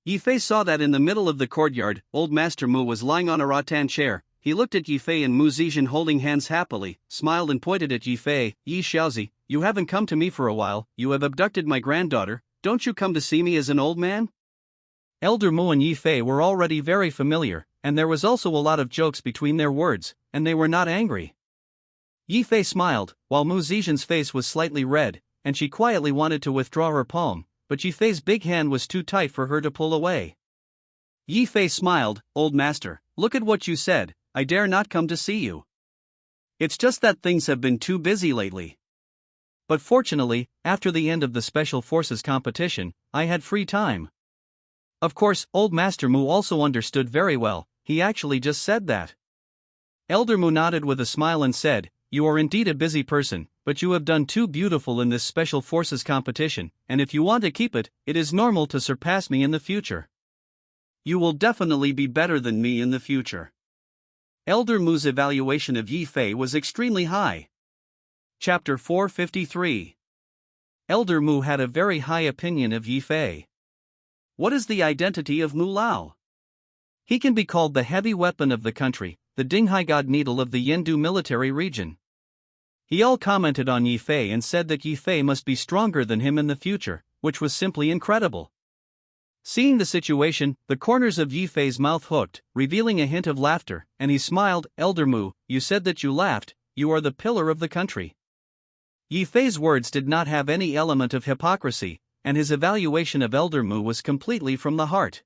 Yifei saw that in the middle of the courtyard, old Master Mu was lying on a rattan chair. He looked at Yifei and Mu Zijin holding hands happily, smiled and pointed at Yifei. Yi Xiaozi, you haven't come to me for a while, you have abducted my granddaughter, don't you come to see me as an old man? Elder Mu and Yifei were already very familiar, and there was also a lot of jokes between their words, and they were not angry. Yifei smiled, while Mu Zijin's face was slightly red, and she quietly wanted to withdraw her palm, but Yifei's big hand was too tight for her to pull away. Yifei smiled, old master, look at what you said, I dare not come to see you. It's just that things have been too busy lately. But fortunately, after the end of the Special Forces competition, I had free time. Of course, old Master Mu also understood very well, he actually just said that. Elder Mu nodded with a smile and said, you are indeed a busy person, but you have done too beautiful in this Special Forces competition, and if you want to keep it, it is normal to surpass me in the future. You will definitely be better than me in the future. Elder Mu's evaluation of Yifei was extremely high. Chapter 453. Elder Mu had a very high opinion of Yifei. What is the identity of Mu Lao? He can be called the heavy weapon of the country, the Dinghai God Needle of the Yendu military region. He all commented on Yifei and said that Yifei must be stronger than him in the future, which was simply incredible. Seeing the situation, the corners of Yifei's mouth hooked, revealing a hint of laughter, and he smiled. Elder Mu, you said that you laughed, you are the pillar of the country. Yifei's words did not have any element of hypocrisy, and his evaluation of Elder Mu was completely from the heart.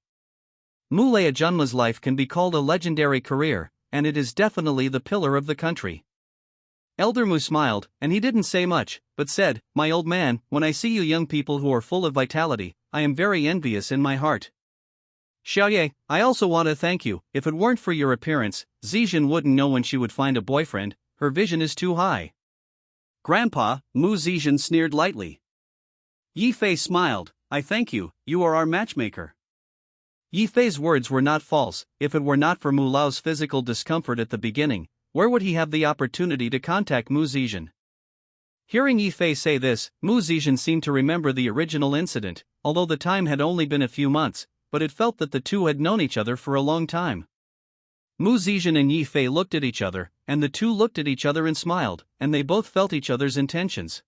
Mulaya Junma's life can be called a legendary career, and it is definitely the pillar of the country. Elder Mu smiled, and he didn't say much, but said, my old man, when I see you young people who are full of vitality, I am very envious in my heart. Xiaoye, I also want to thank you, if it weren't for your appearance, Zijin wouldn't know when she would find a boyfriend, her vision is too high. Grandpa, Mu Zijin sneered lightly. Yifei smiled, I thank you, you are our matchmaker. Yifei's words were not false. If it were not for Mu Lao's physical discomfort at the beginning, where would he have the opportunity to contact Mu Zijin? Hearing Yifei say this, Mu Zijin seemed to remember the original incident, although the time had only been a few months, but it felt that the two had known each other for a long time. Mu Zijin and Yifei looked at each other, and the two looked at each other and smiled, and they both felt each other's intentions.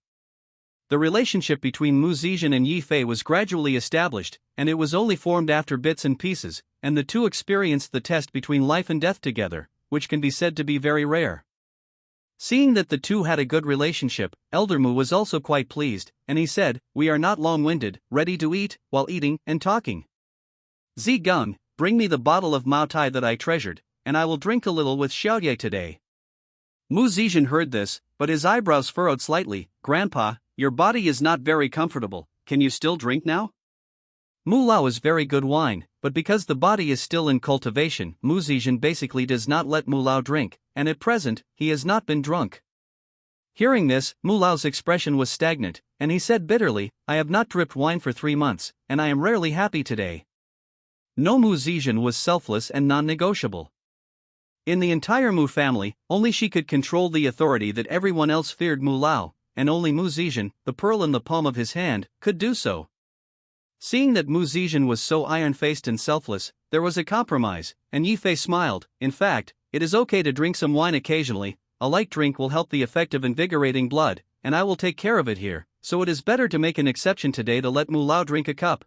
The relationship between Mu Zijin and Yifei was gradually established, and it was only formed after bits and pieces, and the two experienced the test between life and death together, which can be said to be very rare. Seeing that the two had a good relationship, Elder Mu was also quite pleased, and he said, we are not long-winded, ready to eat, while eating, and talking. Zi Gung, bring me the bottle of Mao Tai that I treasured, and I will drink a little with Xiaoye today. Mu Zijin heard this, but his eyebrows furrowed slightly. Grandpa, your body is not very comfortable, can you still drink now? Mu Lao is very good wine, but because the body is still in cultivation, Mu Zijin basically does not let Mu Lao drink, and at present, he has not been drunk. Hearing this, Mu Lao's expression was stagnant, and he said bitterly, I have not dripped wine for 3 months, and I am rarely happy today. No, Mu Zijin was selfless and non-negotiable. In the entire Mu family, only she could control the authority that everyone else feared. Mu Lao, and only Mu Zijin, the pearl in the palm of his hand, could do so. Seeing that Mu Zijin was so iron-faced and selfless, there was a compromise, and Yifei smiled. In fact, it is okay to drink some wine occasionally, a light drink will help the effect of invigorating blood, and I will take care of it here, so it is better to make an exception today to let Mu Lao drink a cup.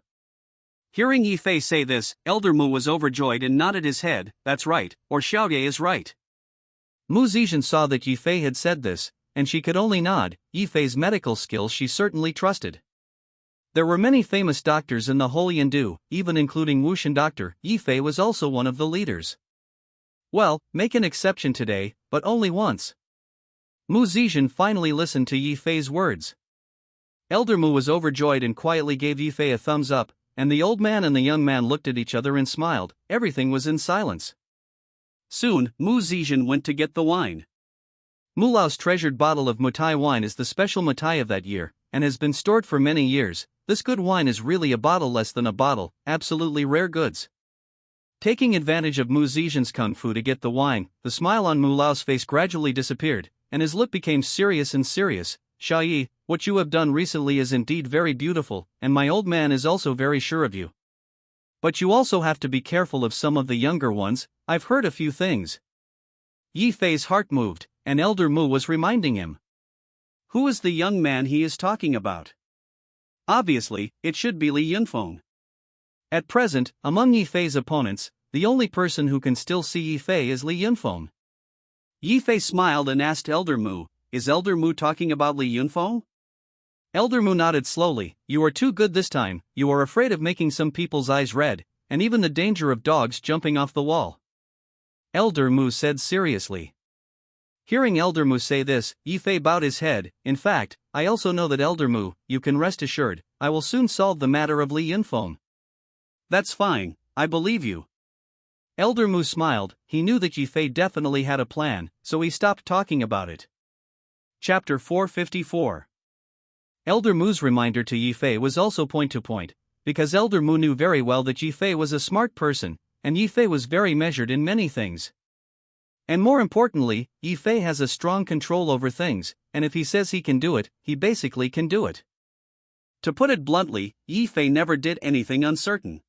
Hearing Yifei say this, Elder Mu was overjoyed and nodded his head, that's right, or Xiaoye is right. Mu Zijin saw that Yifei had said this, and she could only nod. Yifei's medical skills she certainly trusted. There were many famous doctors in the whole Yendu, even including Wushan doctor. Yifei was also one of the leaders. Well, make an exception today, but only once. Mu Zijin finally listened to Yifei's words. Elder Mu was overjoyed and quietly gave Yifei a thumbs up, and the old man and the young man looked at each other and smiled. Everything was in silence. Soon, Mu Zijin went to get the wine. Mu Lao's treasured bottle of Mutai wine is the special Mutai of that year, and has been stored for many years. This good wine is really a bottle less than a bottle, absolutely rare goods. Taking advantage of Mu Zijin's kung fu to get the wine, the smile on Mu Lao's face gradually disappeared, and his look became serious and serious. Xiaoyi, What you have done recently is indeed very beautiful, and my old man is also very sure of you. But you also have to be careful of some of the younger ones. I've heard a few things. Yi Fei's heart moved, and Elder Mu was reminding him. Who is the young man he is talking about? Obviously, it should be Li Yunfeng. At present, among Yi Fei's opponents, the only person who can still see Yi Fei is Li Yunfeng. Yi Fei smiled and asked Elder Mu, is Elder Mu talking about Li Yunfeng? Elder Mu nodded slowly. You are too good this time. You are afraid of making some people's eyes red, and even the danger of dogs jumping off the wall. Elder Mu said seriously. Hearing Elder Mu say this, Yi Fei bowed his head. In fact, I also know that Elder Mu, you can rest assured, I will soon solve the matter of Li Yunfeng. That's fine, I believe you. Elder Mu smiled. He knew that Yi Fei definitely had a plan, so he stopped talking about it. Chapter 454. Elder Mu's reminder to Yi Fei was also point-to-point, because Elder Mu knew very well that Yi Fei was a smart person, and Yi Fei was very measured in many things. And more importantly, Yi Fei has a strong control over things, and if he says he can do it, he basically can do it. To put it bluntly, Yi Fei never did anything uncertain.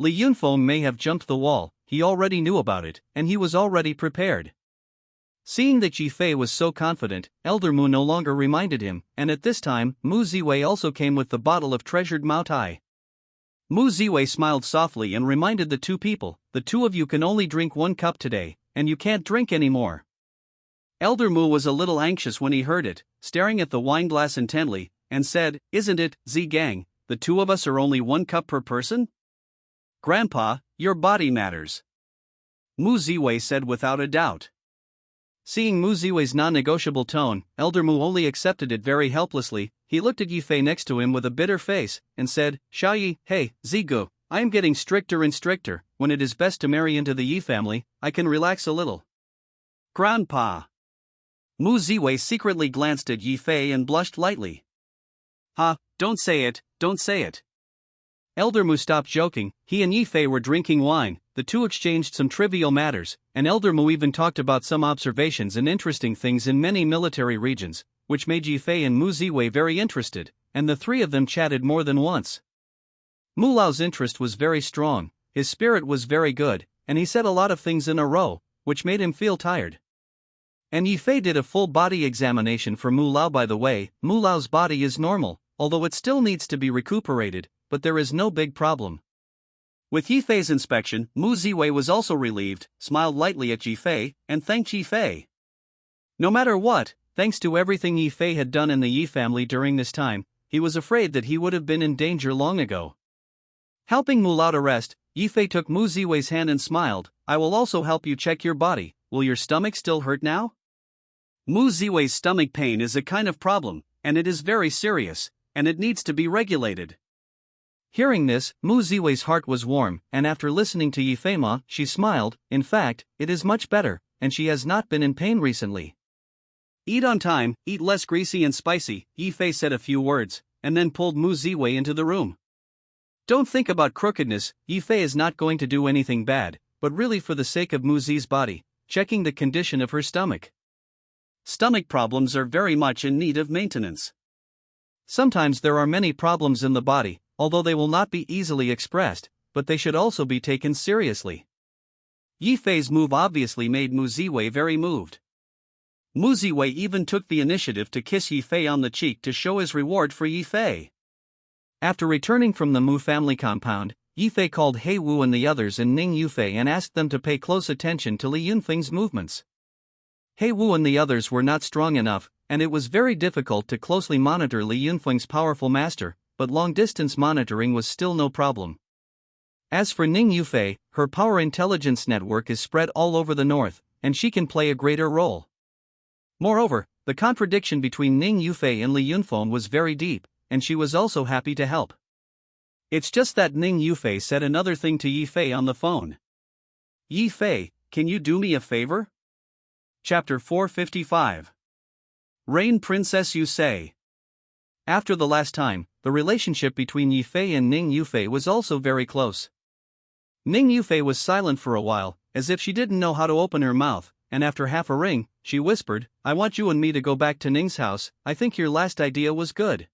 Li Yunfeng may have jumped the wall, he already knew about it, and he was already prepared. Seeing that Yi Fei was so confident, Elder Mu no longer reminded him, and at this time, Mu Ziwei also came with the bottle of treasured Mao Tai. Mu Ziwei smiled softly and reminded the two people, the two of you can only drink 1 cup today, and you can't drink any more. Elder Mu was a little anxious when he heard it, staring at the wine glass intently, and said, isn't it, Zi Gang, the two of us are only 1 cup per person? Grandpa, your body matters. Mu Ziwei said without a doubt. Seeing Mu Ziwei's non-negotiable tone, Elder Mu only accepted it very helplessly. He looked at Yi Fei next to him with a bitter face, and said, Xiaoyi, hey, Zigu, I am getting stricter and stricter. When it is best to marry into the Yi family, I can relax a little. Grandpa. Mu Ziwei secretly glanced at Yi Fei and blushed lightly. Don't say it, don't say it. Elder Mu stopped joking. He and Yi Fei were drinking wine. The two exchanged some trivial matters, and Elder Mu even talked about some observations and interesting things in many military regions, which made Yi Fei and Mu Ziwei very interested, and the three of them chatted more than once. Mu Lao's interest was very strong, his spirit was very good, and he said a lot of things in a row, which made him feel tired. And Yi Fei did a full body examination for Mu Lao. By the way, Mu Lao's body is normal, although it still needs to be recuperated, but there is no big problem. With Yi Fei's inspection, Mu Ziwei was also relieved, smiled lightly at Yi Fei, and thanked Yi Fei. No matter what, thanks to everything Yi Fei had done in the Yi family during this time, he was afraid that he would have been in danger long ago. Helping Mu Lao to rest, Yi Fei took Mu Ziwei's hand and smiled. I will also help you check your body. Will your stomach still hurt now? Mu Ziwei's stomach pain is a kind of problem, and it is very serious, and it needs to be regulated. Hearing this, Mu Ziwei's heart was warm, and after listening to Yi Fei Ma, she smiled. In fact, it is much better, and she has not been in pain recently. Eat on time, eat less greasy and spicy, Yi Fei said a few words, and then pulled Mu Ziwei into the room. Don't think about crookedness, Yi Fei is not going to do anything bad, but really for the sake of Mu Zi's body, checking the condition of her stomach. Stomach problems are very much in need of maintenance. Sometimes there are many problems in the body, although they will not be easily expressed, but they should also be taken seriously. Yi Fei's move obviously made Mu Ziwei very moved. Mu Ziwei even took the initiative to kiss Yi Fei on the cheek to show his reward for Yi Fei. After returning from the Mu family compound, Yi Fei called He Wu and the others in Ning Yufei and asked them to pay close attention to Li Yunfeng's movements. He Wu and the others were not strong enough, and it was very difficult to closely monitor Li Yunfeng's powerful master, but long-distance monitoring was still no problem. As for Ning Yufei, her power intelligence network is spread all over the north, and she can play a greater role. Moreover, the contradiction between Ning Yufei and Li Yunfeng was very deep, and she was also happy to help. It's just that Ning Yufei said another thing to Yi Fei on the phone. Yi Fei, can you do me a favor? Chapter 455. Rain Princess Yusei. After the last time, the relationship between Yi Fei and Ning Yufei was also very close. Ning Yufei was silent for a while, as if she didn't know how to open her mouth, and after half a ring, she whispered, "I want you and me to go back to Ning's house. I think your last idea was good."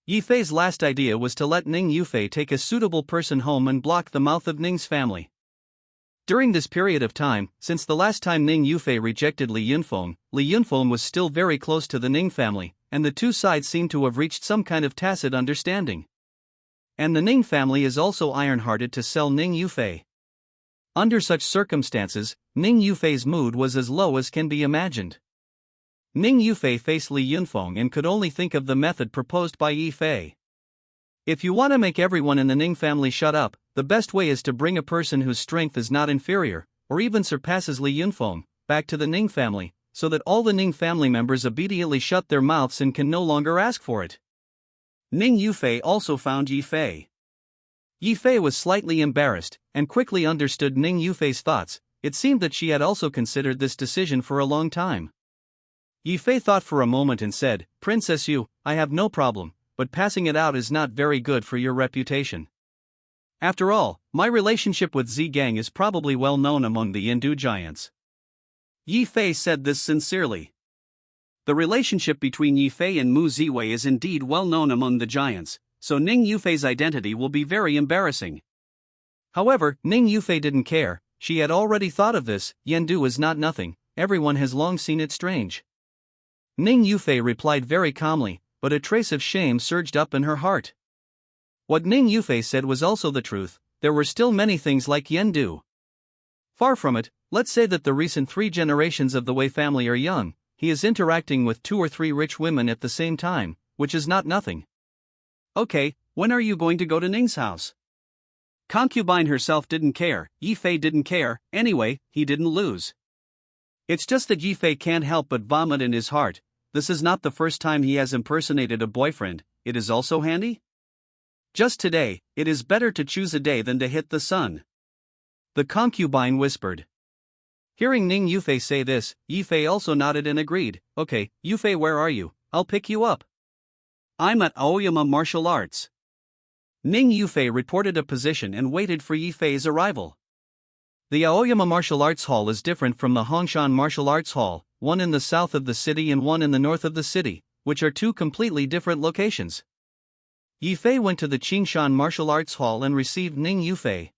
Yifei's last idea was to let Ning Yufei take a suitable person home and block the mouth of Ning's family. During this period of time, since the last time Ning Yufei rejected Li Yunfeng was still very close to the Ning family, and the two sides seem to have reached some kind of tacit understanding. And the Ning family is also iron-hearted to sell Ning Yufei. Under such circumstances, Ning Yufei's mood was as low as can be imagined. Ning Yufei faced Li Yunfeng and could only think of the method proposed by Yifei. If you want to make everyone in the Ning family shut up, the best way is to bring a person whose strength is not inferior, or even surpasses Li Yunfeng, back to the Ning family, so that all the Ning family members immediately shut their mouths and can no longer ask for it. Ning Yufei also found Yifei. Yifei was slightly embarrassed, and quickly understood Ning Yufei's thoughts. It seemed that she had also considered this decision for a long time. Yifei thought for a moment and said, "Princess Yu, I have no problem, but passing it out is not very good for your reputation. After all, my relationship with Zigang is probably well known among the Yindu giants." Yifei said this sincerely. The relationship between Yifei and Mu Ziwei is indeed well known among the giants, so Ning Yufei's identity will be very embarrassing. However, Ning Yufei didn't care. She had already thought of this. Yendu is not nothing, everyone has long seen it strange. Ning Yufei replied very calmly, but a trace of shame surged up in her heart. What Ning Yufei said was also the truth. There were still many things like Yendu. Far from it, let's say that the recent 3 generations of the Wei family are young. He is interacting with 2 or 3 rich women at the same time, which is not nothing. Okay, when are you going to go to Ning's house? Concubine herself didn't care, Yifei didn't care, anyway, he didn't lose. It's just that Yifei can't help but vomit in his heart. This is not the first time he has impersonated a boyfriend, it is also handy? Just today, it is better to choose a day than to hit the sun. The concubine whispered. Hearing Ning Yufei say this, Yifei also nodded and agreed. Okay, Yufei, where are you? I'll pick you up. I'm at Aoyama Martial Arts. Ning Yufei reported a position and waited for Yifei's arrival. The Aoyama Martial Arts Hall is different from the Hongshan Martial Arts Hall, one in the south of the city and one in the north of the city, which are 2 completely different locations. Yifei went to the Qingshan Martial Arts Hall and received Ning Yufei.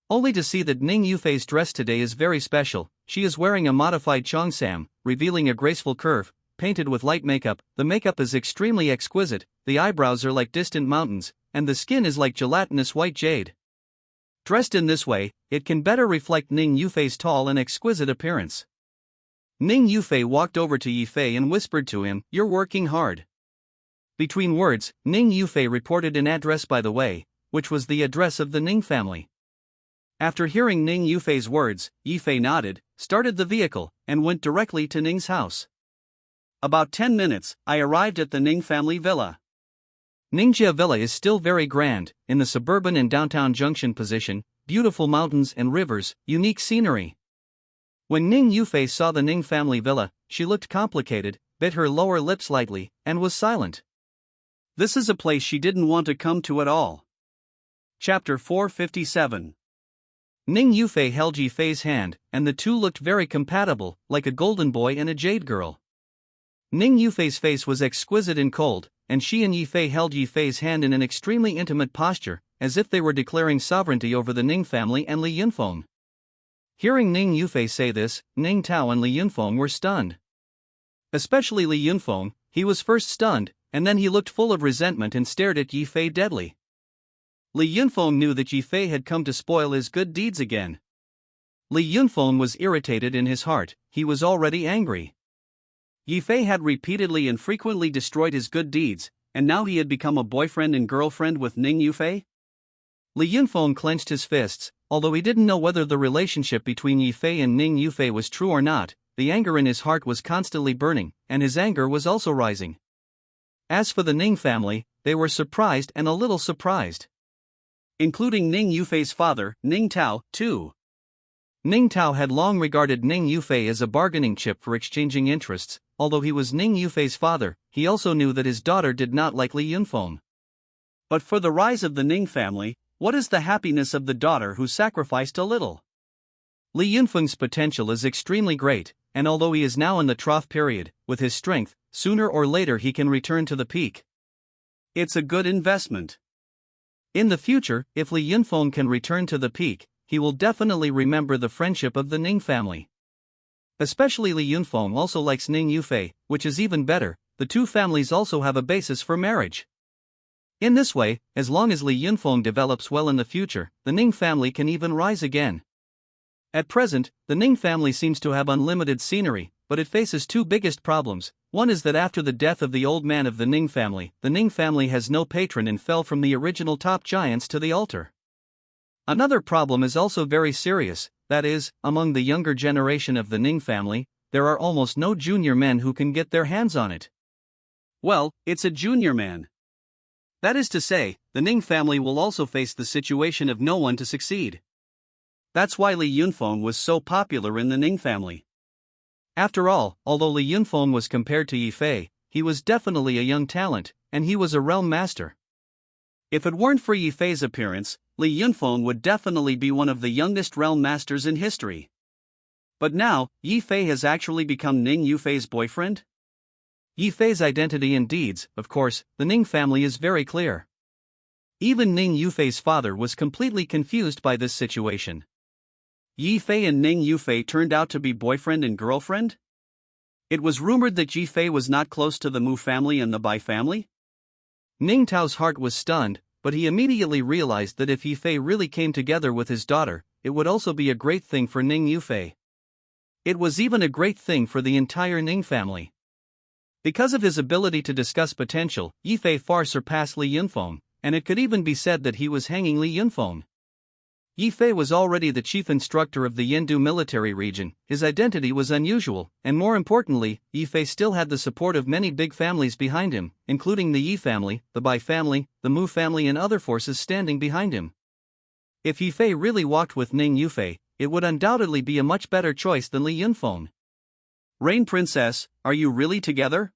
Only to see that Ning Yufei's dress today is very special. She is wearing a modified cheongsam, revealing a graceful curve, painted with light makeup. The makeup is extremely exquisite, the eyebrows are like distant mountains, and the skin is like gelatinous white jade. Dressed in this way, it can better reflect Ning Yufei's tall and exquisite appearance. Ning Yufei walked over to Yifei and whispered to him, "You're working hard." Between words, Ning Yufei reported an address by the way, which was the address of the Ning family. After hearing Ning Yufei's words, Yifei nodded, started the vehicle, and went directly to Ning's house. About 10 minutes, I arrived at the Ning family villa. Ningjia Villa is still very grand, in the suburban and downtown junction position, beautiful mountains and rivers, unique scenery. When Ning Yufei saw the Ning family villa, she looked complicated, bit her lower lip slightly, and was silent. This is a place she didn't want to come to at all. Chapter 457. Ning Yufei held Yifei's hand, and the two looked very compatible, like a golden boy and a jade girl. Ning Yufei's face was exquisite and cold, and she and Yifei held Yifei's hand in an extremely intimate posture, as if they were declaring sovereignty over the Ning family and Li Yunfeng. Hearing Ning Yufei say this, Ning Tao and Li Yunfeng were stunned. Especially Li Yunfeng, he was first stunned, and then he looked full of resentment and stared at Yifei deadly. Li Yunfeng knew that Yifei had come to spoil his good deeds again. Li Yunfeng was irritated in his heart, he was already angry. Yifei had repeatedly and frequently destroyed his good deeds, and now he had become a boyfriend and girlfriend with Ning Yufei? Li Yunfeng clenched his fists, although he didn't know whether the relationship between Yifei and Ning Yufei was true or not. The anger in his heart was constantly burning, and his anger was also rising. As for the Ning family, they were surprised and a little surprised. Including Ning Yufei's father, Ning Tao, too. Ning Tao had long regarded Ning Yufei as a bargaining chip for exchanging interests. Although he was Ning Yufei's father, he also knew that his daughter did not like Li Yunfeng. But for the rise of the Ning family, what is the happiness of the daughter who sacrificed a little? Li Yunfeng's potential is extremely great, and although he is now in the trough period, with his strength, sooner or later he can return to the peak. It's a good investment. In the future, if Li Yunfeng can return to the peak, he will definitely remember the friendship of the Ning family. Especially Li Yunfeng also likes Ning Yufei, which is even better. The two families also have a basis for marriage. In this way, as long as Li Yunfeng develops well in the future, the Ning family can even rise again. At present, the Ning family seems to have unlimited scenery, but it faces two biggest problems. One is that after the death of the old man of the Ning family has no patron and fell from the original top giants to the altar. Another problem is also very serious, that is, among the younger generation of the Ning family, there are almost no junior men who can get their hands on it. Well, it's a junior man. That is to say, the Ning family will also face the situation of no one to succeed. That's why Li Yunfeng was so popular in the Ning family. After all, although Li Yunfeng was compared to Yi Fei, he was definitely a young talent, and he was a realm master. If it weren't for Yi Fei's appearance, Li Yunfeng would definitely be one of the youngest realm masters in history. But now, Yi Fei has actually become Ning Yufei's boyfriend? Yi Fei's identity and deeds, of course, the Ning family is very clear. Even Ning Yufei's father was completely confused by this situation. Yi Fei and Ning Yufei turned out to be boyfriend and girlfriend? It was rumored that Yi Fei was not close to the Mu family and the Bai family? Ning Tao's heart was stunned, but he immediately realized that if Yi Fei really came together with his daughter, it would also be a great thing for Ning Yufei. It was even a great thing for the entire Ning family. Because of his ability to discuss potential, Yi Fei far surpassed Li Yunfeng, and it could even be said that he was hanging Li Yunfeng. Yi Fei was already the chief instructor of the Yendu military region, his identity was unusual, and more importantly, Yi Fei still had the support of many big families behind him, including the Yi family, the Bai family, the Mu family and other forces standing behind him. If Yi Fei really walked with Ning Yufei, it would undoubtedly be a much better choice than Li Yunfeng. Rain Princess, are you really together?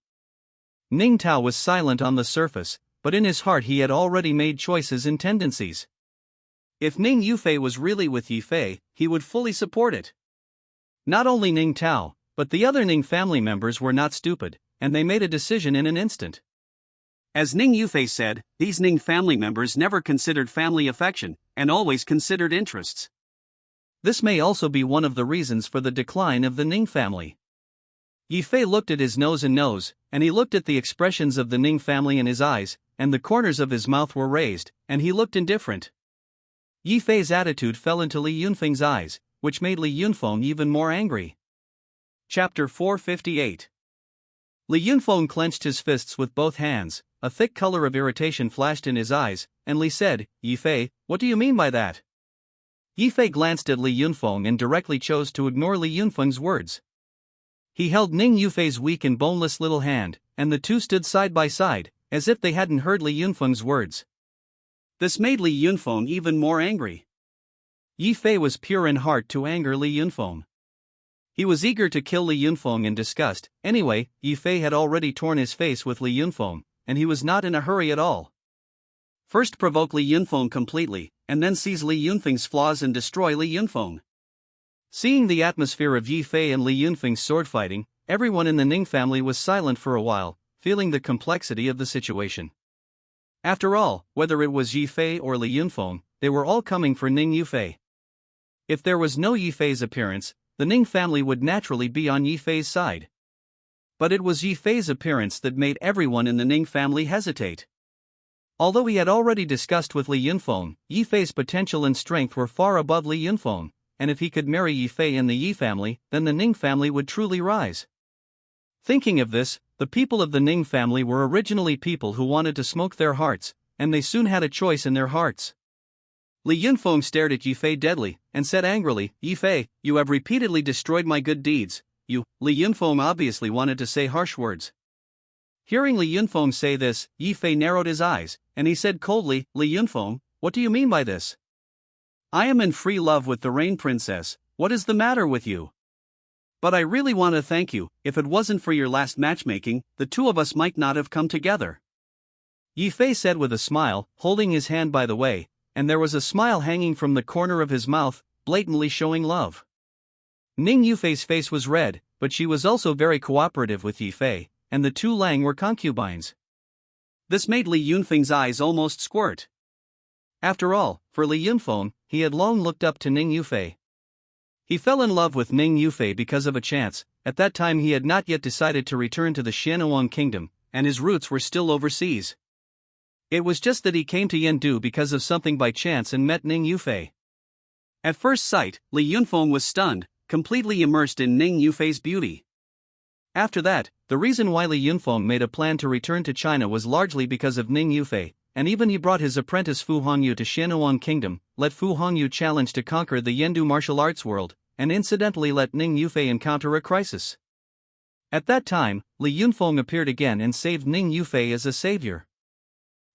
Ning Tao was silent on the surface, but in his heart he had already made choices and tendencies. If Ning Yufei was really with Yi Fei, he would fully support it. Not only Ning Tao, but the other Ning family members were not stupid, and they made a decision in an instant. As Ning Yufei said, these Ning family members never considered family affection, and always considered interests. This may also be one of the reasons for the decline of the Ning family. Yi Fei looked at his nose, and he looked at the expressions of the Ning family in his eyes, and the corners of his mouth were raised, and he looked indifferent. Yi Fei's attitude fell into Li Yunfeng's eyes, which made Li Yunfeng even more angry. Chapter 458. Li Yunfeng clenched his fists with both hands, a thick color of irritation flashed in his eyes, and Li said, "Yi Fei, what do you mean by that?" Yi Fei glanced at Li Yunfeng and directly chose to ignore Li Yunfeng's words. He held Ning Yufei's weak and boneless little hand, and the two stood side by side, as if they hadn't heard Li Yunfeng's words. This made Li Yunfeng even more angry. Yi Fei was pure in heart to anger Li Yunfeng. He was eager to kill Li Yunfeng in disgust. Anyway, Yi Fei had already torn his face with Li Yunfeng, and he was not in a hurry at all. First provoke Li Yunfeng completely, and then seize Li Yunfeng's flaws and destroy Li Yunfeng. Seeing the atmosphere of Yi Fei and Li Yunfeng's sword fighting, everyone in the Ning family was silent for a while, feeling the complexity of the situation. After all, whether it was Yi Fei or Li Yunfeng, they were all coming for Ning Yufei. If there was no Yi Fei's appearance, the Ning family would naturally be on Yi Fei's side. But it was Yi Fei's appearance that made everyone in the Ning family hesitate. Although he had already discussed with Li Yunfeng, Yi Fei's potential and strength were far above Li Yunfeng, and if he could marry Yi Fei and the Yi family, then the Ning family would truly rise. Thinking of this, the people of the Ning family were originally people who wanted to smoke their hearts, and they soon had a choice in their hearts. Li Yunfeng stared at Yi Fei deadly, and said angrily, "Yi Fei, you have repeatedly destroyed my good deeds." Li Yunfeng obviously wanted to say harsh words. Hearing Li Yunfeng say this, Yi Fei narrowed his eyes, and he said coldly, "Li Yunfeng, what do you mean by this?" "I am in free love with the Rain Princess, what is the matter with you? But I really want to thank you, if it wasn't for your last matchmaking, the two of us might not have come together," Yi Fei said with a smile, holding his hand by the way, and there was a smile hanging from the corner of his mouth, blatantly showing love. Ning Yufei's face was red, but she was also very cooperative with Yifei, and the two Lang were concubines. This made Li Yunfeng's eyes almost squirt. After all, for Li Yunfeng, he had long looked up to Ning Yufei. He fell in love with Ning Yufei because of a chance. At that time he had not yet decided to return to the Xianwang kingdom, and his roots were still overseas. It was just that he came to Yendu because of something by chance and met Ning Yufei. At first sight, Li Yunfeng was stunned, completely immersed in Ning Yufei's beauty. After that, the reason why Li Yunfeng made a plan to return to China was largely because of Ning Yufei, and even he brought his apprentice Fu Hongyu to Xianwang kingdom, let Fu Hongyu challenge to conquer the Yendu martial arts world, and incidentally let Ning Yufei encounter a crisis. At that time, Li Yunfeng appeared again and saved Ning Yufei as a savior.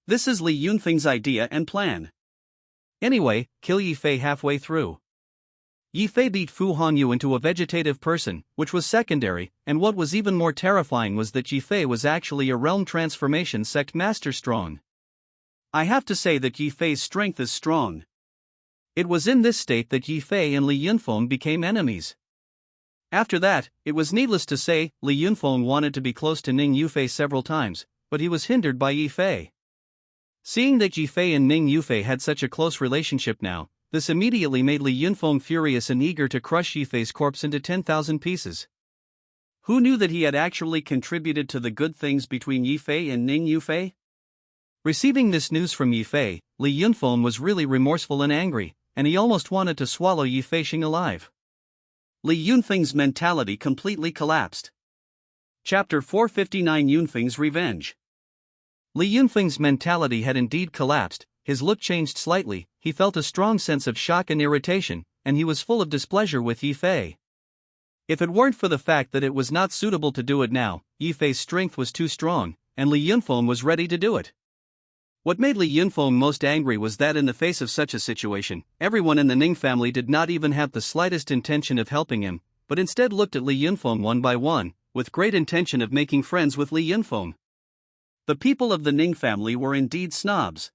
This is Li Yunfeng's idea and plan. Anyway, kill Yifei halfway through. Yifei beat Fu Hongyu into a vegetative person, which was secondary, and what was even more terrifying was that Yifei was actually a realm transformation sect master strong. I have to say that Yifei's strength is strong. It was in this state that Yifei and Li Yunfeng became enemies. After that, it was needless to say, Li Yunfeng wanted to be close to Ning Yufei several times, but he was hindered by Yifei. Seeing that Yifei and Ning Yufei had such a close relationship now, this immediately made Li Yunfeng furious and eager to crush Yifei's corpse into 10,000 pieces. Who knew that he had actually contributed to the good things between Yifei and Ning Yufei? Receiving this news from Yifei, Li Yunfeng was really remorseful and angry, and he almost wanted to swallow Yifei Xing alive. Li Yunfeng's mentality completely collapsed. Chapter 459: Yunfeng's Revenge. Li Yunfeng's mentality had indeed collapsed. His look changed slightly, he felt a strong sense of shock and irritation, and he was full of displeasure with Yifei. If it weren't for the fact that it was not suitable to do it now, Yifei's strength was too strong, and Li Yunfeng was ready to do it. What made Li Yunfeng most angry was that in the face of such a situation, everyone in the Ning family did not even have the slightest intention of helping him, but instead looked at Li Yunfeng one by one, with great intention of making friends with Li Yunfeng. The people of the Ning family were indeed snobs.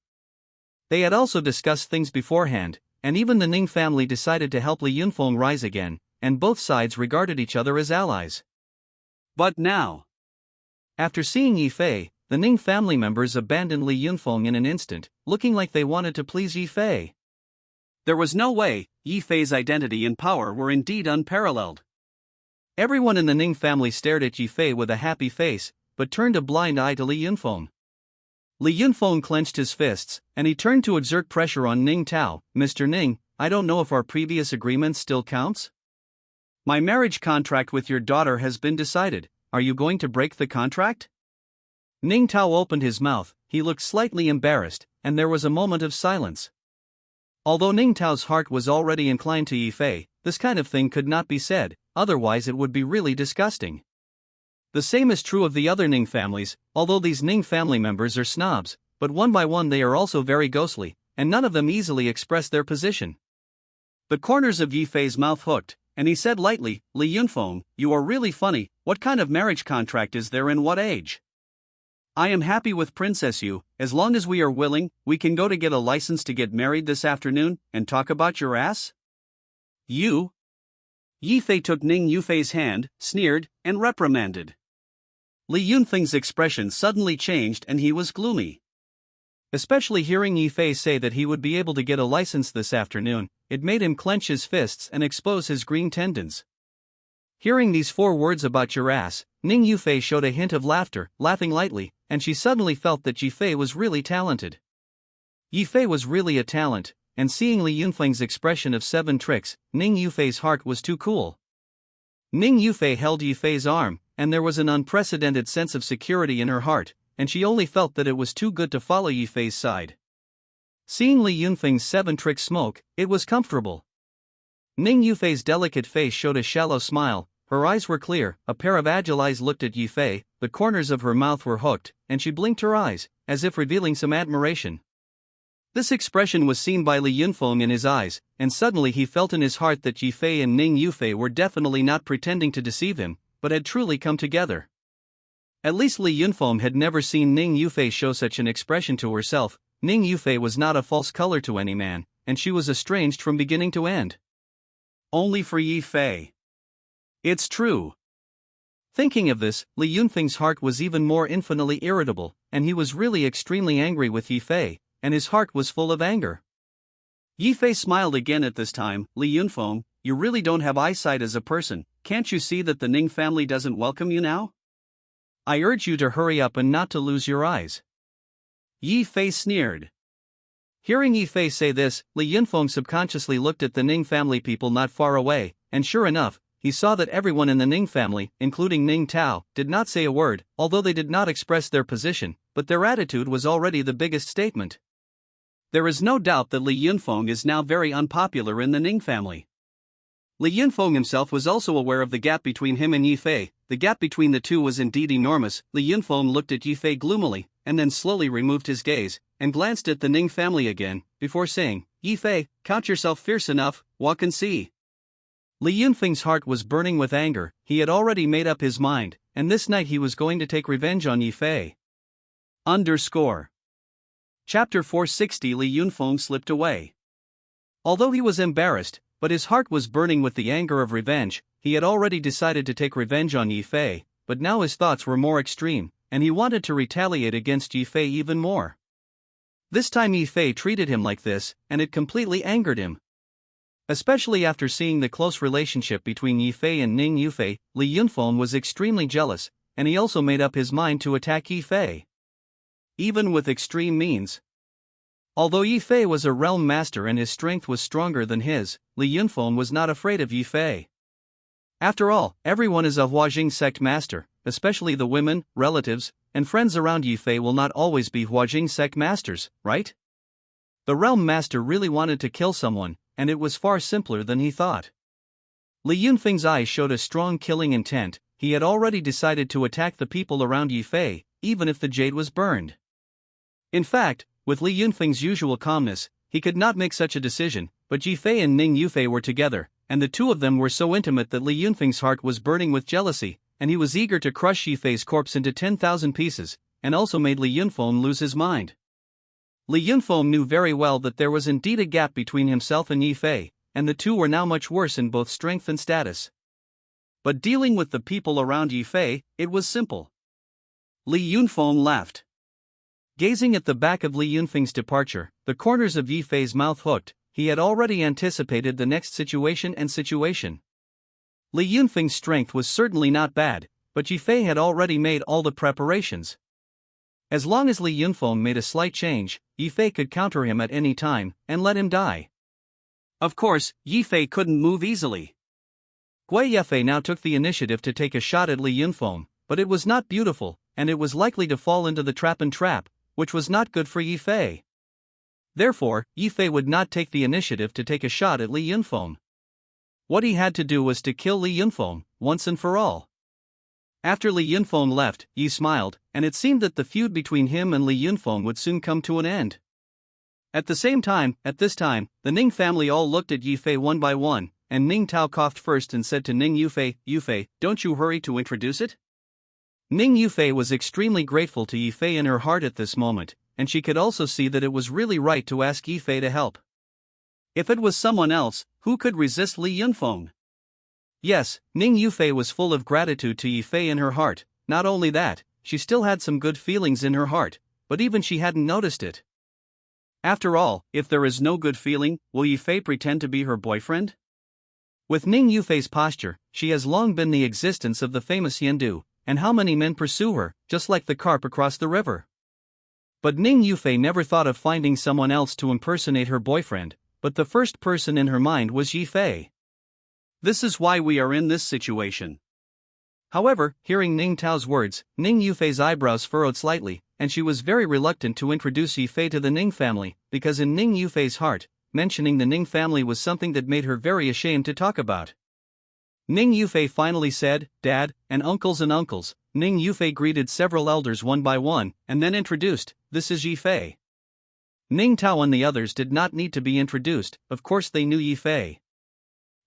They had also discussed things beforehand, and even the Ning family decided to help Li Yunfeng rise again, and both sides regarded each other as allies. But now, after seeing Yifei, the Ning family members abandoned Li Yunfeng in an instant, looking like they wanted to please Yifei. There was no way. Yifei's identity and power were indeed unparalleled. Everyone in the Ning family stared at Yifei with a happy face, but turned a blind eye to Li Yunfeng. Li Yunfeng clenched his fists, and he turned to exert pressure on Ning Tao. Mr. Ning, I don't know if our previous agreement still counts? My marriage contract with your daughter has been decided. Are you going to break the contract? Ning Tao opened his mouth, he looked slightly embarrassed, and there was a moment of silence. Although Ning Tao's heart was already inclined to Yifei, this kind of thing could not be said, otherwise it would be really disgusting. The same is true of the other Ning families, although these Ning family members are snobs, but one by one they are also very ghostly, and none of them easily express their position. The corners of Yifei's mouth hooked, and he said lightly, Li Yunfeng, you are really funny. What kind of marriage contract is there and what age? I am happy with Princess Yu. As long as we are willing, we can go to get a license to get married this afternoon, and talk about your ass? You? Yifei took Ning Yufei's hand, sneered, and reprimanded. Li Yunfeng's expression suddenly changed and he was gloomy. Especially hearing Yifei say that he would be able to get a license this afternoon, it made him clench his fists and expose his green tendons. Hearing these 4 words about your ass, Ning Yufei showed a hint of laughter, laughing lightly, and she suddenly felt that Yifei was really talented. Yifei was really a talent, and seeing Li Yunfeng's expression of 7 tricks, Ning Yufei's heart was too cool. Ning Yufei held Yifei's arm, and there was an unprecedented sense of security in her heart, and she only felt that it was too good to follow Yifei's side. Seeing Li Yunfeng's 7 tricks smoke, it was comfortable. Ning Yufei's delicate face showed a shallow smile, her eyes were clear, a pair of agile eyes looked at Yifei, the corners of her mouth were hooked, and she blinked her eyes, as if revealing some admiration. This expression was seen by Li Yunfeng in his eyes, and suddenly he felt in his heart that Yifei and Ning Yufei were definitely not pretending to deceive him, but had truly come together. At least Li Yunfeng had never seen Ning Yufei show such an expression to herself. Ning Yufei was not a false color to any man, and she was estranged from beginning to end. Only for Yifei. It's true. Thinking of this, Li Yunfeng's heart was even more infinitely irritable, and he was really extremely angry with Yi Fei, and his heart was full of anger. Yi Fei smiled again at this time. Li Yunfeng, you really don't have eyesight as a person, can't you see that the Ning family doesn't welcome you now? I urge you to hurry up and not to lose your eyes. Yi Fei sneered. Hearing Yi Fei say this, Li Yunfeng subconsciously looked at the Ning family people not far away, and sure enough, he saw that everyone in the Ning family, including Ning Tao, did not say a word, although they did not express their position, but their attitude was already the biggest statement. There is no doubt that Li Yunfeng is now very unpopular in the Ning family. Li Yunfeng himself was also aware of the gap between him and Yi Fei. The gap between the two was indeed enormous. Li Yunfeng looked at Yi Fei gloomily, and then slowly removed his gaze, and glanced at the Ning family again, before saying, Yi Fei, count yourself fierce enough, walk and see. Li Yunfeng's heart was burning with anger. He had already made up his mind, and this night he was going to take revenge on Yi Fei. Chapter 460. Li Yunfeng slipped away. Although he was embarrassed, but his heart was burning with the anger of revenge. He had already decided to take revenge on Yi Fei, but now his thoughts were more extreme, and he wanted to retaliate against Yi Fei even more. This time Yi Fei treated him like this, and it completely angered him. Especially after seeing the close relationship between Yi Fei and Ning Yufei, Li Yunfeng was extremely jealous, and he also made up his mind to attack Yi Fei. Even with extreme means. Although Yi Fei was a realm master and his strength was stronger than his, Li Yunfeng was not afraid of Yi Fei. After all, everyone is a Huajing sect master, especially the women, relatives, and friends around Yi Fei will not always be Huajing sect masters, right? The realm master really wanted to kill someone, and it was far simpler than he thought. Li Yunfeng's eyes showed a strong killing intent. He had already decided to attack the people around Yi Fei, even if the jade was burned. In fact, with Li Yunfeng's usual calmness, he could not make such a decision, but Yi Fei and Ning Yufei were together, and the two of them were so intimate that Li Yunfeng's heart was burning with jealousy, and he was eager to crush Yi Fei's corpse into 10,000 pieces, and also made Li Yunfeng lose his mind. Li Yunfeng knew very well that there was indeed a gap between himself and Yi Fei, and the two were now much worse in both strength and status. But dealing with the people around Yi Fei, it was simple. Li Yunfeng laughed. Gazing at the back of Li Yunfeng's departure, the corners of Yi Fei's mouth hooked. He had already anticipated the next situation. Li Yunfeng's strength was certainly not bad, but Yi Fei had already made all the preparations. As long as Li Yunfeng made a slight change, Yi Fei could counter him at any time, and let him die. Of course, Yi Fei couldn't move easily. Gui Yefei now took the initiative to take a shot at Li Yunfeng, but it was not beautiful, and it was likely to fall into the trap, which was not good for Yi Fei. Therefore, Yi Fei would not take the initiative to take a shot at Li Yunfeng. What he had to do was to kill Li Yunfeng, once and for all. After Li Yunfeng left, Yi smiled, and it seemed that the feud between him and Li Yunfeng would soon come to an end. At this time, the Ning family all looked at Yi Fei one by one, and Ning Tao coughed first and said to Ning Yufei, Yufei, don't you hurry to introduce it? Ning Yufei was extremely grateful to Yi Fei in her heart at this moment, and she could also see that it was really right to ask Yi Fei to help. If it was someone else, who could resist Li Yunfeng? Yes, Ning Yufei was full of gratitude to Yi Fei in her heart. Not only that, she still had some good feelings in her heart, but even she hadn't noticed it. After all, if there is no good feeling, will Yi Fei pretend to be her boyfriend? With Ning Yufei's posture, she has long been the existence of the famous Yendu, and how many men pursue her, just like the carp across the river. But Ning Yufei never thought of finding someone else to impersonate her boyfriend, but the first person in her mind was Yi Fei. This is why we are in this situation. However, hearing Ning Tao's words, Ning Yufei's eyebrows furrowed slightly, and she was very reluctant to introduce Yi Fei to the Ning family, because in Ning Yufei's heart, mentioning the Ning family was something that made her very ashamed to talk about. Ning Yufei finally said, Dad, and uncles. Ning Yufei greeted several elders one by one, and then introduced, this is Yi Fei. Ning Tao and the others did not need to be introduced, of course they knew Yi Fei.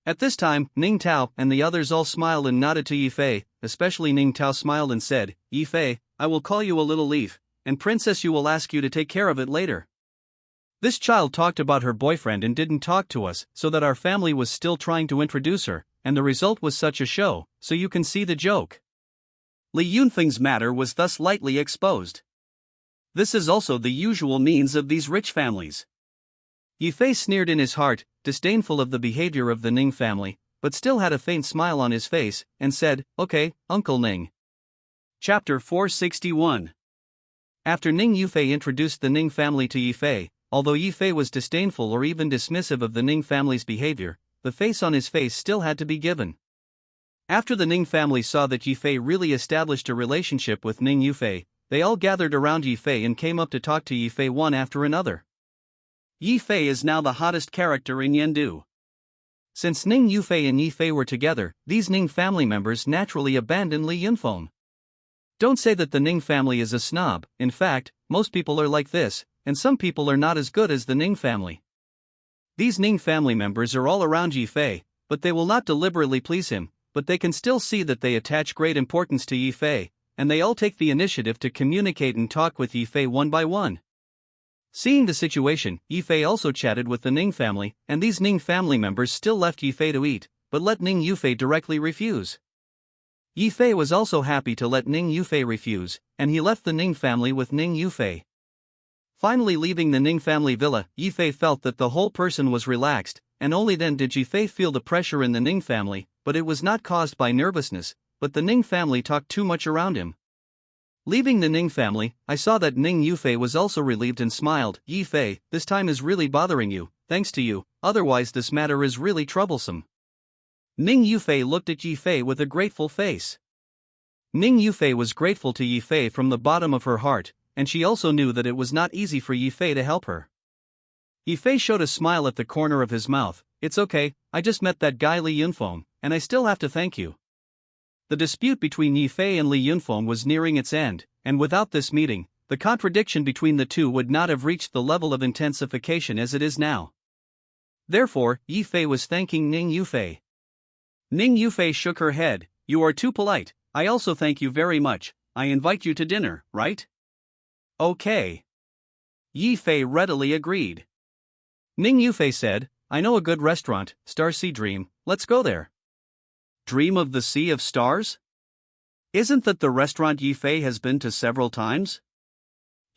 At this time, Ning Tao and the others all smiled and nodded to Yi Fei, especially Ning Tao smiled and said, Yi Fei, I will call you a little leaf, and Princess Yu will ask you to take care of it later. This child talked about her boyfriend and didn't talk to us, so that our family was still trying to introduce her, and the result was such a show, so you can see the joke. Li Yunfeng's matter was thus lightly exposed. This is also the usual means of these rich families. Yi Fei sneered in his heart, disdainful of the behavior of the Ning family, but still had a faint smile on his face, and said, "Okay, Uncle Ning." Chapter 461. After Ning Yufei introduced the Ning family to Yi Fei, although Yi Fei was disdainful or even dismissive of the Ning family's behavior, the face on his face still had to be given. After the Ning family saw that Yi Fei really established a relationship with Ning Yufei, they all gathered around Yi Fei and came up to talk to Yi Fei one after another. Yi Fei is now the hottest character in Yendu. Since Ning Yufei and Yi Fei were together, these Ning family members naturally abandoned Li Yunfeng. Don't say that the Ning family is a snob. In fact, most people are like this, and some people are not as good as the Ning family. These Ning family members are all around Yi Fei, but they will not deliberately please him, but they can still see that they attach great importance to Yi Fei, and they all take the initiative to communicate and talk with Yi Fei one by one. Seeing the situation, Yi Fei also chatted with the Ning family, and these Ning family members still left Yi Fei to eat, but let Ning Yufei directly refuse. Yi Fei was also happy to let Ning Yufei refuse, and he left the Ning family with Ning Yufei. Finally leaving the Ning family villa, Yi Fei felt that the whole person was relaxed, and only then did Yi Fei feel the pressure in the Ning family, but it was not caused by nervousness, but the Ning family talked too much around him. Leaving the Ning family, I saw that Ning Yufei was also relieved and smiled. "Yi Fei, this time is really bothering you, thanks to you, otherwise this matter is really troublesome." Ning Yufei looked at Yi Fei with a grateful face. Ning Yufei was grateful to Yi Fei from the bottom of her heart, and she also knew that it was not easy for Yi Fei to help her. Yi Fei showed a smile at the corner of his mouth. "It's okay, I just met that guy Li Yunfeng, and I still have to thank you." The dispute between Yi Fei and Li Yunfeng was nearing its end, and without this meeting, the contradiction between the two would not have reached the level of intensification as it is now. Therefore, Yi Fei was thanking Ning Yufei. Ning Yufei shook her head. "You are too polite. I also thank you very much. I invite you to dinner, right?" "Okay." Yi Fei readily agreed. Ning Yufei said, "I know a good restaurant, Star Sea Dream, let's go there." Dream of the Sea of Stars? Isn't that the restaurant Yi Fei has been to several times?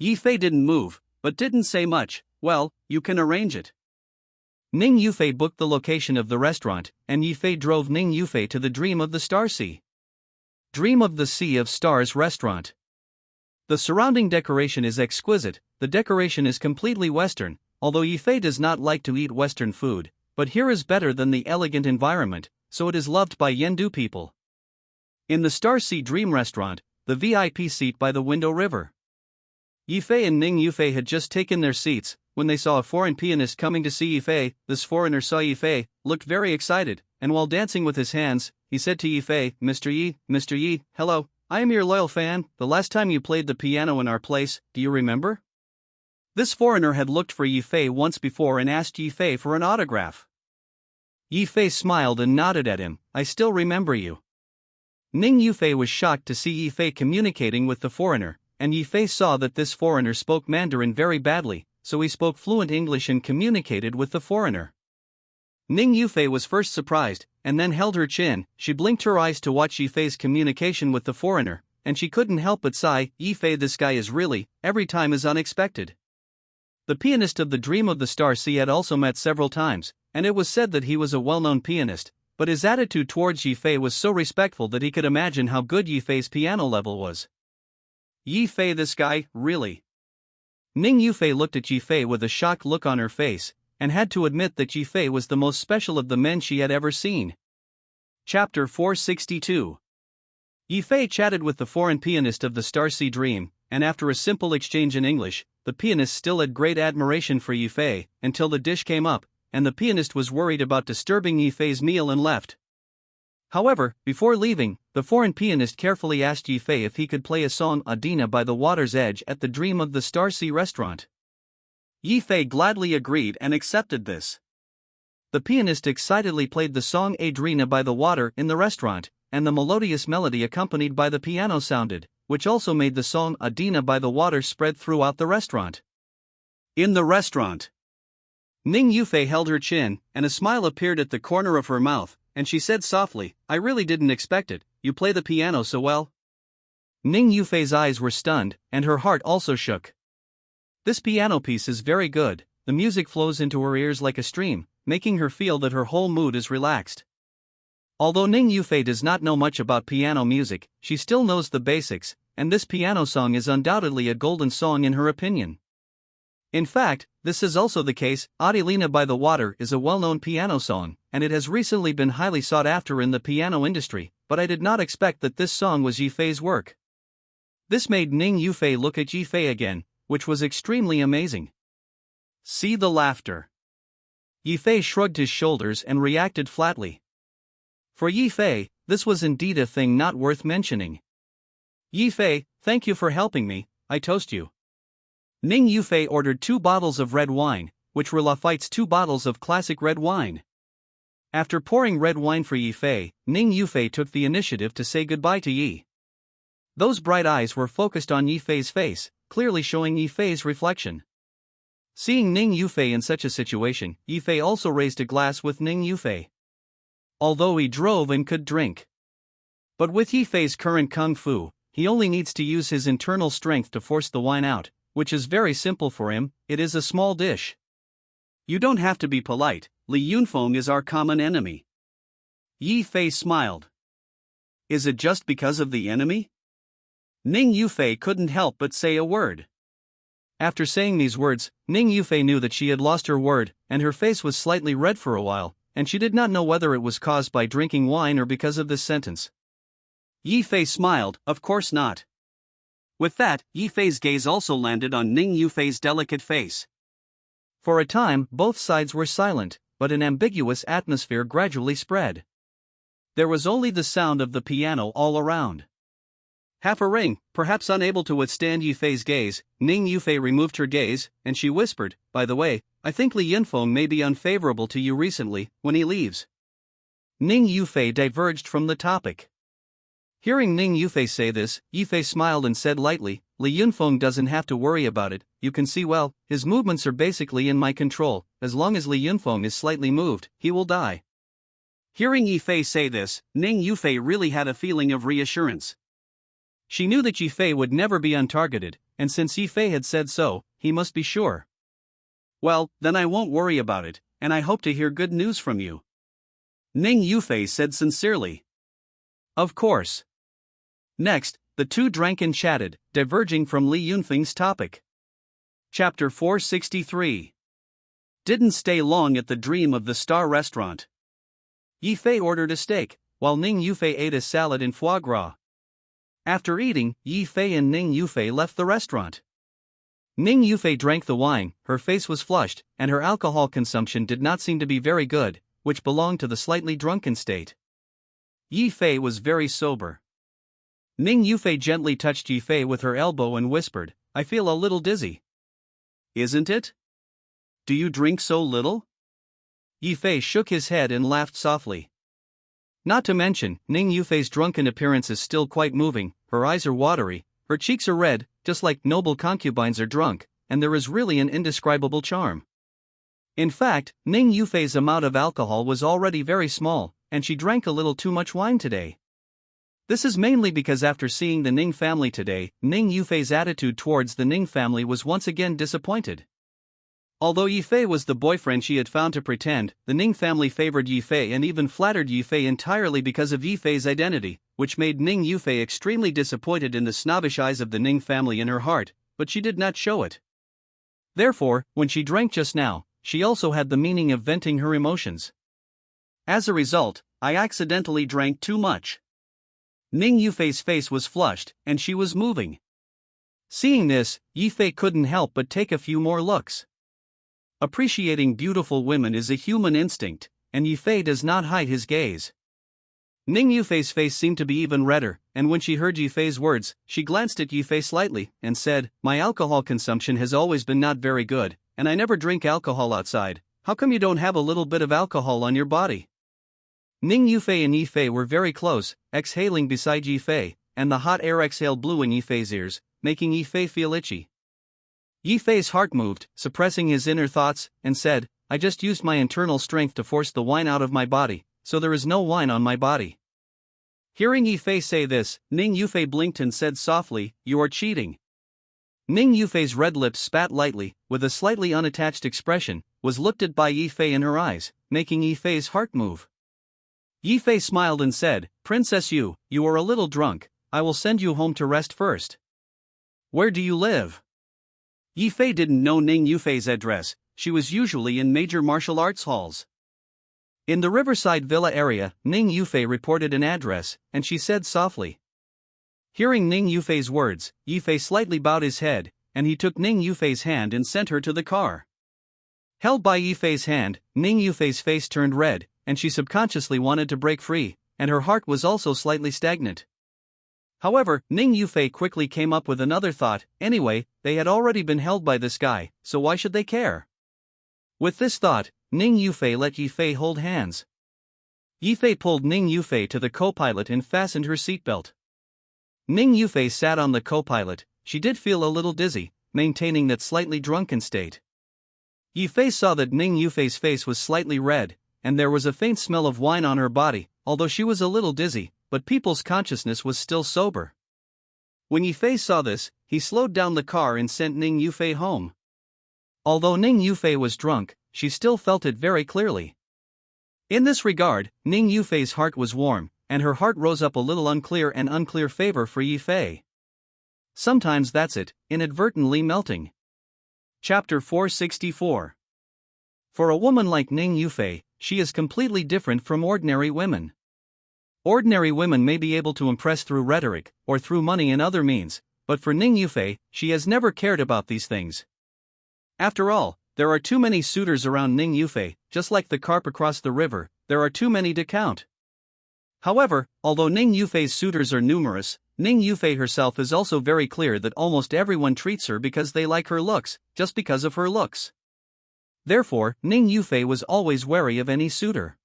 Yi Fei didn't move, but didn't say much. "Well, you can arrange it." Ning Yufei booked the location of the restaurant, and Yi Fei drove Ning Yufei to the Dream of the Star Sea. Dream of the Sea of Stars restaurant. The surrounding decoration is exquisite. The decoration is completely Western, although Yi Fei does not like to eat Western food, but here is better than the elegant environment, so it is loved by Yendu people. In the Star Sea Dream restaurant, the VIP seat by the Window River. Yi Fei and Ning Yufei had just taken their seats when they saw a foreign pianist coming to see Yi Fei. This foreigner saw Yi Fei, looked very excited, and while dancing with his hands, he said to Yi Fei, Mr. Yi, hello, I am your loyal fan. The last time you played the piano in our place, do you remember?" This foreigner had looked for Yi Fei once before and asked Yi Fei for an autograph. Yi Fei smiled and nodded at him. "I still remember you." Ning Yufei was shocked to see Yi Fei communicating with the foreigner, and Yi Fei saw that this foreigner spoke Mandarin very badly, so he spoke fluent English and communicated with the foreigner. Ning Yufei was first surprised, and then held her chin. She blinked her eyes to watch Yi Fei's communication with the foreigner, and she couldn't help but sigh. "Yi Fei, this guy is really, every time is unexpected." The pianist of the Dream of the Star Sea had also met several times, and it was said that he was a well-known pianist, but his attitude towards Yi Fei was so respectful that he could imagine how good Yi Fei's piano level was. "Yi Fei, this guy, really?" Ning Yufei looked at Yi Fei with a shocked look on her face, and had to admit that Yi Fei was the most special of the men she had ever seen. Chapter 462. Yi Fei chatted with the foreign pianist of the Star Sea Dream, and after a simple exchange in English, the pianist still had great admiration for Yi Fei, until the dish came up, and the pianist was worried about disturbing Yi Fei's meal and left. However, before leaving, the foreign pianist carefully asked Yi Fei if he could play a song Adina by the water's edge at the Dream of the Star Sea restaurant. Yi Fei gladly agreed and accepted this. The pianist excitedly played the song Adrina by the water in the restaurant, and the melodious melody accompanied by the piano sounded, which also made the song Adina by the water spread throughout the restaurant. In the restaurant, Ning Yufei held her chin, and a smile appeared at the corner of her mouth. and she said softly, "I really didn't expect it, you play the piano so well." Ning Yufei's eyes were stunned, and her heart also shook. This piano piece is very good, the music flows into her ears like a stream, making her feel that her whole mood is relaxed. Although Ning Yufei does not know much about piano music, she still knows the basics, and this piano song is undoubtedly a golden song in her opinion. In fact, this is also the case. Adelina by the Water is a well-known piano song, and it has recently been highly sought after in the piano industry, but I did not expect that this song was Yifei's work. This made Ning Yufei look at Yifei again, which was extremely amazing. See the laughter. Yifei shrugged his shoulders and reacted flatly. For Yifei, this was indeed a thing not worth mentioning. "Yifei, thank you for helping me, I toast you." Ning Yufei ordered 2 bottles of red wine, which were Lafite's 2 bottles of classic red wine. After pouring red wine for Yifei, Ning Yufei took the initiative to say goodbye to Yi. Those bright eyes were focused on Yifei's face, clearly showing Yifei's reflection. Seeing Ning Yufei in such a situation, Yifei also raised a glass with Ning Yufei. Although he drove and could drink. But with Yifei's current kung fu, he only needs to use his internal strength to force the wine out, which is very simple for him. It is a small dish. You don't have to be polite, Li Yunfeng is our common enemy. Yifei smiled. Is it just because of the enemy? Ning Yufei couldn't help but say a word. After saying these words, Ning Yufei knew that she had lost her word, and her face was slightly red for a while, and she did not know whether it was caused by drinking wine or because of this sentence. Yifei smiled, of course not. With that, Yifei's gaze also landed on Ning Yufei's delicate face. For a time, both sides were silent, but an ambiguous atmosphere gradually spread. There was only the sound of the piano all around. Half a ring, perhaps unable to withstand Yifei's gaze, Ning Yufei removed her gaze, and she whispered, "By the way, I think Li Yunfeng may be unfavorable to you recently, when he leaves." Ning Yufei diverged from the topic. Hearing Ning Yufei say this, Yifei smiled and said lightly, "Li Yunfeng doesn't have to worry about it, you can see well, his movements are basically in my control, as long as Li Yunfeng is slightly moved, he will die." Hearing Yifei say this, Ning Yufei really had a feeling of reassurance. She knew that Yifei would never be untargeted, and since Yifei had said so, he must be sure. "Well, then I won't worry about it, and I hope to hear good news from you," Ning Yufei said sincerely. Of course. Next, the two drank and chatted, diverging from Li Yunfeng's topic. Chapter 463. Didn't stay long at the Dream of the Star restaurant. Yifei ordered a steak, while Ning Yufei ate a salad and foie gras. After eating, Yifei and Ning Yufei left the restaurant. Ning Yufei drank the wine, her face was flushed, and her alcohol consumption did not seem to be very good, which belonged to the slightly drunken state. Yifei was very sober. Ning Yufei gently touched Yifei with her elbow and whispered, "I feel a little dizzy." "Isn't it? Do you drink so little?" Yifei shook his head and laughed softly. Not to mention, Ning Yufei's drunken appearance is still quite moving, her eyes are watery, her cheeks are red, just like noble concubines are drunk, and there is really an indescribable charm. In fact, Ning Yufei's amount of alcohol was already very small, and she drank a little too much wine today. This is mainly because after seeing the Ning family today, Ning Yufei's attitude towards the Ning family was once again disappointed. Although Yifei was the boyfriend she had found to pretend, the Ning family favored Yifei and even flattered Yifei entirely because of Yifei's identity, which made Ning Yufei extremely disappointed in the snobbish eyes of the Ning family in her heart, but she did not show it. Therefore, when she drank just now, she also had the meaning of venting her emotions. As a result, I accidentally drank too much. Ning Yufei's face was flushed, and she was moving. Seeing this, Yifei couldn't help but take a few more looks. Appreciating beautiful women is a human instinct, and Yifei does not hide his gaze. Ning Yufei's face seemed to be even redder, and when she heard Yifei's words, she glanced at Yifei slightly, and said, "My alcohol consumption has always been not very good, and I never drink alcohol outside. How come you don't have a little bit of alcohol on your body?" Ning Yufei and Yifei were very close, exhaling beside Yifei, and the hot air exhaled blew in Yifei's ears, making Yifei feel itchy. Yifei's heart moved, suppressing his inner thoughts, and said, "I just used my internal strength to force the wine out of my body, so there is no wine on my body. Hearing Yifei say this, Ning Yufei blinked and said softly, "You are cheating." Ning Yufei's red lips spat lightly, with a slightly unattached expression, was looked at by Yifei in her eyes, making Yifei's heart move. Yifei smiled and said, "Princess Yu, you are a little drunk, I will send you home to rest first." "Where do you live?" Yifei didn't know Ning Yufei's address. She was usually in major martial arts halls. In the Riverside Villa area, Ning Yufei reported an address, and she said softly. Hearing Ning Yufei's words, Yifei slightly bowed his head, and he took Ning Yufei's hand and sent her to the car. Held by Yifei's hand, Ning Yufei's face turned red, and she subconsciously wanted to break free, and her heart was also slightly stagnant. However, Ning Yufei quickly came up with another thought. Anyway, they had already been held by this guy, so why should they care? With this thought, Ning Yufei let Yifei hold hands. Yifei pulled Ning Yufei to the co-pilot and fastened her seatbelt. Ning Yufei sat on the co-pilot. She did feel a little dizzy, maintaining that slightly drunken state. Yifei saw that Ning Yufei's face was slightly red, and there was a faint smell of wine on her body, although she was a little dizzy, but people's consciousness was still sober. When Yifei saw this, he slowed down the car and sent Ning Yufei home. Although Ning Yufei was drunk, she still felt it very clearly. In this regard, Ning Yufei's heart was warm, and her heart rose up a little unclear favor for Yifei. Sometimes that's it, inadvertently melting. Chapter 464. For a woman like Ning Yufei, she is completely different from ordinary women. Ordinary women may be able to impress through rhetoric, or through money and other means, but for Ning Yufei, she has never cared about these things. After all, there are too many suitors around Ning Yufei, just like the carp across the river, there are too many to count. However, although Ning Yufei's suitors are numerous, Ning Yufei herself is also very clear that almost everyone treats her because they like her looks, just because of her looks. Therefore, Ning Yufei was always wary of any suitor.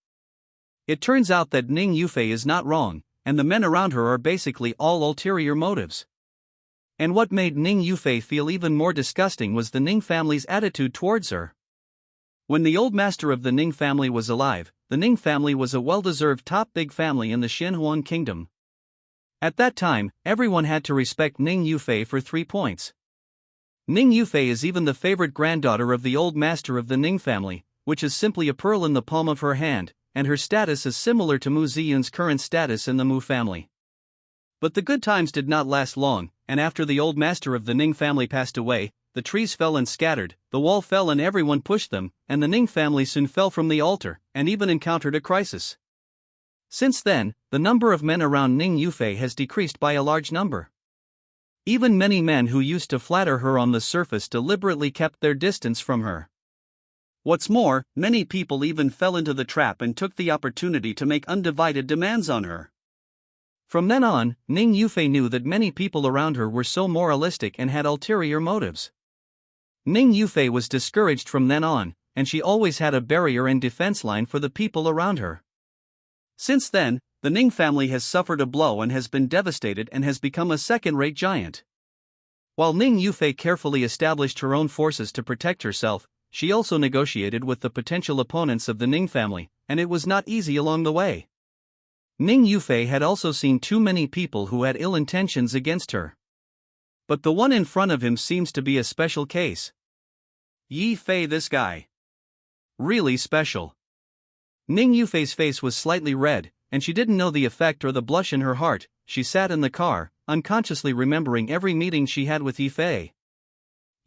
It turns out that Ning Yufei is not wrong, and the men around her are basically all ulterior motives. And what made Ning Yufei feel even more disgusting was the Ning family's attitude towards her. When the old master of the Ning family was alive, the Ning family was a well-deserved top big family in the Xinhuang kingdom. At that time, everyone had to respect Ning Yufei for 3 points. Ning Yufei is even the favorite granddaughter of the old master of the Ning family, which is simply a pearl in the palm of her hand, and her status is similar to Mu Ziyun's current status in the Mu family. But the good times did not last long, and after the old master of the Ning family passed away, the trees fell and scattered, the wall fell and everyone pushed them, and the Ning family soon fell from the altar, and even encountered a crisis. Since then, the number of men around Ning Yufei has decreased by a large number. Even many men who used to flatter her on the surface deliberately kept their distance from her. What's more, many people even fell into the trap and took the opportunity to make undivided demands on her. From then on, Ning Yufei knew that many people around her were so moralistic and had ulterior motives. Ning Yufei was discouraged from then on, and she always had a barrier and defense line for the people around her. Since then, the Ning family has suffered a blow and has been devastated and has become a second-rate giant. While Ning Yufei carefully established her own forces to protect herself, she also negotiated with the potential opponents of the Ning family, and it was not easy along the way. Ning Yufei had also seen too many people who had ill intentions against her. But the one in front of him seems to be a special case. Yifei, this guy. Really special. Ning Yufei's face was slightly red, and she didn't know the effect or the blush in her heart. She sat in the car, unconsciously remembering every meeting she had with Yifei.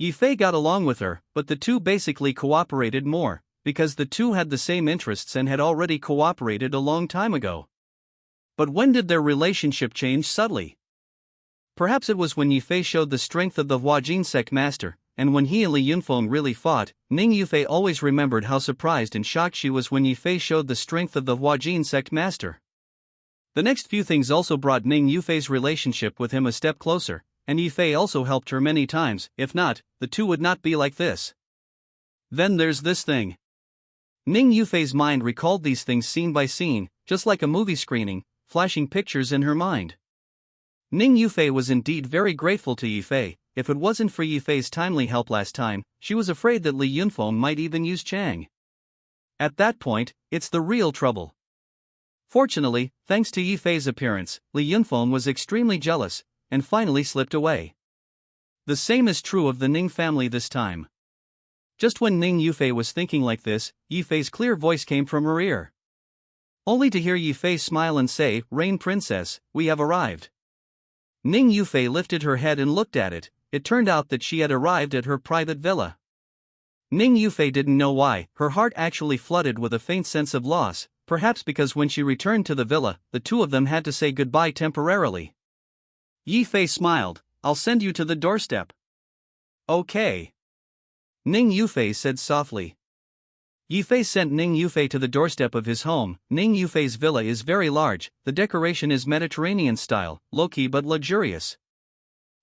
Yifei got along with her, but the two basically cooperated more, because the two had the same interests and had already cooperated a long time ago. But when did their relationship change subtly? Perhaps it was when Yifei showed the strength of the Huajin sect master, and when he and Li Yunfeng really fought. Ning Yufei always remembered how surprised and shocked she was when Yifei showed the strength of the Huajin sect master. The next few things also brought Ning Yufei's relationship with him a step closer, and Yifei also helped her many times. If not, the two would not be like this. Then there's this thing. Ning Yufei's mind recalled these things scene by scene, just like a movie screening, flashing pictures in her mind. Ning Yufei was indeed very grateful to Yifei. If it wasn't for Yifei's timely help last time, she was afraid that Li Yunfeng might even use Chang. At that point, it's the real trouble. Fortunately, thanks to Yifei's appearance, Li Yunfeng was extremely jealous, and finally slipped away. The same is true of the Ning family this time. Just when Ning Yufei was thinking like this, Yifei's clear voice came from her ear. Only to hear Yifei smile and say, "Rain Princess, we have arrived." Ning Yufei lifted her head and looked at it. It turned out that she had arrived at her private villa. Ning Yufei didn't know why, her heart actually flooded with a faint sense of loss, perhaps because when she returned to the villa, the two of them had to say goodbye temporarily. Yifei smiled. "I'll send you to the doorstep." "Okay," Ning Yufei said softly. Yifei sent Ning Yufei to the doorstep of his home. Ning Yufei's villa is very large, the decoration is Mediterranean style, low-key but luxurious.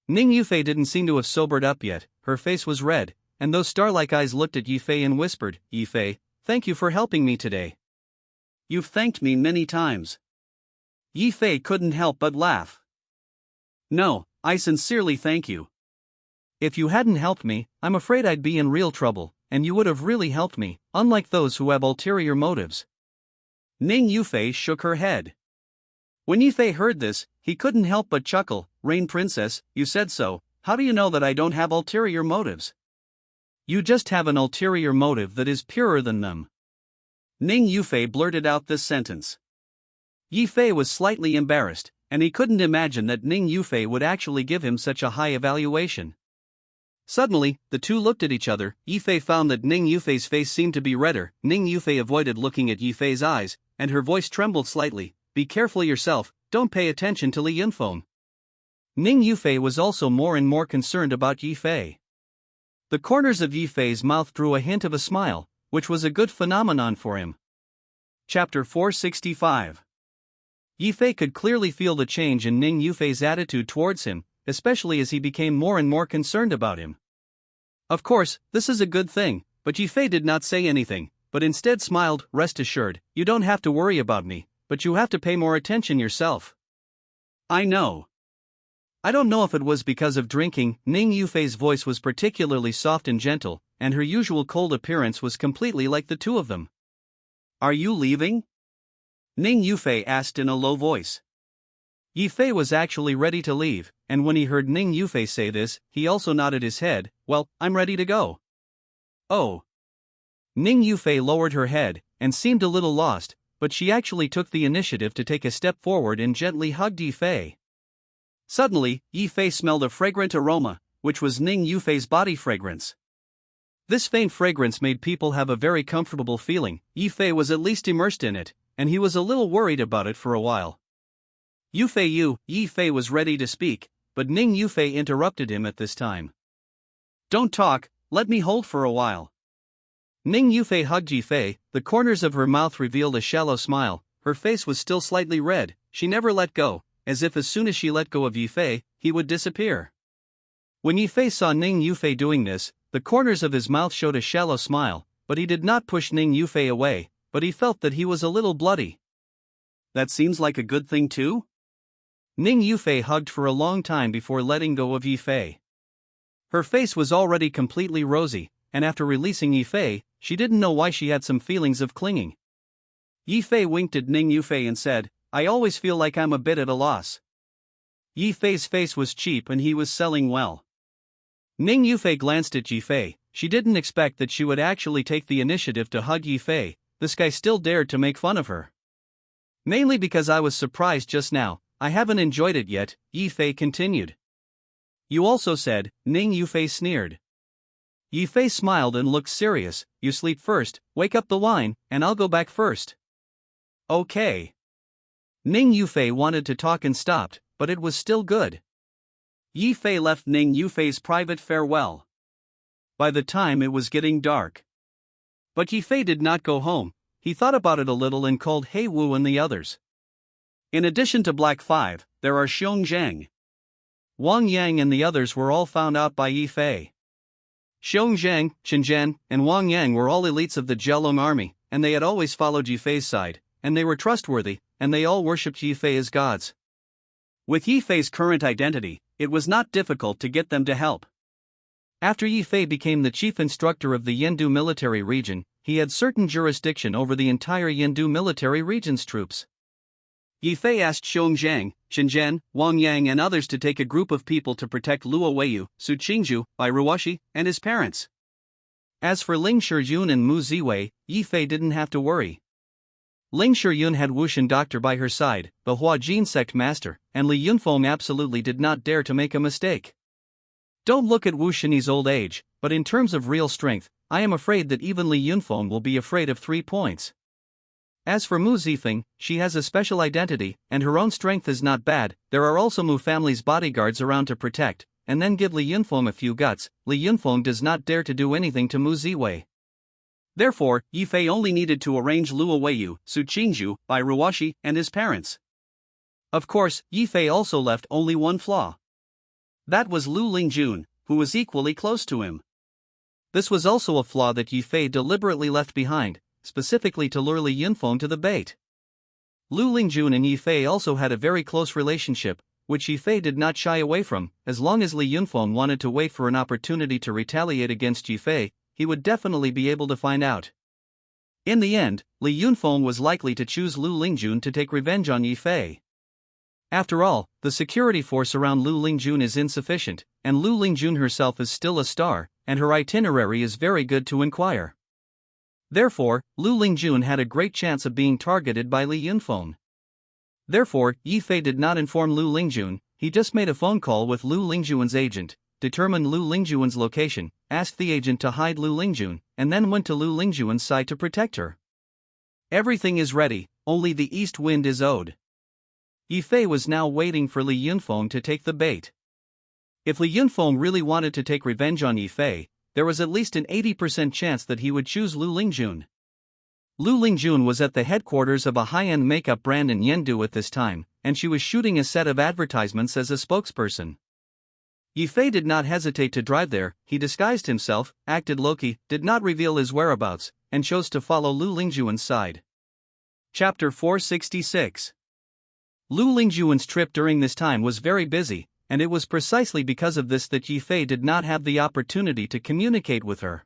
Ning Yufei didn't seem to have sobered up yet, her face was red, and those star-like eyes looked at Yifei and whispered, "Yifei, thank you for helping me today." "You've thanked me many times." Yifei couldn't help but laugh. "No, I sincerely thank you. If you hadn't helped me, I'm afraid I'd be in real trouble, and you would have really helped me, unlike those who have ulterior motives." Ning Yufei shook her head. When Yifei heard this, he couldn't help but chuckle. "Rain Princess, you said so, how do you know that I don't have ulterior motives?" "You just have an ulterior motive that is purer than them." Ning Yufei blurted out this sentence. Yifei was slightly embarrassed, and he couldn't imagine that Ning Yufei would actually give him such a high evaluation. Suddenly, the two looked at each other. Yifei found that Ning Yufei's face seemed to be redder. Ning Yufei avoided looking at Yifei's eyes, and her voice trembled slightly. "Be careful yourself, don't pay attention to Li Yunfeng." Ning Yufei was also more and more concerned about Yifei. The corners of Yifei's mouth drew a hint of a smile, which was a good phenomenon for him. Chapter 465. Yifei could clearly feel the change in Ning Yufei's attitude towards him, especially as he became more and more concerned about him. Of course, this is a good thing, but Yifei did not say anything, but instead smiled. "Rest assured, you don't have to worry about me, but you have to pay more attention yourself." "I know." I don't know if it was because of drinking. Ning Yufei's voice was particularly soft and gentle, and her usual cold appearance was completely like the two of them. "Are you leaving?" Ning Yufei asked in a low voice. Yifei was actually ready to leave, and when he heard Ning Yufei say this, he also nodded his head. "Well, I'm ready to go." "Oh." Ning Yufei lowered her head, and seemed a little lost, but she actually took the initiative to take a step forward and gently hugged Yifei. Suddenly, Yifei smelled a fragrant aroma, which was Ning Yufei's body fragrance. This faint fragrance made people have a very comfortable feeling. Yifei was at least immersed in it, and he was a little worried about it for a while. Yifei was ready to speak, but Ning Yufei interrupted him at this time. "Don't talk, let me hold for a while." Ning Yufei hugged Yifei, the corners of her mouth revealed a shallow smile, her face was still slightly red, she never let go, as if as soon as she let go of Yifei, he would disappear. When Yifei saw Ning Yufei doing this, the corners of his mouth showed a shallow smile, but he did not push Ning Yufei away, but he felt that he was a little bloody. "That seems like a good thing too?" Ning Yufei hugged for a long time before letting go of Yifei. Her face was already completely rosy, and after releasing Yifei, she didn't know why she had some feelings of clinging. Yifei winked at Ning Yufei and said, "I always feel like I'm a bit at a loss." Yifei's face was cheap and he was selling well. Ning Yufei glanced at Yifei. She didn't expect that she would actually take the initiative to hug Yifei. This guy still dared to make fun of her. "Mainly because I was surprised just now, I haven't enjoyed it yet," Yifei continued. "You also said," Ning Yufei sneered. Yifei smiled and looked serious. "You sleep first, wake up the wine, and I'll go back first." "Okay." Ning Yufei wanted to talk and stopped, but it was still good. Yifei left Ning Yufei's private farewell. By the time it was getting dark. But Yifei did not go home. He thought about it a little and called Hei Wu and the others. In addition to Black 5, there are Xiong Zhang. Wang Yang and the others were all found out by Yifei. Xiong Zhang, Chen Zhan, and Wang Yang were all elites of the Jialong army, and they had always followed Yifei's side, and they were trustworthy, and they all worshipped Yifei as gods. With Yifei's current identity, it was not difficult to get them to help. After Yifei became the chief instructor of the Yendu military region, he had certain jurisdiction over the entire Yendu military region's troops. Yifei asked Xiong Zhang, Shenzhen, Wang Yang and others to take a group of people to protect Luo Weiyu, Su Qingzhu, by Ruoshi, and his parents. As for Ling Shiyun and Mu Ziwei, Yifei didn't have to worry. Ling Shiyun had Wushan doctor by her side, the Hua Jin sect master, and Li Yunfeng absolutely did not dare to make a mistake. Don't look at Wushani's old age, but in terms of real strength, I am afraid that even Li Yunfeng will be afraid of 3 points. As for Mu Zifeng, she has a special identity, and her own strength is not bad. There are also Mu family's bodyguards around to protect, and then give Li Yunfeng a few guts. Li Yunfeng does not dare to do anything to Mu Ziwei. Therefore, Yifei only needed to arrange Luo Weiyu, Su Qingzhu, by Ruoshi, and his parents. Of course, Yifei also left only one flaw. That was Lu Lingjun, who was equally close to him. This was also a flaw that Yifei deliberately left behind, specifically to lure Li Yunfeng to the bait. Lu Lingjun and Yifei also had a very close relationship, which Yifei did not shy away from. As long as Li Yunfeng wanted to wait for an opportunity to retaliate against Yifei, he would definitely be able to find out. In the end, Li Yunfeng was likely to choose Lu Lingjun to take revenge on Yifei. After all, the security force around Lu Lingjun is insufficient, and Lu Lingjun herself is still a star, and her itinerary is very good to inquire. Therefore, Lu Lingjun had a great chance of being targeted by Li Yunfeng. Therefore, Yifei did not inform Lu Lingjun. He just made a phone call with Lu Lingjun's agent, determined Lu Lingjun's location, asked the agent to hide Lu Lingjun, and then went to Lu Lingjun's side to protect her. Everything is ready, only the east wind is owed. Yifei was now waiting for Li Yunfeng to take the bait. If Li Yunfeng really wanted to take revenge on Yifei, there was at least an 80% chance that he would choose Lu Lingjun. Lu Lingjun was at the headquarters of a high-end makeup brand in Yendu at this time, and she was shooting a set of advertisements as a spokesperson. Yifei did not hesitate to drive there. He disguised himself, acted low-key, did not reveal his whereabouts, and chose to follow Lu Lingjun's side. Chapter 466. Lu Lingjun's trip during this time was very busy, and it was precisely because of this that Yifei did not have the opportunity to communicate with her.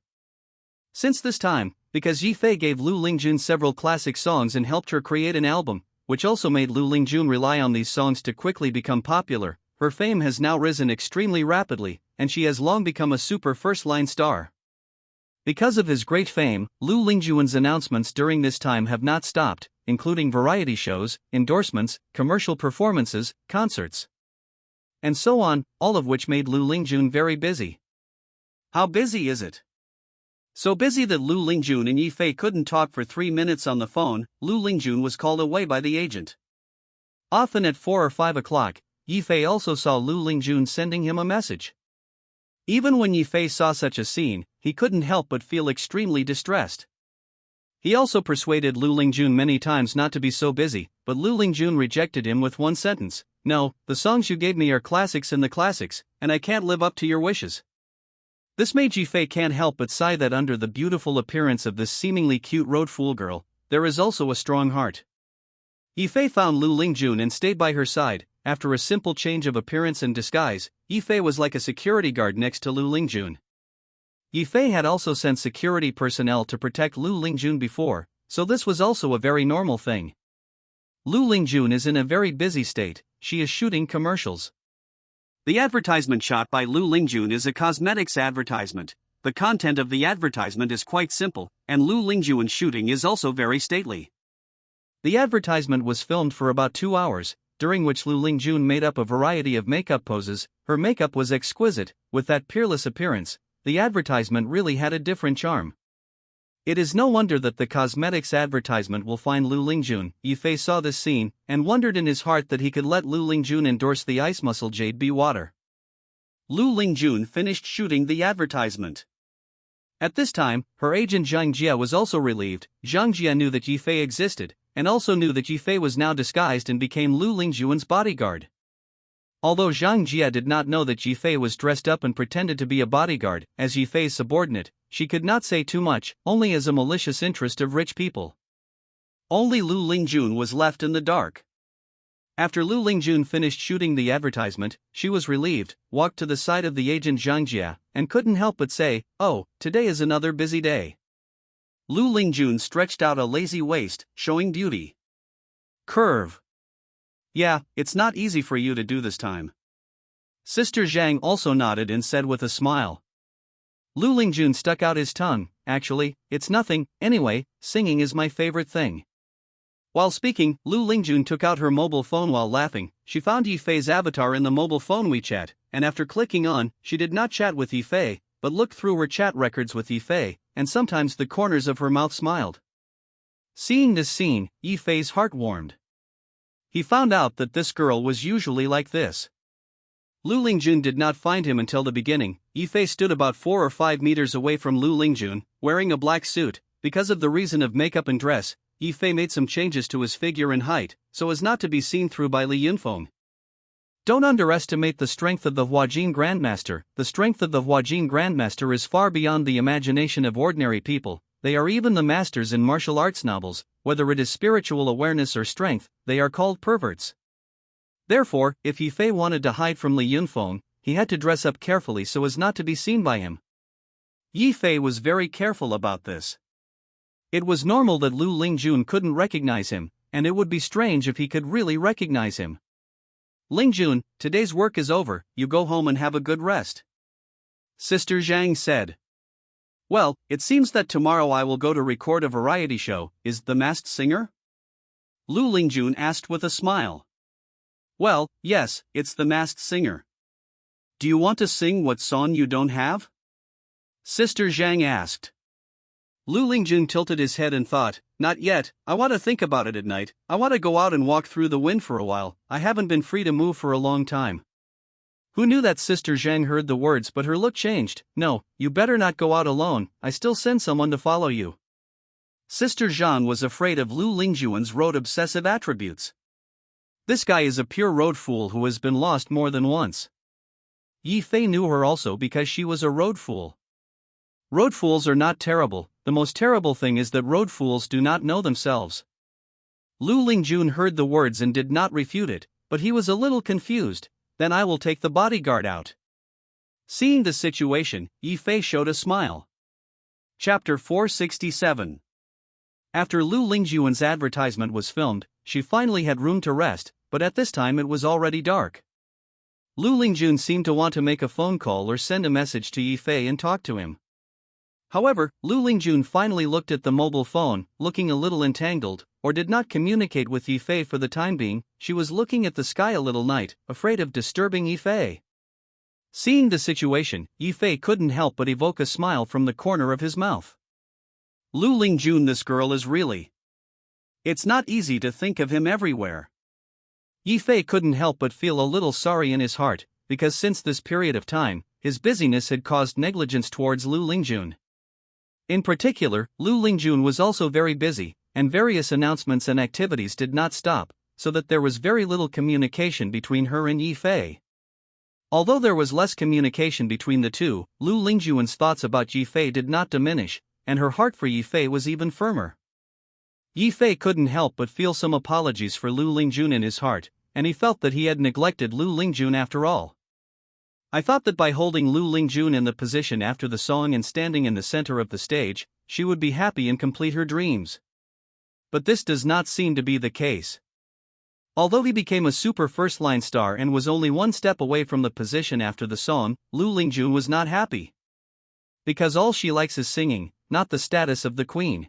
Since this time, because Yifei gave Lu Lingjun several classic songs and helped her create an album, which also made Lu Lingjun rely on these songs to quickly become popular, her fame has now risen extremely rapidly, and she has long become a super first-line star. Because of his great fame, Lu Lingjun's announcements during this time have not stopped, including variety shows, endorsements, commercial performances, concerts, and so on, all of which made Lu Lingjun very busy. How busy is it? So busy that Lu Lingjun and Yifei couldn't talk for 3 minutes on the phone. Lu Lingjun was called away by the agent. Often at 4 or 5 o'clock, Yifei also saw Lu Lingjun sending him a message. Even when Yifei saw such a scene, he couldn't help but feel extremely distressed. He also persuaded Lu Lingjun many times not to be so busy, but Lu Lingjun rejected him with one sentence: "No, the songs you gave me are classics in the classics, and I can't live up to your wishes." This made Yifei can't help but sigh that under the beautiful appearance of this seemingly cute road fool girl, there is also a strong heart. Yifei found Lu Lingjun and stayed by her side. After a simple change of appearance and disguise, Yifei was like a security guard next to Lu Lingjun. Yifei had also sent security personnel to protect Lu Lingjun before, so this was also a very normal thing. Lu Lingjun is in a very busy state. She is shooting commercials. The advertisement shot by Lu Lingjun is a cosmetics advertisement. The content of the advertisement is quite simple, and Lu Lingjun's shooting is also very stately. The advertisement was filmed for about 2 hours, during which Lu Lingjun made up a variety of makeup poses. Her makeup was exquisite, with that peerless appearance. The advertisement really had a different charm. It is no wonder that the cosmetics advertisement will find Lu Lingjun. Yifei saw this scene, and wondered in his heart that he could let Lu Lingjun endorse the ice muscle Jade Bee water. Lu Lingjun finished shooting the advertisement. At this time, her agent Zhang Jia was also relieved. Zhang Jia knew that Yifei existed, and also knew that Yifei was now disguised and became Lu Lingjun's bodyguard. Although Zhang Jia did not know that Yifei was dressed up and pretended to be a bodyguard, as Yifei's subordinate, she could not say too much, only as a malicious interest of rich people. Only Lu Lingjun was left in the dark. After Lu Lingjun finished shooting the advertisement, she was relieved, walked to the side of the agent Zhang Jia, and couldn't help but say, "Oh, today is another busy day." Lu Lingjun stretched out a lazy waist, showing beauty. Curve. Yeah, it's not easy for you to do this time. Sister Zhang also nodded and said with a smile. Lu Lingjun stuck out his tongue. Actually, it's nothing, anyway, singing is my favorite thing. While speaking, Lu Lingjun took out her mobile phone while laughing. She found Yifei's avatar in the mobile phone WeChat, and after clicking on, she did not chat with Yifei, but looked through her chat records with Yifei, and sometimes the corners of her mouth smiled. Seeing this scene, Yifei's heart warmed. He found out that this girl was usually like this. Lu Lingjun did not find him until the beginning. Yifei stood about 4 or 5 meters away from Lu Lingjun, wearing a black suit. Because of the reason of makeup and dress, Yifei made some changes to his figure and height, so as not to be seen through by Li Yunfeng. Don't underestimate the strength of the Huajin Grandmaster. The strength of the Huajin Grandmaster is far beyond the imagination of ordinary people. They are even the masters in martial arts novels. Whether it is spiritual awareness or strength, they are called perverts. Therefore, if Yifei wanted to hide from Li Yunfeng, he had to dress up carefully so as not to be seen by him. Yifei was very careful about this. It was normal that Lu Lingjun couldn't recognize him, and it would be strange if he could really recognize him. Lingjun, today's work is over, you go home and have a good rest. Sister Zhang said. Well, it seems that tomorrow I will go to record a variety show. Is The Masked Singer? Lu Lingjun asked with a smile. Well, yes, it's The Masked Singer. Do you want to sing what song you don't have? Sister Zhang asked. Lu Lingjun tilted his head and thought, not yet, I want to think about it at night. I want to go out and walk through the wind for a while. I haven't been free to move for a long time. Who knew that Sister Zhang heard the words, but her look changed. No, you better not go out alone, I still send someone to follow you. Sister Zhang was afraid of Lu Lingjun's road obsessive attributes. This guy is a pure road fool who has been lost more than once. Yifei knew her also because she was a road fool. Road fools are not terrible, the most terrible thing is that road fools do not know themselves. Lu Lingjun heard the words and did not refute it, but he was a little confused. Then I will take the bodyguard out. Seeing the situation, Yifei showed a smile. Chapter 467. After Lu Lingjun's advertisement was filmed, she finally had room to rest, but at this time it was already dark. Lu Lingjun seemed to want to make a phone call or send a message to Yifei and talk to him. However, Lu Lingjun finally looked at the mobile phone, looking a little entangled, or did not communicate with Yifei for the time being. She was looking at the sky a little night, afraid of disturbing Yifei. Seeing the situation, Yifei couldn't help but evoke a smile from the corner of his mouth. Lu Lingjun, this girl is really... It's not easy to think of him everywhere. Yifei couldn't help but feel a little sorry in his heart, because since this period of time, his busyness had caused negligence towards Lu Lingjun. In particular, Lu Lingjun was also very busy, and various announcements and activities did not stop, so that there was very little communication between her and Yifei. Although there was less communication between the two, Lu Lingjun's thoughts about Yifei did not diminish, and her heart for Yifei was even firmer. Yifei couldn't help but feel some apologies for Lu Lingjun in his heart, and he felt that he had neglected Lu Lingjun after all. I thought that by holding Lu Lingjun in the position after the song and standing in the center of the stage, she would be happy and complete her dreams. But this does not seem to be the case. Although he became a super first-line star and was only one step away from the position after the song, Lu Lingjun was not happy. Because all she likes is singing, not the status of the queen.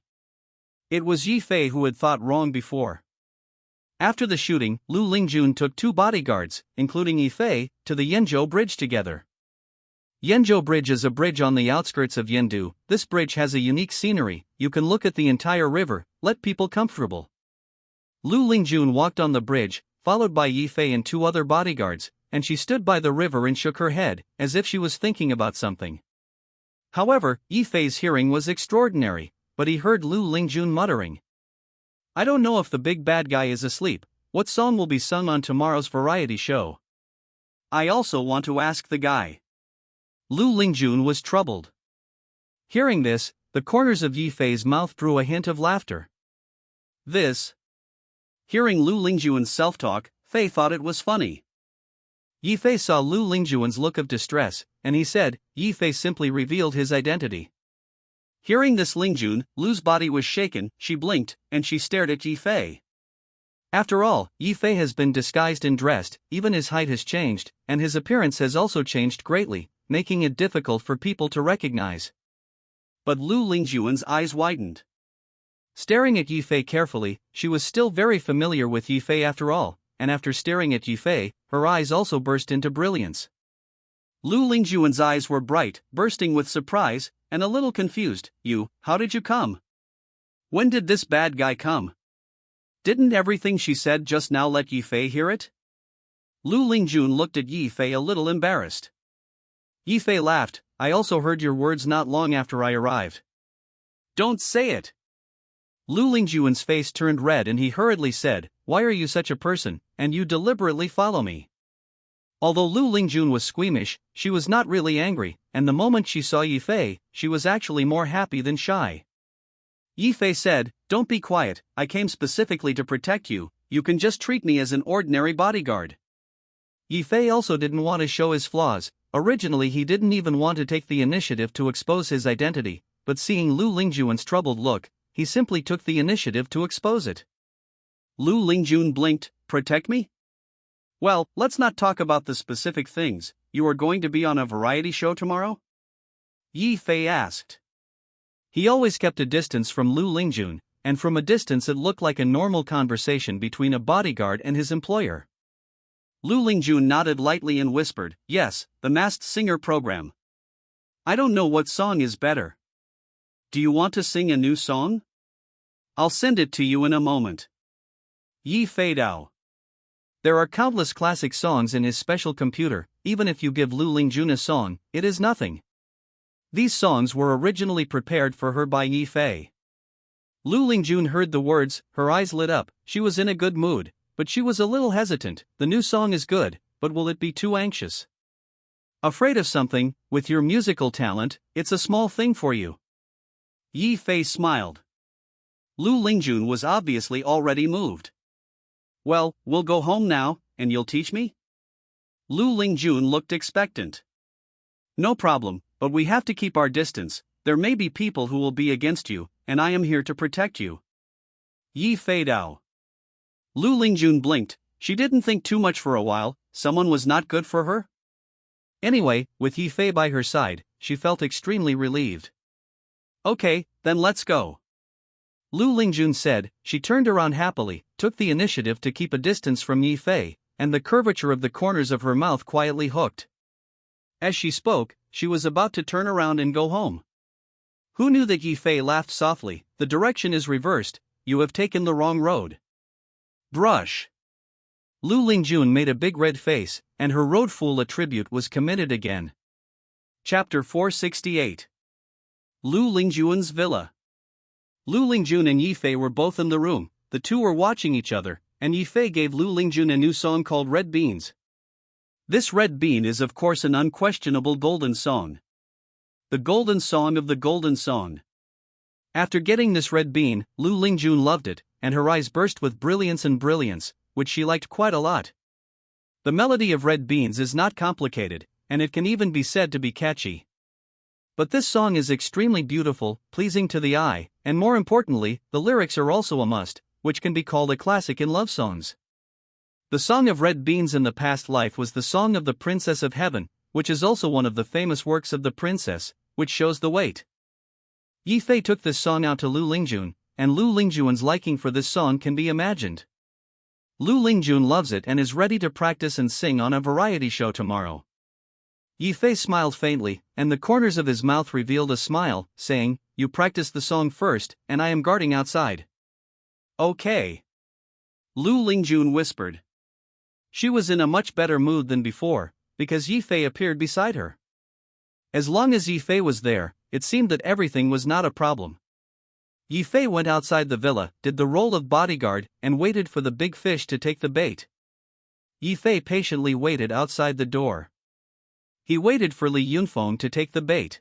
It was Yifei who had thought wrong before. After the shooting, Lu Lingjun took 2 bodyguards, including Yifei, to the Yanzhou Bridge together. Yanzhou Bridge is a bridge on the outskirts of Yendu. This bridge has a unique scenery, you can look at the entire river, let people comfortable. Lu Lingjun walked on the bridge, followed by Yifei and 2 other bodyguards, and she stood by the river and shook her head, as if she was thinking about something. However, Yifei's hearing was extraordinary, but he heard Lu Lingjun muttering. I don't know if the big bad guy is asleep. What song will be sung on tomorrow's variety show? I also want to ask the guy. Lu Lingjun was troubled. Hearing this, the corners of Yifei's mouth drew a hint of laughter. Hearing Lu Lingjun's self-talk, Fei thought it was funny. Yifei saw Lu Lingjun's look of distress, and he said, Yifei simply revealed his identity. Hearing this, Lingjun, Lu's body was shaken, she blinked, and she stared at Yifei. After all, Yi Fei has been disguised and dressed, even his height has changed, and his appearance has also changed greatly, making it difficult for people to recognize. But Lu Lingjuan's eyes widened. Staring at Yi Fei carefully, she was still very familiar with Yi Fei after all, and after staring at Yi Fei, her eyes also burst into brilliance. Lu Lingjuan's eyes were bright, bursting with surprise, and a little confused. How did you come? When did this bad guy come? Didn't everything she said just now let Yi Fei hear it? Lu Lingjun looked at Yi Fei a little embarrassed. Yi Fei laughed. I also heard your words not long after I arrived. Don't say it. Lu Lingjuan's face turned red and he hurriedly said, why are you such a person, and you deliberately follow me? Although Lu Lingjun was squeamish, she was not really angry, and the moment she saw Yi Fei, she was actually more happy than shy. Yi Fei said, don't be quiet, I came specifically to protect you, you can just treat me as an ordinary bodyguard. Yi Fei also didn't want to show his flaws. Originally he didn't even want to take the initiative to expose his identity, but seeing Lu Lingjuan's troubled look, he simply took the initiative to expose it. Lu Lingjun blinked, protect me? Well, let's not talk about the specific things. You are going to be on a variety show tomorrow? Yi Fei asked. He always kept a distance from Lu Lingjun, and from a distance it looked like a normal conversation between a bodyguard and his employer. Lu Lingjun nodded lightly and whispered, yes, the Masked Singer program. I don't know what song is better. Do you want to sing a new song? I'll send it to you in a moment. Yi Fei Dao. There are countless classic songs in his special computer. Even if you give Lu Lingjun a song, it is nothing. These songs were originally prepared for her by Yi Fei. Lu Lingjun heard the words, her eyes lit up. She was in a good mood, but she was a little hesitant. The new song is good, but will it be too anxious? Afraid of something? With your musical talent, it's a small thing for you. Yi Fei smiled. Lu Lingjun was obviously already moved. Well, we'll go home now, and you'll teach me? Lu Lingjun looked expectant. No problem, but we have to keep our distance. There may be people who will be against you, and I am here to protect you. Yi Fei Dao. Lu Lingjun blinked. She didn't think too much for a while. Someone was not good for her? Anyway, with Yi Fei by her side, she felt extremely relieved. Okay, then let's go. Lu Lingjun said. She turned around happily, took the initiative to keep a distance from Yi Fei, and the curvature of the corners of her mouth quietly hooked. As she spoke, she was about to turn around and go home. Who knew that? Yi Fei laughed softly. The direction is reversed. You have taken the wrong road. Brush. Lu Lingjun made a big red face, and her road fool attribute was committed again. Chapter 468. Lu Lingjuan's Villa. Lu Lingjun and Yi Fei were both in the room. The two were watching each other, and Yi Fei gave Lu Lingjun a new song called Red Beans. This red bean is of course an unquestionable golden song. The golden song of the golden song. After getting this red bean, Lu Lingjun loved it, and her eyes burst with brilliance, which she liked quite a lot. The melody of Red Beans is not complicated, and it can even be said to be catchy. But this song is extremely beautiful, pleasing to the eye, and more importantly, the lyrics are also a must, which can be called a classic in love songs. The Song of Red Beans in the past life was the Song of the Princess of Heaven, which is also one of the famous works of the princess, which shows the weight. Yi Fei took this song out to Lu Lingjun, and Lu Lingjuan's liking for this song can be imagined. Lu Lingjun loves it and is ready to practice and sing on a variety show tomorrow. Yi Fei smiled faintly, and the corners of his mouth revealed a smile, saying, you practice the song first, and I am guarding outside. Okay. Lu Lingjun whispered. She was in a much better mood than before, because Yi Fei appeared beside her. As long as Yi Fei was there, it seemed that everything was not a problem. Yi Fei went outside the villa, did the role of bodyguard, and waited for the big fish to take the bait. Yi Fei patiently waited outside the door. He waited for Li Yunfeng to take the bait.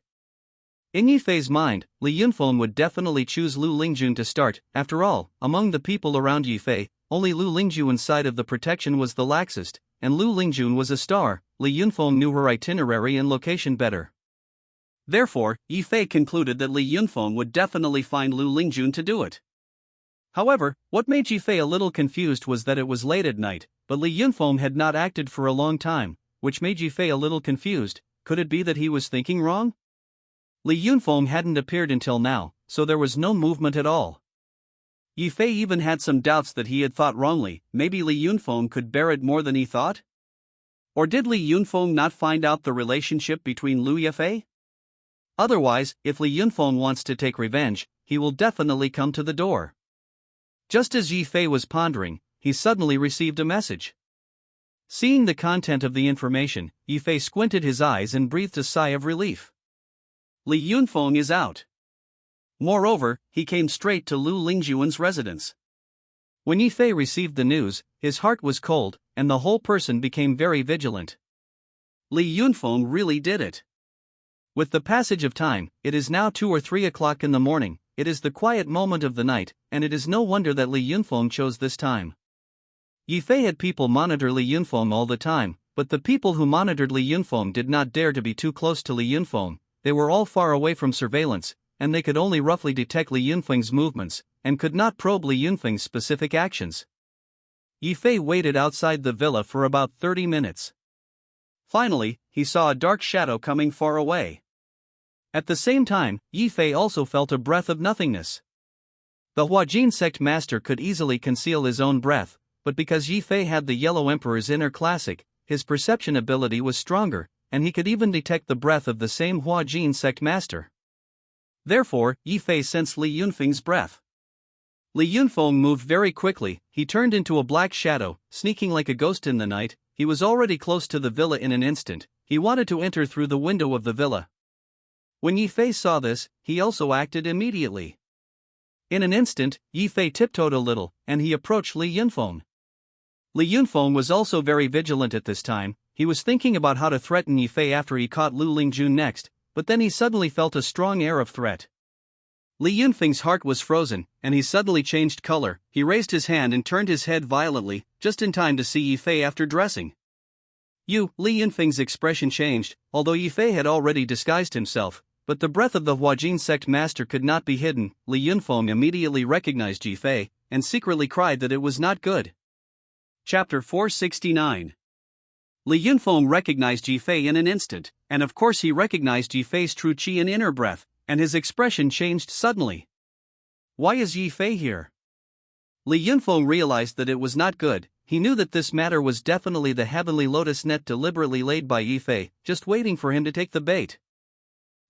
In Yi Fei's mind, Li Yunfeng would definitely choose Lu Lingjun to start. After all, among the people around Yi Fei, only Lu Lingjuan's side of the protection was the laxest, and Lu Lingjun was a star. Li Yunfeng knew her itinerary and location better. Therefore, Yi Fei concluded that Li Yunfeng would definitely find Lu Lingjun to do it. However, what made Yifei a little confused was that it was late at night, but Li Yunfeng had not acted for a long time, which made Yifei a little confused. Could it be that he was thinking wrong? Li Yunfeng hadn't appeared until now, so there was no movement at all. Yifei even had some doubts that he had thought wrongly. Maybe Li Yunfeng could bear it more than he thought? Or did Li Yunfeng not find out the relationship between Lu Yifei? Otherwise, if Li Yunfeng wants to take revenge, he will definitely come to the door. Just as Yifei was pondering, he suddenly received a message. Seeing the content of the information, Yifei squinted his eyes and breathed a sigh of relief. Li Yunfeng is out. Moreover, he came straight to Lu Lingjuan's residence. When Yifei received the news, his heart was cold, and the whole person became very vigilant. Li Yunfeng really did it. With the passage of time, it is now 2 or 3 o'clock in the morning, it is the quiet moment of the night, and it is no wonder that Li Yunfeng chose this time. Yifei had people monitor Li Yunfeng all the time, but the people who monitored Li Yunfeng did not dare to be too close to Li Yunfeng. They were all far away from surveillance, and they could only roughly detect Li Yunfeng's movements, and could not probe Li Yunfeng's specific actions. Yifei waited outside the villa for about 30 minutes. Finally, he saw a dark shadow coming far away. At the same time, Yifei also felt a breath of nothingness. The Huajin sect master could easily conceal his own breath, but because Yifei had the Yellow Emperor's inner classic, his perception ability was stronger, and he could even detect the breath of the same Huajin sect master. Therefore, Yifei sensed Li Yunfeng's breath. Li Yunfeng moved very quickly. He turned into a black shadow, sneaking like a ghost in the night. He was already close to the villa in an instant. He wanted to enter through the window of the villa. When Yifei saw this, he also acted immediately. In an instant, Yifei tiptoed a little, and he approached Li Yunfeng. Li Yunfeng was also very vigilant at this time. He was thinking about how to threaten Yifei after he caught Lu Lingjun next, but then he suddenly felt a strong air of threat. Li Yunfeng's heart was frozen, and he suddenly changed color. He raised his hand and turned his head violently, just in time to see Yifei after dressing. Li Yunfeng's expression changed, although Yifei had already disguised himself, but the breath of the Huajin sect master could not be hidden. Li Yunfeng immediately recognized Yifei, and secretly cried that it was not good. Chapter 469. Li Yunfeng recognized Yifei in an instant, and of course he recognized Yifei's true qi and inner breath, and his expression changed suddenly. Why is Yifei here? Li Yunfeng realized that it was not good. He knew that this matter was definitely the heavenly lotus net deliberately laid by Yifei, just waiting for him to take the bait.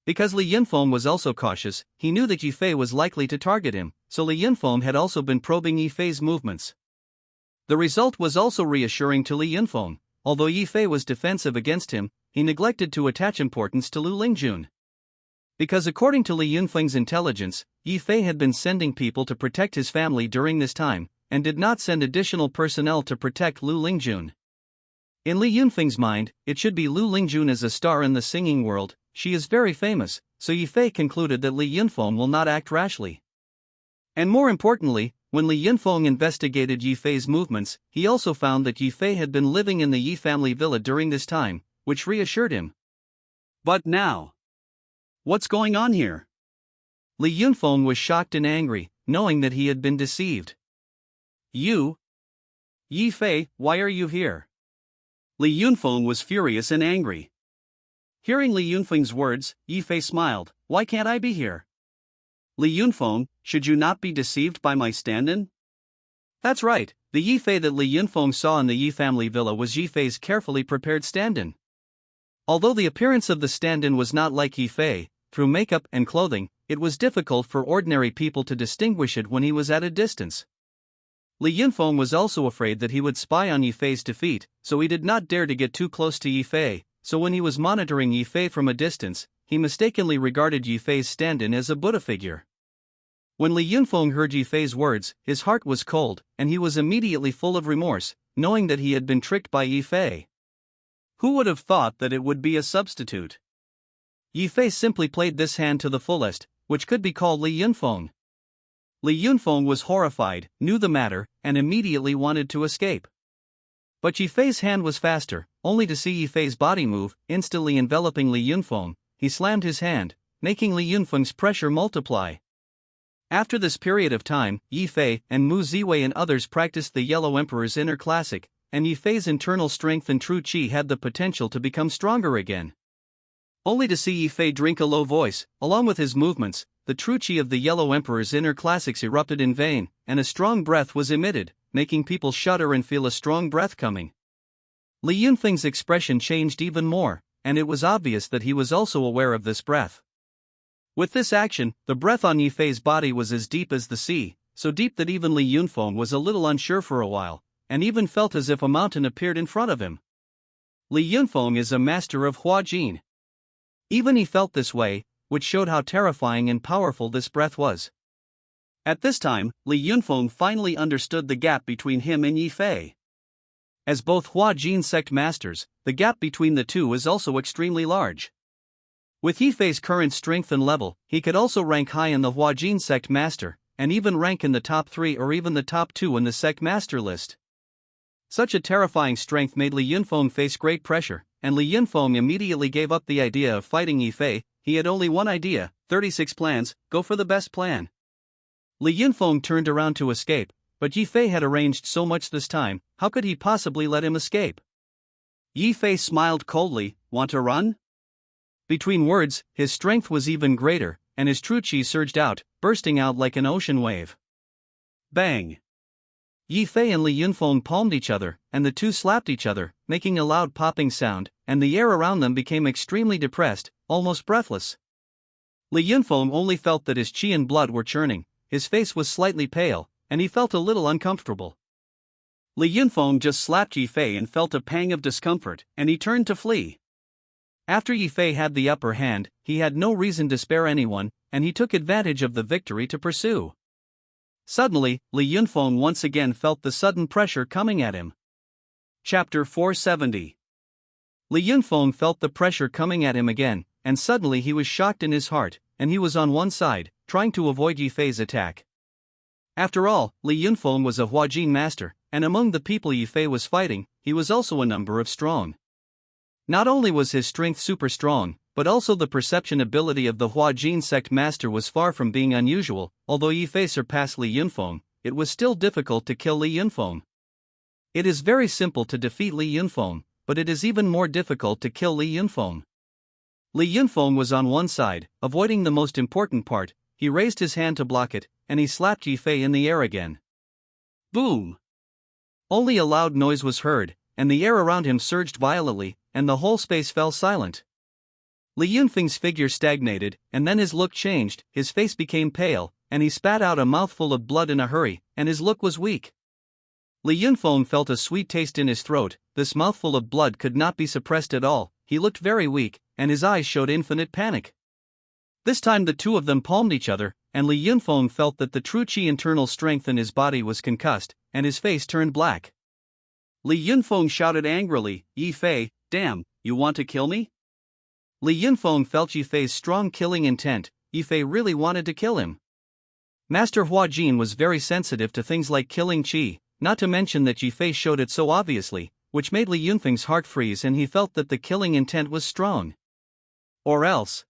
Because Li Yunfeng was also cautious, he knew that Yifei was likely to target him, so Li Yunfeng had also been probing Yifei's movements. The result was also reassuring to Li Yunfeng. Although Yifei was defensive against him, he neglected to attach importance to Lu Lingjun. Because according to Li Yunfeng's intelligence, Yifei had been sending people to protect his family during this time, and did not send additional personnel to protect Lu Lingjun. In Li Yunfeng's mind, it should be Lu Lingjun as a star in the singing world. She is very famous, so Yifei concluded that Li Yunfeng will not act rashly. And more importantly, when Li Yunfeng investigated Yifei's movements, he also found that Yifei had been living in the Yi family villa during this time, which reassured him. But now, what's going on here? Li Yunfeng was shocked and angry, knowing that he had been deceived. Yifei, why are you here? Li Yunfeng was furious and angry. Hearing Li Yunfeng's words, Yifei smiled. Why can't I be here? Li Yunfeng, should you not be deceived by my stand-in? That's right, the Yifei that Li Yunfeng saw in the Yi family villa was Yifei's carefully prepared stand-in. Although the appearance of the stand-in was not like Yifei, through makeup and clothing, it was difficult for ordinary people to distinguish it when he was at a distance. Li Yunfeng was also afraid that he would spy on Yifei's defeat, so he did not dare to get too close to Yifei, so when he was monitoring Yifei from a distance, he mistakenly regarded Yifei's stand-in as a Buddha figure. When Li Yunfeng heard Yifei's words, his heart was cold, and he was immediately full of remorse, knowing that he had been tricked by Yifei. Who would have thought that it would be a substitute? Yifei simply played this hand to the fullest, which could be called Li Yunfeng. Li Yunfeng was horrified, knew the matter, and immediately wanted to escape. But Yifei's hand was faster. Only to see Yifei's body move, instantly enveloping Li Yunfeng, he slammed his hand, making Li Yunfeng's pressure multiply. After this period of time, Yi Fei and Mu Ziwei and others practiced the Yellow Emperor's inner classic, and Yi Fei's internal strength and true qi had the potential to become stronger again. Only to see Yi Fei drink a low voice, along with his movements, the true qi of the Yellow Emperor's inner classics erupted in vain, and a strong breath was emitted, making people shudder and feel a strong breath coming. Li Yunfeng's expression changed even more, and it was obvious that he was also aware of this breath. With this action, the breath on Yi Fei's body was as deep as the sea, so deep that even Li Yunfeng was a little unsure for a while, and even felt as if a mountain appeared in front of him. Li Yunfeng is a master of Hua Jin. Even he felt this way, which showed how terrifying and powerful this breath was. At this time, Li Yunfeng finally understood the gap between him and Yi Fei. As both Hua Jin sect masters, the gap between the two is also extremely large. With Yi Fei's current strength and level, he could also rank high in the Hua Jin sect master, and even rank in the top 3 or even the top 2 in the sect master list. Such a terrifying strength made Li Yunfeng face great pressure, and Li Yunfeng immediately gave up the idea of fighting Yi Fei. He had only one idea: 36 plans, go for the best plan. Li Yunfeng turned around to escape, but Yi Fei had arranged so much this time, how could he possibly let him escape? Yi Fei smiled coldly, want to run? Between words, his strength was even greater, and his true qi surged out, bursting out like an ocean wave. Bang! Yi Fei and Li Yunfeng palmed each other, and the two slapped each other, making a loud popping sound, and the air around them became extremely depressed, almost breathless. Li Yunfeng only felt that his qi and blood were churning, his face was slightly pale, and he felt a little uncomfortable. Li Yunfeng just slapped Yi Fei and felt a pang of discomfort, and he turned to flee. After Yi Fei had the upper hand, he had no reason to spare anyone, and he took advantage of the victory to pursue. Suddenly, Li Yunfeng once again felt the sudden pressure coming at him. Chapter 470. Li Yunfeng felt the pressure coming at him again, and suddenly he was shocked in his heart, and he was on one side, trying to avoid Yi Fei's attack. After all, Li Yunfeng was a Hua Jin master, and among the people Yi Fei was fighting, he was also a number of strong. Not only was his strength super strong, but also the perception ability of the Hua Jin sect master was far from being unusual. Although Yi Fei surpassed Li Yunfeng, it was still difficult to kill Li Yunfeng. It is very simple to defeat Li Yunfeng, but it is even more difficult to kill Li Yunfeng. Li Yunfeng was on one side, avoiding the most important part. He raised his hand to block it, and he slapped Yi Fei in the air again. Boom! Only a loud noise was heard, and the air around him surged violently, and the whole space fell silent. Li Yunfeng's figure stagnated, and then his look changed, his face became pale, and he spat out a mouthful of blood in a hurry, and his look was weak. Li Yunfeng felt a sweet taste in his throat. This mouthful of blood could not be suppressed at all. He looked very weak, and his eyes showed infinite panic. This time the two of them palmed each other, and Li Yunfeng felt that the true qi internal strength in his body was concussed, and his face turned black. Li Yunfeng shouted angrily, Yi Fei, damn, you want to kill me? Li Yunfeng felt Yi Fei's strong killing intent. Yi Fei really wanted to kill him. Master Hua Jin was very sensitive to things like killing qi, not to mention that Yi Fei showed it so obviously, which made Li Yunfeng's heart freeze, and he felt that the killing intent was strong. Or else.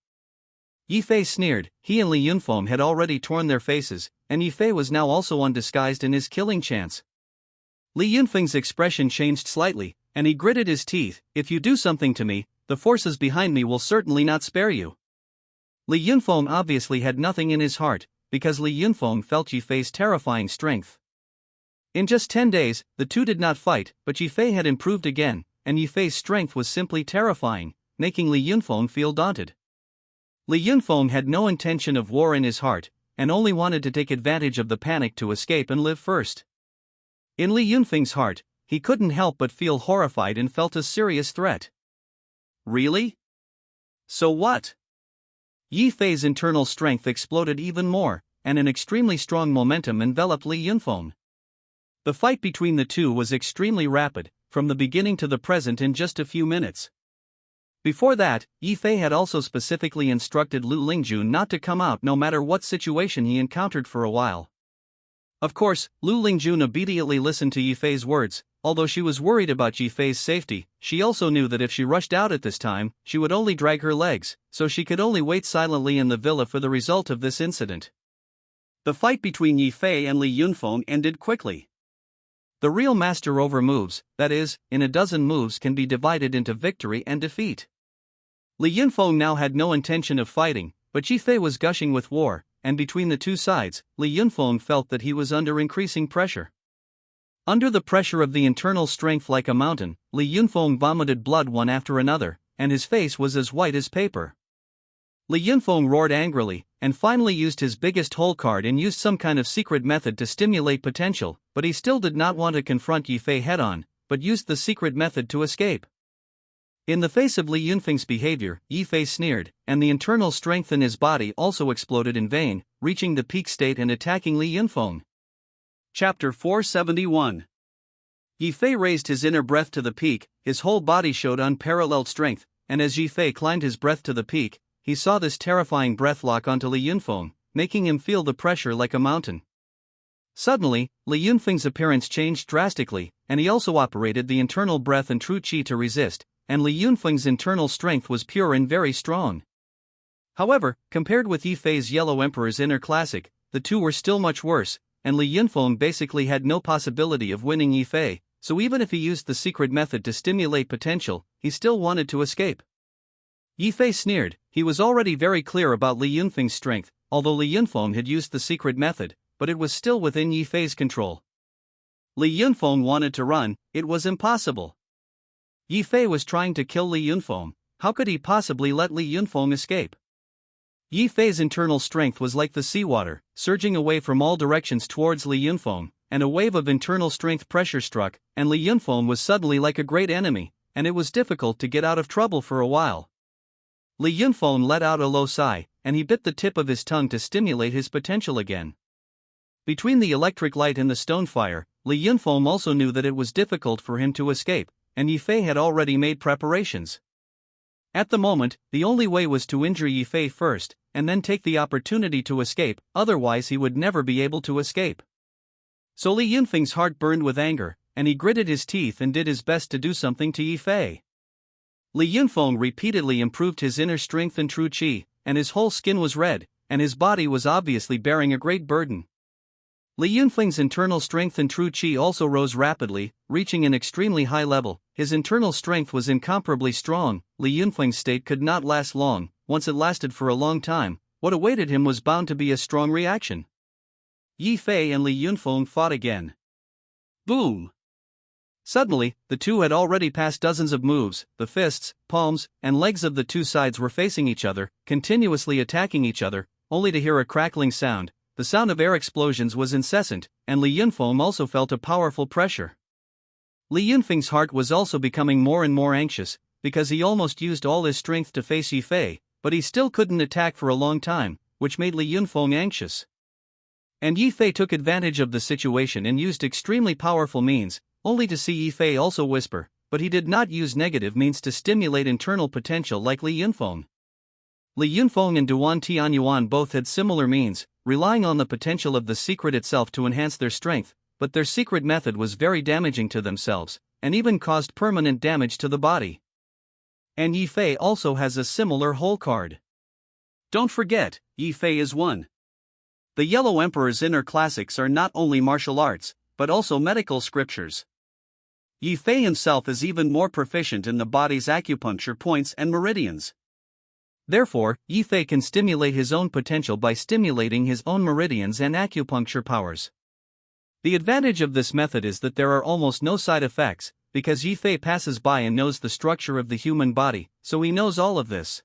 Yi Fei sneered. He and Li Yunfeng had already torn their faces, and Yi Fei was now also undisguised in his killing chance. Li Yunfeng's expression changed slightly, and he gritted his teeth. If you do something to me, the forces behind me will certainly not spare you. Li Yunfeng obviously had nothing in his heart, because Li Yunfeng felt Yi Fei's terrifying strength. In just 10 days, the two did not fight, but Yi Fei had improved again, and Yi Fei's strength was simply terrifying, making Li Yunfeng feel daunted. Li Yunfeng had no intention of war in his heart, and only wanted to take advantage of the panic to escape and live first. In Li Yunfeng's heart, he couldn't help but feel horrified and felt a serious threat. Really? So what? Yi Fei's internal strength exploded even more, and an extremely strong momentum enveloped Li Yunfeng. The fight between the two was extremely rapid, from the beginning to the present in just a few minutes. Before that, Yi Fei had also specifically instructed Lu Lingjun not to come out no matter what situation he encountered for a while. Of course, Lu Lingjun obediently listened to Yi Fei's words. Although she was worried about Yi Fei's safety, she also knew that if she rushed out at this time, she would only drag her legs, so she could only wait silently in the villa for the result of this incident. The fight between Yi Fei and Li Yunfeng ended quickly. The real master over moves, that is, in a dozen moves, can be divided into victory and defeat. Li Yunfeng now had no intention of fighting, but Yi Fei was gushing with war, and between the two sides, Li Yunfeng felt that he was under increasing pressure. Under the pressure of the internal strength like a mountain, Li Yunfeng vomited blood one after another, and his face was as white as paper. Li Yunfeng roared angrily, and finally used his biggest hole card and used some kind of secret method to stimulate potential, but he still did not want to confront Yi Fei head-on, but used the secret method to escape. In the face of Li Yunfeng's behavior, Yi Fei sneered, and the internal strength in his body also exploded in vain, reaching the peak state and attacking Li Yunfeng. Chapter 471. Yi Fei raised his inner breath to the peak, his whole body showed unparalleled strength, and as Yi Fei climbed his breath to the peak, he saw this terrifying breath lock onto Li Yunfeng, making him feel the pressure like a mountain. Suddenly, Li Yunfeng's appearance changed drastically, and he also operated the internal breath and true qi to resist, and Li Yunfeng's internal strength was pure and very strong. However, compared with Yi Fei's Yellow Emperor's inner classic, the two were still much worse, and Li Yunfeng basically had no possibility of winning Yi Fei, so even if he used the secret method to stimulate potential, he still wanted to escape. Yi Fei sneered. He was already very clear about Li Yunfeng's strength, although Li Yunfeng had used the secret method, but it was still within Yi Fei's control. Li Yunfeng wanted to run, it was impossible. Yi Fei was trying to kill Li Yunfeng, how could he possibly let Li Yunfeng escape? Yi Fei's internal strength was like the seawater, surging away from all directions towards Li Yunfeng, and a wave of internal strength pressure struck, and Li Yunfeng was suddenly like a great enemy, and it was difficult to get out of trouble for a while. Li Yunfeng let out a low sigh, and he bit the tip of his tongue to stimulate his potential again. Between the electric light and the stone fire, Li Yunfeng also knew that it was difficult for him to escape, and Yi Fei had already made preparations. At the moment, the only way was to injure Yi Fei first, and then take the opportunity to escape, otherwise he would never be able to escape. So Li Yunfeng's heart burned with anger, and he gritted his teeth and did his best to do something to Yi Fei. Li Yunfeng repeatedly improved his inner strength and true qi, and his whole skin was red, and his body was obviously bearing a great burden. Li Yunfeng's internal strength and true qi also rose rapidly, reaching an extremely high level. His internal strength was incomparably strong. Li Yunfeng's state could not last long. Once it lasted for a long time, what awaited him was bound to be a strong reaction. Yi Fei and Li Yunfeng fought again. Boom! Suddenly, the two had already passed dozens of moves. The fists, palms, and legs of the two sides were facing each other, continuously attacking each other, only to hear a crackling sound. The sound of air explosions was incessant, and Li Yunfeng also felt a powerful pressure. Li Yunfeng's heart was also becoming more and more anxious, because he almost used all his strength to face Yi Fei, but he still couldn't attack for a long time, which made Li Yunfeng anxious. And Yi Fei took advantage of the situation and used extremely powerful means, only to see Yi Fei also whisper, but he did not use negative means to stimulate internal potential like Li Yunfeng. Li Yunfeng and Duan Tianyuan both had similar means, relying on the potential of the secret itself to enhance their strength, but their secret method was very damaging to themselves, and even caused permanent damage to the body. And Yi Fei also has a similar hole card. Don't forget, Yi Fei is one. The Yellow Emperor's inner classics are not only martial arts, but also medical scriptures. Yi Fei himself is even more proficient in the body's acupuncture points and meridians. Therefore, Yi Fei can stimulate his own potential by stimulating his own meridians and acupuncture powers. The advantage of this method is that there are almost no side effects, because Yi Fei passes by and knows the structure of the human body, so he knows all of this.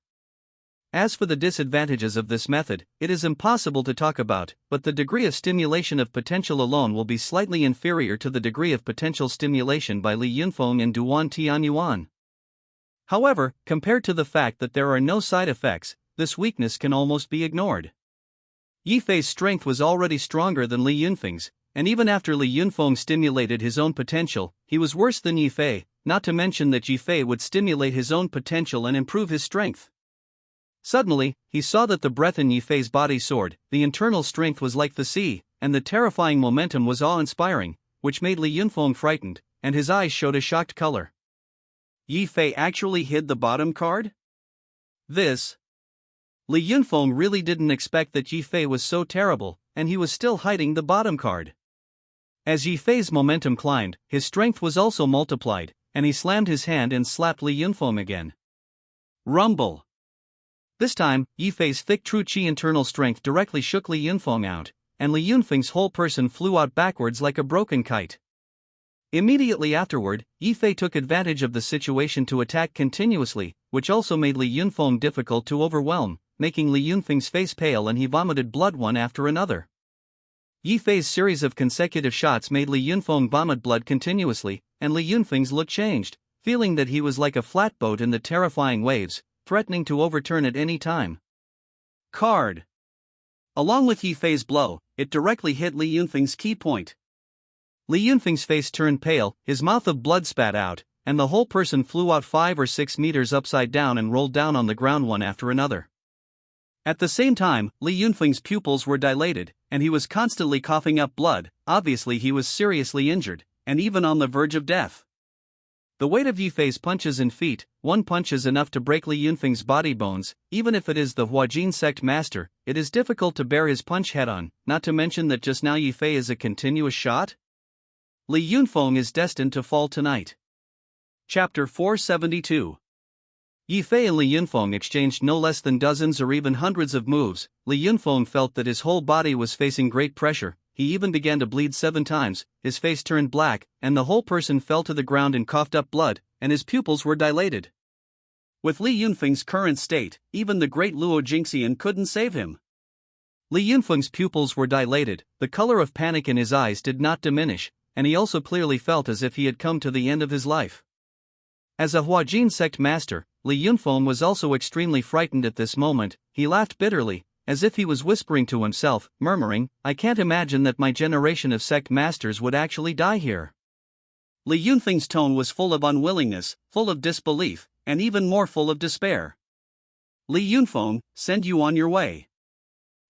As for the disadvantages of this method, it is impossible to talk about, but the degree of stimulation of potential alone will be slightly inferior to the degree of potential stimulation by Li Yunfeng and Duan Tianyuan. However, compared to the fact that there are no side effects, this weakness can almost be ignored. Yi Fei's strength was already stronger than Li Yunfeng's, and even after Li Yunfeng stimulated his own potential, he was worse than Yi Fei, not to mention that Yi Fei would stimulate his own potential and improve his strength. Suddenly, he saw that the breath in Yi Fei's body soared, the internal strength was like the sea, and the terrifying momentum was awe-inspiring, which made Li Yunfeng frightened, and his eyes showed a shocked color. Yi Fei actually hid the bottom card? Li Yunfeng really didn't expect that Yi Fei was so terrible, and he was still hiding the bottom card. As Yi Fei's momentum climbed, his strength was also multiplied, and he slammed his hand and slapped Li Yunfeng again. Rumble. This time, Yi Fei's thick true qi internal strength directly shook Li Yunfeng out, and Li Yunfeng's whole person flew out backwards like a broken kite. Immediately afterward, Yi Fei took advantage of the situation to attack continuously, which also made Li Yunfeng difficult to overwhelm, making Li Yunfeng's face pale and he vomited blood one after another. Yi Fei's series of consecutive shots made Li Yunfeng vomit blood continuously, and Li Yunfeng's look changed, feeling that he was like a flatboat in the terrifying waves, threatening to overturn at any time. Card. Along with Yi Fei's blow, it directly hit Li Yunfeng's key point. Li Yunfeng's face turned pale, his mouth of blood spat out, and the whole person flew out 5 or 6 meters upside down and rolled down on the ground one after another. At the same time, Li Yunfeng's pupils were dilated, and he was constantly coughing up blood. Obviously he was seriously injured, and even on the verge of death. The weight of Yi Fei's punches and feet, one punch is enough to break Li Yunfeng's body bones. Even if it is the Huajin sect master, it is difficult to bear his punch head-on, not to mention that just now Yi Fei is a continuous shot. Li Yunfeng is destined to fall tonight. Chapter 472. Yi Fei and Li Yunfeng exchanged no less than dozens or even hundreds of moves. Li Yunfeng felt that his whole body was facing great pressure. He even began to bleed 7 times, his face turned black, and the whole person fell to the ground and coughed up blood, and his pupils were dilated. With Li Yunfeng's current state, even the great Luo Jingxian couldn't save him. Li Yunfeng's pupils were dilated, the color of panic in his eyes did not diminish, and he also clearly felt as if he had come to the end of his life. As a Huajin sect master, Li Yunfeng was also extremely frightened at this moment. He laughed bitterly, as if he was whispering to himself, murmuring, "I can't imagine that my generation of sect masters would actually die here." Li Yunfeng's tone was full of unwillingness, full of disbelief, and even more full of despair. "Li Yunfeng, send you on your way."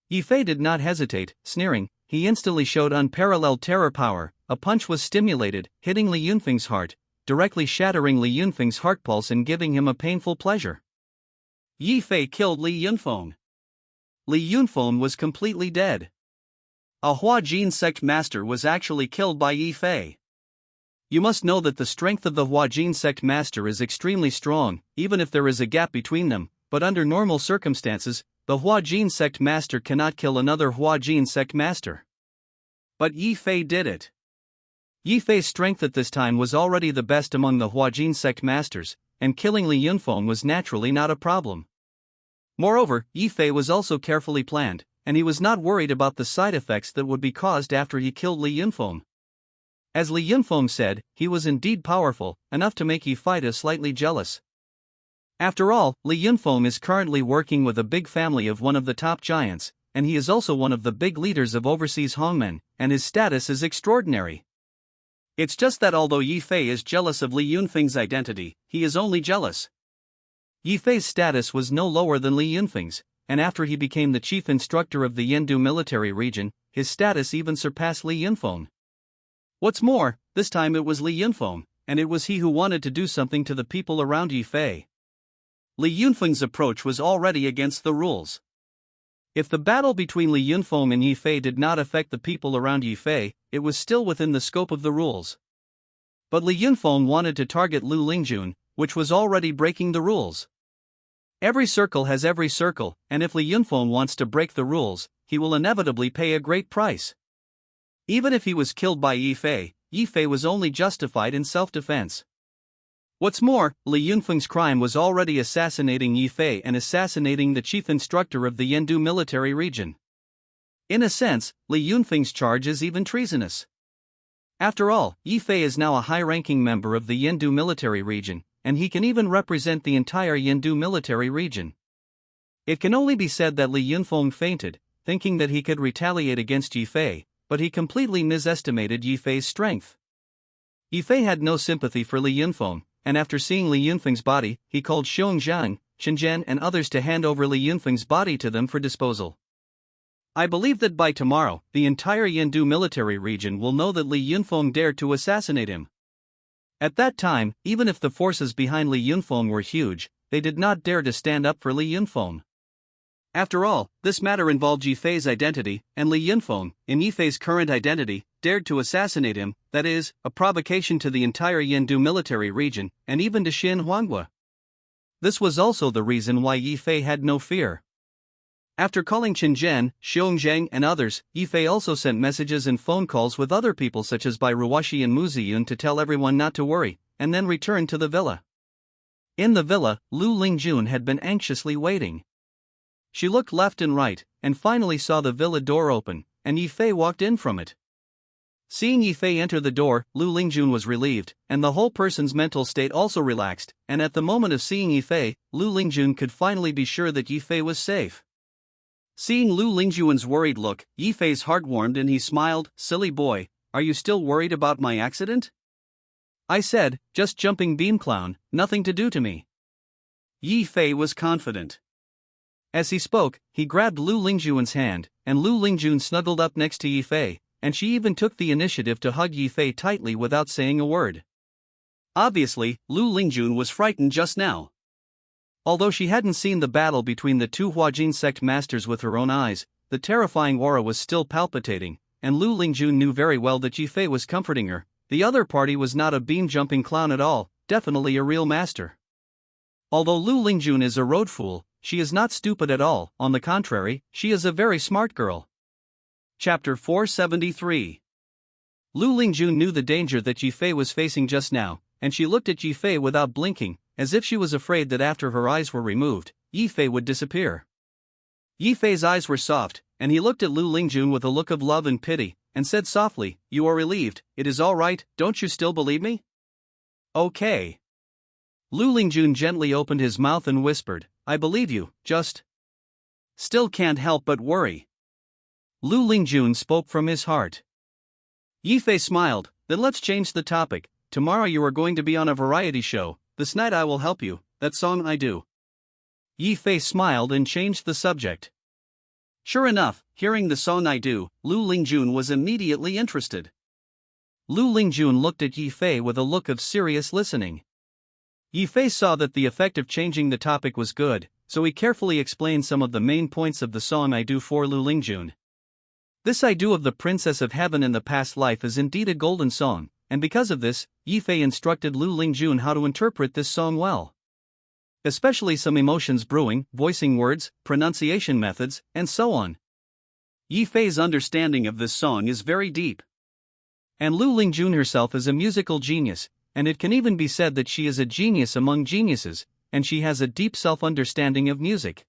Yi Fei did not hesitate, sneering, he instantly showed unparalleled terror power. A punch was stimulated, hitting Li Yunfeng's heart, directly shattering Li Yunfeng's heart pulse and giving him a painful pleasure. Yi Fei killed Li Yunfeng. Li Yunfeng was completely dead. A Huajin sect master was actually killed by Yi Fei. You must know that the strength of the Huajin sect master is extremely strong, even if there is a gap between them, but under normal circumstances, the Huajin sect master cannot kill another Huajin sect master. But Yi Fei did it. Yi Fei's strength at this time was already the best among the Huajin sect masters, and killing Li Yunfeng was naturally not a problem. Moreover, Yi Fei was also carefully planned, and he was not worried about the side effects that would be caused after he killed Li Yunfeng. As Li Yunfeng said, he was indeed powerful, enough to make Yi Fei slightly jealous. After all, Li Yunfeng is currently working with a big family of one of the top giants, and he is also one of the big leaders of overseas Hongmen, and his status is extraordinary. It's just that although Yi Fei is jealous of Li Yunfeng's identity, he is only jealous. Yi Fei's status was no lower than Li Yunfeng's, and after he became the chief instructor of the Yendu military region, his status even surpassed Li Yunfeng. What's more, this time it was Li Yunfeng, and it was he who wanted to do something to the people around Yi Fei. Li Yunfeng's approach was already against the rules. If the battle between Li Yunfeng and Yi Fei did not affect the people around Yi Fei, it was still within the scope of the rules. But Li Yunfeng wanted to target Lu Lingjun, which was already breaking the rules. Every circle has every circle, and if Li Yunfeng wants to break the rules, he will inevitably pay a great price. Even if he was killed by Yi Fei was only justified in self-defense. What's more, Li Yunfeng's crime was already assassinating Yi Fei and assassinating the chief instructor of the Yendu military region. In a sense, Li Yunfeng's charge is even treasonous. After all, Yi Fei is now a high-ranking member of the Yendu military region, and he can even represent the entire Yendu military region. It can only be said that Li Yunfeng fainted, thinking that he could retaliate against Yi Fei, but he completely misestimated Yi Fei's strength. Yi Fei had no sympathy for Li Yunfeng, and after seeing Li Yunfeng's body, he called Xiongjiang, Shenzhen and others to hand over Li Yunfeng's body to them for disposal. I believe that by tomorrow, the entire Yendu military region will know that Li Yunfeng dared to assassinate him. At that time, even if the forces behind Li Yunfeng were huge, they did not dare to stand up for Li Yunfeng. After all, this matter involved Yifei's identity, and Li Yunfeng, in Yifei's current identity, dared to assassinate him, that is, a provocation to the entire Yendu military region, and even to Xin Huanghua. This was also the reason why Yifei had no fear. After calling Qinzhen, Xiongzheng and others, Yifei also sent messages and phone calls with other people such as Bai Ruoxi and Mu Ziyun to tell everyone not to worry, and then returned to the villa. In the villa, Lu Lingjun had been anxiously waiting. She looked left and right, and finally saw the villa door open, and Yifei walked in from it. Seeing Yifei enter the door, Lu Lingjun was relieved, and the whole person's mental state also relaxed, and at the moment of seeing Yifei, Lu Lingjun could finally be sure that Yifei was safe. Seeing Lu Lingjun's worried look, Yifei's heart warmed and he smiled. "Silly boy, are you still worried about my accident?" I said, "Just jumping beam clown, nothing to do to me." Yifei was confident. As he spoke, he grabbed Lu Lingjun's hand, and Lu Lingjun snuggled up next to Yifei, and she even took the initiative to hug Yifei tightly without saying a word. Obviously, Lu Lingjun was frightened just now. Although she hadn't seen the battle between the two Huajin sect masters with her own eyes, the terrifying aura was still palpitating, and Lu Lingjun knew very well that Yifei was comforting her. The other party was not a beam-jumping clown at all, definitely a real master. Although Lu Lingjun is a road fool, she is not stupid at all, on the contrary, she is a very smart girl. Chapter 473. Lu Lingjun knew the danger that Yifei was facing just now, and she looked at Yifei without blinking, as if she was afraid that after her eyes were removed, Yifei would disappear. Yifei's eyes were soft, and he looked at Lu Lingjun with a look of love and pity, and said softly, "You are relieved, it is all right, don't you still believe me?" "Okay." Lu Lingjun gently opened his mouth and whispered, "I believe you, just still can't help but worry." Lu Lingjun spoke from his heart. Yifei smiled, "Then let's change the topic. Tomorrow you are going to be on a variety show, this night I will help you, that song I do." Yifei smiled and changed the subject. Sure enough, hearing the song I do, Lu Lingjun was immediately interested. Lu Lingjun looked at Yifei with a look of serious listening. Yifei saw that the effect of changing the topic was good, so he carefully explained some of the main points of the song I do for Lu Lingjun. This I do of the Princess of Heaven in the past life is indeed a golden song, and because of this, Yifei instructed Lu Lingjun how to interpret this song well. Especially some emotions brewing, voicing words, pronunciation methods, and so on. Yifei's understanding of this song is very deep. And Lu Lingjun herself is a musical genius, and it can even be said that she is a genius among geniuses, and she has a deep self-understanding of music.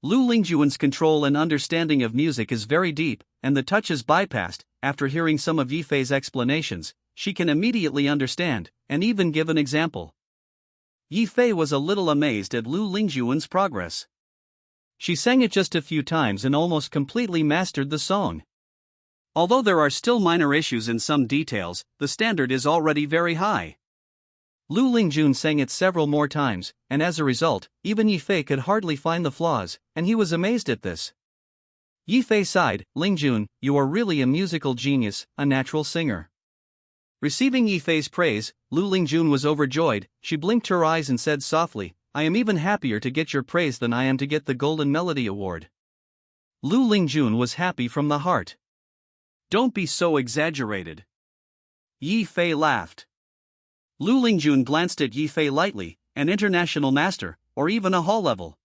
Lu Lingjun's control and understanding of music is very deep, and the touch is bypassed. After hearing some of Yifei's explanations, she can immediately understand, and even give an example. Yifei was a little amazed at Lu Lingjun's progress. She sang it just a few times and almost completely mastered the song. Although there are still minor issues in some details, the standard is already very high. Lu Lingjun sang it several more times, and as a result, even Yifei could hardly find the flaws, and he was amazed at this. Yifei sighed, "Lingjun, you are really a musical genius, a natural singer." Receiving Yifei's praise, Lu Lingjun was overjoyed. She blinked her eyes and said softly, "I am even happier to get your praise than I am to get the Golden Melody Award." Lu Lingjun was happy from the heart. "Don't be so exaggerated." Yifei laughed. Lu Lingjun glanced at Yifei lightly, an international master, or even a hall level.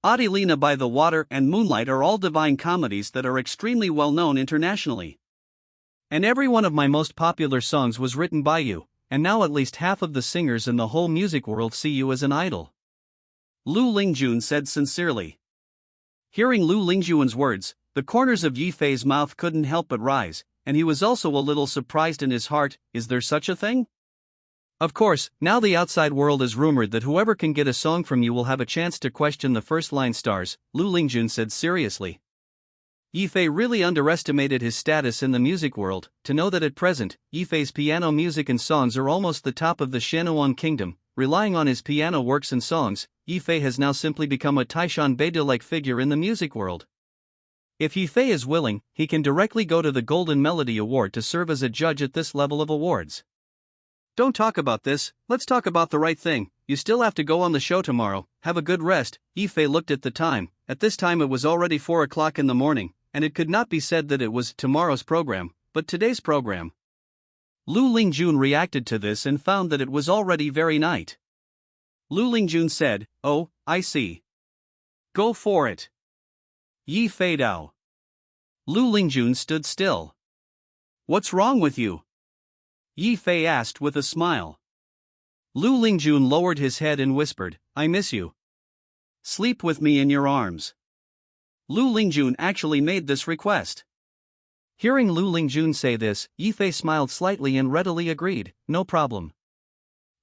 Adelina by the Water and Moonlight are all divine comedies that are extremely well known internationally. And every one of my most popular songs was written by you, and now at least half of the singers in the whole music world see you as an idol. Lu Lingjun said sincerely. Hearing Lu Lingjun's words, the corners of Yifei's mouth couldn't help but rise, and he was also a little surprised in his heart. Is there such a thing? Of course, now the outside world is rumored that whoever can get a song from you will have a chance to question the first-line stars, Lu Lingjun said seriously. Yifei really underestimated his status in the music world, to know that at present, Yifei's piano music and songs are almost the top of the Shenuan kingdom. Relying on his piano works and songs, Yifei has now simply become a Taishan Beide-like figure in the music world. If Yifei is willing, he can directly go to the Golden Melody Award to serve as a judge at this level of awards. Don't talk about this, let's talk about the right thing. You still have to go on the show tomorrow, have a good rest. Yifei looked at the time, at this time it was already 4 o'clock in the morning, and it could not be said that it was tomorrow's program, but today's program. Lu Lingjun reacted to this and found that it was already very night. Lu Lingjun said, "Oh, I see. Go for it." Yi Fei Dao. Lu Lingjun stood still. "What's wrong with you?" Yi Fei asked with a smile. Lu Lingjun lowered his head and whispered, "I miss you. Sleep with me in your arms." Lu Lingjun actually made this request. Hearing Lu Lingjun say this, Yi Fei smiled slightly and readily agreed, "No problem.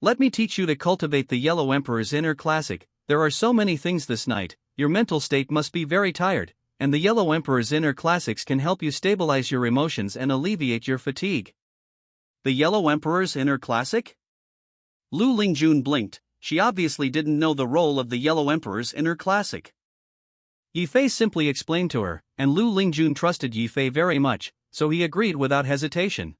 Let me teach you to cultivate the Yellow Emperor's inner classic. There are so many things this night, your mental state must be very tired, and the Yellow Emperor's inner classics can help you stabilize your emotions and alleviate your fatigue." The Yellow Emperor's inner classic? Lu Lingjun blinked. She obviously didn't know the role of the Yellow Emperor's inner classic. Yi Fei simply explained to her, and Lu Lingjun trusted Yi Fei very much, so he agreed without hesitation.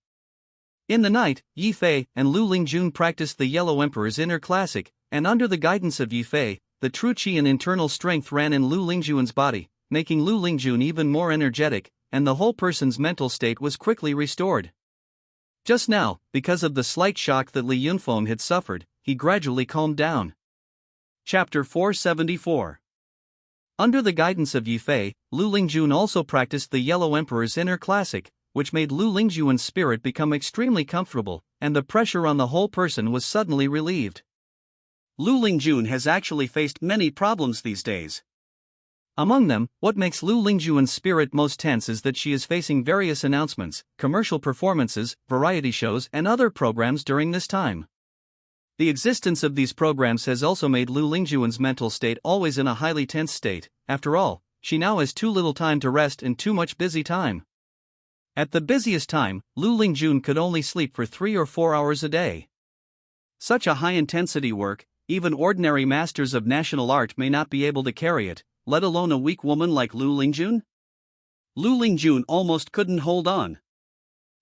In the night, Yi Fei and Lu Lingjun practiced the Yellow Emperor's inner classic, and under the guidance of Yi Fei, the true qi and internal strength ran in Lu Lingjun's body, making Lu Lingjun even more energetic, and the whole person's mental state was quickly restored. Just now, because of the slight shock that Li Yunfeng had suffered, he gradually calmed down. Chapter 474. Under the guidance of Yi Fei, Lu Lingjun also practiced the Yellow Emperor's inner classic, which made Lu Lingjun's spirit become extremely comfortable, and the pressure on the whole person was suddenly relieved. Lu Lingjun has actually faced many problems these days. Among them, what makes Lu Lingjun's spirit most tense is that she is facing various announcements, commercial performances, variety shows, and other programs during this time. The existence of these programs has also made Lu Lingjun's mental state always in a highly tense state. After all, she now has too little time to rest and too much busy time. At the busiest time, Lu Lingjun could only sleep for 3 or 4 hours a day. Such a high-intensity work, even ordinary masters of national art may not be able to carry it, let alone a weak woman like Lu Lingjun? Lu Lingjun almost couldn't hold on.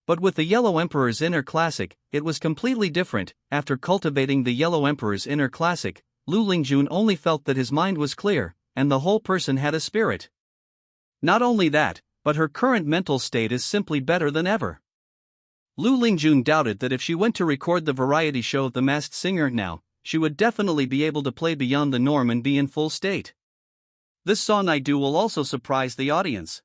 But with the Yellow Emperor's inner classic, it was completely different. After cultivating the Yellow Emperor's inner classic, Lu Lingjun only felt that his mind was clear, and the whole person had a spirit. Not only that, but her current mental state is simply better than ever. Lu Lingjun doubted that if she went to record the variety show The Masked Singer now, she would definitely be able to play beyond the norm and be in full state. This song I do will also surprise the audience.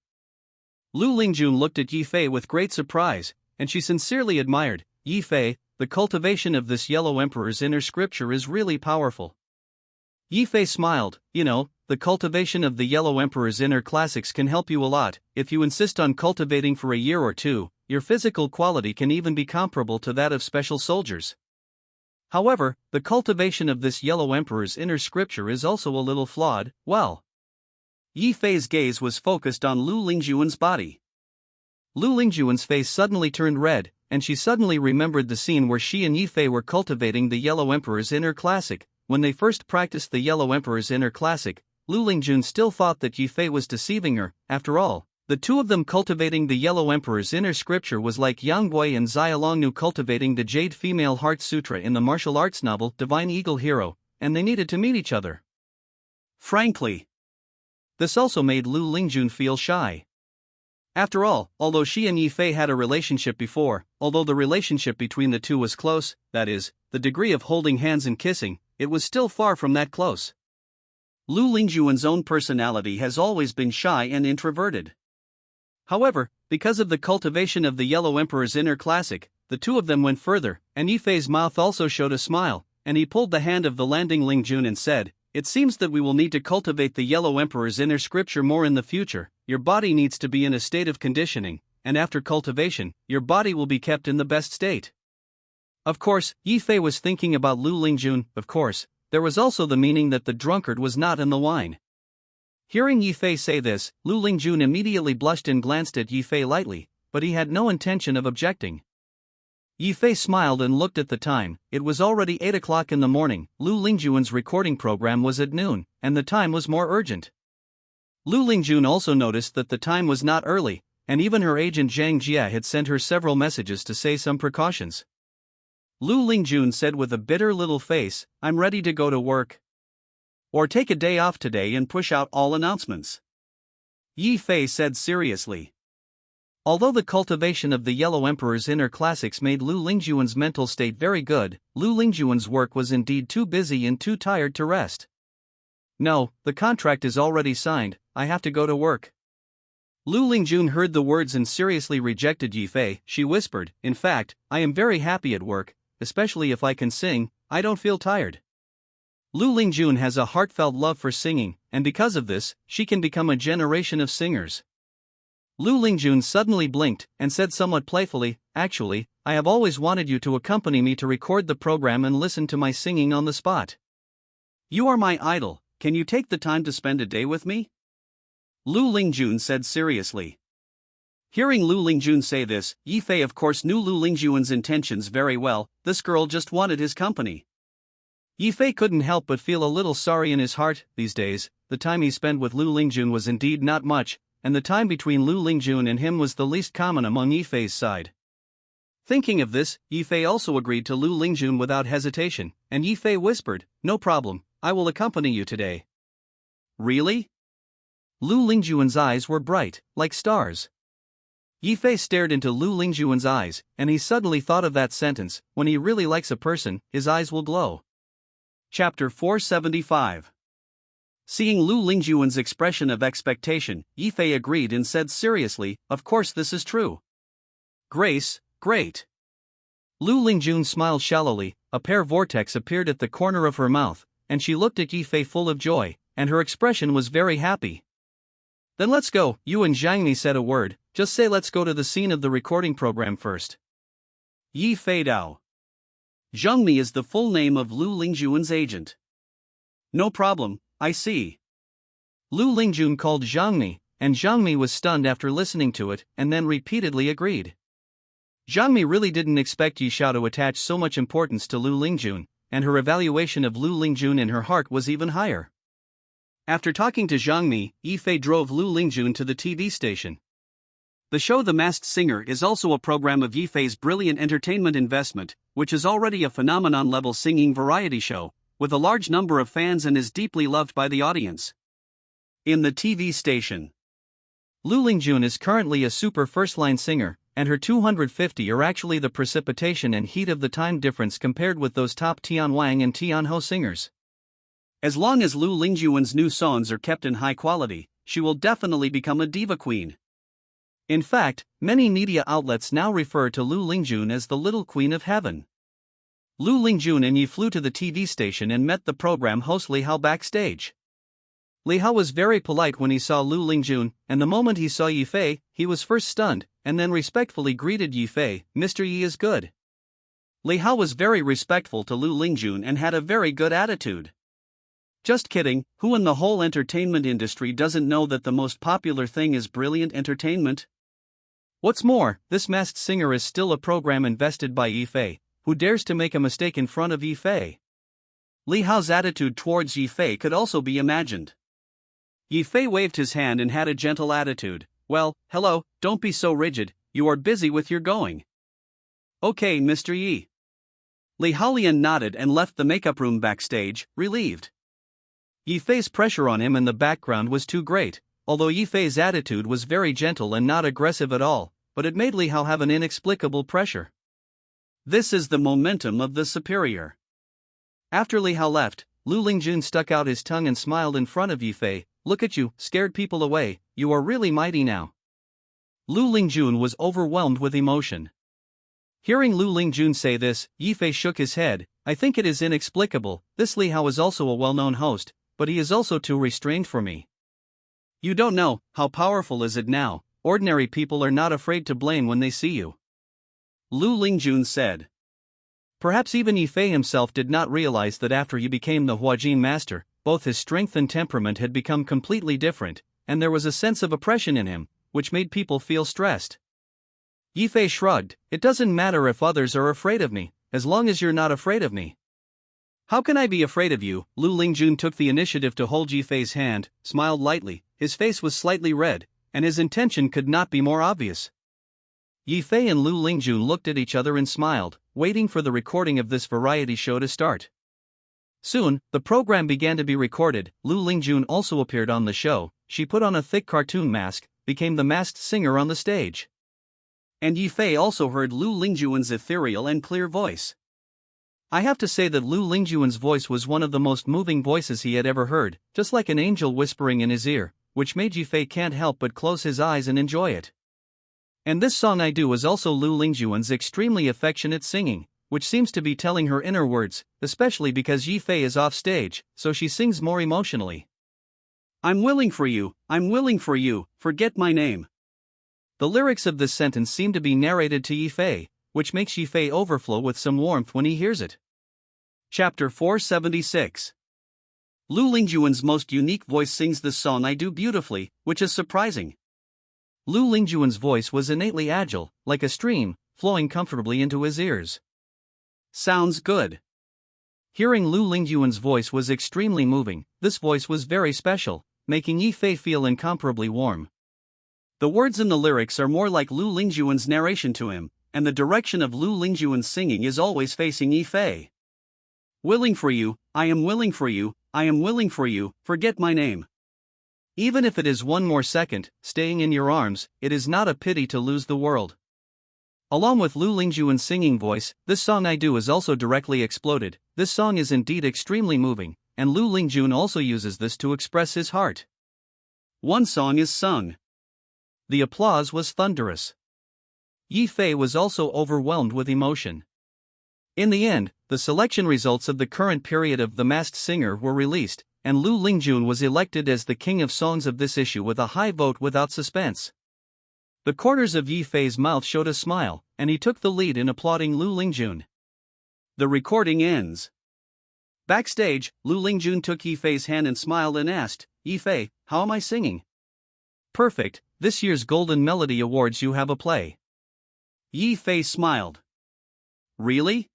Lu Lingjun looked at Yi Fei with great surprise, and she sincerely admired, "Yi Fei, the cultivation of this Yellow Emperor's inner scripture is really powerful." Yi Fei smiled, "You know, the cultivation of the Yellow Emperor's inner classics can help you a lot. If you insist on cultivating for a year or two, your physical quality can even be comparable to that of special soldiers. However, the cultivation of this Yellow Emperor's inner scripture is also a little flawed." Well, Yi Fei's gaze was focused on Lu Lingjun's body. Lu Lingjun's face suddenly turned red, and she suddenly remembered the scene where she and Yi Fei were cultivating the Yellow Emperor's inner classic. When they first practiced the Yellow Emperor's inner classic, Lu Lingjun still thought that Yi Fei was deceiving her. After all, the two of them cultivating the Yellow Emperor's inner scripture was like Yang Gui and Xia Longnu cultivating the Jade Female Heart Sutra in the martial arts novel Divine Eagle Hero, and they needed to meet each other. Frankly, this also made Lu Lingjun feel shy. After all, although she and Yi Fei had a relationship before, although the relationship between the two was close, that is, the degree of holding hands and kissing, it was still far from that close. Lu Lingjun's own personality has always been shy and introverted. However, because of the cultivation of the Yellow Emperor's inner classic, the two of them went further, and Yi Fei's mouth also showed a smile, and he pulled the hand of the landing Lingjun and said, "It seems that we will need to cultivate the Yellow Emperor's inner scripture more in the future. Your body needs to be in a state of conditioning, and after cultivation, your body will be kept in the best state." Of course, Yi Fei was thinking about Lu Lingjun. Of course, there was also the meaning that the drunkard was not in the wine. Hearing Yi Fei say this, Lu Lingjun immediately blushed and glanced at Yi Fei lightly, but he had no intention of objecting. Yi Fei smiled and looked at the time. It was already 8 o'clock in the morning. Lu Lingjun's recording program was at noon, and the time was more urgent. Lu Lingjun also noticed that the time was not early, and even her agent Zhang Jia had sent her several messages to say some precautions. Lu Lingjun said with a bitter little face, "I'm ready to go to work." Or take a day off today and push out all announcements. Yi Fei said seriously. Although the cultivation of the Yellow Emperor's inner classics made Lu Lingjuan's mental state very good, Lu Lingjuan's work was indeed too busy and too tired to rest. No, the contract is already signed, I have to go to work. Lu Lingjun heard the words and seriously rejected Yi Fei. She whispered, in fact, I am very happy at work, especially if I can sing, I don't feel tired. Lu Lingjun has a heartfelt love for singing, and because of this, she can become a generation of singers. Lu Lingjun suddenly blinked and said somewhat playfully, actually, I have always wanted you to accompany me to record the program and listen to my singing on the spot. You are my idol, can you take the time to spend a day with me? Lu Lingjun said seriously. Hearing Lu Lingjun say this, Yi Fei of course knew Lu Lingjuan's intentions very well, this girl just wanted his company. Yi Fei couldn't help but feel a little sorry in his heart. These days, the time he spent with Lu Lingjun was indeed not much, and the time between Lu Lingjun and him was the least common among Yi Fei's side. Thinking of this, Yi Fei also agreed to Lu Lingjun without hesitation, and Yi Fei whispered, no problem, I will accompany you today. Really? Lu Lingjuan's eyes were bright, like stars. Yi Fei stared into Lu Lingjuan's eyes, and he suddenly thought of that sentence, when he really likes a person, his eyes will glow. Chapter 475. Seeing Lu Lingjuan's expression of expectation, Yi Fei agreed and said seriously, of course this is true. Grace, great. Lu Lingjun smiled shallowly, a pear vortex appeared at the corner of her mouth, and she looked at Yi Fei full of joy, and her expression was very happy. Then let's go, you and Zhang Mi said a word, just say let's go to the scene of the recording program first. Yi Fei Dao. Zhang Mi is the full name of Lu Lingjuan's agent. No problem, I see. Lu Lingjun called Zhang Mi, and Zhang Mi was stunned after listening to it, and then repeatedly agreed. Zhang Mi really didn't expect Yi Xiao to attach so much importance to Lu Lingjun, and her evaluation of Lu Lingjun in her heart was even higher. After talking to Zhang Mi, Yi Fei drove Lu Lingjun to the TV station. The show The Masked Singer is also a program of Yi Fei's brilliant entertainment investment, which is already a phenomenon-level singing variety show, with a large number of fans and is deeply loved by the audience. In the TV station, Lu Lingjun is currently a super first-line singer, and her 250 are actually the precipitation and heat of the time difference compared with those top Tian Wang and Tian Ho singers. As long as Lu Lingjuan's new songs are kept in high quality, she will definitely become a diva queen. In fact, many media outlets now refer to Lu Lingjun as the Little Queen of Heaven. Lu Lingjun and Yi flew to the TV station and met the program host Li Hao backstage. Li Hao was very polite when he saw Lu Lingjun, and the moment he saw Yi Fei, he was first stunned, and then respectfully greeted Yi Fei, Mr. Yi is good. Li Hao was very respectful to Lu Lingjun and had a very good attitude. Just kidding, who in the whole entertainment industry doesn't know that the most popular thing is brilliant entertainment? What's more, this Masked Singer is still a program invested by Yi Fei, who dares to make a mistake in front of Yi Fei? Li Hao's attitude towards Yi Fei could also be imagined. Yi Fei waved his hand and had a gentle attitude. Well, hello, don't be so rigid, you are busy with your going. Okay, Mr. Yi. Li Haolian nodded and left the makeup room backstage, relieved. Yi Fei's pressure on him in the background was too great, although Yi Fei's attitude was very gentle and not aggressive at all, but it made Li Hao have an inexplicable pressure. This is the momentum of the superior. After Li Hao left, Lu Lingjun stuck out his tongue and smiled in front of Yi Fei. Look at you, scared people away, you are really mighty now. Lu Lingjun was overwhelmed with emotion. Hearing Lu Lingjun say this, Yi Fei shook his head. I think it is inexplicable, this Li Hao is also a well-known host, but he is also too restrained for me. You don't know, how powerful is it now, ordinary people are not afraid to blame when they see you. Lu Lingjun said. Perhaps even Yi Fei himself did not realize that after he became the Huajin master, both his strength and temperament had become completely different, and there was a sense of oppression in him, which made people feel stressed. Yi Fei shrugged, it doesn't matter if others are afraid of me, as long as you're not afraid of me. How can I be afraid of you? Lu Lingjun took the initiative to hold Yi Fei's hand, smiled lightly, his face was slightly red, and his intention could not be more obvious. Yi Fei and Lu Lingjun looked at each other and smiled, waiting for the recording of this variety show to start. Soon, the program began to be recorded. Lu Lingjun also appeared on the show. She put on a thick cartoon mask, became the masked singer on the stage. And Yifei also heard Lu Lingjun's ethereal and clear voice. I have to say that Lu Lingjun's voice was one of the most moving voices he had ever heard, just like an angel whispering in his ear, which made Yifei can't help but close his eyes and enjoy it. And this song I Do is also Lu Lingjun's extremely affectionate singing, which seems to be telling her inner words, especially because Yifei is off stage, so she sings more emotionally. I'm willing for you, forget my name. The lyrics of this sentence seem to be narrated to Yifei, which makes Yifei overflow with some warmth when he hears it. Chapter 476. Lu Lingjun's most unique voice sings this song I Do beautifully, which is surprising. Lu Lingjun's voice was innately agile, like a stream, flowing comfortably into his ears. Sounds good. Hearing Lu Lingjun's voice was extremely moving. This voice was very special, making Yifei feel incomparably warm. The words in the lyrics are more like Lu Lingjun's narration to him, and the direction of Lu Lingjun's singing is always facing Yifei. Willing for you, I am willing for you, forget my name. Even if it is one more second, staying in your arms, it is not a pity to lose the world. Along with Lu Lingjun's singing voice, this song I Do is also directly exploded. This song is indeed extremely moving, and Lu Lingjun also uses this to express his heart. One song is sung. The applause was thunderous. Yifei was also overwhelmed with emotion. In the end, the selection results of the current period of The Masked Singer were released, and Lu Lingjun was elected as the king of songs of this issue with a high vote without suspense. The corners of Yifei's mouth showed a smile, and he took the lead in applauding Lu Lingjun. The recording ends. Backstage, Lu Lingjun took Yifei's hand and smiled and asked, "Yifei, how am I singing?" "Perfect, this year's Golden Melody Awards you have a play." Yifei smiled. "Really?"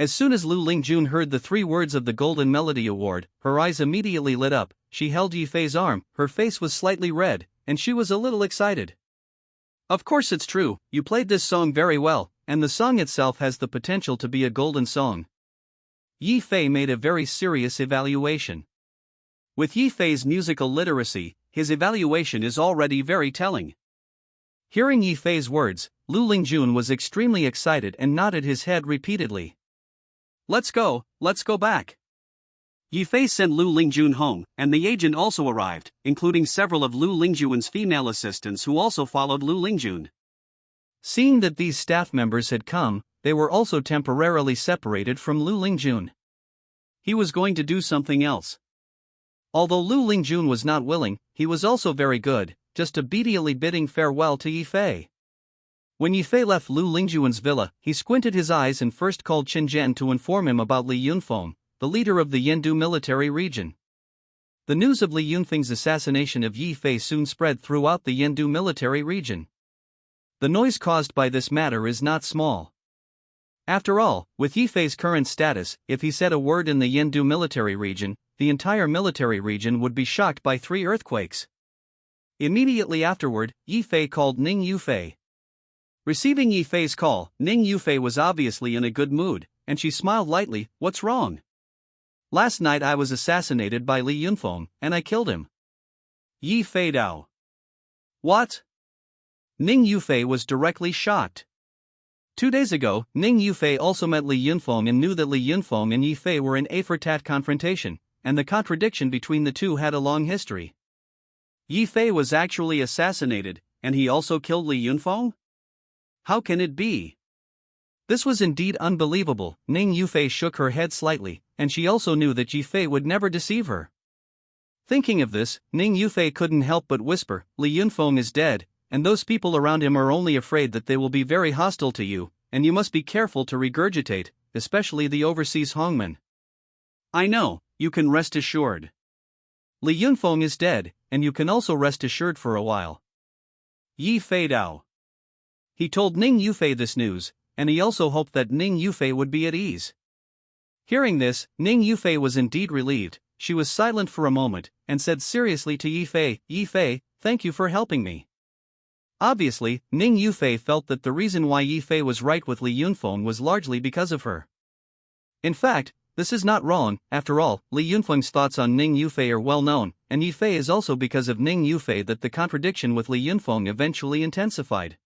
As soon as Lu Lingjun heard the 3 words of the Golden Melody Award, her eyes immediately lit up. She held Yifei's arm, her face was slightly red, and she was a little excited. "Of course it's true, you played this song very well, and the song itself has the potential to be a golden song." Yifei made a very serious evaluation. With Yifei's musical literacy, his evaluation is already very telling. Hearing Yifei's words, Lu Lingjun was extremely excited and nodded his head repeatedly. Let's go back." Yifei sent Lu Lingjun home, and the agent also arrived, including several of Lu Lingjun's female assistants who also followed Lu Lingjun. Seeing that these staff members had come, they were also temporarily separated from Lu Lingjun. He was going to do something else. Although Lu Lingjun was not willing, he was also very good, just obediently bidding farewell to Yifei. When Yifei left Lu Lingjun's villa, he squinted his eyes and first called Qin Zhen to inform him about Li Yunfeng, the leader of the Yendu military region. The news of Li Yunfeng's assassination of Yifei soon spread throughout the Yendu military region. The noise caused by this matter is not small. After all, with Yifei's current status, if he said a word in the Yendu military region, the entire military region would be shocked by 3 earthquakes. Immediately afterward, Yifei called Ning Yufei. Receiving Yifei's call, Ning Yufei was obviously in a good mood, and she smiled lightly. "What's wrong?" "Last night I was assassinated by Li Yunfeng, and I killed him." Yifei Dao. "What?" Ning Yufei was directly shocked. 2 days ago, Ning Yufei also met Li Yunfeng and knew that Li Yunfeng and Yifei were in a for-tat confrontation, and the contradiction between the two had a long history. Yifei was actually assassinated, and he also killed Li Yunfeng? How can it be? This was indeed unbelievable. Ning Yufei shook her head slightly, and she also knew that Yifei would never deceive her. Thinking of this, Ning Yufei couldn't help but whisper, "Li Yunfeng is dead, and those people around him are only afraid that they will be very hostile to you, and you must be careful to regurgitate, especially the overseas Hongmen." "I know, you can rest assured." "Li Yunfeng is dead, and you can also rest assured for a while." Yifei Dao. He told Ning Yufei this news, and he also hoped that Ning Yufei would be at ease. Hearing this, Ning Yufei was indeed relieved. She was silent for a moment, and said seriously to Yifei, "Yifei, thank you for helping me." Obviously, Ning Yufei felt that the reason why Yifei was right with Li Yunfeng was largely because of her. In fact, this is not wrong. After all, Li Yunfeng's thoughts on Ning Yufei are well known, and Yifei is also because of Ning Yufei that the contradiction with Li Yunfeng eventually intensified.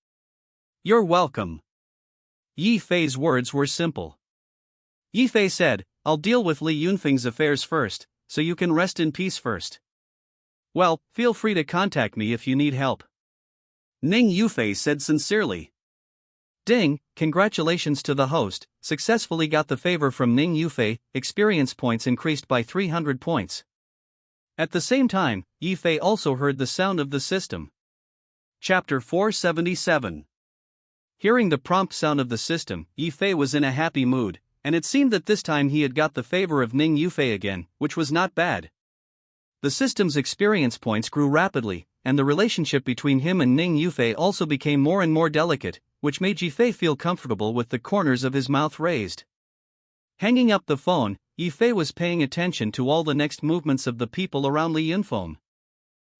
You're welcome. Yifei's words were simple. Yifei said, I'll deal with Li Yunfeng's affairs first, so you can rest in peace first. Well, feel free to contact me if you need help. Ning Yufei said sincerely. Ding, congratulations to the host, successfully got the favor from Ning Yufei, experience points increased by 300 points. At the same time, Yifei also heard the sound of the system. Chapter 477. Hearing the prompt sound of the system, Yifei was in a happy mood, and it seemed that this time he had got the favor of Ning Yufei again, which was not bad. The system's experience points grew rapidly, and the relationship between him and Ning Yufei also became more and more delicate, which made Yifei feel comfortable with the corners of his mouth raised. Hanging up the phone, Yifei was paying attention to all the next movements of the people around Li Yunfeng.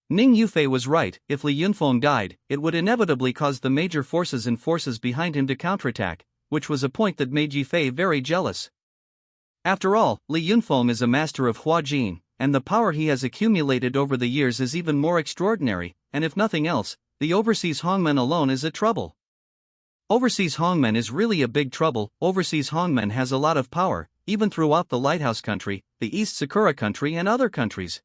Ning Yufei was right, if Li Yunfeng died, it would inevitably cause the major forces and forces behind him to counterattack, which was a point that made Yifei very jealous. After all, Li Yunfeng is a master of Huajin, and the power he has accumulated over the years is even more extraordinary, and if nothing else, the overseas Hongmen alone is a trouble. Overseas Hongmen is really a big trouble. Overseas Hongmen has a lot of power, even throughout the Lighthouse Country, the East Sakura Country and other countries.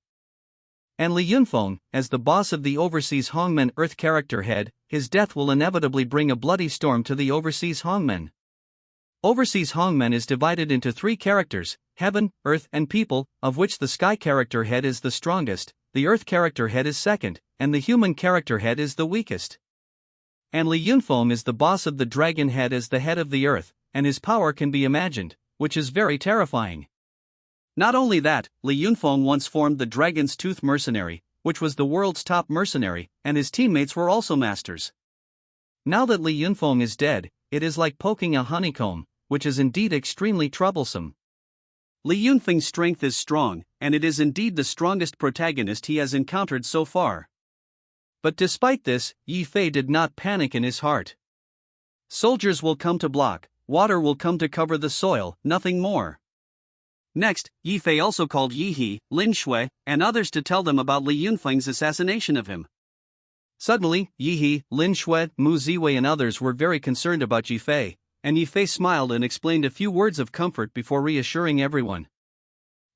And Li Yunfeng, as the boss of the overseas Hongmen Earth character head, his death will inevitably bring a bloody storm to the overseas Hongmen. Overseas Hongmen is divided into 3 characters, Heaven, Earth and People, of which the Sky character head is the strongest, the Earth character head is second, and the Human character head is the weakest. And Li Yunfeng is the boss of the Dragon head as the head of the Earth, and his power can be imagined, which is very terrifying. Not only that, Li Yunfeng once formed the Dragon's Tooth Mercenary, which was the world's top mercenary, and his teammates were also masters. Now that Li Yunfeng is dead, it is like poking a honeycomb, which is indeed extremely troublesome. Li Yunfeng's strength is strong, and it is indeed the strongest protagonist he has encountered so far. But despite this, Yifei did not panic in his heart. Soldiers will come to block, water will come to cover the soil, nothing more. Next, Yifei also called Yihe, Lin Shui, and others to tell them about Li Yunfeng's assassination of him. Suddenly, Yihe, Lin Shui, Mu Ziwei and others were very concerned about Yifei, and Yifei smiled and explained a few words of comfort before reassuring everyone.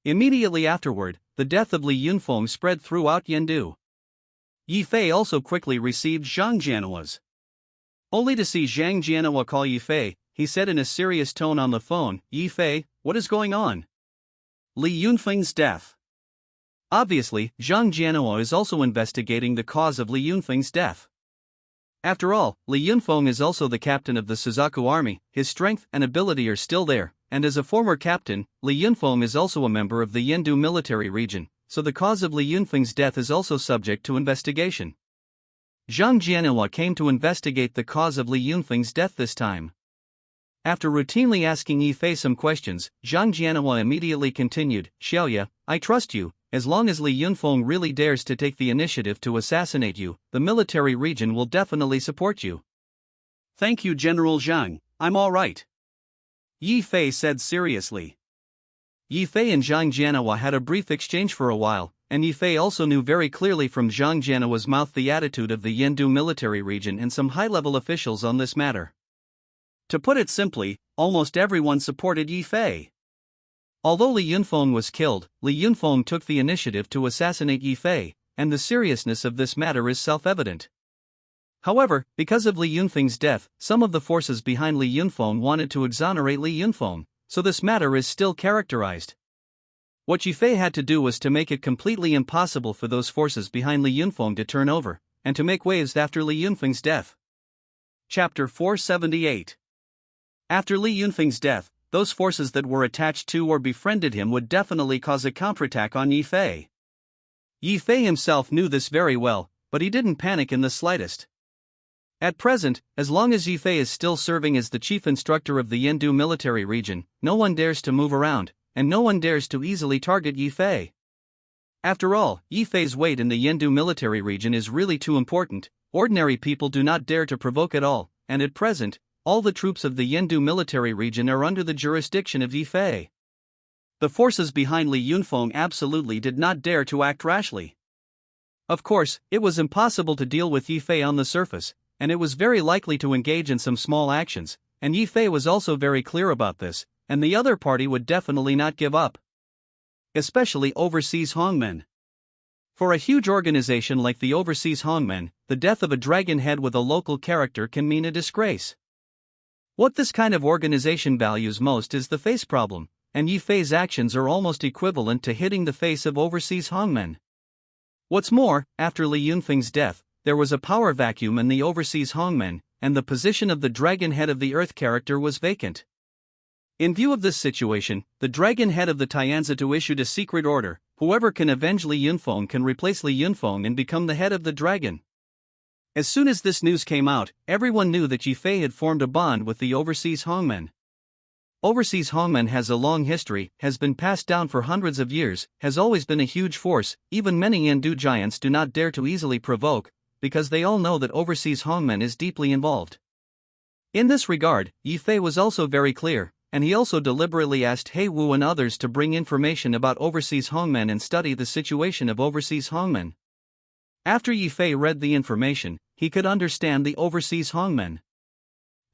Immediately afterward, the death of Li Yunfeng spread throughout Yendu. Yifei also quickly received Zhang Jianhua's. Only to see Zhang Jianhua call Yifei, he said in a serious tone on the phone, Yifei, what is going on? Li Yunfeng's death. Obviously, Zhang Jianhua is also investigating the cause of Li Yunfeng's death. After all, Li Yunfeng is also the captain of the Suzaku army, his strength and ability are still there, and as a former captain, Li Yunfeng is also a member of the Yendu military region, so the cause of Li Yunfeng's death is also subject to investigation. Zhang Jianhua came to investigate the cause of Li Yunfeng's death this time. After routinely asking Yifei some questions, Zhang Jianhua immediately continued, Xiaoya, I trust you. As long as Li Yunfeng really dares to take the initiative to assassinate you, the military region will definitely support you. Thank you, General Zhang, I'm all right. Yifei said seriously. Yifei and Zhang Jianhua had a brief exchange for a while, and Yifei also knew very clearly from Zhang Jianhua's mouth the attitude of the Yendu military region and some high-level officials on this matter. To put it simply, almost everyone supported Yifei. Although Li Yunfeng was killed, Li Yunfeng took the initiative to assassinate Yifei, and the seriousness of this matter is self-evident. However, because of Li Yunfeng's death, some of the forces behind Li Yunfeng wanted to exonerate Li Yunfeng, so this matter is still characterized. What Yifei had to do was to make it completely impossible for those forces behind Li Yunfeng to turn over, and to make waves after Li Yunfeng's death. Chapter 478. After Li Yunfeng's death, those forces that were attached to or befriended him would definitely cause a counterattack on Yifei. Yifei himself knew this very well, but he didn't panic in the slightest. At present, as long as Yifei is still serving as the chief instructor of the Yendu military region, no one dares to move around, and no one dares to easily target Yifei. After all, Yifei's weight in the Yendu military region is really too important, ordinary people do not dare to provoke at all, and at present, all the troops of the Yendu military region are under the jurisdiction of Yifei. The forces behind Li Yunfeng absolutely did not dare to act rashly. Of course, it was impossible to deal with Yi Fei on the surface, and it was very likely to engage in some small actions, and Yi Fei was also very clear about this, and the other party would definitely not give up. Especially overseas Hongmen. For a huge organization like the overseas Hongmen, the death of a dragon head with a local character can mean a disgrace. What this kind of organization values most is the face problem, and Yi Fei's actions are almost equivalent to hitting the face of overseas Hongmen. What's more, after Li Yunfeng's death, there was a power vacuum in the overseas Hongmen, and the position of the dragon head of the Earth character was vacant. In view of this situation, the dragon head of the Tianzitu issued a secret order: whoever can avenge Li Yunfeng can replace Li Yunfeng and become the head of the dragon. As soon as this news came out, everyone knew that Yi Fei had formed a bond with the overseas Hongmen. Overseas Hongmen has a long history, has been passed down for hundreds of years, has always been a huge force. Even many Yendu giants do not dare to easily provoke, because they all know that overseas Hongmen is deeply involved. In this regard, Yi Fei was also very clear, and he also deliberately asked He Wu and others to bring information about overseas Hongmen and study the situation of overseas Hongmen. After Yi Fei read the information, he could understand the overseas Hongmen.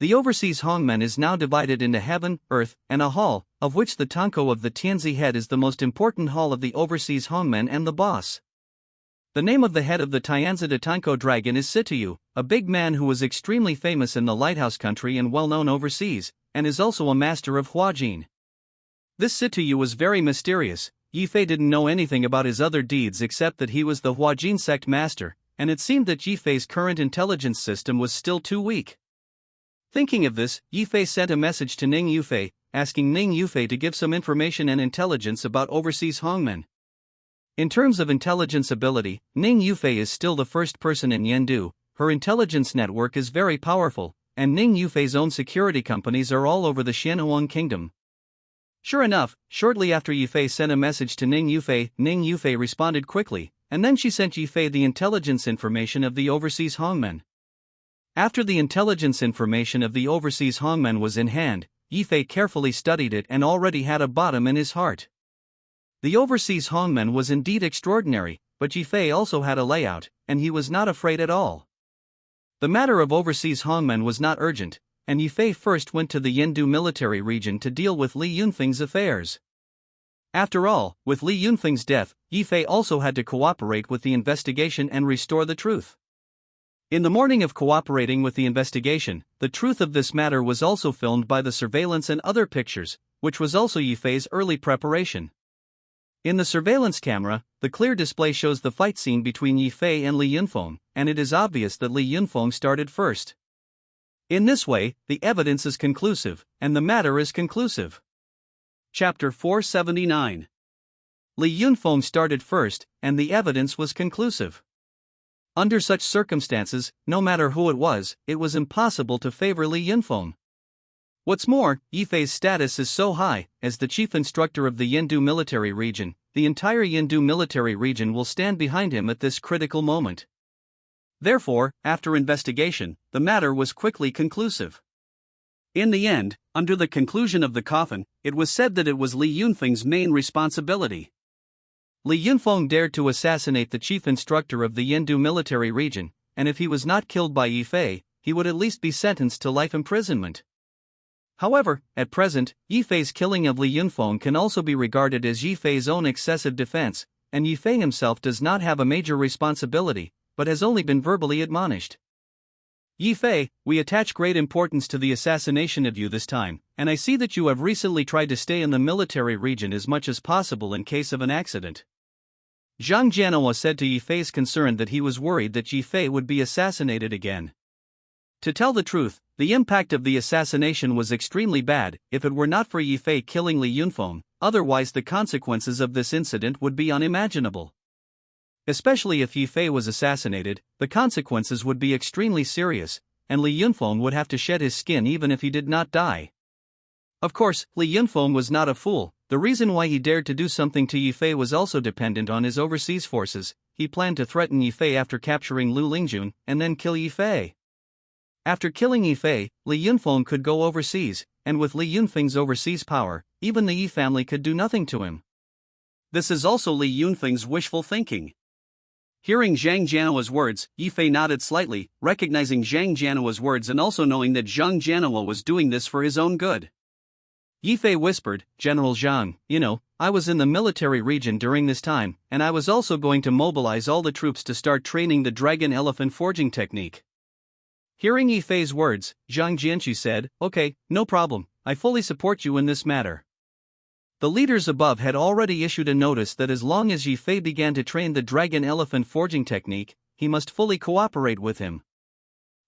The overseas Hongmen is now divided into heaven, earth, and a hall, of which the Tanko of the Tianzi head is the most important hall of the overseas Hongmen and the boss. The name of the head of the Tianzi Tanko dragon is Situyu, a big man who was extremely famous in the lighthouse country and well known overseas, and is also a master of Huajin. This Situyu was very mysterious. Yi Fei didn't know anything about his other deeds except that he was the Huajin sect master, and it seemed that Yi Fei's current intelligence system was still too weak. Thinking of this, Yi Fei sent a message to Ning Yufei, asking Ning Yufei to give some information and intelligence about overseas Hongmen. In terms of intelligence ability, Ning Yufei is still the first person in Yendu. Her intelligence network is very powerful, and Ning Yufei's own security companies are all over the Xianhuang kingdom. Sure enough, shortly after Yi Fei sent a message to Ning Yufei responded quickly, and then she sent Yi Fei the intelligence information of the overseas Hongmen. After the intelligence information of the overseas Hongmen was in hand, Yi Fei carefully studied it and already had a bottom in his heart. The overseas Hongmen was indeed extraordinary, but Yi Fei also had a layout, and he was not afraid at all. The matter of overseas Hongmen was not urgent, and Yi Fei first went to the Yendu military region to deal with Li Yunfeng's affairs. After all, with Li Yunfeng's death, Yi Fei also had to cooperate with the investigation and restore the truth. In the morning of cooperating with the investigation, the truth of this matter was also filmed by the surveillance and other pictures, which was also Yi Fei's early preparation. In the surveillance camera, the clear display shows the fight scene between Yi Fei and Li Yunfeng, and it is obvious that Li Yunfeng started first. In this way, the evidence is conclusive, and the matter is conclusive. Chapter 479. Li Yunfeng started first, and the evidence was conclusive. Under such circumstances, no matter who it was impossible to favor Li Yunfeng. What's more, Yi Fei's status is so high. As the chief instructor of the Yendu military region, the entire Yendu military region will stand behind him at this critical moment. Therefore, after investigation, the matter was quickly conclusive. In the end, under the conclusion of the coffin, it was said that it was Li Yunfeng's main responsibility. Li Yunfeng dared to assassinate the chief instructor of the Yendu military region, and if he was not killed by Yi Fei, he would at least be sentenced to life imprisonment. However, at present, Yi Fei's killing of Li Yunfeng can also be regarded as Yi Fei's own excessive defense, and Yi Fei himself does not have a major responsibility, but has only been verbally admonished. Yi Fei, we attach great importance to the assassination of you this time, and I see that you have recently tried to stay in the military region as much as possible in case of an accident. Zhang Jianhua said to Yi Fei's concern that he was worried that Yi Fei would be assassinated again. To tell the truth, the impact of the assassination was extremely bad. If it were not for Yi Fei killing Li Yunfeng, otherwise the consequences of this incident would be unimaginable. Especially if Yi Fei was assassinated, the consequences would be extremely serious, and Li Yunfeng would have to shed his skin even if he did not die. Of course, Li Yunfeng was not a fool. The reason why he dared to do something to Yi Fei was also dependent on his overseas forces. He planned to threaten Yi Fei after capturing Lu Lingjun, and then kill Yi Fei. After killing Yi Fei, Li Yunfeng could go overseas, and with Li Yunfeng's overseas power, even the Yi family could do nothing to him. This is also Li Yunfeng's wishful thinking. Hearing Zhang Jianua's words, Yi Fei nodded slightly, recognizing Zhang Jianua's words and also knowing that Zhang Jianua was doing this for his own good. Yi Fei whispered, "General Zhang, I was in the military region during this time, and I was also going to mobilize all the troops to start training the dragon elephant forging technique." Hearing Yi Fei's words, Zhang Jianqu said, "Okay, no problem, I fully support you in this matter." The leaders above had already issued a notice that as long as Yi Fei began to train the dragon elephant forging technique, he must fully cooperate with him.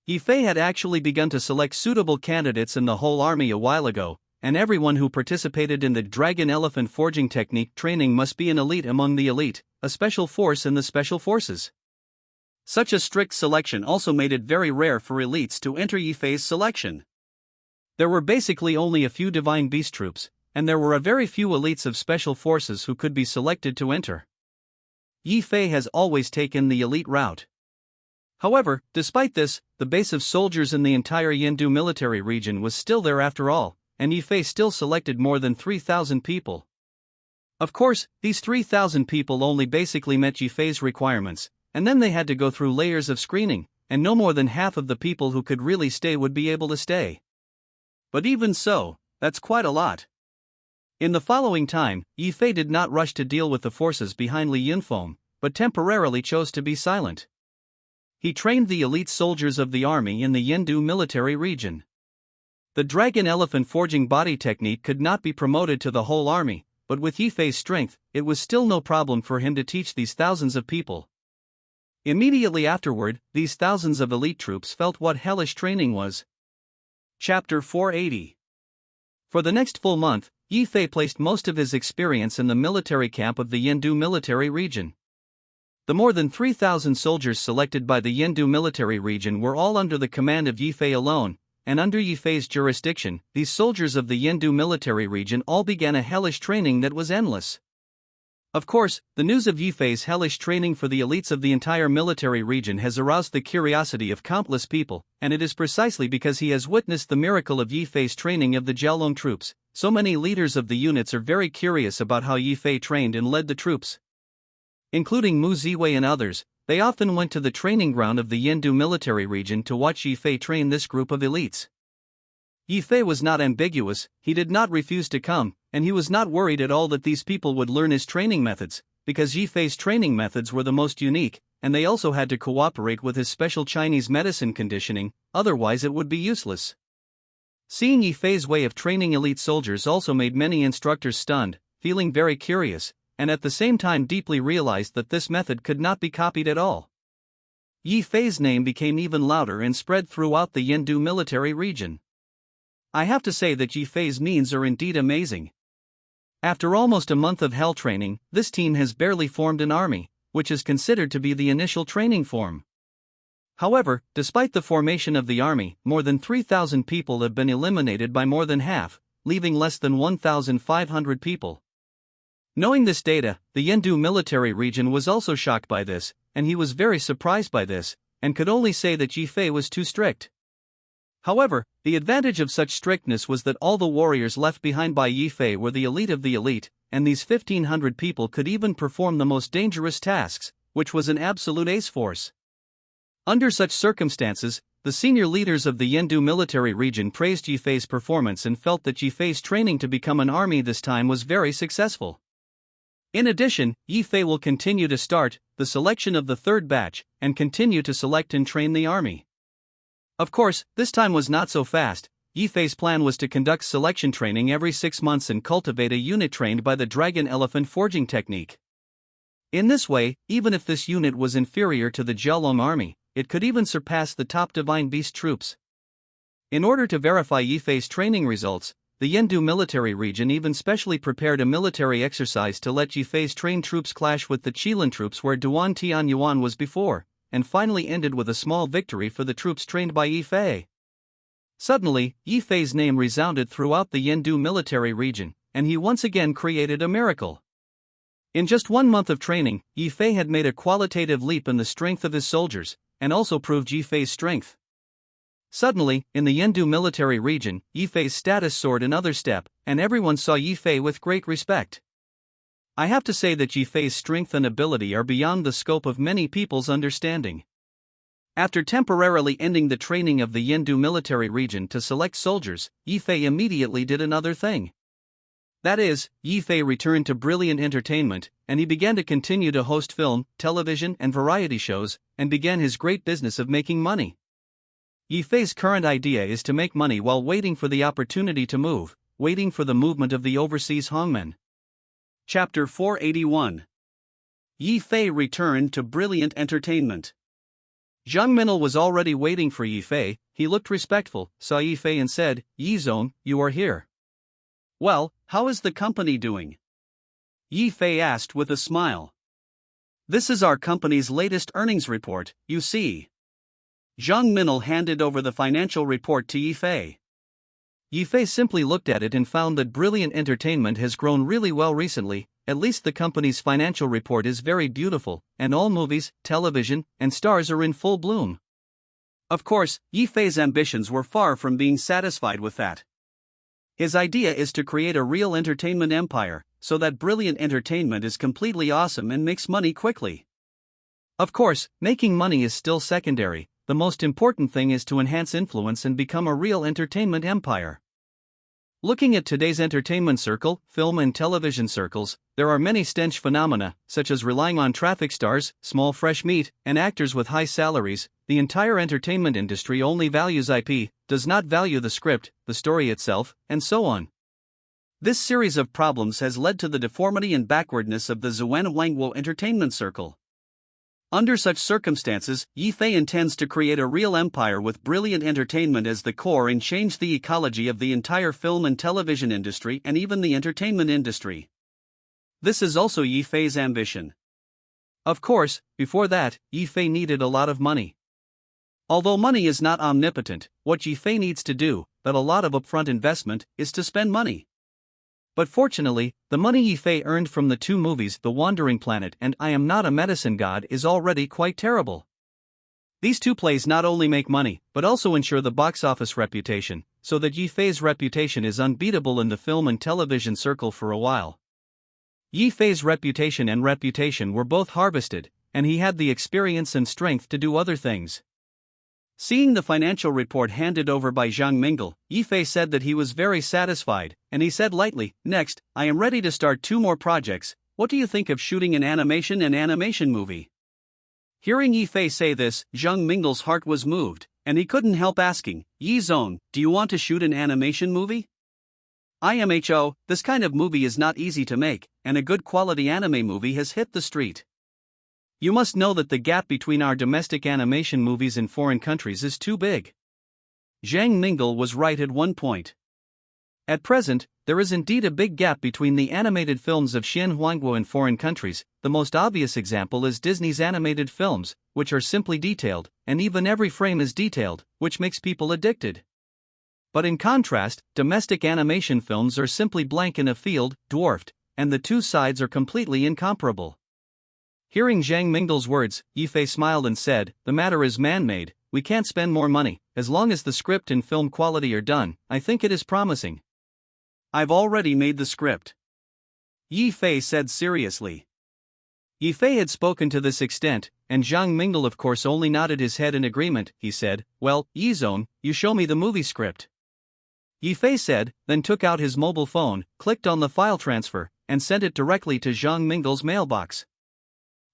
Yi Fei had actually begun to select suitable candidates in the whole army a while ago, and everyone who participated in the dragon elephant forging technique training must be an elite among the elite, a special force in the special forces. Such a strict selection also made it very rare for elites to enter Yi Fei's selection. There were basically only a few divine beast troops, and there were a very few elites of special forces who could be selected to enter. Yi Fei has always taken the elite route. However, despite this, the base of soldiers in the entire Yendu military region was still there after all, and Yi Fei still selected more than 3,000 people. Of course, these 3,000 people only basically met Yi Fei's requirements, and then they had to go through layers of screening, and no more than half of the people who could really stay would be able to stay. But even so, that's quite a lot. In the following time, Yi Fei did not rush to deal with the forces behind Li Yunfeng, but temporarily chose to be silent. He trained the elite soldiers of the army in the Yendu military region. The dragon elephant forging body technique could not be promoted to the whole army, but with Yi Fei's strength, it was still no problem for him to teach these thousands of people. Immediately afterward, these thousands of elite troops felt what hellish training was. Chapter 480. For the next full month, Yi Fei placed most of his experience in the military camp of the Yendu military region. The more than 3,000 soldiers selected by the Yendu military region were all under the command of Yi Fei alone, and under Yi Fei's jurisdiction, these soldiers of the Yendu military region all began a hellish training that was endless. Of course, the news of Yi Fei's hellish training for the elites of the entire military region has aroused the curiosity of countless people, and it is precisely because he has witnessed the miracle of Yi Fei's training of the Jiaolong troops. So many leaders of the units are very curious about how Yi Fei trained and led the troops. Including Mu Ziwei and others, they often went to the training ground of the Yendu military region to watch Yi Fei train this group of elites. Yi Fei was not ambiguous, he did not refuse to come, and he was not worried at all that these people would learn his training methods, because Yi Fei's training methods were the most unique, and they also had to cooperate with his special Chinese medicine conditioning, otherwise it would be useless. Seeing Yi Fei's way of training elite soldiers also made many instructors stunned, feeling very curious, and at the same time deeply realized that this method could not be copied at all. Yi Fei's name became even louder and spread throughout the Yendu military region. I have to say that Yi Fei's means are indeed amazing. After almost a month of hell training, this team has barely formed an army, which is considered to be the initial training form. However, despite the formation of the army, more than 3,000 people have been eliminated by more than half, leaving less than 1,500 people. Knowing this data, the Yendu military region was also shocked by this, and he was very surprised by this, and could only say that Yi Fei was too strict. However, the advantage of such strictness was that all the warriors left behind by Yi Fei were the elite of the elite, and these 1,500 people could even perform the most dangerous tasks, which was an absolute ace force. Under such circumstances, the senior leaders of the Yendu military region praised Yi Fei's performance and felt that Yi Fei's training to become an army this time was very successful. In addition, Yi Fei will continue to start the selection of the third batch, and continue to select and train the army. Of course, this time was not so fast. Yi Fei's plan was to conduct selection training every 6 months and cultivate a unit trained by the dragon elephant forging technique. In this way, even if this unit was inferior to the Jiaolong army, it could even surpass the top divine beast troops. In order to verify Yi Fei's training results, the Yendu military region even specially prepared a military exercise to let Yi Fei's trained troops clash with the Qilin troops where Duan Tianyuan was before, and finally ended with a small victory for the troops trained by Yi Fei. Suddenly, Yi Fei's name resounded throughout the Yendu military region, and he once again created a miracle. In just 1 month of training, Yi Fei had made a qualitative leap in the strength of his soldiers, and also proved Yi Fei's strength. Suddenly, in the Yendu military region, Yifei's status soared another step, and everyone saw Yifei with great respect. I have to say that Yifei's strength and ability are beyond the scope of many people's understanding. After temporarily ending the training of the Yendu military region to select soldiers, Yifei immediately did another thing. That is, Yifei returned to brilliant entertainment, and he began to continue to host film, television, and variety shows, and began his great business of making money. Yifei's current idea is to make money while waiting for the opportunity to move, waiting for the movement of the overseas hongmen. Chapter 481. Yifei returned to brilliant entertainment. Zhang Minil was already waiting for Yifei. He looked respectful, saw Yifei and said, "Yizong, you are here." "Well, how is the company doing?" Yifei asked with a smile. "This is our company's latest earnings report, you see." Zhang Minil handed over the financial report to Yifei. Yifei simply looked at it and found that brilliant entertainment has grown really well recently. At least the company's financial report is very beautiful, and all movies, television, and stars are in full bloom. Of course, Yifei's ambitions were far from being satisfied with that. His idea is to create a real entertainment empire, so that brilliant entertainment is completely awesome and makes money quickly. Of course, making money is still secondary. The most important thing is to enhance influence and become a real entertainment empire. Looking at today's entertainment circle, film and television circles, there are many stench phenomena, such as relying on traffic stars, small fresh meat, and actors with high salaries. The entire entertainment industry only values IP, does not value the script, the story itself, and so on. This series of problems has led to the deformity and backwardness of the Zhuan-Wangguo entertainment circle. Under such circumstances, Yifei intends to create a real empire with brilliant entertainment as the core and change the ecology of the entire film and television industry and even the entertainment industry. This is also Yifei's ambition. Of course, before that, Yifei needed a lot of money. Although money is not omnipotent, what Yifei needs to do, but a lot of upfront investment, is to spend money. But fortunately, the money Yifei earned from the two movies The Wandering Planet and I Am Not a Medicine God is already quite terrible. These two plays not only make money, but also ensure the box office reputation, so that Yifei's reputation is unbeatable in the film and television circle for a while. Yifei's reputation were both harvested, and he had the experience and strength to do other things. Seeing the financial report handed over by Zhang Minil, Yifei said that he was very satisfied, and he said lightly, "Next, I am ready to start 2 more projects. What do you think of shooting an animation movie?" Hearing Yifei say this, Zhang Minil's heart was moved, and he couldn't help asking, "Yizong, do you want to shoot an animation movie?" "IMHO, this kind of movie is not easy to make, and a good quality anime movie has hit the street. You must know that the gap between our domestic animation movies in foreign countries is too big." Zhang Minil was right at one point. At present, there is indeed a big gap between the animated films of Xinhuangguo in foreign countries. The most obvious example is Disney's animated films, which are simply detailed, and even every frame is detailed, which makes people addicted. But in contrast, domestic animation films are simply blank in a field, dwarfed, and the two sides are completely incomparable. Hearing Zhang Minil's words, Yifei smiled and said, "The matter is man-made, we can't spend more money, as long as the script and film quality are done. I think it is promising." "I've already made the script," Yifei said seriously. Yifei had spoken to this extent, and Zhang Minil of course only nodded his head in agreement. He said, "Well, Yizong, you show me the movie script." Yifei said, then took out his mobile phone, clicked on the file transfer, and sent it directly to Zhang Minil's mailbox.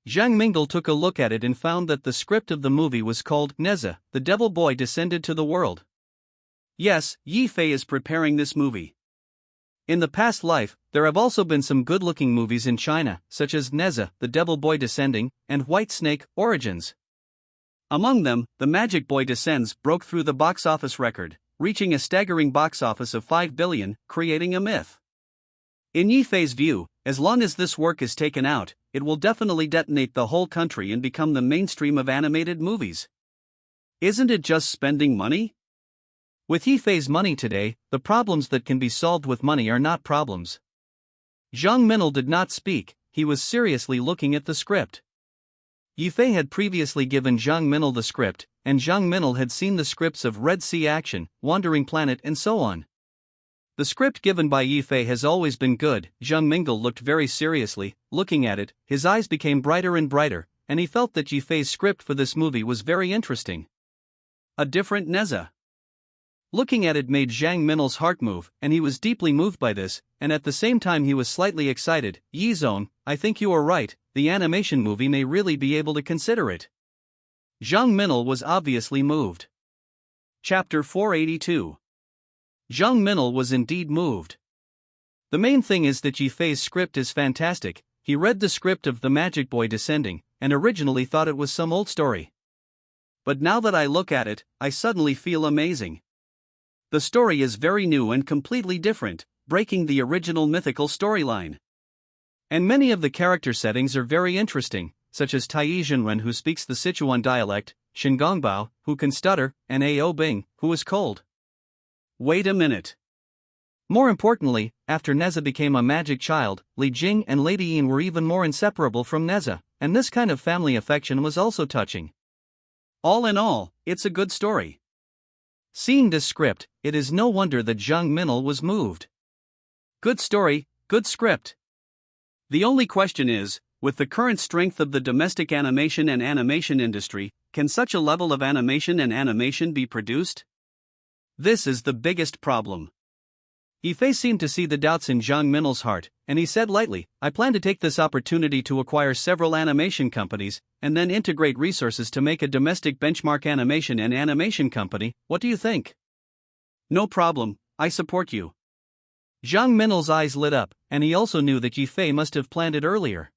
Zhang Minil took a look at it and found that the script of the movie was called Neza, the Devil Boy Descended to the World. Yes, Yifei is preparing this movie. In the past life, there have also been some good-looking movies in China, such as Neza, the Devil Boy Descending, and White Snake, Origins. Among them, The Magic Boy Descends broke through the box office record, reaching a staggering box office of 5 billion, creating a myth. In Yifei's view, as long as this work is taken out, it will definitely detonate the whole country and become the mainstream of animated movies. Isn't it just spending money? With Yifei's money today, the problems that can be solved with money are not problems. Zhang Minil did not speak, he was seriously looking at the script. Yifei had previously given Zhang Minel the script, and Zhang Minel had seen the scripts of Red Sea Action, Wandering Planet, and so on. The script given by Yifei has always been good. Zhang Mingle looked very seriously, looking at it, his eyes became brighter and brighter, and he felt that Yifei's script for this movie was very interesting. A different Neza. Looking at it made Zhang Minel's heart move, and he was deeply moved by this, and at the same time he was slightly excited. Yizong, I think you are right, the animation movie may really be able to consider it. Zhang Minel was obviously moved. Chapter 482. Zhang Minel was indeed moved. The main thing is that Yifei's script is fantastic. He read the script of The Magic Boy Descending, and originally thought it was some old story. But now that I look at it, I suddenly feel amazing. The story is very new and completely different, breaking the original mythical storyline. And many of the character settings are very interesting, such as Tai Zhenren, who speaks the Sichuan dialect, Shen Gongbao, who can stutter, and Ao Bing, who is cold. Wait a minute. More importantly, after Neza became a magic child, Li Jing and Lady Yin were even more inseparable from Neza, and this kind of family affection was also touching. All in all, it's a good story. Seeing this script, it is no wonder that Zhang Minel was moved. Good story, good script. The only question is, with the current strength of the domestic animation and animation industry, can such a level of animation be produced? This is the biggest problem. Yifei seemed to see the doubts in Zhang Minel's heart, and he said lightly, I plan to take this opportunity to acquire several animation companies, and then integrate resources to make a domestic benchmark animation and animation company. What do you think? No problem, I support you. Zhang Minel's eyes lit up, and he also knew that Yifei must have planned it earlier.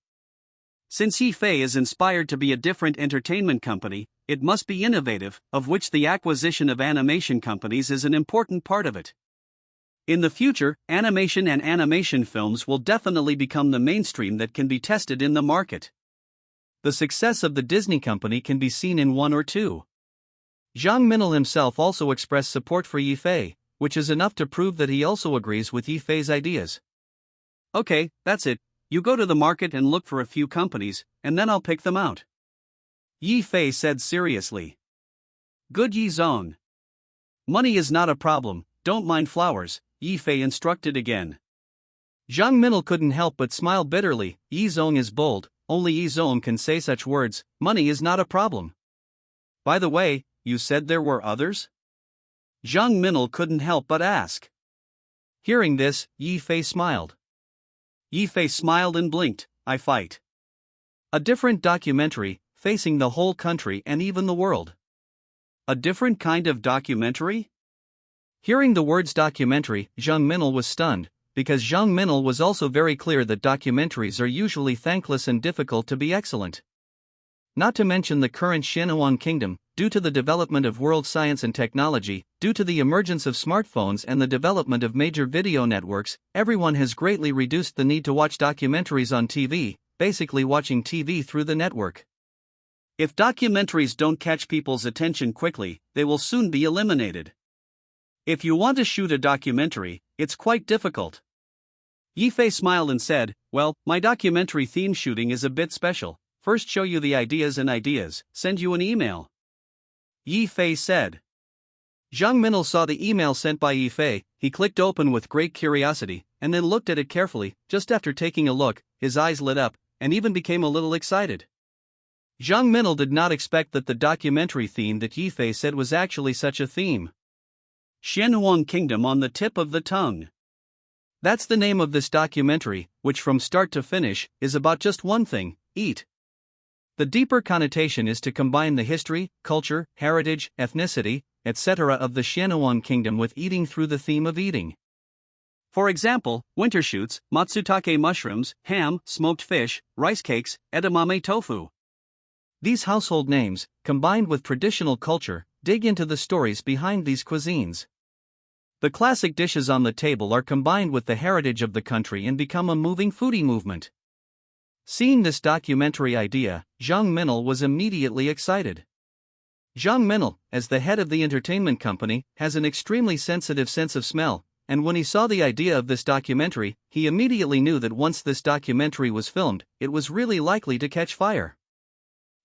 Since Yifei is inspired to be a different entertainment company, it must be innovative, of which the acquisition of animation companies is an important part of it. In the future, animation and animation films will definitely become the mainstream that can be tested in the market. The success of the Disney company can be seen in 1 or 2. Zhang Minel himself also expressed support for Yifei, which is enough to prove that he also agrees with Yifei's ideas. Okay, that's it, you go to the market and look for a few companies, and then I'll pick them out. Yifei said seriously. Good Yizong. Money is not a problem, don't mind flowers, Yifei instructed again. Zhang Minel couldn't help but smile bitterly. Yizong is bold, only Yizong can say such words, money is not a problem. By the way, you said there were others? Zhang Minel couldn't help but ask. Hearing this, Yifei smiled. Yifei smiled and blinked, I fight. A different documentary, facing the whole country and even the world. A different kind of documentary? Hearing the words documentary, Zhang Minel was stunned, because Zhang Minel was also very clear that documentaries are usually thankless and difficult to be excellent. Not to mention the current Xinhuang Kingdom, due to the development of world science and technology, due to the emergence of smartphones and the development of major video networks, everyone has greatly reduced the need to watch documentaries on TV, basically watching TV through the network. If documentaries don't catch people's attention quickly, they will soon be eliminated. If you want to shoot a documentary, it's quite difficult. Yifei smiled and said, well, my documentary theme shooting is a bit special. First show you the ideas, send you an email. Yifei said. Zhang Minel saw the email sent by Yifei, he clicked open with great curiosity, and then looked at it carefully. Just after taking a look, his eyes lit up, and even became a little excited. Zhang Minel did not expect that the documentary theme that Yifei said was actually such a theme. Xinhuang Kingdom on the tip of the tongue. That's the name of this documentary, which from start to finish, is about just one thing, eat. The deeper connotation is to combine the history, culture, heritage, ethnicity, etc. of the Xinhuang Kingdom with eating through the theme of eating. For example, winter shoots, matsutake mushrooms, ham, smoked fish, rice cakes, edamame tofu. These household names, combined with traditional culture, dig into the stories behind these cuisines. The classic dishes on the table are combined with the heritage of the country and become a moving foodie movement. Seeing this documentary idea, Zhang Minel was immediately excited. Zhang Minel, as the head of the entertainment company, has an extremely sensitive sense of smell, and when he saw the idea of this documentary, he immediately knew that once this documentary was filmed, it was really likely to catch fire.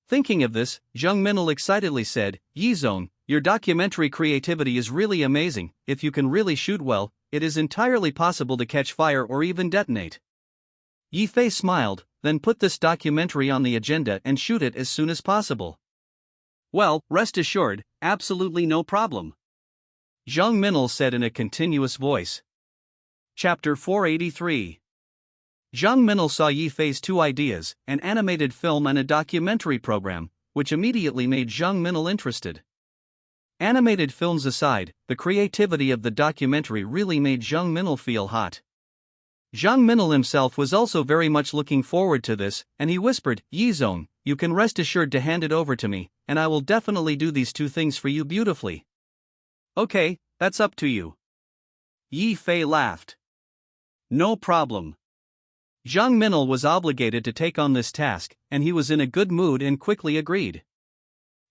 Thinking of this, Zhang Minil excitedly said, Yizong, your documentary creativity is really amazing. If you can really shoot well, it is entirely possible to catch fire or even detonate. Yi Fei smiled, then put this documentary on the agenda and shoot it as soon as possible. Well, rest assured, absolutely no problem, Zhang Minil said in a continuous voice. Chapter 483. Zhang Minil saw Yi Fei's two ideas, an animated film and a documentary program, which immediately made Zhang Minil interested. Animated films aside, the creativity of the documentary really made Zhang Minil feel hot. Zhang Minil himself was also very much looking forward to this, and he whispered, Yizong, you can rest assured to hand it over to me, and I will definitely do these two things for you beautifully. Okay, that's up to you. Yi Fei laughed. No problem. Zhang Minil was obligated to take on this task, and he was in a good mood and quickly agreed.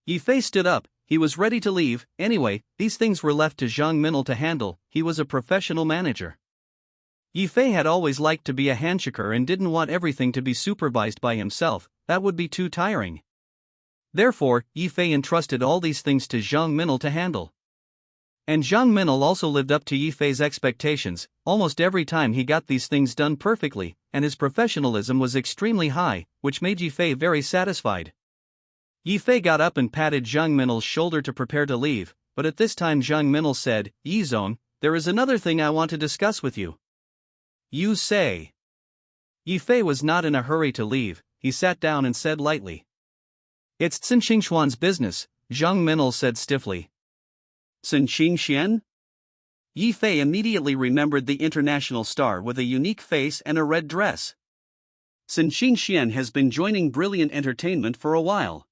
Yi Fei stood up, he was ready to leave. Anyway, these things were left to Zhang Minil to handle. He was a professional manager. Yi Fei had always liked to be a handshaker and didn't want everything to be supervised by himself, that would be too tiring. Therefore, Yi Fei entrusted all these things to Zhang Minil to handle. And Zhang Minil also lived up to Yi Fei's expectations. Almost every time he got these things done perfectly, and his professionalism was extremely high, which made Yi Fei very satisfied. Yi Fei got up and patted Zhang Minil's shoulder to prepare to leave, but at this time Zhang Minil said, Yizong, there is another thing I want to discuss with you. You say. Yi Fei was not in a hurry to leave, he sat down and said lightly. It's Cin Xingxuan's business, Zhang Minil said stiffly. Cin Xingxuan? Yi Fei immediately remembered the international star with a unique face and a red dress. Cin Xingxuan has been joining Brilliant Entertainment for a while.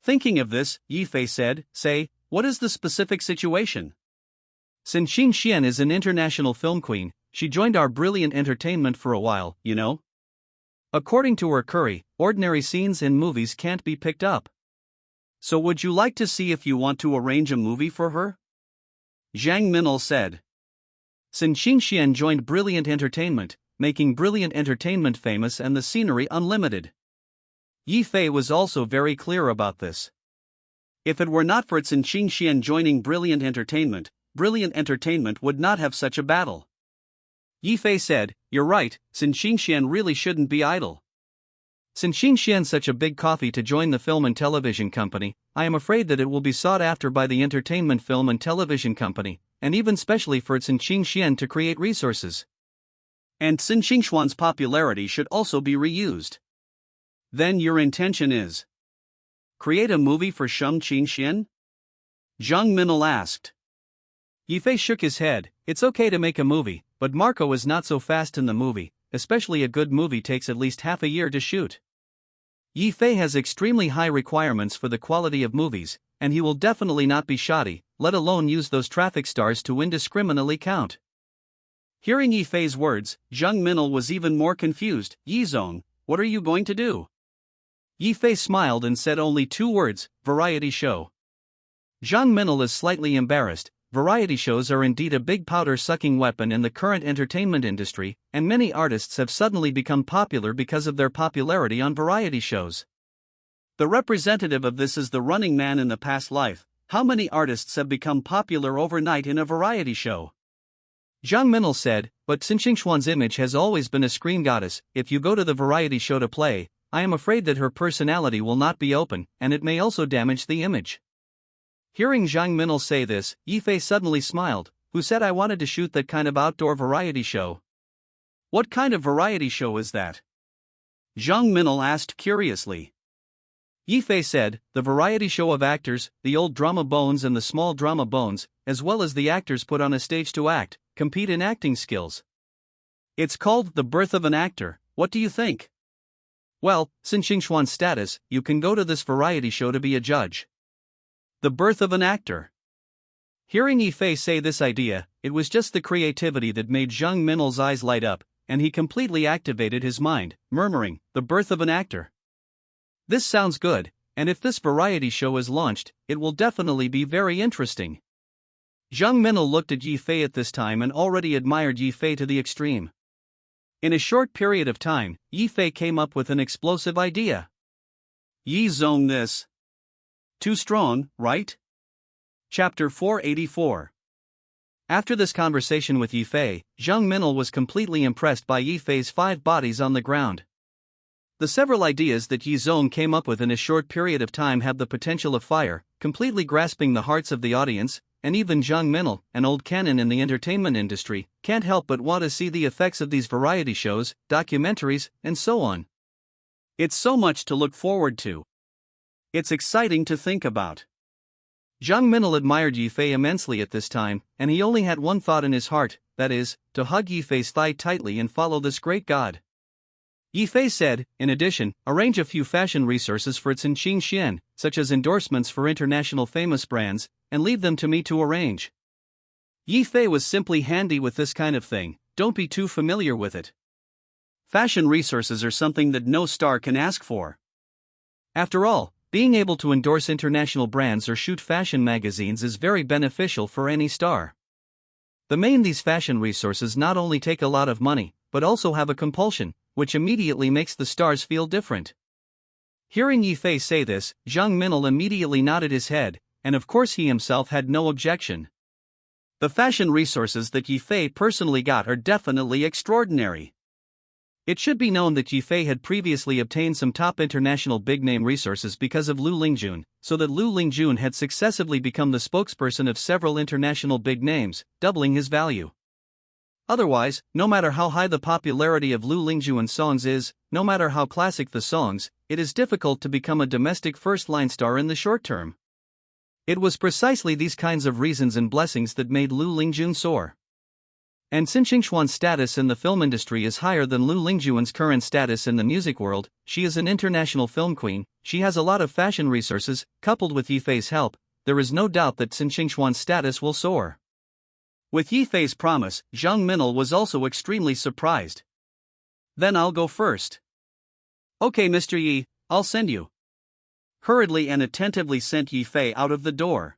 Thinking of this, Yi Fei said, Say, what is the specific situation? Cin Xingxuan is an international film queen, she joined our Brilliant Entertainment for a while, you know. According to her curry, ordinary scenes in movies can't be picked up. So would you like to see if you want to arrange a movie for her? Zhang Minil said. Cin Xingxuan joined Brilliant Entertainment, making Brilliant Entertainment famous and the scenery unlimited. Yi Fei was also very clear about this. If it were not for Cin Xingxuan joining Brilliant Entertainment would not have such a battle. Yi Fei said, You're right, Cin Xingxuan really shouldn't be idle. Cin Xingxuan's such a big coffee to join the film and television company, I am afraid that it will be sought after by the entertainment film and television company, and even specially for Cin Xingxuan to create resources. And Cin Xingxuan's popularity should also be reused. Then your intention is create a movie for Cin Xingxuan? Zhang Minil asked. Yi Fei shook his head, it's okay to make a movie, but Marco is not so fast in the movie, especially a good movie takes at least half a year to shoot. Yi Fei has extremely high requirements for the quality of movies, and he will definitely not be shoddy, let alone use those traffic stars to indiscriminately count. Hearing Yi Fei's words, Zhang Minil was even more confused. Yizong, what are you going to do? Yi Fei smiled and said only two words, variety show. Zhang Minil is slightly embarrassed. Variety shows are indeed a big powder-sucking weapon in the current entertainment industry, and many artists have suddenly become popular because of their popularity on variety shows. The representative of this is the Running Man in the past life. How many artists have become popular overnight in a variety show? Zhang Minil said, but Cin Xingxuan's image has always been a screen goddess. If you go to the variety show to play, I am afraid that her personality will not be open, and it may also damage the image. Hearing Zhang Minil say this, Yi Fei suddenly smiled. Who said I wanted to shoot that kind of outdoor variety show? What kind of variety show is that? Zhang Minil asked curiously. Yi Fei said, the variety show of actors, the old drama bones and the small drama bones, as well as the actors put on a stage to act, compete in acting skills. It's called The Birth of an Actor. What do you think? Well, Cin Xingxuan's status, you can go to this variety show to be a judge. The Birth of an Actor. Hearing Yi Fei say this idea, it was just the creativity that made Zhang Minil's eyes light up, and he completely activated his mind, murmuring, The Birth of an Actor. This sounds good, and if this variety show is launched, it will definitely be very interesting. Zhang Minil looked at Yi Fei at this time and already admired Yi Fei to the extreme. In a short period of time, Yi Fei came up with an explosive idea. Yi zone this. Too strong, right? Chapter 484. After this conversation with Yifei, Zhang Minel was completely impressed by Yifei's 5 bodies on the ground. The several ideas that Yi Zong came up with in a short period of time have the potential of fire, completely grasping the hearts of the audience, and even Zhang Minel, an old canon in the entertainment industry, can't help but want to see the effects of these variety shows, documentaries, and so on. It's so much to look forward to. It's exciting to think about. Zhang Minel admired Yifei immensely at this time, and he only had one thought in his heart, that is, to hug Yifei's thigh tightly and follow this great god. Yifei said, in addition, arrange a few fashion resources for Cin Xian, such as endorsements for international famous brands, and leave them to me to arrange. Yifei was simply handy with this kind of thing, don't be too familiar with it. Fashion resources are something that no star can ask for. After all, being able to endorse international brands or shoot fashion magazines is very beneficial for any star. These fashion resources not only take a lot of money, but also have a compulsion, which immediately makes the stars feel different. Hearing Yifei say this, Zhang Minel immediately nodded his head, and of course he himself had no objection. The fashion resources that Yifei personally got are definitely extraordinary. It should be known that Yifei had previously obtained some top international big-name resources because of Lu Lingjun, so that Lu Lingjun had successively become the spokesperson of several international big names, doubling his value. Otherwise, no matter how high the popularity of Lu Lingjun songs is, no matter how classic the songs, it is difficult to become a domestic first-line star in the short term. It was precisely these kinds of reasons and blessings that made Lu Lingjun soar. And since Xingxuan's status in the film industry is higher than Lu Lingjun's current status in the music world, she is an international film queen, she has a lot of fashion resources, coupled with Yifei's help, there is no doubt that Xingxuan's status will soar. With Yifei's promise, Zhang Minel was also extremely surprised. Then I'll go first. Okay, Mr. Yi, I'll send you. Hurriedly and attentively sent Yifei out of the door.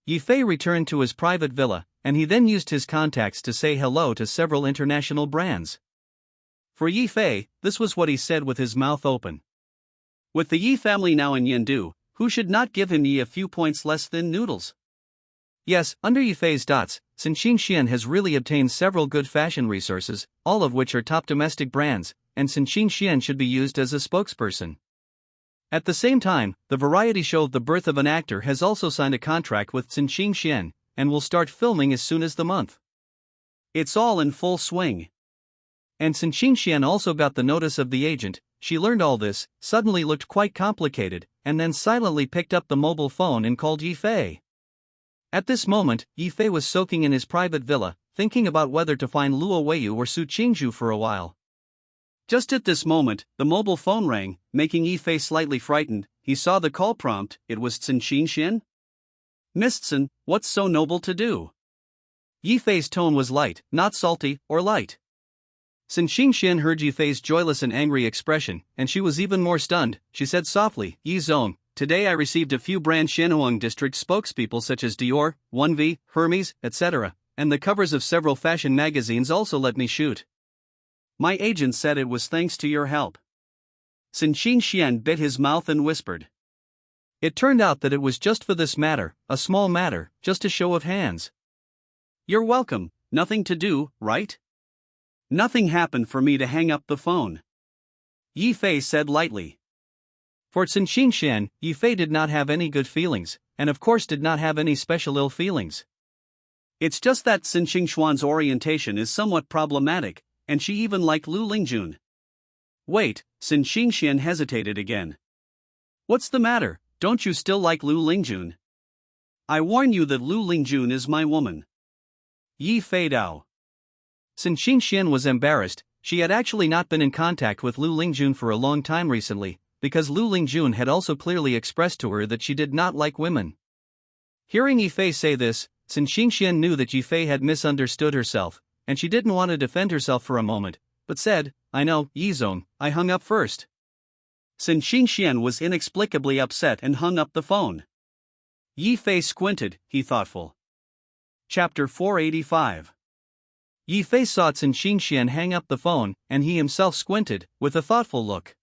Yifei returned to his private villa, and he then used his contacts to say hello to several international brands. For Yifei, this was what he said with his mouth open. With the Yi family now in Yendu, who should not give him Yi a few points less than noodles? Yes, under Yifei's dots, Cin Xian has really obtained several good fashion resources, all of which are top domestic brands, and Cin Xian should be used as a spokesperson. At the same time, the variety show The Birth of an Actor has also signed a contract with Cin Xian, and will start filming as soon as the month. It's all in full swing. And Cin Xian also got the notice of the agent. She learned all this, suddenly looked quite complicated, and then silently picked up the mobile phone and called Yifei. At this moment, Yifei was soaking in his private villa, thinking about whether to find Luo Weiyu or Su Qingzhu for a while. Just at this moment, the mobile phone rang, making Yifei slightly frightened. He saw the call prompt. It was Cin Xian. Miss Cin, what's so noble to do? Yifei's tone was light, not salty or light. Cin Xian heard Yifei's joyless and angry expression, and she was even more stunned. She said softly, Yi Zong, today I received a few brand Shenhuang district spokespeople such as Dior, 1V, Hermes, etc., and the covers of several fashion magazines also let me shoot. My agent said it was thanks to your help. Cin Xian bit his mouth and whispered. It turned out that it was just for this matter, a small matter, just a show of hands. You're welcome, nothing to do, right? Nothing happened for me to hang up the phone. Yifei said lightly. For Cin Xian, Yifei did not have any good feelings, and of course did not have any special ill feelings. It's just that Cin Xian's orientation is somewhat problematic, and she even liked Lu Lingjun. Wait, Cin Xian hesitated again. What's the matter, don't you still like Lu Lingjun? I warn you that Lu Lingjun is my woman. Yifei Dao. Cin Xian was embarrassed. She had actually not been in contact with Lu Lingjun for a long time recently, because Lu Lingjun had also clearly expressed to her that she did not like women. Hearing Yifei say this, Cin Xian knew that Yifei had misunderstood herself, and she didn't want to defend herself for a moment, but said, I know, Yi Zong, I hung up first. Cin Xian was inexplicably upset and hung up the phone. Yifei squinted, he thoughtful. Chapter 485. Yifei saw Cin Xian hang up the phone, and he himself squinted, with a thoughtful look.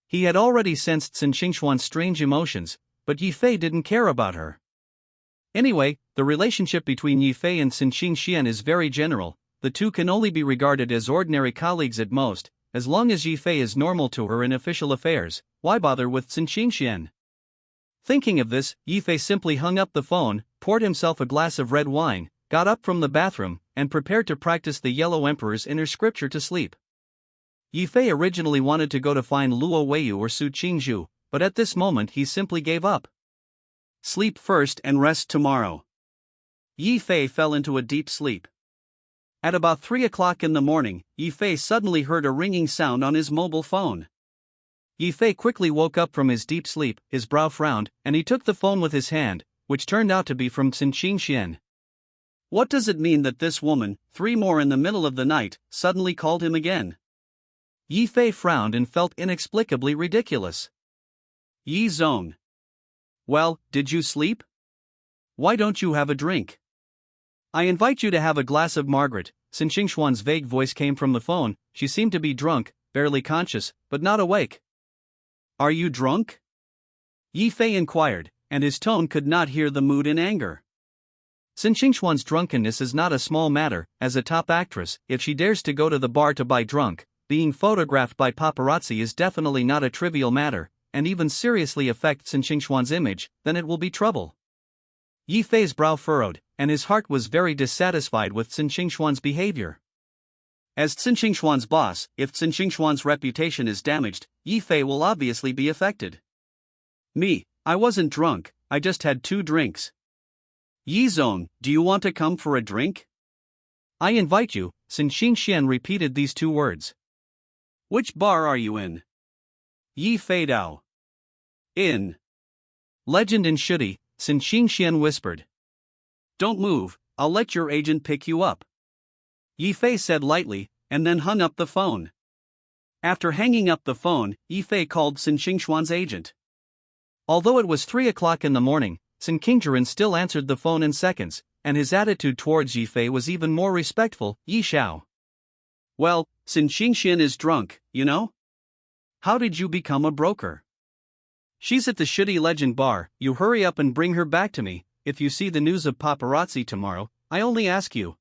He had already sensed Qin Qingshuan's strange emotions, but Yi Fei didn't care about her. Anyway, the relationship between Yi Fei and Qin Qingshuan is very general. The two can only be regarded as ordinary colleagues at most. As long as Yi Fei is normal to her in official affairs, why bother with Qin Qingshuan? Thinking of this, Yi Fei simply hung up the phone, poured himself a glass of red wine, got up from the bathroom, and prepared to practice the Yellow Emperor's inner scripture to sleep. Yi Fei originally wanted to go to find Luo Weiyu or Su Qingzhu, but at this moment he simply gave up. Sleep first and rest tomorrow. Yi Fei fell into a deep sleep. At about 3 o'clock in the morning, Yi Fei suddenly heard a ringing sound on his mobile phone. Yi Fei quickly woke up from his deep sleep, his brow frowned, and he took the phone with his hand, which turned out to be from Qin Qingshuan. What does it mean that this woman, 3 more in the middle of the night, suddenly called him again? Yi Fei frowned and felt inexplicably ridiculous. Yi Zong. Well, did you sleep? Why don't you have a drink? I invite you to have a glass of Margaret. Qin Qingshuan's vague voice came from the phone. She seemed to be drunk, barely conscious, but not awake. Are you drunk? Yi Fei inquired, and his tone could not hear the mood in anger. Qin Qingshuan's drunkenness is not a small matter. As a top actress, if she dares to go to the bar to buy drunk, being photographed by paparazzi is definitely not a trivial matter, and even seriously affects Qin Qingshuan's image, then it will be trouble. Yi Fei's brow furrowed, and his heart was very dissatisfied with Qin Qingshuan's behavior. As Qin Qingshuan's boss, if Qin Qingshuan's reputation is damaged, Yi Fei will obviously be affected. Me, I wasn't drunk, I just had 2 drinks. Yi Zong, do you want to come for a drink? I invite you, Qin Qingshuan repeated these 2 words. Which bar are you in? Yi Fei Dao. In. Legend in Shudi, Qin Qingshuan whispered. Don't move, I'll let your agent pick you up. Yi Fei said lightly, and then hung up the phone. After hanging up the phone, Yi Fei called Qin Qingshuan's agent. Although it was 3 o'clock in the morning, Qin Qingshuan still answered the phone in seconds, and his attitude towards Yi Fei was even more respectful. Yi Xiao. Well, Qin Qingshuan is drunk, you know? How did you become a broker? She's at the Shudi Legend bar. You hurry up and bring her back to me. If you see the news of paparazzi tomorrow, I only ask you.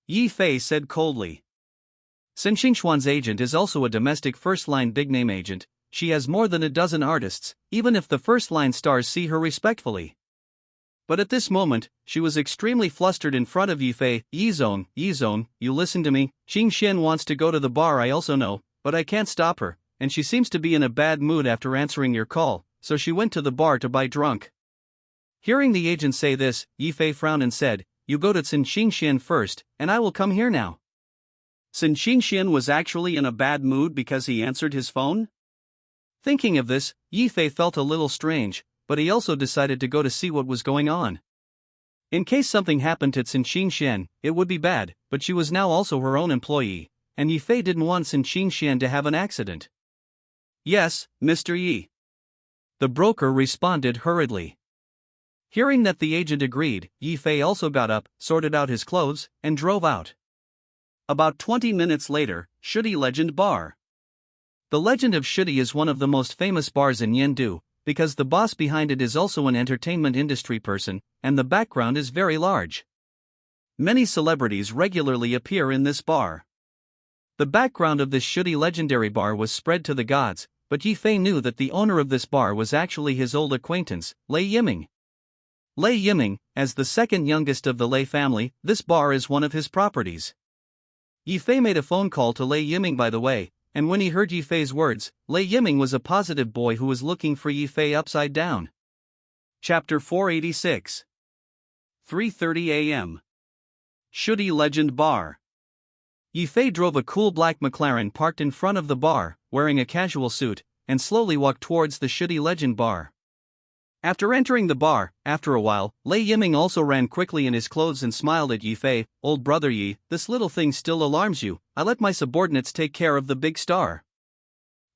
Yi Fei said coldly. Qin Qingshuan's agent is also a domestic first-line big-name agent. She has more than a dozen artists, even if the first-line stars see her respectfully. But at this moment, she was extremely flustered in front of Yi Fei. Yi Zong, you listen to me. Qingshuan wants to go to the bar, I also know, but I can't stop her, and she seems to be in a bad mood after answering your call, so she went to the bar to buy drunk. Hearing the agent say this, Yi Fei frowned and said, You go to Qin Qingshuan first, and I will come here now. Qin Qingshuan was actually in a bad mood because he answered his phone? Thinking of this, Yi Fei felt a little strange, but he also decided to go to see what was going on. In case something happened to Qin Qingshuan, it would be bad, but she was now also her own employee, and Yi Fei didn't want Qin Qingshuan to have an accident. Yes, Mr. Yi. The broker responded hurriedly. Hearing that the agent agreed, Yi Fei also got up, sorted out his clothes, and drove out. About 20 minutes later, Shudi Legend Bar. The Legend of Shudi is one of the most famous bars in Yendu, because the boss behind it is also an entertainment industry person, and the background is very large. Many celebrities regularly appear in this bar. The background of this Shudi legendary bar was spread to the gods, but Yi Fei knew that the owner of this bar was actually his old acquaintance, Lei Yiming. Lei Yiming, as the second youngest of the Lei family, this bar is one of his properties. Yi Fei made a phone call to Lei Yiming by the way, and when he heard Yi Fei's words, Lei Yiming was a positive boy who was looking for Yi Fei upside down. Chapter 486. 3:30 a.m. Shudi Legend Bar. Yi Fei drove a cool black McLaren parked in front of the bar, wearing a casual suit, and slowly walked towards the Shudi Legend Bar. After entering the bar, after a while, Lei Yiming also ran quickly in his clothes and smiled at Yi Fei. Old brother Yi, this little thing still alarms you. I let my subordinates take care of the big star.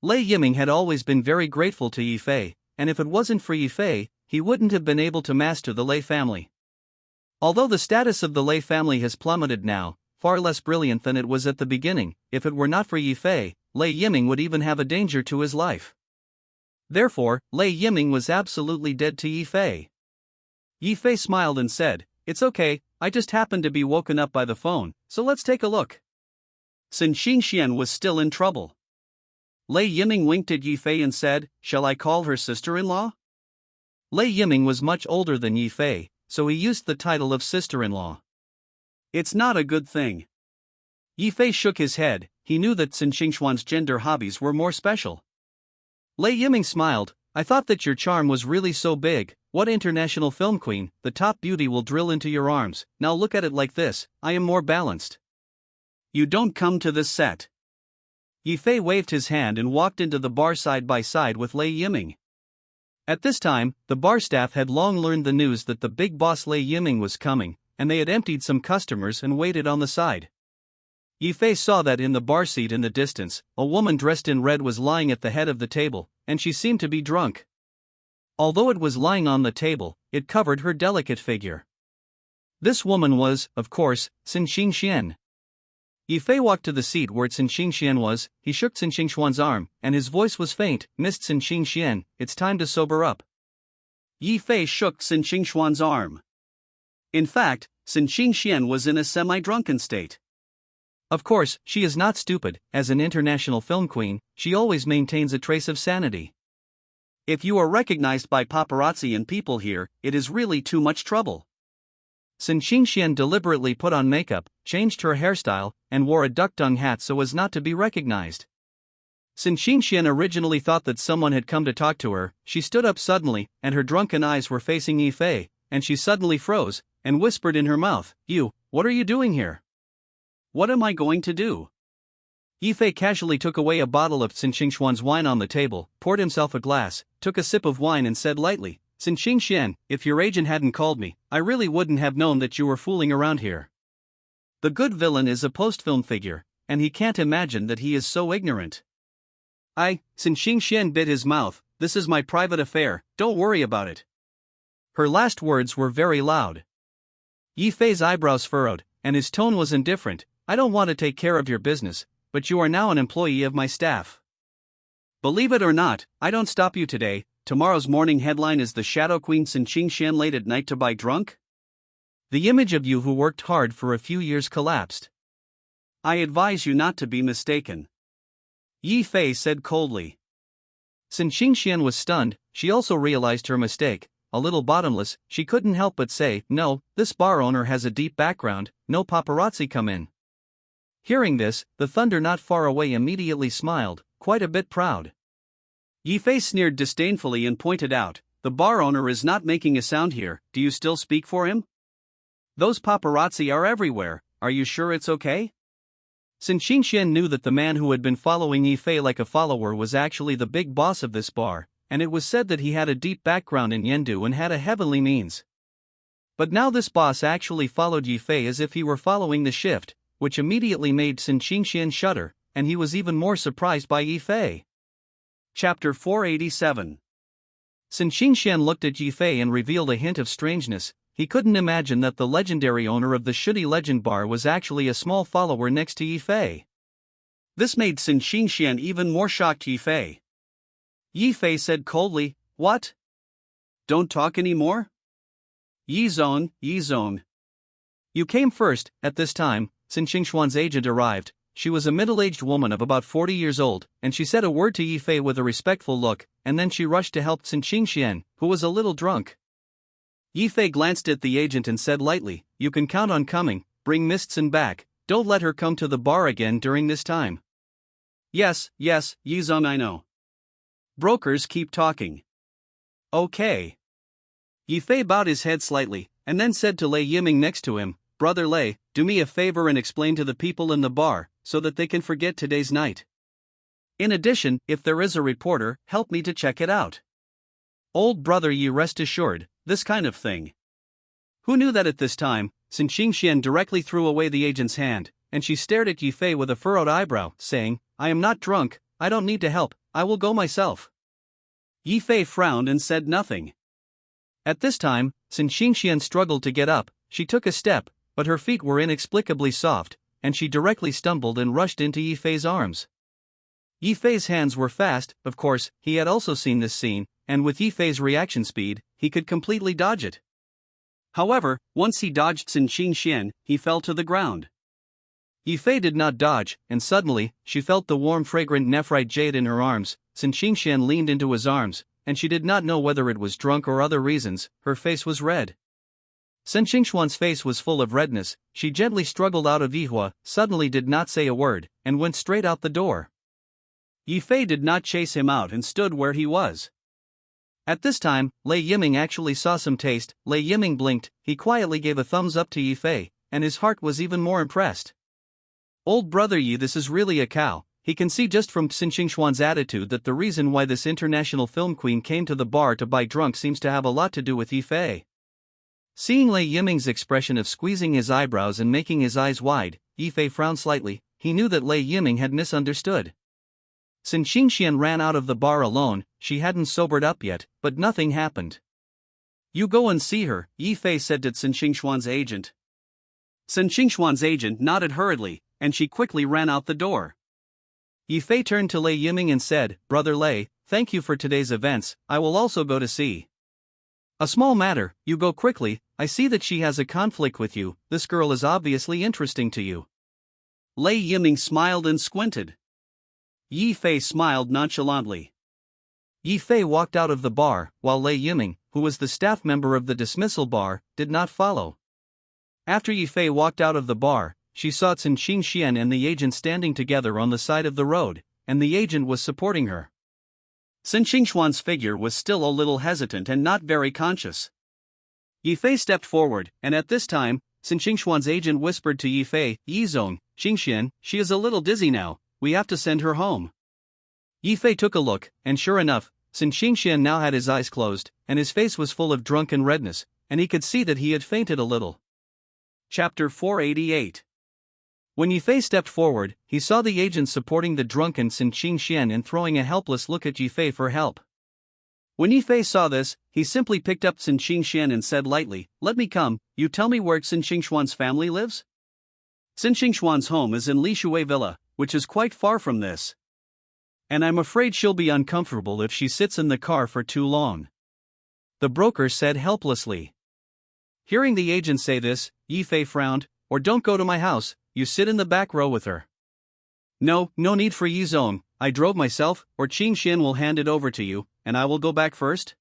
Lei Yiming had always been very grateful to Yi Fei, and if it wasn't for Yi Fei, he wouldn't have been able to master the Lei family. Although the status of the Lei family has plummeted now, far less brilliant than it was at the beginning, if it were not for Yi Fei, Lei Yiming would even have a danger to his life. Therefore, Lei Yiming was absolutely dead to Yi Fei. Yi Fei smiled and said, "It's okay, I just happened to be woken up by the phone, so let's take a look." Sin Xingxian was still in trouble. Lei Yiming winked at Yi Fei and said, "Shall I call her sister-in-law?" Lei Yiming was much older than Yi Fei, so he used the title of sister-in-law. It's not a good thing. Yi Fei shook his head. He knew that Sin Xingxuan's gender hobbies were more special. Lei Yiming smiled. "I thought that your charm was really so big. What international film queen, the top beauty will drill into your arms. Now look at it like this, I am more balanced." "You don't come to this set." Yi Fei waved his hand and walked into the bar side by side with Lei Yiming. At this time, the bar staff had long learned the news that the big boss Lei Yiming was coming, and they had emptied some customers and waited on the side. Yi Fei saw that in the bar seat in the distance, a woman dressed in red was lying at the head of the table, and she seemed to be drunk. Although it was lying on the table, it covered her delicate figure. This woman was, of course, Sin Xingxian. Yi Fei walked to the seat where Sin Xingxian was. He shook Sin Xingxuan's arm, and his voice was faint. "Missed Sin Xingxian, it's time to sober up." Yi Fei shook Sin Xingxuan's arm. In fact, Sin Xingxian was in a semi-drunken state. Of course, she is not stupid. As an international film queen, she always maintains a trace of sanity. If you are recognized by paparazzi and people here, it is really too much trouble. Sin Xingxian deliberately put on makeup, changed her hairstyle, and wore a duck-dung hat so as not to be recognized. Sin Xingxian originally thought that someone had come to talk to her. She stood up suddenly, and her drunken eyes were facing Yi Fei, and she suddenly froze, and whispered in her mouth, what are you doing here?" "What am I going to do?" Yi Fei casually took away a bottle of Sin Xingxuan's wine on the table, poured himself a glass, took a sip of wine and said lightly, "Sin Xingxian, if your agent hadn't called me, I really wouldn't have known that you were fooling around here. The good villain is a post-film figure, and he can't imagine that he is so ignorant." Sin Xingxian bit his mouth, "This is my private affair, don't worry about it." Her last words were very loud. Yi Fei's eyebrows furrowed, and his tone was indifferent. "I don't want to take care of your business, but you are now an employee of my staff. Believe it or not, I don't stop you today. Tomorrow's morning headline is the Shadow Queen Sin Xingxian late at night to buy drunk. The image of you who worked hard for a few years collapsed." "I advise you not to be mistaken," Yi Fei said coldly. Sin Xingxian was stunned. She also realized her mistake. A little bottomless, she couldn't help but say, "No, this bar owner has a deep background, no paparazzi come in." Hearing this, the thunder not far away immediately smiled, quite a bit proud. Yi Fei sneered disdainfully and pointed out, "The bar owner is not making a sound here. Do you still speak for him? Those paparazzi are everywhere. Are you sure it's okay?" Sin Xingxian knew that the man who had been following Yi Fei like a follower was actually the big boss of this bar, and it was said that he had a deep background in Yendu and had a heavenly means. But now this boss actually followed Yi Fei as if he were following the shift, which immediately made Sin Xingxian shudder, and he was even more surprised by Yi Fei. Chapter 487. Sin Xingxian looked at Yi Fei and revealed a hint of strangeness. He couldn't imagine that the legendary owner of the Shitty Legend Bar was actually a small follower next to Yi Fei. This made Sin Xingxian even more shocked. Yi Fei said coldly, "What? Don't talk anymore? Yi Zong. You came first." At this time, Sin Xingxuan's agent arrived. She was a middle-aged woman of about 40 years old, and she said a word to Yi Fei with a respectful look, and then she rushed to help Sin Xingxian, who was a little drunk. Yi Fei glanced at the agent and said lightly, "You can count on coming. Bring Miss Sin back. Don't let her come to the bar again during this time." Yes, Yi Zong, I know. Brokers keep talking." "Okay." Yi Fei bowed his head slightly, and then said to Lei Yiming next to him, "Brother Lei, do me a favor and explain to the people in the bar, so that they can forget today's night. In addition, if there is a reporter, help me to check it out. Old brother Yi, rest assured, this kind of thing." Who knew that at this time, Sin Xingxian directly threw away the agent's hand, and she stared at Yi Fei with a furrowed eyebrow, saying, "I am not drunk, I don't need to help, I will go myself." Yi Fei frowned and said nothing. At this time, Sin Xingxian struggled to get up. She took a step, but her feet were inexplicably soft, and she directly stumbled and rushed into Yi Fei's arms. Yi Fei's hands were fast. Of course, he had also seen this scene, and with Yi Fei's reaction speed, he could completely dodge it. However, once he dodged Sun Qingxian, he fell to the ground. Yi Fei did not dodge, and suddenly, she felt the warm fragrant nephrite jade in her arms. Sun Qingxian leaned into his arms, and she did not know whether it was drunk or other reasons, her face was red. Sun Qingxuan's face was full of redness. She gently struggled out of Yihua, suddenly did not say a word, and went straight out the door. Yi Fei did not chase him out and stood where he was. At this time, Lei Yiming actually saw some taste. Lei Yiming blinked, he quietly gave a thumbs up to Yi Fei, and his heart was even more impressed. Old brother Yi, this is really a cow. He can see just from Sun Qingxuan's attitude that the reason why this international film queen came to the bar to buy drunk seems to have a lot to do with Yi Fei. Seeing Lei Yiming's expression of squeezing his eyebrows and making his eyes wide, Yi Fei frowned slightly. He knew that Lei Yiming had misunderstood. Sun Qingxian ran out of the bar alone. She hadn't sobered up yet, but nothing happened. You go and see her, Yi Fei said to Sun Qingxuan's agent. Sun Qingxuan's agent nodded hurriedly, and she quickly ran out the door. Yi Fei turned to Lei Yiming and said, Brother Lei, thank you for today's events, I will also go to see. A small matter, you go quickly, I see that she has a conflict with you, this girl is obviously interesting to you. Lei Yiming smiled and squinted. Yi Fei smiled nonchalantly. Yi Fei walked out of the bar, while Lei Yiming, who was the staff member of the dismissal bar, did not follow. After Yi Fei walked out of the bar, she saw Sun Qingxian and the agent standing together on the side of the road, and the agent was supporting her. Sun Qingxuan's figure was still a little hesitant and not very conscious. Yi Fei stepped forward, and at this time, Sun Qingxuan's agent whispered to Yi Fei, Yizong, Qingxian, she is a little dizzy now, we have to send her home. Yi Fei took a look, and sure enough, Sun Qingxian now had his eyes closed, and his face was full of drunken redness, and he could see that he had fainted a little. Chapter 488. When Yi Fei stepped forward, he saw the agent supporting the drunken Sun Qingxian and throwing a helpless look at Yi Fei for help. When Yi Fei saw this, he simply picked up Sun Qingxian and said lightly, Let me come, you tell me where Sun Qingxuan's family lives? Sun Qingxuan's home is in Lishui Villa, which is quite far from this. And I'm afraid she'll be uncomfortable if she sits in the car for too long. The broker said helplessly. Hearing the agent say this, Yi Fei frowned, Or don't go to my house, you sit in the back row with her. No need for Yizong, I drove myself, or Qingxian will hand it over to you, and I will go back first.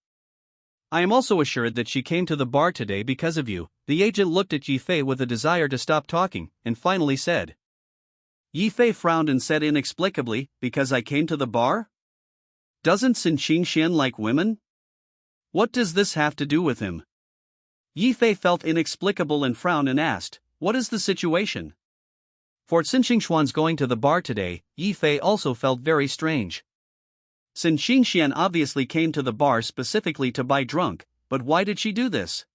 I am also assured that she came to the bar today because of you. The agent looked at Yi Fei with a desire to stop talking, and finally said. Yi Fei frowned and said inexplicably, Because I came to the bar? Doesn't Sun Qingxian like women? What does this have to do with him? Yi Fei felt inexplicable and frowned and asked, What is the situation? For Sun Qingxuan's going to the bar today, Yi Fei also felt very strange. Sun Qingxian obviously came to the bar specifically to buy drunk, but why did she do this?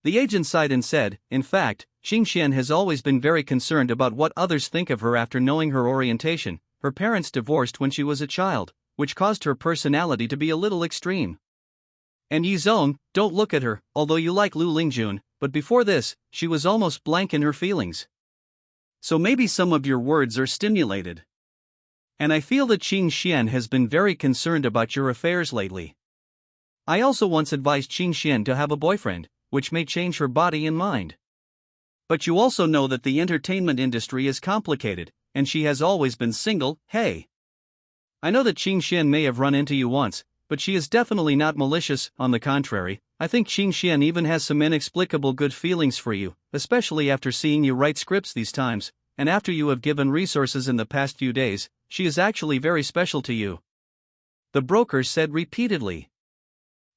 The agent sighed and said, In fact, Qingxian has always been very concerned about what others think of her after knowing her orientation. Her parents divorced when she was a child, which caused her personality to be a little extreme. And Yizong, don't look at her, although you like Lu Lingjun, but before this, she was almost blank in her feelings. So maybe some of your words are stimulated. And I feel that Qingxian has been very concerned about your affairs lately. I also once advised Qingxian to have a boyfriend, which may change her body and mind. But you also know that the entertainment industry is complicated, and she has always been single, hey. I know that Qingxian may have run into you once, but she is definitely not malicious, on the contrary, I think Qingxian even has some inexplicable good feelings for you, especially after seeing you write scripts these times, and after you have given resources in the past few days, she is actually very special to you. The broker said repeatedly.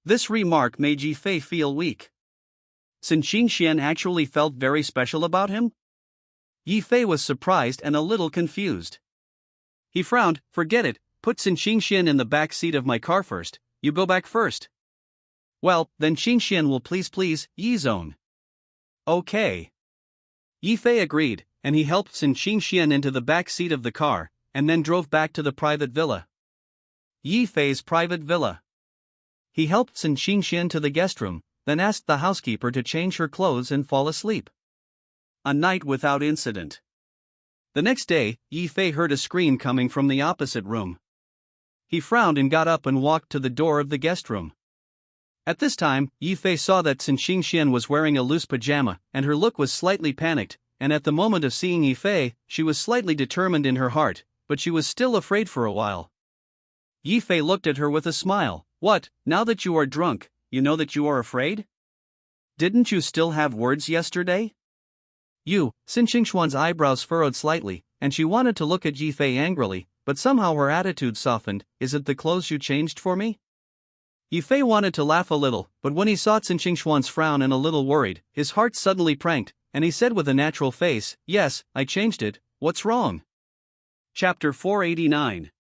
This remark made Yi Fei feel weak. Sun Qingxian actually felt very special about him? Yi Fei was surprised and a little confused. He frowned, Forget it, put Sun Qingxian in the back seat of my car first, you go back first. Well, then Qingxian will please Yizong. Okay. Yi Fei agreed, and he helped Sun Qingxian into the back seat of the car, and then drove back to the private villa. Yi Fei's private villa. He helped Sun Qingxian to the guest room, then asked the housekeeper to change her clothes and fall asleep. A night without incident. The next day, Yi Fei heard a scream coming from the opposite room. He frowned and got up and walked to the door of the guest room. At this time, Yi Fei saw that Sun Xingxian was wearing a loose pajama, and her look was slightly panicked, and at the moment of seeing Yi Fei, she was slightly determined in her heart, but she was still afraid for a while. Yi Fei looked at her with a smile. "What, now that you are drunk, you know that you are afraid? Didn't you still have words yesterday?" Sun Xingxuan's eyebrows furrowed slightly, and she wanted to look at Yi Fei angrily, but somehow her attitude softened. "Is it the clothes you changed for me?" Yi Fei wanted to laugh a little, but when he saw Sun Xingxuan's frown and a little worried, his heart suddenly pranked, and he said with a natural face, "Yes, I changed it, what's wrong?" Chapter 489.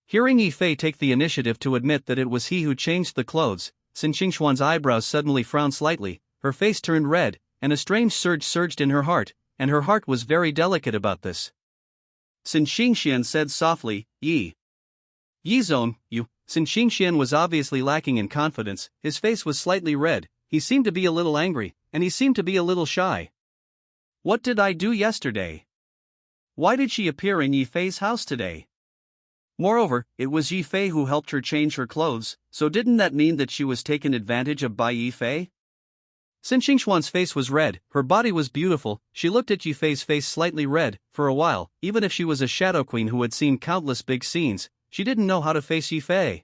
Hearing Yi Fei take the initiative to admit that it was he who changed the clothes, Sun Xingxuan's eyebrows suddenly frowned slightly, her face turned red, and a strange surge surged in her heart, and her heart was very delicate about this. Sun Xingxian said softly, Yizone, you." Sun Xingxian was obviously lacking in confidence, his face was slightly red, he seemed to be a little angry, and he seemed to be a little shy. "What did I do yesterday? Why did she appear in Yi Fei's house today? Moreover, it was Yi Fei who helped her change her clothes, so didn't that mean that she was taken advantage of by Yi Fei?" Sun Xingxuan's face was red, her body was beautiful, she looked at Yi Fei's face slightly red. For a while, even if she was a shadow queen who had seen countless big scenes, she didn't know how to face Yi Fei.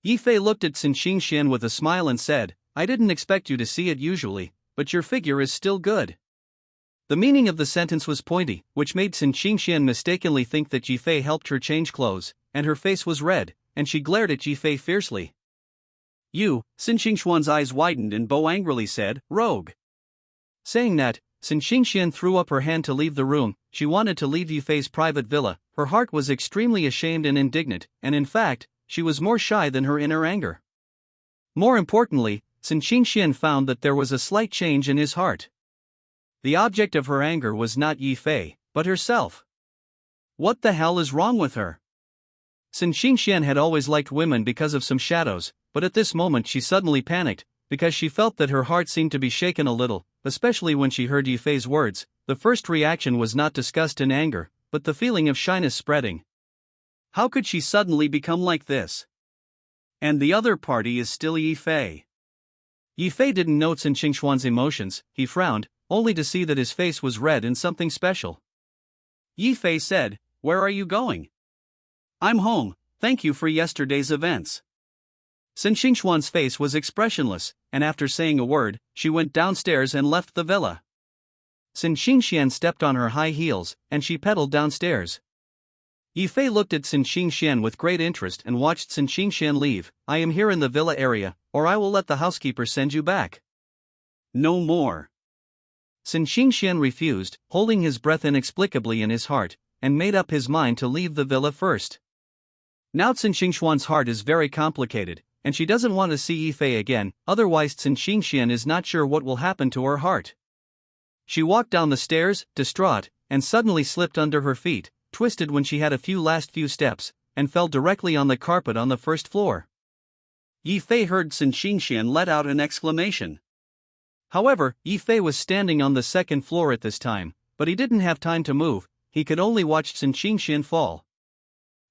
Yi Fei looked at Sun Xingxian with a smile and said, "I didn't expect you to see it usually, but your figure is still good." The meaning of the sentence was pointy, which made Sun Xingxian mistakenly think that Yi Fei helped her change clothes, and her face was red, and she glared at Yi Fei fiercely. Sun Xingxuan's eyes widened and Bo angrily said, "Rogue." Saying that, Sun Xingxian threw up her hand to leave the room. She wanted to leave Yi Fei's private villa, her heart was extremely ashamed and indignant, and in fact, she was more shy than her inner anger. More importantly, Sun Xingxian found that there was a slight change in his heart. The object of her anger was not Yi Fei, but herself. What the hell is wrong with her? Sun Xingxian had always liked women because of some shadows, but at this moment she suddenly panicked, because she felt that her heart seemed to be shaken a little, especially when she heard Yi Fei's words. The first reaction was not disgust and anger, but the feeling of shyness spreading. How could she suddenly become like this? And the other party is still Yi Fei. Yi Fei didn't note Sun Xingxuan's emotions, he frowned, only to see that his face was red and something special. Yi Fei said, "Where are you going?" "I'm home, thank you for yesterday's events." Sun Xingxuan's face was expressionless, and after saying a word, she went downstairs and left the villa. Sun Xingxian stepped on her high heels, and she pedaled downstairs. Yi Fei looked at Sun Xingxian with great interest and watched Sun Xingxian leave. "I am here in the villa area, or I will let the housekeeper send you back." "No more." Sun Xingxian refused, holding his breath inexplicably in his heart, and made up his mind to leave the villa first. Now Sun Xingxuan's heart is very complicated, and she doesn't want to see Yi Fei again, otherwise Sun Xingxian is not sure what will happen to her heart. She walked down the stairs, distraught, and suddenly slipped under her feet, twisted when she had a last few steps, and fell directly on the carpet on the first floor. Yi Fei heard Sun Xingxian let out an exclamation. However, Yi Fei was standing on the second floor at this time, but he didn't have time to move, he could only watch Sun Xingxian fall.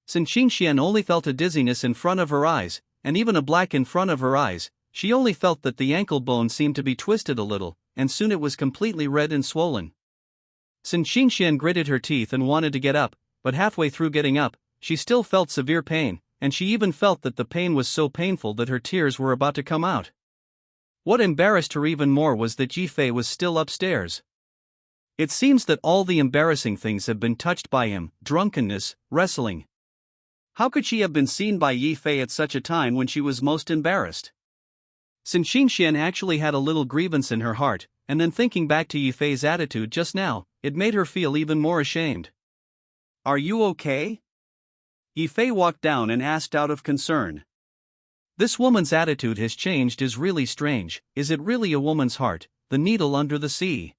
Sun Xingxian only felt a dizziness in front of her eyes, and even a black in front of her eyes. She only felt that the ankle bone seemed to be twisted a little, and soon it was completely red and swollen. Sun Xingxian gritted her teeth and wanted to get up, but halfway through getting up, she still felt severe pain, and she even felt that the pain was so painful that her tears were about to come out. What embarrassed her even more was that Yi Fei was still upstairs. It seems that all the embarrassing things have been touched by him: drunkenness, wrestling. How could she have been seen by Yi Fei at such a time when she was most embarrassed? Sun Xingxian actually had a little grievance in her heart, and then thinking back to Yi Fei's attitude just now, it made her feel even more ashamed. "Are you okay?" Yi Fei walked down and asked out of concern. This woman's attitude has changed is really strange. Is it really a woman's heart, the needle under the sea?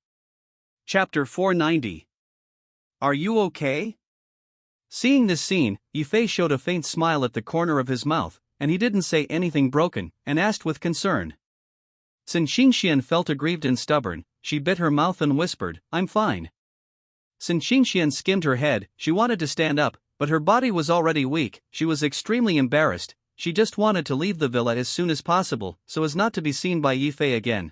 Chapter 490. Are you okay? Seeing this scene, Yi Fei showed a faint smile at the corner of his mouth, and he didn't say anything broken, and asked with concern. Sun Xingxian felt aggrieved and stubborn, she bit her mouth and whispered, "I'm fine." Sin Qingxian skimmed her head. She wanted to stand up, but her body was already weak. She was extremely embarrassed. She just wanted to leave the villa as soon as possible, so as not to be seen by Yifei again.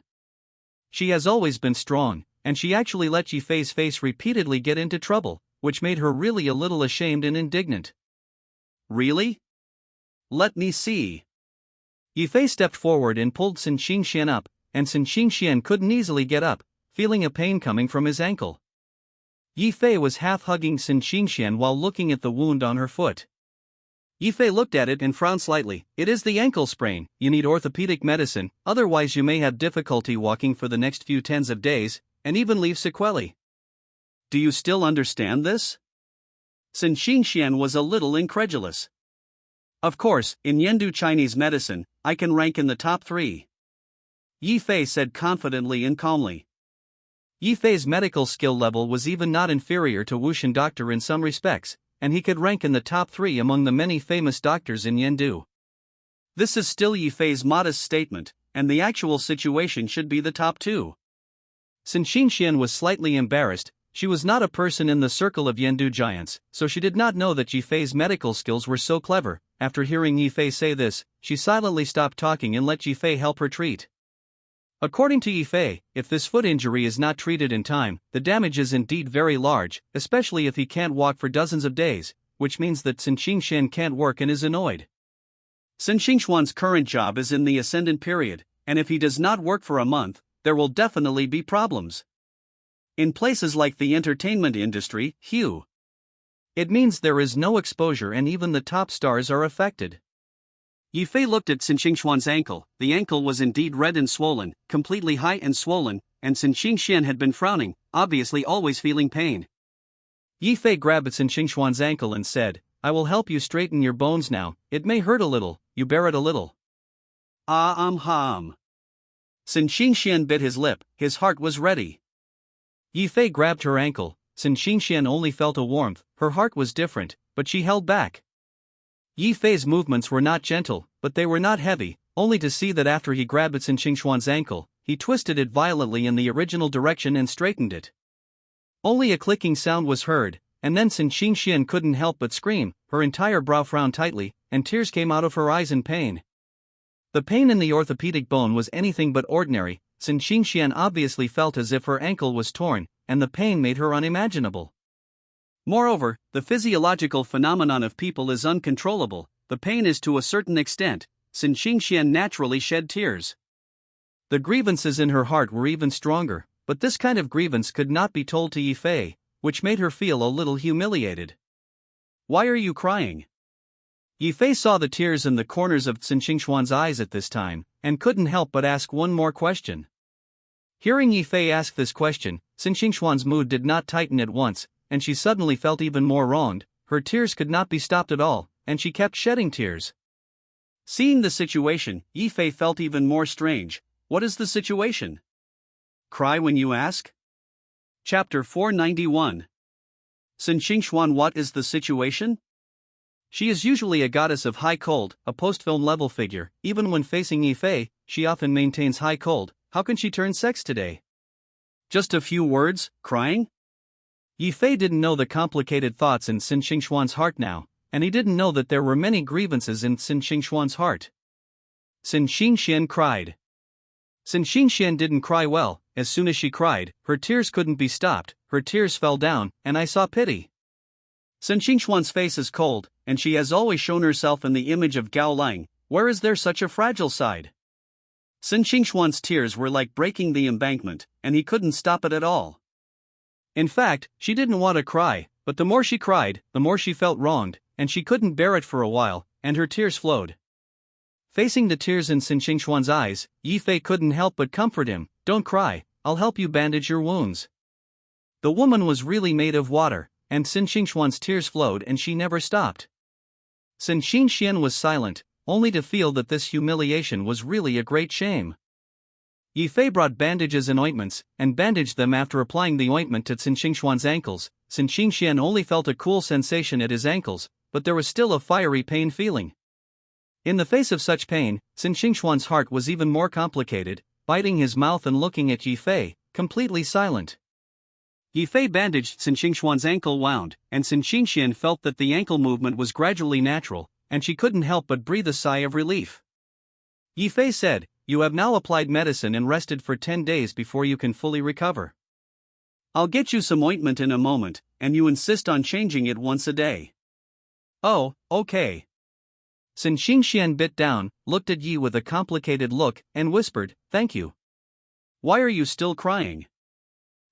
She has always been strong, and she actually let Yifei's face repeatedly get into trouble, which made her really a little ashamed and indignant. Really? Let me see. Yifei stepped forward and pulled Sin Qingxian up, and Sin Qingxian couldn't easily get up, feeling a pain coming from his ankle. Yifei was half-hugging Sin Qingxian while looking at the wound on her foot. Yifei looked at it and frowned slightly. It is the ankle sprain. You need orthopedic medicine, otherwise you may have difficulty walking for the next few tens of days, and even leave sequelae. Do you still understand this? Sin Qingxian was a little incredulous. Of course, in Yendu Chinese medicine, I can rank in the top 3. Yifei said confidently and calmly. Yifei's medical skill level was even not inferior to Wuxian doctor in some respects, and he could rank in the top 3 among the many famous doctors in Yendu. This is still Yifei's modest statement, and the actual situation should be the top 2. Sin Qingxian was slightly embarrassed. She was not a person in the circle of Yendu giants, so she did not know that Yifei's medical skills were so clever. After hearing Yifei say this, she silently stopped talking and let Yifei help her treat. According to Yifei, if this foot injury is not treated in time, the damage is indeed very large, especially if he can't walk for dozens of days, which means that Sin Qingxian can't work and is annoyed. Sin Qingxuan's current job is in the ascendant period, and if he does not work for a month, there will definitely be problems. In places like the entertainment industry, it means there is no exposure and even the top stars are affected. Yifei looked at Sin Qingxuan's ankle. The ankle was indeed red and swollen, completely high and swollen, and Sin Qingxian had been frowning, obviously always feeling pain. Yifei grabbed Sin Qingxuan's ankle and said, I will help you straighten your bones now. It may hurt a little, you bear it a little. Sin Qingxian bit his lip, his heart was ready. Yifei grabbed her ankle. Sin Qingxian only felt a warmth. Her heart was different, but she held back. Yifei's movements were not gentle, but they were not heavy, only to see that after he grabbed Sin Qingxuan's ankle, he twisted it violently in the original direction and straightened it. Only a clicking sound was heard, and then Sin Qingxian couldn't help but scream. Her entire brow frowned tightly, and tears came out of her eyes in pain. The pain in the orthopedic bone was anything but ordinary. Sin Qingxian obviously felt as if her ankle was torn, and the pain made her unimaginable. Moreover, the physiological phenomenon of people is uncontrollable. The pain is to a certain extent. Sin Qingxian naturally shed tears. The grievances in her heart were even stronger, but this kind of grievance could not be told to Yifei, which made her feel a little humiliated. Why are you crying? Yifei saw the tears in the corners of Sin Qingxuan's eyes at this time, and couldn't help but ask one more question. Hearing Yifei ask this question, Sin Qingxuan's mood did not tighten at once, and she suddenly felt even more wronged. Her tears could not be stopped at all, and she kept shedding tears. Seeing the situation, Yifei felt even more strange. What is the situation? Cry when you ask? Chapter 491. Sin Qingxuan, what is the situation? She is usually a goddess of high cold, a post-film level figure. Even when facing Yifei, she often maintains high cold. How can she turn sex today? Just a few words, crying? Yifei didn't know the complicated thoughts in Sin Qingxuan's heart now, and he didn't know that there were many grievances in Sin Qingxuan's heart. Sin Qingxian cried. Sin Qingxian didn't cry well. As soon as she cried, her tears couldn't be stopped. Her tears fell down, and I saw pity. Sin Qingxuan's face is cold, and she has always shown herself in the image of Gao Lang. Where is there such a fragile side? Sin Qingxuan's tears were like breaking the embankment, and he couldn't stop it at all. In fact, she didn't want to cry, but the more she cried, the more she felt wronged, and she couldn't bear it for a while, and her tears flowed. Facing the tears in Sin Qingxuan's eyes, Yifei couldn't help but comfort him. Don't cry, I'll help you bandage your wounds. The woman was really made of water, and Sin Qingxuan's tears flowed and she never stopped. Sin Qingxian was silent, only to feel that this humiliation was really a great shame. Yifei brought bandages and ointments, and bandaged them. After applying the ointment to Sin Qingxuan's ankles, Sin Qingxian only felt a cool sensation at his ankles, but there was still a fiery pain feeling. In the face of such pain, Sin Qingxuan's heart was even more complicated, biting his mouth and looking at Yifei, completely silent. Yifei bandaged Xin Xingxuan's ankle wound, and Xin Xingxian felt that the ankle movement was gradually natural, and she couldn't help but breathe a sigh of relief. Yifei said, "You have now applied medicine and rested for 10 days before you can fully recover. I'll get you some ointment in a moment, and you insist on changing it once a day." "Oh, okay." Xin Xingxian bit down, looked at Yi with a complicated look, and whispered, "Thank you." "Why are you still crying?"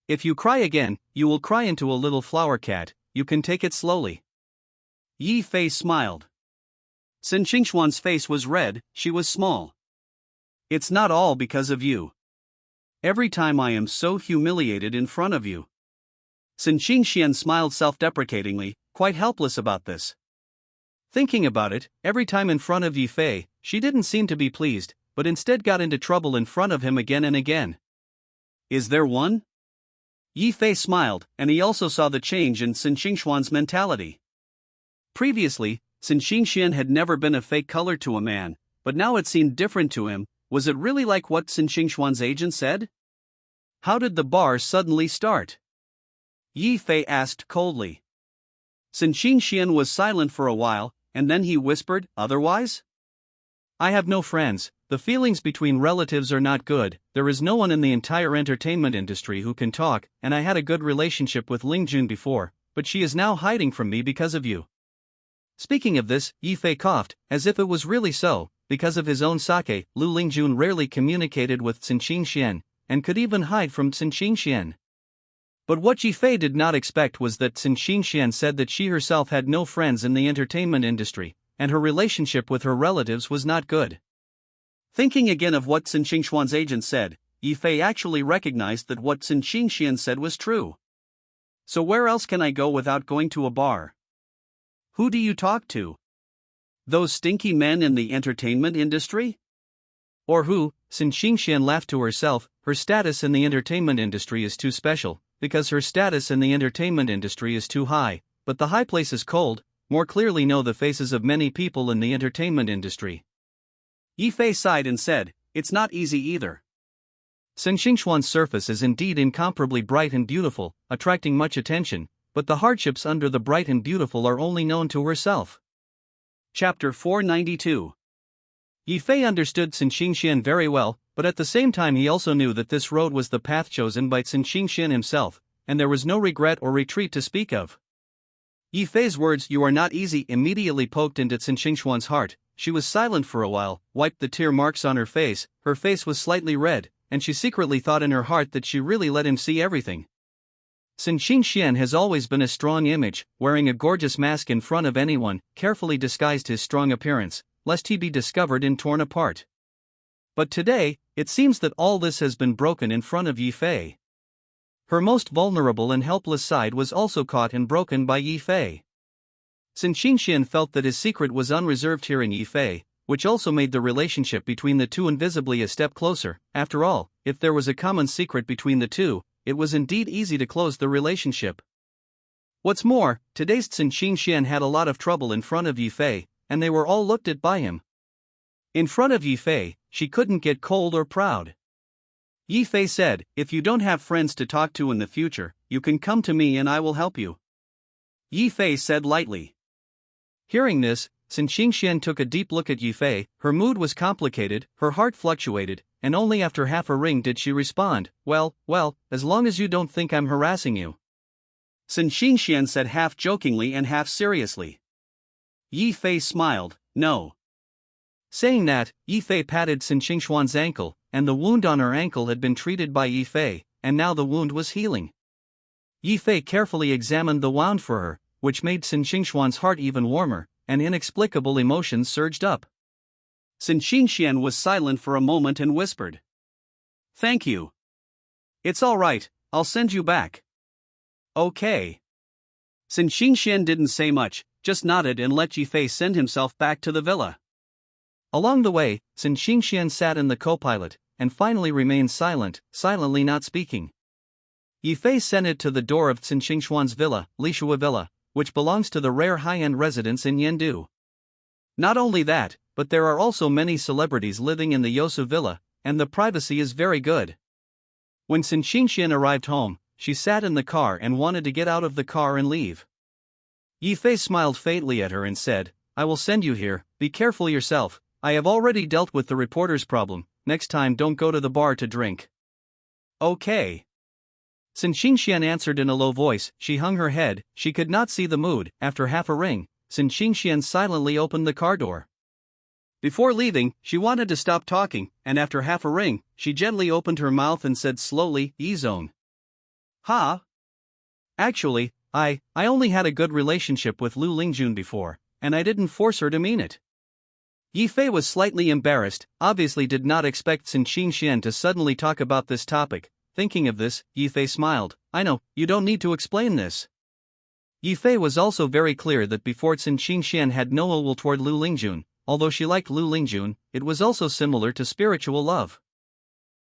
"If you cry again, you will cry into a little flower cat, you can take it slowly." Yi Fei smiled. Xin Xingxuan's face was red, she was small. "It's not all because of you. Every time I am so humiliated in front of you." Xin Xingxian smiled self-deprecatingly, quite helpless about this. Thinking about it, every time in front of Yi Fei, she didn't seem to be pleased, but instead got into trouble in front of him again and again. "Is there one?" Yi Fei smiled, and he also saw the change in Xin Xingxuan's mentality. Previously, Xin Xingxian had never been a fake color to a man, but now it seemed different to him. Was it really like what Xin Xingxuan's agent said? "How did the bar suddenly start?" Yi Fei asked coldly. Xin Xingxian was silent for a while, and then he whispered, "Otherwise? I have no friends, the feelings between relatives are not good, there is no one in the entire entertainment industry who can talk, and I had a good relationship with Lingjun before, but she is now hiding from me because of you." Speaking of this, Yi Fei coughed, as if it was really so. Because of his own sake, Lu Lingjun rarely communicated with Xin Xingxian, and could even hide from Xin Xingxian. But what Yi Fei did not expect was that Xin Xingxian said that she herself had no friends in the entertainment industry, and her relationship with her relatives was not good. Thinking again of what Xin Xingxuan's agent said, Yi Fei actually recognized that what Xin Xingxian said was true. "So where else can I go without going to a bar? Who do you talk to? Those stinky men in the entertainment industry? Or who?" Xin Xingxian laughed to herself. Her status in the entertainment industry is too special, because her status in the entertainment industry is too high, but the high place is cold, more clearly know the faces of many people in the entertainment industry. Yi Fei sighed and said, "It's not easy either." Xin Xingxuan's surface is indeed incomparably bright and beautiful, attracting much attention, but the hardships under the bright and beautiful are only known to herself. Chapter 492. Yi Fei understood Xin Xingxian very well, but at the same time he also knew that this road was the path chosen by Xin Xingxian himself, and there was no regret or retreat to speak of. Yi Fei's words, "You are not easy," immediately poked into Xin Xingxuan's heart. She was silent for a while, wiped the tear marks on her face was slightly red, and she secretly thought in her heart that she really let him see everything. Xin Xingxian has always been a strong image, wearing a gorgeous mask in front of anyone, carefully disguised his strong appearance, lest he be discovered and torn apart. But today, it seems that all this has been broken in front of Yi Fei. Her most vulnerable and helpless side was also caught and broken by Yi Fei. Xin Xingxian felt that his secret was unreserved here in Yi Fei, which also made the relationship between the two invisibly a step closer. After all, if there was a common secret between the two, it was indeed easy to close the relationship. What's more, today's Xin Xingxian had a lot of trouble in front of Yi Fei, and they were all looked at by him. In front of Yi Fei, she couldn't get cold or proud. Yi Fei said, "If you don't have friends to talk to in the future, you can come to me and I will help you." Yi Fei said lightly. Hearing this, Xin Xingxian took a deep look at Yi Fei. Her mood was complicated, her heart fluctuated, and only after half a ring did she respond, well, as long as you don't think I'm harassing you." Xin Xingxian said half jokingly and half seriously. Yi Fei smiled, "No." Saying that, Yi Fei patted Xin Xingxuan's ankle, and the wound on her ankle had been treated by Yi Fei, and now the wound was healing. Yi Fei carefully examined the wound for her, which made Xin Xingxuan's heart even warmer, and inexplicable emotions surged up. Xin Xingxian was silent for a moment and whispered, "Thank you. It's all right, I'll send you back." "Okay." Xin Xingxian didn't say much, just nodded and let Yi Fei send himself back to the villa. Along the way, Xin Xingxian sat in the co-pilot, and finally remained silently not speaking. Yi Fei sent it to the door of Xin Xingxuan's villa, Lishua Villa, which belongs to the rare high-end residence in Yendu. Not only that, but there are also many celebrities living in the Yosu Villa, and the privacy is very good. When Xin Xingxian arrived home, she sat in the car and wanted to get out of the car and leave. Yifei smiled faintly at her and said, "I will send you here, be careful yourself, I have already dealt with the reporter's problem, next time don't go to the bar to drink." "Okay." Sin Qingxian answered in a low voice. She hung her head, she could not see the mood. After half a ring, Sin Qingxian silently opened the car door. Before leaving, she wanted to stop talking, and after half a ring, she gently opened her mouth and said slowly, "Yi-zone." "Ha? Actually, I only had a good relationship with Lu Lingjun before, and I didn't force her to mean it." Yifei was slightly embarrassed, obviously did not expect Sin Qingxian to suddenly talk about this topic. Thinking of this, Yifei smiled. "I know, you don't need to explain this." Yifei was also very clear that before Sin Qingxian had no ill will toward Lu Lingjun. Although she liked Lu Lingjun, it was also similar to spiritual love.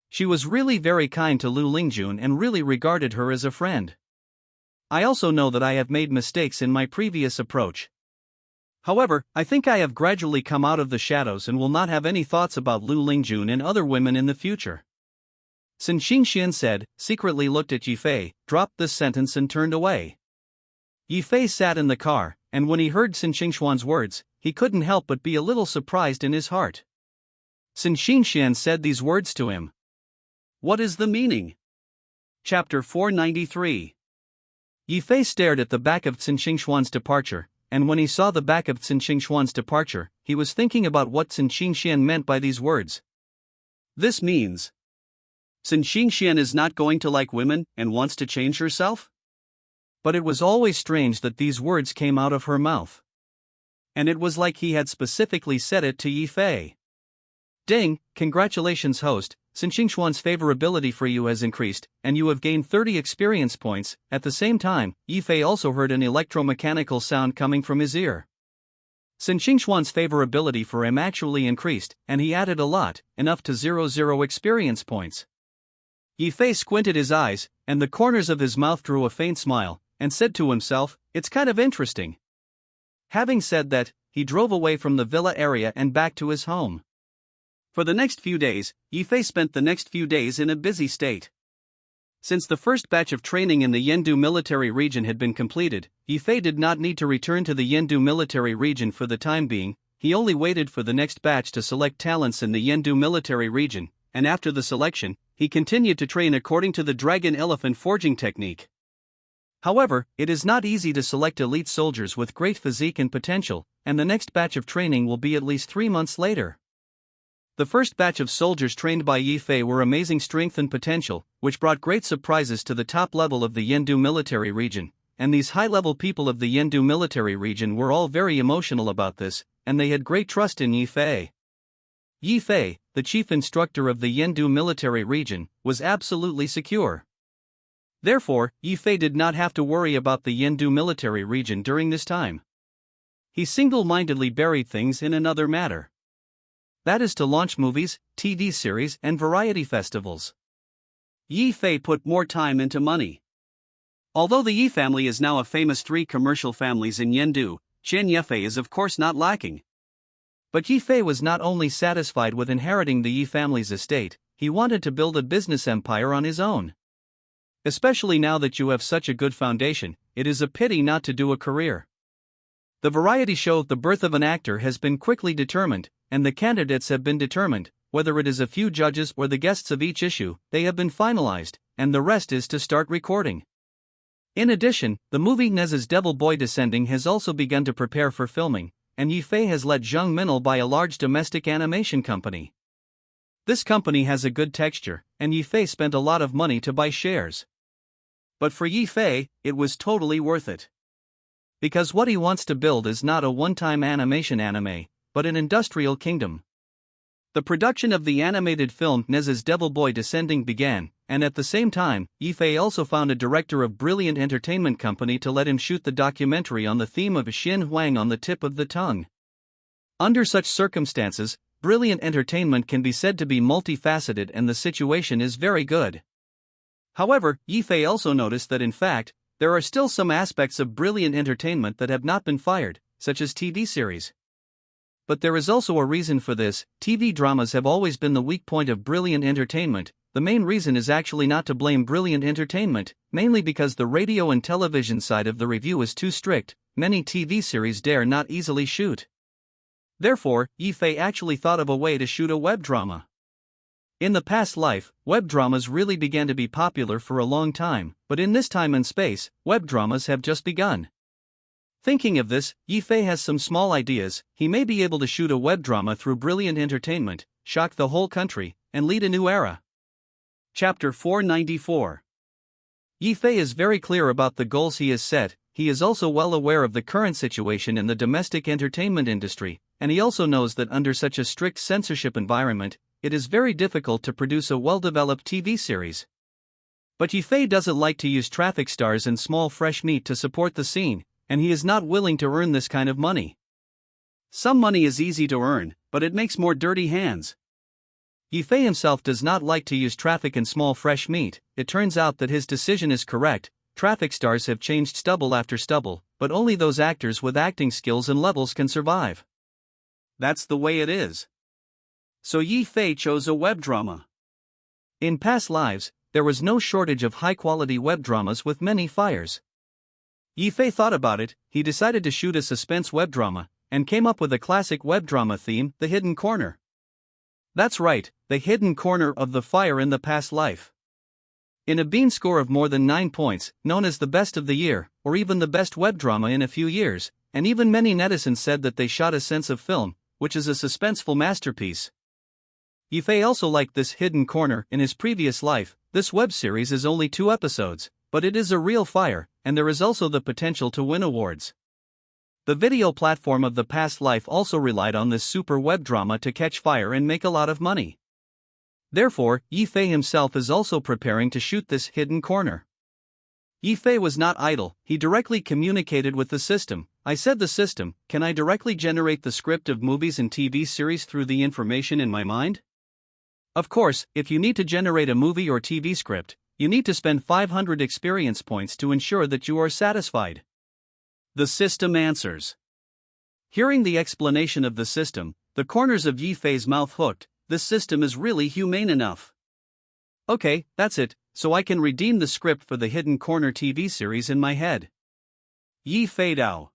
She was really very kind to Lu Lingjun and really regarded her as a friend. "I also know that I have made mistakes in my previous approach. However, I think I have gradually come out of the shadows and will not have any thoughts about Lu Lingjun and other women in the future." Sin Qingxian said, secretly looked at Yifei, dropped this sentence and turned away. Yifei sat in the car, and when he heard Sin Qingxian's words, he couldn't help but be a little surprised in his heart. Sin Qingxian said these words to him. What is the meaning? Chapter 493. Yifei stared at the back of Sin Qingxian's departure, and when he saw the back of Sin Qingxian's departure, he was thinking about what Sin Qingxian meant by these words. This means Sin Qingxian is not going to like women and wants to change herself? But it was always strange that these words came out of her mouth. And it was like he had specifically said it to Yifei. Ding, congratulations host, Sin Qingxian's favorability for you has increased, and you have gained 30 experience points. At the same time, Yifei also heard an electromechanical sound coming from his ear. Sin Qingxian's favorability for him actually increased, and he added a lot, enough to 0 experience points. Yifei squinted his eyes, and the corners of his mouth drew a faint smile, and said to himself, "It's kind of interesting." Having said that, he drove away from the villa area and back to his home. For the next few days, Yifei spent the next few days in a busy state. Since the first batch of training in the Yendu military region had been completed, Yifei did not need to return to the Yendu military region for the time being. He only waited for the next batch to select talents in the Yendu military region, and after the selection, he continued to train according to the dragon elephant forging technique. However, it is not easy to select elite soldiers with great physique and potential, and the next batch of training will be at least 3 months later. The first batch of soldiers trained by Yifei were amazing strength and potential, which brought great surprises to the top level of the Yendu military region, and these high-level people of the Yendu military region were all very emotional about this, and they had great trust in Yifei. Yifei, the chief instructor of the Yendu military region, was absolutely secure. Therefore, Yifei did not have to worry about the Yendu military region during this time. He single-mindedly buried things in another matter. That is to launch movies, TV series and variety festivals. Yifei put more time into money. Although the Yi family is now a famous 3 commercial families in Yendu, Chen Yifei is of course not lacking. But Yifei was not only satisfied with inheriting the Yi family's estate, he wanted to build a business empire on his own. Especially now that you have such a good foundation, it is a pity not to do a career. The variety show The Birth of an Actor has been quickly determined, and the candidates have been determined, whether it is a few judges or the guests of each issue, they have been finalized, and the rest is to start recording. In addition, the movie Nez's Devil Boy Descending has also begun to prepare for filming, and Yifei has let Zheng Minel buy a large domestic animation company. This company has a good texture, and Yifei spent a lot of money to buy shares. But for Yifei, it was totally worth it. Because what he wants to build is not a one-time animation anime, but an industrial kingdom. The production of the animated film Nez's Devil Boy Descending began, and at the same time, Yifei also found a director of Brilliant Entertainment Company to let him shoot the documentary on the theme of Xin Huang on the tip of the tongue. Under such circumstances, Brilliant Entertainment can be said to be multifaceted and the situation is very good. However, Yifei also noticed that in fact, there are still some aspects of Brilliant Entertainment that have not been fired, such as TV series. But there is also a reason for this. TV dramas have always been the weak point of Brilliant Entertainment, the main reason is actually not to blame Brilliant Entertainment, mainly because the radio and television side of the review is too strict. Many TV series dare not easily shoot. Therefore, Yifei actually thought of a way to shoot a web drama. In the past life, web dramas really began to be popular for a long time, but in this time and space, web dramas have just begun. Thinking of this, Yifei has some small ideas. He may be able to shoot a web drama through Brilliant Entertainment, shock the whole country, and lead a new era. Chapter 494. Yifei is very clear about the goals he has set. He is also well aware of the current situation in the domestic entertainment industry, and he also knows that under such a strict censorship environment, it is very difficult to produce a well-developed TV series. But Yifei doesn't like to use traffic stars and small fresh meat to support the scene, and he is not willing to earn this kind of money. Some money is easy to earn, but it makes more dirty hands. Yifei himself does not like to use traffic and small fresh meat. It turns out that his decision is correct. Traffic stars have changed stubble after stubble, but only those actors with acting skills and levels can survive. That's the way it is. So Yifei chose a web drama. In past lives, there was no shortage of high-quality web dramas with many fires. Yifei thought about it. He decided to shoot a suspense web drama, and came up with a classic web drama theme, The Hidden Corner. That's right, the hidden corner of the fire in the past life. In a Bean score of more than 9 points, known as the best of the year, or even the best web drama in a few years, and even many netizens said that they shot a sense of film, which is a suspenseful masterpiece. Yifei also liked this hidden corner in his previous life. This web series is only 2 episodes, but it is a real fire, and there is also the potential to win awards. The video platform of the past life also relied on this super web drama to catch fire and make a lot of money. Therefore, Yifei himself is also preparing to shoot this hidden corner. Yifei was not idle. He directly communicated with the system. I said, the system, can I directly generate the script of movies and TV series through the information in my mind? Of course, if you need to generate a movie or TV script, you need to spend 500 experience points to ensure that you are satisfied. The system answers. Hearing the explanation of the system, the corners of Yifei's mouth hooked. This system is really humane enough. Okay, that's it, so I can redeem the script for the Hidden Corner TV series in my head. Yifei Dao.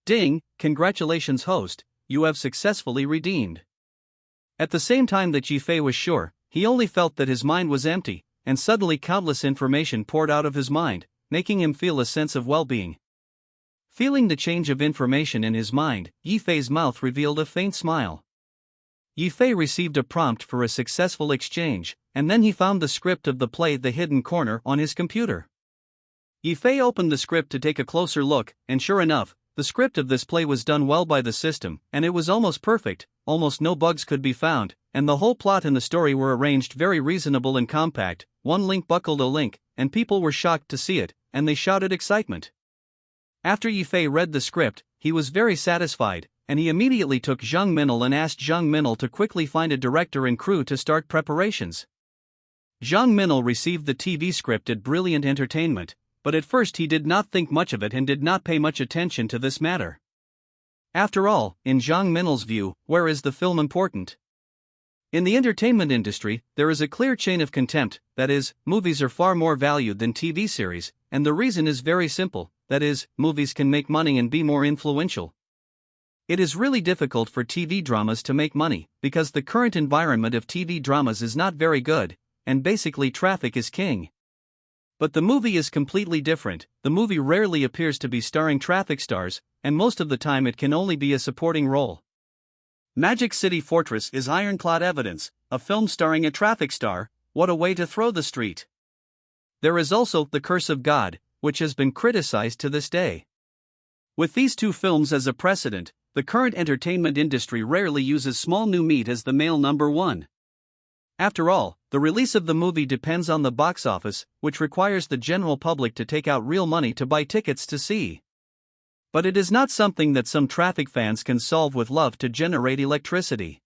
Ding, congratulations host, you have successfully redeemed. At the same time that Yifei was sure, he only felt that his mind was empty, and suddenly countless information poured out of his mind, making him feel a sense of well-being. Feeling the change of information in his mind, Yifei's mouth revealed a faint smile. Yifei received a prompt for a successful exchange, and then he found the script of the play The Hidden Corner on his computer. Yifei opened the script to take a closer look, and sure enough, the script of this play was done well by the system, and it was almost perfect. Almost no bugs could be found, and the whole plot and the story were arranged very reasonable and compact. One link buckled a link, and people were shocked to see it, and they shouted excitement. After Yifei read the script, he was very satisfied, and he immediately took Zhang Minil and asked Zhang Minil to quickly find a director and crew to start preparations. Zhang Minil received the TV script at Brilliant Entertainment, but at first he did not think much of it and did not pay much attention to this matter. After all, in Zhang Minil's view, where is the film important? In the entertainment industry, there is a clear chain of contempt, that is, movies are far more valued than TV series, and the reason is very simple, that is, movies can make money and be more influential. It is really difficult for TV dramas to make money, because the current environment of TV dramas is not very good, and basically traffic is king. But the movie is completely different. The movie rarely appears to be starring traffic stars, and most of the time it can only be a supporting role. Magic City Fortress is ironclad evidence, a film starring a traffic star. What a way to throw the street. There is also The Curse of God, which has been criticized to this day. With these 2 films as a precedent, the current entertainment industry rarely uses small new meat as the male number 1. After all, the release of the movie depends on the box office, which requires the general public to take out real money to buy tickets to see. But it is not something that some traffic fans can solve with love to generate electricity.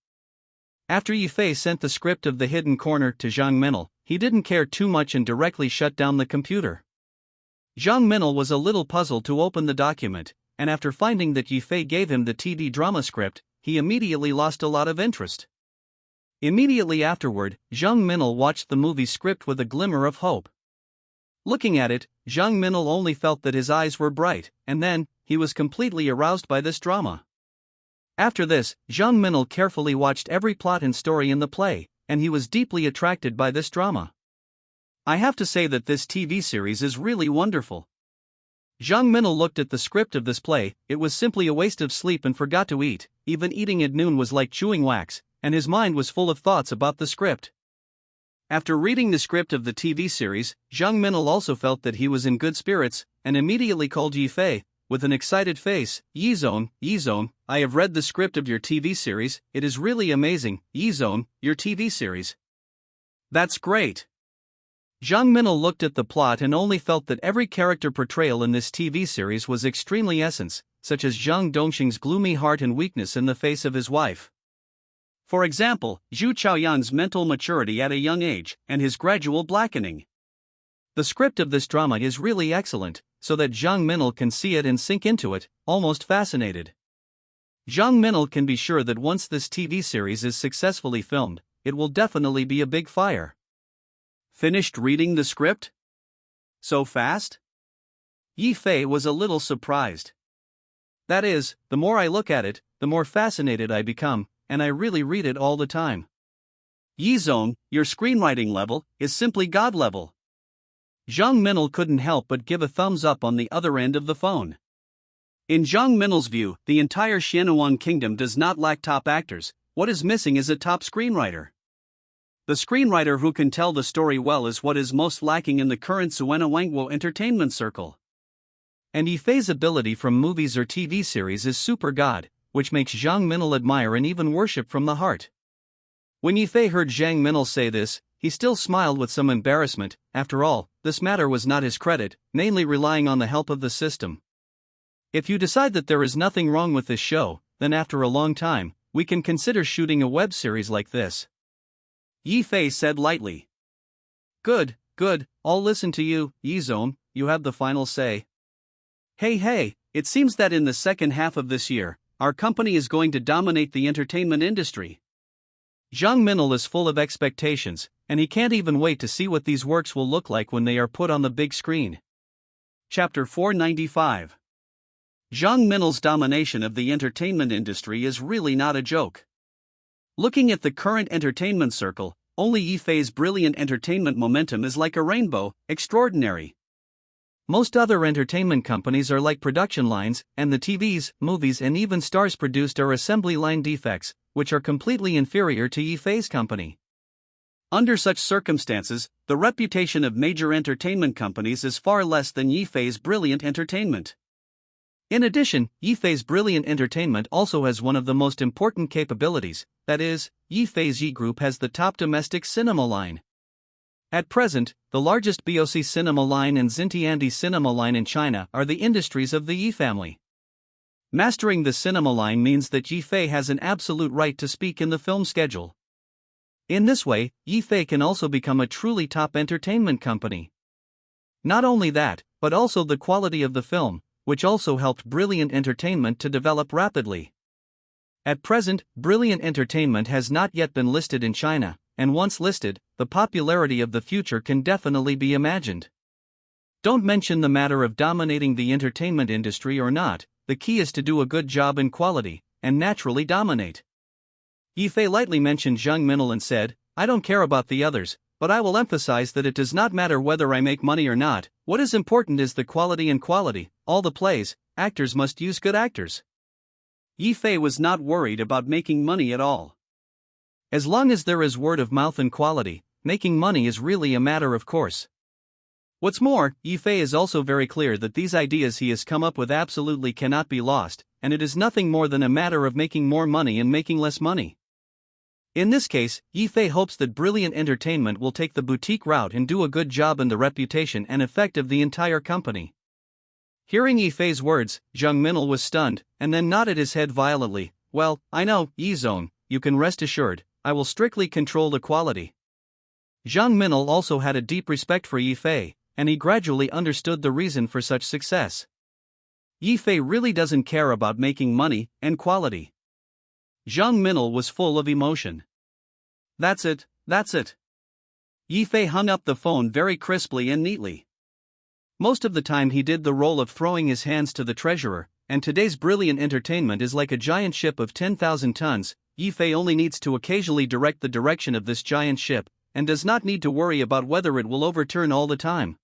After Yifei sent the script of The Hidden Corner to Zhang Minil, he didn't care too much and directly shut down the computer. Zhang Minil was a little puzzled to open the document, and after finding that Yifei gave him the TV drama script, he immediately lost a lot of interest. Immediately afterward, Zhang Minil watched the movie script with a glimmer of hope. Looking at it, Zhang Minil only felt that his eyes were bright, and then, he was completely aroused by this drama. After this, Zhang Minil carefully watched every plot and story in the play, and he was deeply attracted by this drama. I have to say that this TV series is really wonderful. Zhang Minil looked at the script of this play. It was simply a waste of sleep and forgot to eat. Even eating at noon was like chewing wax, and his mind was full of thoughts about the script. After reading the script of the TV series, Zhang Minil also felt that he was in good spirits, and immediately called Yi Fei, with an excited face. Yizong, I have read the script of your TV series. It is really amazing. Yizong, your TV series. That's great. Zhang Minil looked at the plot and only felt that every character portrayal in this TV series was extremely essence, such as Zhang Dongxing's gloomy heart and weakness in the face of his wife. For example, Zhu Chaoyan's mental maturity at a young age, and his gradual blackening. The script of this drama is really excellent, so that Zhang Minil can see it and sink into it, almost fascinated. Zhang Minil can be sure that once this TV series is successfully filmed, it will definitely be a big fire. Finished reading the script? So fast? Yi Fei was a little surprised. That is, the more I look at it, the more fascinated I become, and I really read it all the time. Yizong, your screenwriting level is simply God level. Zhang Minil couldn't help but give a thumbs up on the other end of the phone. In Zhang Minil's view, the entire Xianyuan kingdom does not lack top actors. What is missing is a top screenwriter. The screenwriter who can tell the story well is what is most lacking in the current Suena entertainment circle. And Yi Fei's ability from movies or TV series is super god, which makes Zhang Minil admire and even worship from the heart. When Yi Fei heard Zhang Minil say this, he still smiled with some embarrassment. After all, this matter was not his credit, mainly relying on the help of the system. If you decide that there is nothing wrong with this show, then after a long time, we can consider shooting a web series like this. Yi Fei said lightly. Good, I'll listen to you, Yizong, you have the final say. Hey, it seems that in the second half of this year, our company is going to dominate the entertainment industry. Zhang Minil is full of expectations, and he can't even wait to see what these works will look like when they are put on the big screen. Chapter 495. Zhang Minil's domination of the entertainment industry is really not a joke. Looking at the current entertainment circle, only Yi Fei's brilliant entertainment momentum is like a rainbow, extraordinary. Most other entertainment companies are like production lines, and the TVs, movies and even stars produced are assembly line defects, which are completely inferior to Yi Fei's company. Under such circumstances, the reputation of major entertainment companies is far less than Yi Fei's brilliant entertainment. In addition, Yi Fei's brilliant entertainment also has one of the most important capabilities, that is, Yi Fei's Yi Group has the top domestic cinema line. At present, the largest BOC cinema line and Xintiandi cinema line in China are the industries of the Yi family. Mastering the cinema line means that Yi Fei has an absolute right to speak in the film schedule. In this way, Yi Fei can also become a truly top entertainment company. Not only that, but also the quality of the film, which also helped Brilliant Entertainment to develop rapidly. At present, Brilliant Entertainment has not yet been listed in China, and once listed, the popularity of the future can definitely be imagined. Don't mention the matter of dominating the entertainment industry or not, the key is to do a good job in quality, and naturally dominate. Yi Fei lightly mentioned Zhang Minil and said, I don't care about the others, but I will emphasize that it does not matter whether I make money or not, what is important is the quality and quality, all the plays, actors must use good actors. Yi Fei was not worried about making money at all. As long as there is word of mouth and quality, making money is really a matter of course. What's more, Yi Fei is also very clear that these ideas he has come up with absolutely cannot be lost, and it is nothing more than a matter of making more money and making less money. In this case, Yi Fei hopes that Brilliant Entertainment will take the boutique route and do a good job in the reputation and effect of the entire company. Hearing Yi Fei's words, Zhang Minil was stunned, and then nodded his head violently. Well, I know, Yizong, you can rest assured, I will strictly control the quality. Zhang Minil also had a deep respect for Yi Fei, and he gradually understood the reason for such success. Yi Fei really doesn't care about making money and quality. Zhang Minil was full of emotion. That's it, that's it. Yifei hung up the phone very crisply and neatly. Most of the time he did the role of throwing his hands to the treasurer, and today's brilliant entertainment is like a giant ship of 10,000 tons. Yifei only needs to occasionally direct the direction of this giant ship, and does not need to worry about whether it will overturn all the time.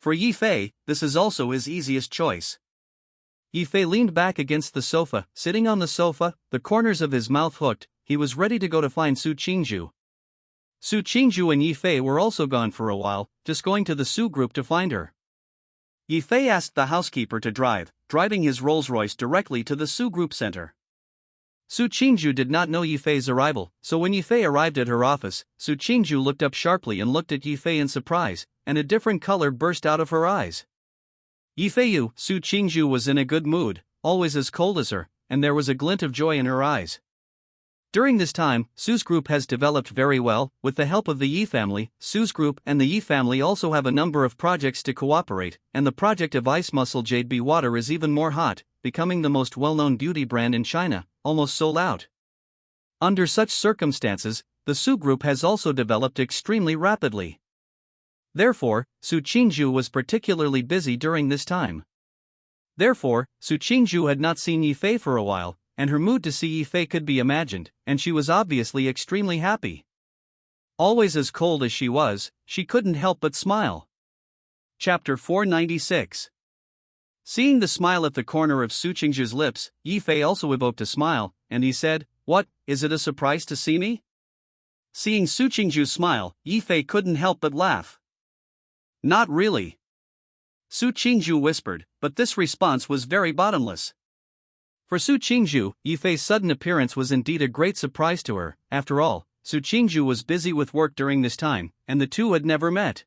For Yifei, this is also his easiest choice. Yifei leaned back against the sofa, sitting on the sofa, the corners of his mouth hooked. He was ready to go to find Su Qingju. Su Qingju and Yifei were also gone for a while, just going to the Su group to find her. Yifei asked the housekeeper to driving his Rolls-Royce directly to the Su group center. Su Qingju did not know Yifei's arrival, so when Yifei arrived at her office, Su Qingju looked up sharply and looked at Yifei in surprise, and a different color burst out of her eyes. Yifei, Su Qingju was in a good mood, always as cold as her, and there was a glint of joy in her eyes. During this time, Su's group has developed very well. With the help of the Yi family, Su's group and the Yi family also have a number of projects to cooperate, and the project of Ice Muscle Jade Bee Water is even more hot, becoming the most well-known beauty brand in China, almost sold out. Under such circumstances, the Su group has also developed extremely rapidly. Therefore, Su Qingju was particularly busy during this time. Therefore, Su Qingju had not seen Yifei for a while, and her mood to see Yifei could be imagined, and she was obviously extremely happy. Always as cold as she was, she couldn't help but smile. Chapter 496. Seeing the smile at the corner of Su Qingju's lips, Yifei also evoked a smile, and he said, "What, is it a surprise to see me?" Seeing Su Qingju's smile, Yifei couldn't help but laugh. "Not really," Su Qingju whispered, but this response was very bottomless. For Su Qingju, Yifei's sudden appearance was indeed a great surprise to her. After all, Su Qingju was busy with work during this time, and the two had never met.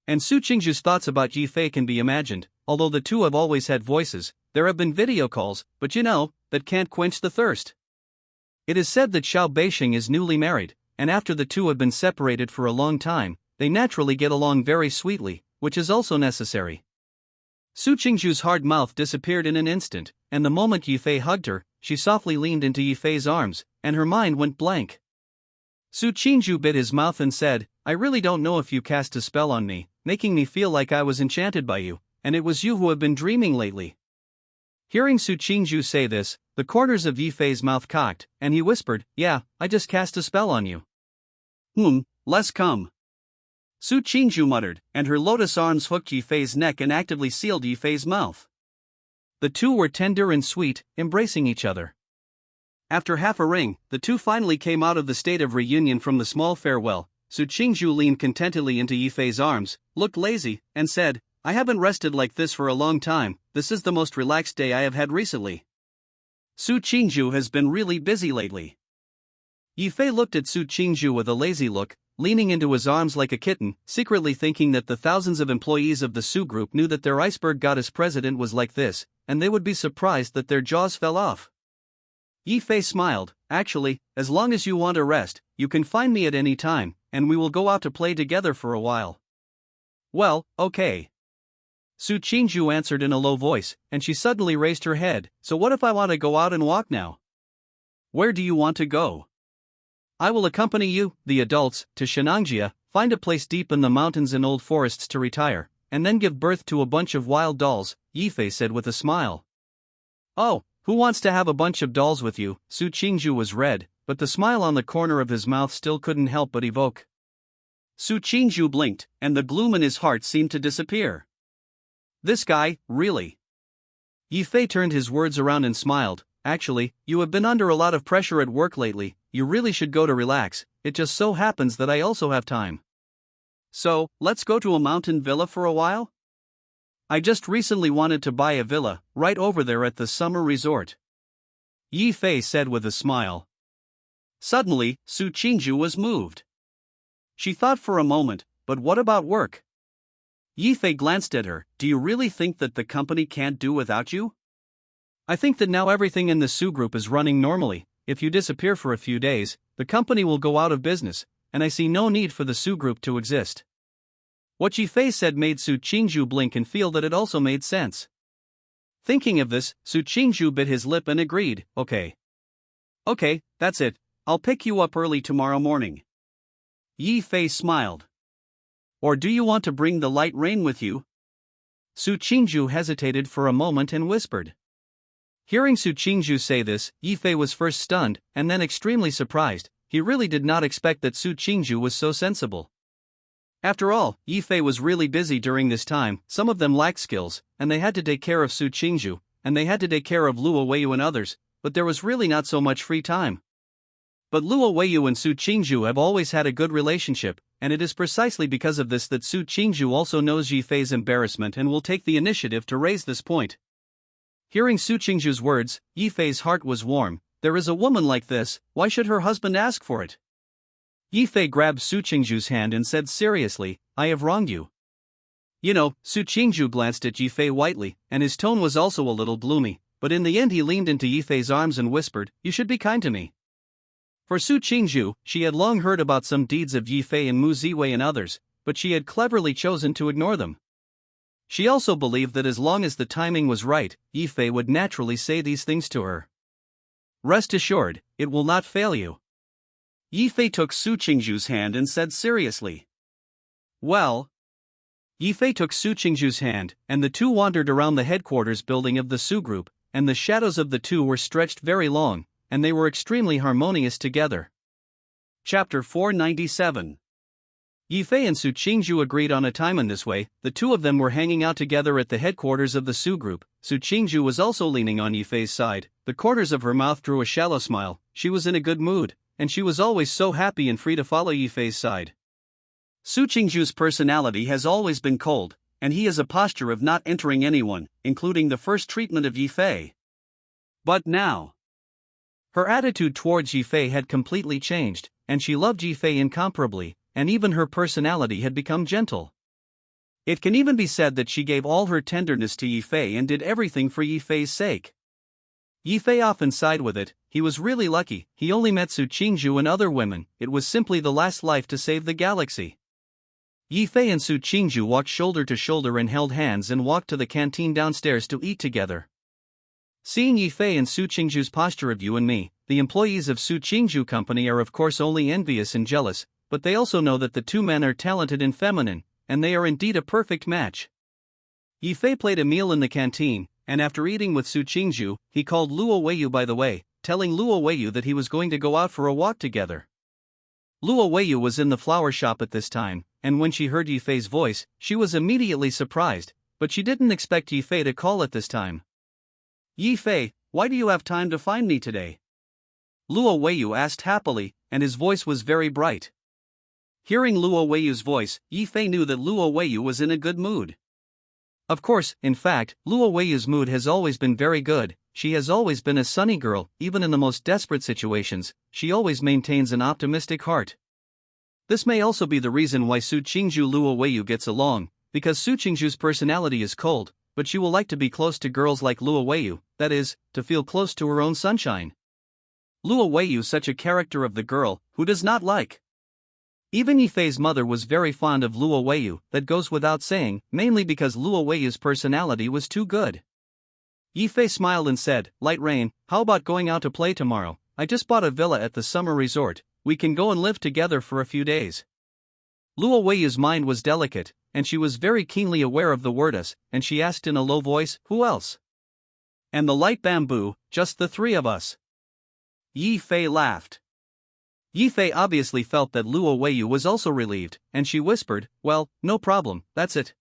And Su Qingju's thoughts about Yifei can be imagined. Although the two have always had voices, there have been video calls, but that can't quench the thirst. It is said that Xiao Beixing is newly married, and after the two have been separated for a long time, they naturally get along very sweetly, which is also necessary. Su Qingju's hard mouth disappeared in an instant, and the moment Yifei hugged her, she softly leaned into Yifei's arms, and her mind went blank. Su Qingju bit his mouth and said, "I really don't know if you cast a spell on me, making me feel like I was enchanted by you, and it was you who have been dreaming lately." Hearing Su Qingju say this, the corners of Yifei's mouth cocked, and he whispered, "Yeah, I just cast a spell on you." Let's come," Su Qingju muttered, and her lotus arms hooked Yifei's neck and actively sealed Yifei's mouth. The two were tender and sweet, embracing each other. After half a ring, the two finally came out of the state of reunion from the small farewell. Su Qingju leaned contentedly into Yifei's arms, looked lazy, and said, "I haven't rested like this for a long time. This is the most relaxed day I have had recently." Su Qingju has been really busy lately. Yifei looked at Su Qingju with a lazy look, leaning into his arms like a kitten, secretly thinking that the thousands of employees of the Su group knew that their iceberg goddess president was like this, and they would be surprised that their jaws fell off. Yifei smiled, "Actually, as long as you want a rest, you can find me at any time, and we will go out to play together for a while." "Well, okay," Su Qingju answered in a low voice, and she suddenly raised her head. "So what if I want to go out and walk now?" "Where do you want to go?" "I will accompany you, the adults, to Shenangjia, find a place deep in the mountains and old forests to retire, and then give birth to a bunch of wild dolls," Yifei said with a smile. "Oh, who wants to have a bunch of dolls with you?" Su Qingju was red, but the smile on the corner of his mouth still couldn't help but evoke. Su Qingju blinked, and the gloom in his heart seemed to disappear. "This guy, really?" Yifei turned his words around and smiled. "Actually, you have been under a lot of pressure at work lately. You really should go to relax. It just so happens that I also have time. So, let's go to a mountain villa for a while? I just recently wanted to buy a villa, right over there at the summer resort," Yifei said with a smile. Suddenly, Su Qingju was moved. She thought for a moment, but what about work? Yifei glanced at her. "Do you really think that the company can't do without you?" "I think that now everything in the Su group is running normally. If you disappear for a few days, the company will go out of business, and I see no need for the Su group to exist." What Yifei said made Su Qingju blink and feel that it also made sense. Thinking of this, Su Qingju bit his lip and agreed, "Okay. Okay, that's it. I'll pick you up early tomorrow morning. Yi Fei smiled. Or do you want to bring the light rain with you? Su Qingju hesitated for a moment and whispered. Hearing Su Qingju say this, Yi Fei was first stunned, and then extremely surprised. He really did not expect that Su Qingju was so sensible. After all, Yi Fei was really busy during this time, some of them lacked skills, and they had to take care of Su Qingju, and they had to take care of Luo Weiyu and others, but there was really not so much free time. But Luo Weiyu and Su Qingju have always had a good relationship, and it is precisely because of this that Su Qingju also knows Yi Fei's embarrassment and will take the initiative to raise this point. Hearing Su Qingju's words, Yi Fei's heart was warm. There is a woman like this, why should her husband ask for it? Yi Fei grabbed Su Qingju's hand and said seriously, I have wronged you. You know, Su Qingju glanced at Yi Fei whitely, and his tone was also a little gloomy, but in the end he leaned into Yi Fei's arms and whispered, you should be kind to me. For Su Qingju, she had long heard about some deeds of Yi Fei and Mu Ziwei and others, but she had cleverly chosen to ignore them. She also believed that as long as the timing was right, Yi Fei would naturally say these things to her. Rest assured, it will not fail you. Yi Fei took Su Qingju's hand and said seriously. Well. Yi Fei took Su Qingju's hand, and the two wandered around the headquarters building of the Su group, and the shadows of the two were stretched very long, and they were extremely harmonious together. Chapter 497. Yi Fei and Su Qingju agreed on a time in this way. The two of them were hanging out together at the headquarters of the Su group. Su Qingju was also leaning on Yi Fei's side. The corners of her mouth drew a shallow smile. She was in a good mood, and she was always so happy and free to follow Yi Fei's side. Su Qingju's personality has always been cold, and he has a posture of not entering anyone, including the first treatment of Yi Fei. But now, her attitude towards Yi Fei had completely changed, and she loved Yi Fei incomparably, and even her personality had become gentle. It can even be said that she gave all her tenderness to Yi Fei and did everything for Yi Fei's sake. Yi Fei often sighed with it. He was really lucky. He only met Su Qingju and other women. It was simply the last life to save the galaxy. Yi Fei and Su Qingju walked shoulder to shoulder and held hands and walked to the canteen downstairs to eat together. Seeing Yi Fei and Su Qingju's posture of you and me, the employees of Su Qingju Company are of course only envious and jealous, but they also know that the two men are talented and feminine, and they are indeed a perfect match. Yi Fei played a meal in the canteen, and after eating with Su Qingju, he called Luo Weiyu by the way, telling Luo Weiyu that he was going to go out for a walk together. Luo Weiyu was in the flower shop at this time, and when she heard Yi Fei's voice, she was immediately surprised, but she didn't expect Yi Fei to call at this time. Yi Fei, why do you have time to find me today? Luo Weiyu asked happily, and his voice was very bright. Hearing Luo Weiyu's voice, Yi Fei knew that Luo Weiyu was in a good mood. Of course, in fact, Luo Weiyu's mood has always been very good. She has always been a sunny girl, even in the most desperate situations. She always maintains an optimistic heart. This may also be the reason why Su Qingju Luo Weiyu gets along, because Su Qingju's personality is cold, but she will like to be close to girls like Luo Weiyu, that is, to feel close to her own sunshine. Luo Weiyu such a character of the girl, who does not like? Even Yi Fei's mother was very fond of Luo Weiyu, that goes without saying, mainly because Luo Weiyu's personality was too good. Yi Fei smiled and said, Light Rain, how about going out to play tomorrow? I just bought a villa at the summer resort, we can go and live together for a few days. Luo Weiyu's mind was delicate, and she was very keenly aware of the word us, and she asked in a low voice, who else? And the light bamboo, just the three of us. Yi Fei laughed. Yi Fei obviously felt that Luo Weiyu was also relieved, and she whispered, well, no problem, that's it.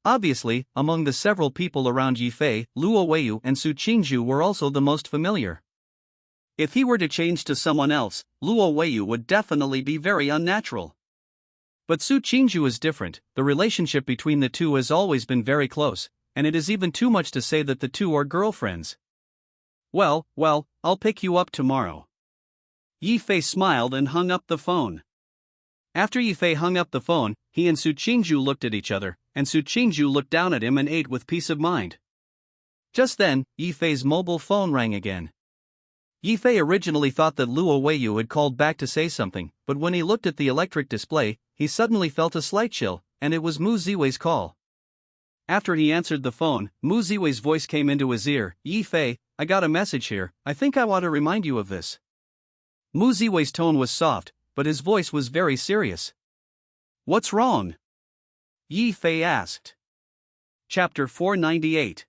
Obviously, among the several people around Yi Fei, Luo Weiyu and Su Qingju were also the most familiar. If he were to change to someone else, Luo Weiyu would definitely be very unnatural. But Su Qingju is different. The relationship between the two has always been very close, and it is even too much to say that the two are girlfriends. Well, I'll pick you up tomorrow. Yi Fei smiled and hung up the phone. After Yi Fei hung up the phone, he and Su Qingju looked at each other, and Su Qingju looked down at him and ate with peace of mind. Just then, Yi Fei's mobile phone rang again. Yi Fei originally thought that Luo Weiyu had called back to say something, but when he looked at the electric display, he suddenly felt a slight chill, and it was Mu Ziwei's call. After he answered the phone, Mu Ziwei's voice came into his ear, Yi Fei, I got a message here, I think I want to remind you of this. Mu Ziwei's tone was soft, but his voice was very serious. "What's wrong?" Yi Fei asked. Chapter 498.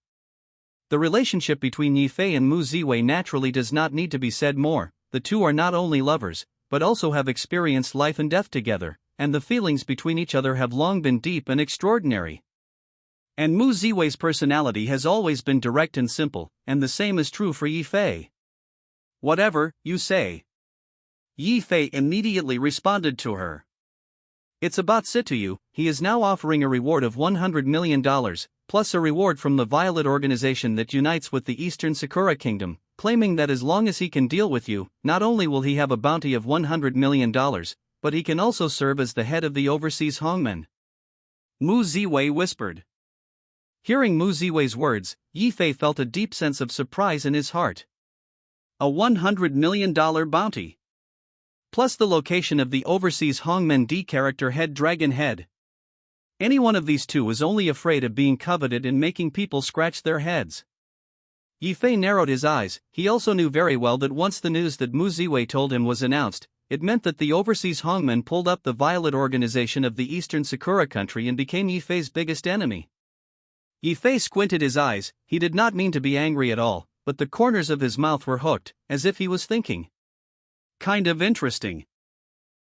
The relationship between Yi Fei and Mu Ziwei naturally does not need to be said more. The two are not only lovers, but also have experienced life and death together, and the feelings between each other have long been deep and extraordinary. And Mu Ziwei's personality has always been direct and simple, and the same is true for Yi Fei. "Whatever you say." Yi Fei immediately responded to her. "It's about Situyu. He is now offering a reward of $100 million, plus a reward from the Violet organization that unites with the Eastern Sakura Kingdom, claiming that as long as he can deal with you, not only will he have a bounty of $100 million, but he can also serve as the head of the overseas hongmen." Mu Ziwei whispered. Hearing Mu Ziwei's words, Yi Fei felt a deep sense of surprise in his heart. A $100 million bounty. Plus the location of the overseas hongmen D character head dragon head. Any one of these two was only afraid of being coveted and making people scratch their heads. Yi Fei narrowed his eyes. He also knew very well that once the news that Mu Ziwei told him was announced, it meant that the overseas hongmen pulled up the Violet organization of the Eastern Sakura country and became Yi Fei's biggest enemy. Yi Fei squinted his eyes. He did not mean to be angry at all, but the corners of his mouth were hooked, as if he was thinking. "Kind of interesting."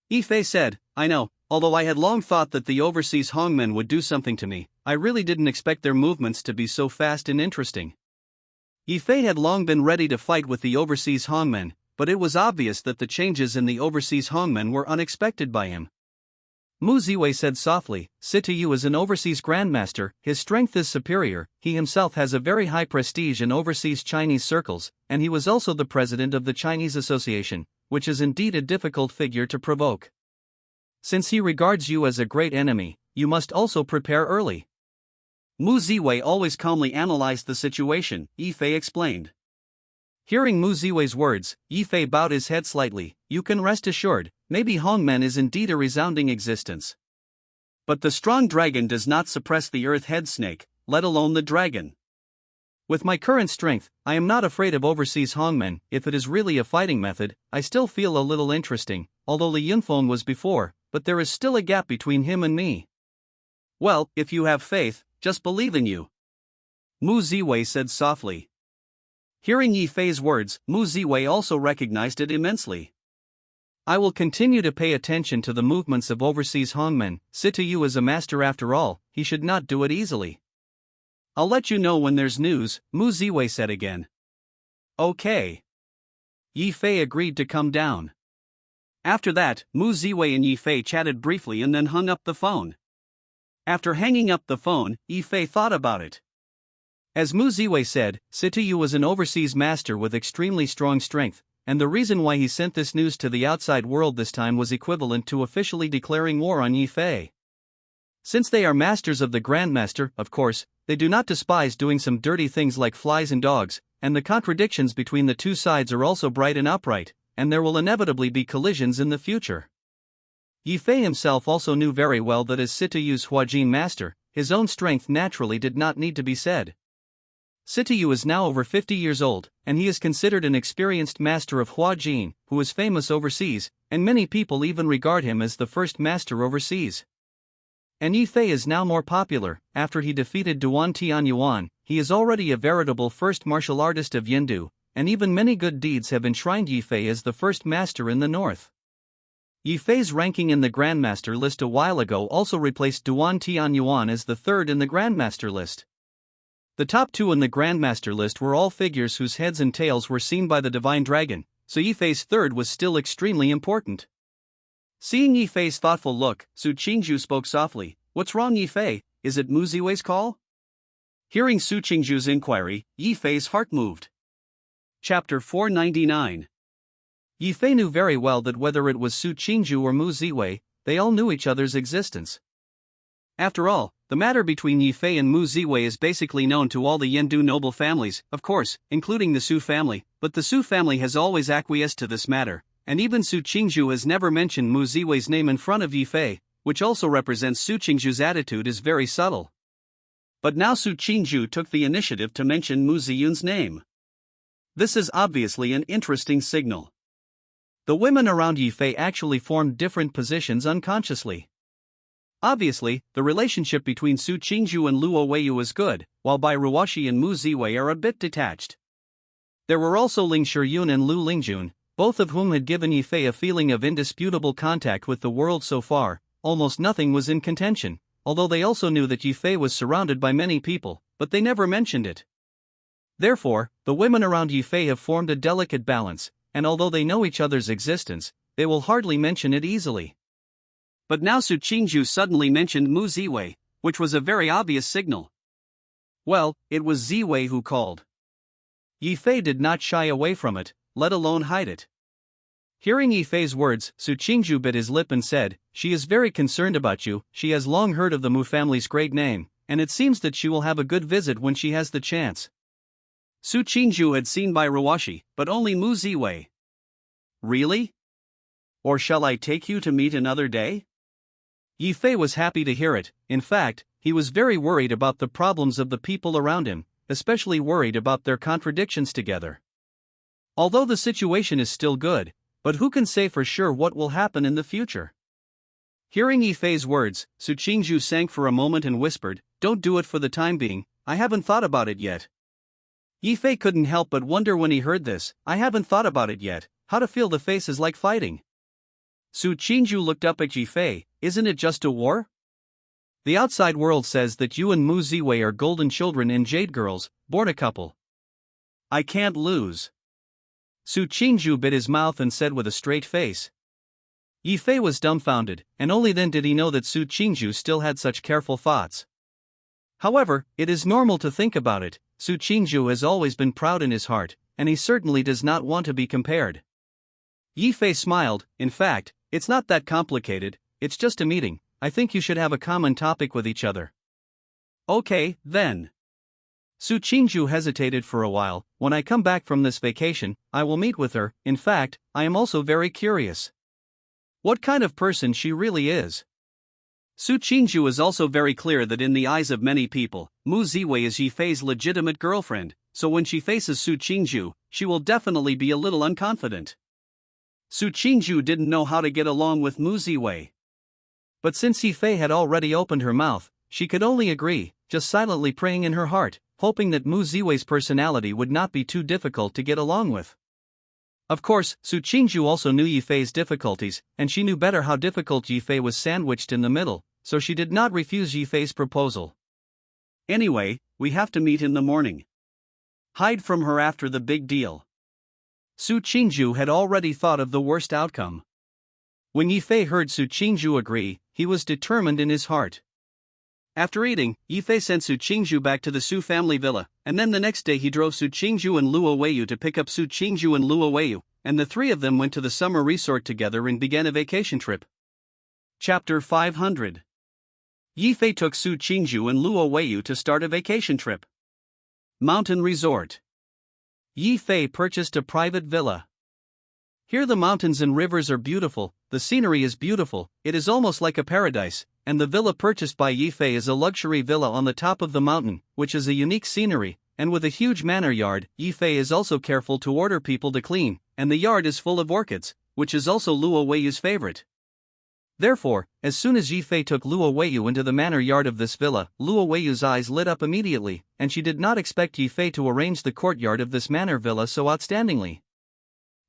Yi Fei said, "I know, although I had long thought that the overseas hongmen would do something to me, I really didn't expect their movements to be so fast and interesting." Yi Fei had long been ready to fight with the overseas hongmen, but it was obvious that the changes in the overseas hongmen were unexpected by him. Mu Ziwei said softly, "Situyu is an overseas grandmaster, his strength is superior, he himself has a very high prestige in overseas Chinese circles, and he was also the president of the Chinese Association, which is indeed a difficult figure to provoke. Since he regards you as a great enemy, you must also prepare early." Mu Ziwei always calmly analyzed the situation, Yi Fei explained. Hearing Mu Ziwei's words, Yi Fei bowed his head slightly. "You can rest assured, maybe hongmen is indeed a resounding existence. But the strong dragon does not suppress the earth head snake, let alone the dragon. With my current strength, I am not afraid of overseas hongmen. If it is really a fighting method, I still feel a little interesting, although Li Yunfeng was before, but there is still a gap between him and me." "Well, if you have faith, just believe in you," Mu Ziwei said softly. Hearing Yi Fei's words, Mu Ziwei also recognized it immensely. "I will continue to pay attention to the movements of overseas hongmen. Situyu is a master after all, he should not do it easily." "I'll let you know when there's news," Mu Ziwei said again. "Okay." Yi Fei agreed to come down. After that, Mu Ziwei and Yi Fei chatted briefly and then hung up the phone. After hanging up the phone, Yi Fei thought about it. As Mu Ziwei said, Situyu was an overseas master with extremely strong strength, and the reason why he sent this news to the outside world this time was equivalent to officially declaring war on Yi Fei. Since they are masters of the Grandmaster, of course, they do not despise doing some dirty things like flies and dogs, and the contradictions between the two sides are also bright and upright, and there will inevitably be collisions in the future. Yi Fei himself also knew very well that as Situyu's Huajin master, his own strength naturally did not need to be said. Situyu is now over 50 years old, and he is considered an experienced master of Huajin, who is famous overseas, and many people even regard him as the first master overseas. And Yi Fei is now more popular. After he defeated Duan Tianyuan, he is already a veritable first martial artist of Yindu, and even many good deeds have enshrined Yi Fei as the first master in the north. Yi Fei's ranking in the Grandmaster list a while ago also replaced Duan Tianyuan as the third in the Grandmaster list. The top two in the Grandmaster list were all figures whose heads and tails were seen by the Divine Dragon, so Yi Fei's third was still extremely important. Seeing Yi Fei's thoughtful look, Su Qingzhu spoke softly. "What's wrong, Yi Fei? Is it Mu Ziwei's call?" Hearing Su Qingzhu's inquiry, Yi Fei's heart moved. Chapter 499. Yi Fei knew very well that whether it was Su Qingzhu or Mu Ziwei, they all knew each other's existence. After all, the matter between Yi Fei and Mu Ziwei is basically known to all the Yindu noble families, of course, including the Su family, but the Su family has always acquiesced to this matter, and even Su Qingzhu has never mentioned Mu Ziwei's name in front of Yi Fei, which also represents Su Qingzhu's attitude is very subtle. But now Su Qingzhu took the initiative to mention Mu Ziyun's name. This is obviously an interesting signal. The women around Yifei actually formed different positions unconsciously. Obviously, the relationship between Su Qingju and Luo Weiyu is good, while Bai Ruoshi and Mu Ziwei are a bit detached. There were also Ling Shiyun and Lu Lingjun, both of whom had given Yifei a feeling of indisputable contact with the world so far. Almost nothing was in contention, although they also knew that Yifei was surrounded by many people, but they never mentioned it. Therefore, the women around Yifei have formed a delicate balance, and although they know each other's existence, they will hardly mention it easily. But now Su Qingju suddenly mentioned Mu Ziwei, which was a very obvious signal. Well, it was Ziwei who called. Yifei did not shy away from it, let alone hide it. Hearing Yifei's words, Su Qingju bit his lip and said, "She is very concerned about you. She has long heard of the Mu family's great name, and it seems that she will have a good visit when she has the chance." Su Qingju had seen Bai Ruoshi, but only Mu Ziwei. "Really? Or shall I take you to meet another day?" Yifei was happy to hear it. In fact, he was very worried about the problems of the people around him, especially worried about their contradictions together. Although the situation is still good, but who can say for sure what will happen in the future? Hearing Yifei's words, Su Qingju sank for a moment and whispered, "Don't do it for the time being, I haven't thought about it yet." Yifei couldn't help but wonder when he heard this, "I haven't thought about it yet, how to feel the face is like fighting." Su Qingju looked up at Yifei, "Isn't it just a war? The outside world says that you and Mu Ziwei are golden children and jade girls, born a couple. I can't lose." Su Qingju bit his mouth and said with a straight face. Yifei was dumbfounded, and only then did he know that Su Qingju still had such careful thoughts. However, it is normal to think about it. Su Qingju has always been proud in his heart, and he certainly does not want to be compared. Yifei smiled, "In fact, it's not that complicated, it's just a meeting. I think you should have a common topic with each other." "Okay, then." Su Qingju hesitated for a while. "When I come back from this vacation, I will meet with her. In fact, I am also very curious what kind of person she really is." Su Qingju is also very clear that in the eyes of many people, Mu Ziwei is Yifei's legitimate girlfriend, so when she faces Su Qingju, she will definitely be a little unconfident. Su Qingju didn't know how to get along with Mu Ziwei. But since Yifei had already opened her mouth, she could only agree, just silently praying in her heart, hoping that Mu Ziwei's personality would not be too difficult to get along with. Of course, Su Qingju also knew Yifei's difficulties, and she knew better how difficult Yifei was sandwiched in the middle, so she did not refuse Yifei's proposal. "Anyway, we have to meet in the morning. Hide from her after the big deal." Su Qingju had already thought of the worst outcome. When Yifei heard Su Qingju agree, he was determined in his heart. After eating, Yifei sent Su Qingju back to the Su family villa, and then the next day he drove Su Qingju and Luo Weiyu to pick up Su Qingju and Luo Weiyu, and the three of them went to the summer resort together and began a vacation trip. Chapter 500. Yifei took Su Qingju and Luo Weiyu to start a vacation trip. Mountain Resort. Yifei purchased a private villa. Here the mountains and rivers are beautiful, the scenery is beautiful, it is almost like a paradise, and the villa purchased by Yifei is a luxury villa on the top of the mountain, which is a unique scenery, and with a huge manor yard. Yifei is also careful to order people to clean, and the yard is full of orchids, which is also Luo Weiyu's favorite. Therefore, as soon as Yifei took Luo Weiyu into the manor yard of this villa, Luo Weiyu's eyes lit up immediately, and she did not expect Yifei to arrange the courtyard of this manor villa so outstandingly.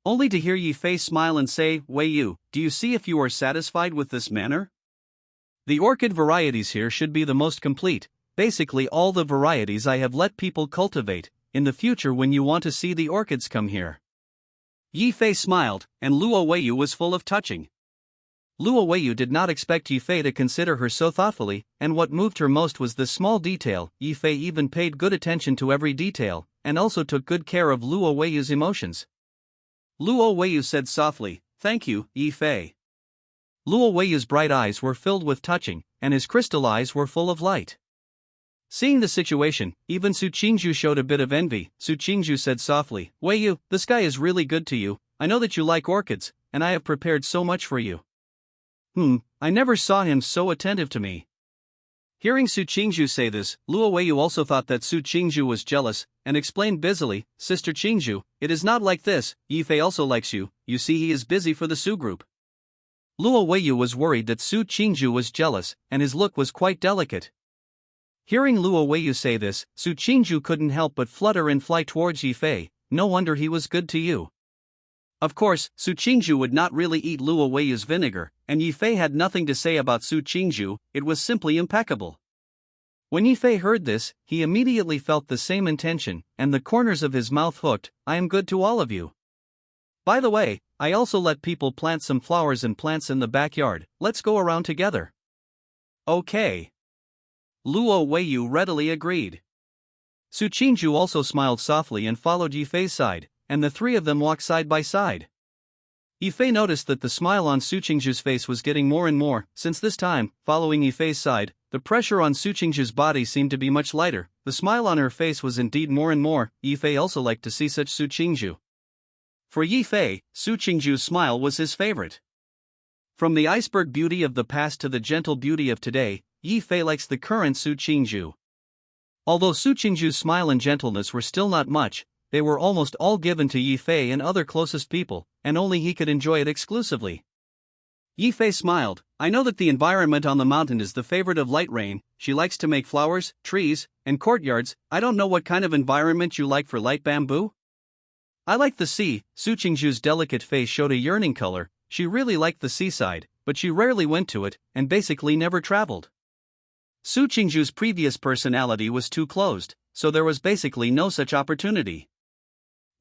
Only to hear Yifei smile and say, "Weiyu, do you see if you are satisfied with this manor? The orchid varieties here should be the most complete, basically all the varieties I have let people cultivate. In the future when you want to see the orchids, come here." Yifei smiled, and Luo Weiyu was full of touching. Luo Weiyu did not expect Yifei to consider her so thoughtfully, and what moved her most was this small detail. Yifei even paid good attention to every detail, and also took good care of Luo Weiyu's emotions. Luo Weiyu said softly, "Thank you, Yifei." Luo Weiyu's bright eyes were filled with touching, and his crystal eyes were full of light. Seeing the situation, even Su Qingju showed a bit of envy. Su Qingju said softly, "Weiyu, this guy is really good to you. I know that you like orchids, and I have prepared so much for you." I never saw him so attentive to me." Hearing Su Qingzhu say this, Luo Weiyu also thought that Su Qingzhu was jealous, and explained busily, "Sister Qingzhu, it is not like this, Yifei also likes you, you see he is busy for the Su group." Luo Weiyu was worried that Su Qingzhu was jealous, and his look was quite delicate. Hearing Luo Weiyu say this, Su Qingzhu couldn't help but flutter and fly towards Yifei. "No wonder he was good to you." Of course, Su Qingzhu would not really eat Luo Weiyu's vinegar, and Yifei had nothing to say about Su Qingzhu, it was simply impeccable. When Yifei heard this, he immediately felt the same intention, and the corners of his mouth hooked. "I am good to all of you. By the way, I also let people plant some flowers and plants in the backyard, let's go around together." "Okay." Luo Weiyu readily agreed. Su Qingzhu also smiled softly and followed Yifei's side, and the three of them walked side by side. Yifei noticed that the smile on Su Qingzhu's face was getting more and more, since this time, following Yifei's side, the pressure on Su Qingzhu's body seemed to be much lighter. The smile on her face was indeed more and more. Yifei also liked to see such Su Qingzhu. For Yifei, Su Qingzhu's smile was his favorite. From the iceberg beauty of the past to the gentle beauty of today, Yifei likes the current Su Qingzhu. Although Su Qingzhu's smile and gentleness were still not much, they were almost all given to Yifei and other closest people, and only he could enjoy it exclusively. Yifei smiled. "I know that the environment on the mountain is the favorite of Light Rain. She likes to make flowers, trees, and courtyards. I don't know what kind of environment you like for Light Bamboo." "I like the sea." Su Qingzhu's delicate face showed a yearning color. She really liked the seaside, but she rarely went to it, and basically never traveled. Su Qingzhu's previous personality was too closed, so there was basically no such opportunity.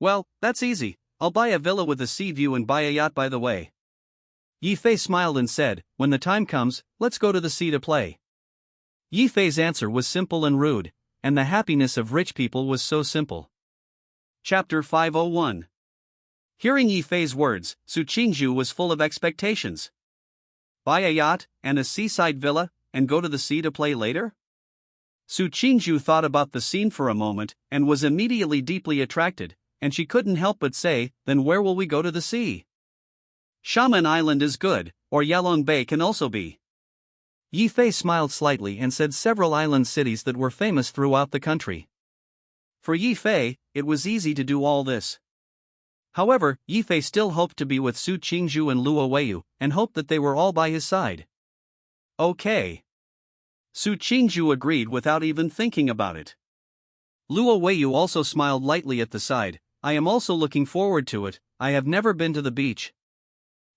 "Well, that's easy. I'll buy a villa with a sea view and buy a yacht by the way." Yifei smiled and said, "When the time comes, let's go to the sea to play." Yifei's answer was simple and rude, and the happiness of rich people was so simple. Chapter 501. Hearing Yifei's words, Su Qingzhu was full of expectations. Buy a yacht, and a seaside villa, and go to the sea to play later? Su Qingzhu thought about the scene for a moment, and was immediately deeply attracted, and she couldn't help but say, "Then where will we go to the sea?" "Shaman Island is good, or Yalong Bay can also be." Yifei smiled slightly and said several island cities that were famous throughout the country. For Yifei, it was easy to do all this. However, Yifei still hoped to be with Su Qingzhu and Luo Weiyu, and hoped that they were all by his side. "Okay." Su Qingzhu agreed without even thinking about it. Luo Weiyu also smiled lightly at the side. "I am also looking forward to it. I have never been to the beach."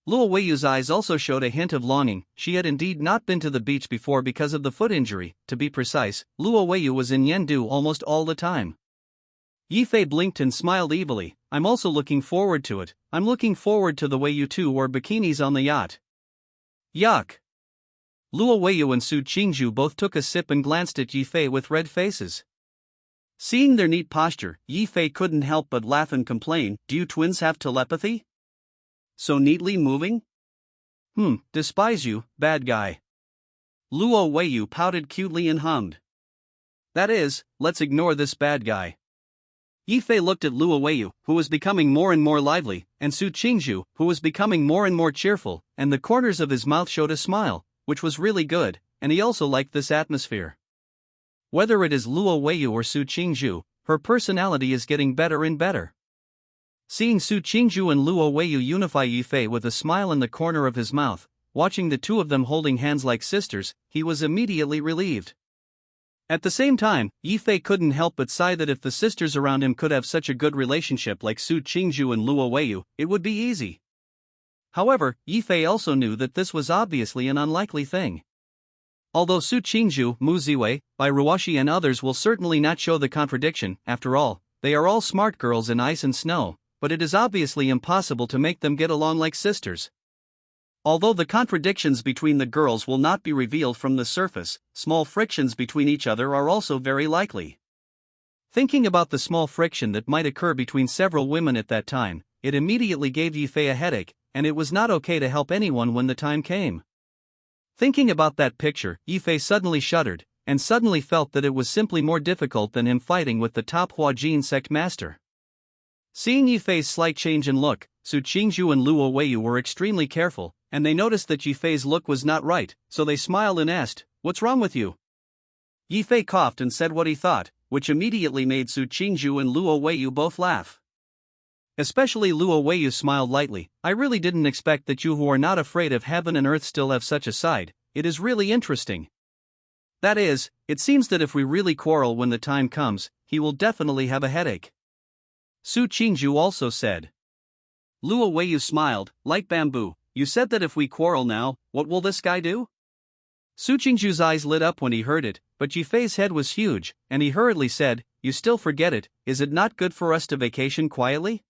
Luo Weiyu's eyes also showed a hint of longing. She had indeed not been to the beach before because of the foot injury. To be precise, Luo Weiyu was in Yendu almost all the time. Yifei blinked and smiled evilly. "I'm also looking forward to it. I'm looking forward to the way you two wore bikinis on the yacht." Yuck! Luo Weiyu and Su Qingzhu both took a sip and glanced at Yifei with red faces. Seeing their neat posture, Yifei couldn't help but laugh and complain, "Do you twins have telepathy? So neatly moving?" Despise you, bad guy." Luo Weiyu pouted cutely and hummed. "That is, let's ignore this bad guy." Yifei looked at Luo Weiyu, who was becoming more and more lively, and Su Qingzhu, who was becoming more and more cheerful, and the corners of his mouth showed a smile, which was really good, and he also liked this atmosphere. Whether it is Luo Weiyu or Su Qingzhu, her personality is getting better and better. Seeing Su Qingzhu and Luo Weiyu unify Yifei with a smile in the corner of his mouth, watching the two of them holding hands like sisters, he was immediately relieved. At the same time, Yifei couldn't help but sigh that if the sisters around him could have such a good relationship like Su Qingzhu and Luo Weiyu, it would be easy. However, Yifei also knew that this was obviously an unlikely thing. Although Su Qingzhu, Mu Ziwei, Bai Ruoshi and others will certainly not show the contradiction, after all, they are all smart girls in ice and snow, but it is obviously impossible to make them get along like sisters. Although the contradictions between the girls will not be revealed from the surface, small frictions between each other are also very likely. Thinking about the small friction that might occur between several women at that time, it immediately gave Yifei a headache, and it was not okay to help anyone when the time came. Thinking about that picture, Yifei suddenly shuddered, and suddenly felt that it was simply more difficult than him fighting with the top Huajin sect master. Seeing Yifei's slight change in look, Su Qingzhu and Luo Weiyu were extremely careful, and they noticed that Yifei's look was not right, so they smiled and asked, "What's wrong with you?" Yi Fei coughed and said what he thought, which immediately made Su Qingju and Luo Weiyu both laugh. Especially Luo Weiyu smiled lightly. I really didn't expect that you who are not afraid of heaven and earth still have such a side. It is really interesting. That is, it seems that if we really quarrel when the time comes, he will definitely have a headache. Su Qingju also said. Luo Weiyu smiled, like bamboo. You said that if we quarrel now, what will this guy do? Su Qingju's eyes lit up when he heard it, but Yi Fei's head was huge, and he hurriedly said, You still forget it, is it not good for us to vacation quietly?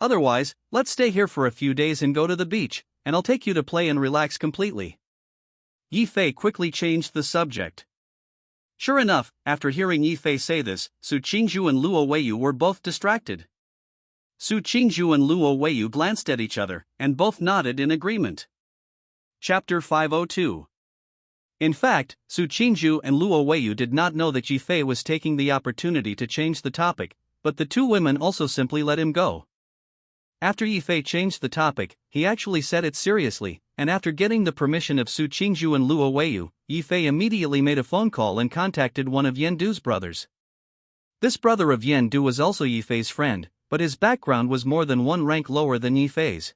Otherwise, let's stay here for a few days and go to the beach, and I'll take you to play and relax completely. Yi Fei quickly changed the subject. Sure enough, after hearing Yi Fei say this, Su Qingju and Luo Weiyu were both distracted. Su Qingju and Luo Weiyu glanced at each other, and both nodded in agreement. Chapter 502. In fact, Su Qingju and Luo Weiyu did not know that Yi Fei was taking the opportunity to change the topic, but the two women also simply let him go. After Yi Fei changed the topic, he actually said it seriously, and after getting the permission of Su Qingju and Luo Weiyu, Yi Fei immediately made a phone call and contacted one of Yen Du's brothers. This brother of Yen Du was also Yi Fei's friend, but his background was more than one rank lower than Yi Fei's.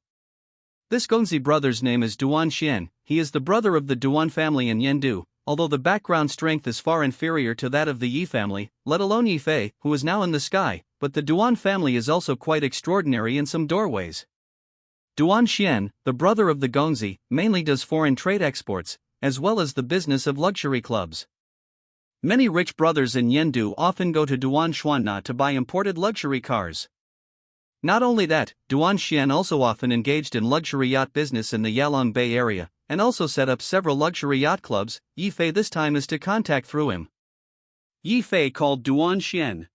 This Gongzi brother's name is Duan Xian. He is the brother of the Duan family in Yen Du, although the background strength is far inferior to that of the Yi family, let alone Yi Fei, who is now in the sky, but the Duan family is also quite extraordinary in some doorways. Duan Xian, the brother of the Gongzi, mainly does foreign trade exports, as well as the business of luxury clubs. Many rich brothers in Yen Du often go to Duan Xuanna to buy imported luxury cars. Not only that, Duan Xian also often engaged in luxury yacht business in the Yalong Bay area, and also set up several luxury yacht clubs. Yi Fei this time is to contact through him. Yi Fei called Duan Xian.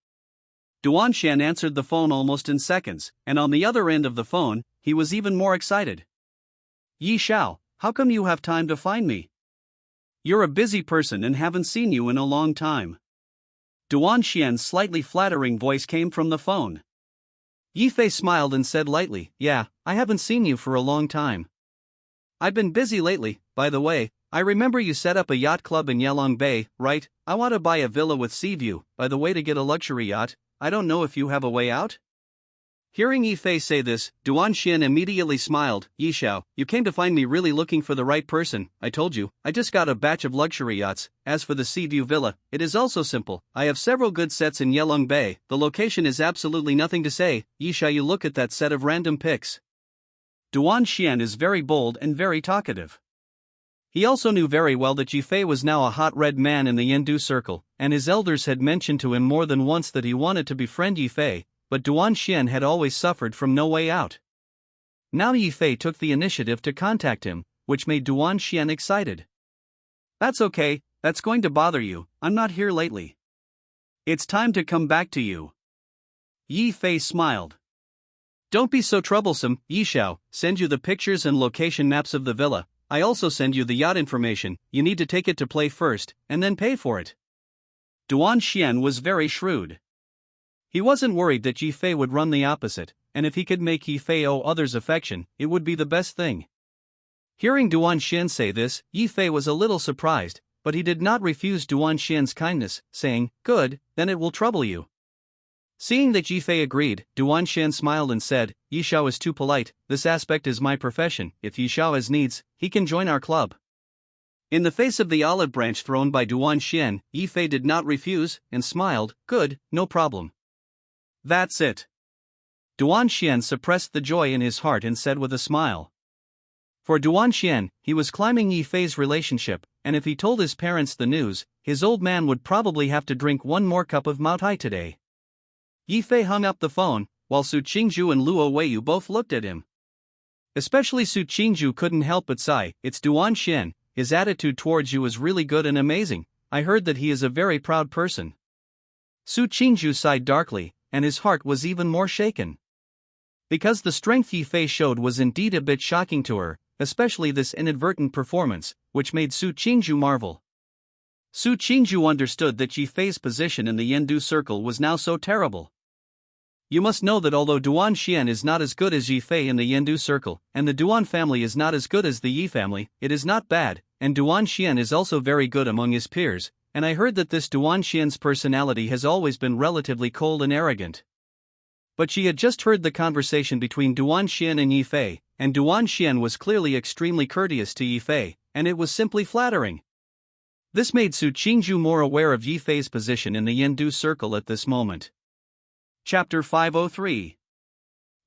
Duan Xian answered the phone almost in seconds, and on the other end of the phone, he was even more excited. Yi Xiao, how come you have time to find me? You're a busy person and haven't seen you in a long time. Duan Xian's slightly flattering voice came from the phone. Yi Fei smiled and said lightly, Yeah, I haven't seen you for a long time. I've been busy lately. By the way, I remember you set up a yacht club in Yalong Bay, right? I want to buy a villa with sea view, by the way, to get a luxury yacht. I don't know if you have a way out? Hearing Yi Fei say this, Duan Xian immediately smiled. Yi Xiao, you came to find me really looking for the right person. I told you, I just got a batch of luxury yachts. As for the sea view villa, it is also simple. I have several good sets in Yalong Bay. The location is absolutely nothing to say. Yi Xiao, you look at that set of random pics. Duan Xian is very bold and very talkative. He also knew very well that Yi Fei was now a hot red man in the Yen Du circle, and his elders had mentioned to him more than once that he wanted to befriend Yi Fei, but Duan Xian had always suffered from no way out. Now Yi Fei took the initiative to contact him, which made Duan Xian excited. That's okay, that's going to bother you, I'm not here lately. It's time to come back to you. Yi Fei smiled. Don't be so troublesome, Yi Xiao, send you the pictures and location maps of the villa. I also send you the yacht information. You need to take it to play first, and then pay for it. Duan Xian was very shrewd. He wasn't worried that Yi Fei would run the opposite, and if he could make Yi Fei owe others affection, it would be the best thing. Hearing Duan Xian say this, Yi Fei was a little surprised, but he did not refuse Duan Xian's kindness, saying, Good, then it will trouble you. Seeing that Yi Fei agreed, Duan Xian smiled and said, Yi Xiao is too polite, this aspect is my profession, if Yi Xiao has needs, he can join our club. In the face of the olive branch thrown by Duan Xian, Yi Fei did not refuse, and smiled, Good, no problem. That's it. Duan Xian suppressed the joy in his heart and said with a smile. For Duan Xian, he was climbing Yi Fei's relationship, and if he told his parents the news, his old man would probably have to drink one more cup of Mao Tai today. Yi Fei hung up the phone, while Su Qingju and Luo Weiyu both looked at him. Especially Su Qingju couldn't help but sigh, It's Duan Xian, his attitude towards you is really good and amazing. I heard that he is a very proud person. Su Qingju sighed darkly, and his heart was even more shaken. Because the strength Yi Fei showed was indeed a bit shocking to her, especially this inadvertent performance, which made Su Qingju marvel. Su Qingju understood that Yi Fei's position in the Yen Du circle was now so terrible. You must know that although Duan Xian is not as good as Yi Fei in the Yen Du circle, and the Duan family is not as good as the Yi family, it is not bad, and Duan Xian is also very good among his peers. and I heard that this Duan Xian's personality has always been relatively cold and arrogant. But she had just heard the conversation between Duan Xian and Yi Fei, and Duan Xian was clearly extremely courteous to Yi Fei, and it was simply flattering. This made Su Qingju more aware of Yi Fei's position in the Yendu circle at this moment. Chapter 503.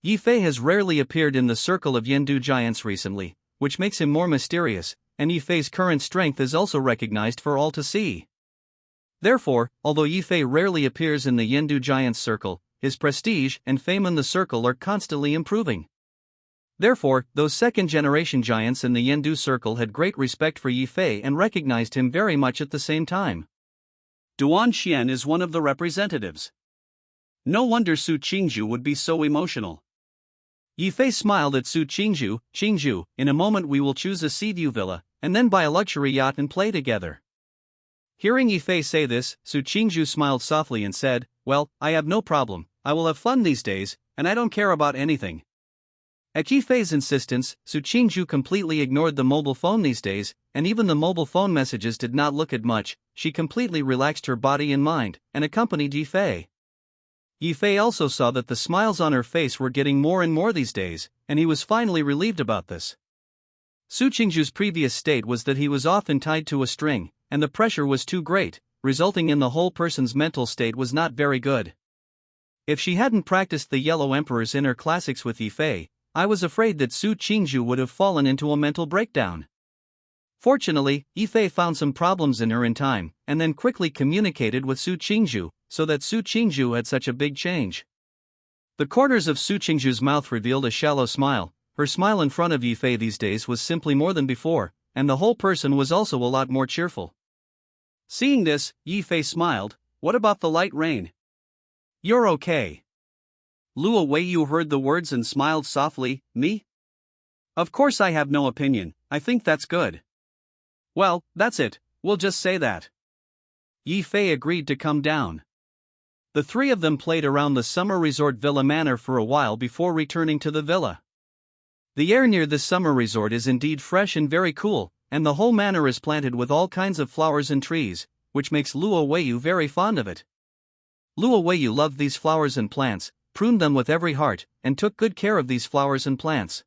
Yi Fei has rarely appeared in the circle of Yendu giants recently, which makes him more mysterious, and Yi Fei's current strength is also recognized for all to see. Therefore, although Yi Fei rarely appears in the Yendu giants circle, his prestige and fame in the circle are constantly improving. Therefore, those second-generation giants in the Yendu circle had great respect for Yi Fei and recognized him very much at the same time. Duan Xian is one of the representatives. No wonder Su Qingju would be so emotional. Yi Fei smiled at Su Qingju. Qingju, in a moment we will choose a seaview villa, and then buy a luxury yacht and play together. Hearing Yi Fei say this, Su Qingju smiled softly and said, well, I have no problem, I will have fun these days, and I don't care about anything. At Yi Fei's insistence, Su Qingju completely ignored the mobile phone these days, and even the mobile phone messages did not look at much. She completely relaxed her body and mind, and accompanied Yi Fei. Yi Fei also saw that the smiles on her face were getting more and more these days, and he was finally relieved about this. Su Qingju's previous state was that he was often tied to a string, and the pressure was too great, resulting in the whole person's mental state was not very good. If she hadn't practiced the Yellow Emperor's inner classics with Yi Fei, I was afraid that Su Qingju would have fallen into a mental breakdown. Fortunately, Yi Fei found some problems in her in time, and then quickly communicated with Su Qingju, so that Su Qingju had such a big change. The corners of Su Qingju's mouth revealed a shallow smile. Her smile in front of Yi Fei these days was simply more than before, and the whole person was also a lot more cheerful. Seeing this, Yi Fei smiled. What about the light rain? You're okay. Luo Weiyu heard the words and smiled softly. Me? Of course I have no opinion, I think that's good. Well, that's it, we'll just say that. Yi Fei agreed to come down. The three of them played around the summer resort Villa Manor for a while before returning to the villa. The air near this summer resort is indeed fresh and very cool, and the whole manor is planted with all kinds of flowers and trees, which makes Luo Weiyu very fond of it. Luo Weiyu loved these flowers and plants, pruned them with every heart, and took good care of these flowers and plants.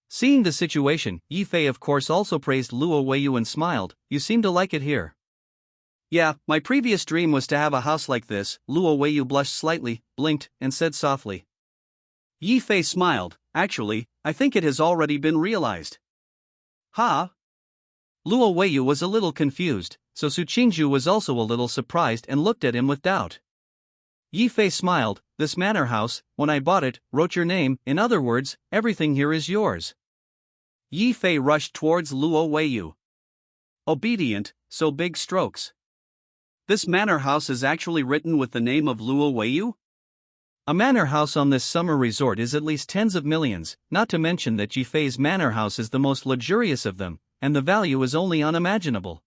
Seeing the situation, Yi Fei of course also praised Luo Weiyu and smiled. You seem to like it here. Yeah, my previous dream was to have a house like this. Luo Weiyu blushed slightly, blinked, and said softly. Yi Fei smiled. Actually, I think it has already been realized. Huh? Luo Weiyu was a little confused, so Su Qingju was also a little surprised and looked at him with doubt. Yi Fei smiled. This manor house, when I bought it, wrote your name. In other words, everything here is yours. Yi Fei rushed towards Luo Weiyu. Obedient, so big strokes. This manor house is actually written with the name of Luo Weiyu? A manor house on this summer resort is at least tens of millions, not to mention that Yi Fei's manor house is the most luxurious of them, and the value is only unimaginable.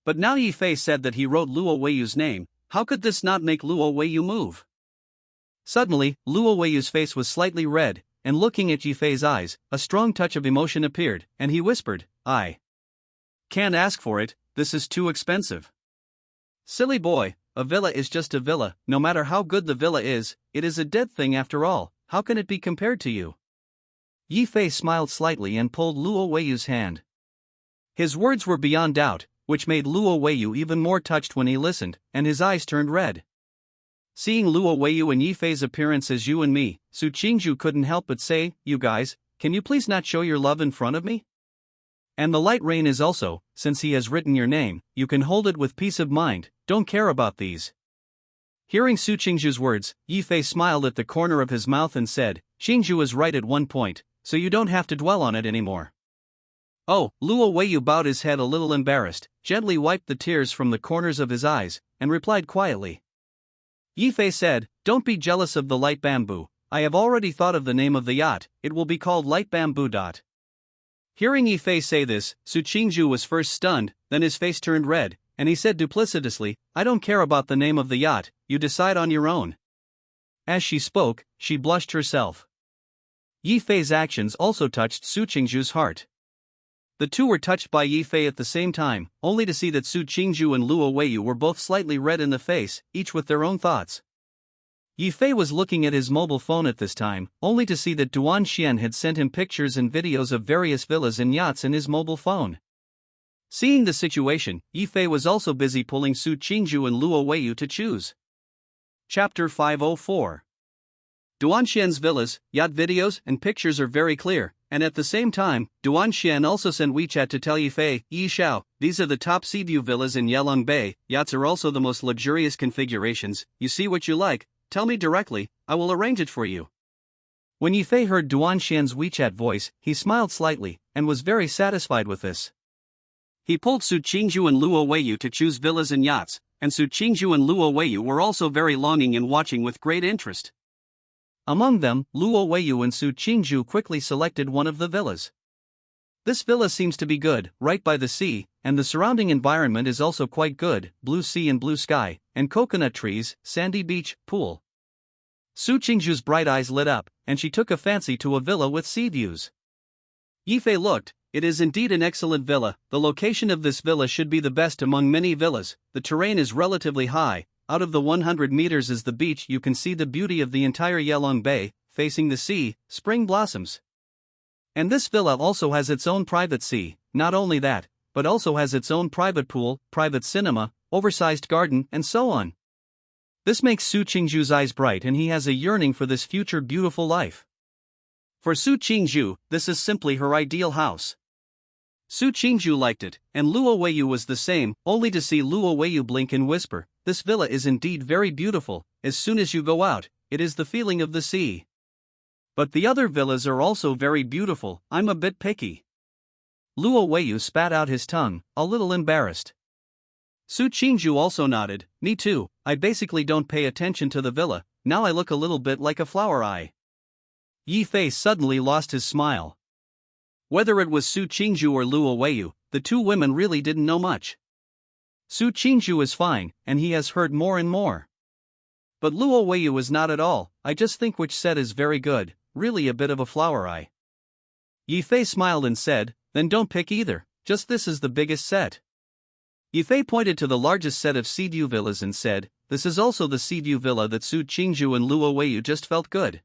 But now Yi Fei said that he wrote Luo Weiyu's name. How could this not make Luo Weiyu move? Suddenly, Luo Weiyu's face was slightly red, and looking at Yi Fei's eyes, a strong touch of emotion appeared, and he whispered, I can't ask for it, this is too expensive. Silly boy, a villa is just a villa, no matter how good the villa is, it is a dead thing after all, how can it be compared to you? Yi Fei smiled slightly and pulled Luo Weiyu's hand. His words were beyond doubt, which made Luo Weiyu even more touched when he listened, and his eyes turned red. Seeing Luo Weiyu and Yi Fei's appearance as you and me, Su Qingju couldn't help but say, you guys, can you please not show your love in front of me? And the light rain is also, since he has written your name, you can hold it with peace of mind, don't care about these. Hearing Su Qingju's words, Yi Fei smiled at the corner of his mouth and said, Qingju is right at one point, so you don't have to dwell on it anymore. Oh, Luo Weiyu bowed his head a little embarrassed, gently wiped the tears from the corners of his eyes, and replied quietly. Yi Fei said, don't be jealous of the light bamboo, I have already thought of the name of the yacht, it will be called Light Bamboo. Hearing Yi Fei say this, Su Qingju was first stunned, then his face turned red, and he said duplicitously, I don't care about the name of the yacht, you decide on your own. As she spoke, she blushed herself. Yi Fei's actions also touched Su Qingju's heart. The two were touched by Yifei at the same time, only to see that Su Qingju and Luo Weiyu were both slightly red in the face, each with their own thoughts. Yifei was looking at his mobile phone at this time, only to see that Duan Xian had sent him pictures and videos of various villas and yachts in his mobile phone. Seeing the situation, Yifei was also busy pulling Su Qingju and Luo Weiyu to choose. Chapter 504. Duan Xian's villas, yacht videos, and pictures are very clear, and at the same time, Duan Xian also sent WeChat to tell Yifei, Yi Xiao, these are the top sea view villas in Yelong Bay, yachts are also the most luxurious configurations, you see what you like, tell me directly, I will arrange it for you. When Yifei heard Duan Xian's WeChat voice, he smiled slightly, and was very satisfied with this. He pulled Su Qingju and Luo Weiyu to choose villas and yachts, and Su Qingju and Luo Weiyu were also very longing and watching with great interest. Among them, Luo Weiyu and Su Qingju quickly selected one of the villas. This villa seems to be good, right by the sea, and the surrounding environment is also quite good, blue sea and blue sky, and coconut trees, sandy beach, pool. Su Qingju's bright eyes lit up, and she took a fancy to a villa with sea views. Yifei looked. It is indeed an excellent villa, the location of this villa should be the best among many villas, the terrain is relatively high, out of the 100 meters is the beach, you can see the beauty of the entire Yelong Bay, facing the sea, spring blossoms. And this villa also has its own private sea, not only that, but also has its own private pool, private cinema, oversized garden, and so on. This makes Su Qingju's eyes bright and he has a yearning for this future beautiful life. For Su Qingju, this is simply her ideal house. Su Qingju liked it, and Luo Weiyu was the same, only to see Luo Weiyu blink and whisper, this villa is indeed very beautiful, as soon as you go out, it is the feeling of the sea. But the other villas are also very beautiful, I'm a bit picky. Luo Weiyu spat out his tongue, a little embarrassed. Su Qingju also nodded, me too, I basically don't pay attention to the villa, now I look a little bit like a flower eye. Yifei suddenly lost his smile. Whether it was Su Qingju or Luo Weiyu, the two women really didn't know much. Su Qingju is fine, and he has heard more and more. But Luo Weiyu is not at all, I just think which set is very good, really a bit of a flower eye. Yifei smiled and said, then don't pick either, just this is the biggest set. Yifei pointed to the largest set of sea view villas and said, this is also the sea view villa that Su Qingju and Luo Weiyu just felt good.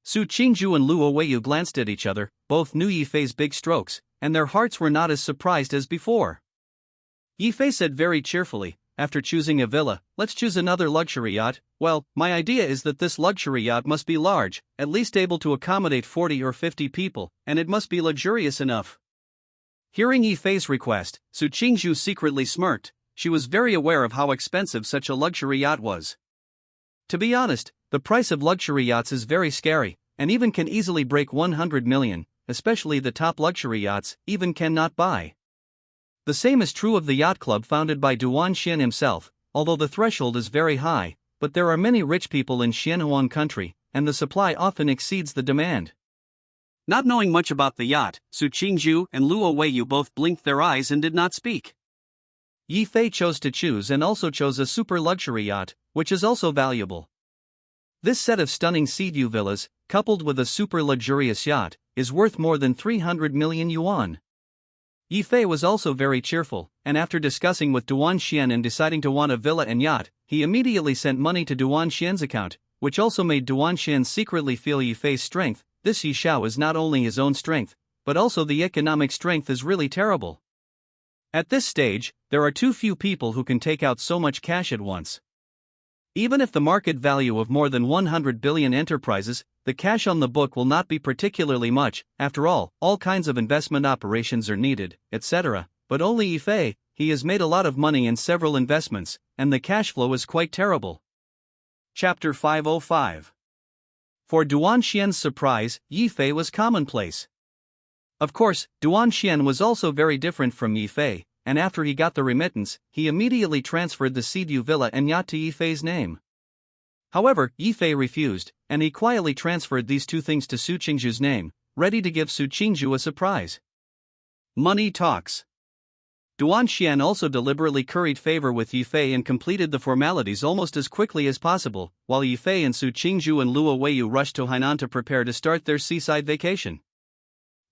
Su Qingju and Luo Weiyu glanced at each other, both knew Yifei's big strokes, and their hearts were not as surprised as before. Yifei said very cheerfully, after choosing a villa, let's choose another luxury yacht, well, my idea is that this luxury yacht must be large, at least able to accommodate 40 or 50 people, and it must be luxurious enough. Hearing Yifei's request, Su Qingju secretly smirked, she was very aware of how expensive such a luxury yacht was. To be honest, the price of luxury yachts is very scary, and even can easily break 100 million, especially the top luxury yachts, even cannot buy. The same is true of the yacht club founded by Duan Xian himself, although the threshold is very high, but there are many rich people in Xianhuan country, and the supply often exceeds the demand. Not knowing much about the yacht, Su Qingju and Luo Weiyu both blinked their eyes and did not speak. Yifei chose to choose and also chose a super luxury yacht, which is also valuable. This set of stunning sea view villas, coupled with a super luxurious yacht, is worth more than 300 million yuan. Yifei was also very cheerful, and after discussing with Duan Xian and deciding to want a villa and yacht, he immediately sent money to Duan Xian's account, which also made Duan Xian secretly feel Yifei's strength. This Yi Xiao is not only his own strength, but also the economic strength is really terrible. At this stage, there are too few people who can take out so much cash at once. Even if the market value of more than 100 billion enterprises, the cash on the book will not be particularly much, after all kinds of investment operations are needed, etc., but only Yifei, he has made a lot of money in several investments, and the cash flow is quite terrible. Chapter 505. For Duan Xian's surprise, Yifei was commonplace. Of course, Duan Xian was also very different from Yifei, and after he got the remittance, he immediately transferred the Seaview villa and yacht to Yifei's name. However, Yifei refused, and he quietly transferred these two things to Su Qingju's name, ready to give Su Qingju a surprise. Money talks. Duan Xian also deliberately curried favor with Yifei and completed the formalities almost as quickly as possible, while Yifei and Su Qingju and Luo Weiyu rushed to Hainan to prepare to start their seaside vacation.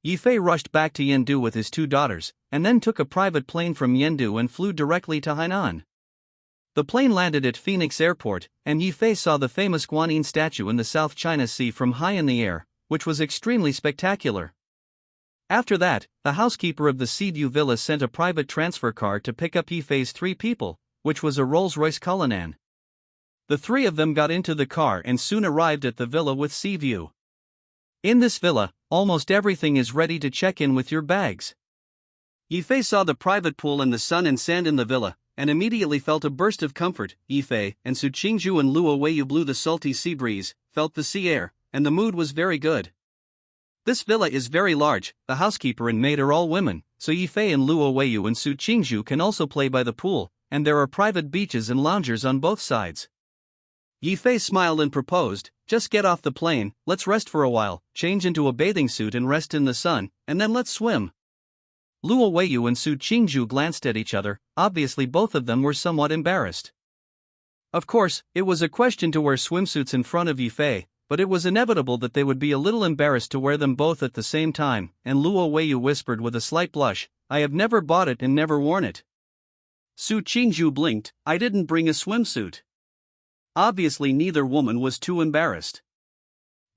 Yifei rushed back to Yendu with his two daughters, and then took a private plane from Yendu and flew directly to Hainan. The plane landed at Phoenix Airport, and Yifei saw the famous Guanyin statue in the South China Sea from high in the air, which was extremely spectacular. After that, the housekeeper of the Seaview Villa sent a private transfer car to pick up Yifei's 3 people, which was a Rolls-Royce Cullinan. The 3 of them got into the car and soon arrived at the villa with Seaview. In this villa, almost everything is ready to check in with your bags. Yifei saw the private pool and the sun and sand in the villa, and immediately felt a burst of comfort. Yifei and Su Qingzhu and Luo Weiyu blew the salty sea breeze, felt the sea air, and the mood was very good. This villa is very large, the housekeeper and maid are all women, so Yifei and Luo Weiyu and Su Qingzhu can also play by the pool, and there are private beaches and loungers on both sides. Yifei smiled and proposed, "Just get off the plane, let's rest for a while, change into a bathing suit and rest in the sun, and then let's swim." Luo Weiyu and Su Qingzhu glanced at each other, obviously both of them were somewhat embarrassed. Of course, it was a question to wear swimsuits in front of Yifei, but it was inevitable that they would be a little embarrassed to wear them both at the same time, and Luo Weiyu whispered with a slight blush, "I have never bought it and never worn it." Su Qingzhu blinked, "I didn't bring a swimsuit." Obviously neither woman was too embarrassed.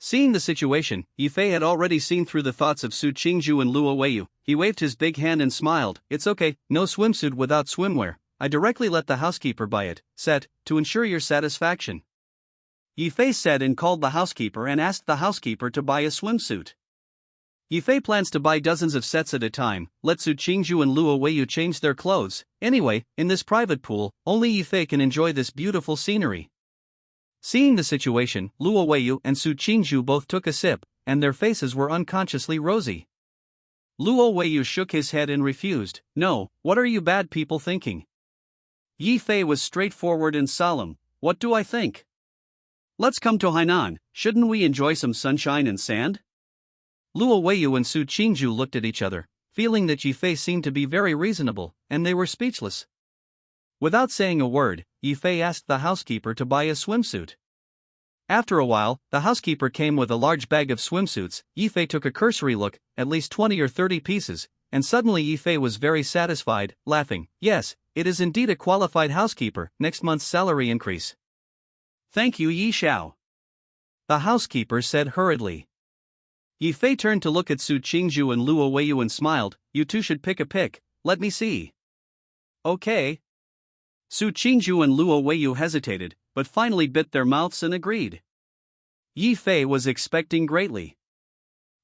Seeing the situation, Yifei had already seen through the thoughts of Su Qingzhu and Luo Weiyu. He waved his big hand and smiled, "It's okay, no swimsuit without swimwear, I directly let the housekeeper buy it, set, to ensure your satisfaction." Yifei said and called the housekeeper and asked the housekeeper to buy a swimsuit. Yifei plans to buy dozens of sets at a time, let Su Qingzhu and Luo Weiyu change their clothes. Anyway, in this private pool, only Yifei can enjoy this beautiful scenery. Seeing the situation, Luo Weiyu and Su Qingzhu both took a sip, and their faces were unconsciously rosy. Luo Weiyu shook his head and refused, "No, what are you bad people thinking?" Yifei was straightforward and solemn, "What do I think? Let's come to Hainan, shouldn't we enjoy some sunshine and sand?" Luo Weiyu and Su Qingzhu looked at each other, feeling that Yifei seemed to be very reasonable, and they were speechless. Without saying a word, Yifei asked the housekeeper to buy a swimsuit. After a while, the housekeeper came with a large bag of swimsuits. Yifei took a cursory look, at least 20 or 30 pieces, and suddenly Yifei was very satisfied, laughing, "Yes, it is indeed a qualified housekeeper, next month's salary increase." "Thank you, Yi Xiao," the housekeeper said hurriedly. Yifei turned to look at Su Qingzhu and Luo Weiyu and smiled, "You two should pick a pick, let me see." "Okay." Su Qingzhu and Luo Weiyu hesitated, but finally bit their mouths and agreed. Yifei was expecting greatly.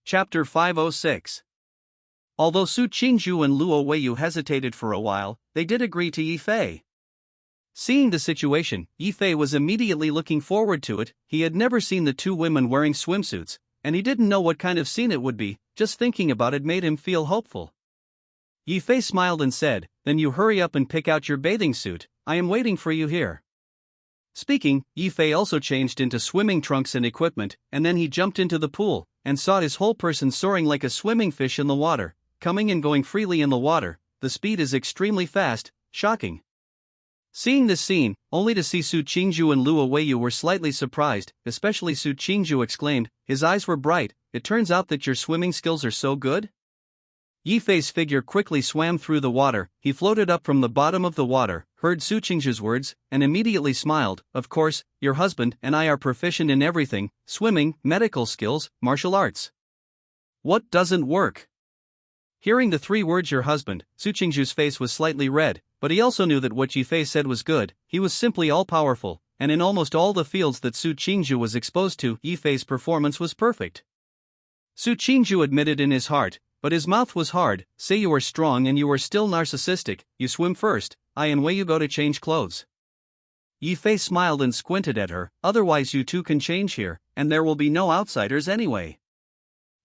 Chapter 506. Although Su Qingzhu and Luo Weiyu hesitated for a while, they did agree to Yifei. Seeing the situation, Yifei was immediately looking forward to it. He had never seen the two women wearing swimsuits, and he didn't know what kind of scene it would be. Just thinking about it made him feel hopeful. Yifei smiled and said, "Then you hurry up and pick out your bathing suit, I am waiting for you here." Speaking, Yifei also changed into swimming trunks and equipment, and then he jumped into the pool, and saw his whole person soaring like a swimming fish in the water, coming and going freely in the water. The speed is extremely fast, shocking. Seeing this scene, only to see Su Qingzhu and Luo Weiyu were slightly surprised, especially Su Qingzhu exclaimed, his eyes were bright, "It turns out that your swimming skills are so good?" Yifei's figure quickly swam through the water. He floated up from the bottom of the water, heard Su Qingzhu's words, and immediately smiled. "Of course, your husband and I are proficient in everything, swimming, medical skills, martial arts. What doesn't work?" Hearing the 3 words "your husband," Su Qingzhu's face was slightly red, but he also knew that what Yifei said was good. He was simply all-powerful, and in almost all the fields that Su Qingzhu was exposed to, Yifei's performance was perfect. Su Qingzhu admitted in his heart, but his mouth was hard, "Say you are strong and you are still narcissistic, you swim first, I and Weiyu go to change clothes." Yifei smiled and squinted at her, "Otherwise you two can change here, and there will be no outsiders anyway."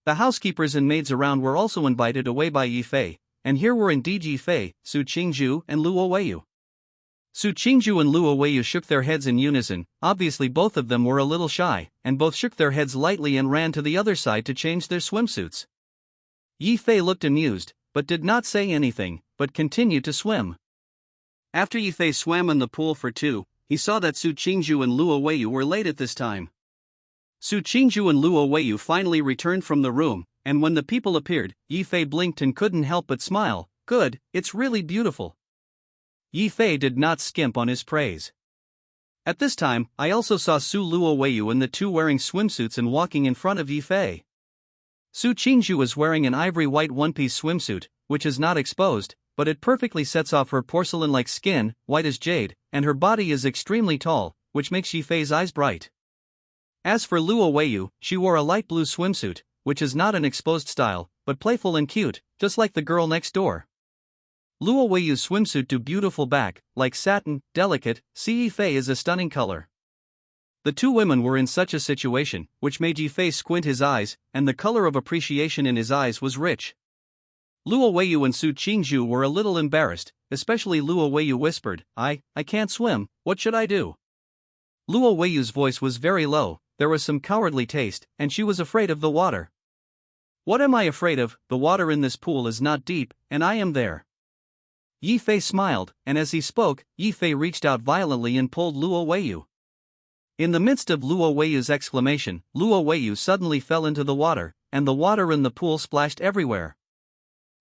The housekeepers and maids around were also invited away by Yifei, and here were indeed Yifei, Su Qingzhu, and Luo Weiyu. Su Qingzhu and Luo Weiyu shook their heads in unison. Obviously both of them were a little shy, and both shook their heads lightly and ran to the other side to change their swimsuits. Yifei looked amused, but did not say anything, but continued to swim. After Yifei swam in the pool for 2, he saw that Su Qingzhu and Luo Weiyu were late at this time. Su Qingzhu and Luo Weiyu finally returned from the room, and when the people appeared, Yifei blinked and couldn't help but smile. Good, it's really beautiful. Yifei did not skimp on his praise. At this time, I also saw Su Luoweiyu and the two wearing swimsuits and walking in front of Yifei. Su Qingju was wearing an ivory white one-piece swimsuit, which is not exposed, but it perfectly sets off her porcelain-like skin, white as jade, and her body is extremely tall, which makes Yifei's eyes bright. As for Luoweiyu, she wore a light blue swimsuit, which is not an exposed style, but playful and cute, just like the girl next door. Luoweiyu's swimsuit to beautiful back, like satin, delicate, Yifei is a stunning color. The two women were in such a situation, which made Yifei squint his eyes, and the color of appreciation in his eyes was rich. Luoweiyu and Su Qingju were a little embarrassed, especially Luoweiyu whispered, I can't swim, what should I do? Luoweiyu's voice was very low, there was some cowardly taste, and she was afraid of the water. What am I afraid of? The water in this pool is not deep, and I am there. Yifei smiled, and as he spoke, Yifei reached out violently and pulled Luoweiyu. In the midst of Luoweiyu's exclamation, Luoweiyu suddenly fell into the water, and the water in the pool splashed everywhere.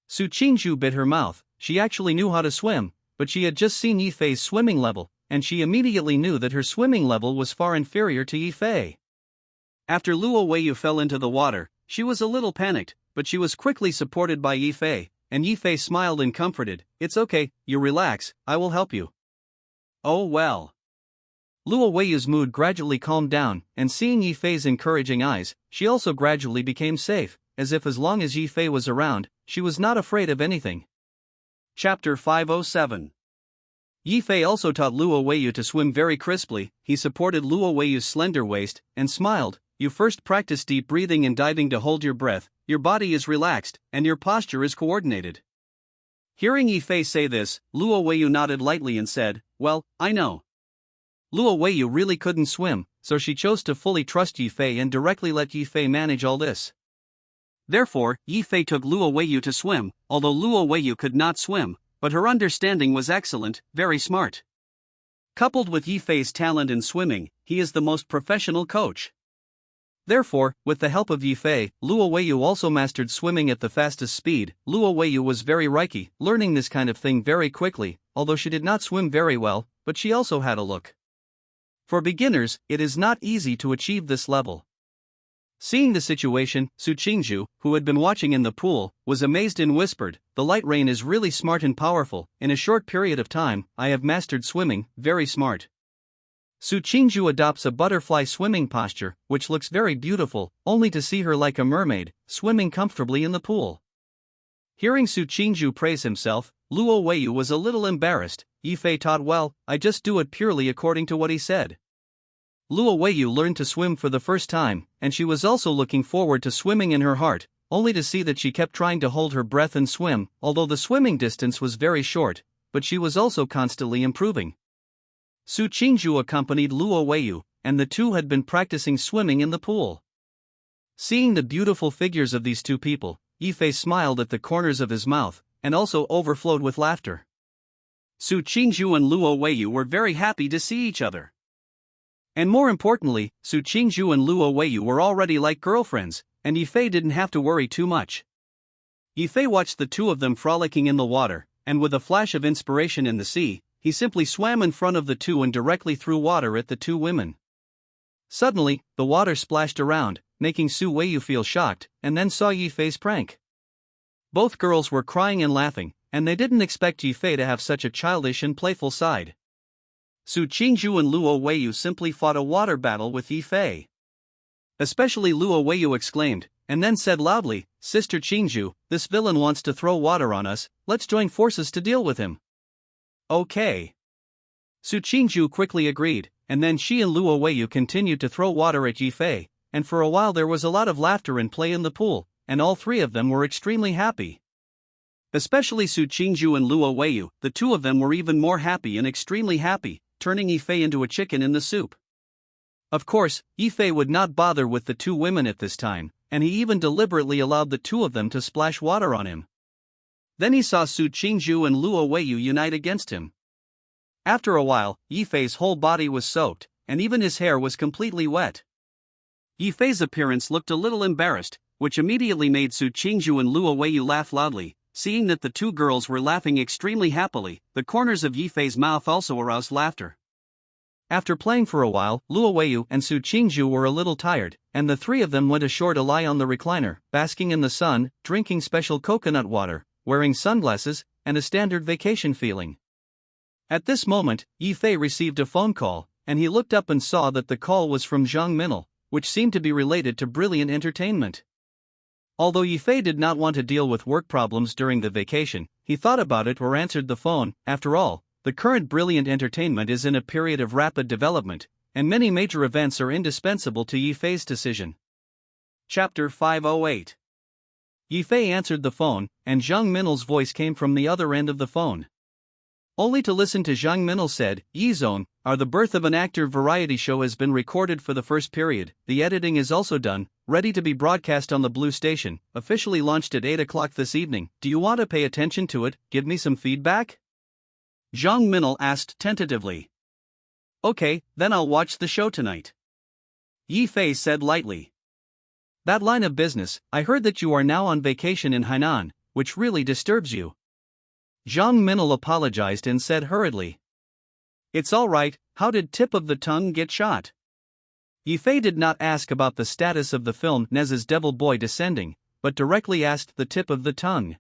Su Qingju bit her mouth. She actually knew how to swim, but she had just seen Yifei's swimming level, and she immediately knew that her swimming level was far inferior to Yifei. After Luoweiyu fell into the water, she was a little panicked, but she was quickly supported by Yifei, and Yifei smiled and comforted, it's okay, you relax, I will help you. Oh well. Luoweiyu's mood gradually calmed down, and seeing Yifei's encouraging eyes, she also gradually became safe, as if as long as Yifei was around, she was not afraid of anything. Chapter 507. Yifei also taught Luoweiyu to swim very crisply. He supported Luoweiyu's slender waist, and smiled. You first practice deep breathing and diving to hold your breath, your body is relaxed, and your posture is coordinated. Hearing Yifei say this, Luoweiyu nodded lightly and said, well, I know. Luoweiyu really couldn't swim, so she chose to fully trust Yifei and directly let Yifei manage all this. Therefore, Yifei took Luoweiyu to swim, although Luoweiyu could not swim, but her understanding was excellent, very smart. Coupled with Yifei's talent in swimming, he is the most professional coach. Therefore, with the help of Yifei, Luoweiyu also mastered swimming at the fastest speed. Luoweiyu was very Reiki, learning this kind of thing very quickly, although she did not swim very well, but she also had a look. For beginners, it is not easy to achieve this level. Seeing the situation, Su Qingju, who had been watching in the pool, was amazed and whispered, the light rain is really smart and powerful, in a short period of time, I have mastered swimming, very smart. Su Qingju adopts a butterfly swimming posture, which looks very beautiful, only to see her like a mermaid, swimming comfortably in the pool. Hearing Su Qingju praise himself, Luoweiyu was a little embarrassed. Yifei taught well, I just do it purely according to what he said. Luoweiyu learned to swim for the first time, and she was also looking forward to swimming in her heart, only to see that she kept trying to hold her breath and swim, although the swimming distance was very short, but she was also constantly improving. Su Qingju accompanied Luoweiyu, and the two had been practicing swimming in the pool. Seeing the beautiful figures of these two people, Yifei smiled at the corners of his mouth, and also overflowed with laughter. Su Qingju and Luoweiyu were very happy to see each other. And more importantly, Su Qingju and Luoweiyu were already like girlfriends, and Yifei didn't have to worry too much. Yifei watched the two of them frolicking in the water, and with a flash of inspiration in the sea, he simply swam in front of the two and directly threw water at the two women. Suddenly, the water splashed around, making Su Weiyu feel shocked, and then saw Yifei's prank. Both girls were crying and laughing, and they didn't expect Yifei to have such a childish and playful side. Su Qingju and Luoweiyu simply fought a water battle with Yifei. Especially Luoweiyu exclaimed, and then said loudly, Sister Qingju, this villain wants to throw water on us, let's join forces to deal with him. Okay. Su Qingju quickly agreed, and then she and Luoweiyu continued to throw water at Yifei, and for a while there was a lot of laughter and play in the pool, and all three of them were extremely happy. Especially Su Qingju and Luoweiyu, the two of them were even more happy and extremely happy, turning Yifei into a chicken in the soup. Of course, Yifei would not bother with the two women at this time, and he even deliberately allowed the two of them to splash water on him. Then he saw Su Qingju and Luoweiyu unite against him. After a while, Yifei's whole body was soaked, and even his hair was completely wet. Yifei's appearance looked a little embarrassed, which immediately made Su Qingzhu and Luo Weiyu laugh loudly. Seeing that the two girls were laughing extremely happily, the corners of Yifei's mouth also aroused laughter. After playing for a while, Luo Weiyu and Su Qingzhu were a little tired, and the three of them went ashore to lie on the recliner, basking in the sun, drinking special coconut water, wearing sunglasses, and a standard vacation feeling. At this moment, Yifei received a phone call, and he looked up and saw that the call was from Zhang Minel, which seemed to be related to brilliant entertainment. Although Yifei did not want to deal with work problems during the vacation, he thought about it or answered the phone. After all, the current brilliant entertainment is in a period of rapid development, and many major events are indispensable to Yifei's decision. Chapter 508. Yifei answered the phone, and Zhang Minel's voice came from the other end of the phone. Only to listen to Zhang Minel said, "Yizone, the birth of an actor variety show has been recorded for the first period, the editing is also done, ready to be broadcast on the Blue Station, officially launched at 8 o'clock this evening. Do you want to pay attention to it, give me some feedback?" Zhang Minel asked tentatively. "Okay, then I'll watch the show tonight," Yifei said lightly. "That line of business, I heard that you are now on vacation in Hainan, which really disturbs you." Zhang Minel apologized and said hurriedly, "It's all right, how did Tip of the Tongue get shot?" Yifei did not ask about the status of the film Nez's Devil Boy Descending, but directly asked the Tip of the Tongue.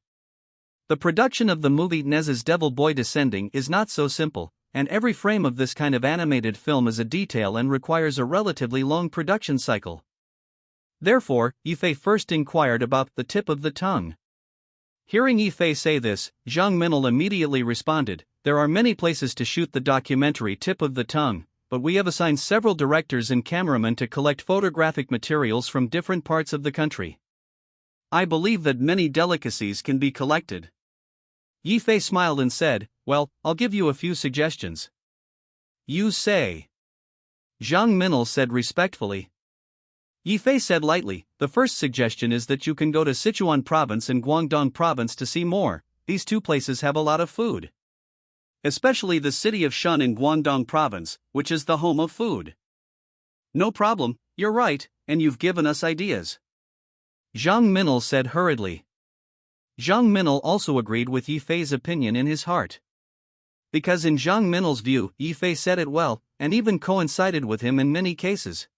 The production of the movie Nez's Devil Boy Descending is not so simple, and every frame of this kind of animated film is a detail and requires a relatively long production cycle. Therefore, Yifei first inquired about the Tip of the Tongue. Hearing Yifei say this, Zhang Minel immediately responded, "There are many places to shoot the documentary Tip of the Tongue, but we have assigned several directors and cameramen to collect photographic materials from different parts of the country. I believe that many delicacies can be collected." Yifei smiled and said, "Well, I'll give you a few suggestions." "You say?" Zhang Minel said respectfully. Yifei said lightly, "The first suggestion is that you can go to Sichuan province and Guangdong province to see more. These two places have a lot of food. Especially the city of Shun in Guangdong province, which is the home of food." "No problem, you're right, and you've given us ideas," Zhang Minel said hurriedly. Zhang Minel also agreed with Yifei's opinion in his heart. Because in Zhang Minel's view, Yifei said it well, and even coincided with him in many cases.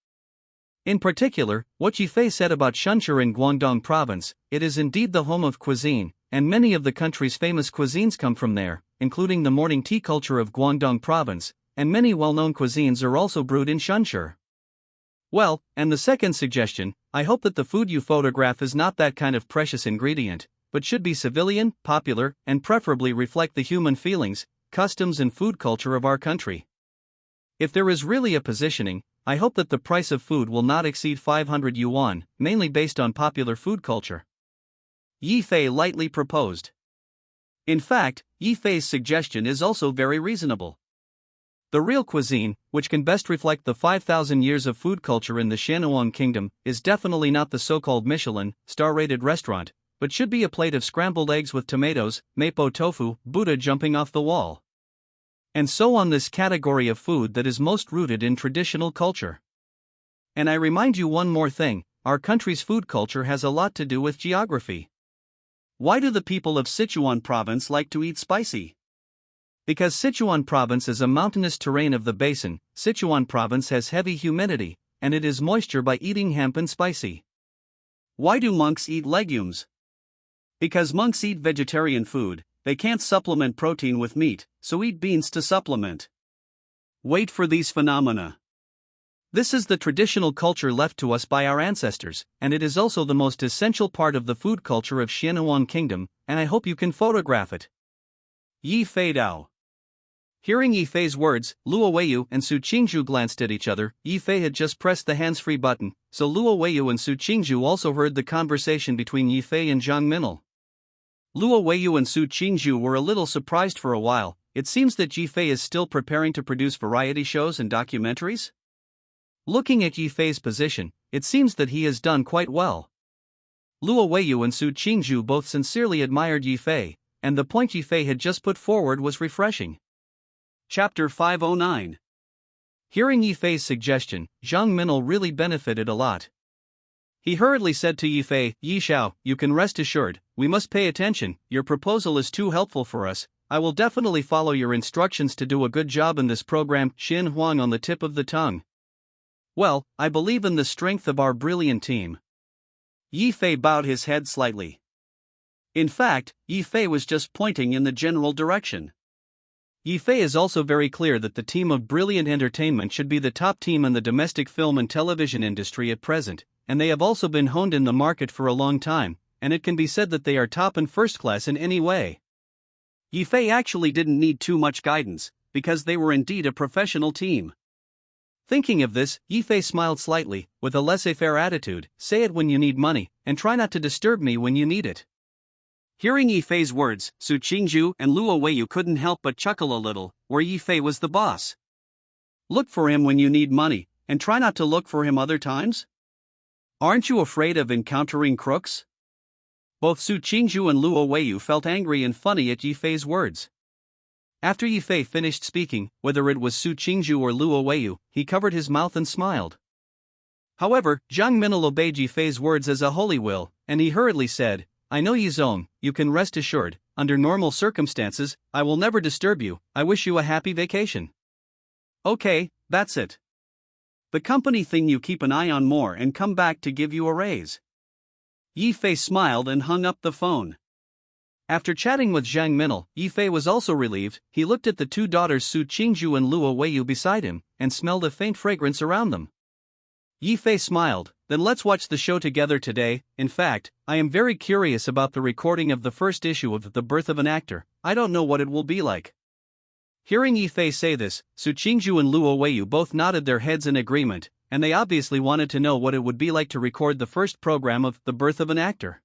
In particular, what Yifei said about Shunshur in Guangdong province, it is indeed the home of cuisine, and many of the country's famous cuisines come from there, including the morning tea culture of Guangdong province, and many well-known cuisines are also brewed in Shunshur. Well, and the second suggestion, I hope that the food you photograph is not that kind of precious ingredient, but should be civilian, popular, and preferably reflect the human feelings, customs and food culture of our country. If there is really a positioning, I hope that the price of food will not exceed 500 yuan, mainly based on popular food culture," Yifei lightly proposed. In fact, Yifei's suggestion is also very reasonable. The real cuisine, which can best reflect the 5,000 years of food culture in the Xianhuang Kingdom, is definitely not the so-called Michelin, star-rated restaurant, but should be a plate of scrambled eggs with tomatoes, mapo tofu, Buddha jumping off the wall, and so on. This category of food that is most rooted in traditional culture. And I remind you one more thing, our country's food culture has a lot to do with geography. Why do the people of Sichuan province like to eat spicy? Because Sichuan province is a mountainous terrain of the basin, Sichuan province has heavy humidity, and it is moisture by eating hemp and spicy. Why do monks eat legumes? Because monks eat vegetarian food, they can't supplement protein with meat, so eat beans to supplement. Wait for these phenomena. This is the traditional culture left to us by our ancestors, and it is also the most essential part of the food culture of Xianhuang Kingdom, and I hope you can photograph it. Yifei Dao. Hearing Yifei's words, Luo Weiyu and Su Qingzhu glanced at each other. Yifei had just pressed the hands-free button, so Luo Weiyu and Su Qingzhu also heard the conversation between Yifei and Zhang Minel. Luo Weiyu and Su Qingzhu were a little surprised for a while. It seems that Yifei is still preparing to produce variety shows and documentaries? Looking at Yifei's position, it seems that he has done quite well. Luo Weiyu and Su Qingzhu both sincerely admired Yifei, and the point Yifei had just put forward was refreshing. Chapter 509. Hearing Yifei's suggestion, Zhang Minel really benefited a lot. He hurriedly said to Yifei, "Yi Xiao, you can rest assured, we must pay attention, your proposal is too helpful for us. I will definitely follow your instructions to do a good job in this program." Xin Huang on the tip of the tongue. "Well, I believe in the strength of our brilliant team." Yifei bowed his head slightly. In fact, Yifei was just pointing in the general direction. Yifei is also very clear that the team of Brilliant Entertainment should be the top team in the domestic film and television industry at present, and they have also been honed in the market for a long time, and it can be said that they are top and first class in any way. Yifei actually didn't need too much guidance, because they were indeed a professional team. Thinking of this, Yifei smiled slightly, with a laissez-faire attitude. "Say it when you need money, and try not to disturb me when you need it." Hearing Yifei's words, Su Qingzhu and Luo Weiyu couldn't help but chuckle a little, where Yifei was the boss. Look for him when you need money, and try not to look for him other times? Aren't you afraid of encountering crooks? Both Su Qingzhu and Luo Weiyu felt angry and funny at Yifei's words. After Yifei finished speaking, whether it was Su Qingzhu or Luo Weiyu, he covered his mouth and smiled. However, Zhang Minil obeyed Yifei's words as a holy will, and he hurriedly said, "I know Yizong, you can rest assured, under normal circumstances, I will never disturb you. I wish you a happy vacation." "Okay, that's it. The company thing you keep an eye on more and come back to give you a raise." Yifei smiled and hung up the phone. After chatting with Zhang Minil, Yifei was also relieved. He looked at the two daughters Su Qingzhu and Luo Weiyu beside him, and smelled a faint fragrance around them. Yifei smiled. "Then let's watch the show together today. In fact, I am very curious about the recording of the first issue of The Birth of an Actor. I don't know what it will be like." Hearing Yifei say this, Su Qingzhu and Luo Weiyu both nodded their heads in agreement, and they obviously wanted to know what it would be like to record the first program of The Birth of an Actor.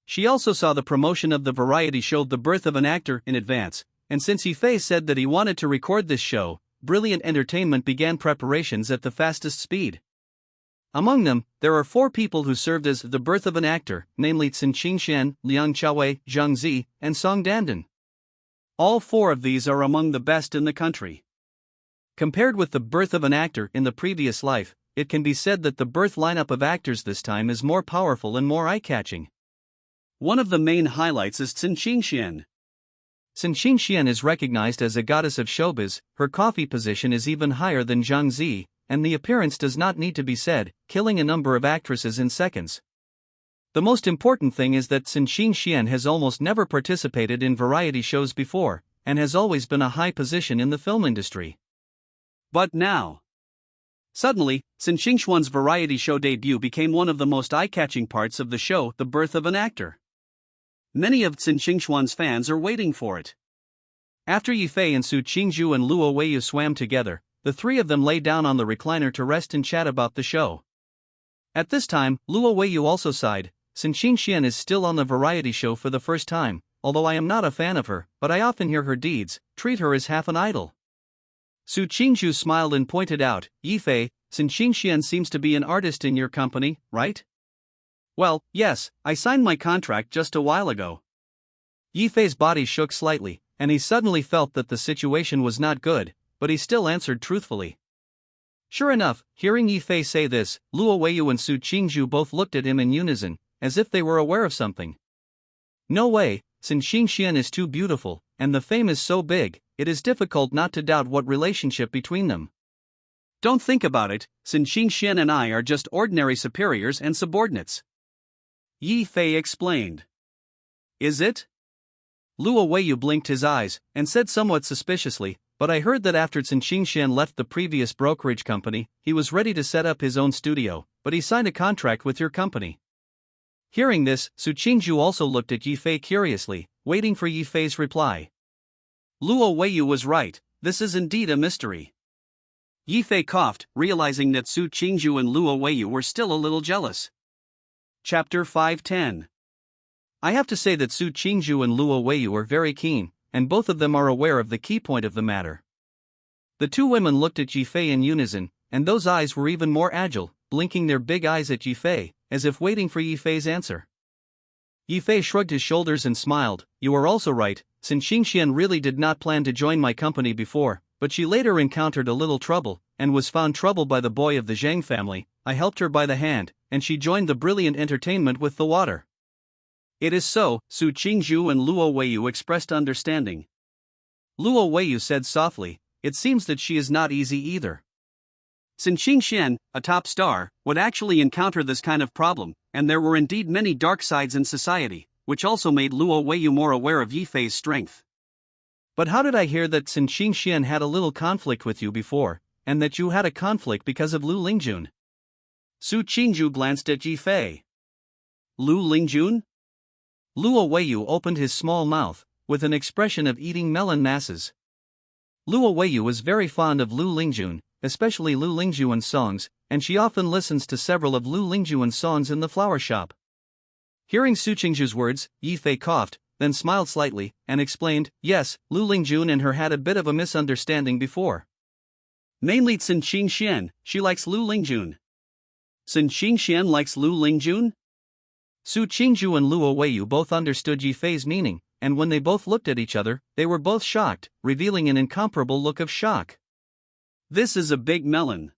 She also saw the promotion of the variety show The Birth of an Actor in advance, and since Yifei said that he wanted to record this show, Brilliant Entertainment began preparations at the fastest speed. Among them, there are 4 people who served as The Birth of an Actor, namely Cin Qingxian, Liang Qiaowei, Zhang Zi, and Song Dandan. All 4 of these are among the best in the country. Compared with The Birth of an Actor in the previous life, it can be said that the birth lineup of actors this time is more powerful and more eye-catching. One of the main highlights is Cin Qingxian. Cin Qingxian is recognized as a goddess of showbiz, her coffee position is even higher than Zhang Zi, and the appearance does not need to be said, killing a number of actresses in seconds. The most important thing is that Cin Qingxian has almost never participated in variety shows before, and has always been a high position in the film industry. But now, suddenly, Cin Qingxian's variety show debut became one of the most eye-catching parts of the show, The Birth of an Actor. Many of Cin Qingxian's fans are waiting for it. After Yifei and Su Qingzhu and Luo Weiyu swam together, the 3 of them lay down on the recliner to rest and chat about the show. At this time, Luo Weiyu also sighed. Cin Qingxian is still on the variety show for the first time, although I am not a fan of her, but I often hear her deeds, treat her as half an idol. Su Qingzhu smiled and pointed out, "Yifei, Cin Qingxian seems to be an artist in your company, right?" "Well, yes, I signed my contract just a while ago." Yifei's body shook slightly, and he suddenly felt that the situation was not good, but he still answered truthfully. Sure enough, hearing Yifei say this, Luo Weiyu and Su Qingzhu both looked at him in unison, as if they were aware of something. No way, Cin Qingxian is too beautiful, and the fame is so big, it is difficult not to doubt what relationship between them. Don't think about it, Cin Qingxian and I are just ordinary superiors and subordinates. Yifei explained. Is it? Luo Weiyu blinked his eyes, and said somewhat suspiciously, "But I heard that after Cin Qingxian left the previous brokerage company, he was ready to set up his own studio, but he signed a contract with your company." Hearing this, Su Qingzhu also looked at Yifei curiously, waiting for Yifei's reply. Luo Weiyu was right, this is indeed a mystery. Yifei coughed, realizing that Su Qingzhu and Luo Weiyu were still a little jealous. Chapter 510. I have to say that Su Qingzhu and Luo Weiyu are very keen, and both of them are aware of the key point of the matter. The 2 women looked at Yifei in unison, and those eyes were even more agile, blinking their big eyes at Yifei, as if waiting for Yifei's answer. Yifei shrugged his shoulders and smiled. "You are also right, Cin Qingxian really did not plan to join my company before, but she later encountered a little trouble, and was found trouble by the boy of the Zhang family. I helped her by the hand, and she joined the brilliant entertainment with the water. It is so, Su Qingzhu and Luo Weiyu expressed understanding. Luo Weiyu said softly, it seems that she is not easy either. Sun Qingxian, a top star, would actually encounter this kind of problem, and there were indeed many dark sides in society, which also made Luo Weiyu more aware of Yi Fei's strength. But how did I hear that Sun Qingxian had a little conflict with you before, and that you had a conflict because of Lu Lingjun? Su Qingzhu glanced at Yi Fei. Lu Lingjun? Luo Weiyu opened his small mouth, with an expression of eating melon masses. Luo Weiyu was very fond of Lu Lingjun, especially Lu Lingjuan's songs, and she often listens to several of Lu Lingjuan's songs in the flower shop. Hearing Su Qingzhu's words, Yi Fei coughed, then smiled slightly, and explained, yes, Lu Lingjun and her had a bit of a misunderstanding before. Mainly Sun Qingxian, she likes Lu Lingjun. Sun Qingxian likes Lu Lingjun? Su Qingzhu and Luo Weiyu both understood Yi Fei's meaning, and when they both looked at each other, they were both shocked, revealing an incomparable look of shock. This is a big melon.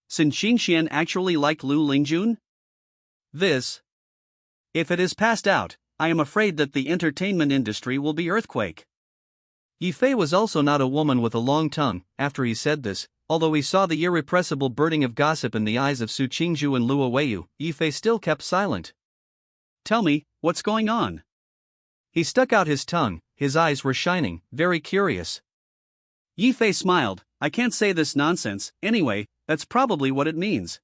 Sun Qingxian actually liked Lu Lingjun? This. If it is passed out, I am afraid that the entertainment industry will be earthquake. Yi Fei was also not a woman with a long tongue. After he said this, although he saw the irrepressible burning of gossip in the eyes of Su Qingzhu and Luo Weiyu, Yi Fei still kept silent. Tell me, what's going on? He stuck out his tongue, his eyes were shining, very curious. Yi Fei smiled, I can't say this nonsense, anyway, that's probably what it means.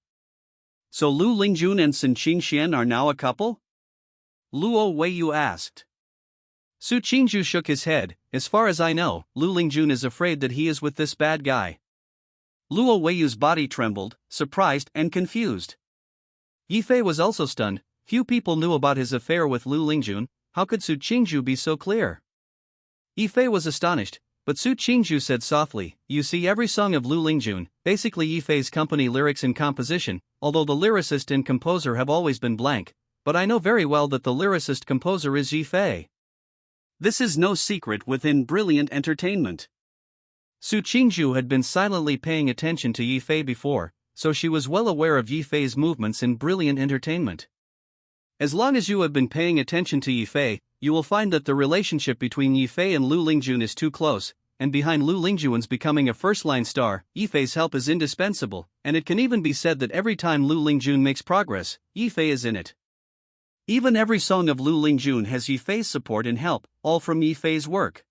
So Lu Lingjun and Sun Qingxian are now a couple? Luo Weiyu asked. Su Qingzhu shook his head, as far as I know, Lu Lingjun is afraid that he is with this bad guy. Luo Weiyu's body trembled, surprised and confused. Yi Fei was also stunned, few people knew about his affair with Lu Lingjun, how could Su Qingzhu be so clear? Yi Fei was astonished, but Su Qingzhu said softly, you see every song of Lu Lingjun, basically Yi Fei's company lyrics and composition, although the lyricist and composer have always been blank, but I know very well that the lyricist-composer is Yi Fei. This is no secret within brilliant entertainment. Su Qingzhu had been silently paying attention to Yi Fei before, so she was well aware of Yi Fei's movements in brilliant entertainment. As long as you have been paying attention to Yi Fei, you will find that the relationship between Yi Fei and Lu Lingjun is too close, and behind Lu Lingjuan's becoming a first-line star, Yi Fei's help is indispensable, and it can even be said that every time Lu Lingjun makes progress, Yi Fei is in it. Even every song of Lu Lingjun has Yi Fei's support and help, all from Yi Fei's work.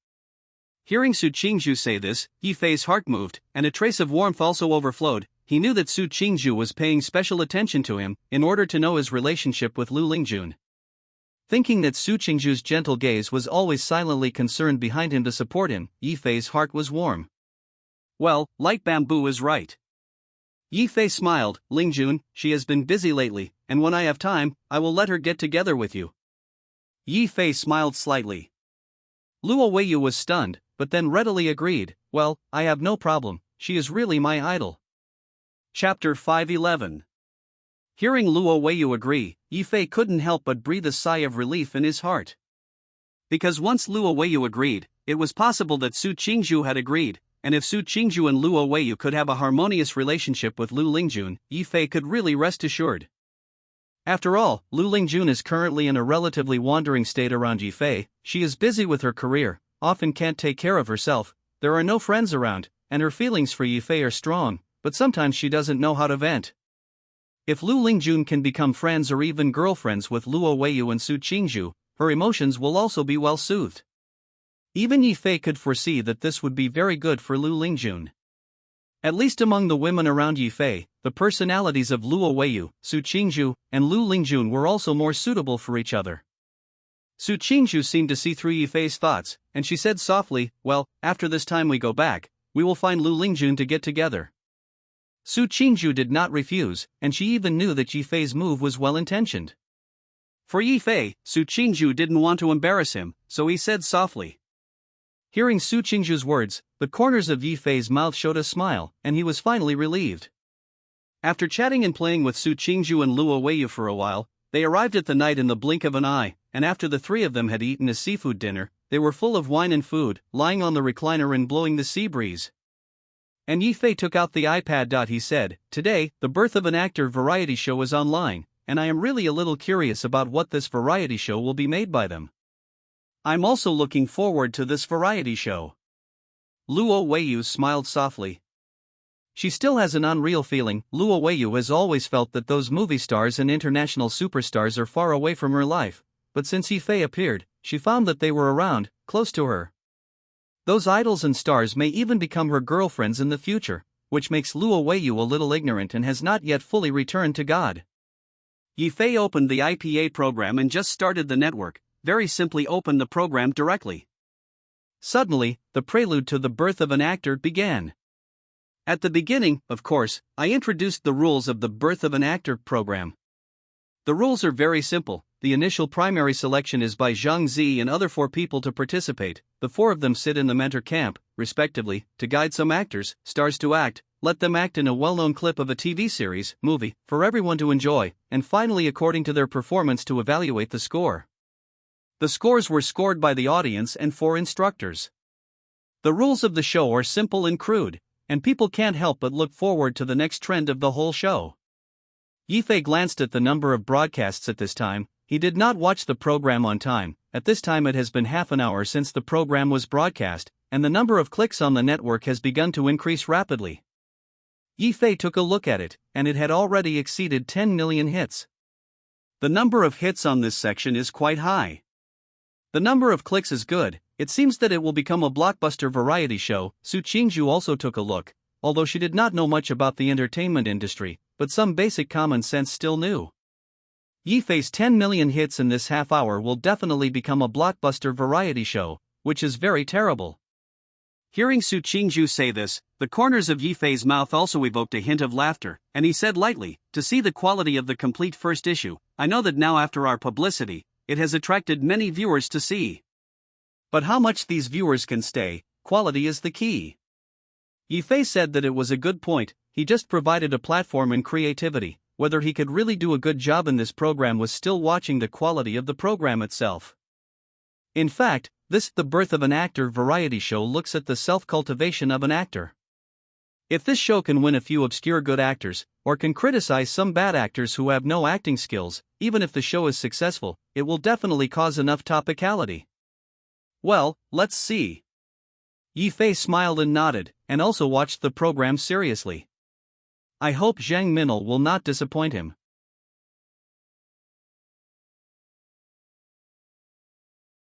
Hearing Su Qingzhu say this, Yi Fei's heart moved, and a trace of warmth also overflowed. He knew that Su Qingzhu was paying special attention to him, in order to know his relationship with Lu Lingjun. Thinking that Su Qingzhu's gentle gaze was always silently concerned behind him to support him, Yi Fei's heart was warm. Well, Light Bamboo is right. Yi Fei smiled, Lingjun, she has been busy lately, and when I have time, I will let her get together with you. Yi Fei smiled slightly. Luo Weiyu was stunned, but then readily agreed, well, I have no problem, she is really my idol. Chapter 511. Hearing Luo Weiyu agree, Yi Fei couldn't help but breathe a sigh of relief in his heart. Because once Luo Weiyu agreed, it was possible that Su Qingzhu had agreed, and if Su Qingzhu and Luo Weiyu could have a harmonious relationship with Lu Lingjun, Yi Fei could really rest assured. After all, Lu Lingjun is currently in a relatively wandering state around Yi Fei, she is busy with her career, often can't take care of herself, there are no friends around, and her feelings for Yi Fei are strong, but sometimes she doesn't know how to vent. If Lu Lingjun can become friends or even girlfriends with Luo Weiyu and Su Qingzhu, her emotions will also be well soothed. Even Yi Fei could foresee that this would be very good for Lu Lingjun. At least among the women around Yi Fei, the personalities of Luo Weiyu, Su Qingzhu, and Lu Lingjun were also more suitable for each other. Su Qingzhu seemed to see through Yi Fei's thoughts, and she said softly, well, after this time we go back, we will find Lu Lingjun to get together. Su Qingzhu did not refuse, and she even knew that Yi Fei's move was well-intentioned. For Yi Fei, Su Qingzhu didn't want to embarrass him, so he said softly. Hearing Su Qingzhu's words, the corners of Yi Fei's mouth showed a smile, and he was finally relieved. After chatting and playing with Su Qingzhu and Luo Weiyu for a while, they arrived at the night in the blink of an eye, and after the three of them had eaten a seafood dinner, they were full of wine and food, lying on the recliner and blowing the sea breeze. And Yifei took out the iPad. He said, "Today, the Birth of an Actor variety show is online, and I am really a little curious about what this variety show will be made by them. I'm also looking forward to this variety show." Luo Weiyu smiled softly. She still has an unreal feeling. Luo Weiyu has always felt that those movie stars and international superstars are far away from her life, but since Yifei appeared, she found that they were around, close to her. Those idols and stars may even become her girlfriends in the future, which makes Luo Weiyu a little ignorant and has not yet fully returned to God. Yifei opened the IPA program and just started the network, very simply opened the program directly. Suddenly, the prelude to the Birth of an Actor began. At the beginning, of course, I introduced the rules of the Birth of an Actor program. The rules are very simple. The initial primary selection is by Zhang Zi and other 4 people to participate. The 4 of them sit in the mentor camp, respectively, to guide some actors, stars to act, let them act in a well-known clip of a TV series, movie, for everyone to enjoy, and finally according to their performance to evaluate the score. The scores were scored by the audience and 4 instructors. The rules of the show are simple and crude, and people can't help but look forward to the next trend of the whole show. Yifei glanced at the number of broadcasts at this time. He did not watch the program on time. At this time it has been half an hour since the program was broadcast, and the number of clicks on the network has begun to increase rapidly. Yifei took a look at it, and it had already exceeded 10 million hits. The number of hits on this section is quite high. The number of clicks is good. It seems that it will become a blockbuster variety show. Su Qingzhu also took a look, although she did not know much about the entertainment industry, but some basic common sense still knew. Yifei's 10 million hits in this half hour will definitely become a blockbuster variety show, which is very terrible. Hearing Su Qingzhu say this, the corners of Yifei's mouth also evoked a hint of laughter, and he said lightly, "To see the quality of the complete first issue, I know that now after our publicity, it has attracted many viewers to see. But how much these viewers can stay, quality is the key." Yifei said that it was a good point. He just provided a platform and creativity. Whether he could really do a good job in this program was still watching the quality of the program itself. In fact, The Birth of an Actor variety show looks at the self-cultivation of an actor. If this show can win a few obscure good actors, or can criticize some bad actors who have no acting skills, even if the show is successful, it will definitely cause enough topicality. Well, let's see. Yifei smiled and nodded, and also watched the program seriously. I hope Zhang Minel will not disappoint him.